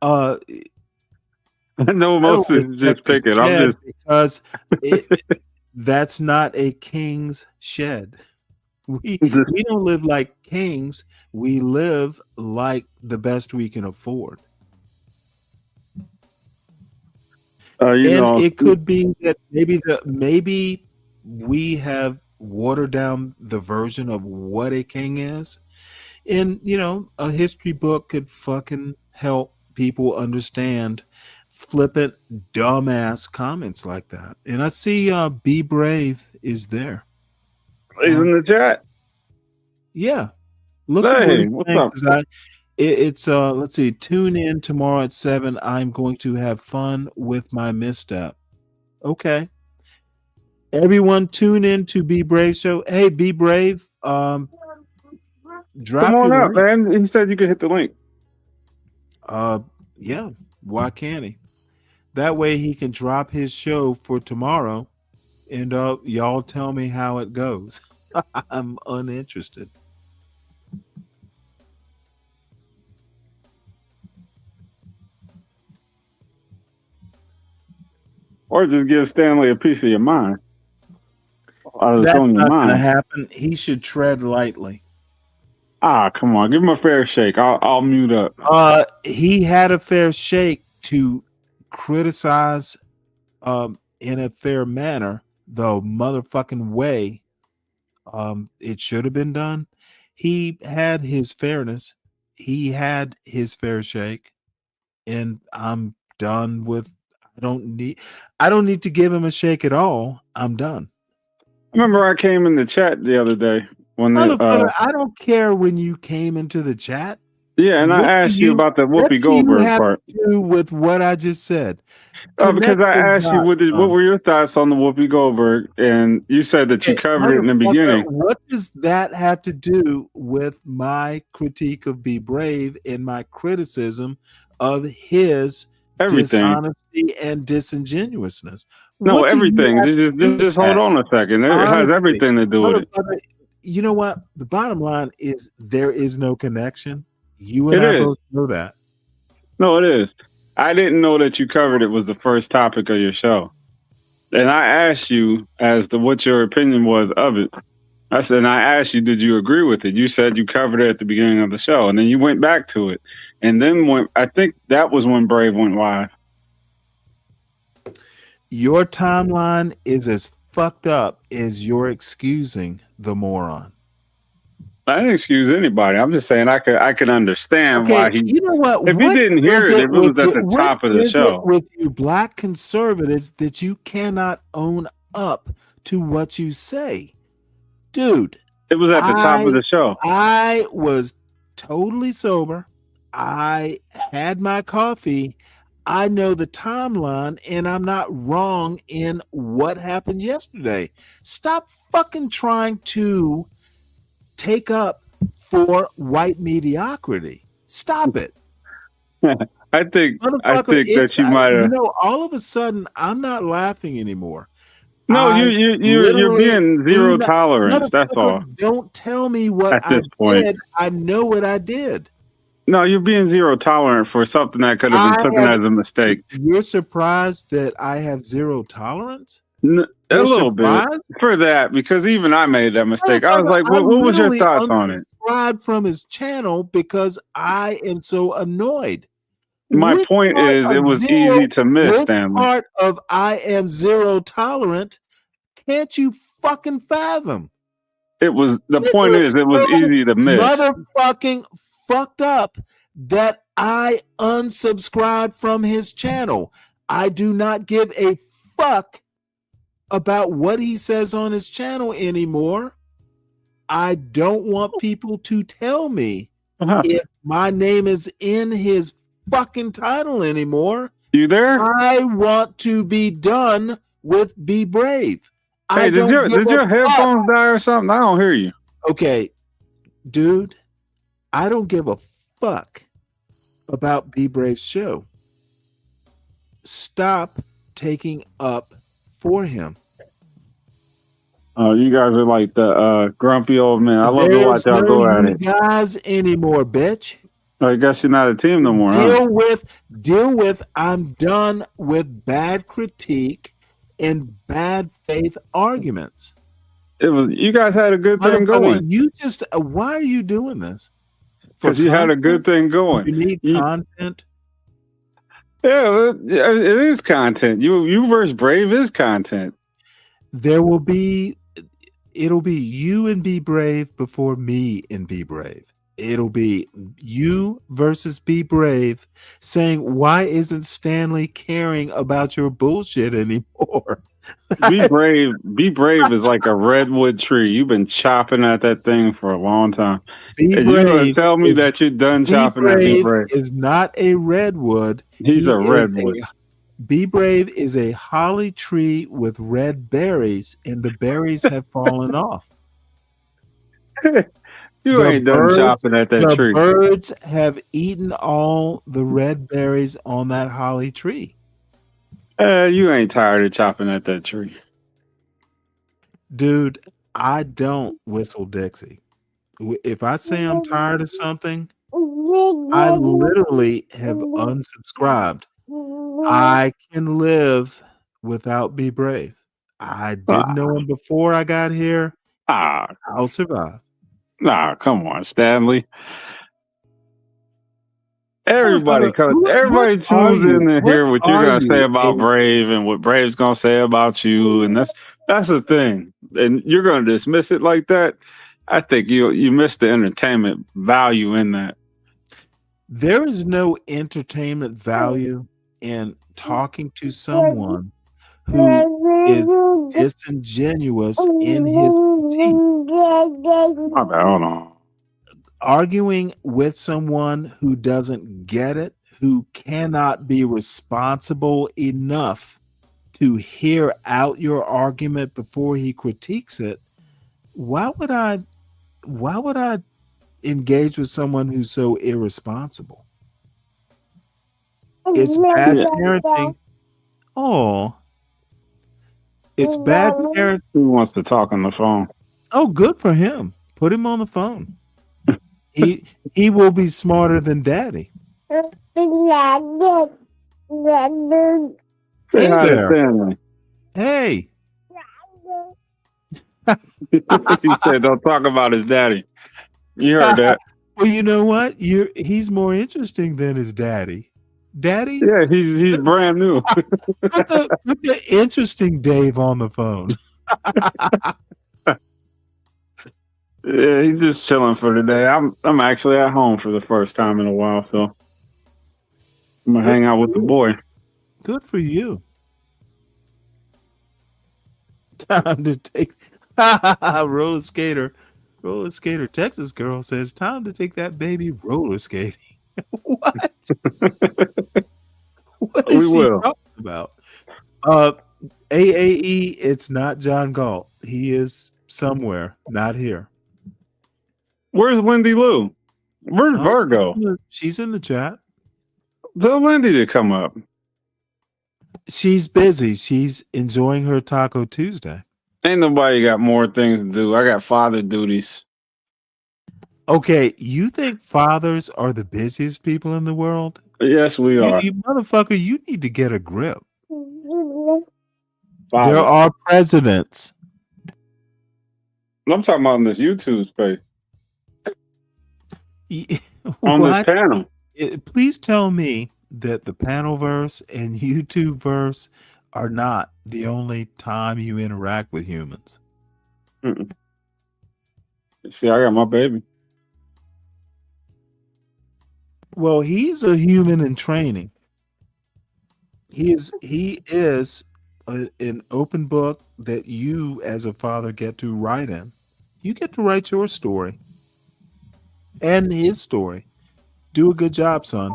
Uh, No, I most don't is just respect the picking. I'm shed just because that's not a king's shed. We don't live like kings. We live like the best we can afford. And it could be that maybe we have watered down the version of what a king is. And a history book could fucking help people understand flippant, dumbass comments like that. And I see Be Brave is there. He's in the chat. Yeah. Look at what Hey, he's what's saying, up? 'cause it's let's see, tune in tomorrow at 7. I'm going to have fun with my misstep. Okay. Everyone tune in to Be Brave Show. Hey, Be Brave. Come Drop on your up, link. man. He said you could hit the link. Yeah. Why can't he? That way he can drop his show for tomorrow, and y'all tell me how it goes. I'm uninterested. Or just give Stanley a piece of your mind. That's not going to happen. He should tread lightly. Ah, come on. Give him a fair shake. I'll mute up. He had a fair shake to criticize in a fair manner, the motherfucking way it should have been done. He had his fairness. He had his fair shake. And I'm done with I don't need to give him a shake at all. I'm done. I remember I came in the chat the other day when Motherfucker, I don't care when you came into the chat. yeah, and I asked you about the What Whoopi do you Goldberg have part. to do with what I just said? Because I Connect asked you what were your thoughts on the Whoopi Goldberg, and you said that you covered it in the beginning. What does that have to do with my critique of Be Brave and my criticism of his Everything. dishonesty and disingenuousness? No, What do you everything. have to do with Just hold that? on a second. It has Honestly, everything to do with it. motherfucker, you know what? The bottom line is there is no connection. You and It I is. both know that. No, it is. I didn't know that you covered it was the first topic of your show. And I asked you as to what your opinion was of it. I asked you, did you agree with it? You said you covered it at the beginning of the show, and then you went back to it. And then I think that was when Brave went live. Your timeline is as fucked up as you're excusing the moron. I didn't excuse anybody. I'm just saying I could understand why he. You know what? If he didn't hear it, if it was at the top of the What is show. it with you black conservatives that you cannot own up to what you say? Dude. It was at the top of the show. I was totally sober. I had my coffee. I know the timeline, and I'm not wrong in what happened yesterday. Stop fucking trying to take up for white mediocrity. Stop it. I think that you might have. All of a sudden, I'm not laughing anymore. No, you're being zero tolerance. That's all. Don't tell me what at this point. did. I know what I did. No, you're being zero tolerant for something that could have been taken as a mistake. You're surprised that I have zero tolerance? A little bit for that, because even I made that mistake. I was like, what was your thoughts on it? Unsubscribed from his channel because I am so annoyed. My point is, it was easy to miss, Stanley. Part of I am zero tolerant can't you fucking fathom? It was the point is it was easy to miss. Motherfucking fucked up that I unsubscribed from his channel. I do not give a fuck about what he says on his channel anymore. I don't want people to tell me if my name is in his fucking title anymore. You there? I want to be done with Be Brave. Hey, did your headphones die or something? I don't hear you. Okay, dude, I don't give a fuck about Be Brave's show. Stop taking up for him. Oh, you guys are like the grumpy old men. I love to watch y'all go at it. Guys anymore, bitch. I guess you're not a team no more. Deal with. I'm done with bad critique and bad faith arguments. It was you guys had a good thing Motherfucker, going you just why are you doing this? For because you had a content? good thing going. You need content? Yeah, it is content. You versus Brave is content. It'll be you and Be Brave before me and Be Brave. It'll be you versus Be Brave saying, why isn't Stanley caring about your bullshit anymore? Be brave. Be brave is like a redwood tree. You've been chopping at that thing for a long time. Be And you're gonna Brave tell me that you're done Be chopping at Be Brave Brave. is not a redwood. He's a redwood. Be Brave is a holly tree with red berries, and the berries have fallen off. You ain't done chopping at that tree. The birds have eaten all the red berries on that holly tree. You ain't tired of chopping at that tree. Dude, I don't whistle Dixie. If I say I'm tired of something, I literally have unsubscribed. I can live without Be Brave. I didn't know him before I got here. I'll survive. Nah, come on, Stanley. Everybody tunes in to hear what you're gonna say about Brave and what Brave's gonna say about you, and that's the thing. And you're gonna dismiss it like that. I think you missed the entertainment value in that. There is no entertainment value in talking to someone who is disingenuous in his critique. My bad, hold on. Arguing with someone who doesn't get it, who cannot be responsible enough to hear out your argument before he critiques it, why would I engage with someone who's so irresponsible? It's bad parenting. Oh, it's bad parenting. Who wants to talk on the phone? Oh, good for him. Put him on the phone. He will be smarter than Daddy. Say Hey hi to there. Stanley. Hey. He said, "Don't talk about his daddy." You heard that? Well, you know what? He's more interesting than his daddy. Daddy? Yeah, he's brand new. Put the interesting Dave on the phone. Yeah, he's just chilling for today. I'm actually at home for the first time in a while, so I'm gonna hang out with the boy. Good for you. Time to take roller skater. Texas girl says time to take that baby roller skating. What? What is she talking about? AAE, it's not John Galt. He is somewhere, not here. Where's Wendy Lou? Where's Virgo? She's in the chat. Tell Wendy to come up. She's busy. She's enjoying her Taco Tuesday. Ain't nobody got more things to do. I got father duties. Okay, you think fathers are the busiest people in the world? Yes, we are. You motherfucker, you need to get a grip. Father. There are presidents. I'm talking about in this YouTube space. On this panel. Please tell me that the panelverse and YouTubeverse are not the only time you interact with humans. Mm-mm. See, I got my baby. Well, he's a human in training. He is an open book that you, as a father, get to write in. You get to write your story and his story. Do a good job, son.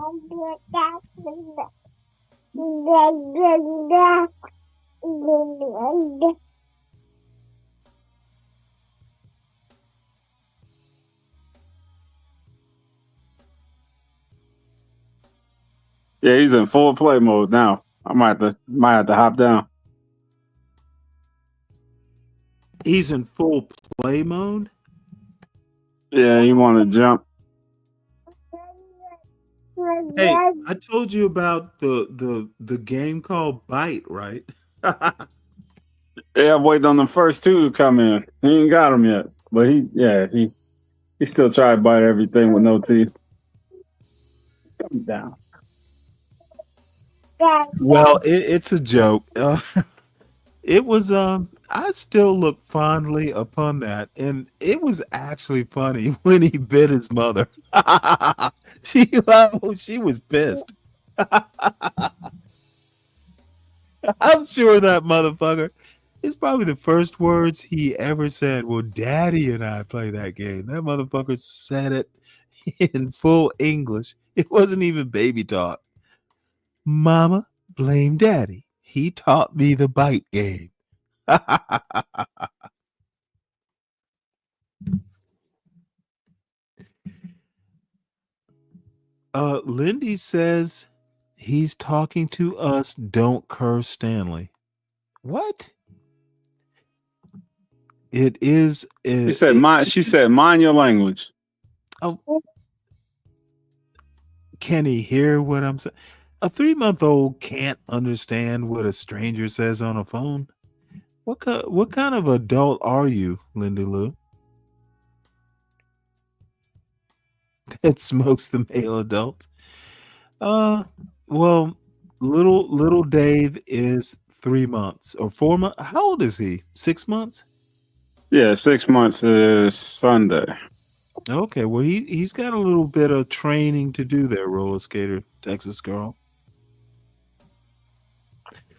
Yeah, he's in full play mode now. I might have to hop down. He's in full play mode? Yeah, he want to jump. Hey, I told you about the game called Bite, right? Yeah, I'm waiting on the first two to come in. He ain't got him yet, but he still try to bite everything with no teeth. Come down. Well, it's a joke. It was I still look fondly upon that, and it was actually funny when he bit his mother. She was pissed. I'm sure that motherfucker. It's probably the first words he ever said. Well, Daddy and I play that game. That motherfucker said it in full English. It wasn't even baby talk. Mama, blame Daddy. He taught me the bite game. Lindy says he's talking to us. Don't curse Stanley. What? It is. She said, mind your language. Oh, can he hear what I'm saying? A 3-month-old can't understand what a stranger says on a phone. What kind of adult are you, Lindy Lou? That smokes the male adults. Well, little Dave is 3 months or 4 months. How old is he? 6 months? Yeah, 6 months is Sunday. Okay, well he's got a little bit of training to do there, roller skater, Texas girl.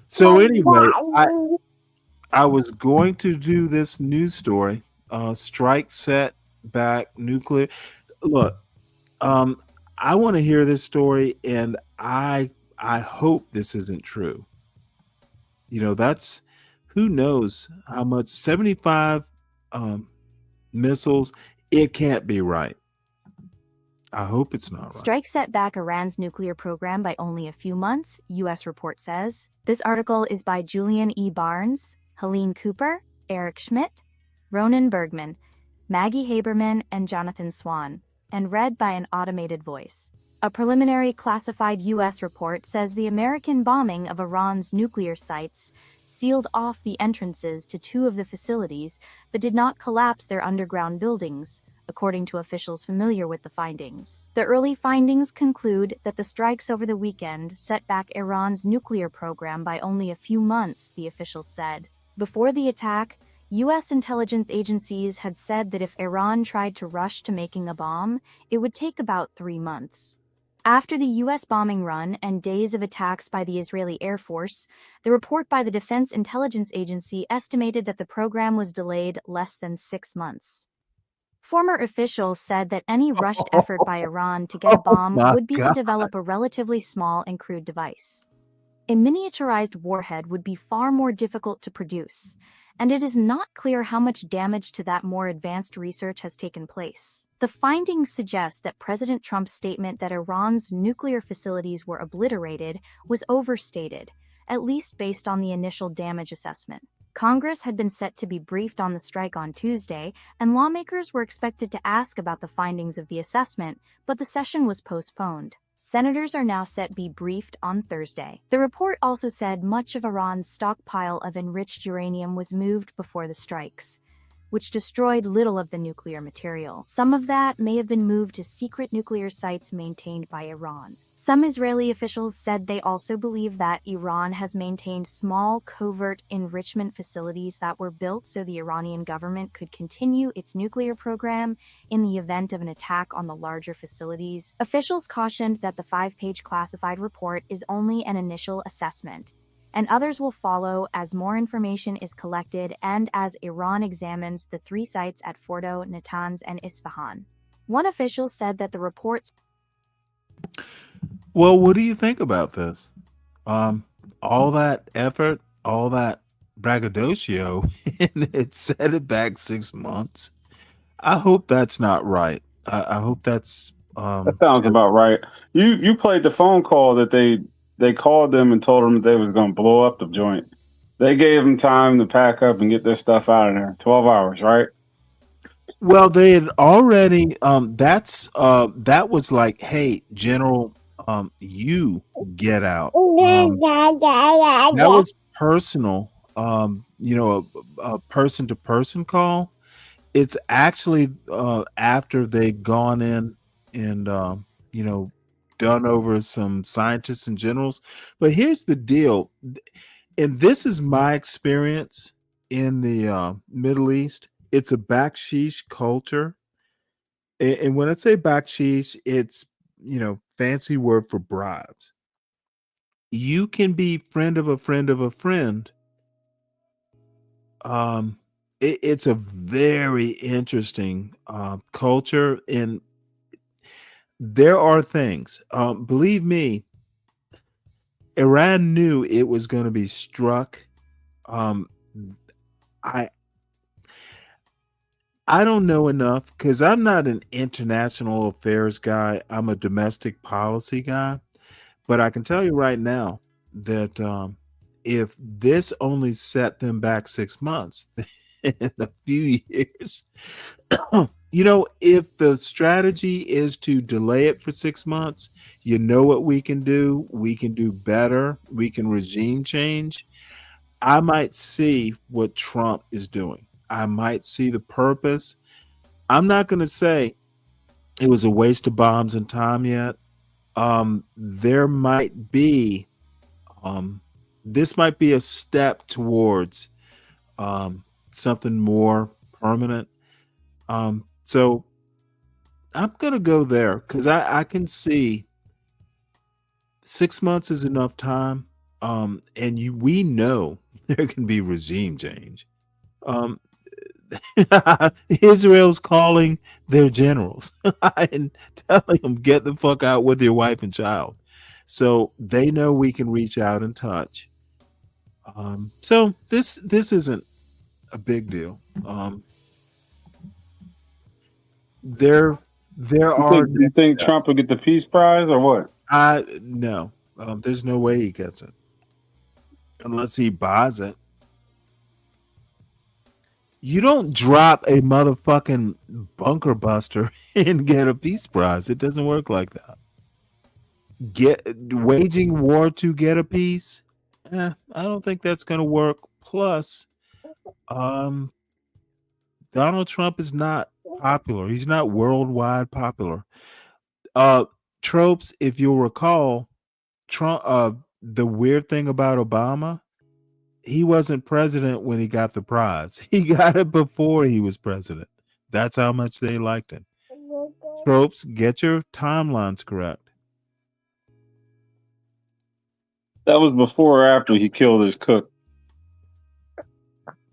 So anyway, I was going to do this news story. Strike set back nuclear. Look, I want to hear this story, and I hope this isn't true. You know, that's who knows how much 75 missiles. It can't be right. I hope it's not right. Strike set back Iran's nuclear program by only a few months, U.S. report says. This article is by Julian E. Barnes, Helene Cooper, Eric Schmidt, Ronan Bergman, Maggie Haberman, and Jonathan Swan, and read by an automated voice. A preliminary classified U.S. report says the American bombing of Iran's nuclear sites sealed off the entrances to 2 of the facilities, but did not collapse their underground buildings, according to officials familiar with the findings. The early findings conclude that the strikes over the weekend set back Iran's nuclear program by only a few months, the officials said. Before the attack, U.S. intelligence agencies had said that if Iran tried to rush to making a bomb, it would take about 3 months. After the U.S. bombing run and days of attacks by the Israeli Air Force, the report by the Defense Intelligence Agency estimated that the program was delayed less than 6 months. Former officials said that any rushed effort by Iran to get a bomb would be to develop a relatively small and crude device. A miniaturized warhead would be far more difficult to produce, and it is not clear how much damage to that more advanced research has taken place. The findings suggest that President Trump's statement that Iran's nuclear facilities were obliterated was overstated, at least based on the initial damage assessment. Congress had been set to be briefed on the strike on Tuesday, and lawmakers were expected to ask about the findings of the assessment, but the session was postponed. Senators are now set to be briefed on Thursday. The report also said much of Iran's stockpile of enriched uranium was moved before the strikes, which destroyed little of the nuclear material. Some of that may have been moved to secret nuclear sites maintained by Iran. Some Israeli officials said they also believe that Iran has maintained small, covert enrichment facilities that were built so the Iranian government could continue its nuclear program in the event of an attack on the larger facilities. Officials cautioned that the 5-page classified report is only an initial assessment, and others will follow as more information is collected and as Iran examines the 3 sites at Fordo, Natanz, and Isfahan. One official said that the reports... Well, what do you think about this? All that effort, all that braggadocio, and it set it back 6 months. I hope that's not right. I hope that's... That sounds about right. You played the phone call that they called them and told them they was going to blow up the joint. They gave them time to pack up and get their stuff out of there. 12 hours, right? Well, they had already that was like, hey, General, you get out. That was personal. a person to person call. It's actually after they've gone in and done over some scientists and generals. But here's the deal, and this is my experience in the Middle East. It's a baksheesh culture, and when I say baksheesh, it's fancy word for bribes. You can be friend of a friend of a friend. It's a very interesting culture, and there are things. Believe me, Iran knew it was going to be struck. Um, I I don't know enough because I'm not an international affairs guy. I'm a domestic policy guy. But I can tell you right now that if this only set them back 6 months, in a few years, if the strategy is to delay it for 6 months, you know what we can do? We can do better. We can regime change. I might see what Trump is doing. I might see the purpose. I'm not going to say it was a waste of bombs and time yet. There might be, this might be a step towards something more permanent. So I'm going to go there because I can see 6 months is enough time. We know there can be regime change. Um, Israel's calling their generals and telling them, get the fuck out with your wife and child. So they know we can reach out and touch. So this isn't a big deal. There are You think Trump will get the Peace Prize or what? no. There's no way he gets it unless he buys it. You don't drop a motherfucking bunker buster and get a peace prize. It doesn't work like that. Waging war to get a peace? I don't think that's going to work. Plus, Donald Trump is not popular. He's not worldwide popular. Tropes, if you'll recall, Trump. The weird thing about Obama, he wasn't president when he got the prize. He got it before he was president. That's how much they liked him. Tropes, get your timelines correct. That was before or after he killed his cook.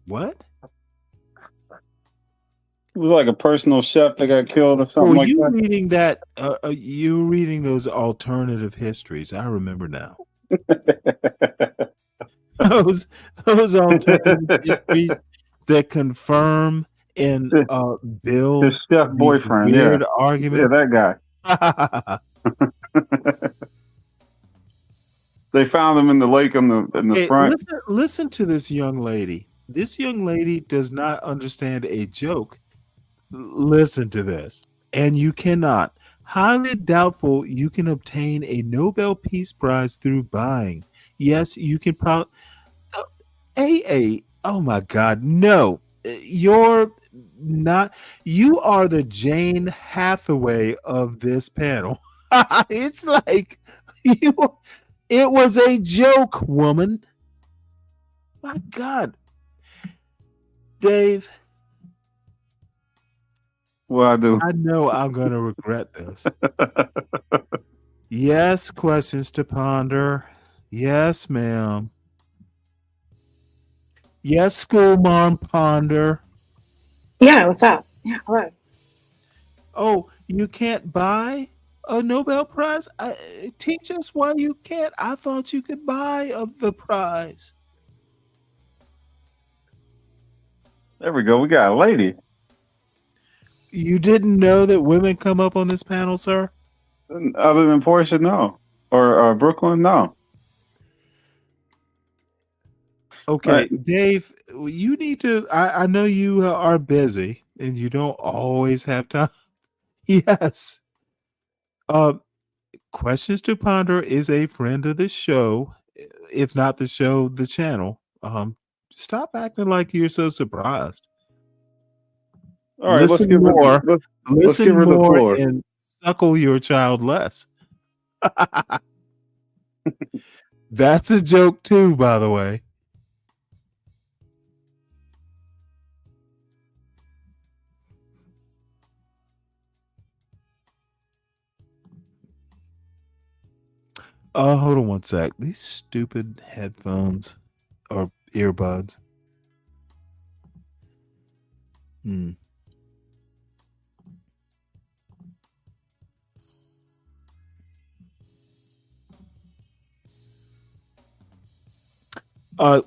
What? It was like a personal chef that got killed or something like that. Reading that? You reading those alternative histories? I remember now. those alternative histories that confirm and build his chef boyfriend, weird yeah, arguments. Yeah, that guy. They found him in the lake in the front. Listen to this young lady. This young lady does not understand a joke. Listen to this. And you cannot. Highly doubtful you can obtain a Nobel Peace Prize through buying. Yes, you can probably. Oh my God, no. You're not. You are the Jane Hathaway of this panel. It's like you. It was a joke, woman. My God. Dave. What I do? I know I'm going to regret this. Yes, questions to ponder. Yes, ma'am. Yes, school mom ponder. Yeah, what's up? Yeah, hello. Oh, you can't buy a Nobel Prize? Teach us why you can't. I thought you could buy the prize. There we go. We got a lady. You didn't know that women come up on this panel, sir? Other than Portia, no. Or Brooklyn, no. Okay, right. Dave, you need to. I know you are busy and you don't always have time. Yes. Questions to Ponder is a friend of the show, if not the show, the channel. Stop acting like you're so surprised. All right, let's Listen give her more. let's give Listen her the more floor. and suckle your child less. That's a joke too, by the way. Hold on one sec. These stupid headphones or earbuds. Hmm. Uh,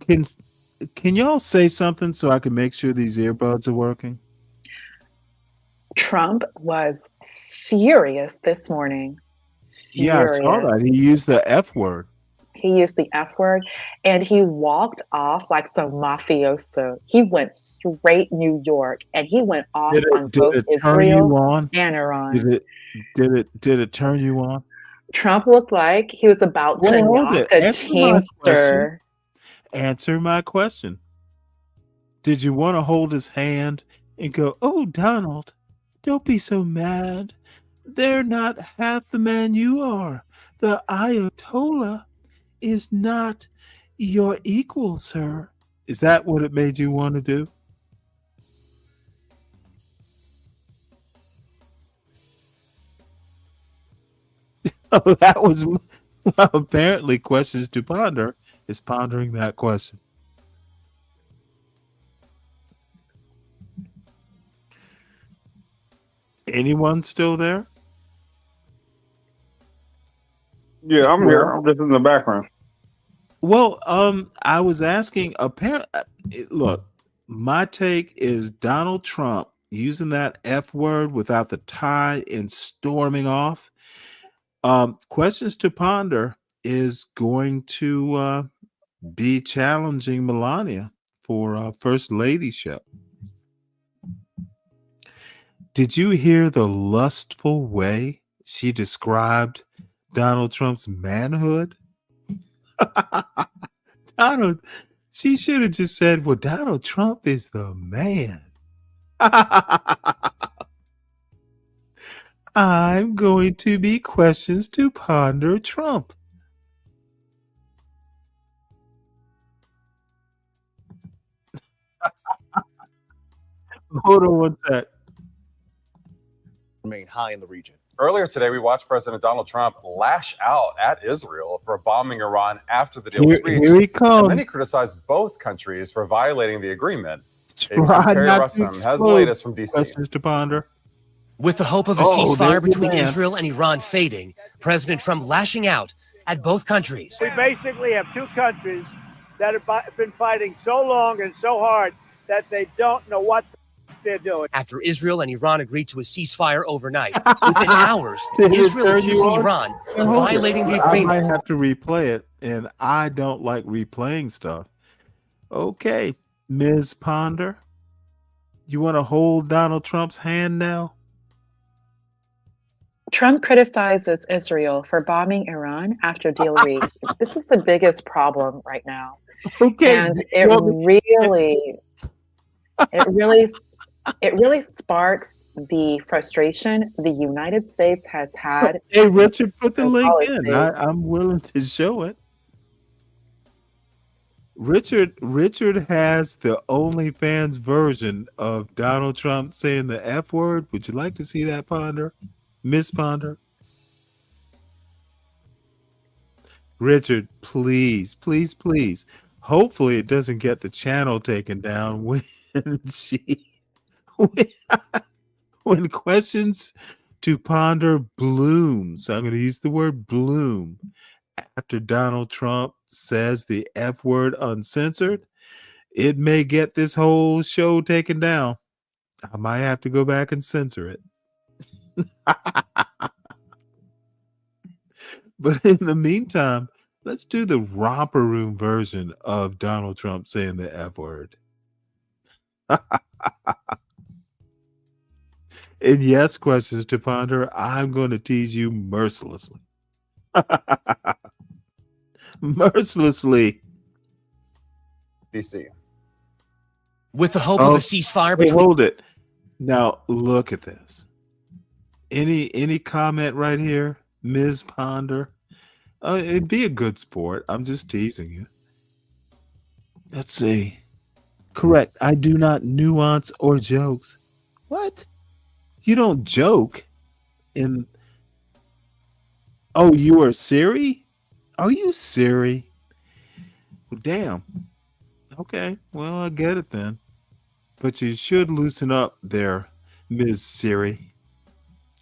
can can y'all say something so I can make sure these earbuds are working? Trump was furious this morning. Yeah, I saw Furious. that. He used the F word. He used the F word and he walked off like some mafioso. He went straight New York and he went off on Did both it turn Israel you on? and Iran. Did it turn you on? Trump looked like he was about to Well, hold knock it. a Answer my question. Teamster. Answer my question. Did you want to hold his hand and go, "Oh, Donald, don't be so mad. They're not half the man you are. The Ayatollah is not your equal, sir." Is that what it made you want to do? Oh, that was apparently questions to ponder is pondering that question. Anyone still there? Yeah, I'm here. I'm just in the background. Well, I was asking. Look, my take is Donald Trump using that F word without the tie and storming off. Questions to ponder is going to be challenging Melania for first ladyship. Did you hear the lustful way she described Donald Trump's manhood? Donald, she should have just said, "Well, Donald Trump is the man." I'm going to be questions to ponder Trump. Hold on one sec. Remain high in the region. Earlier today, we watched President Donald Trump lash out at Israel for bombing Iran after the deal was reached. Here he comes. And then he criticized both countries for violating the agreement. ABC's Try Perry not to Russum has the explode. latest from D.C. Questions to ponder. With the hope of a Oh, ceasefire there's your between man. Israel and Iran fading, President Trump lashing out at both countries. We basically have two countries that have been fighting so long and so hard that they don't know what they're doing. After Israel and Iran agreed to a ceasefire overnight, within hours, Did it Israel turn you accusing on? Iran Now, of hold it. violating the I agreement. might have to replay it, and I don't like replaying stuff. Okay, Ms. Ponder, you want to hold Donald Trump's hand now? Trump criticizes Israel for bombing Iran after deal reached. This is the biggest problem right now. Okay, And you want me- it really sparks the frustration the United States has had. Hey, Richard, put the in link policy. in. I'm willing to show it. Richard has the OnlyFans version of Donald Trump saying the F word. Would you like to see that, Ponder? Miss Ponder? Richard, please, please, please. Hopefully it doesn't get the channel taken down when when questions to ponder blooms. I'm going to use the word bloom after Donald Trump says the F word uncensored. It may get this whole show taken down. I might have to go back and censor it. But in the meantime, let's do the romper room version of Donald Trump saying the F word. And yes, questions to ponder. I'm going to tease you mercilessly. Mercilessly. DC. With the hope of a ceasefire Hey, between. hold it. Now look at this. Any comment right here, Ms. Ponder? It'd be a good sport. I'm just teasing you. Let's see. Correct. I do not nuance or jokes. What? You don't joke in. Oh, you are Siri? Are you Siri? Well, damn. Okay. Well, I get it then. But you should loosen up there, Ms. Siri.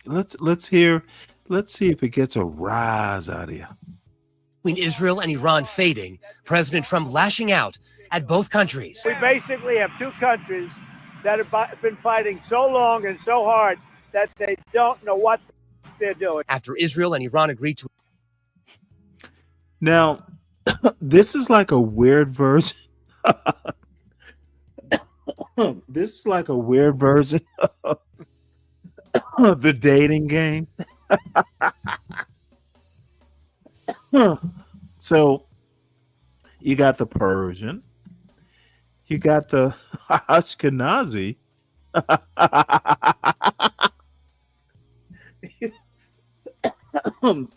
Let's see if it gets a rise out of you. Between Israel and Iran fading, President Trump lashing out at both countries. We basically have two countries that have been fighting so long and so hard that they don't know what they're doing. After Israel and Iran agreed to. Now, this is like a weird version. This is like a weird version of the dating game. So you got the Persian, you got the Ashkenazi.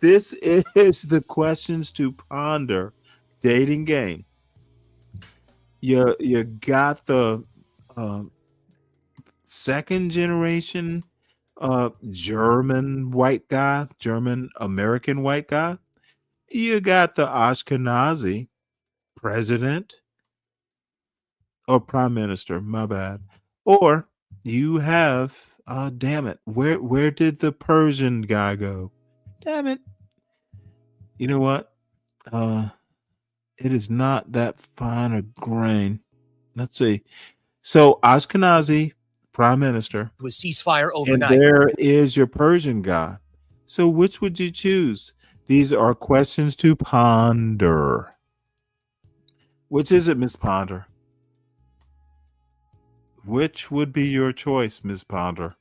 This is the questions to ponder dating game. You got the second generation German white guy, German American white guy. You got the Ashkenazi president or prime minister, my bad. Or you have damn it, where did the Persian guy go? Damn it. You know what? It is not that fine a grain. Let's see. So Ashkenazi prime minister To a ceasefire and overnight. there is your Persian guy. So which would you choose? These are questions to ponder. Which is it, Miss Ponder? Which would be your choice, Miss Ponder?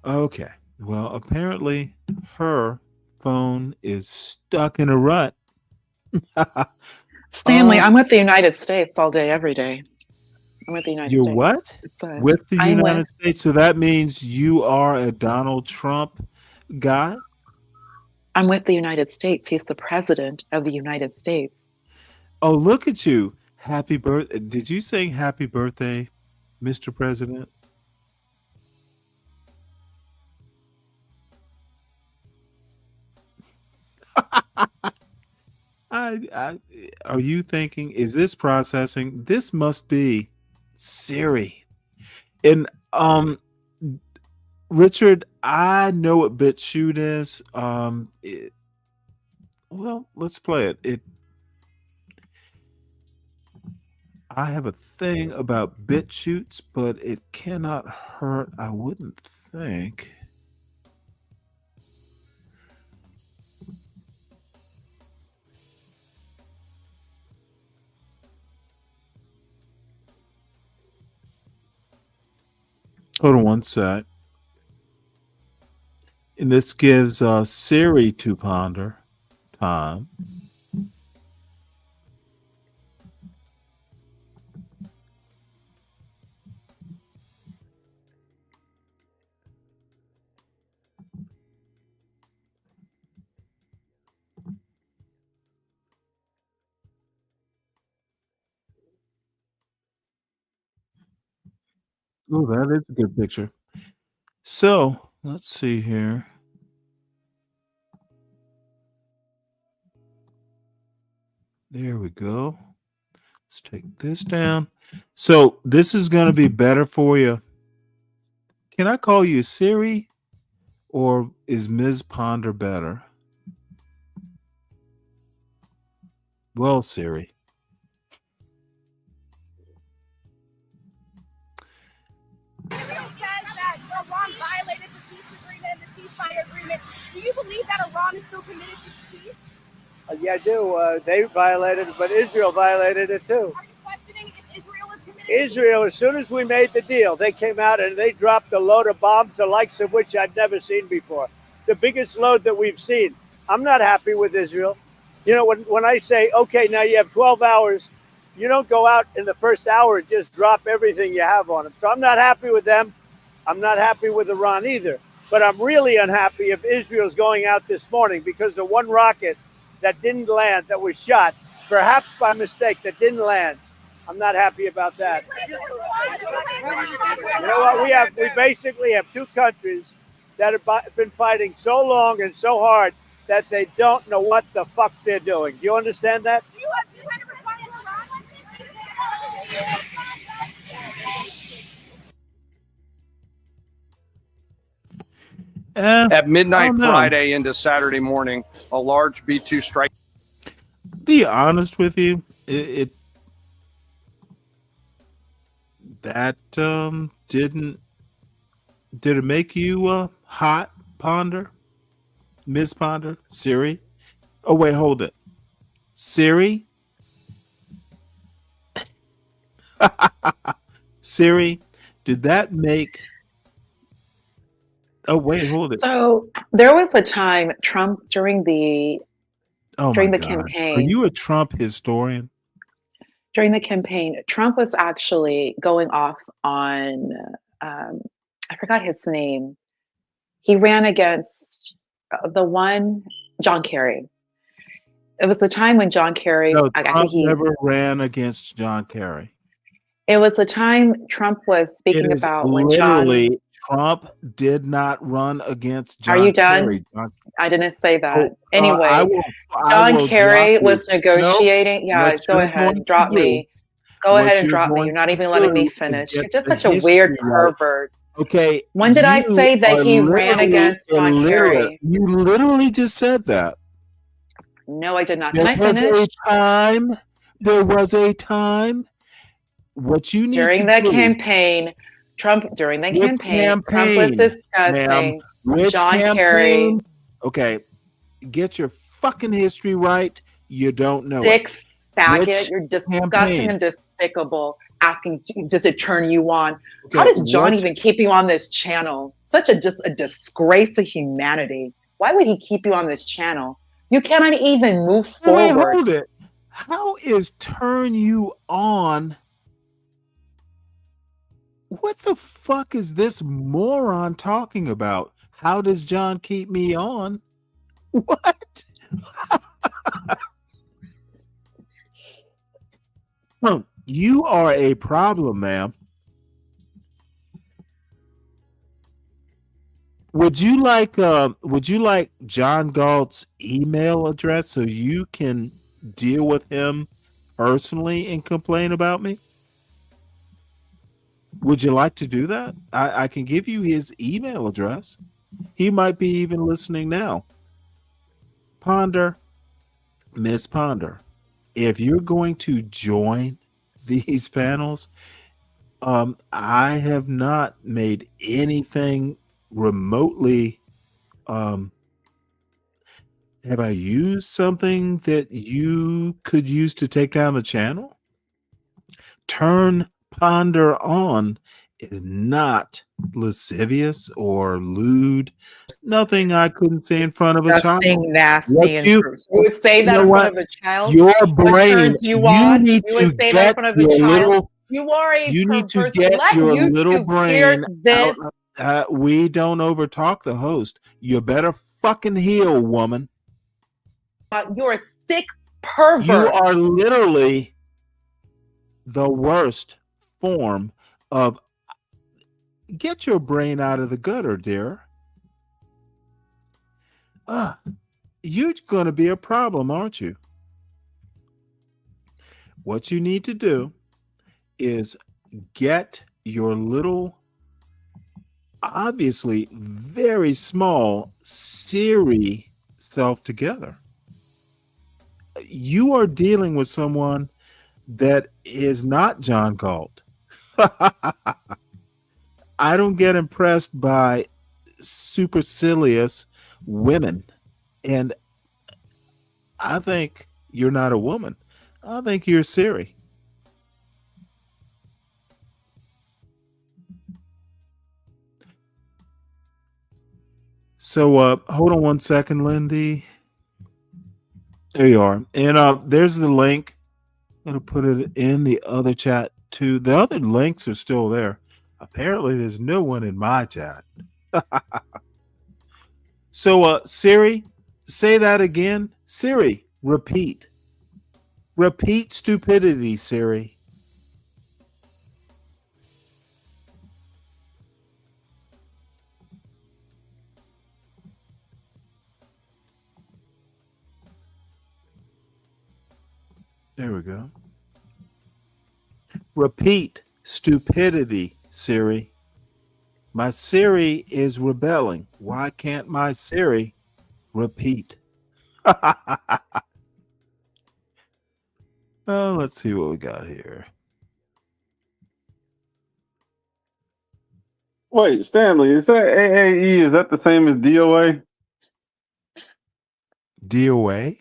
Okay. Well, apparently her phone is stuck in a rut. Stanley, I'm with the United States all day, every day. I'm with the United You're States. what? It's a, With the I'm United with, States. So that means you are a Donald Trump guy? I'm with the United States. He's the president of the United States. Oh, look at you. Happy birthday. Did you sing happy birthday, Mr. President? Are you thinking, is this processing? This must be Siri. And Richard, I know what BitChute is. Well, let's play it. I have a thing about BitChutes, but it cannot hurt, I wouldn't think. Hold on one sec. And this gives Siri to ponder time. Oh, that is a good picture. So let's see here. There we go. Let's take this down. So this is going to be better for you. Can I call you Siri or is Ms. Ponder better? Well, Siri. Israel says that Iran violated the peace agreement, the ceasefire agreement. Do you believe that Iran is still committed to peace? Yeah, I do. They violated it, but Israel violated it too. Are you questioning if Israel is committed? Israel, as soon as we made the deal, they came out and they dropped a load of bombs, the likes of which I'd never seen before. The biggest load that we've seen. I'm not happy with Israel. You know, when I say, okay, now you have 12 hours You don't go out in the first hour and just drop everything you have on them. So I'm not happy with them. I'm not happy with Iran either. But I'm really unhappy if Israel's going out this morning because the one rocket that didn't land, that was shot, perhaps by mistake, that didn't land. I'm not happy about that. You know what? We basically have two countries that have been fighting so long and so hard that they don't know what the fuck they're doing. Do you understand that? At midnight no. Friday into Saturday morning, a large B-2 strike. Be honest with you, that did it make you hot, Ponder? Miss Ponder? Siri? Oh wait, hold it. Siri? Siri, did that make Oh wait, hold it. So there was a time Trump during the Oh my during the God. Are campaign you a Trump historian? during the campaign, Trump was actually going off on I forgot his name. He ran against the one John Kerry. It was the time when John Kerry, No, I Trump think he. never ran against John Kerry. It was the time Trump was It speaking is about when John. literally Trump did not run against Are you John done? Kerry. I didn't say that. Oh, Anyway, I John will drop Kerry you. was Nope. negotiating. Yeah, What go you're ahead, going to drop do, me. Go ahead what and you're drop me. going You're not to even letting me do is finish. get You're just the such a weird history right. pervert. Okay, When did I you say that are he ran literally against John illiterate. Kerry? You literally just said that. No, I did not. Can There I was finish? a time. There was a time. What you need to During the do. campaign, Trump was Which campaign, ma'am? discussing Which John Kerry. campaign? Okay, get your fucking history right. You don't know it. Sick faggot. Which You're disgusting campaign? and despicable. Asking, does it turn you on? Okay, How does John what? even keep you on this channel? Such a disgrace to humanity. Why would he keep you on this channel? You cannot even move Wait, forward. hold it. How is turn you on? What the fuck is this moron talking about? How does John keep me on? What? You are a problem, ma'am. Would you like John Galt's email address so you can deal with him personally and complain about me? Would you like to do that? I can give you his email address. He might be even listening now. Ponder, Miss Ponder, if you're going to join these panels, I have not made anything remotely. Have I used something that you could use to take down the channel? Turn Ponder on is not lascivious or lewd. Nothing I couldn't say in front of a child. Disgusting, nasty, What and you gross. You would say you that know in front what? of a child? Your What brain. turns you You on? need You to would say that in get front of a your child? little. You are a You need to perverse. get Let your little YouTube hear brain this. out. We don't overtalk the host. You better fucking heal, woman. You're a sick pervert. You are literally the worst form of. Get your brain out of the gutter, dear. You're going to be a problem, aren't you? What you need to do is get your little, obviously very small Siri self together. You are dealing with someone that is not John Galt. I don't get impressed by supercilious women. And I think you're not a woman. I think you're Siri. So hold on one second, Lindy. There you are. And there's the link gonna put it in the other chat too. The other links are still there. Apparently, there's no one in my chat. So, Siri, say that again. Siri, repeat. Repeat stupidity, Siri. There we go. Repeat stupidity, Siri. My Siri is rebelling. Why can't my Siri repeat? Oh, let's see what we got here. Wait, Stanley, is that AAE? Is that the same as DOA? DOA?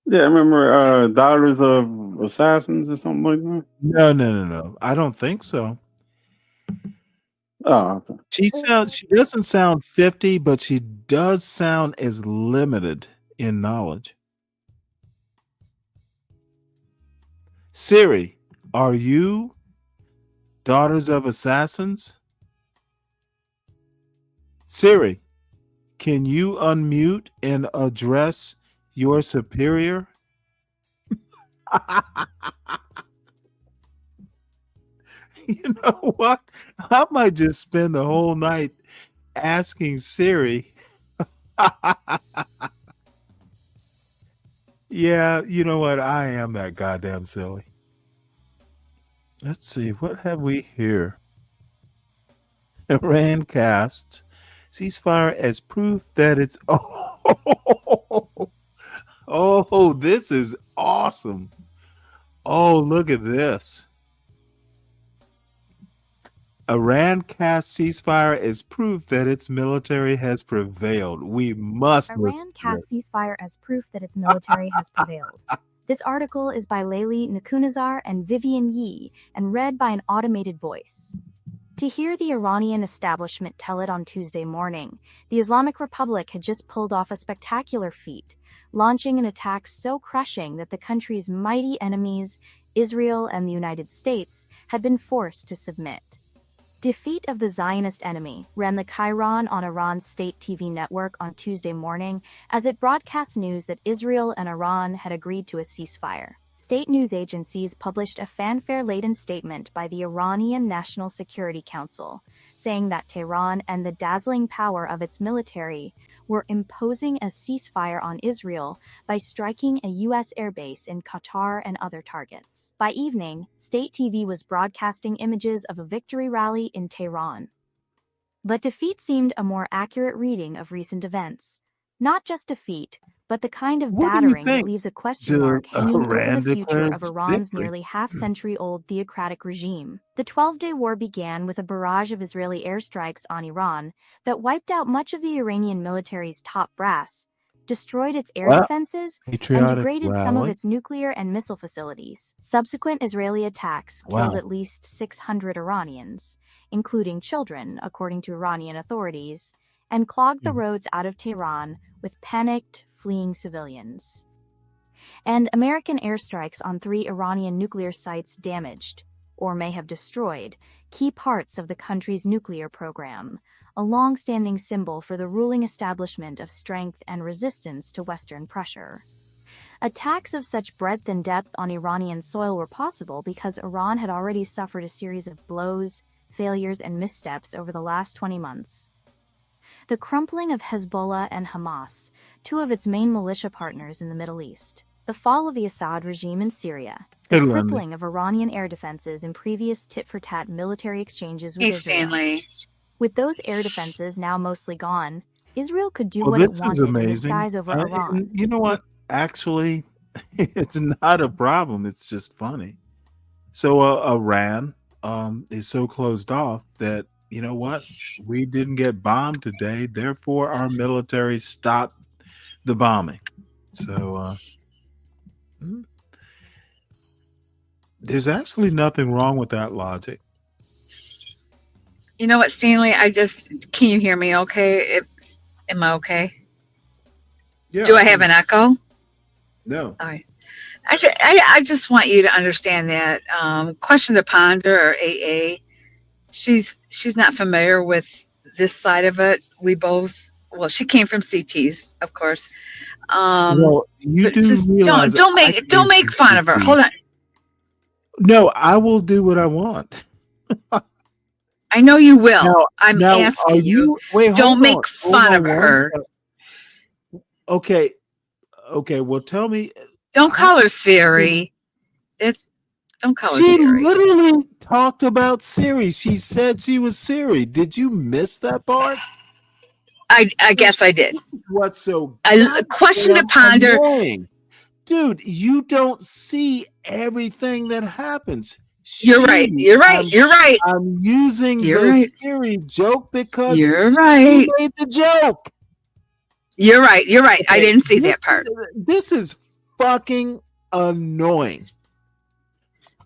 Yeah, I remember Daughters of Assassins or something like that. No. I don't think so. Oh, okay. She doesn't sound 50, but she does sound as limited in knowledge. Siri, are you Daughters of Assassins? Siri, can you unmute and address your superior? You know what? I might just spend the whole night asking Siri. Yeah, you know what? I am that goddamn silly. Let's see. What have we here? Iran casts ceasefire as proof that it's. Oh, this is awesome. Oh, look at this. Iran casts ceasefire as proof that its military has prevailed. We must. Iran casts ceasefire as proof that its military has prevailed. This article is by Layli Nakunazar and Vivian Yee and read by an automated voice. To hear the Iranian establishment tell it on Tuesday morning, the Islamic Republic had just pulled off a spectacular feat, launching an attack so crushing that the country's mighty enemies, Israel and the United States, had been forced to submit. Defeat of the Zionist enemy ran the Chiron on Iran's state TV network on Tuesday morning as it broadcast news that Israel and Iran had agreed to a ceasefire. State news agencies published a fanfare-laden statement by the Iranian National Security Council, saying that Tehran and the dazzling power of its military were imposing a ceasefire on Israel by striking a U.S. airbase in Qatar and other targets. By evening, state TV was broadcasting images of a victory rally in Tehran. But defeat seemed a more accurate reading of recent events. Not just defeat, but the kind of What do you battering that think? leaves a question mark hanging over Iran the future declares of Iran's victory. nearly half-century-old theocratic regime. The 12-day war began with a barrage of Israeli airstrikes on Iran that wiped out much of the Iranian military's top brass, destroyed its air Well, defenses, and patriotic degraded some of rally. its nuclear and missile facilities. Subsequent Israeli attacks killed Wow. at least 600 Iranians, including children, according to Iranian authorities, and clogged the roads out of Tehran with panicked, fleeing civilians. And American airstrikes on 3 Iranian nuclear sites damaged, or may have destroyed, key parts of the country's nuclear program, a long-standing symbol for the ruling establishment of strength and resistance to Western pressure. Attacks of such breadth and depth on Iranian soil were possible because Iran had already suffered a series of blows, failures, and missteps over the last 20 months. The crumpling of Hezbollah and Hamas, 2 of its main militia partners in the Middle East, the fall of the Assad regime in Syria, the Hey, Lundy. crippling of Iranian air defenses in previous tit-for-tat military exchanges with Hey, Israel. Stanley. With those air defenses now mostly gone, Israel could do Well, what it this is wanted in the amazing. skies over Iran. And you know what? Actually, it's not a problem. It's just funny. So Iran is so closed off that, you know what? We didn't get bombed today. Therefore, our military stopped the bombing. So there's actually nothing wrong with that logic. You know what, Stanley? Can you hear me okay? Am I okay? Yeah, Do I have an echo? No. All right. I just want you to understand that question to ponder or AA. She's not familiar with this side of it. We both. Well, she came from CTs, of course. Well, you But do just realize that I don't came make from fun of her. CT. Hold on. No, I will do what I want. I know you will. Now, I'm now, are asking you. you? Wait, Don't hold on, make hold fun on of one her. Okay, okay. Well, tell me. Don't I call her Siri. Don't call her She Siri. literally talked about Siri. She said she was Siri. Did you miss that part? I guess I did. What's so A question to goddamn ponder. annoying? Dude, you don't see everything that happens. You're right. You're right. You're right. I'm using You're the right. Siri joke because You're she right. made the joke. You're right. You're right. I Okay, didn't see that part. This is fucking annoying.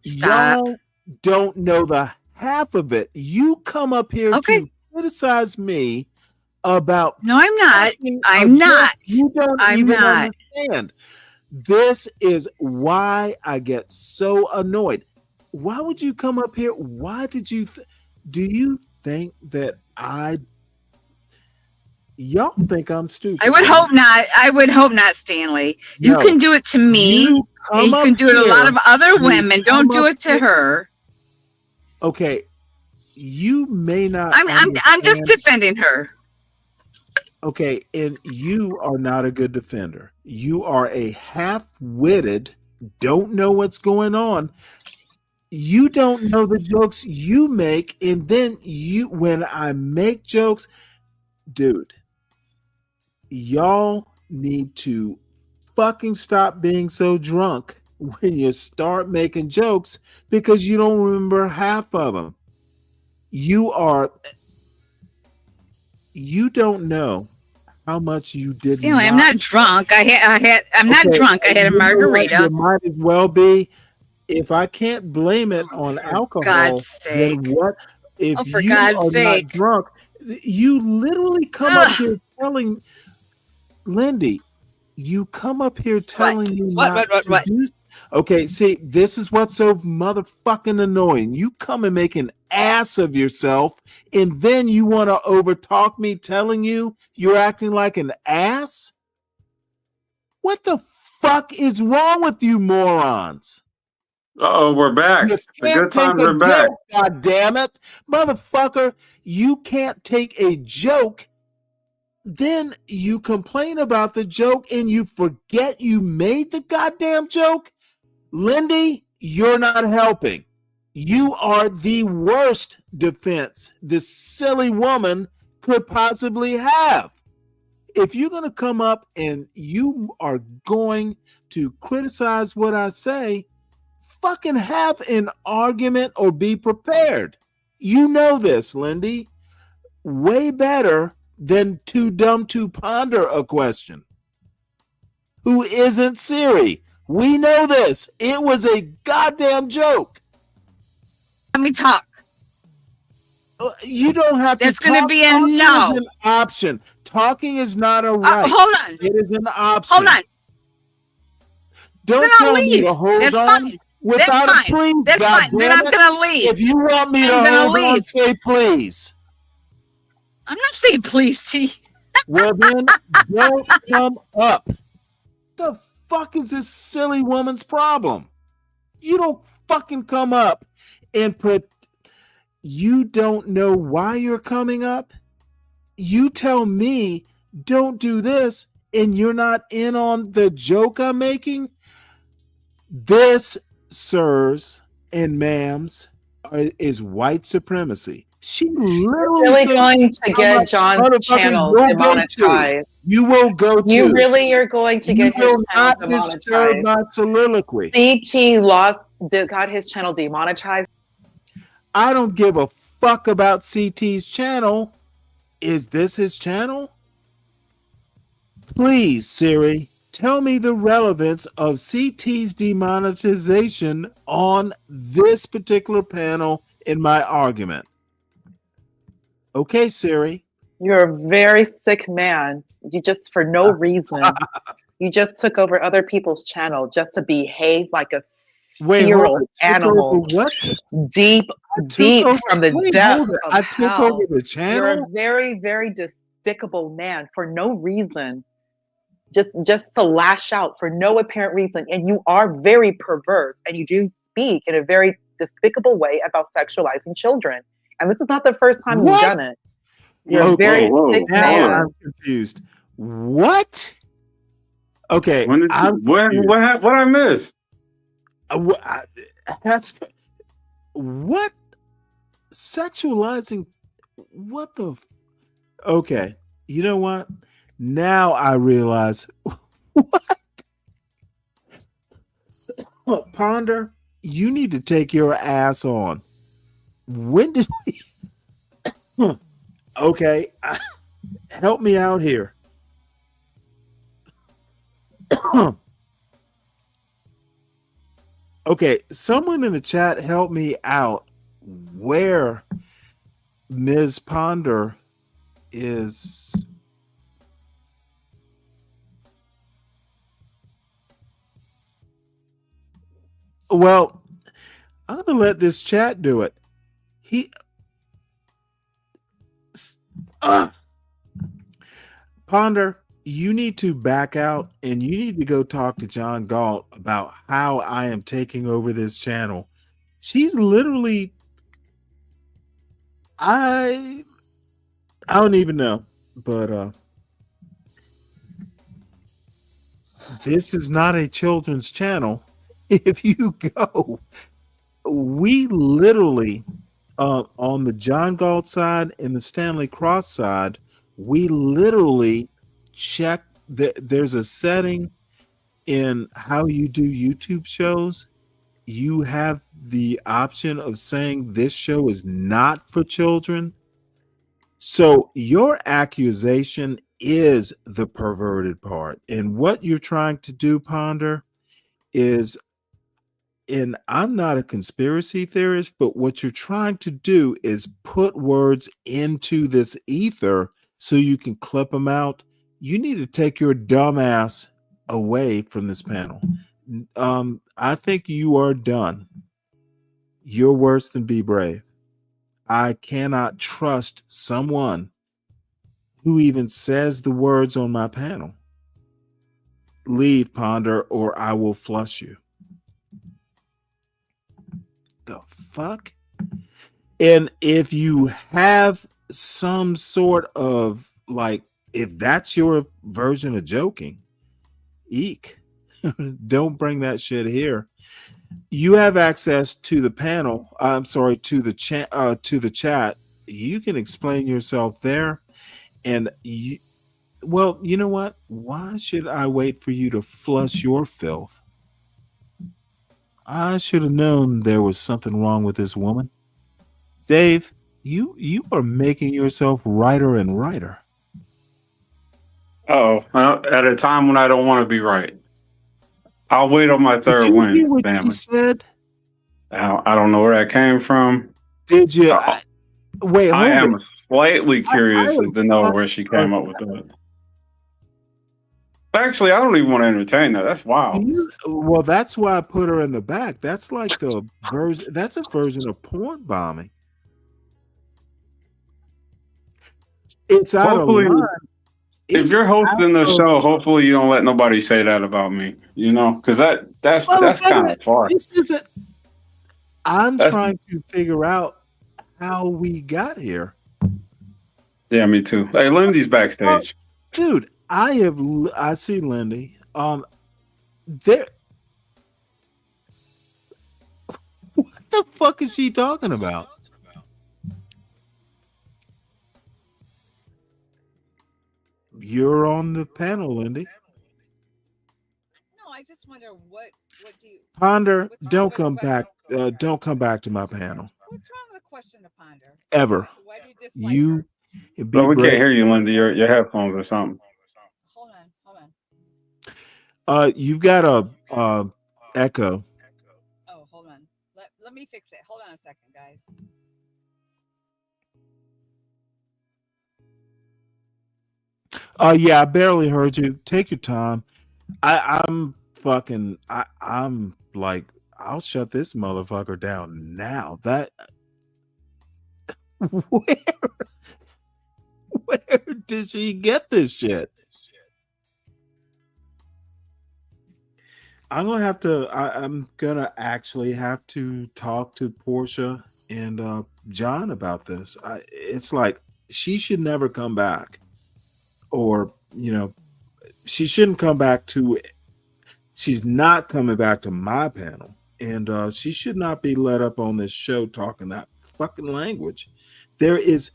Stop. Y'all don't know the half of it. You come up here Okay. to criticize me about No, I'm not. fucking a I'm joke not. you don't I'm even not. understand. This is why I get so annoyed. Why would you come up here? Why did you do you think that y'all think I'm stupid? I would hope not. I would hope not, Stanley. You No. can do it to me. You And you come can up do it to a lot here, of other you women. Don't come do up it to here- her. Okay, you may not I'm just understand. defending her. Okay, and you are not a good defender. You are a half-witted, don't know what's going on. You don't know the jokes you make, and then when I make jokes, dude, y'all need to fucking stop being so drunk when you start making jokes because you don't remember half of them. You don't know how much you did Stanley, I'm not. not drunk. I'm not Okay, drunk. I had a you know what? margarita. You might as well be. If I can't blame it on alcohol, God's then sake. what? If Oh, for you God's are not sake. drunk, you literally come up here telling Lindy, you come up here telling me not to do. Okay, see, this is what's so motherfucking annoying. You come and make an ass of yourself, and then you want to overtalk me telling you you're acting like an ass? What the fuck is wrong with you morons? Oh, we're back. You The can't good take times a are back. joke, god damn it. Motherfucker, you can't take a joke. Then you complain about the joke and you forget you made the goddamn joke. Lindy, you're not helping. You are the worst defense this silly woman could possibly have. If you're going to come up and you are going to criticize what I say, fucking have an argument or be prepared. You know this, Lindy. Way better than too dumb to ponder a question. Who isn't Siri? We know this. It was a goddamn joke. Let me talk. You don't have That's to talk. going to be a Talking no. is an option. Talking is not a right. Hold on. It is an option. Hold on. Don't tell me to hold That's on. fine. Without That's a fine. please, That's God fine. Then damn I'm it. going to leave. If you want me to I'm gonna hold on, leave. say please. I'm not saying please, T. Well then, don't come up. The fuck is this silly woman's problem? You don't fucking come up and you don't know why you're coming up. You tell me don't do this and you're not in on the joke I'm making. This, sirs and ma'ams, is white supremacy. She literally Really thinks going to how get much John's motherfuckers channel you'll go to. demonetized. You will go to. You really are going to You get his will channel not disturb demonetized. my soliloquy. CT got his channel demonetized. I don't give a fuck about CT's channel. Is this his channel? Please, Siri, tell me the relevance of CT's demonetization on this particular panel in my argument. Okay, Siri. You're a very sick man. You just for no reason. You just took over other people's channel just to behave like a Wait, hold feral on. Took over animal, what? deep, I took deep over. from the Wait, hold depths it. of I took over hell. the You're a channel. very, very despicable man for no reason. Just to lash out for no apparent reason. And you are very perverse, and you do speak in a very despicable way about sexualizing children. And this is not the first time you've What? done it. You're a Okay, very sick now man. I'm confused. What? Okay, When did I'm what confused. what I missed? That's what sexualizing. What the? Okay, you know what? Now I realize. What? Ponder, you need to take your ass on. When did we? Okay, help me out here. Okay, someone in the chat help me out. Where Ms. Ponder is. Well, I'm going to let this chat do it. Ponder, you need to back out and you need to go talk to John Galt about how I am taking over this channel. She's literally, I don't even know, but this is not a children's channel. If you go, we literally on the John Galt side and the Stanley Cross side, we literally check that there's a setting in how you do YouTube shows. You have the option of saying this show is not for children. So your accusation is the perverted part. And what you're trying to do, Ponder, is, and I'm not a conspiracy theorist, but what you're trying to do is put words into this ether so you can clip them out. You need to take your dumb ass away from this panel. I think you are done. You're worse than Be Brave. I cannot trust someone who even says the words on my panel. Leave, Ponder, or I will flush you. The fuck? And if you have some sort of like, if that's your version of joking, eek. Don't bring that shit here. You have access to the panel. I'm sorry, to the chat. You can explain yourself there, and you. Well, you know what? Why should I wait for you to flush your filth? I should have known there was something wrong with this woman. Dave, you are making yourself righter and righter. Oh, at a time when I don't want to be right. I'll wait on my third Did you win, hear what family. she said? I don't know where that came from. Did you? Wait, I hold am it. slightly curious as to know where she came up with that. Actually, I don't even want to entertain that. That's wild. Well, that's why I put her in the back. That's like the version. That's a version of porn bombing. It's out Hopefully, of line. if you're hosting the show, hopefully you don't let nobody say that about me. You know, because that's kind of far. This isn't. I'm trying to figure out how we got here. Yeah, me too. Hey, Lindy's backstage. Dude, I see Lindy. There. What the fuck is she talking about? You're on the panel, Lindy. No, I just wonder what do you Ponder, don't come back. Don't come back to my panel. What's wrong with a question to ponder? Ever. Why do you dislike You her? be No, we brave. can't hear you, Lindy. Your headphones or something. Hold on. You've got a echo. Oh, hold on. Let me fix it. Hold on a second, guys. Yeah, I barely heard you. Take your time. I'm like, I'll shut this motherfucker down now. That where where did she get this shit? I'm gonna actually have to talk to Portia and John about this. It's like she should never come back, or she shouldn't come back to. She's not coming back to my panel, and she should not be let up on this show talking that fucking language. There is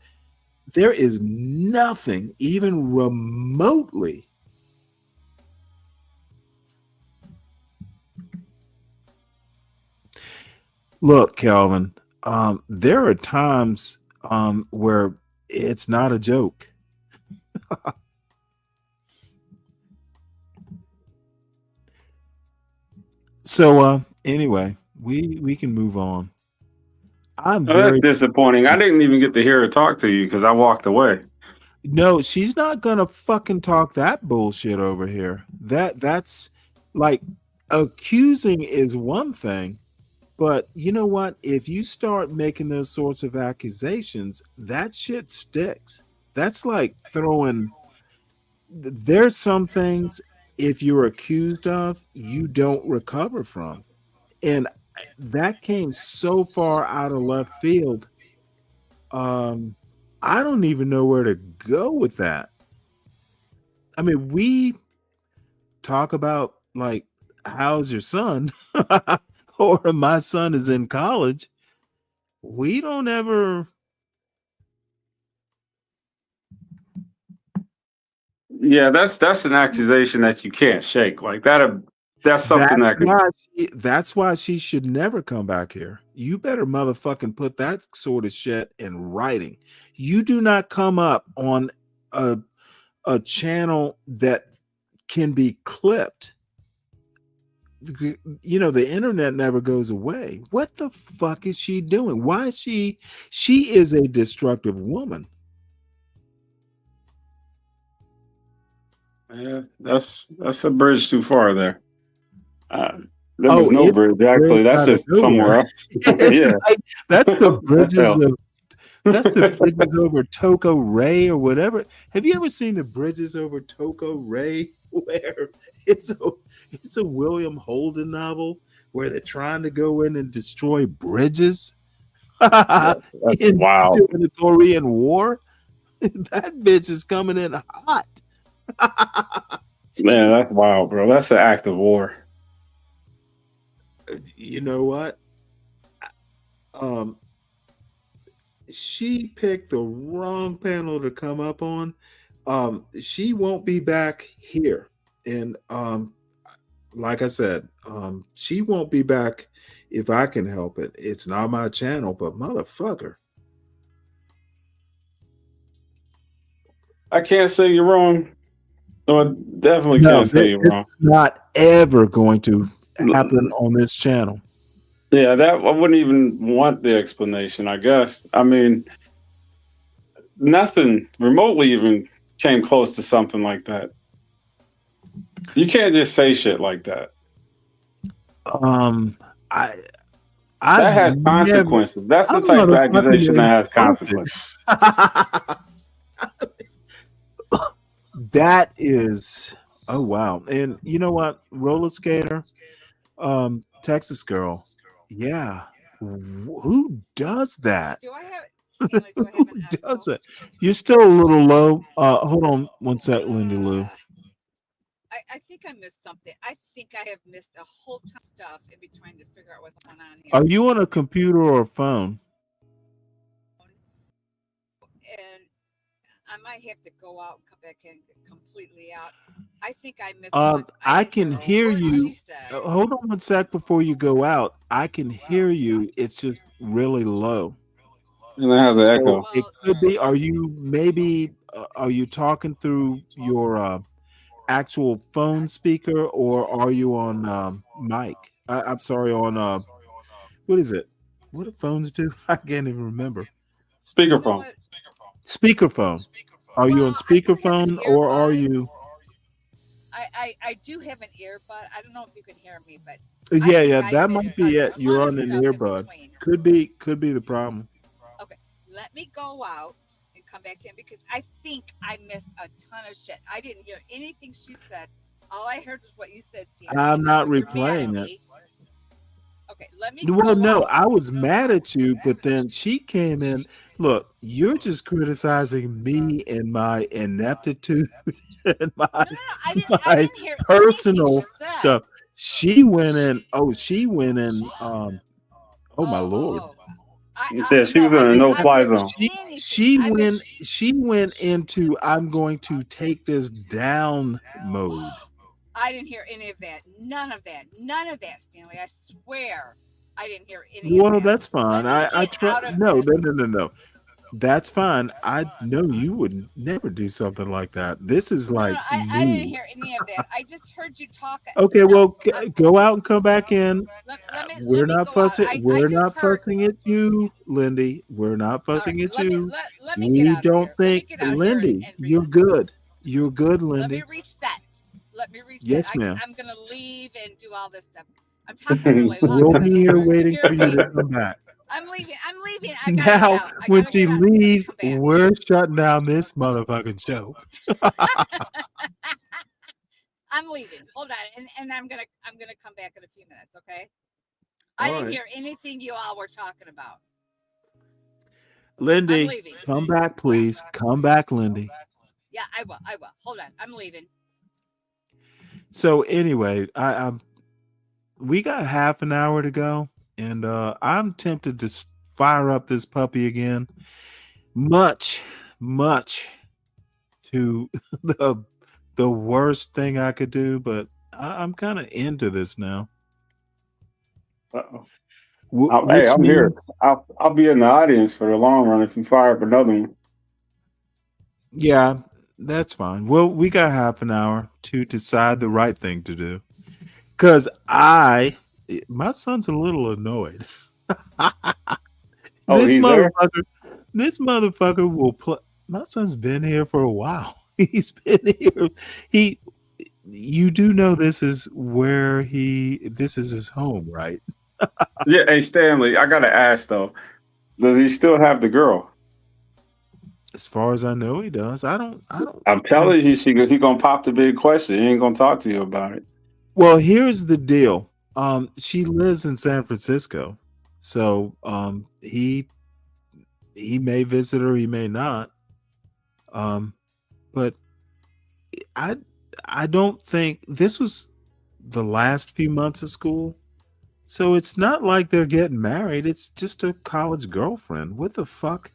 nothing even remotely. Look, Calvin, there are times where it's not a joke. So anyway, we can move on. I'm Oh, that's very disappointing. I didn't even get to hear her talk to you because I walked away. No, she's not gonna fucking talk that bullshit over here. That's like, accusing is one thing, but you know what? If you start making those sorts of accusations, that shit sticks. That's like throwing. There's some things, if you're accused of, you don't recover from. And that came so far out of left field. Um, I don't even know where to go with that. I mean, we talk about like, how's your son? Or my son is in college. We don't ever. Yeah, that's an accusation that you can't shake. Like that. That's something that could. That's why she should never come back here. You better motherfucking put that sort of shit in writing. You do not come up on a channel that can be clipped. You know, the internet never goes away. What the fuck is she doing? Why is she is a destructive woman. Yeah, that's a bridge too far there. There was no bridge actually. That's just somewhere else. Yeah, Like, that's the bridges Hell. of that's the bridges over Toko Ray or whatever. Have you ever seen the bridges over Toko Ray where it's a William Holden novel where they're trying to go in and destroy bridges That's wild. during the Korean War? That bitch is coming in hot. Man, that's wild, bro. That's an act of war. You know what? She picked the wrong panel to come up on. She won't be back here. And like I said, she won't be back if I can help it. It's not my channel, but motherfucker. I can't say you're wrong. No, I definitely No, can't say you're this wrong. is not ever going to happen on this channel. Yeah, that I wouldn't even want the explanation, I guess. I mean, nothing remotely even came close to something like that. You can't just say shit like that. I that has consequences. That's the type of accusation that has consequences. That is, oh wow. And you know what? Roller skater, Texas girl. Yeah. Who does that? Who does it? You're still a little low. Hold on one sec, Lindy Lou. I think I missed something. I think I have missed a whole ton of stuff in between trying to figure out what's going on here. Are you on a computer or a phone? And I might have to go out and come back in completely out. I think I missed I can hear you. Hold on one sec before you go out. I can hear you. It's just really low. And it has an echo. It could be. Are you talking through your actual phone speaker, or are you on mic? I'm sorry, on what is it? What do phones do? I can't even remember. Speakerphone. Speakerphone. Are you on speakerphone or are you? I do have an earbud. I don't know if you can hear me, but I Yeah, think yeah, I that missed might be a it. lot You're of on an stuff in earbud. between. Could be the problem. Okay, let me go out and come back in because I think I missed a ton of shit. I didn't hear anything she said. All I heard was what you said, Stanley. I'm And I know not you're mad at replaying it. me. Okay, let me Well, go no, out. I was mad at you, but then she came in. Look, you're just criticizing me and my ineptitude and I my didn't hear anything she personal said. stuff. She went in. Oh, she went in. Oh my lord. Yeah, she was in a no-fly zone. She went into I'm going to take this down mode. I didn't hear any of that. None of that. None of that, Stanley. I swear I didn't hear any of Well, that. that's fine. Let me I get try. out of No, this. no. That's fine. I know you would never do something like that. This is like I didn't new. hear any of that. I just heard you talk. Okay, No, well, go out and come back in. let me go out. I We're just not heard. fussing at you, Lindy. We're not All right, fussing at you. let me get We out of don't here. Let me think, get out here Lindy, and you're good. You're good, let me Lindy. reset. Let me reset. Yes, ma'am. I'm gonna leave and do all this stuff. I'm talking really loud. We'll because be I here don't waiting hear for you me. to come back. I'm leaving. I'm leaving. I gotta get Now, out. I when gotta she get out. I'm gonna leaves, come back. we're shutting down this motherfucking show. I'm leaving. Hold on, and I'm gonna come back in a few minutes. Okay. I All didn't right. hear anything you all were talking about. I'm Lindy, leaving. come back, please. Come back, Lindy. Yeah, I will. I will. Hold on. I'm leaving. So anyway, we got half an hour to go, and I'm tempted to fire up this puppy again. Much to the worst thing I could do, but I'm kind of into this now. Uh-oh. Hey, Which I'm here. means, I'll be in the audience for the long run if you fire up another one. yeah, that's fine. Well, we got half an hour to decide the right thing to do. Because my son's a little annoyed. Oh, he's there? This motherfucker will play. My son's been here for a while. He's been here. You do know this is this is his home, right? Yeah, hey Stanley, I gotta ask though, does he still have the girl? As far as I know, he does. I don't. I'm telling you, he gonna pop the big question. He ain't gonna talk to you about it. Well, here's the deal. She lives in San Francisco, so he may visit her, he may not. But I don't think this was the last few months of school, so it's not like they're getting married. It's just a college girlfriend. What the fuck?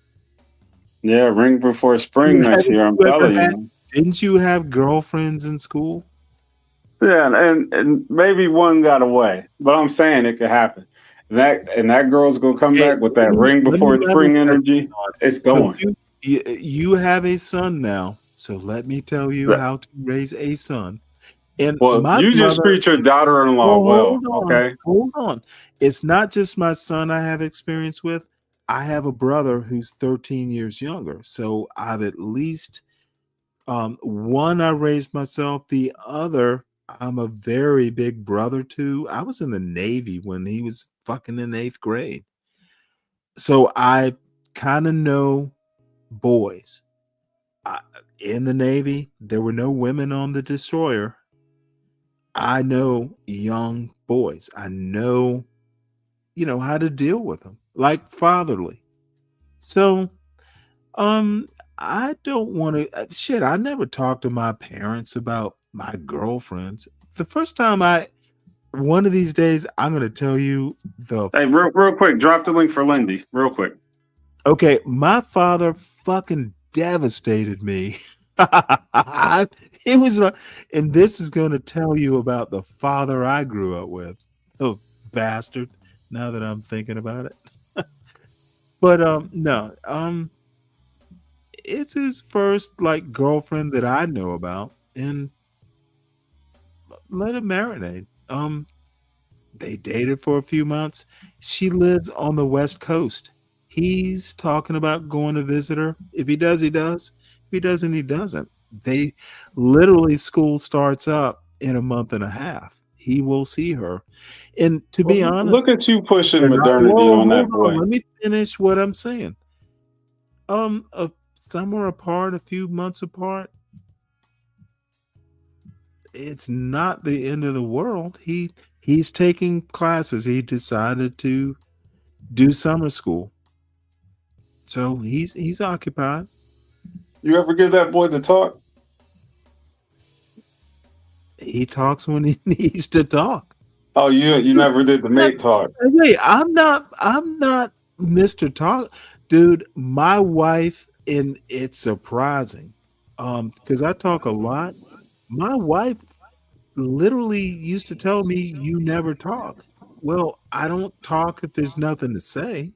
Yeah, ring before spring next year. I'm telling you. Didn't you have girlfriends in school? Yeah, and maybe one got away, but I'm saying it could happen. And that girl's gonna come back with that ring before Let me spring say energy. this, son, It's 'cause going. you have a son now, so let me tell you how to raise a son. And Well, my you just brother treat your is, daughter-in-law well, okay? hold on. It's not just my son I have experience with. I have a brother who's 13 years younger, so I've at least one I raised myself. The other I'm a very big brother to. I was in the Navy when he was fucking in 8th grade. So I kind of know boys. In the Navy, there were no women on the destroyer. I know young boys. I know, how to deal with them, like fatherly. So, I don't want to. Shit, I never talked to my parents about my girlfriends. The first time one of these days, I'm going to tell you Hey, real quick, drop the link for Lindy, real quick. Okay, my father fucking devastated me. It was like, and this is going to tell you about the father I grew up with. Oh, bastard. Now that I'm thinking about it. But no, it's his first like girlfriend that I know about, and let it marinate. They dated for a few months. She lives on the West Coast. He's talking about going to visit her. If he does, he does. If he doesn't, he doesn't. They literally school starts up in a month and a half. He will see her. And to be Well, honest, look at you pushing they're not, modernity whoa, on that hold on. boy. Let me finish what I'm saying. Somewhere apart, a few months apart, it's not the end of the world. He's taking classes. He decided to do summer school. So he's occupied. You ever give that boy the talk? He talks when he needs to talk. Oh, you never did the mate talk. Wait, I'm not Mr. Talk. Dude, my wife, and it's surprising. Because I talk a lot. My wife literally used to tell me you never talk. Well, I don't talk if there's nothing to say.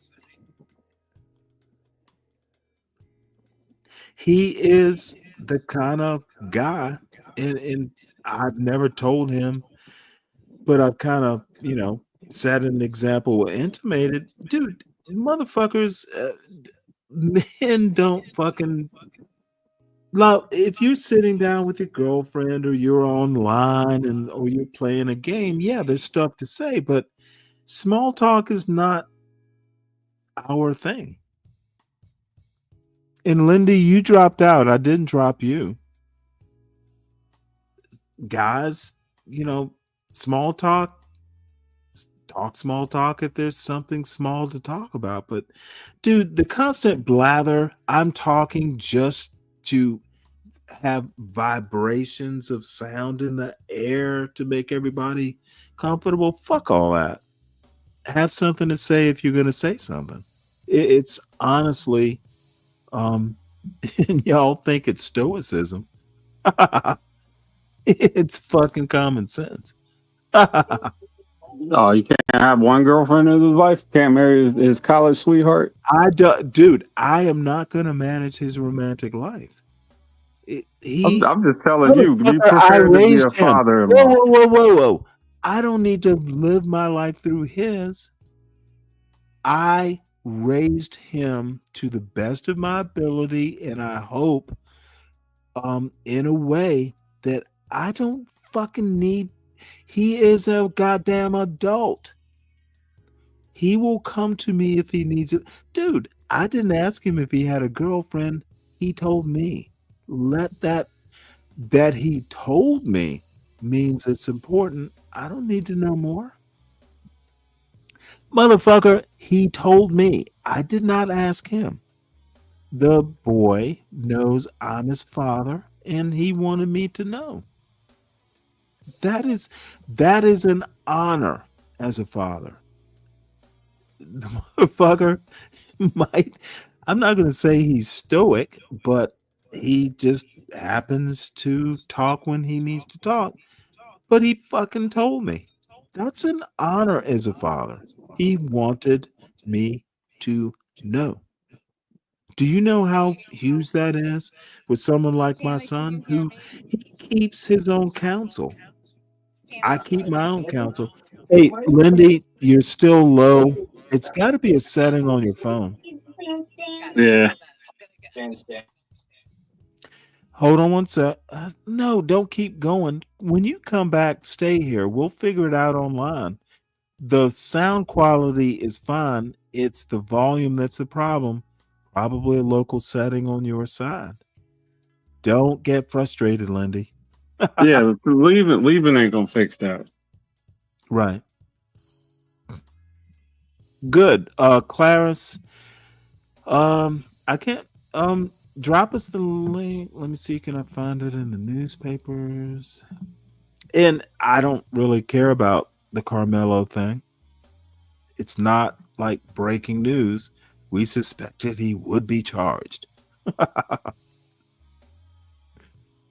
He is the kind of guy, and I've never told him, but I've kind of, set an example or intimated, dude, motherfuckers, men don't fucking love. If you're sitting down with your girlfriend or you're online or you're playing a game, yeah, there's stuff to say, but small talk is not our thing. And Lindy, you dropped out. I didn't drop you. Guys, small talk small talk if there's something small to talk about. But dude, the constant blather, I'm talking just to have vibrations of sound in the air to make everybody comfortable. Fuck all that. Have something to say if you're going to say something. It's honestly, and y'all think it's stoicism. It's fucking common sense. Oh, you can't have one girlfriend in his life. Can't marry his college sweetheart. Dude, I am not going to manage his romantic life. I'm just telling you, be Motherfucker, I prepared to be a raised him. father-in-law. Whoa. I don't need to live my life through his. I raised him to the best of my ability, and I hope, in a way that I don't fucking need. He is a goddamn adult. He will come to me if he needs it. Dude, I didn't ask him if he had a girlfriend. He told me. Let that he told me means it's important. I don't need to know more. Motherfucker, he told me. I did not ask him. The boy knows I'm his father, and he wanted me to know. That is an honor as a father. The motherfucker might, I'm not going to say he's stoic, but he just happens to talk when he needs to talk. But he fucking told me. That's an honor as a father. He wanted me to know. Do you know how huge that is with someone like my son who he keeps his own counsel? I keep my own counsel. Hey, Lindy, you're still low. It's got to be a setting on your phone. Yeah. Hold on one sec. No, don't keep going. When you come back, stay here. We'll figure it out online. The sound quality is fine. It's the volume that's the problem. Probably a local setting on your side. Don't get frustrated, Lindy. Yeah, leaving ain't gonna fix that. Right. Good. Claris, I can't drop us the link. Let me see, can I find it in the newspapers? And I don't really care about the Carmelo thing. It's not like breaking news. We suspected he would be charged.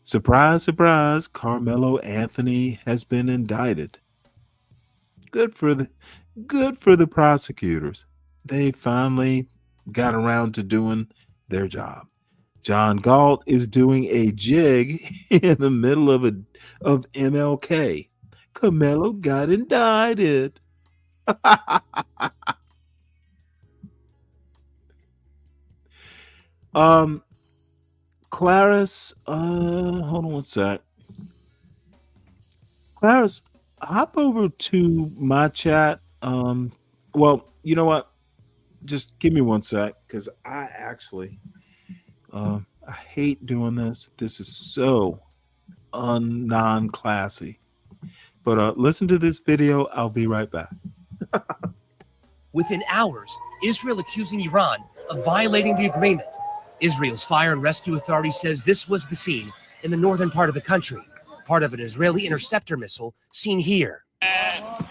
Surprise, surprise, Carmelo Anthony has been indicted. Good for the prosecutors. They finally got around to doing their job. John Galt is doing a jig in the middle of MLK. Carmelo got indicted. Clarice, hold on one sec. Clarice, hop over to my chat. Well, you know what? Just give me one sec, because I actually, I hate doing this. This is so non-classy. But listen to this video. I'll be right back. Within hours, Israel accusing Iran of violating the agreement. Israel's Fire and Rescue Authority says this was the scene in the northern part of the country, part of an Israeli interceptor missile seen here,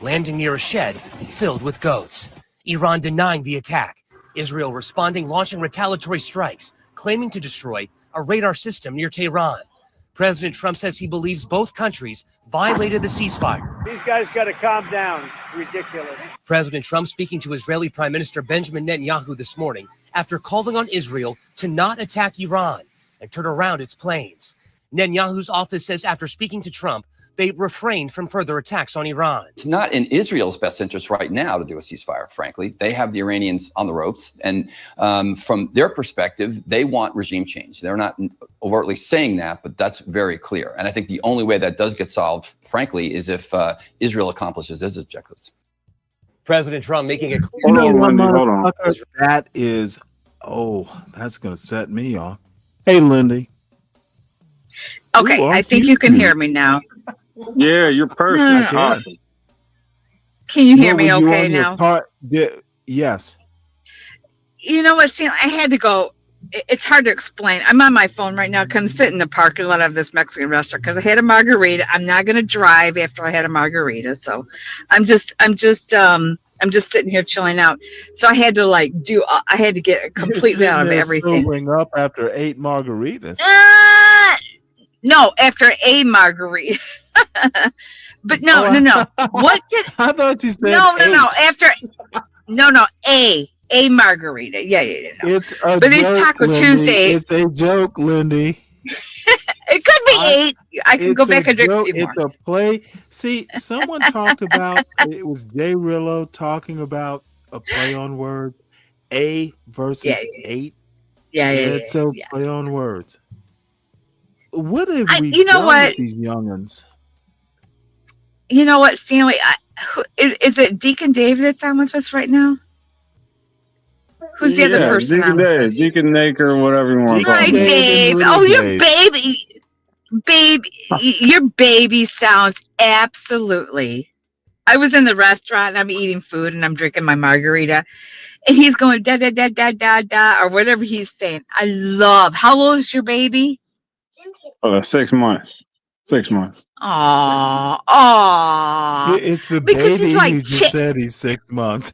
landing near a shed filled with goats. Iran denying the attack. Israel responding, launching retaliatory strikes, claiming to destroy a radar system near Tehran. President Trump says he believes both countries violated the ceasefire. These guys got to calm down. It's ridiculous. President Trump speaking to Israeli Prime Minister Benjamin Netanyahu this morning after calling on Israel to not attack Iran and turn around its planes. Netanyahu's office says after speaking to Trump, they refrained from further attacks on Iran. It's not in Israel's best interest right now to do a ceasefire, frankly. They have the Iranians on the ropes. And from their perspective, they want regime change. They're not overtly saying that, but that's very clear. And I think the only way that does get solved, frankly, is if Israel accomplishes its objectives. President Trump making it clear. You know what, motherfucker? That is, that's going to set me off. Hey, Lindy. Okay, Ooh, I think you can hear me now. Yeah, you're perfect. No. Can you hear me Were you okay on your now? car? Yes. You know what, Stanley? I had to go. It's hard to explain. I'm on my phone right now. Come sit in the parking lot of this Mexican restaurant because I had a margarita. I'm not going to drive after I had a margarita, so I'm just sitting here chilling out. So I had to I had to get completely out of everything. Sobering up after 8 margaritas. No, after a margarita. But no. What did I thought you said? No. After a margarita. Yeah. It's a but joke, it's Taco Lindy. Tuesday. It's a joke, Lindy. It could be 8. I can go back and drink a few more. It's a play. See, someone talked about it was Jay Rillo talking about a play on words, A versus 8. Yeah. It's a play on words. What have we done with these youngins? You know what, Stanley? Is it Deacon David that's on with us right now? Who's the other person? Deacon Dave, Deacon Naker, whatever you want to call Hi, him. Dave. Oh, your baby, your baby sounds absolutely. I was in the restaurant and I'm eating food and I'm drinking my margarita, and he's going da da da da da da or whatever he's saying. I love. How old is your baby? 6 months. 6 months. Aww. It's the Because baby he's like who just said he's 6 months.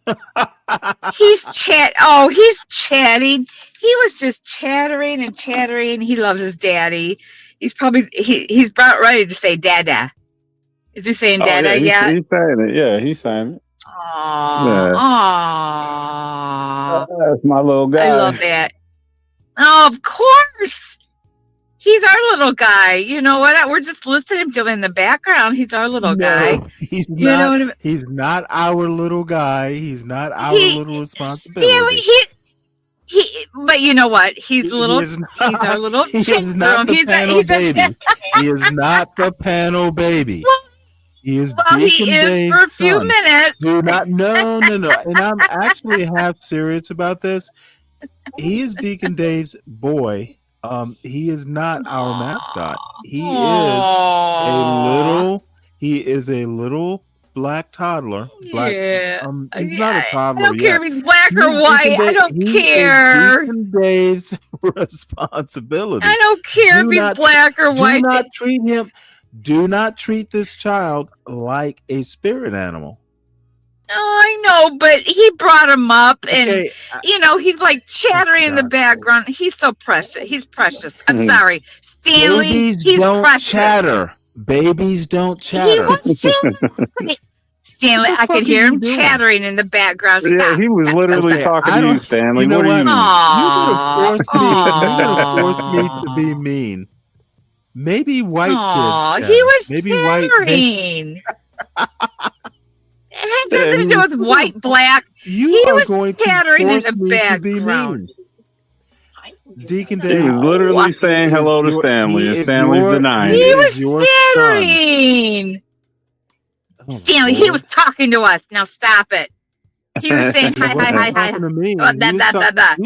he's chatting. He was just chattering and chattering. He loves his daddy. He's probably he's about ready to say dada. Is he saying dada yet? He's saying it. Yeah, he's saying it. Aww. Aww. That's my little guy. I love that. Oh, of course. He's our little guy. You know what? We're just listening to him in the background. He's our little guy. He's You know what I mean? He's not our little guy. He's not our little responsibility. But you know what? He's little. He's He's our little. He is chick not room. the panel baby. He is not the panel baby. He is Well, he Deacon is Dave's for a few son. minutes. Do not, no. And I'm actually half serious about this. He is Deacon Dave's boy. He is not our mascot. He is a little black toddler. Black, he's not a toddler. I don't care yet. if he's black or He's white. Deacon I don't Dave- care. He is Deacon Dave's responsibility. I don't care Do if he's not- black or white. Do not treat this child like a spirit animal. Oh, I know, but he brought him up, and Okay, he's like chattering in the background. He's so precious. He's precious. I'm Mhm. sorry, Stanley. Babies He's don't precious. chatter. Babies don't He chatter. was chattering. Stanley, I could hear him chattering in the background. Stop. Yeah, he was literally Okay, talking I to you, don't- Stanley. you know What do you what? mean? You're gonna force me to be mean. Maybe white Aw, kids. he chatter. was Maybe chattering. It had Yeah, nothing to he do was- with white, black. You he are was going to chattering in force the me to be background. mean. Deacon He Dave. was literally saying hello to Stanley, and Stanley's denying He it. was your son. chattering. Oh, Stanley, he was talking to us. Now stop it. He was saying He hi, hi, wasn't hi, hi. talking to me. Blah, He was, blah, blah, blah.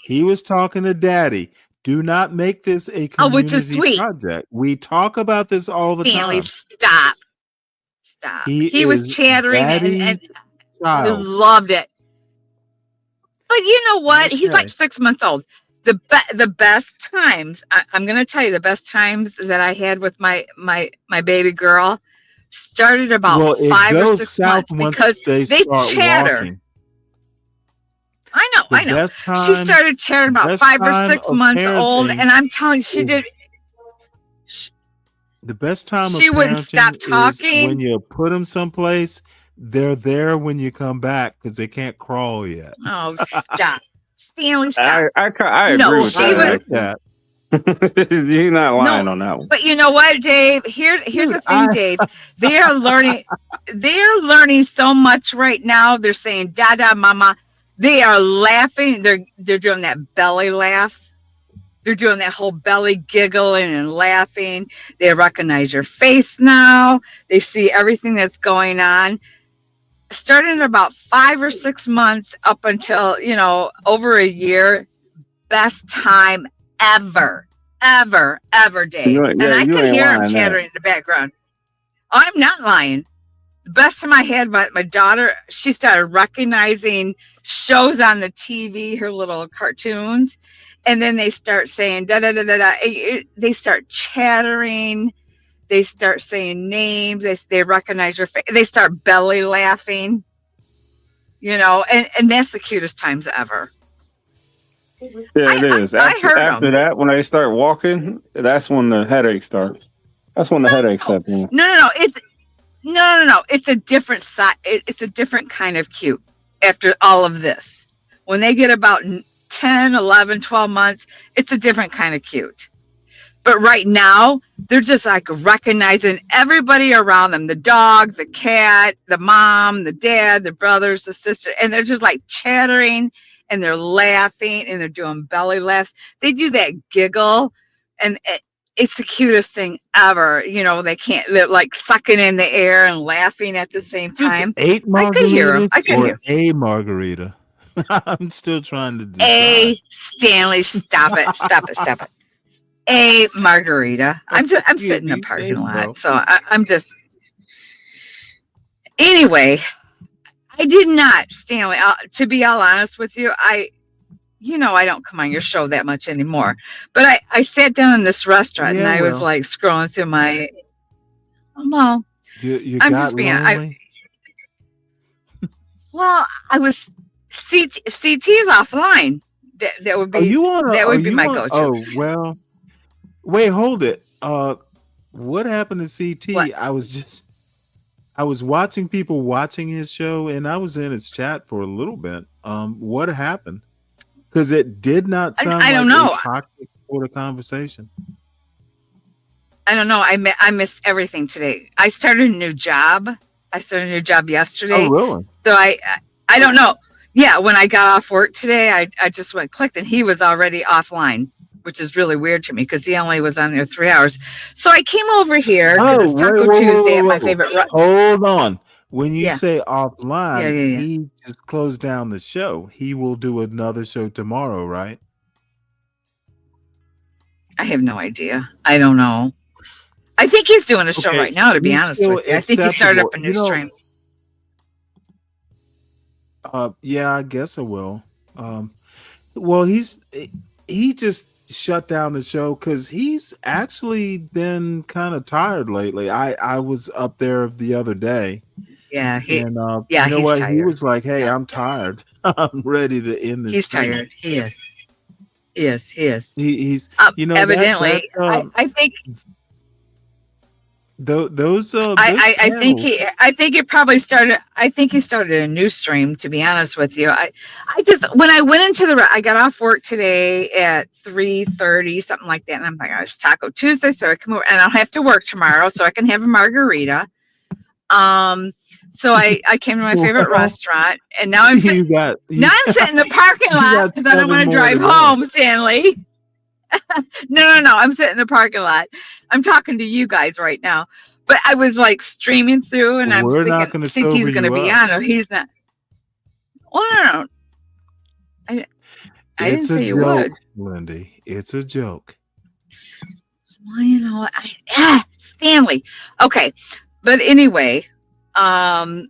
he was talking to Daddy. Do not make this a Which is community sweet. project. We talk about this all the Stanley, time. stop. Stop. He was is chattering Daddy's and I child. loved it. But you know what? He's like Okay. 6 months old. The best times, I'm going to tell you, the best times that I had with my baby girl started about Well, it 5 or goes 6 south months once because they they start chatter. walking. I know. Best She time, started chattering about best 5 or time 6 of months old, parenting and I'm telling you, she is- did. The best time of She wouldn't stop parenting is talking. when you put them someplace. They're there when you come back because they can't crawl yet. Oh, stop, Stanley, stop. I agree No, with she was. that. You're not lying No, on that one. but you know what, Dave? Here's the thing, Dave. They are learning. They are learning so much right now. They're saying "Dada, Mama." They are laughing. They're doing that belly laugh. They're doing that whole belly giggling and laughing. They recognize your face now. They see everything that's going on. Starting at about 5 or 6 months up until, over a year, best time ever, Dave. You And I could ain't hear him lying chattering in the background. I'm not lying. The best time I had, my daughter, she started recognizing shows on the TV, her little cartoons, and then they start saying da da da da da. They start chattering. They start saying names. They recognize your face. They start belly laughing. And that's the cutest times ever. Yeah, it is. I heard After that, when they start walking, that's when the headache starts. That's when the headache sets in. No. No. It's a different side. It's a different kind of cute after all of this. When they get about 10, 11, 12 months, it's a different kind of cute. But right now, they're just like recognizing everybody around them, the dog, the cat, the mom, the dad, the brothers, the sister, and they're just like chattering and they're laughing and they're doing belly laughs. They do that giggle and it's the cutest thing ever. They're like sucking in the air and laughing at the same time. Eight I could hear them. I could hear or a margarita. I'm still trying to decide. A Stanley, stop it. A margarita. I'm sitting in a parking lot, so I'm just. Anyway, I did not, Stanley. To be all honest with you, I don't come on your show that much anymore. But I sat down in this restaurant and I was like scrolling through my. Well, I'm just being. I was. CT's offline. That would be. That would be my go-to. Oh well. Wait, hold it. What happened to CT? What? I was watching people watching his show, and I was in his chat for a little bit. What happened? Because it did not sound I don't like know. a toxic sort of conversation. I don't know. I missed everything today. I started a new job. Yesterday. Oh, really? So I don't know. Yeah, when I got off work today, I just clicked, and he was already offline, which is really weird to me because he only was on there 3 hours. So I came over here because it's Taco Tuesday at my favorite. Hold on. When you Yeah. say offline, Yeah. he just closed down the show. He will do another show tomorrow, right? I have no idea. I don't know. I think he's doing a show right now, to be honest with you. I think he started up a new stream. Yeah, I guess I will. Well, he just shut down the show because he's actually been kind of tired lately. I was up there the other day. Yeah, you know he's what? tired. He was like, "Hey, I'm tired. I'm ready to end this." He's stream." tired. He is. He's. He's. Evidently, I think. Those. I think he probably started. I think he started a new stream. To be honest with you, I just when I went into I got off work today at 3:30, something like that, and I'm like, it's Taco Tuesday, so I come over and I'll have to work tomorrow, so I can have a margarita. So I came to my favorite Well, restaurant, and now I'm you sitting. got Now I'm sitting in the parking you lot got because I don't 7 want to more drive to go. home, Stanley. No. I'm sitting in the parking lot. I'm talking to you guys right now. But I was like streaming through, and I'm We're not thinking going to CT's sober going to you be up. on. Or he's not. Well, no. I didn't It's a say you joke, would. Lindy. It's a joke. Well, you know what? Stanley. Okay. But anyway, I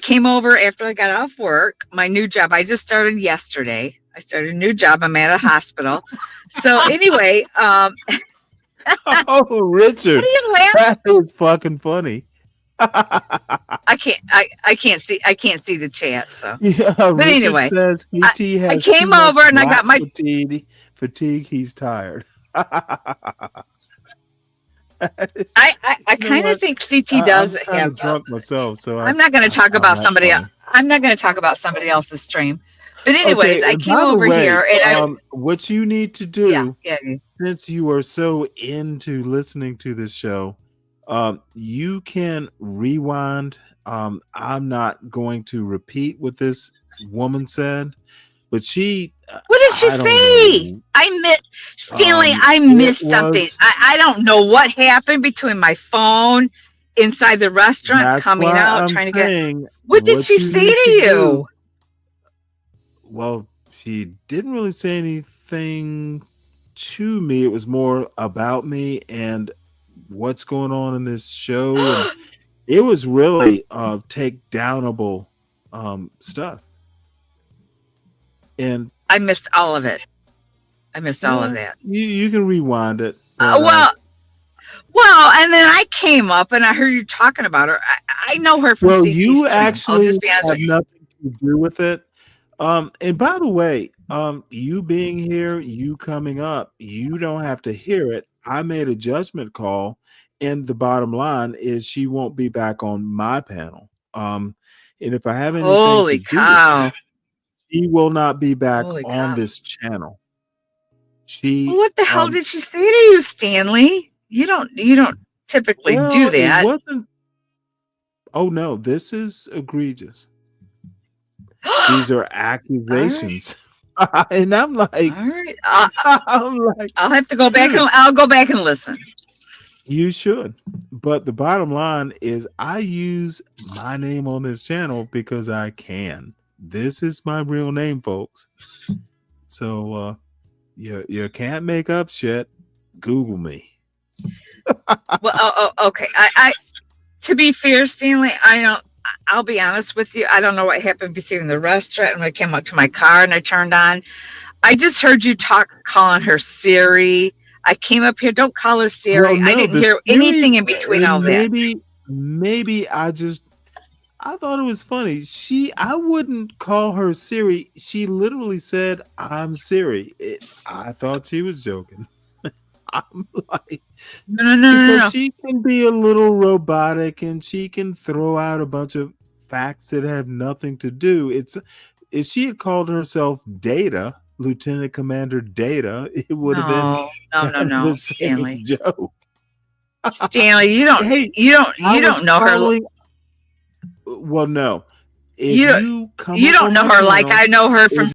came over after I got off work. My new job. I just started yesterday. I started a new job. I'm at a hospital. So anyway, Oh, Richard, what are you laughing? that is fucking funny. I can't see the chat. So, Yeah, but Richard anyway, says CT I has came too much over and I got black my. fatigue. He's tired. I You know kind of what? think CT I'm does kind have. of drunk myself, so I'm not going to I talk found about that somebody. funny. I'm not going to talk about somebody else's stream. But anyways, Okay, I and came by the over way, here and I. what you need to Yeah. do, since you are so into listening to this show, you can rewind. I'm not going to repeat what this woman said, but she. What did she I don't say? know. I missed Stanley. I It missed something. was. I don't know what happened between my phone inside the restaurant, That's coming why out, I'm trying to get. saying What did what she you say need to to you? do. Well, she didn't really say anything to me. It was more about me and what's going on in this show, and it was really take downable stuff. And I missed all of it. I missed all of yeah, that. you can rewind it. But, Well, and then I came up and I heard you talking about her. I know her from well, CT you stream. I'll actually just be honest have with you. nothing to do with it. And by the way, you being here, you coming up, you don't have to hear it. I made a judgment call, and the bottom line is she won't be back on my panel. And if I have anything Holy to do with cow! it, she will not be back Holy on cow! this channel. Well, what the hell did she say to you, Stanley? You don't typically do Well, it that. wasn't. Oh no, this is egregious. These are accusations. And I'm like, All right. I'm like, I'll have to go back dude, and I'll go back and listen. you should. But the bottom line is I use my name on this channel because I can. This is my real name, folks. So you can't make up shit. Google me. Well, okay. I to be fair, Stanley, I'll be honest with you. I don't know what happened between the restaurant and when I came up to my car and I turned on. I just heard you calling her Siri. I came up here. Don't call her Siri. Well, no, I didn't the hear Siri, anything in between all that. Maybe I thought it was funny. I wouldn't call her Siri. She literally said, "I'm Siri." I thought she was joking. I'm like, No. she can be a little robotic and she can throw out a bunch of facts that have nothing to do. If she had called herself Data, Lieutenant Commander Data, it would have been No, the same Stanley. joke. Stanley, you don't know her. Well, no. If You come don't on know my her like channel, I know her from